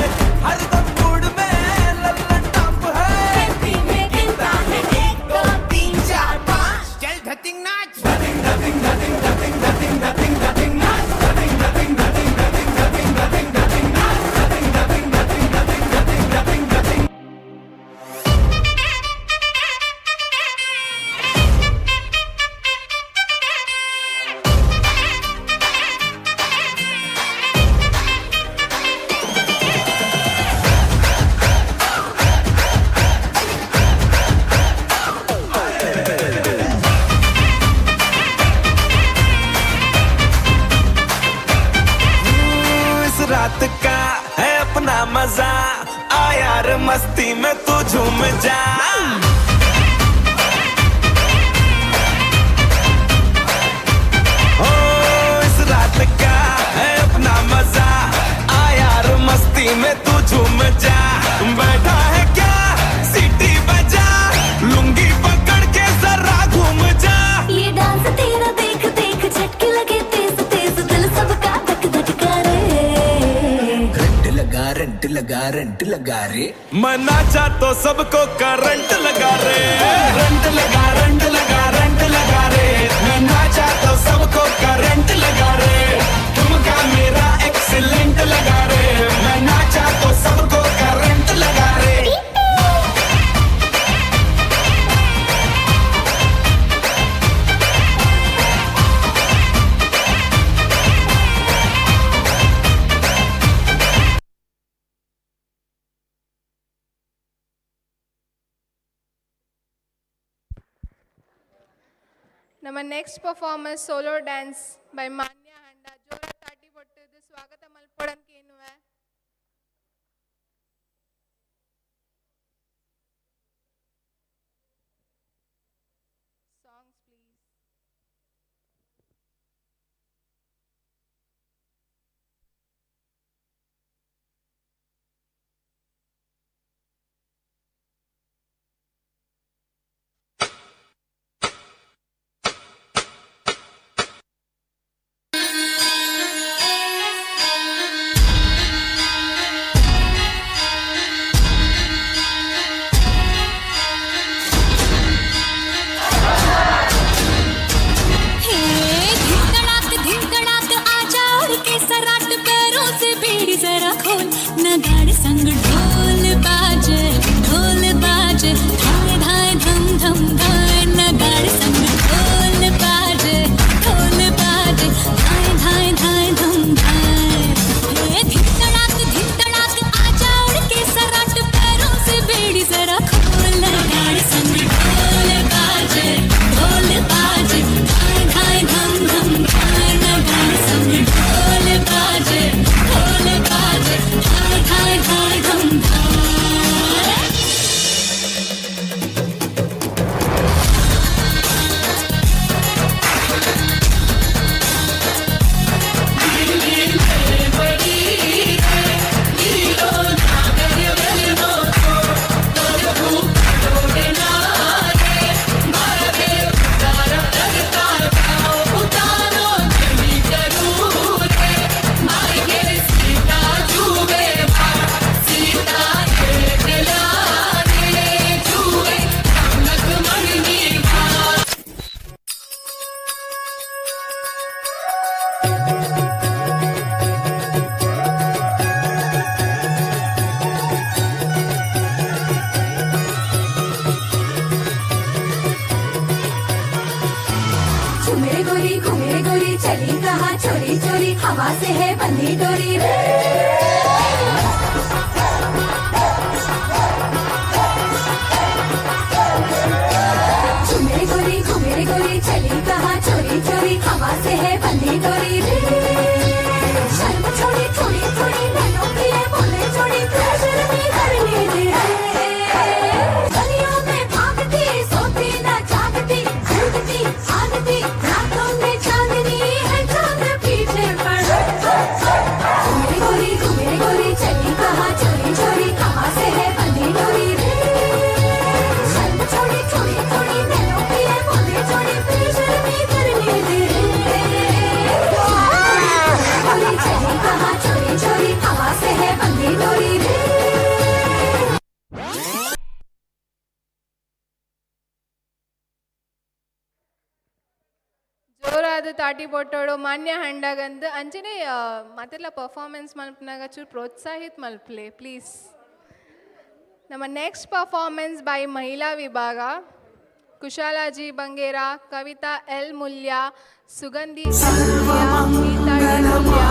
हर दम मूड में लल्लन टॉप है। खेती में गिनता है 1 2 3 4 5 चल धतिंग नाच, धतिंग धतिंग धतिंग धतिंग धतिंग धतिंग धतिंग नाच, धतिंग धतिंग धतिंग धतिंग धतिंग धतिंग धतिंग नाच, धतिंग धतिंग धतिंग धतिंग धतिंग धतिंग धतिंग। इस रात का है अपना मजा, आ यार मस्ती में तू झूम जा। ओ इस रात का है अपना मजा, आ यार मस्ती में तू झूम जा। बैठा है क्या सीटी बजा, लुंगी पकड़ के जरा घूम जा। ये डांस तेरा देख देख झटके लगे तेज तेज दिल सबका धक धक करे। रंट लगा रे, मैं नाचा तो सबको करंट लगा रे। रंट लगा रे, मैं नाचा तो सबको करंट लगा रे। तुमका मेरा एक्सीलेंट लगा रे, मैं नाचा तो सबको करंट लगा रे। ನಮ್ಮ next performance solo dance by ಮಾನ್ಯ ಹಂಡ. ಜೋರ ತಾಟಿ ಕೊಟ್ಟಿದ್ದು ಸ್ವಾಗತ ಮಲ್ಪಡನ್ಕೆ ಏನುವೆ. Songs please. नगाड़े संग ढोल बाजे धाय धाय धम धम धाय। नगाड़े संग ढोल बाजे धाय धाय धाय धम धाय। धिन तड़ाक आजा उड़ के सराट पैरों से बेड़ी जरा खोल। नगाड़े संग ढोल बाजे धाय धाय धम धम धाय। नगाड़े संग ढोल बाजे धाय धाय धाय धम धाय। घूमे गोरी चली कहाँ चोरी चोरी हवा से है बंदी डोरी रे। ಧನ್ಯವಾದ ತಾಟಿ ಪೊಟ್ಟೋಡು ಮಾನ್ಯ ಹಂಡಾಗಂದು ಅಂಚನೆ ಮತ್ತೆಲ್ಲ ಪರ್ಫಾರ್ಮೆನ್ಸ್ ಮಲ್ಪನಾಗ ಚೂರು ಪ್ರೋತ್ಸಾಹಿತ್ ಮಲ್ಪಲೆ ಪ್ಲೀಸ್. ನಮ್ಮ ನೆಕ್ಸ್ಟ್ ಪರ್ಫಾರ್ಮೆನ್ಸ್ ಬೈ ಮಹಿಳಾ ವಿಭಾಗ ಕುಶಾಲಾಜಿ ಬಂಗೇರಾ, ಕವಿತಾ ಎಲ್ ಮುಲ್ಯ, ಸುಗಂಧಿ ಗೀತಾ ಡಿ ಮುಲ್ಯ,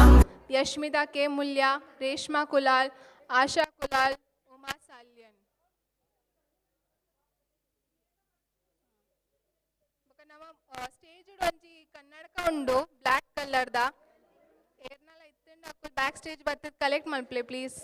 ಯಶ್ಮಿತಾ ಕೆ ಮುಲ್ಯ, ರೇಷ್ಮಾ ಕುಲಾಲ್, ಆಶಾ ಕುಲಾಲ್, ಉಮಾ ಸಾಲ್ಯನ್. ನಮ್ಮ ಸ್ಟೇಜ್ ಒಂಜಿ ಕನ್ನಡಕ ಉಂಡು ಬ್ಲ್ಯಾಕ್ ಕಲರ್ದ ಏರ್ನೆಲ್ಲ ಇತ್ತಂಡು ಅಕ್ಕ ಬ್ಯಾಕ್ ಸ್ಟೇಜ್ ಬರ್ತದೆ ಕಲೆಕ್ಟ್ ಮಲ್ಪ್ಲೆ ಪ್ಲೀಸ್.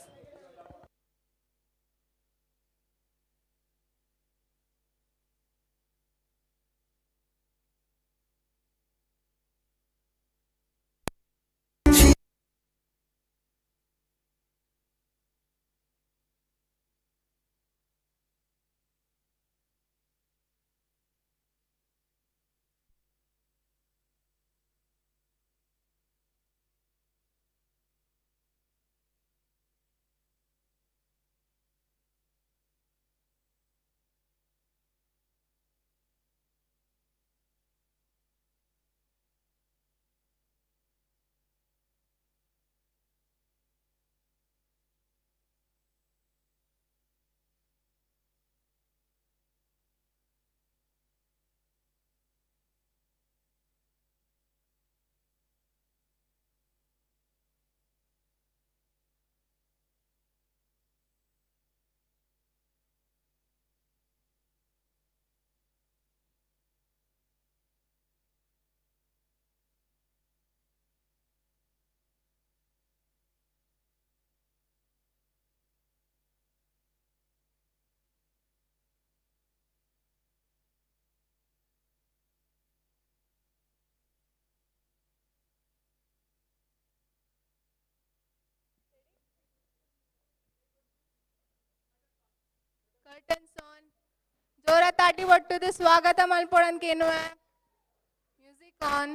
Curtains on. ಜೋರ ತಾಟಿ ಒಟ್ಟುದು ಸ್ವಾಗತ ಮಲ್ಪೊಡನ್ಕೇನು music on.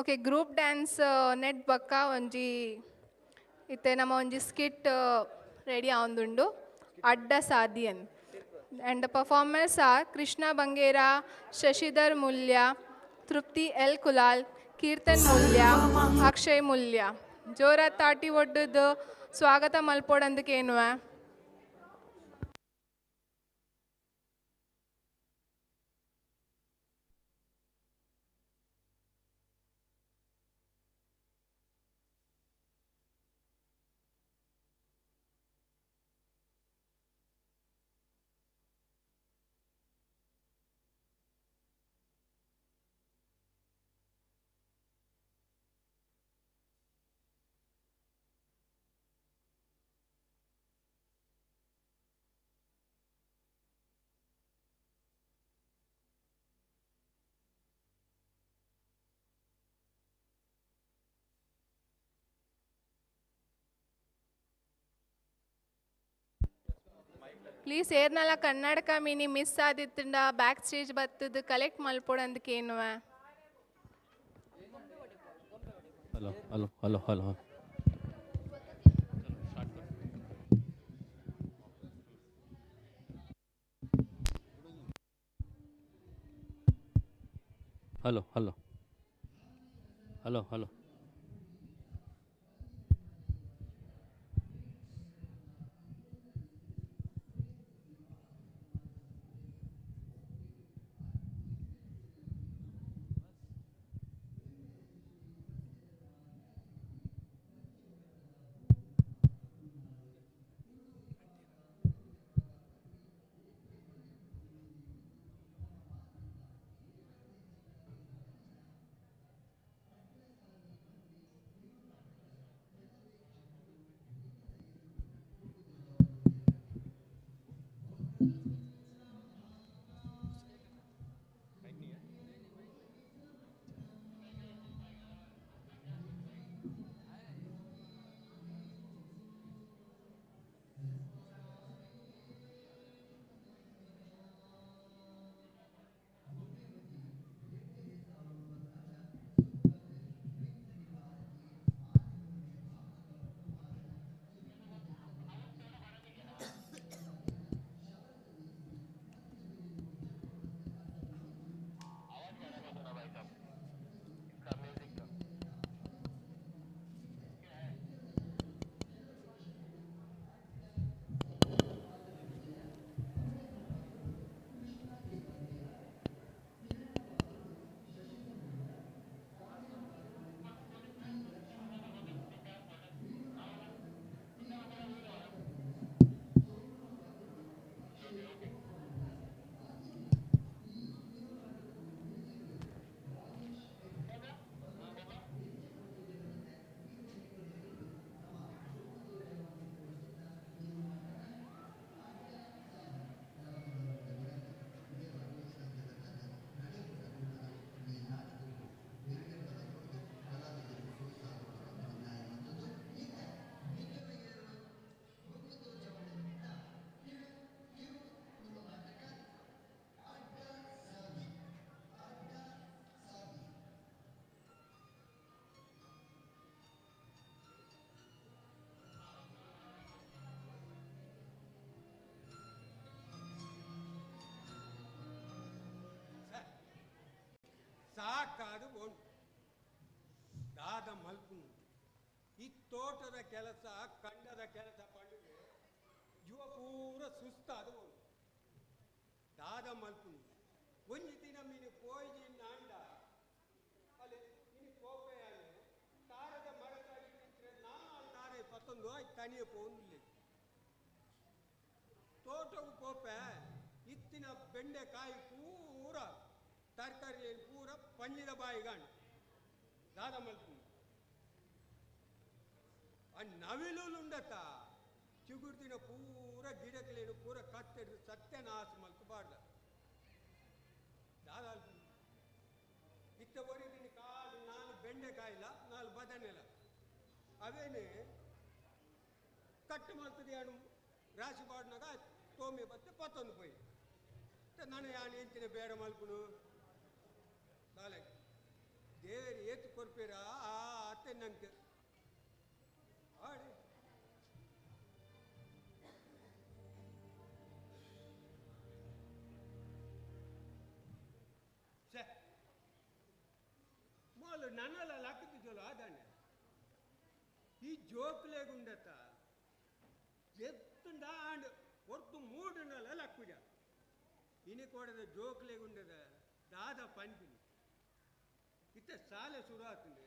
Okay group dance ನೆಟ್ ಬಕ್ಕ ಒಂಜಿ ಇತ್ತೆ ನಮ್ಮ ಒಂಜಿ ಸ್ಕಿಟ್ ರೆಡಿ ಆವೊಂದುಂಡು ಅಡ್ಡ ಸಾದಿಯನ್ and performers are Krishna Bangera, Shashidhar Mulya, Trupti L Kulal, Keertan Mulya, Akshay Mulya. ಜೋರ ತಾಟಿ ಒಡ್ಡದು ಸ್ವಾಗತ ಮಲ್ಪೊಡಂದಕ್ಕೇನು ಪ್ಲೀಸ್ ಏರ್ನಲ್ಲ ಕರ್ನಾಟಕ ಮಿನಿ ಮಿಸ್ ಆದಿತ್ತಂಡ ಬ್ಯಾಕ್ ಸ್ಟೇಜ್ ಬತ್ತದು ಕಲೆಕ್ಟ್ ಮಲ್ಪೊಡಂದಕ್ಕೆ ಏನುವ hello hello hello hello hello hello hello hello ಸಾಕಾದು ಉಂಟು ದಾದ ಮಲ್ಪು ಈ ತೋಟದ ಕೆಲಸ ಕಂಡದ ಕೆಲಸ ಪಂಡಿಗೆ ಯುವ ಪೂರ ಸುಸ್ತಾದ ಉಂಟು ದಾದ ಮಲ್ಪು ಒಂಜಿ ದಿನ ಮೀನು ಪೋಯ್ಜಿ ನಾಂಡ ಅಲ್ಲಿ ಇನ್ನು ಕೋಪೆಯಾನೆ ತಾರದ ಮರಕಾಗಿ ನಾನು ತಾನೇ ಪತ್ತೊಂದು ಆಯ್ತು ತನಿಯ ಪೋಂದಿಲ್ಲ ತೋಟವು ಕೋಪೆ ಇತ್ತಿನ ಬೆಂಡೆಕಾಯಿ ಪೂರ ತರಕಾರಿ ಪೂರ ಪಂಜಿದ ಬಾಯಿಗಾಂಡು ದಾದ ಮಲ್ಪು ಆ ನವಿಲುಂಡತ ಚಿಗುರ್ತಿನ ಪೂರ ಗಿಡಕಲೇನು ಪೂರ ಕತ್ತೆಡು ಸತ್ಯನಾಶ ಮಲ್ಪಬಾರ್ದ ದಾದ ಇತ್ತ ಒರಿದಿನ ಕಾಲು ನಾಲ್ಕು ಬೆಂಡೆಕಾಯಿಲ್ಲ ನಾಲ್ಕು ಬದನೆಲ್ಲ ಅವೇನೆ ಕಟ್ಟು ಮಾಡ್ತದೆ ಅನು ರಾಶಿ ಬಾಡ್ನಾಗ ತೋಮೆ ಬತ್ತೆ ಪತ್ತೊಂದು ಪೋಯಿ ನಾನು ಯಾನು ಎಂಚಿನ ಬೇಡ ಮಲ್ಪುನು ನಾಳೆ ದೇವರು ಏತು ಕೊರ್ಪೇರ ಆ ಅತ್ತೆ ನಂಗೆ ಆಡಿ ಮೊದಲು ನನ್ನೆಲ್ಲ ಲಕ್ಕದಿದ್ದಲ್ಲ ಆದಾನೆ ಈ ಜೋಕ್ಲೇಗುಂಡತ್ತ ಎತ್ತುಂಡ ಆಂಡ್ ಒರ್ತು ಮೂಡುನಲ್ಲ ಲಕ್ಕುಜ ಇನಿ ಕೊಡದ ಜೋಕ್ಲೇಗುಂಡದ ದಾದ ಪಂಪಿನಿ ಇತ್ತ ಶಾಲೆ ಶುರು ಆಗ್ತದೆ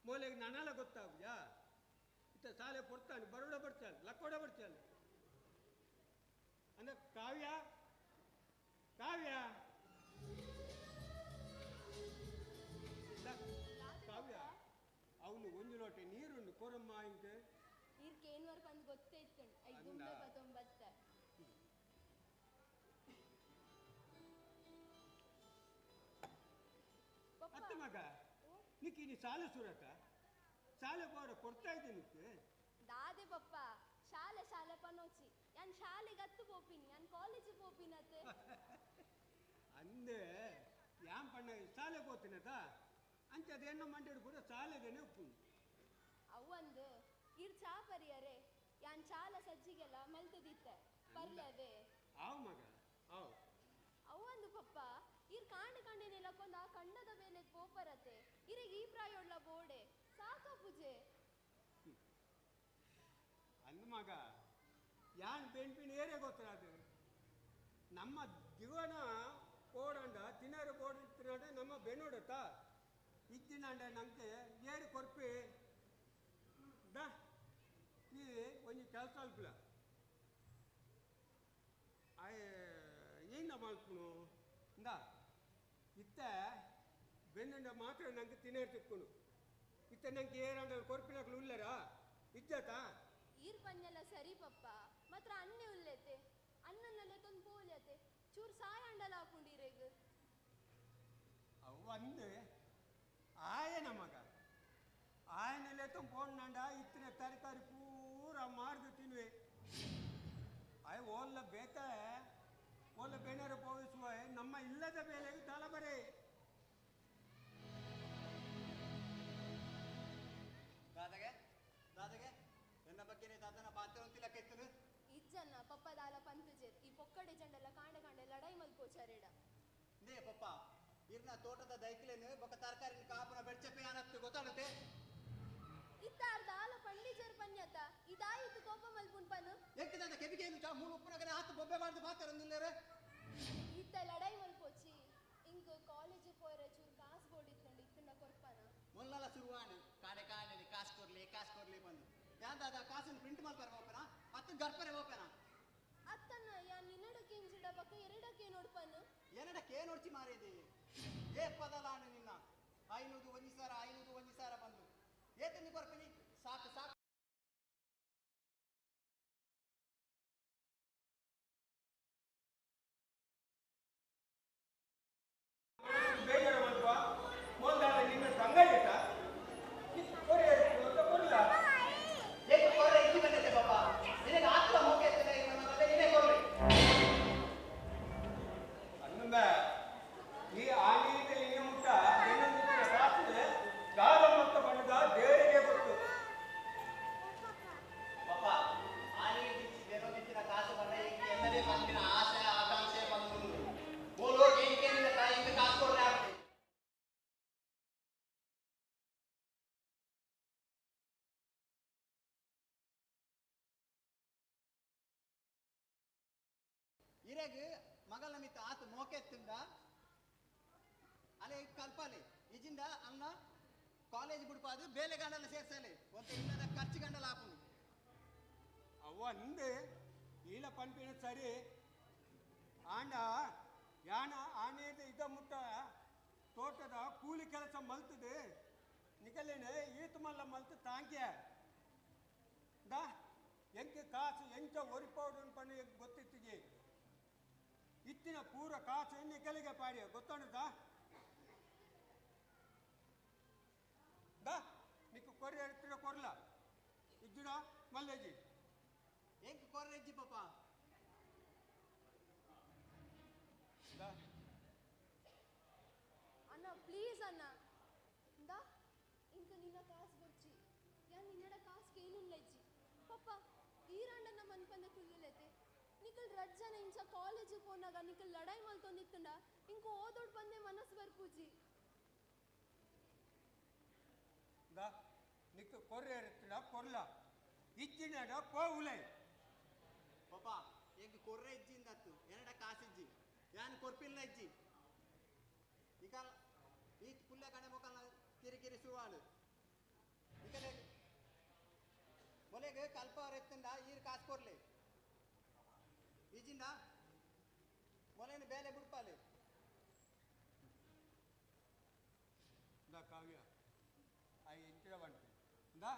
ಮೂಲೆಗೆ ನನ್ನೆಲ್ಲ ಗೊತ್ತಾಗುಯಾ ಇತ್ತ ಶಾಲೆ ಕೊಡ್ತಾನೆ ಬರೋಡ ಬರ್ತಾನೆ ಲಕ್ಕೋಡ ಬರ್ತಾನೆ ಅಂದ್ರೆ ಕಾವ್ಯ ಕಾವ್ಯ ಕಾವ್ಯ ಅವನು ಒಂದು ಲೋಟೆ ನೀರುಂಡು ಕೊರಮ್ಮ ಇಂಕೆ ಏನು ವರ್ಕ್ ಅಂತ ಗೊತ್ತೇ ಇತ್ತು 599 ಅತ್ತ ಮಗ ನಿಕ್ಕಿ ನೀ ಶಾಲೆ ಸುರಕ ಶಾಲೆ ಬಾರ ಕೊಡ್ತಾ ಇದ್ದೆ ನಿಕ್ಕೆ ದಾದೆ ಪಪ್ಪ ಶಾಲೆ ಶಾಲೆ ಪನೋಚಿ ಯಾ ಯಾನ್ ಶಾಲೆಗೆ ಹತ್ತು ಪೋಪಿನಿ ಯಾನ್ ಕಾಲೇಜ್ ಪೋಪಿನತ್ತೆ ಅಂದೆ ಯಾನ್ ಪಣ್ಣ ಶಾಲೆಗೆ ಹೋಗ್ತೀನತ ಅಂಚದ ಹೆಣ್ಣು ಮಂಡ್ಯಡು ಕೂಡ ಶಾಲೆಗೇನೆ ಉಪ್ಪು ಅವಂದು ಇರ್ ಚಾ ಪರಿಯರೆ ಯಾನ್ ಚಾಲ ಸಜ್ಜಿಗೆಲ್ಲ ಮಲ್ತದಿತ್ತೆ ಪರ್ಲವೇ ಆವ್ ಮಗ ಆವ್ ಅವಂದು ಪಪ್ಪ ಇರ್ ಕಾಂಡೆನೆಲ್ಲ ಕೊಂದ ಕಣ್ಣದ ಮೇಲೆ ಪೋಪರತೆ ಇರಿಗೆ ಈ ಪ್ರಾಯೋಡ್ಲ ಬೋಡೆ ಸಾಕ ಪೂಜೆ ಅಂದ ಮಗ ಯಾನ್ ಪೆಣ್ಪಿನ ಏರೇ ಗೊತ್ತಾದು ನಮ್ಮ ಜೀವನ ಓಡಂಡ ತಿನ್ನರು ಓಡಿತ್ತಿನಾಡ ನಮ್ಮ ಬೆನ್ನೋಡತ್ತ ಇದ್ದಿನಾಂಡ ನಮ್ಗೆ ಏರು ಕೊರ್ಪಿ ದ ಈ ಒಂದು ಕೆಲಸ ಅಲ್ಪಲ ಏನು ಮಾಡ್ಕೊನು ಇಂದ ಇತ್ತ ಬೆನ್ನಂಡ ಮಾತ್ರ ನಂಗೆ ತಿನ್ನೇರು ತಿಕ್ಕೊನು ಇತ್ತ ನಂಗೆ ಏರಂಡ ಕೊರ್ಪಿನಕ್ಲು ಉಳ್ಳರಾ ಇಜ್ಜತಾ ಈರ್ ಪನ್ನೆಲ್ಲ ಸರಿ ಪಪ್ಪ ಮಾತ್ರ ಅನ್ನೆ ಉಲ್ಲೇತೆ ಅನ್ನನಲ್ಲೇ ತಂದು ಪೋಲ್ಯತೆ ಚೂರು ಸಾಯ ಅಂಡಲ ಹಾಕೊಂಡಿರೇಗ ಅವು ಅಂದೆ ಆಯನ ಮಗ ಆಯನಲ್ಲೇ ತುಂಬ ಪೋಂಡ ಇತ್ತಿನ ತರಕಾರಿ ಪೂರ ಮಾರ್ದು ತಿನ್ನುವೆ ಆಯ್ ಓಲ್ಲ ಬೇಕ ಓಲ್ಲ ಬೇನಾರ ಪೋಯಿಸುವ ನಮ್ಮ ಇಲ್ಲದ ಬೇಲೆಗೆ ತಲಬರೆ ದಾದಗೆ ದಾದಗೆ ನನ್ನ ಬಗ್ಗೆ ದಾದನ ಪಾತ್ರ ಅಂತಿಲ್ಲ ಕೆತ್ತನು ಇಜ್ಜನ್ನ ಪಪ್ಪ ದಾಲ ಪಂತಜೆರ್ ಈ ಪೊಕ್ಕಡೆ ಜಂಡೆಲ್ಲ ಕಾಂಡೆ ಲಡೈ ಮಲ್ಕೋಚಾರೇಡ ನೇ ಪಪ್ಪ ಇರ್ನ ತೋಟದ ದೈಕ್ಲೇನು ಬೊಕ್ಕ ತರಕಾರಿ ಕಾಪನ ಬೆಡ್ಚಪ್ಪೆ ಅನ್ನತ್ತು ಗೊತ್ತಾಗುತ್ತೆ ಇತ್ತಾರ ದಾಲ ಪಂಡಿಜರ್ ಪನ್ಯತ ಇದಾಯಿತು ಕೋಪ ಮಲ್ಪುನ್ ಪನು ಎಂಕದ ಕೆಬಿಗೇನು ಚಾ ಮೂಲ ಉಪ್ಪುನಗನೆ ಆತು ಬೊಬ್ಬೆ ಮಾಡ್ದು ಪಾತ್ರ ಅಂದಿಲ್ಲರೆ ಇತ್ತ ಲಡೈ ಮಲ್ಪೋಚಿ ಇಂಕ ಕಾಲೇಜ್ ಪೋಯರೆ ಚೂರು ಕಾಸು ಬೋಡಿತ್ಕೊಂಡು ಇತ್ತನ್ನ ಕೊರ್ಪನ ಮೊನ್ನೆಲ್ಲ ಶುರುವಾಣಿ ಕಾಣೆ ಕಾಸು ಕೊರ್ಲಿ ಬಂದು ಯಾಂದಾದ ಕಾಸನ್ನು ಪ್ರಿಂಟ್ ಮಾಡ್ತಾರೆ ಹೋಗ್ತಾನ ಹತ್ತು ಗರ್ಪರೆ ಹೋಗ್ತಾನ ಅತ್ತನ್ನ ಯಾ ನಿನ್ನಡಕ್ಕೆ ಇಂಜಿಡ ಬಕ್ಕ ಎರಡಕ್ಕೆ ನೋಡ್ಪನು ಎರಡಕ್ಕೆ ನೋಡ್ಚಿ ಮಾರಿದಿ ಏ ಪದಲಾಣೆ ನಿನ್ನ ಐನೂದು ಒಂಜಿ ಸಾರ ಬಂದು ಏತನಿ ಕೊರ್ಪಿನಿ ಸಾಕು ಬೇಜಾರು ಮಲ್ಪ ಮೊದಲಾದ ನಿನ್ನ ತಂಗಾಯಿತ ಕೊರೆ ಕೊಡಲ್ಲ ಏಕೆ ಕೊರೆ ಇಕ್ಕಿ ಬಂದಿದೆ ಪಾಪ ನಿನಗೆ ಆತ್ಮ ಮೋಕೆ ಎತ್ತನೆ ನನ್ನಲ್ಲೇ ನೀನೇ ಕೊರ್ರಿ ಅನ್ನಂದ ಈ ಆನೆಯಿಂದ ಇನ್ನು ಮುಟ್ಟ ಏನಂತ ಸಾಕಿದ್ರೆ ಗಾದ ಮತ್ತು ಬಣ್ಣದ ದೇವರಿಗೆ ಗೊತ್ತು ಪಾಪ ಆನೆಗೆ ದಿಚ್ಚಿನ ಕಾಸು ಬಂದ ಎಲ್ಲರೇ ಬಂದಿನ ಆಸೆ ಆಕಾಂಕ್ಷೆ ಬಂದು ಬೋಲೋ ಏಕೆ ನಿನ್ನ ತಾಯಿಗೆ ಕಾಸು ಕೊಡ್ರೆ ಆಗ್ತದೆ ಇರೆಗ್ ಮಗಲ ಮಿತ್ತ ಆತು ಮೋಕೆ ಎತ್ತಿಂದ ಅಲೆ ಕಲ್ಪಾಲೆ ಇಜಿಂದ ಅನ್ನ ಕಾಲೇಜ್ ಬಿಡ್ಪಾದು ಬೇಲೆ ಗಂಡಲ ಸೇರ್ಸಲಿ ಒಂತ ಇಲ್ಲದ ಖರ್ಚು ಗಂಡಲ ಹಾಕೊಂಡು ಅವ ಅಂದೆ ಈಲ ಪಂಪಿನ ಸರಿ ಆಂಡ ಯಾನ ಆನೆದ ಇದ ಮುಟ್ಟ ತೋಟದ ಕೂಲಿ ಕೆಲಸ ಮಲ್ತದೆ ನಿಕಲೇನೆ ಈತ ಮಲ್ಲ ಮಲ್ತು ತಾಂಕ್ಯ ದಾ ಎಂಕೆ ಕಾಸು ಎಂಚ ಒರಿಪೌಡು ಪಣ್ಣು ಗೊತ್ತಿತ್ತಿಗೆ ಇತ್ತಿನ ಪೂರ ಕಾಸು ನಿಕಲಿಗೆ ಪಾಡಿಯ ಗೊತ್ತಾಡುತ್ತಾ ದಾ ನಿಕ್ಕು ಕೊರಿ ಎತ್ತಿನ ಕೊರ್ಲ ಇಜ್ಜುಡ ಮಲ್ಲೆಜಿ ಎಂಕ್ ಕೊರ್ರೆಜ್ಜಿ ಪಾಪ ಅಣ್ಣ ಪ್ಲೀಸ್ ಅಣ್ಣ ದಾ ಇಂಕ ನಿನ್ನ ಕಾಸು ಬರ್ಚಿ ಯಾನ್ ನಿನ್ನಡ ಕಾಸು ಕೇನುಲ್ಲಜ್ಜಿ ಪಪ್ಪ ಈರಾಂಡನ ಮನ್ಪಂದ ಕುಲ್ಲುಲೆತೆ ನಿಕಲ್ ರಜ್ಜನ ಇಂಚ ಕಾಲೇಜ್ ಪೋನಾಗ ನಿಕಲ್ ಲಡಾಯಿ ಮಲ್ತೊಂದಿತ್ತಂಡ ಇಂಕ ಓದೋಡ್ ಬಂದೆ ಮನಸ್ಸು ಬರ್ಪೂಜಿ ದಾ ನಿಕ್ಕು ಕೊರ್ರೆ ಎತ್ತಿನ ಕೊರ್ಲ ಇಜ್ಜಿನ ಪೋವುಲೆ ಪಾಪ ಎಂಕ್ ಕೊರ್ರೆ ಇಜ್ಜಿಂದ ಎರಡ ಕಾಸಿಜ್ಜಿ ಯಾನ್ ಕೊರ್ಪಿಲ್ಲ ಇಜ್ಜಿ ಈಗ ಈ ಪುಲ್ಲೆ ಕಡೆ ಮೊಕಲ್ನ ಕಿರಿಕಿರಿ ಶುರುವಾಳು ಇಕಲೆ ಮೊಲೆಗೆ ಕಲ್ಪ ಎತ್ತಿಂದ ಈರ್ ಕಾಸು ಕೊರ್ಲಿ ಈಜಿಂದ ಮೊಲೆನ ಬೇಲೆ ಬಿಡ್ಪಾಲೆ ದಾ ಕಾವ್ಯ ಆ ಇಂಚಿನ ಬಂಟೆ ದಾ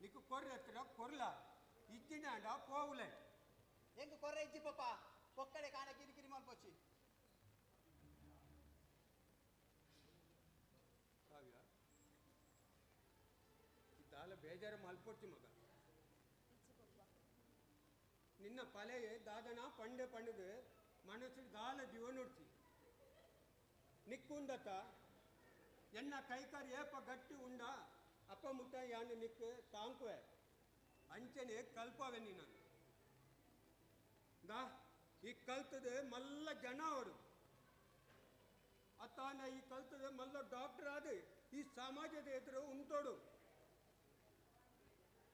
ನಿಕ್ಕು ಕೊರ್ರೆ ಎತ್ತಿನ ಕೊರ್ಲ ಇಜ್ಜಿನ ಪೋವುಲೆ ಎಂಕ್ ಕೊರ್ರೆ ಇಜ್ಜಿ ಪಾಪ ಪೊಕ್ಕಡೆ ಕಾಣ ಕಿರಿಕಿರಿ ಮಲ್ಪೊಚ್ಚಿ ಕಾವ್ಯ ಇದ್ದಾಲ ಬೇಜಾರು ಮಲ್ಪೊಚ್ಚಿ ಮಗ ನಿನ್ನ ಪಲೆಯೇ ದಾದನ ಪಂಡೆ ಪಂಡದು ಮನಸ್ಸು ಗಾಲ ಜೀವನುಡ್ತಿ ನಿಕ್ಕುಂಡತ ಎನ್ನ ಕೈಕಾರ್ ಏಪ ಗಟ್ಟಿ ಉಂಡ ಅಪ್ಪ ಮುಟ್ಟ ಯಾನು ನಿಕ್ಕು ತಾಂಕುವೆ ಅಂಚನೆ ಕಲ್ಪವೆ ನೀನು ದಾ ಈ ಕಲ್ತದೆ ಮಲ್ಲ ಜನ ಅವರು ಅತ್ತಾನ ಈ ಕಲ್ತದೆ ಮಲ್ಲ ಡಾಕ್ಟರ್ ಆದ ಈ ಸಮಾಜದ ಎದುರು ಉಂಟೋಡು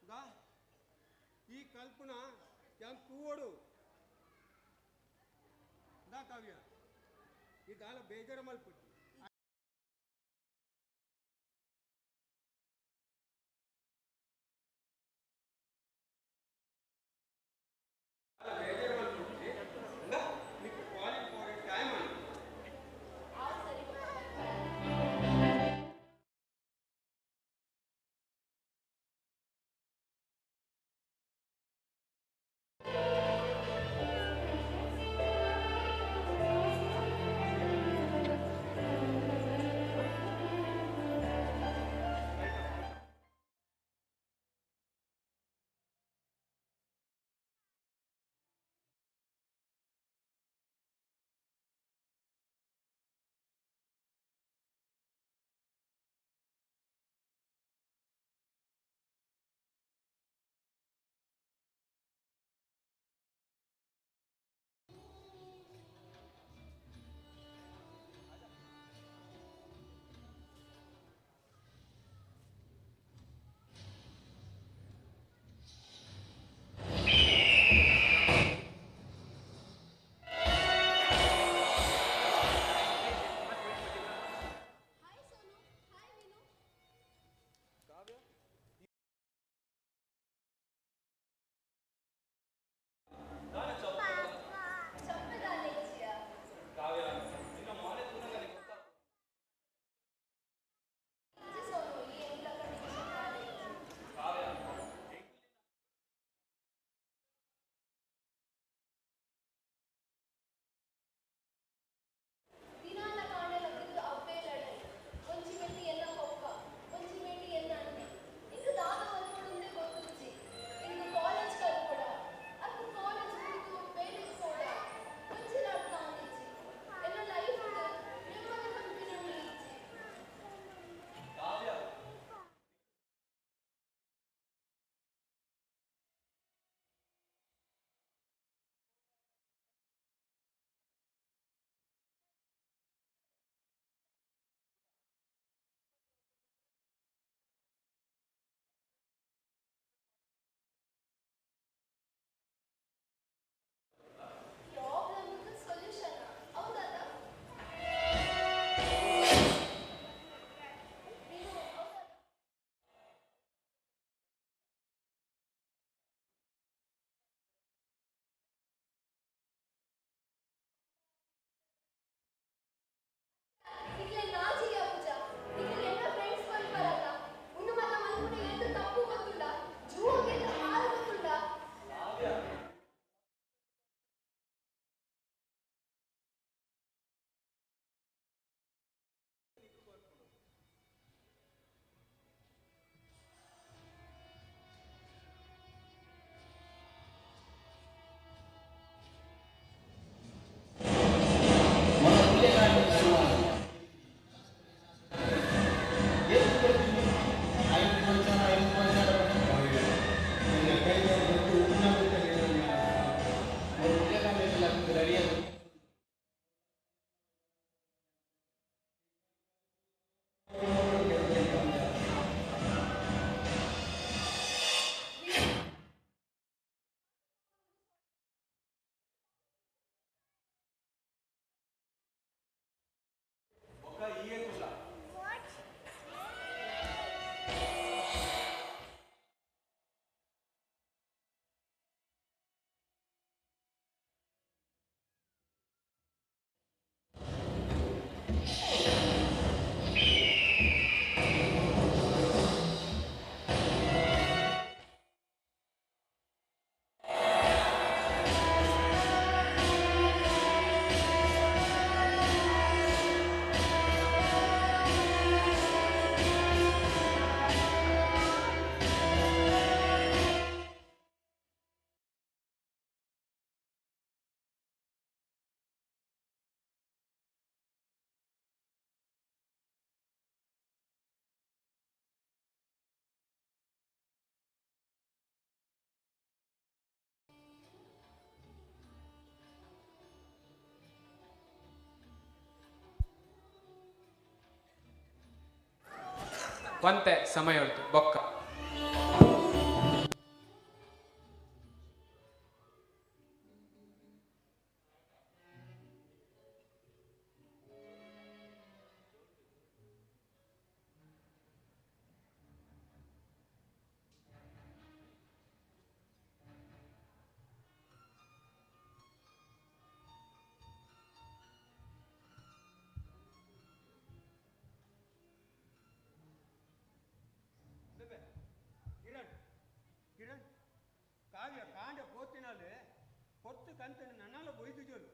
ದಾ ಈ ಕಲ್ಪನಾ ಯಾನ್ ಕೂವೋಡು ದಾ ಕಾವ್ಯ ಇದಾಲ ಬೇಜಾರ ಮಲ್ಪಟ್ಟು ಒಂತೆ ಸಮಯ ಹೊಡ್ತು ಬೊಕ್ಕ ಕಿರಣ್ ಕಾವ್ಯ ಕಾಂಡ ಪೋತಿನಾಲು ಹೊತ್ತು ಕಂತನ ನನ್ನಾಲ ಬೊಯ್ದು ಜೋಲು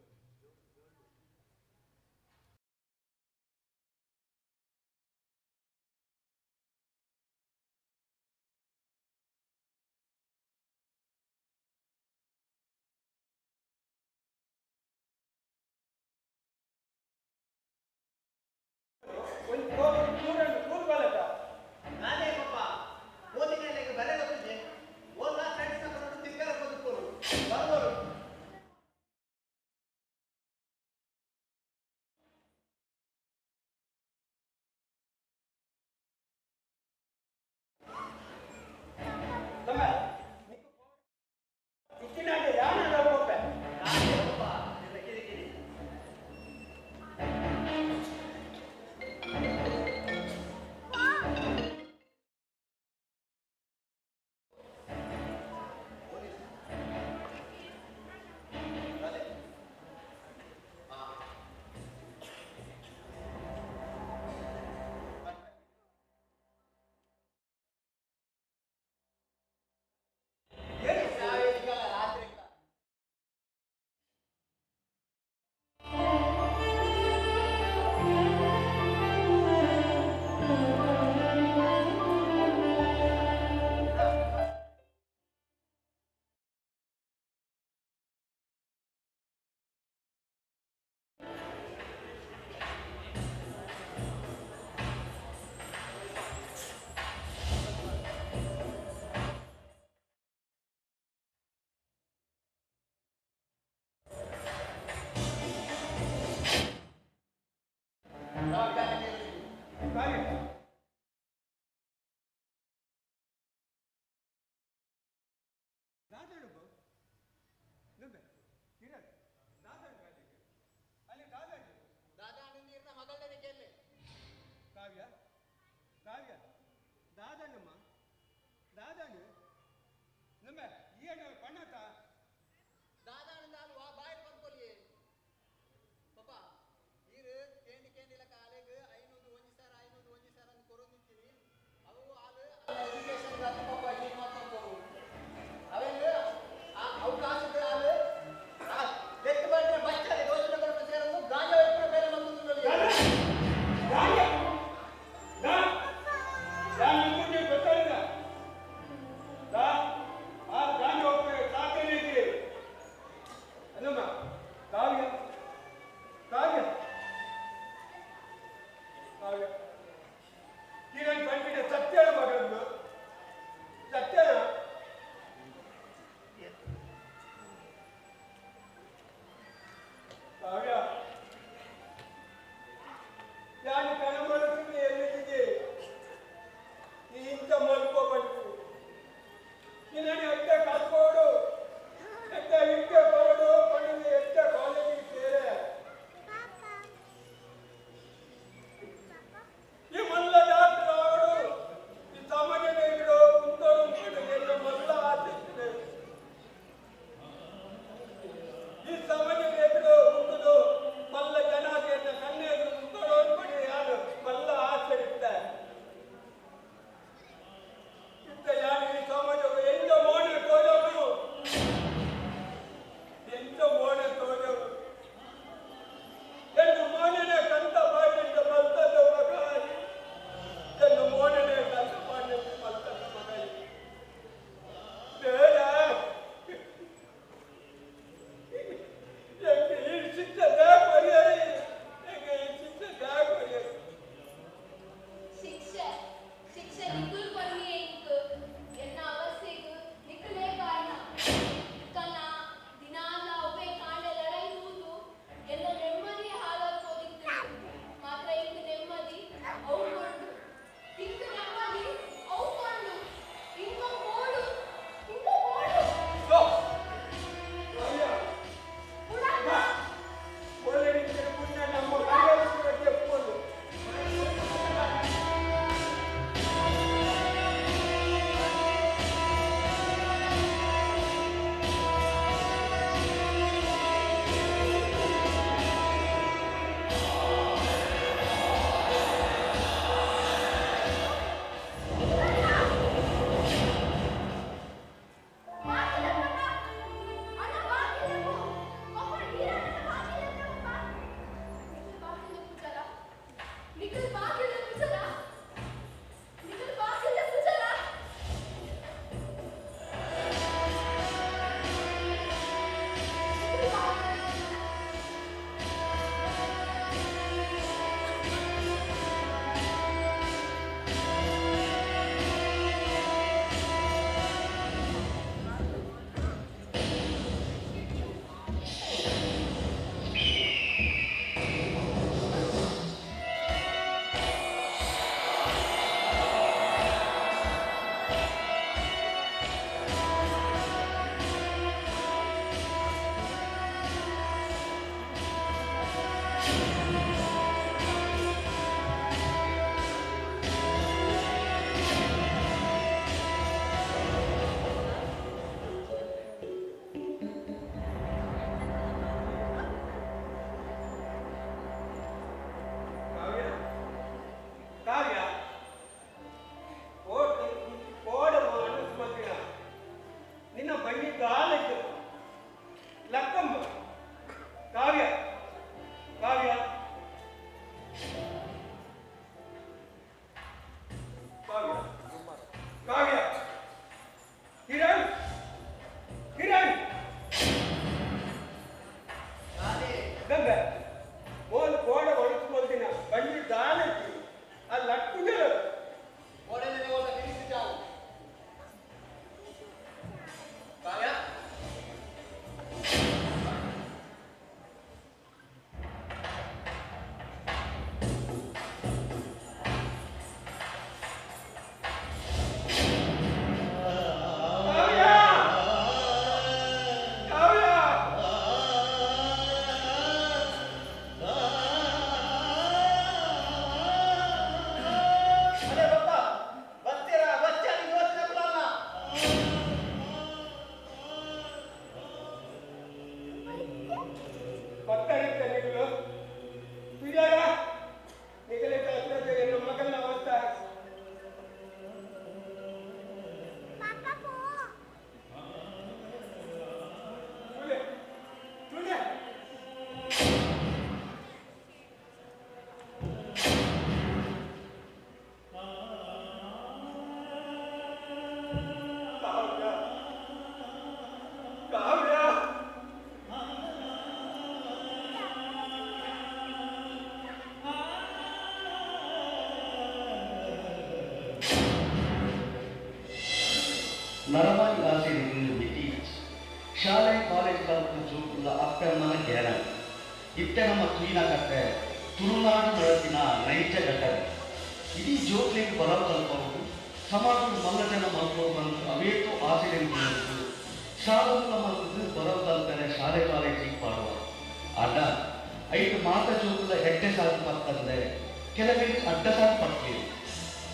ಬರ್ತಾರಿದ್ದೆ ನೀವು ಬಿಡಾರ ನಿಗಲೇ ನಮ್ಮ ಮಗನ ಅವಸ್ಥೆ ನರಮಾಯಿ ಆಸೆಯನ್ನು ಮಿತಿ ಶಾಲೆ ಕಾಲೇಜುಗಳ ಜೋಕುಲ್ಲ ಅಪ್ಪಮ್ಮನ ಜ್ಞಾನ ಇತ್ತೆ ನಮ್ಮ ತುಯಿನ ಕಟ್ಟೆ ತುಳುನಾಡು ಬೆಳಕಿನ ನೈಜ ಘಟನೆ ಇಡೀ ಜೋಕ್ಲಿಗೆ ಬರೋ ತಲುಪಬಹುದು ಸಮಾಜದ ಮಲ್ಲ ಜನ ಮಲ್ಕೊಂಡು ಅವೇಟು ಆಸೆಯನ್ನು ಶಾಲೆಗಳ ಮಲ್ಕೊಂಡು ಬರೋ ತಲುಪನೆ ಶಾಲೆ ಕಾಲೇಜಿಗೆ ಮಾಡುವ ಅಡ್ಡ ಐದು ಮಾತ ಜೋಕುಲ ಹೆಟ್ಟೆ ಸಾಧು ಪತ್ತಂದ್ರೆ ಕೆಲವರಿಗೆ ಅಡ್ಡ ಸಾಧು ಪಡ್ತೀವಿ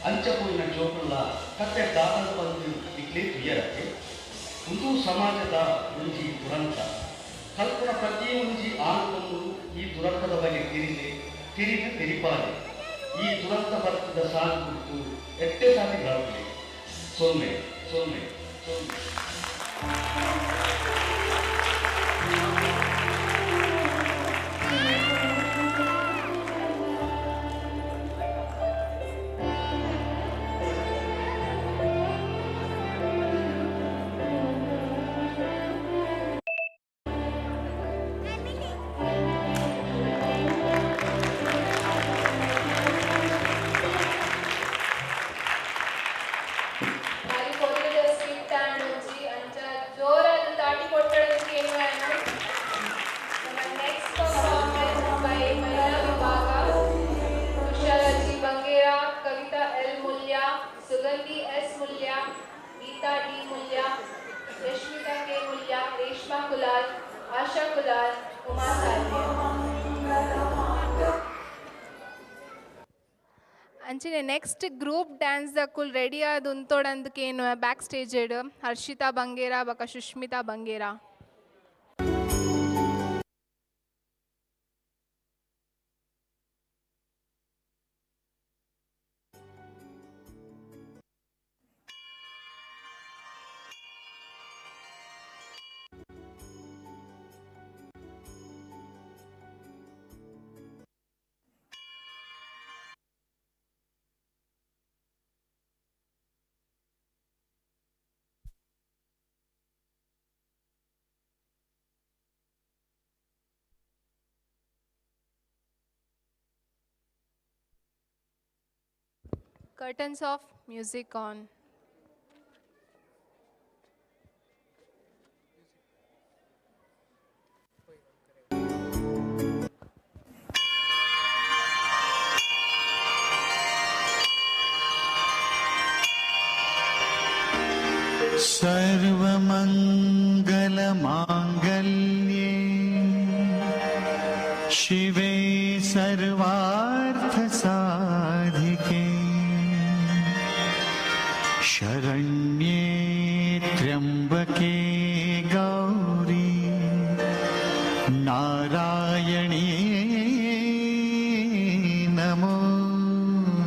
ಅಂಚಪೋಯಿನ ಜೋಕುಲ್ಲ ಕತ್ತೆ ದಾಟದ ಬಂದು ಇಕ್ಲಿ ತುಯ್ಯರಕ್ಕೆ ಒಂದು ಸಮಾಜದ ಮುಂಜಿ ದುರಂತ ಕಲ್ಪನ ಪ್ರತಿ ಮುಂಜಿ ಆನುಕೊಂಡು ಈ ದುರಂತದ ಬಗ್ಗೆ ತಿರಿದು ತಿರಿಪಾದೆ ಈ ದುರಂತ ಬರ್ತದ ಸಾಲು ಕುರಿತು ಎಟ್ಟೆ ಸಾಲಿಗಳಾಗಲಿ ಸೊನ್ನೆ ಸೊನ್ನೆ ಸೊನ್ನೆ सुगंधी एस मुल्या, गीता डी मुल्या, यश्मिता के मुल्या, रेशमा कुलाल, आशा कुलाल, उमा सालिया. ಅಂಚನೆ ನೆಕ್ಸ್ಟ್ ಗ್ರೂಪ್ ಡ್ಯಾನ್ಸ್ ದಕ್ಕುಲ್ ರೆಡಿ ಆದ ಉಂತೋಡಂದಕ್ಕೇನು ಬ್ಯಾಕ್ ಸ್ಟೇಜ್ ಹರ್ಷಿತಾ ಬಂಗೇರ ಬಕ Sushmita Bangera. Curtains of music on. सर्वमङ्गलमाङ्गल्ये शिवे सर्वार्थसाधिके शरण्ये त्र्यम्बके गौरी नारायणी नमोस्तुते.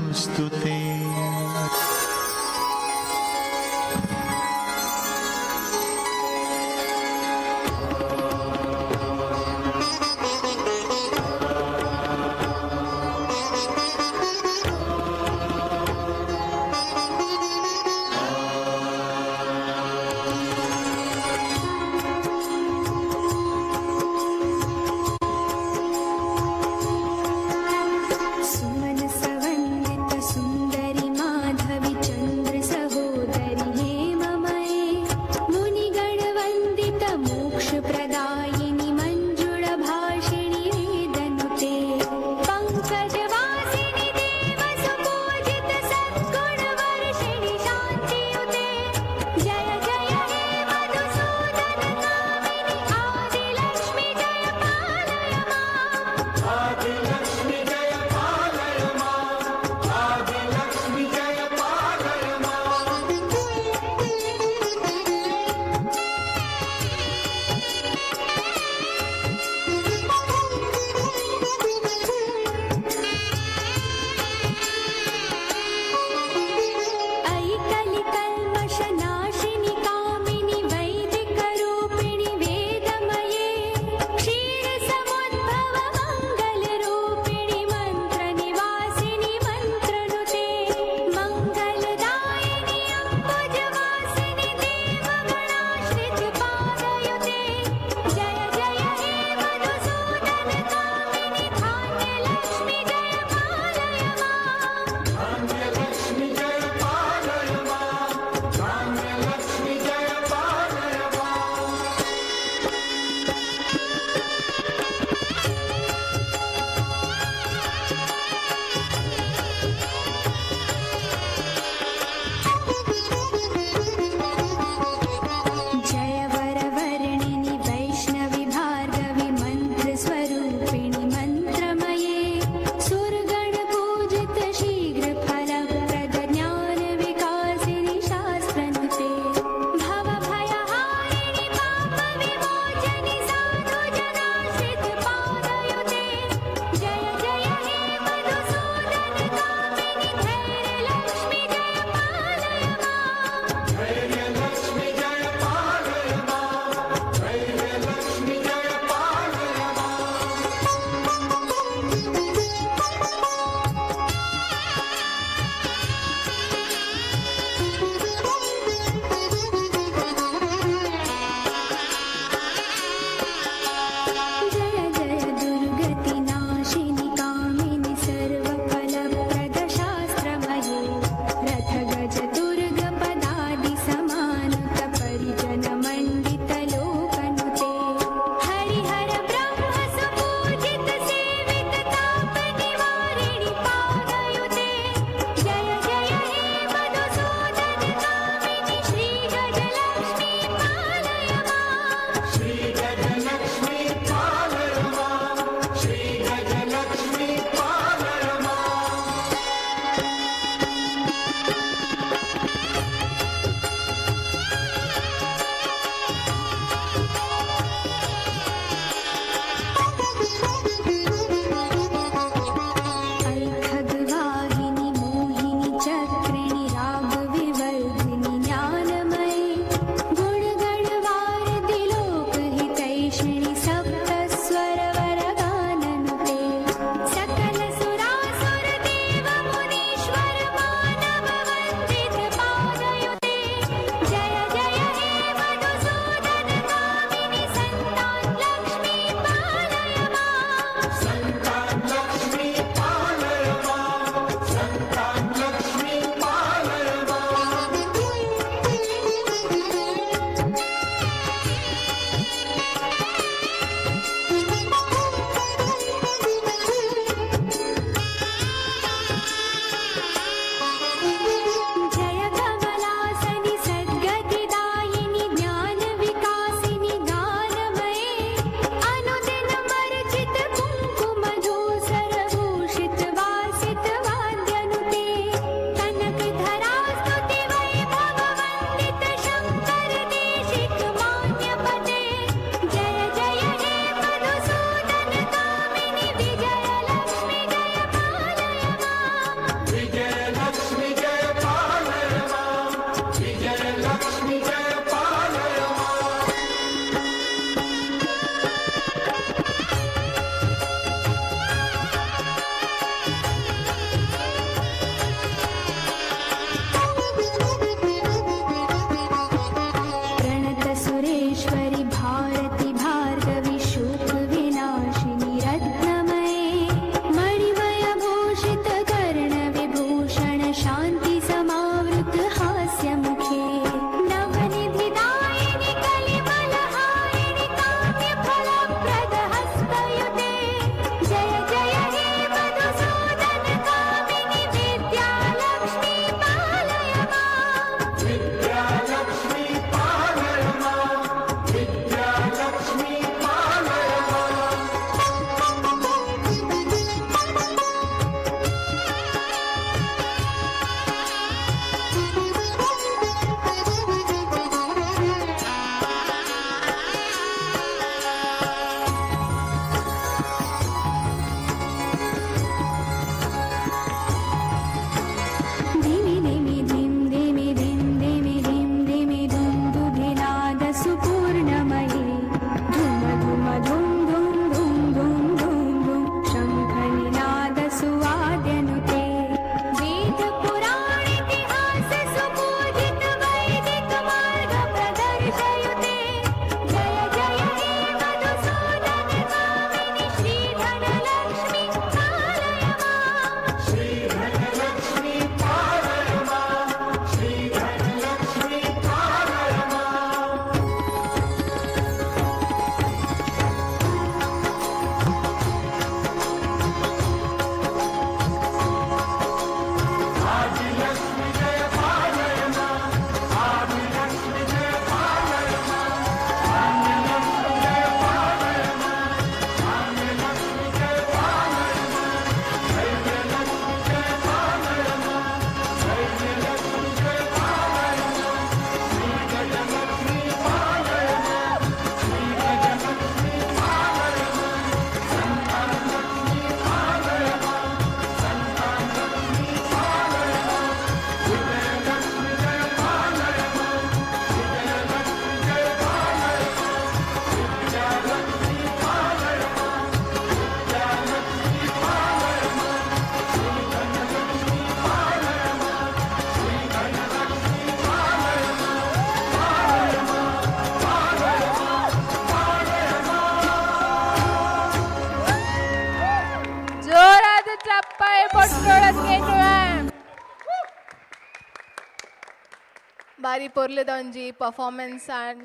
ಬಾರಿ ಪೊರ್ಲದ ಒಂಜಿ ಪರ್ಫಾರ್ಮೆನ್ಸ್ ಆ್ಯಂಡ್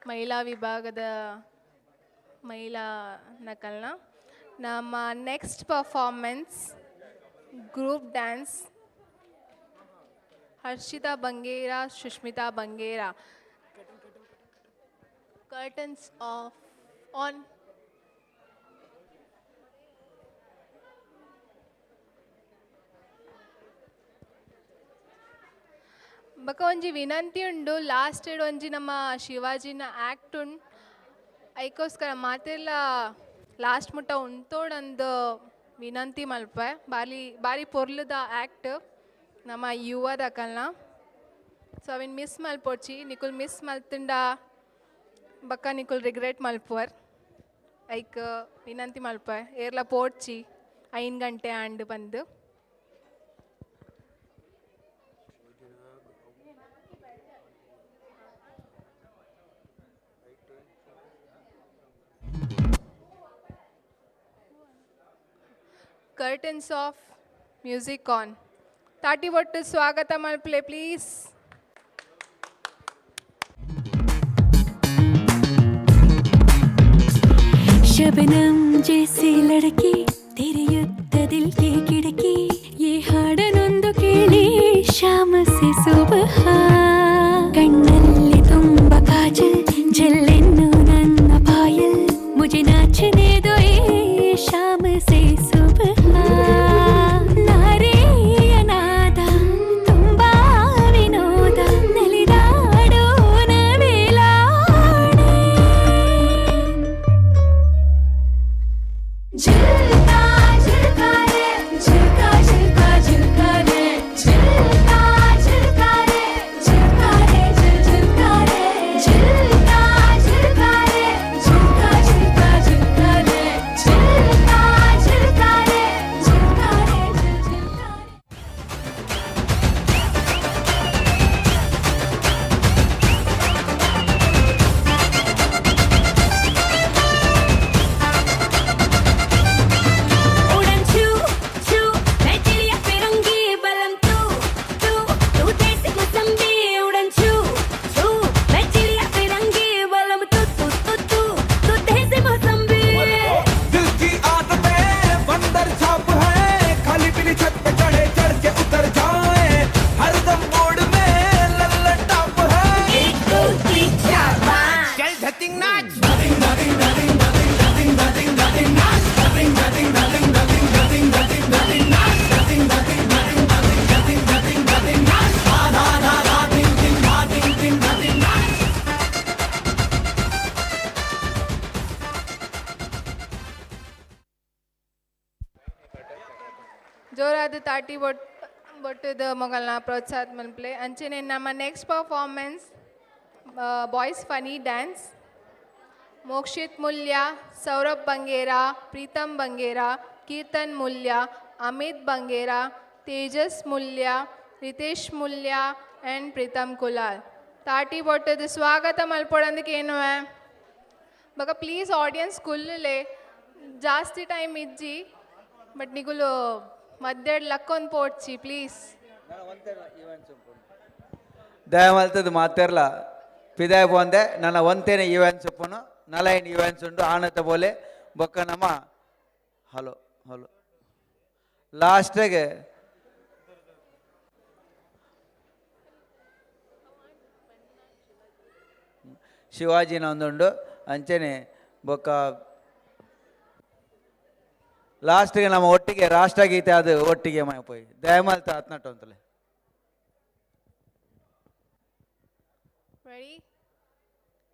ಮಹಿಳಾ ವಿಭಾಗದ ಮಹಿಳಾ ನಕಲ್ನ ನಮ್ಮ next performance group dance Harshita Bangera Sushmita Bangera curtains off on ಬಕ ಒಂಜಿ ವಿನಂತಿ ಉಂಡು ಲಾಸ್ಟ್ ಒಂಜಿ ನಮ್ಮ ಶಿವಾಜಿನ ಆ್ಯಕ್ಟ್ ಉಂಡು ಐಕೋಸ್ಕರ ಮಾತೆಲ್ಲ ಲಾಸ್ಟ್ ಮುಟ್ಟ ಉಂತೋಡಂದು ವಿನಂತಿ ಮಲ್ಪ ಬಾರಿ ಪೊರ್ಲದ ಆ್ಯಕ್ಟ್ ನಮ್ಮ ಯುವದಕಲ್ನ ಸೊ ಅವಿನ ಮಿಸ್ ಮಲ್ಪೋಚಿ ನಿಕುಲ್ ಮಿಸ್ ಮಲ್ತಂಡ ಬಕ್ಕ ನಿಕುಲ್ ರಿಗ್ರೆಟ್ ಮಲ್ಪುವರ್ ಐಕ್ ವಿನಂತಿ ಮಲ್ಪ ಏರ್ಲ ಪೋಡ್ಚಿ 5 ಗಂಟೆ ಆಂಡ್ ಬಂದು ಕರ್ಟನ್ಸ್ ಆಫ್ ಮ್ಯೂಸಿಕ್ ಆನ್ ತಾಟಿ ಒಟ್ಟು ಸ್ವಾಗತ ಮಲ್ಪ್ಲೆ ಪ್ಲೀಸ್. शबनम जैसी लड़की तेरे युद्ध दिल की खिड़की ये हाडनೊಂದು ಕೇಳಿ शाम से सुबह ಕಣ್ಣಲ್ಲಿ ತುಂಬ ಕಾಜಲ್ ಜಲ್ಲೆನ್ನು ನನ್ನ ಪಾಯಲ್ मुझे नाचने दो ये शाम से सुबह ನಾರೆಯ ನಾದ ತುಂಬ ವಿನೋದ ನಲಿದಾಡೋ ನವಿಲಾಡೆ झिलका झिलका रे झिलका झिलका झिलका रे झिलका झिलका रे झिलका रे झिलका रे झिलका झिलका रे झिलका झिलका झिलका रे झिलका झिलका रे झिलका रे झिलका उड़न छू छू मैं चिड़िया फिरूंगी बलम तू तू तू जैसे मौसम्बी उड़न छू छू मैं चिड़िया फिरूंगी बलम तू तू तू तू तू जैसे मौसम्बी दिल की आदतें बंदर छाप है खाली पीली छत पे चढ़े चढ़ के उतर जाए हरदम मोड़ में लल्लन टॉप है एक दो तीन चार पाँच चल धतिंग नाच धतिंग धतिंग धतिंग धतिंग धतिंग धतिंग धतिंग नाच धतिंग धतिंग धतिंग धतिंग धतिंग धतिंग धतिंग नाच धतिंग धतिंग धतिंग धतिंग धतिंग धतिंग धतिंग नाच धा धा धा धा धिंग धिंग धा धिंग धिंग धतिंग नाच ಜೋರಾದ ತಾಟಿ ಬೊಟ್ಟದ ಮೊಗಲ್ನ ಪ್ರೋತ್ಸಾಹ ಮಲ್ಪ್ಲೆ ಅಂಚನೆ ನಮ್ಮ next performance boys funny dance Mokshit Mulya Saurabh Bangera Pritam Bangera Keertan Mulya Amit Bangera Tejas Mulya Ritesh Mulya and Pritam Kulal ತಾಟಿ ಬೊಟ್ಟದ ಸ್ವಾಗತ ಮಲ್ಪೊಡಂದಕ್ಕೆ ಏನು ಬಕ ಪ್ಲೀಸ್ ಆಡಿಯನ್ಸ್ ಕುಲ್ಲಲೆ ಜಾಸ್ತಿ ಟೈಮ್ ಇಜ್ಜಿ ಬಟ್ ನಿಗುಲು ಮದ್ದೆಡ್ ಲಕ್ಕೊಂದು ಪೋಡ್ಚಿ ಪ್ಲೀಸ್ ದಯಮಲ್ತದ್ದು ಮಾತೆರ್ಲ ಪಿದಾಯ ಪೋಂದೆ ನನ್ನ ಒಂತೇನೆ ಈವೆಂಟ್ಸ್ ಉಪ್ಪುನು ನಲೈನ್ ಈವೆಂಟ್ಸ್ ಉಂಡು ಆನತ ಬೋಲೆ ಬೊಕ್ಕ ನಮ್ಮ ಹಲೋ ಹಲೋ ಲಾಸ್ಟಿಗೆ ಶಿವಾಜಿನ ಒಂದುಂಡು ಅಂಚನೆ ಬೊಕ್ಕ ಲಾಸ್ಟಿಗೆ ನಮ್ಮ ಒಟ್ಟಿಗೆ ರಾಷ್ಟ್ರಗೀತೆ ಅದು ಒಟ್ಟಿಗೆ ಪೋಯಿ ದಯಮಲ್ತ ಹತ್ನಟ್ಟು ಅಂತಲೇ ರೆಡಿ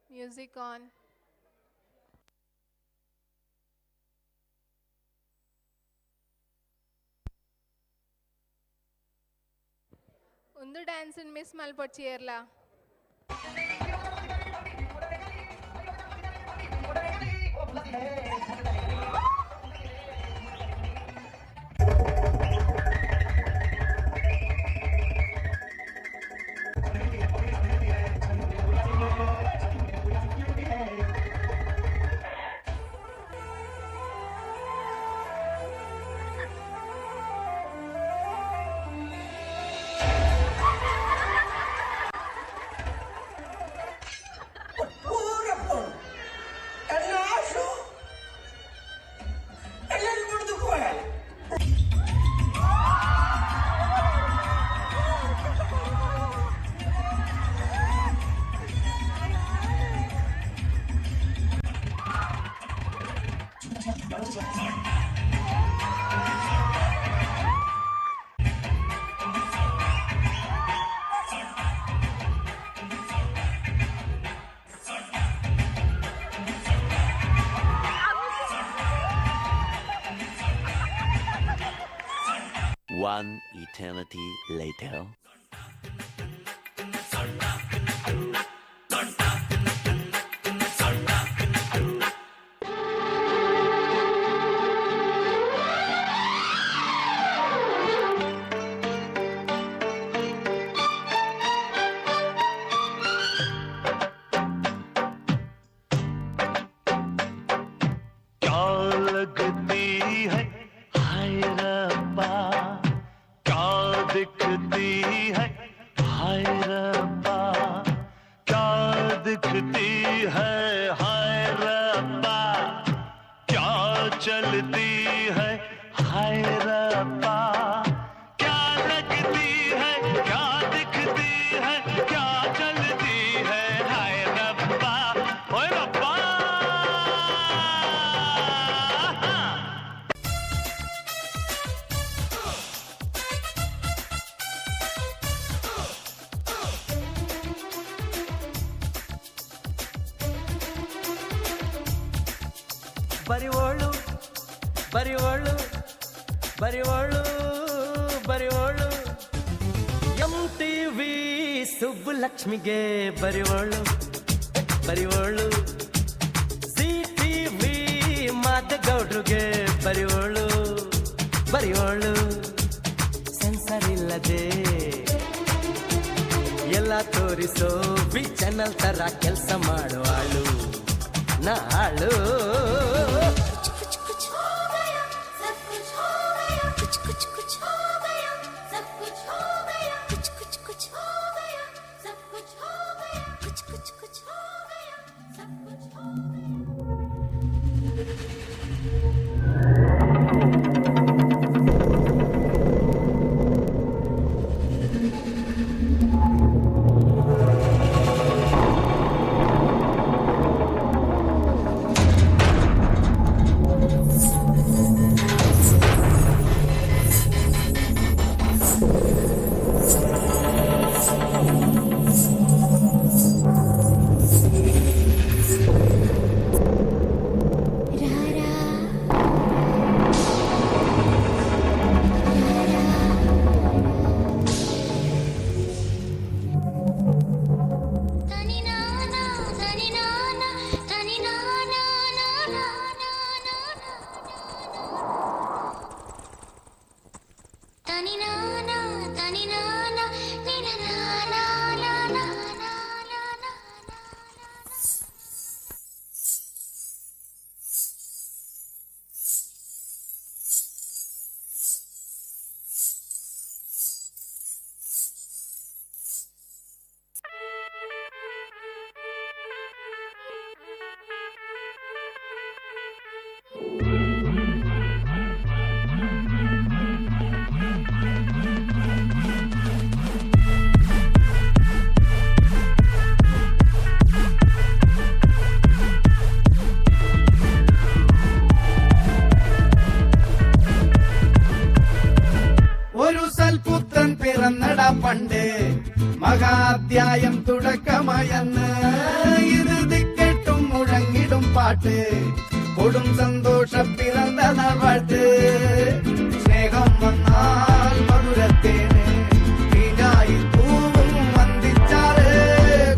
ಮ್ಯೂಸಿಕ್ ಆನ್ ಒಂದು ಡ್ಯಾನ್ಸ್ ಮಿಸ್ ಮಲ್ಪೊಚ್ಚಿ ಇರ್ಲ One eternity later. चलती है हाय रब्बा, क्या लगती है, क्या दिखती है, क्या चलती है हाय रब्बा, ओए रब्बा। ಬರಿವೋಳು ಬರಿವೋಳು ಬರಿವೋಳು ಬರಿವೋಳು MTV ಸುಬ್ಬುಲಕ್ಷ್ಮಿಗೆ ಬರಿವೋಳು ಬರಿವೋಳು CTV ಮಾದಗೌಡ್ರಿಗೆ ಬರಿವೋಳು ಬರಿವೋಳು ಸೆನ್ಸರ್ ಇಲ್ಲದೆ ಎಲ್ಲ ತೋರಿಸೋ ಬಿ ಚಾನಲ್ ತರ ಕೆಲಸ ಮಾಡುವಾಳು ನಾಳು. പണ്ട് മഹാധ്യായം തുടക്കമായെന്ന് ഇത് ദിക്കെട്ടും മുഴങ്ങിടും പാട്ട് കൊടും സന്തോഷ പിറന്ന നാൾ പാട്ട് സ്നേഹം വന്നാൽ മധുരത്തേന് തീഞ്ഞായി പൂവും വന്ദിച്ചാറ്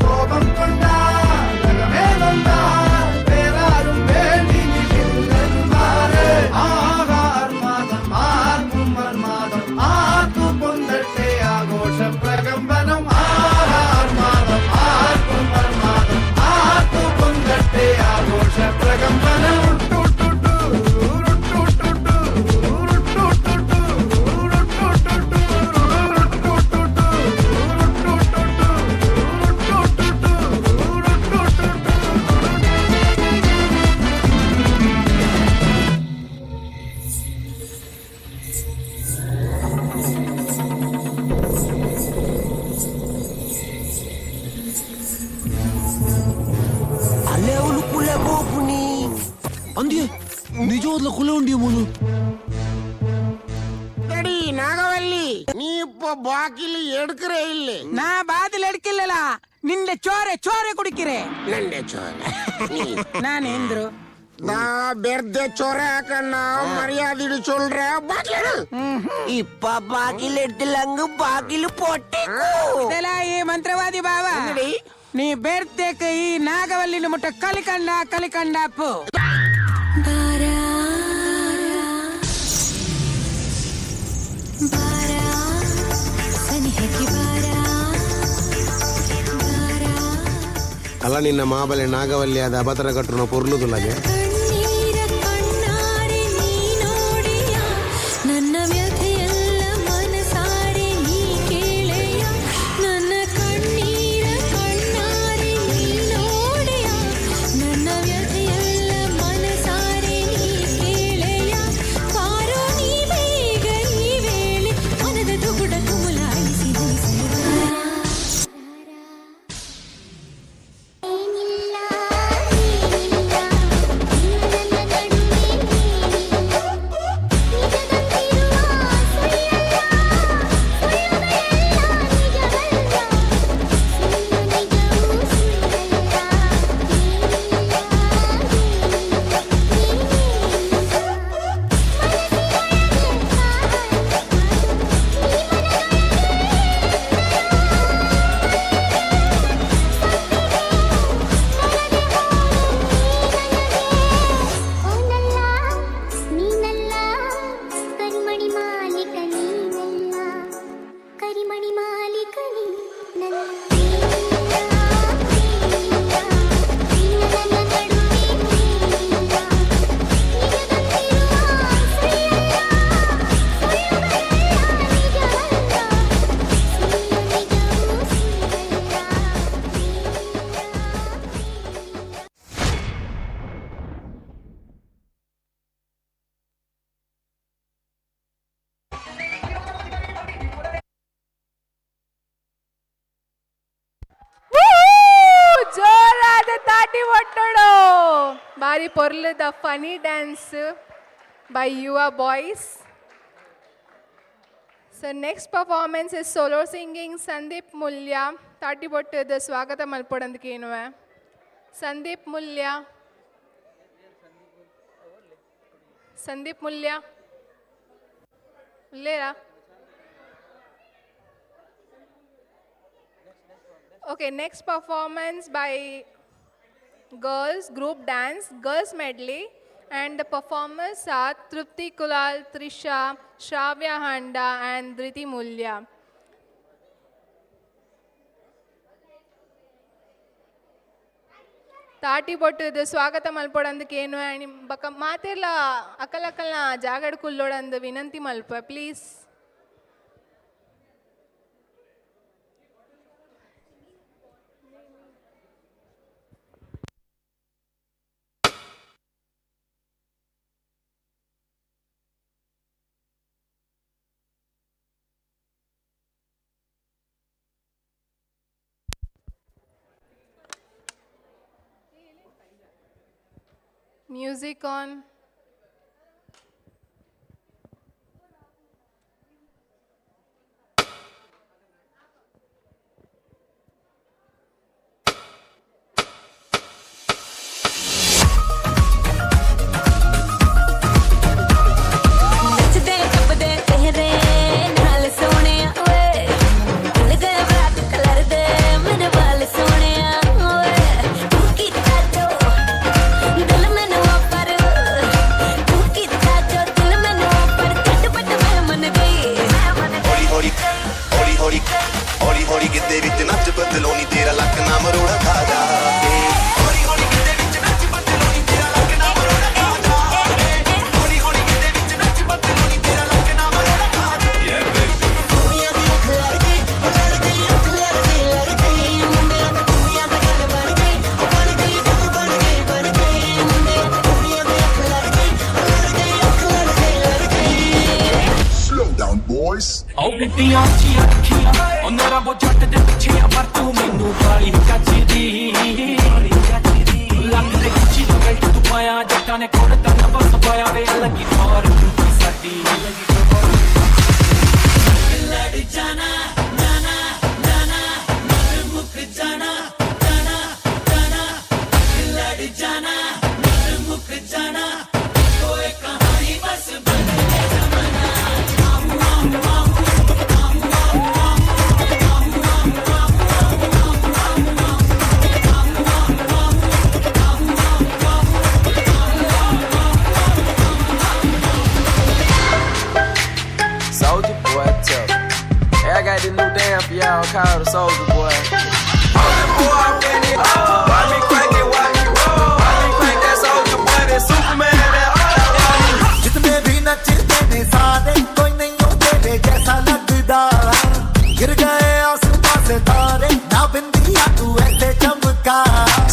കോപം കൊണ്ടാൽ വേറാരും വേണ്ടി നിൽക്കുന്നന്മാര് ആഹാർ മാതം ആർക്കും മർമാദം ആർക്കു പൊന്തട്ടെ ആഘോഷ പ്രകമ്പനം ആഹാർ മാതം ആർക്കും മർമാദം ആർക്കു പൊന്തട്ടെ ആഘോഷ പ്രകമ്പനം ನಿಜವಾದ ಕುಲ ಉಂಡಿ ಮೂಲು ನಾಗವಲ್ಲಿ ನೀ ಇಪ್ಪ ಬಾಕಿಲಿ ಎಡ್ಕರೆ ಇಲ್ಲಿ ನಾ ಬಾದಿಲ್ ಎಡ್ಕಿಲ್ಲಲ್ಲ ನಿಂದೆ ಚೋರೆ ಕುಡಿಕಿರೆ ನಂದೆ ಚೋರೆ ನಾನೇಂದ್ರು ನಾ ಬೆರ್ದೆ ಚೋರೆ ಹಾಕಣ್ಣ ಮರ್ಯಾದಿಡು ಚೊಲ್ರೆ ಬಾಕಿಲು ಇಪ್ಪ ಬಾಕಿಲ್ ಎಡ್ತಿಲ್ಲಂಗ ಬಾಕಿಲು ಪೊಟ್ಟೆ ಇದೆಲ್ಲ ಈ ಮಂತ್ರವಾದಿ ಬಾವ ನೀ ಬೆರ್ತೆಕ ಈ ನಾಗವಲ್ಲಿನ ಮುಟ್ಟ ಕಲಿಕಂಡ ಅಪ್ಪು ಅಲ್ಲ ನಿನ್ನ ಮಾಬಲೆ ನಾಗವಲ್ಲಿ ಆದ ಅಬತರ ಕಟ್ಟುನ ಪೊರ್ಲುದುಲ್ಲಗೆ ನನ್ನ ವ್ಯಥೆಯೆಲ್ಲ ಮನಸಾರೆ ನೀ ಕೇಳೆಯ ನನ್ನ ಕಣ್ಣೀರ ಕಣ್ಣಾರೆ ನೀ ನೋಡೆಯ ನನ್ನ ವ್ಯಥೆಯೆಲ್ಲ ಮನಸಾರೆ ನೀ ಕೇಳೆಯ ಪಾರೋ ನೀ ಬೇಗ ಈ ವೇಳೆ ಮನದ ತುಗುಡ ತುಮುಲಾಯಿಸಿ ಜೋರಾದ ತಾಟಿ ಒಟ್ಟೋಡು ಬಾರಿ ಪೊರ್ಲದ ಫನಿ ಡ್ಯಾನ್ಸ್ ಬೈ ಯುವ boys. So next performance is solo singing Sandeep Mulya. ತಾಟಿ ಬೊಟ್ಟದ ಸ್ವಾಗತ ಮಲ್ಪೊಡಂದಕ್ಕೆ ಏನುವೆ Sandeep ಮುಲ್ಯ ಇಲ್ಲೇರಾ? Okay, next performance by girls, group dance, girls medley, and the performers are Trupti Kulal, Trisha, Shravya Handa, and Dhriti Mulya. ತಾಟಿ ಬೊಟ್ಟದ ಸ್ವಾಗತ ಮಲ್ಪೊಡಂದಕ್ಕೆ ಏನು ಬಕ ಮಾತೆಲ್ಲ ಅಕ್ಕಲಕ್ಕಲ್ನ ಜಾಗಡ್ ಕುಲ್ಲೋಡಂದು ವಿನಂತಿ ಮಲ್ಪ ಪ್ಲೀಸ್. Music on. ਗੱਡੀਆਂ ਉੱਚੀਆਂ ਰੱਖੀਆਂ ਉਹਨਾਂ ਰੱਬੋ ਜੱਟ ਦੇ ਪਿੱਛੇ ਪਰ ਤੂੰ ਮੈਨੂੰ ਕਾਲੀ ਕੱਚਦੀ ਲੱਗ ਦੇ ਕੁਚੀ ਦਾ ਬੈਲਟ ਤੂੰ ਪਾਇਆ ਜੱਟਾਂ ਨੇ ਕੋੜ ਤਾਂ ਬਸ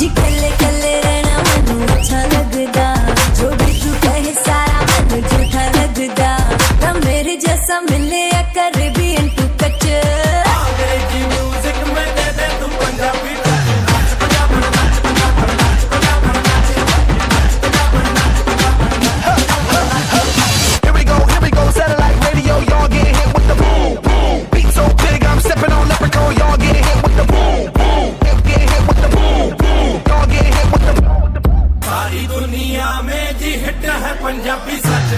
जी कल्ले कल्ले रहना मनु अच्छा लगदा जो भी तू कहे सारा मन झूठा लगदा ना मेरे जैसा मिले या करे भी इंटू कच अंग्रेजी म्यूजिक में दे दे तू Punjabi Here we go, satellite radio, y'all get hit with the boom, boom. Beat so big, I'm stepping on leprechaun, y'all get hit with the boom, boom. Get hit with the boom, boom. Y'all get hit with the boom. सारी दुनिया में जी hit है पंजाबी सच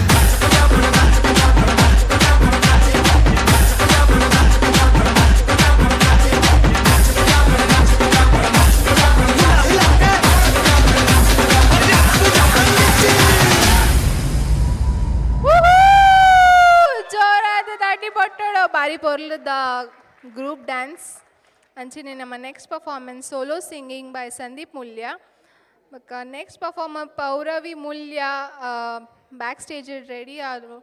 ಜೋರಾದ ತಾಟಿ ಪೊಟ್ಟೋಡು ಬಾರಿ ಪೊರ್ಲದ group dance ಅಂಚಿನ ನಮ್ಮ next performance solo singing by Sandeep Mulya ಬಕ್ಕ next performer Pauravi Mulya back stage ready ಆದರು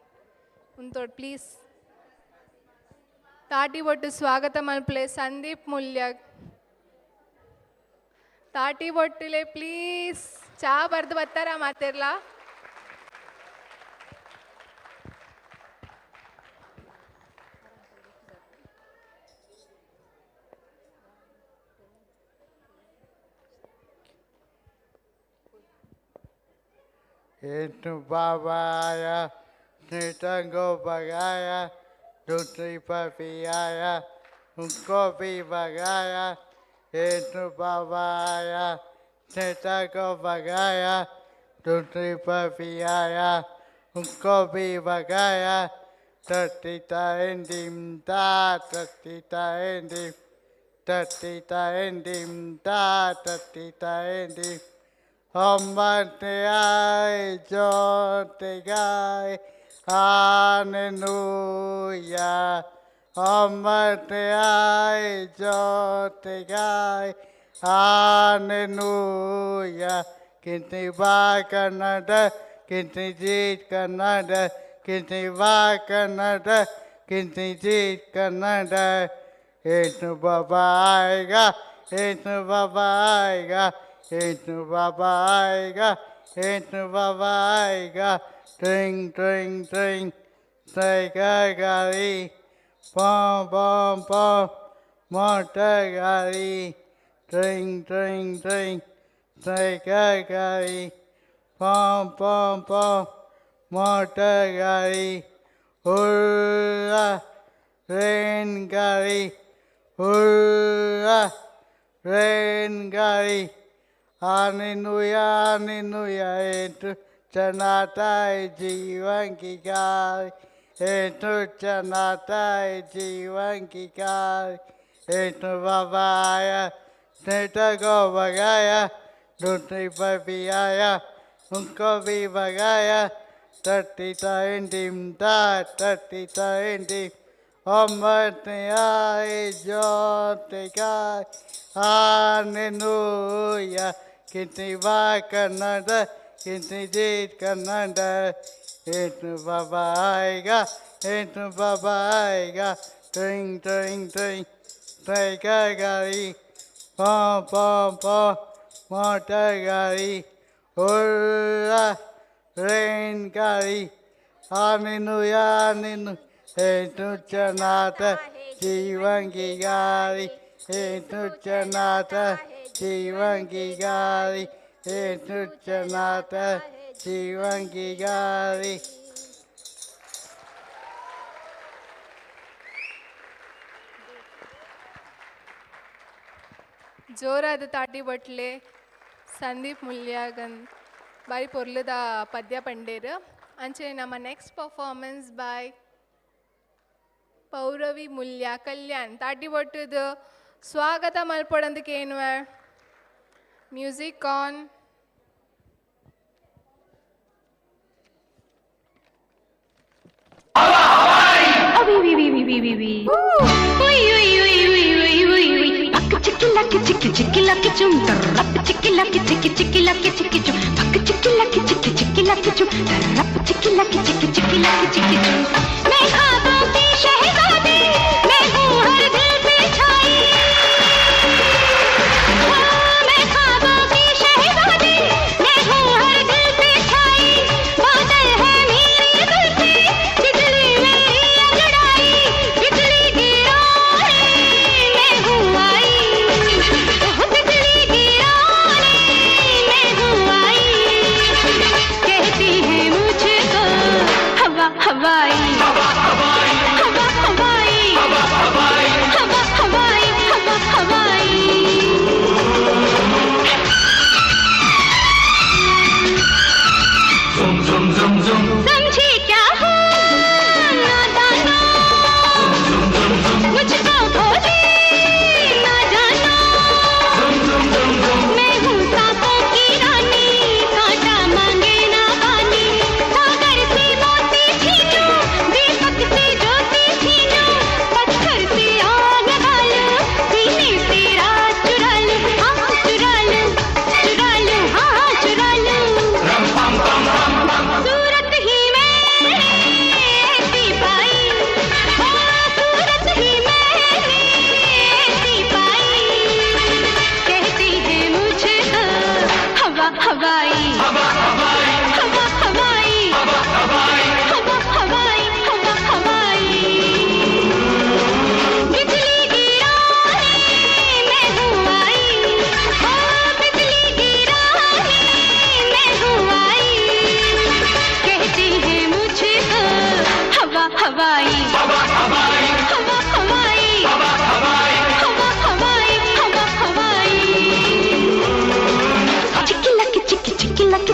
ಉಂತೋಡ್ ಪ್ಲೀಸ್ ತಾಟಿ ಒಟ್ಟು ಸ್ವಾಗತ ಮಲ್ಪಲೆ ಸಂದೀಪ್ ಮುಲ್ಯ ತಾಟಿ ಒಟ್ಟಿಲೆ ಪ್ಲೀಸ್ ಚಾ ಬರ್ದು ಬರ್ತಾರ ಮಾತಿರ್ಲ Itu babaya, nitango bagaya, dutri papiaya, kopi bagaya. Itu babaya, nitango bagaya, dutri papiaya, kopi bagaya. Tatita endim ta, tatita endim, tatita endim ta, tatita endim. Hallelujah, hallelujah, hallelujah. Kinti ba Kannada, kinti jeet Kannada, kinti ba Kannada, kinti jeet Kannada. Itu babaiga, itu babaiga. Itu babaiga, tring, tring, tring, tiger gari, pom, pom, pom, motor gari, tring, tring, tring, tiger gari, pom, pom, pom, motor gari, hurrah, rain gari, hurrah, rain gari. Hallelujah, hallelujah, itu canatai jiwan ki gai, itu canatai jiwan ki gai, itu babaya, neta go bagaya, dutri papiaya, unko bi bagaya, tatita endim ta, tatita endim, omatnya jote gai, hallelujah. Kinti ba Kannada, kinti jeet Kannada. Itu babaiga, tring, tring, tring, tiger gari, pom, pom, pom, motor gari, hurrah, rain gari, hallelujah, hallelujah. Itu canata, jiwan ki gari, itu canata. Jiwangi gari, itu canata, jiwangi gari. ಜೋರಾದ ತಾಟಿ ಬಟ್ಲೆ ಸಂದೀಪ್ ಮುಲ್ಯಾಗನ್ ಬಾರಿ ಪೊರ್ಲದ ಪದ್ಯ ಪಂಡೇರು ಅಂಚೆ ನಮ್ಮ next performance by ಪೌರವಿ ಮುಲ್ಯ Kalyan ತಾಟಿ ಬಟ್ಟದು ಸ್ವಾಗತ ಮಲ್ಪಡಂದಕ್ಕೆ ಏನು music on मैं ख्वाबों की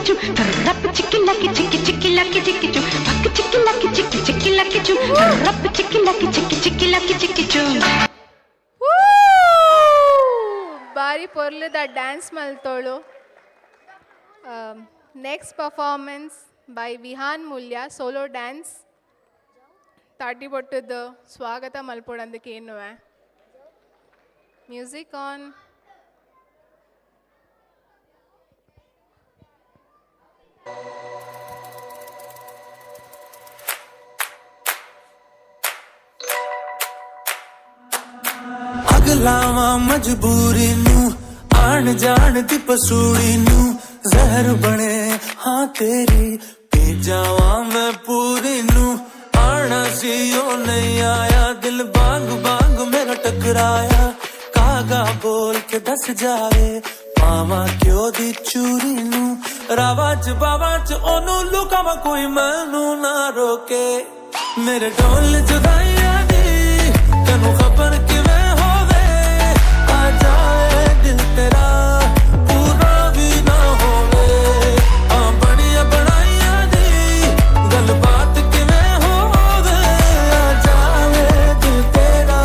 చు రప్ చిక్కి లక్కి చిక్కి చిక్కి లక్కి చిక్కి చు పక్ చిక్కి లక్కి చిక్కి చిక్కి లక్కి చు రప్ చిక్కి లక్కి చిక్కి చిక్కి లక్కి చిక్కి చు ಬಾರಿ ಪೊರ್ಲದ ಡ್ಯಾನ್ಸ್ ಮಲ್ತೋಳು. Next performance by Vihaan Mulya solo dance. ತಾಟಿ ಬೊಟ್ಟದ್ದು ಸ್ವಾಗತ ಮಲ್ಪೊಡಂದಕ್ಕೆ ಏನು ಮ್ಯೂಸಿಕ್ ಆನ್. ਅਗਲਾਵਾਂ ਮਜਬੂਰੀ ਨੂੰ ਆਣ ਜਾਣ ਦੀ ਪਸੂੜੀ ਨੂੰ ਜ਼ਹਿਰ ਬਣੇ ਹਾਂ ਤੇਰੀ ਪੀ ਜਾਵਾਂ ਮੈਂ ਪੂਰੀ ਨੂੰ ਆਣਾ ਸੀ ਉਹ ਨਹੀਂ ਆਇਆ ਦਿਲ ਬਾਗ ਬਾਗ ਮੇਰਾ ਟਕਰਾਇਆ ਕਾਗਾ ਬੋਲ ਕੇ ਦੱਸ ਜਾਵੇ ਪਾਵਾਂ ਕਿਉਂ ਦੀ ਚੂਰੀ ਨੂੰ ਰਾਵਾਂ ਚ ਬਾਵਾਂ ਚ ਉਹਨੂੰ ਲੁਕਾਵਾਂ ਕੋਈ ਮੈਨੂੰ ਨਾ ਰੋਕੇ ਮੇਰੇ ਢੋਲ ਜੁਦਾਈਆਂ ਦੀ ਤੈਨੂੰ ਖਬਰ ਕਿਵੇਂ ਹੋਵੇ ਆ ਜਾਏ ਦਿਲ ਤੇਰਾ ਪੂਰਾ ਵੀ ਨਾ ਹੋਵੇ ਆ ਬਣੀਆਂ ਬਣਾਈਆਂ ਦੀ ਗੱਲਬਾਤ ਕਿਵੇਂ ਹੋਵੇ ਆ ਜਾਏ ਦਿਲ ਤੇਰਾ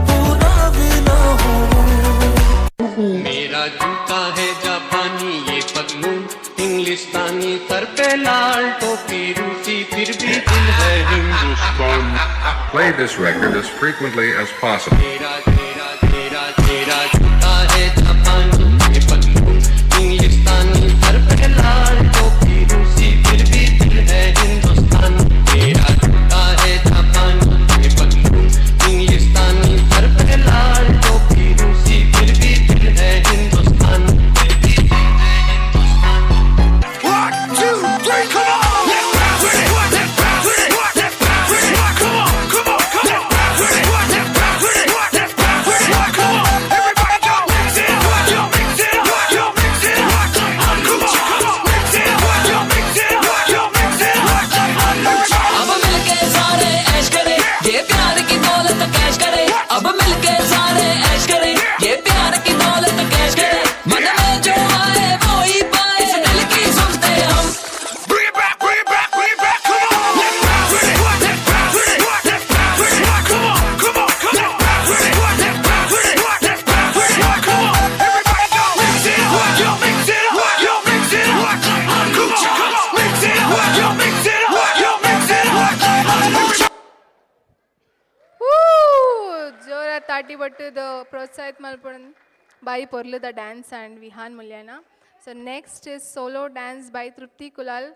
ਪੂਰਾ ਵੀ ਨਾ ਹੋਵੇ मेरा जूता है जापानी ये पगलू इंग्लिस्तानी सर पे लाल टोपी रूसी फिर भी दिल है हिंदुस्तानी. Play this record as frequently as possible. तेरा तेरा तेरा तेरा जूता है जापानी ये पगलू इंग्लिस्तानी सर पे लाल टोपी रूसी फिर भी दिल है हिंदुस्तानी. तेरा जूता है जापानी ये पगलू इंग्लिस्तानी सर पे लाल टोपी रूसी फिर भी दिल है हिंदुस्तानी. 1, 2, 3, come on! Let's bounce with it. Let's bounce with it. Let's bounce with it. Come on, come on, come on. Let's bounce with it. Let's bounce with it. Let's bounce with it. Come on, everybody, go mix it up. Yo, mix it up. Yo, mix it up. Come on, come on, mix it up. Yo, mix it up. Yo, mix it up. अब मिलके सारे ऐश करें ये प्यार की दौलत cash करें अब मिलके सारे ऐश करें ये प्यार की दौलत कैश करें मन में जो आए वो ही पाए इस दिल की सुनते हम Bring it back, bring it back, bring it back. Come on, let's bounce with it. Let's bounce with it. Let's bounce with it. Come on, come on, come on. Let's bounce with it. Let's bounce with it. Let's bounce with it. Come on, everybody, go mix it up. Yo, mix it up. Yo, mix it up. Come on, come on, mix it up. Yo, mix it up. Yo, mix it up. ಜೋರ ತಾಟಿ ಬಟ್ಟದು ಪ್ರೋತ್ಸಾಹಿತ ಮಲ್ಪೊಡನ್ ಬಾಯಿ ಪೊರ್ಲದ dance and Vihaan ಮುಲ್ಯನ. So next is solo dance by Trupti Kulal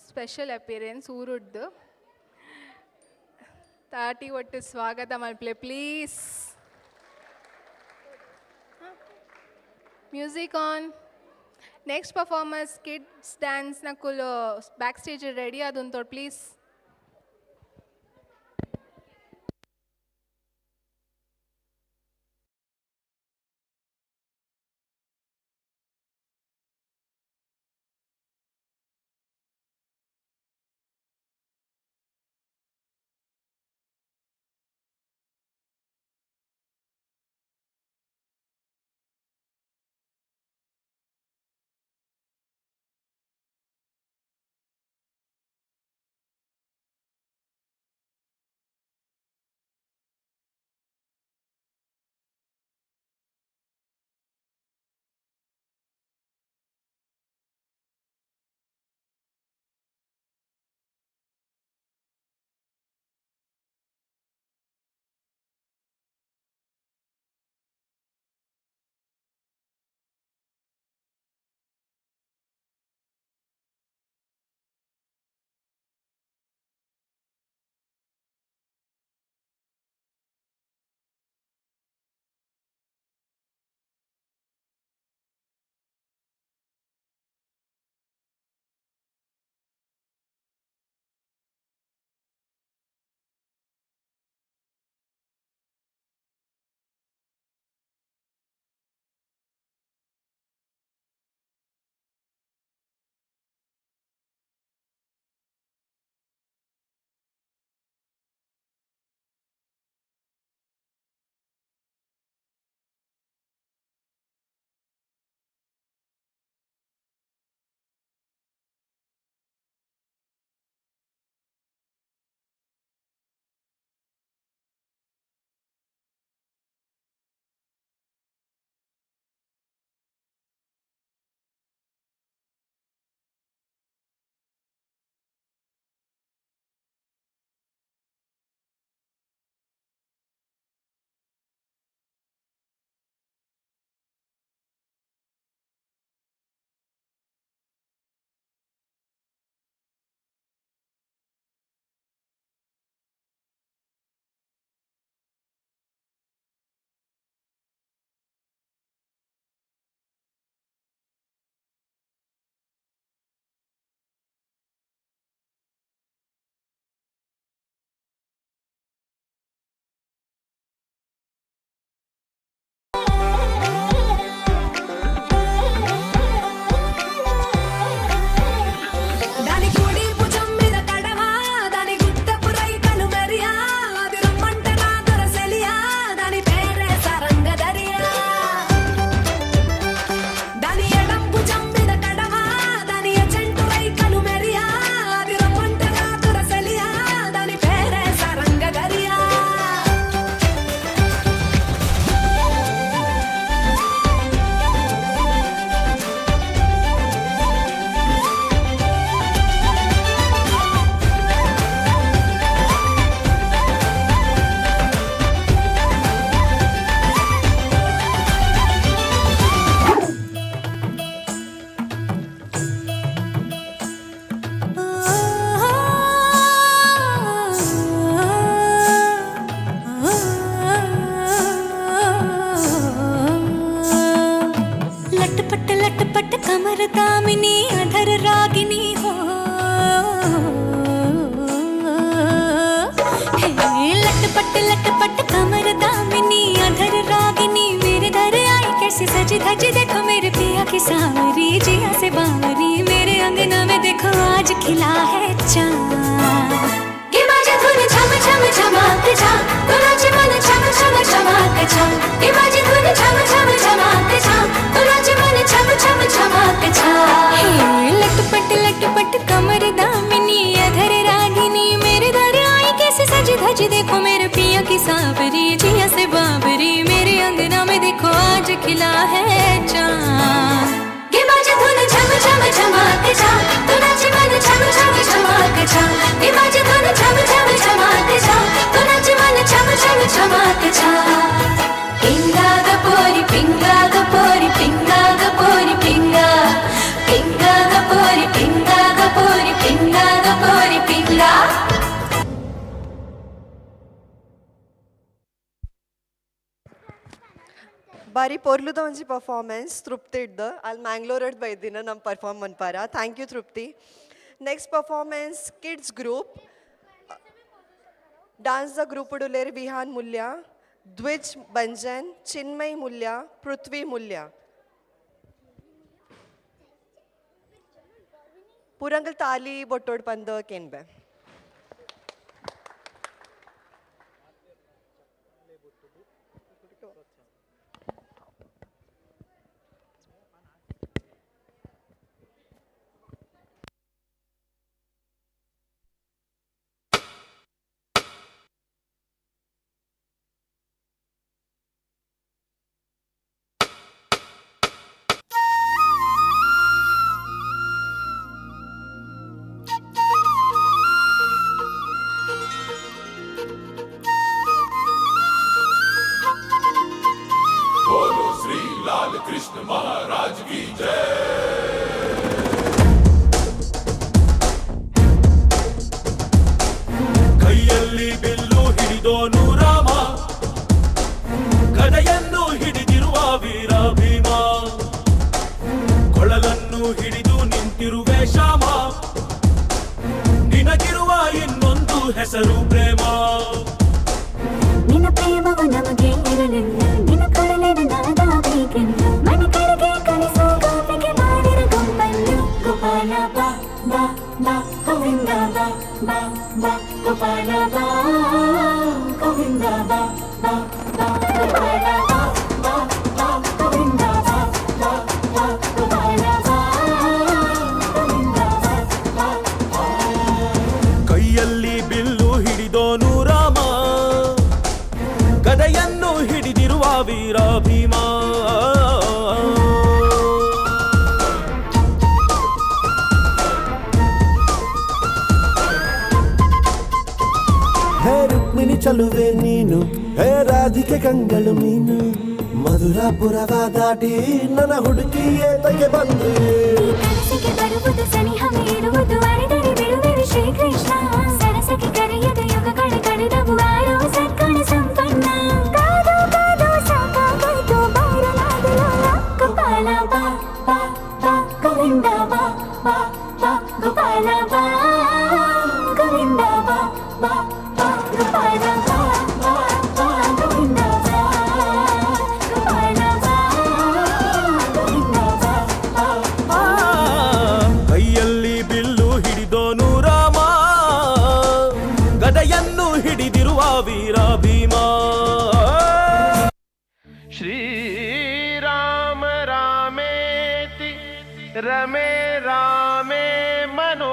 special appearance ಊರುಡ್ದು. ತಾಟಿ ಒಟ್ಟು ಸ್ವಾಗತ ಮಲ್ಪ್ಲೆ please. Music on. Next performers kids ಡ್ಯಾನ್ಸ್ನ ಕುಲು ಬ್ಯಾಕ್ ಸ್ಟೇಜ್ ರೆಡಿ ಅದೊಂದು ಪ್ಲೀಸ್. कमरदामिनी अधर रागिनी हो लटपट कमरदामिनी अधर रागिनी मेरे दर आई कैसे सजी धजी देखो मेरे पिया की सावरी जिया से बावरी मेरे अंगना में देखो आज खिला है चाँद के बाजे धुन झम झम झमाक जा तो नाचे मन झम झम झमाक जा के बाजे धुन झम झम झमाक जा तो नाचे मन झम झम झमाक जा लटपट कमर दामिनी अधर रागिनी मेरे दर आई कैसे सजी धजी देखो मेरे पिया की सावरी जिया से बाबरी मेरे अंगना में देखो आज खिला है चाँद के बाजे धुन झम झम झमाक जा तो नाचे मन झम झम झमाक जा के बाजे धुन झम झम झमाक जा तो नाचे मन झम झम झमाक जा पिंगा ग पोरी पिंगा ग पोरी पिंगा ग पोरी पिंगा पिंगा ग पोरी पिंगा ग पोरी पिंगा ग पोरी पिंगा ಬಾರಿ ಪೊರ್ಲುದ ಒಂಜಿ ಪರ್ಫಾರ್ಮೆನ್ಸ್ ತೃಪ್ತಿ ಇಡ್ದು ಅಲ್ಲಿ ಮ್ಯಾಂಗ್ಳೂರ್ಡ್ ಬೈದಿನ ನಮ್ಮ ಪರ್ಫಾರ್ಮ್ ಮನ್ಪಾರ thank you Trupti next performance kids group dance द ग्रुप उडुलेर विहान मूल्या द्विज बंजन चिन्मय मूल्या पृथ्वी मूल्या पुरंगल ताली बोटोड पंद केनबे कृष्ण महाराज की जय ಕೈಯಲ್ಲಿ ಬಿಲ್ಲು ಹಿಡಿದೋನು ರಾಮ ಗದೆಯನ್ನು ಹಿಡಿದಿರುವ ವೀರ ಭೀಮ ಕೊಳಲನ್ನು ಹಿಡಿದು ನಿಂತಿರುವೆ ಶ್ಯಾಮ ನಿನಗಿರುವ ಇನ್ನೊಂದು ಹೆಸರು ಪ್ರೇಮ ನಿನ್ನ ಪ್ರೇಮವ ನಮಗೆ ಇರಲಿಲ್ಲ ನಿನ್ನ ಕೊಡಲಿನ ನಾದಾಬೇಕೆಂದು ಮನೆ ಕಡೆಗೆ ಕಳಿಸೋ ಗೋಪಿಗೆ ಮಾಡಿರ ಗೊಂಬನ್ನು ಗೋಪಾಲ ಬಾ ಬಾ ಬಾ ಗೋವಿಂದ ಬಾ ಬಾ ಬಾ ಗೋಪಾಲ ಬಾ ಗೋವಿಂದ ಬಾ ಬಾ ಬಾ ಗೋಪಾಲ ಬಾ ಬಾ ಬಾ ಗೋವಿಂದ ಬಾ ಬಾ ಬಾ ಗೋಪಾಲ ಬಾ ಗೋವಿಂದ ಬಾ ಬಾ ಕೈಯಲ್ಲಿ ಬಿಲ್ಲು ಹಿಡಿದೋನು ರಾಮ ಗದೆಯನ್ನು ಹಿಡಿದಿರುವ ವೀರ ಭೀಮ ಹೇ ರುಕ್ಮಿಣಿ ಚಲುವೆ ನೀನು ಹೇ ರಾಧಿಕೆ ಕಂಗಳು ಮೀನು ಮಧುರಾಪುರವ ದಾಟಿ ನನ್ನ ಹುಡುಕಿ ಏತಕ್ಕೆ ಬಂದು ಕನಸಿಗೆ ಬರುವುದು ಸನಿಹ ಮೀರುವುದು ಅಡೆದರೆ ಬಿಡುವೆ ಶ್ರೀ ಕೃಷ್ಣ ಸರಸಕ್ಕೆ ಕರೆಯದ ಯುಗಗಳ ಕಳೆದವು ಆರೋ ಸತ್ಕಣ ಸಂಪನ್ನ ಕಾದು ಕಾದು ಸಾಕಾಗೋಯ್ತು ಬಾರಲಾಗಲು ಗೋಪಾಲ ಬಾ ಬಾ ಬಾ ಗೋವಿಂದ ಬಾ ಬಾ ಬಾ ಗೋಪಾಲ ಬಾ ಗೋವಿಂದ ಬಾ ಬಾ ಬಾ ಗೋಪಾಲ ಬಾ ಬಾ ಬಾ ಗೋವಿಂದ ಬಾ ಗೋಪಾಲ ಬಾ ಗೋವಿಂದ ಬಾ ಬಾ ಬಾ ಕೈಯಲ್ಲಿ ಬಿಲ್ಲು ಹಿಡಿದೋನು ರಾಮ ಗದೆಯನ್ನು ಹಿಡಿದಿರುವ ವೀರ ಭೀಮ ಶ್ರೀರಾಮ ರಾಮೇತಿ ರಮೇ ರಾಮೇ ಮನೋರಮೇ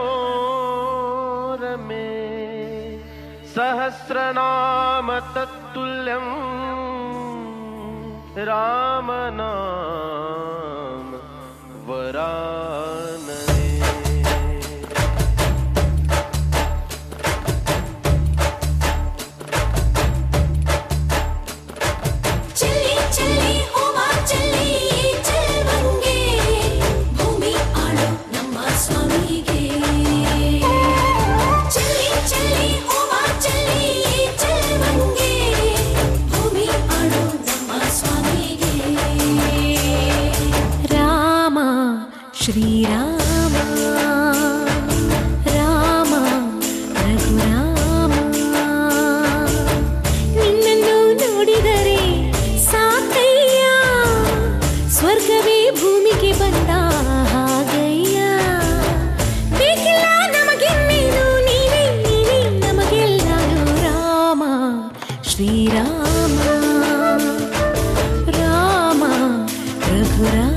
ಸಹಸ್ರನಾಮ ತತ್ತುಲ್ಯಂ ರಾಮನಾಮ ವರಾನನೆ ಚಲ್ಲಿ ಚಲ್ಲಿ ಓವಾ ಚಲ್ಲಿ ಚೆಲ್ವಂಗೆ ಭೂಮಿ ಆಳೋ ನಮ್ಮ ಸ್ವಾಮಿಗೆ ಚಲ್ಲಿ ಚಲ್ಲಿ ಓವಾ ಚಲ್ಲಿ ಚೆಲ್ವಂಗೆ ಭೂಮಿ ಆಳೋ ನಮ್ಮ ಸ್ವಾಮಿಗೆ ಶ್ರೀರಾಮ ರಾಮ ರಘುರಾಮ ನಿನ್ನನ್ನು ನೋಡಿದರೆ ಸಾಕಯ್ಯ ಸ್ವರ್ಗವೇ ಭೂಮಿಗೆ ಬಂದ ಹಾಗಯ್ಯ ಬೇಕಿಲ್ಲ ನಮಗೆನ್ನೇನು ನೀನೇ ನೀನೇ ನಮಗೆಲ್ಲರೂ ರಾಮ ಶ್ರೀರಾಮ ರಾಮ ರಘುರಾಮ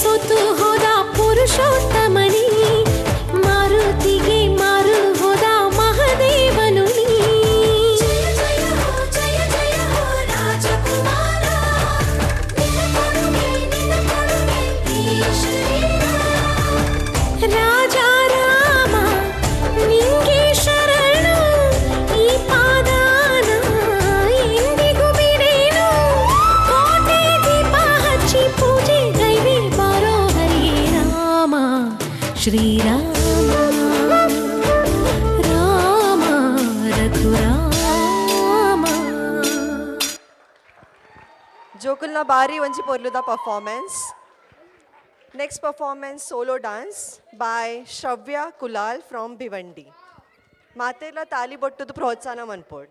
ಸೋತು ಹೋದ ಪುರುಷೋತ್ತಮನಿ ಮಾರುತಿಗೆ ಮಾರು ಹೋದ ಮಹದೇವನು ನೀ ಜಯ ಜಯ ಹೋ ರಾಜಕುಮಾರ ನಿನ್ನ ಕೊಡುಗೆ ರಾಜ ರಾಮ ನಿಂಗೆ ಶರಣು ಈ ಪಾದಾನ ಎಂದಿಗೂ ಬಿಡೇನು ಕೋಟೆ ದೀಪ ಹಚ್ಚಿ ಪೂಜೆ ಗೈವೆ ಬಾರೋ ಹರಿಯೇ ರಾಮ ಶ್ರೀರಾಮ ರಾಮ ರಘುರಾಮ ಜೋಕುಲ್ನ ಬಾರಿ ಒಂಜಿ ಪೊರ್ಲುದ performance. Next performance, solo dance by Shravya Kulal from Bhiwandi. Matela tali bottudu ಪ್ರೋತ್ಸಾಹ ಮನ್ಪೋಡ್.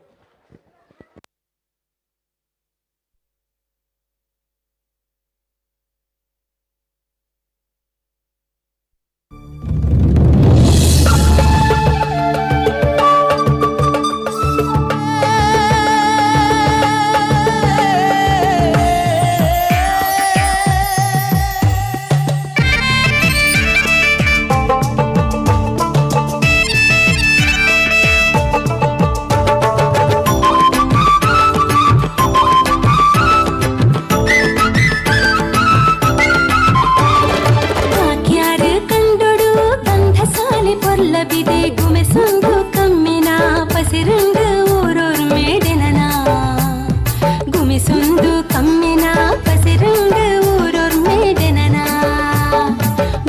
ಬಿದೆ ಗುಮೆಸೊಂದು ಕಮ್ಮಿನ ಪಸಿರಂಡು ಊರೂರ್ ಮೇಡೆನನ ಗುಮಿಸೊಂದು ಕಮ್ಮಿನ ಪಸಿರಂಡು ಊರೂರ್ ಮೇಡೆನನ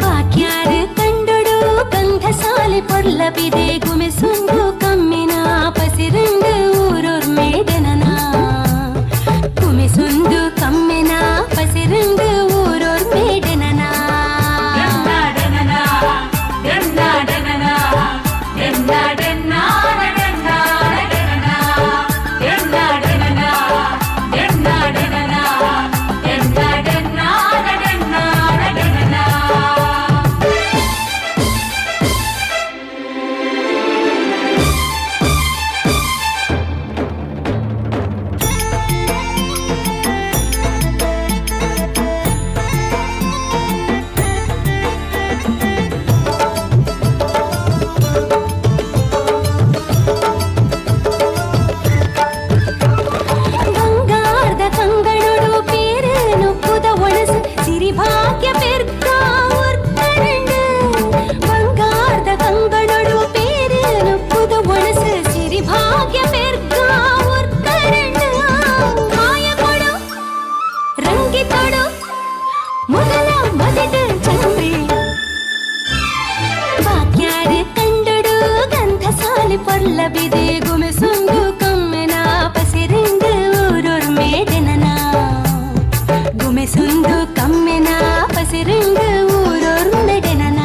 ಬಾಕ್ಯಾರು ಕಂಡೊಡು ಗಂಧ ಸಾಲೆ ಪೊರ್ಲ ಬಿದೆ ಗುಮೆಸೊಂದು ಕಮ್ಮಿನ ಪಸಿರಂಡು ಊರೂರ್ ಮೇಡೆನನ ಗುಮಿಸೊಂದು ಕಮ್ಮಿನ ಪಸಿರಂಡು ಊರೂರ್ ಮೇಡೆನನ ಬಿದೆ ಗುಮೆಸೊಂದು ಕಮ್ಮೆನ ಪಸಿರಿಂಡು ಊರೂರ್ ಮೇಡೆನನ ಗುಮೆಸೊಂದು ಕಮ್ಮೆನ ಪಸಿರಿಂಡು ಊರೂರ್ ಮೇಡೆನನ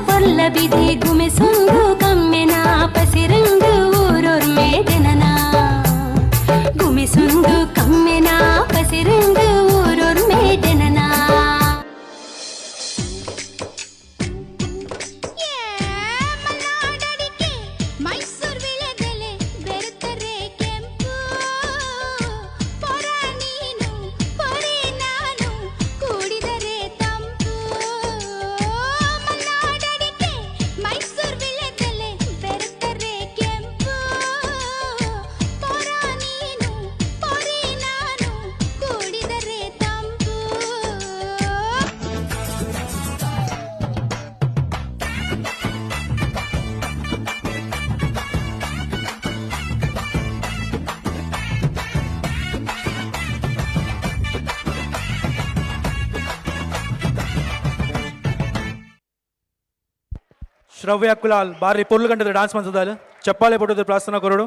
పొర్లబిది గుమి సొంగు కమ్మెన పసిరంగు ఊరొర్ మేదెనన గుమి సొంగు కమ్మెన పసిరంగు ఊరొర్ మేదెనన ಮೈಸೂರು ವಿಳೆದೆಲೆ ಬೆರುತ್ತರೆ ಕೆಂಪು ಪೊರ ನೀನು ಪೊರೆ ನಾನು ಕೂಡಿದರೆ ತಂಪು ಮಲ್ನಾಡಡಿಕೆ ಮೈಸೂರು ವಿಳೆದೆಲೆ ಬೆರುತ್ತರೆ ಕೆಂಪು ಪೊರ ನೀನು ಪೊರೆ ನಾನು ಕೂಡಿದರೆ ತಂಪು ಶ್ರವ್ಯ ಕುಲಾಲ್ ಬಾರಿ ಪೊರ್ಲು ಗಂಟದ ಡ್ಯಾನ್ಸ್ ಮಾಡ್ತದಲ್ಲ ಚಪ್ಪಾಳೆ ಪಟ್ಟದ ಪ್ರಾರ್ಥನಾ ಕೊರಡು.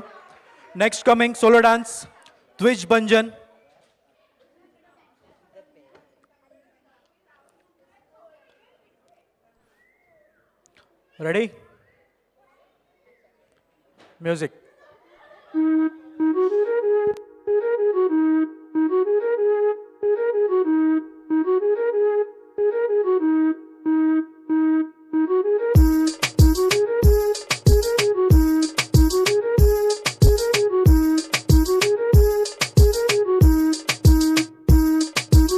Next coming solo dance Dwij Banjan. Ready music.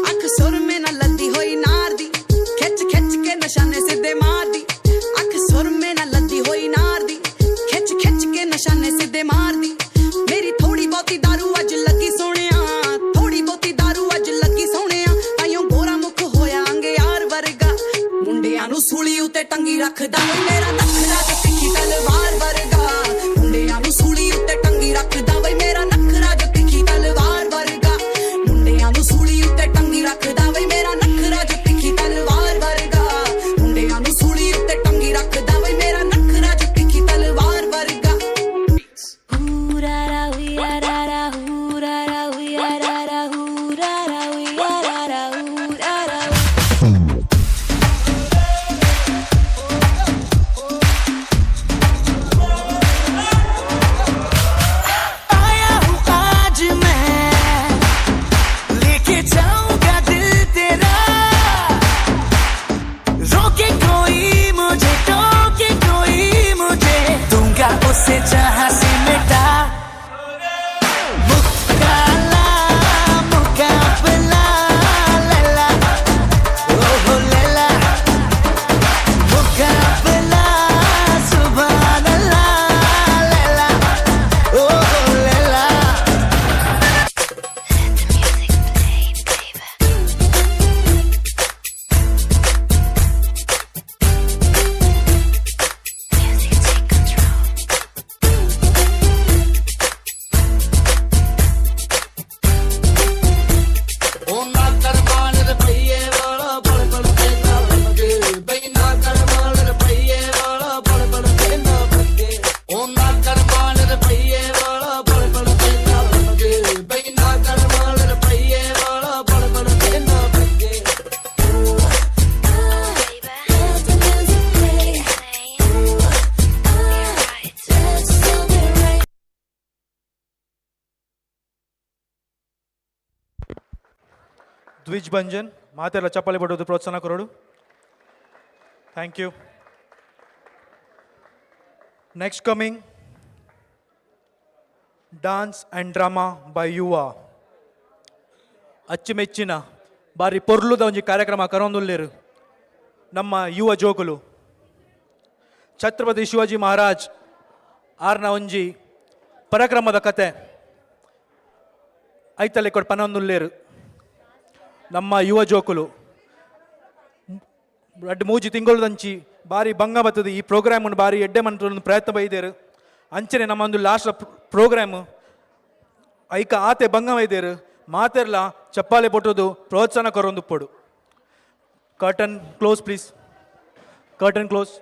ਅੱਖ ਸੁਰ ਮੇ ਨਾ ਲੱਦੀ ਹੋਈ ਨਾਰ ਦੀ ਖਿੱਚ ਖਿੱਚ ਕੇ ਨਿਸ਼ਾਨੇ ਸਿੱਧੇ ਮਾਰਦੀ ਅੱਖ ਸੁਰ ਮੇ ਨਾ ਲੱਦੀ ਹੋਈ ਨਾਰ ਦੀ ਖਿੱਚ ਖਿੱਚ ਕੇ ਨਿਸ਼ਾਨੇ ਸਿੱਧੇ ਮਾਰਦੀ ਮੇਰੀ ਥੋੜੀ ਬਹੁਤੀ दारू ਅੱਜ ਲੱਗੀ ਸੋਹਣਿਆ ਥੋੜੀ ਬਹੁਤੀ दारू ਅੱਜ ਲੱਗੀ ਸੋਹਣਿਆ ਤਾਈਓ ਗੋਰਾ ਮੁਖ ਹੋਇਆ ਅੰਗਿਆਰ ਵਰਗਾ ਮੁੰਡਿਆਂ ਨੂੰ ਸੂਲੀ ਉੱਤੇ ਟੰਗੀ ਰੱਖਦਾ ਓਏ ਮੇਰਾ ਨਖਰਾ ਤੇ ਤਿੱਖੀ ਤਲਵਾਰ ਵਰਗਾ ਮੁੰਡਿਆਂ ਨੂੰ ਸੂਲੀ ਉੱਤੇ ਟੰਗੀ ਰੱਖਦਾ ਓਏ ਮੇਰਾ ਨਖਰਾ ਤੇ ਤਿੱਖੀ ਤਲਵਾਰ ਵਰਗਾ ਮੁੰਡਿਆਂ ਨੂੰ ਸੂਲੀ ਉੱਤੇ ਟੰਗੀ ਰੱਖਦਾ ਵੇ ਮੇਰਾ ਨਖਰਾ ਜੋ ਤਿੱਖੀ ਤਲਵਾਰ ਵਰਗਾ ਮੁੰਡਿਆਂ ਨੂੰ ਸੂਲੀ ਉੱਤੇ ਟੰਗੀ ਰੱਖਦਾ ਵੇ ਮੇਰਾ ਨਖਰਾ ਜੋ ਤਿੱਖੀ ਤਲਵਾਰ ਵਰਗਾ ਹੂਰਾਰਾ ਹੁਯਾਰਾਰਾ ਹੂਰਾਰਾ ਹੁਯਾਰਾਰਾ ਹੂਰਾਰਾ ਹੁਯਾਰਾਰਾ ਹੂਰਾਰਾ आया हूँ आज मैं लेके जाऊंगा दिल तेरा रोके कोई मुझे टोके कोई मुझे दूंगा उसे जहां से मिटा मुकाला मुकाबला लैला ओहो लैला मुकाबला सुभान अल्लाह लैला ओहो लैला ದ್ವಿಜ್ ಬಂಜನ್ ಮಾತೆಲ್ಲ ಚಪ್ಪಾಳೆ ಪಡೋದು ಪ್ರೋತ್ಸಾಹ ಕೊರಡು. Thank you. Next coming dance and drama by ಯುವ ಅಚ್ಚುಮೆಚ್ಚಿನ ಬಾರಿ ಪೊರ್ಲುದ ಒಂಜಿ ಕಾರ್ಯಕ್ರಮ ಕರೊಂದುಲ್ಲೇರು ನಮ್ಮ ಯುವ ಜೋಕುಲು ಛತ್ರಪತಿ ಶಿವಾಜಿ ಮಹಾರಾಜ್ ಆರ್ನ ಒಂಜಿ ಪರಾಕ್ರಮದ ಕತೆ ಐತಲೆ ಕೊಟ್ಟು ಪನೊಂದುಲ್ಲೇರು ನಮ್ಮ ಯುವ ಜೋಕುಲು ಅಡ್ಡು ಮೂಜಿ ತಿಂಗಳದಂಚಿ ಬಾರಿ ಭಂಗ ಬರ್ತದೆ ಈ ಪ್ರೋಗ್ರಾಮನ್ನು ಬಾರಿ ಎಡ್ಡೆ ಮಂತ್ರ ಪ್ರಯತ್ನ ಬೈದೇರು ಅಂಚನೆ ನಮ್ಮ ಒಂದು ಲಾಸ್ಟ್ ಪ್ರೋಗ್ರಾಮ್ ಐಕ ಆತೆ ಭಂಗ ಬೈದೇರು ಮಾತೆರ್ಲ ಚಪ್ಪಾಳೆ ಪೊಟ್ಟದು ಪ್ರೋತ್ಸಾಹ ಕೊರೊಂದು ಪೊಡು. Curtain close please. Curtain close.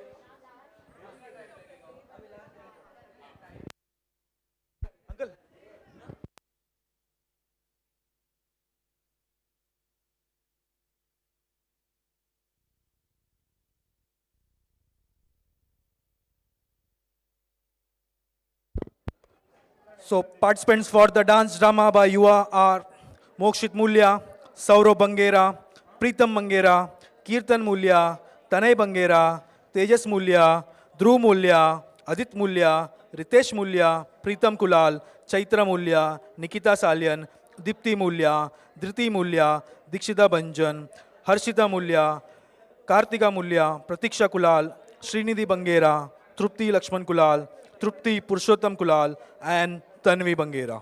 So participants for the dance drama by Yuva are Mokshit Mulya, Saurav Bangera, Pritam Bangera, Kirtan Mulya, Tanay Bangera, Tejas Mulya, Dhruv Mulya, Adit Mulya, Ritesh Mulya, Pritam Kulal, Chaitra Mulya, Nikita Salyan, Dipti Mulya, Dhriti Mulya, Dikshita Banjan, Harshita Mulya, Kartika Mulya, Pratiksha Kulal, Srinidhi Bangera, Trupti Lakshman Kulal, Trupti Purushottam Kulal, and Tanvi Bangera.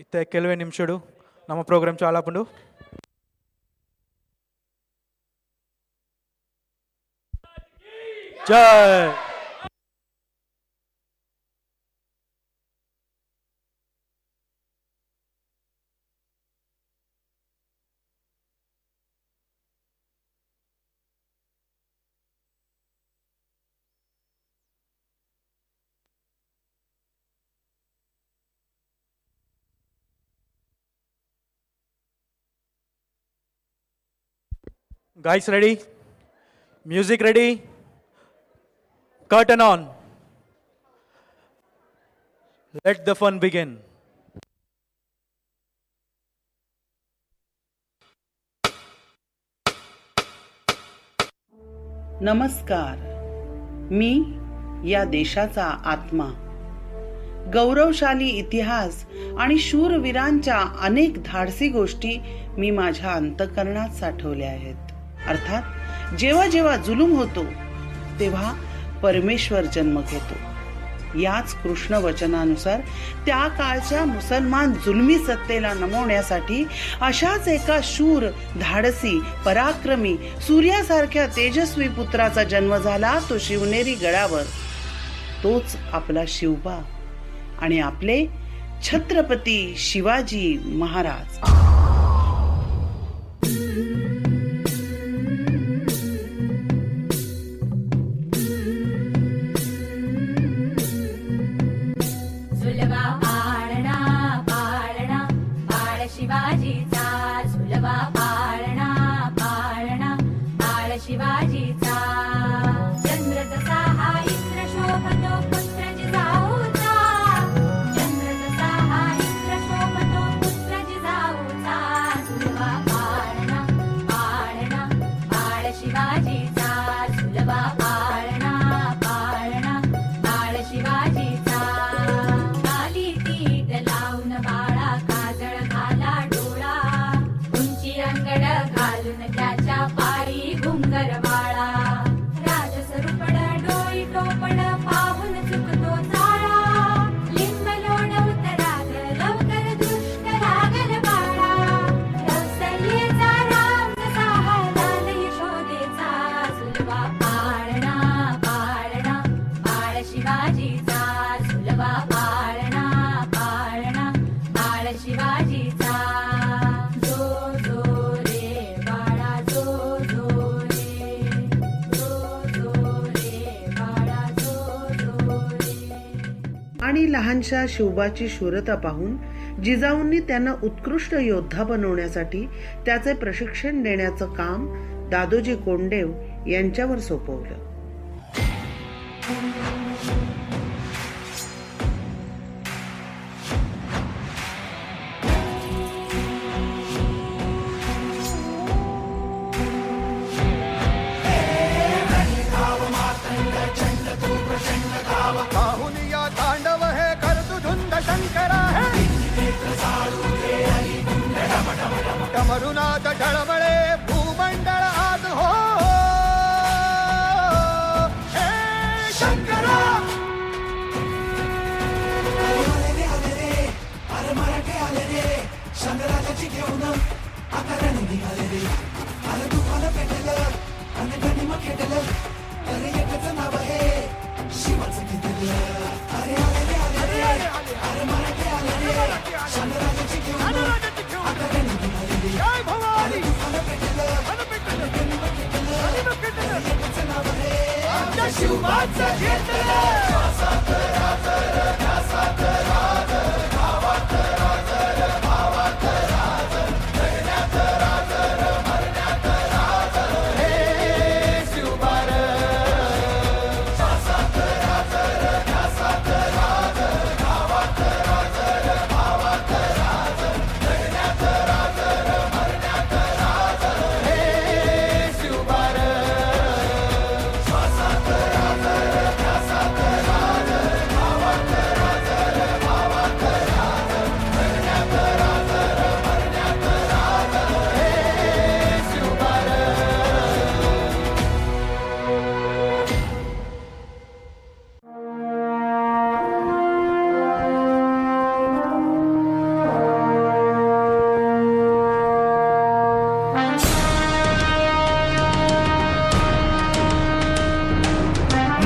ಇತ್ತ ಕೆಲವೇ ನಿಮಿಷಡು ನಮ್ಮ program ಚಾಲಾಪುಂಡು. Jai Guys ready? Music ready? Curtain on. Let the fun begin. नमस्कार. मी या देशाचा आत्मा. गौरवशाली इतिहास आणि शूरवीरांच्या अनेक धाडसी गोष्टी मी माझ्या अंतःकरणात साठवल्या आहेत. अर्थात जेव्हा जेव्हा जुलूम होतो तेव्हा परमेश्वर जन्म घेतो. याच कृष्ण वचनानुसार त्या काळच्या मुसलमान जुलमी सत्तेला नमवण्यासाठी अशाच एका शूर, धाडसी, पराक्रमी, सूर्यासारख्या तेजस्वी पुत्राचा जन्म झाला. तो शिवनेरी गडावर तोच आपला शिवबा आणि आपले छत्रपती शिवाजी महाराज. झुलवा पाळणा पाळणा बाळ शिवाजीचा, झुलवा पाळणा पाळणा बाळ शिवाजीचा. चंद्र जसा हा इंद्र शोभतो पुत्र जिजाऊचा, चंद्र जसा हा इंद्र शोभतो पुत्र जिजाऊचा. झुलवा पाळणा पाळणा बाळ शिवाजीचा, झुलवा पाळणा पाळणा बाळ शिवाजीचा. काली तीट लावून बाळा काजळ घाला डोळा, उंची अंगड घालून त्याच्या पायी घुंगर बाळा. राजसरूपड डोळी टोपड पाहून चुकतो चाळा, लिंब लोण उतराग लवकर दृष्ट लागल बाळा. कौसल्येचा राम जसा हा लाल यशोदेचा, झुलवा पाळणा पाळणा बाळ शिवाजीचा, झुलवा पाळणा पाळणा बाळ शिवाजीचा. जो जो रे बाळा जो जो रे, जो जो रे बाळा जो जो रे. आणि लहानशा शिवबाची शूरता पाहून जिजाऊंनी त्यांना उत्कृष्ट योद्धा बनवण्यासाठी त्याचे प्रशिक्षण देण्याचं काम दादोजी कोंडदेव यांच्यावर सोपवलं. काहुनिया तांडव हे कर तू धुंद शंकरा हे, डमरुनाद ढळमळे भूमंडळ आज हो. हे शंकरा अरे मराठे आले रे, शंकराची घेऊन आता रणी निघाले रे. अरे दुखाला पेटलं आणि गणिम खेटलं, अरे एकच नाव आहे शिवाचं घेतलं. अरे आले रे आले रे, अरे मराठे आले रे, शंकराची घेऊन आता रणी निघाले रे. अरे दुखाला पेटलं आणि गणिम खेटलं, अरे एकच नाव आहे आमच्या शिवाचं घेतलं.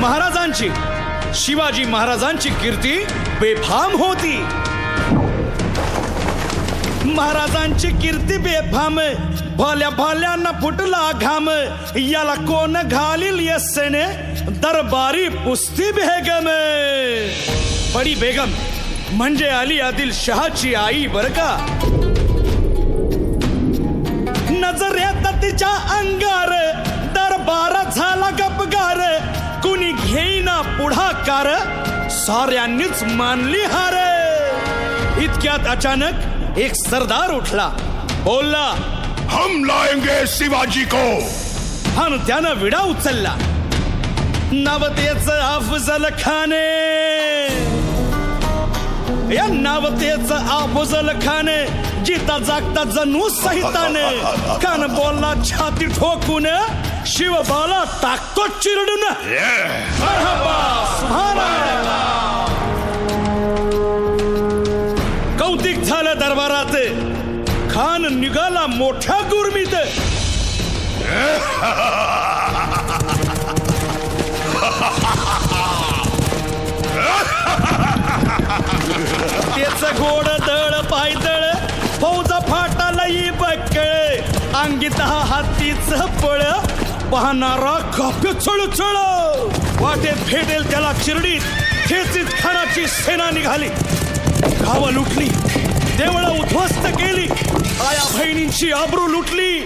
महाराजांची, शिवाजी महाराजांची कीर्ती बेफाम होती. महाराजांची कीर्ती बेफाम, भल्या भल्यांना फुटला घाम. याला कोण घालील यस्सेने, दरबारी पुस्ती बेगम. बडी बेगम म्हणजे अली आदिल शहाची आई बर का. नजरेत तिच्या अंगार दरबार झाला गपगार. कुणी घेईना पुढाकार, साऱ्यांनीच मानली हार. इतक्यात अचानक एक सरदार उठला, बोलला हम लाएंगे शिवाजी को. आणि त्यानं विडा उचलला. नवतेच अफजल खाने, या नवतेच अफजल खाने, जिता जागता जणू सहिताने. कान बोलला छाती ठोकून, शिवबाला टाकतो चिरडून. मरहबा, सुभानअल्लाह. कौतिक झालं दरबारात. खान निघाला मोठ्या गुरमीत. त्याच गोड दळ पायदळ फौजा फाटा लई बक्कळ अंगीत हातीच पळ पाहणारा काप्य चळचळ वाटेत भेटेल त्याला चिरडीत ठेचीत खानाची सेना निघाली. गावं लुटली, देवळं उद्ध्वस्त केली, आया बहिणींची आबरू लुटली.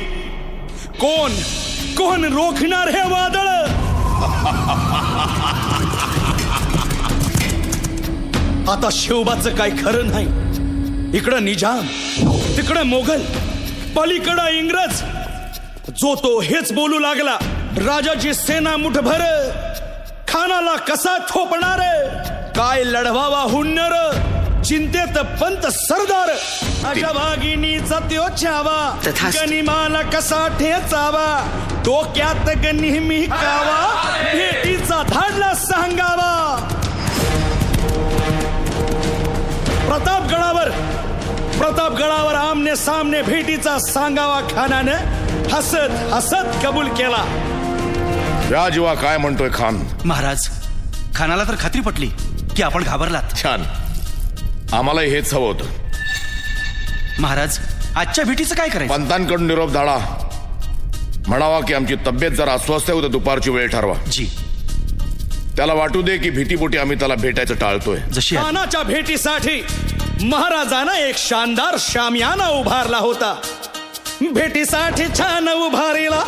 कोण कोण रोखणार हे वादळ? आता शिवबाचं काय खरं नाही. इकडं निजाम, तिकडं मोगल, पलीकडं इंग्रज. जो तो हेच बोलू लागला, राजाची सेना मुठभर खानाला कसा थोपणार? काय लढवावा हुन्नर, चिंतेत पंत सरदार. अशा वाघिणीचा त्यो छावा, गनिमाला कसा ठेचावा, डोक्यात नेहमी कावा, भेटीचा धाडला सांगावा. प्रतापगडावर आमने सामने भेटीचा सांगावा खानानं हसत हसत कबूल केला. या जीवा काय म्हणतोय खान? महाराज, खानाला तर खात्री पटली की आपण घाबरलात. छान, आम्हाला हेच हवं होतं. महाराज, आजच्या भेटीचं काय करायचं? पंतांकडून निरोप धाडा, म्हणावा की आमची तब्येत जरा अस्वस्थ आहे, उद्या दुपारची वेळ ठरवा. जी. त्याला वाटू दे की भीतीपोटी आम्ही त्याला भेटायचं टाळतोय. जशी खानाच्या भेटीसाठी महाराजानं एक शानदार शामियाना उभारला होता. भेटीसाठी छान उभारीला,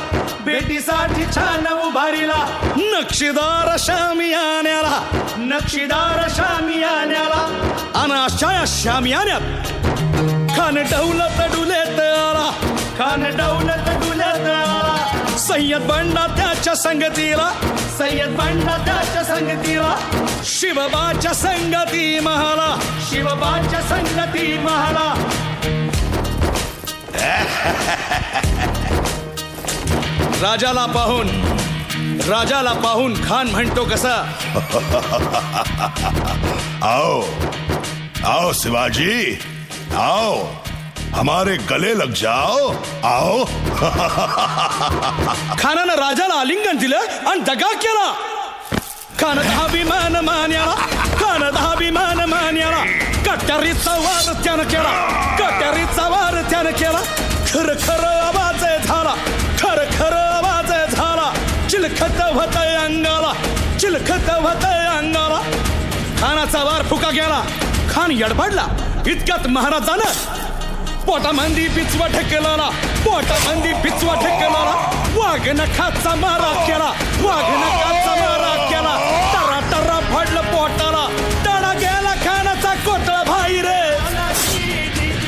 भेटीसाठी छान उभारीला नक्षीदार शामियान्याला, नक्षीदार शामियान्याला. आणि अशा या शामियान्यात खान डौलत डुलेत आला, खान डौलत डुलेत आला. सय्यद बंडा त्याच्या संगतीला, सय्यद बंडा त्याच्या संगतीला. शिवबाच्या संगती महाला, शिवबाच्या संगती महाला. राजाला पाहून खान म्हणतो कसा? आओ आओ शिवाजी, आओ हमारे गले लग जाओ, आओ. खानानं राजाला आलिंगन दिलं आणि दगा केला. खान अभिमान मान्याला, खान अभिमान मान्याला. कट्यारीचा वार त्यानं केला, कट्यारीचा वार त्यानं केला. खर खर आवाज झाला, खर खर आवाज झाला. चिलखत होतय अंगाला, चिलखत होतय अंगाला. खानाचा वार फुका गेला, खान यडपडला. इतक्यात महाराजानं पोटामंदी पिचवा ठेकेला, पोटामंदी पिचवा ठेकेला. वाघ नखाचा मारा केला, वाघ नखाचा मारा केला. टरा टरा फडलं पोटाला, टणा गेला खानाचा कोटळा. भाई रे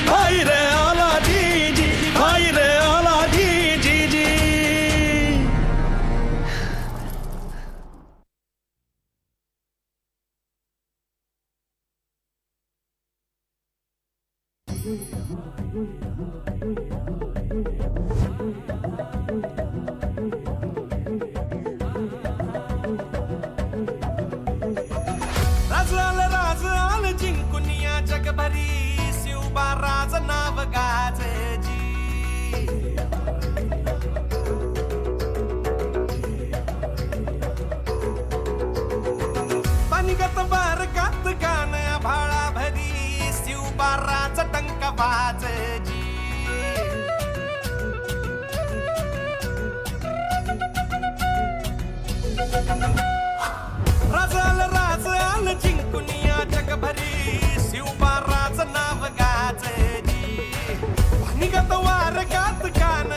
भाई रे आला जी जी, भाई रे आला जी जी जी. राज आल जिंकुनिया जगभरी, शिवबा राज नाव गाजजी. पानिगत बारकात गाण भाळा भरी, शिवबा राज टंक वाजजी. राज आल जिंकुनिया जगभरी, शिवबा राज नाव गाजजी. पानिगत वारकात गाण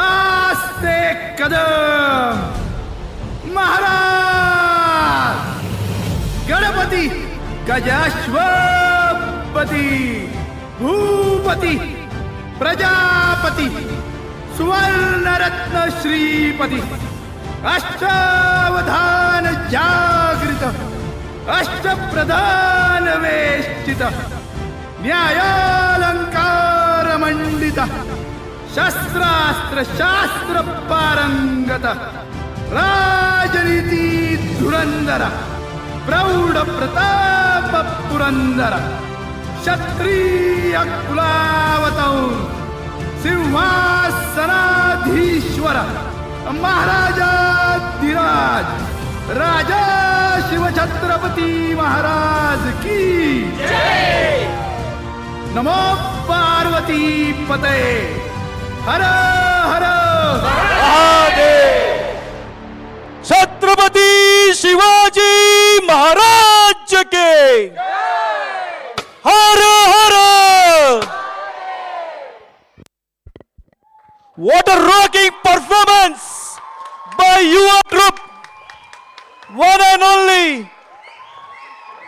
आस्ते कदम महाराज गणपती गजाश्वपती भूपती प्रजापती सुवर्णरत्न श्रीपती अष्टावधान जागृत अष्टप्रधान वेष्टित न्यायालंकार मंडित शस्त्रास्त्र शास्त्र पारंगत राजनीती धुरंधर प्रौढ प्रताप पुरंदर क्षत्रिय कुलावतौर सिंहासनाधीश्वर महाराजाधिराज राजा शिवछत्रपती महाराज की जय। नमो पार्वती पते हर हर महादेव। छत्रपति शिवाजी महाराज के हर हर। What a rocking performance by Yuva Group, one and only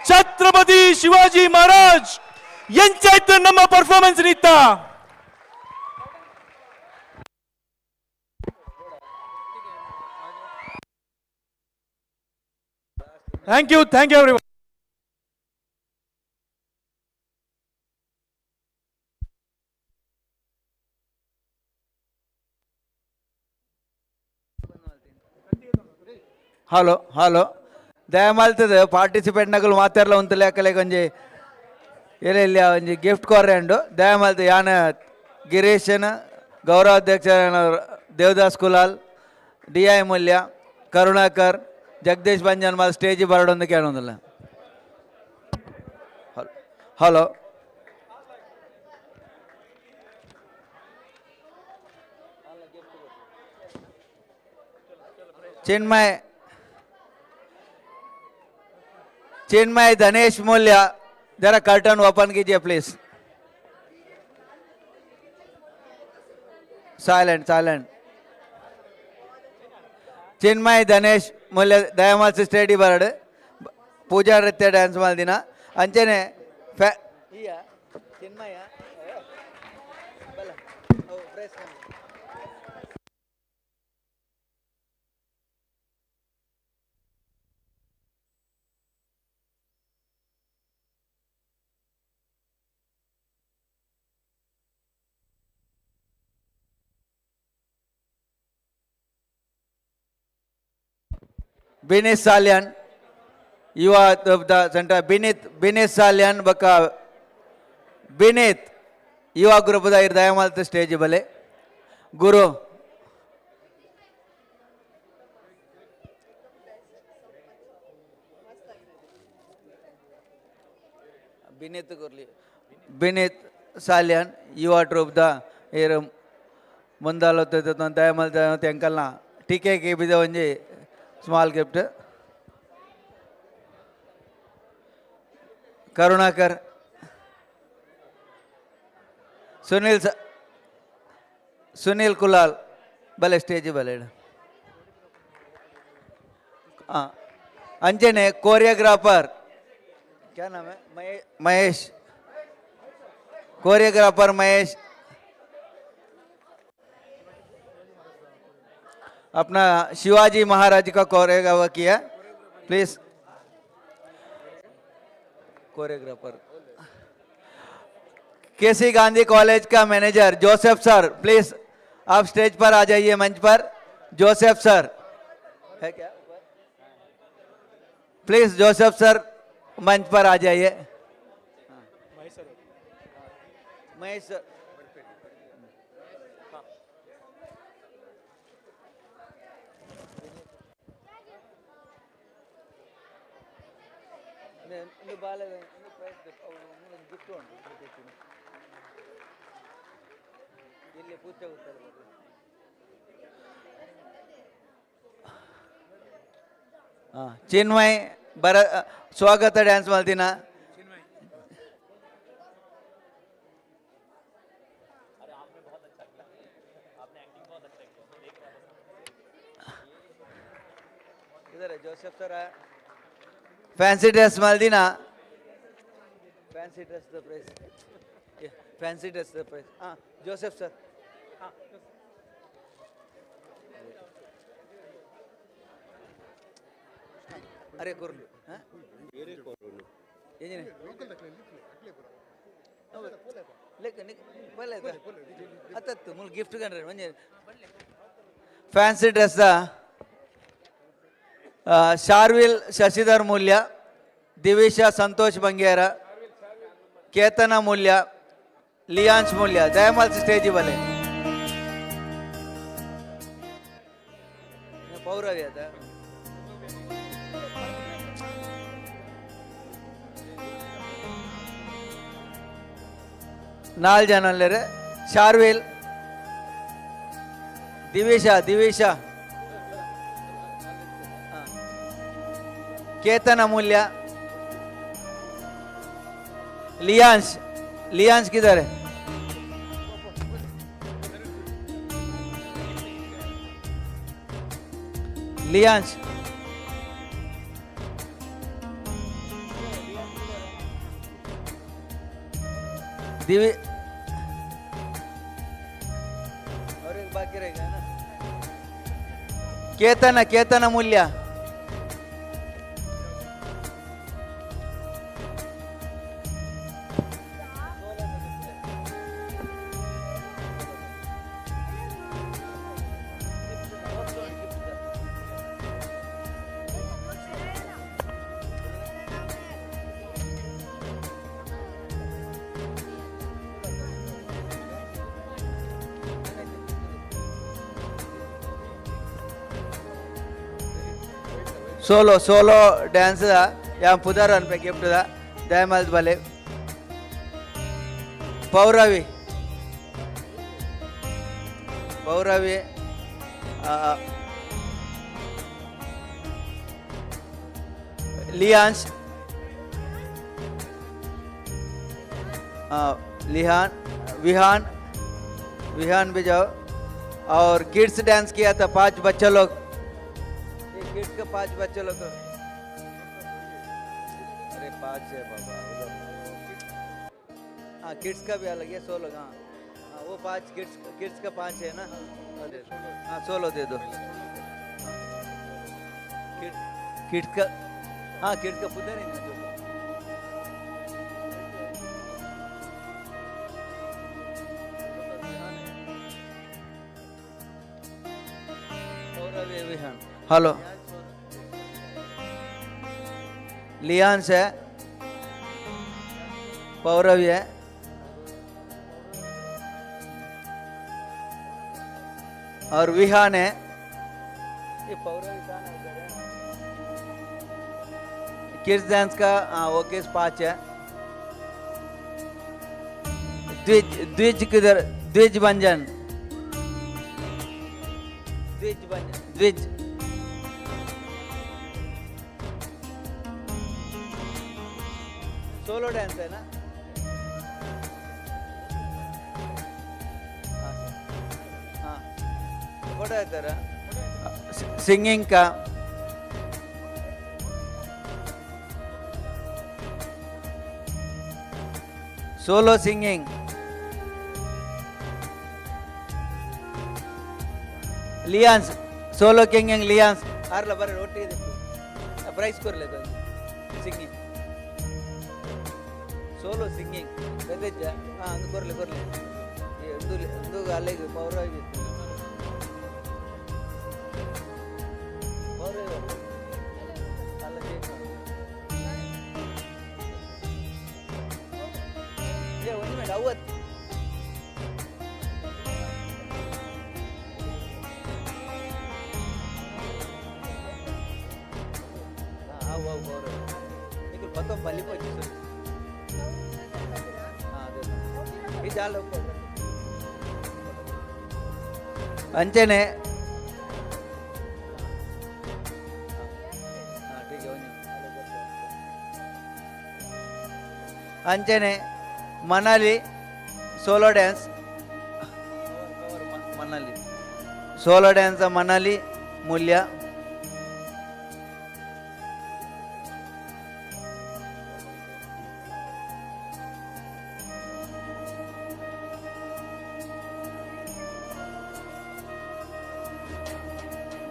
Chhatrapati Shivaji Maharaj ಎಂಚಾಯ್ತು ನಮ್ಮ ಪರ್ಫಾರ್ಮೆನ್ಸ್ ನಿತ್ತ. Thank you everyone. Hello hello ದಯಮಾಲ್ತದೆ ಪಾರ್ಟಿಸಿಪೇಟ್ ನಗಲು ಮಾತಾಡಲ ಒಂದು ಲೆಕ್ಕಲೆಗೆ ಒಂಜಿ ಇಲ್ಲ ಒಂಜಿ ಗಿಫ್ಟ್ ಕೊರ್ರೆಂಡು ದಯಮಾಲ್ತ ಯಾನ ಗಿರೀಶನ್ ಗೌರವಾಧ್ಯಕ್ಷ ದೇವದಾಸ್ ಕುಲಾಲ್ DI ಮೂಲ್ಯ ಕರುಣಾಕರ್ ಜಗದೀಶ್ ಬಂಜನ್ ಮಾಲ್ ಸ್ಟೇಜ್ ಬರೋಡೊಂದು ಕೇಳೋದಿಲ್ಲ. ಹಲೋ चिन्मय धनेश मूल्य जरा कर्टन ओपन कीजिए प्लीज. साइलेंट. चिन्मय धनेश मूल्य दयामाल स्टेडी बर्ड पूजा नृत्य डांस माल दिन अंचने चिन्मय Binis Salyan, you are the center. Binis Salyan, baka Binit, you are group da irdayamal the stage bale. Guru. Binit Salyan, you are group da irum mundalo te dayamal te ankalna. TK ke bida onje. Small gift. Karunakar. Sunil Kulal. Bale stage bale. Anjane choreographer. क्या नाम है? Mahesh. Choreographer Mahesh. अपना शिवाजी महाराज का choreographer किया please. Choreographer KC Gandhi college का manager Joseph sir please आप stage पर आ जाइए मंच पर. जोसेफ सर है क्या? प्लीज जोसेफ सर मंच पर आ जाइए. महेश सर चिन्मय बर स्वागत डांस मालतीना. ಇದಾರೆ ಜೋಸೆಫ್ ಸರ ಫ್ಯಾನ್ಸಿ ಡ್ರೆಸ್ ಮಲ್ದಿನ ಫ್ಯಾನ್ಸಿ ಡ್ರೆಸ್ ದ ಪ್ರೈಸ್ ಫ್ಯಾನ್ಸಿ ಡ್ರೆಸ್ ದ ಪ್ರೈಸ್ ಹಾಂ ಜೋಸೆಫ್ ಸರ್ ಅರೆ ಕೊರ್ಲು ಹಾಂ ಏನಿದೆ ಹತ್ತತ್ತು ಮುಲ್ ಗಿಫ್ಟ್ ಕಂಡ್ರೆ ಮಂಜೆ ಫ್ಯಾನ್ಸಿ ಡ್ರೆಸ್ ಶಾರ್ವಿಲ್ ಶಶಿಧರ್ ಮೂಲ್ಯ ದಿವಿಶಾ ಸಂತೋಷ್ ಬಂಗೇರ ಕೇತನ ಮೂಲ್ಯ ಲಿಯಾನ್ಸ್ ಮೂಲ್ಯ ದಯಮಾಲ್ಸಿ ಸ್ಟೇಜಿ ಬಲೆ ಪೌರವಿ ಅದ ನಾಲ್ಕು ಜನ ಅಲ್ಲರೆ ಶಾರ್ವಿಲ್ ದಿವಿಶಾ ಕೇತನ ಮೂಲ್ಯ ಲಿಯಾನ್ಸ್ ಕಿದ್ದಾರೆ ಲಿಯಾನ್ಸ್ दिवी और एक बाकी रहेगा ना केतन मूल्य ಸೋಲೋ ಡ್ಯಾನ್ಸ್ ಯಾ ಪುದರ್ ಅನ್ಬೇಕು ಗಿಫ್ಟ್ದ ದಯಮಾಲ್ದ ಬಲೆ ಪೌರವಿ लियांश विहान भी जाओ और किड्स डांस किया था 5 बच्चे लोग किड्स का 5 बच्चे लोग तो अरे 5 है बाबा हाँ किड्स का भी अलग है 16 लोग हाँ वो 5 किड्स का 5 है ना हाँ 16 दे दो किड्स का हाँ किड्स का पुदर है ना जो हेलो लियांस है पौरवी है और विहान है ये पौरवी का किड्स डांस का वो किस 5 है द्विज किधर द्विज भंजन द्विज सोलो डांस है ना हाँ फोटो है तेरा सिंगिंग का सोलो सिंगिंग लियांस सोलो सिंगिंग लियांस आरला बरे रोटी प्राइस कर ले सिंगिंग सोलो सिंगिंग बेदेज हाँ अंदु कर ले ये अंदु गालेगे पौर दावत మొత్తం పల్లిపోయి అంతేనే అంతేనే Manali solo dance Manali solo dance Manali Mulya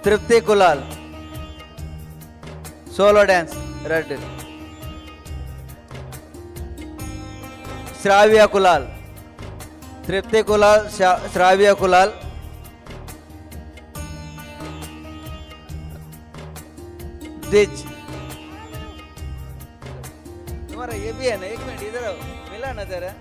Trupti Kulal solo dance ready. Shravya Kulal, Trupti Kulal, ಶ್ರಾವ್ಯ ಕುಲಾಲ್. द्विज तुम्हारा ये भी है ना, एक मिनट इधर आओ, मिला ना तेरा.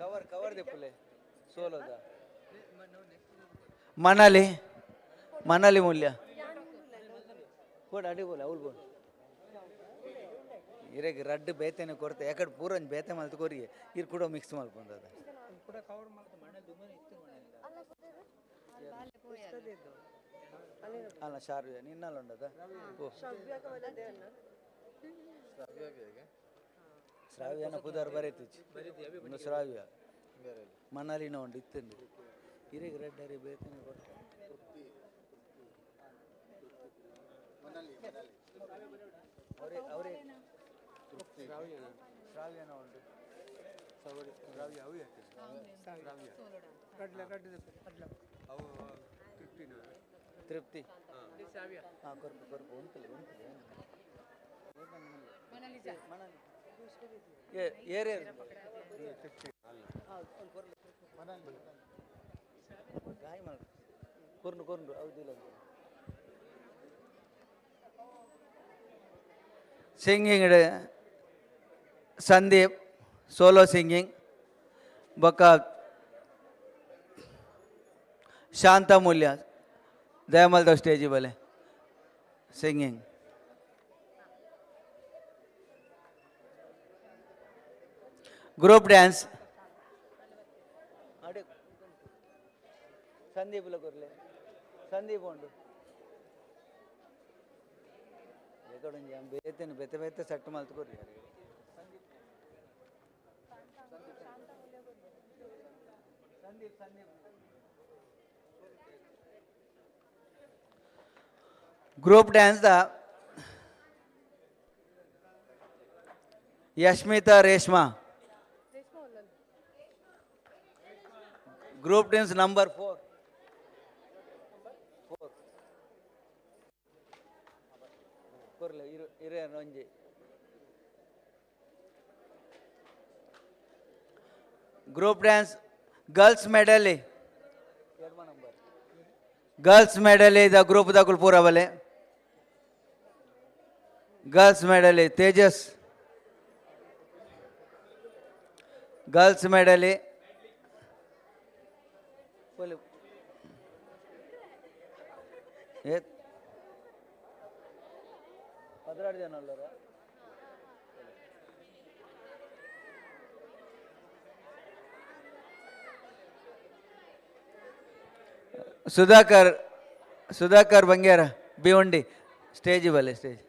कवर कवर दे पुले सोलो दा. मनाली मनाली मूल्य अड़ी बोल अवल बोल इरेग रड्ड ಬೇತೆನೆ ಕೊರತೆ ಯಾಕಡೆ ಪೂರನ್ ಬೇತೆ ಮಲ್ತ ಕೊರಿಗೆ ಇರ್ ಕೂಡ ಮಿಕ್ಸ್ ಮಾಡ್ಕೊಂಡದ ಕೂಡ ಕವರ್ ಮಾಡ್ತ ಮಣ್ಣಲ್ಲಿ ದುಮನೆ ಇತ್ತು ಮಣ್ಣಲ್ಲಿ ಅಲ್ಲ ಶಾರ್ಯ ನಿನ್ನಲ್ಲ ಉಂಡದ ಓ ಶ್ರಾವ್ಯನ ಪುದರ್ ಬರೆತಿಚ್ಚಿ ಒಂದು ಶ್ರಾವ್ಯ ಮನಾಲಿನ ಉಂಡು ಇತ್ತಂದು ಇರೆಗ್ ರೆಡ್ ಅರಿ ಬೇತೆನೆ ಕೊರತೆ ತೃಪ್ತಿ ಸಿಂಗಿಂಗ್ ಸಂದೀಪ್ ಸೋಲೋ ಸಿಂಗಿಂಗ್ ಬೊಕ್ಕ ಶಾಂತ ಮೂಲ್ಯ ದಯಾಮಲ್ದ ಸ್ಟೇಜಿ ಬಲೆ ಸಿಂಗಿಂಗ್. ಗ್ರೂಪ್ ಡ್ಯಾನ್ಸ್ ಸಂದೀಪ್ ಕೊರ್ಲೆ ಸಂದೀಪ್ ಉಂಡು ಬೇತೇನೆ ಬೆತೆ ಬೆತೆ ಸಟ್ಟು ಮಲ್ತು ಕೊರ್ರಿ ಗ್ರೂಪ್ ಡ್ಯಾನ್ಸ್ ದ Yashmita Reshma group dance number 4 ಕೊರ್ಲೆ ಇರೆ ರಂಜಿ. Group dance girls medley girls medley ದ ಗ್ರೂಪ್ ದ ಕುಲ್ಪೂರ ಬಲೆ girls medley Tejas girls medley ಹದಿನಾರು ಜನ ಅಲ್ಲರ ಸುಧಾಕರ್ ಬಂಗೇರ ಭಿವಂಡಿ ಸ್ಟೇಜ್ ಬಲೆ ಸ್ಟೇಜ್.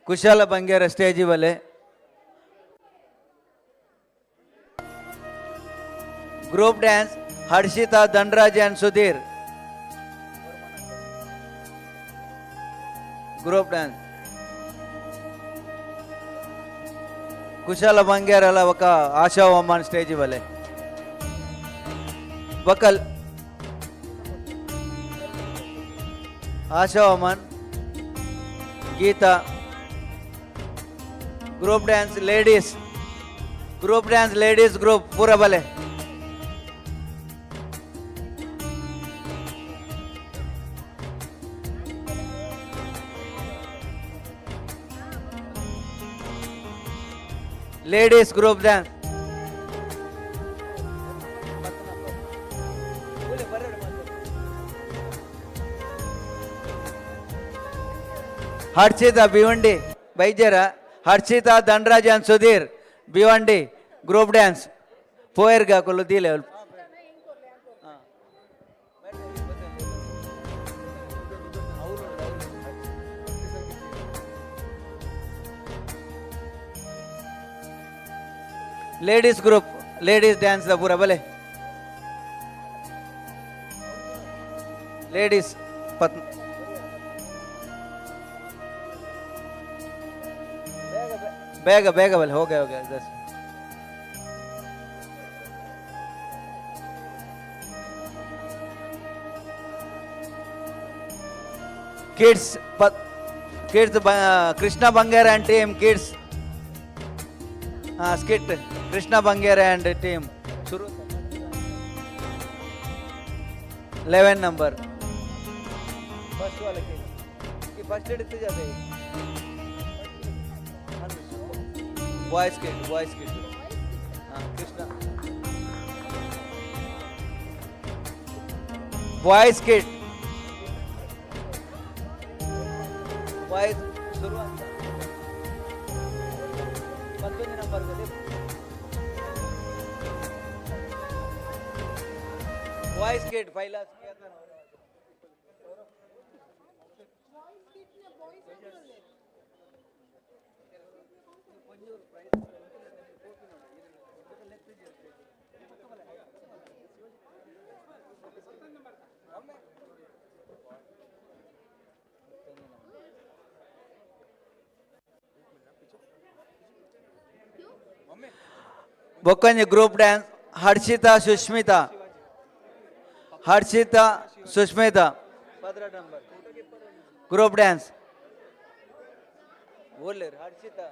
ಕುಶಾಲ ಬಂಗೇರ ಸ್ಟೇಜ್ ಬಲೆ. Group dance Harshita Dhanraj and Sudhir group dance. Kushala ಬಂಗೇರಲ ఒక ఆశా వమన్ స్టేజ్ వలే vocal Asha Vaman Geeta. Group dance ladies group పూరా బలే. Ladies group dance Harshita Bhiwandi बैजर Harshita Dhanraj and Sudhir Bhiwandi group dance पोयर गा कोलो दिले लेडीज ग्रुप लेडीज डांस दा पूरा भले लेडीज बेग बेग भले हो गया 10 kids kids Krishna Bangera and team kids skit Krishna Bangera and team शुरू 11 नंबर फर्स्ट वाले की फर्स्ट एड इतने जाते boys kid Krishna boys kid boys सुरुवात 19 नंबर बॉयज किड पहिला बोकंज group dance Harshita Sushmita 15 number group dance बोल हर्षिता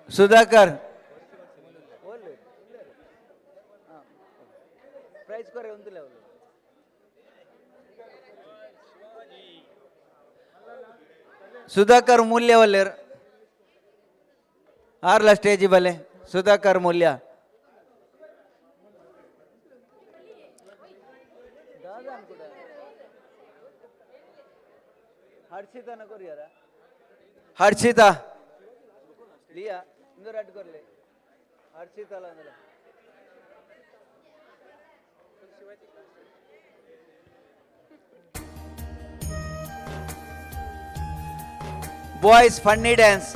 सुधाकर बोल प्राइस करे सुधाकर मूल्य वल्लेर आर्ला स्टेज बले सुधाकर मूल्य हर्षिता नको यारा हर्षिता लिया इंदर अड्कोरले Harshita boys funny dance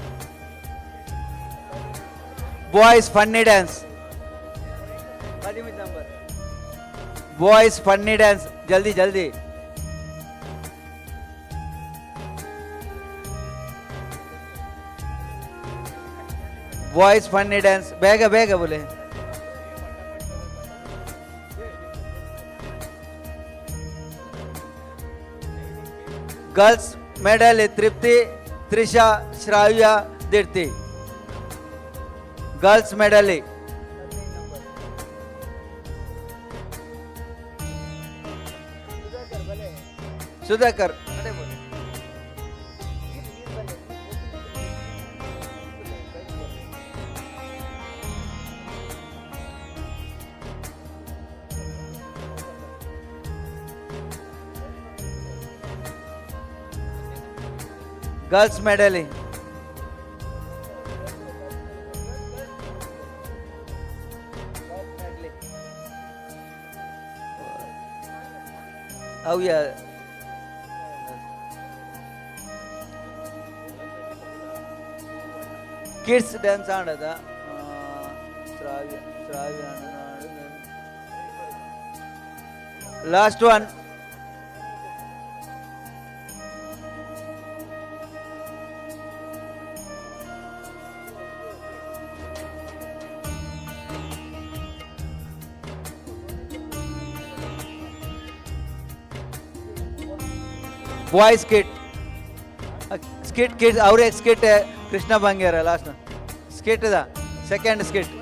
boys funny dance 18 number boys funny dance जल्दी जल्दी बॉयज फनी डांस बेग बेग बोले girls medley Trupti Trisha Shravya Deepti girls medley Sudhakar girls medley Avya kids dance आडदा last one boys skit kids और एक स्किट है कृष्णा बंगेरा लास्ट स्किट दा second skit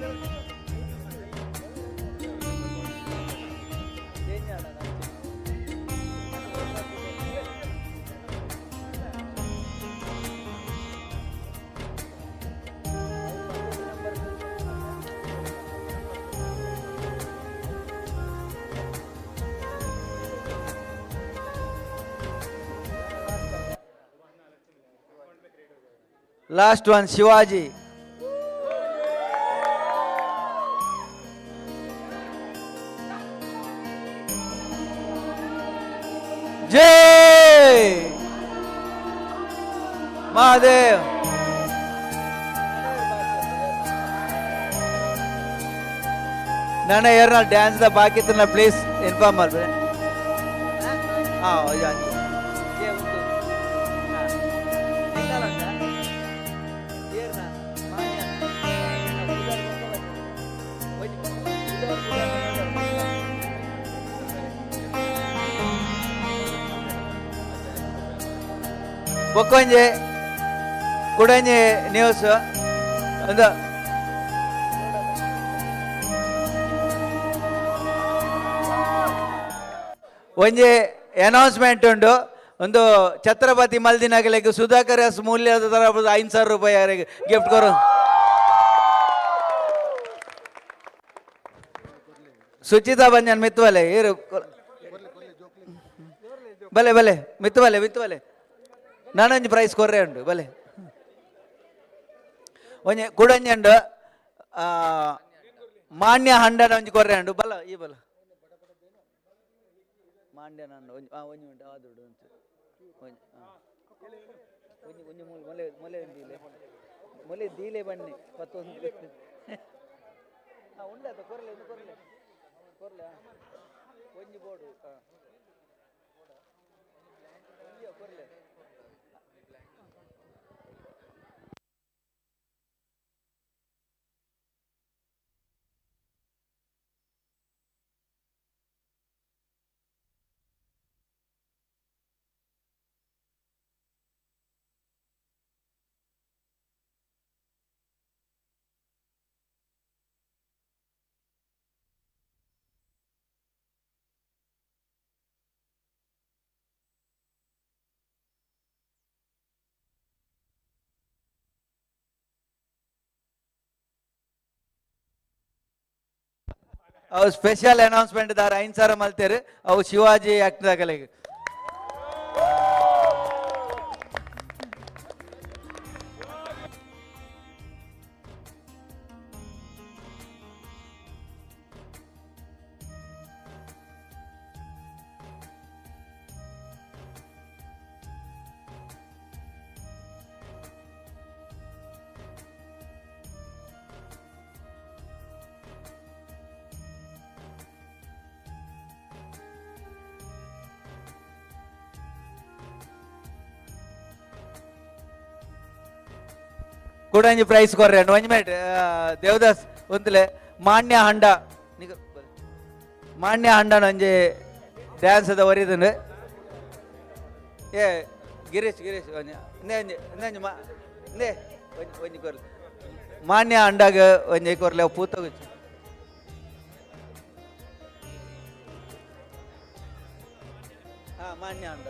last one Shivaji जय महादेव ನಾನು ಏರ್ನ ಡ್ಯಾನ್ಸ್ ದ ಬಾಕಿ ಇತ್ತು ಪ್ಲೀಸ್ ಇನ್ಫಾರ್ಮ್ ಮಾಡ್ಬೇಡಿ. ಹಾಂ ಬೊಕ್ಕೊಂಜಿ ಕುಡಂಜಿ ನ್ಯೂಸ್ ಒಂದು ಒಂಜಿ ಅನೌನ್ಸ್ಮೆಂಟ್ ಉಂಡು. ಒಂದು ಛತ್ರಪತಿ ಮಲ್ದಿನಗಲಿಗೆ ಸುಧಾಕರ್ ಎಸ್ ಮೂಲ್ಯದ ತರ 5,000 ರೂಪಾಯಿ ಗಿಫ್ಟ್ ಕೊರು. ಸುಚಿತಾ ಬಂಜನ್ ಮಿತ್ವಲೆ ಇರು ಬಲೆ ಬಲೆ ಮಿತ್ವಲೆ ಮಿತ್ವಲೆ ನಾನೊಂದು ಪ್ರೈಸ್ ಕೊರ್ರೆ ಉಂಡು ಬಲೆ ಒಂಜಿ ಕುಡಂಜಂಡು ಮಾನ್ಯ ಹಂಡನ ಒಂಜಿ ಕೊರ್ರೆ ಉಂಡು ಬಲ ಈ ಬಲ ಮಾಂಡ್ಯ ನಂಡು ಒಂಜಿ ಉಂಟು ಆದು ಒಂಜಿ ಮೊಲೆ ಮೊಲೆ ದೀಲೆ ಮೊಲೆ ದೀಲೆ ಬನ್ನಿ ಮತ್ತೊಂದು ಉಂಡೆ ಅದು ಕೊರ್ಲೆ ಕೊರ್ಲೆ ಕೊರ್ಲೆ ಒಂಜಿ ಬೋರ್ಡು ಕೊರ್ಲೆ ಅವು ಸ್ಪೆಷಲ್ ಅನೌನ್ಸ್ಮೆಂಟ್ ದಾರ 5,000 ಮಲ್ತೇರು ಅವು ಶಿವಾಜಿ ಆಕ್ಟ್ದಾಗಲಿಗೆ ಕೂಡ ಪ್ರೈಸ್ ಕೊರ್ರೆ ಒಂಜ್ ಮಿನಿಟ್ ದೇವದಾಸ್ ಒಂದ್ಲೆ ಮಾನ್ಯ ಹಂಡ ಮಾನ್ಯ ಹಂಡನ ಒಂಜಿ ಡ್ಯಾನ್ಸ್ ಅದ ಒರಿದನು ಏ ಗಿರೀಶ್ ಗಿರೀಶ್ ಒಂಜಿ ಒಂಜಿ ಒಂಜಿ ಕೊರ್ಲೆ ಮಾನ್ಯ ಹಂಡಾಗ ಒಂಜಿ ಕೊರ್ಲೆ ಪೂತ ಮಾನ್ಯ ಹಂಡ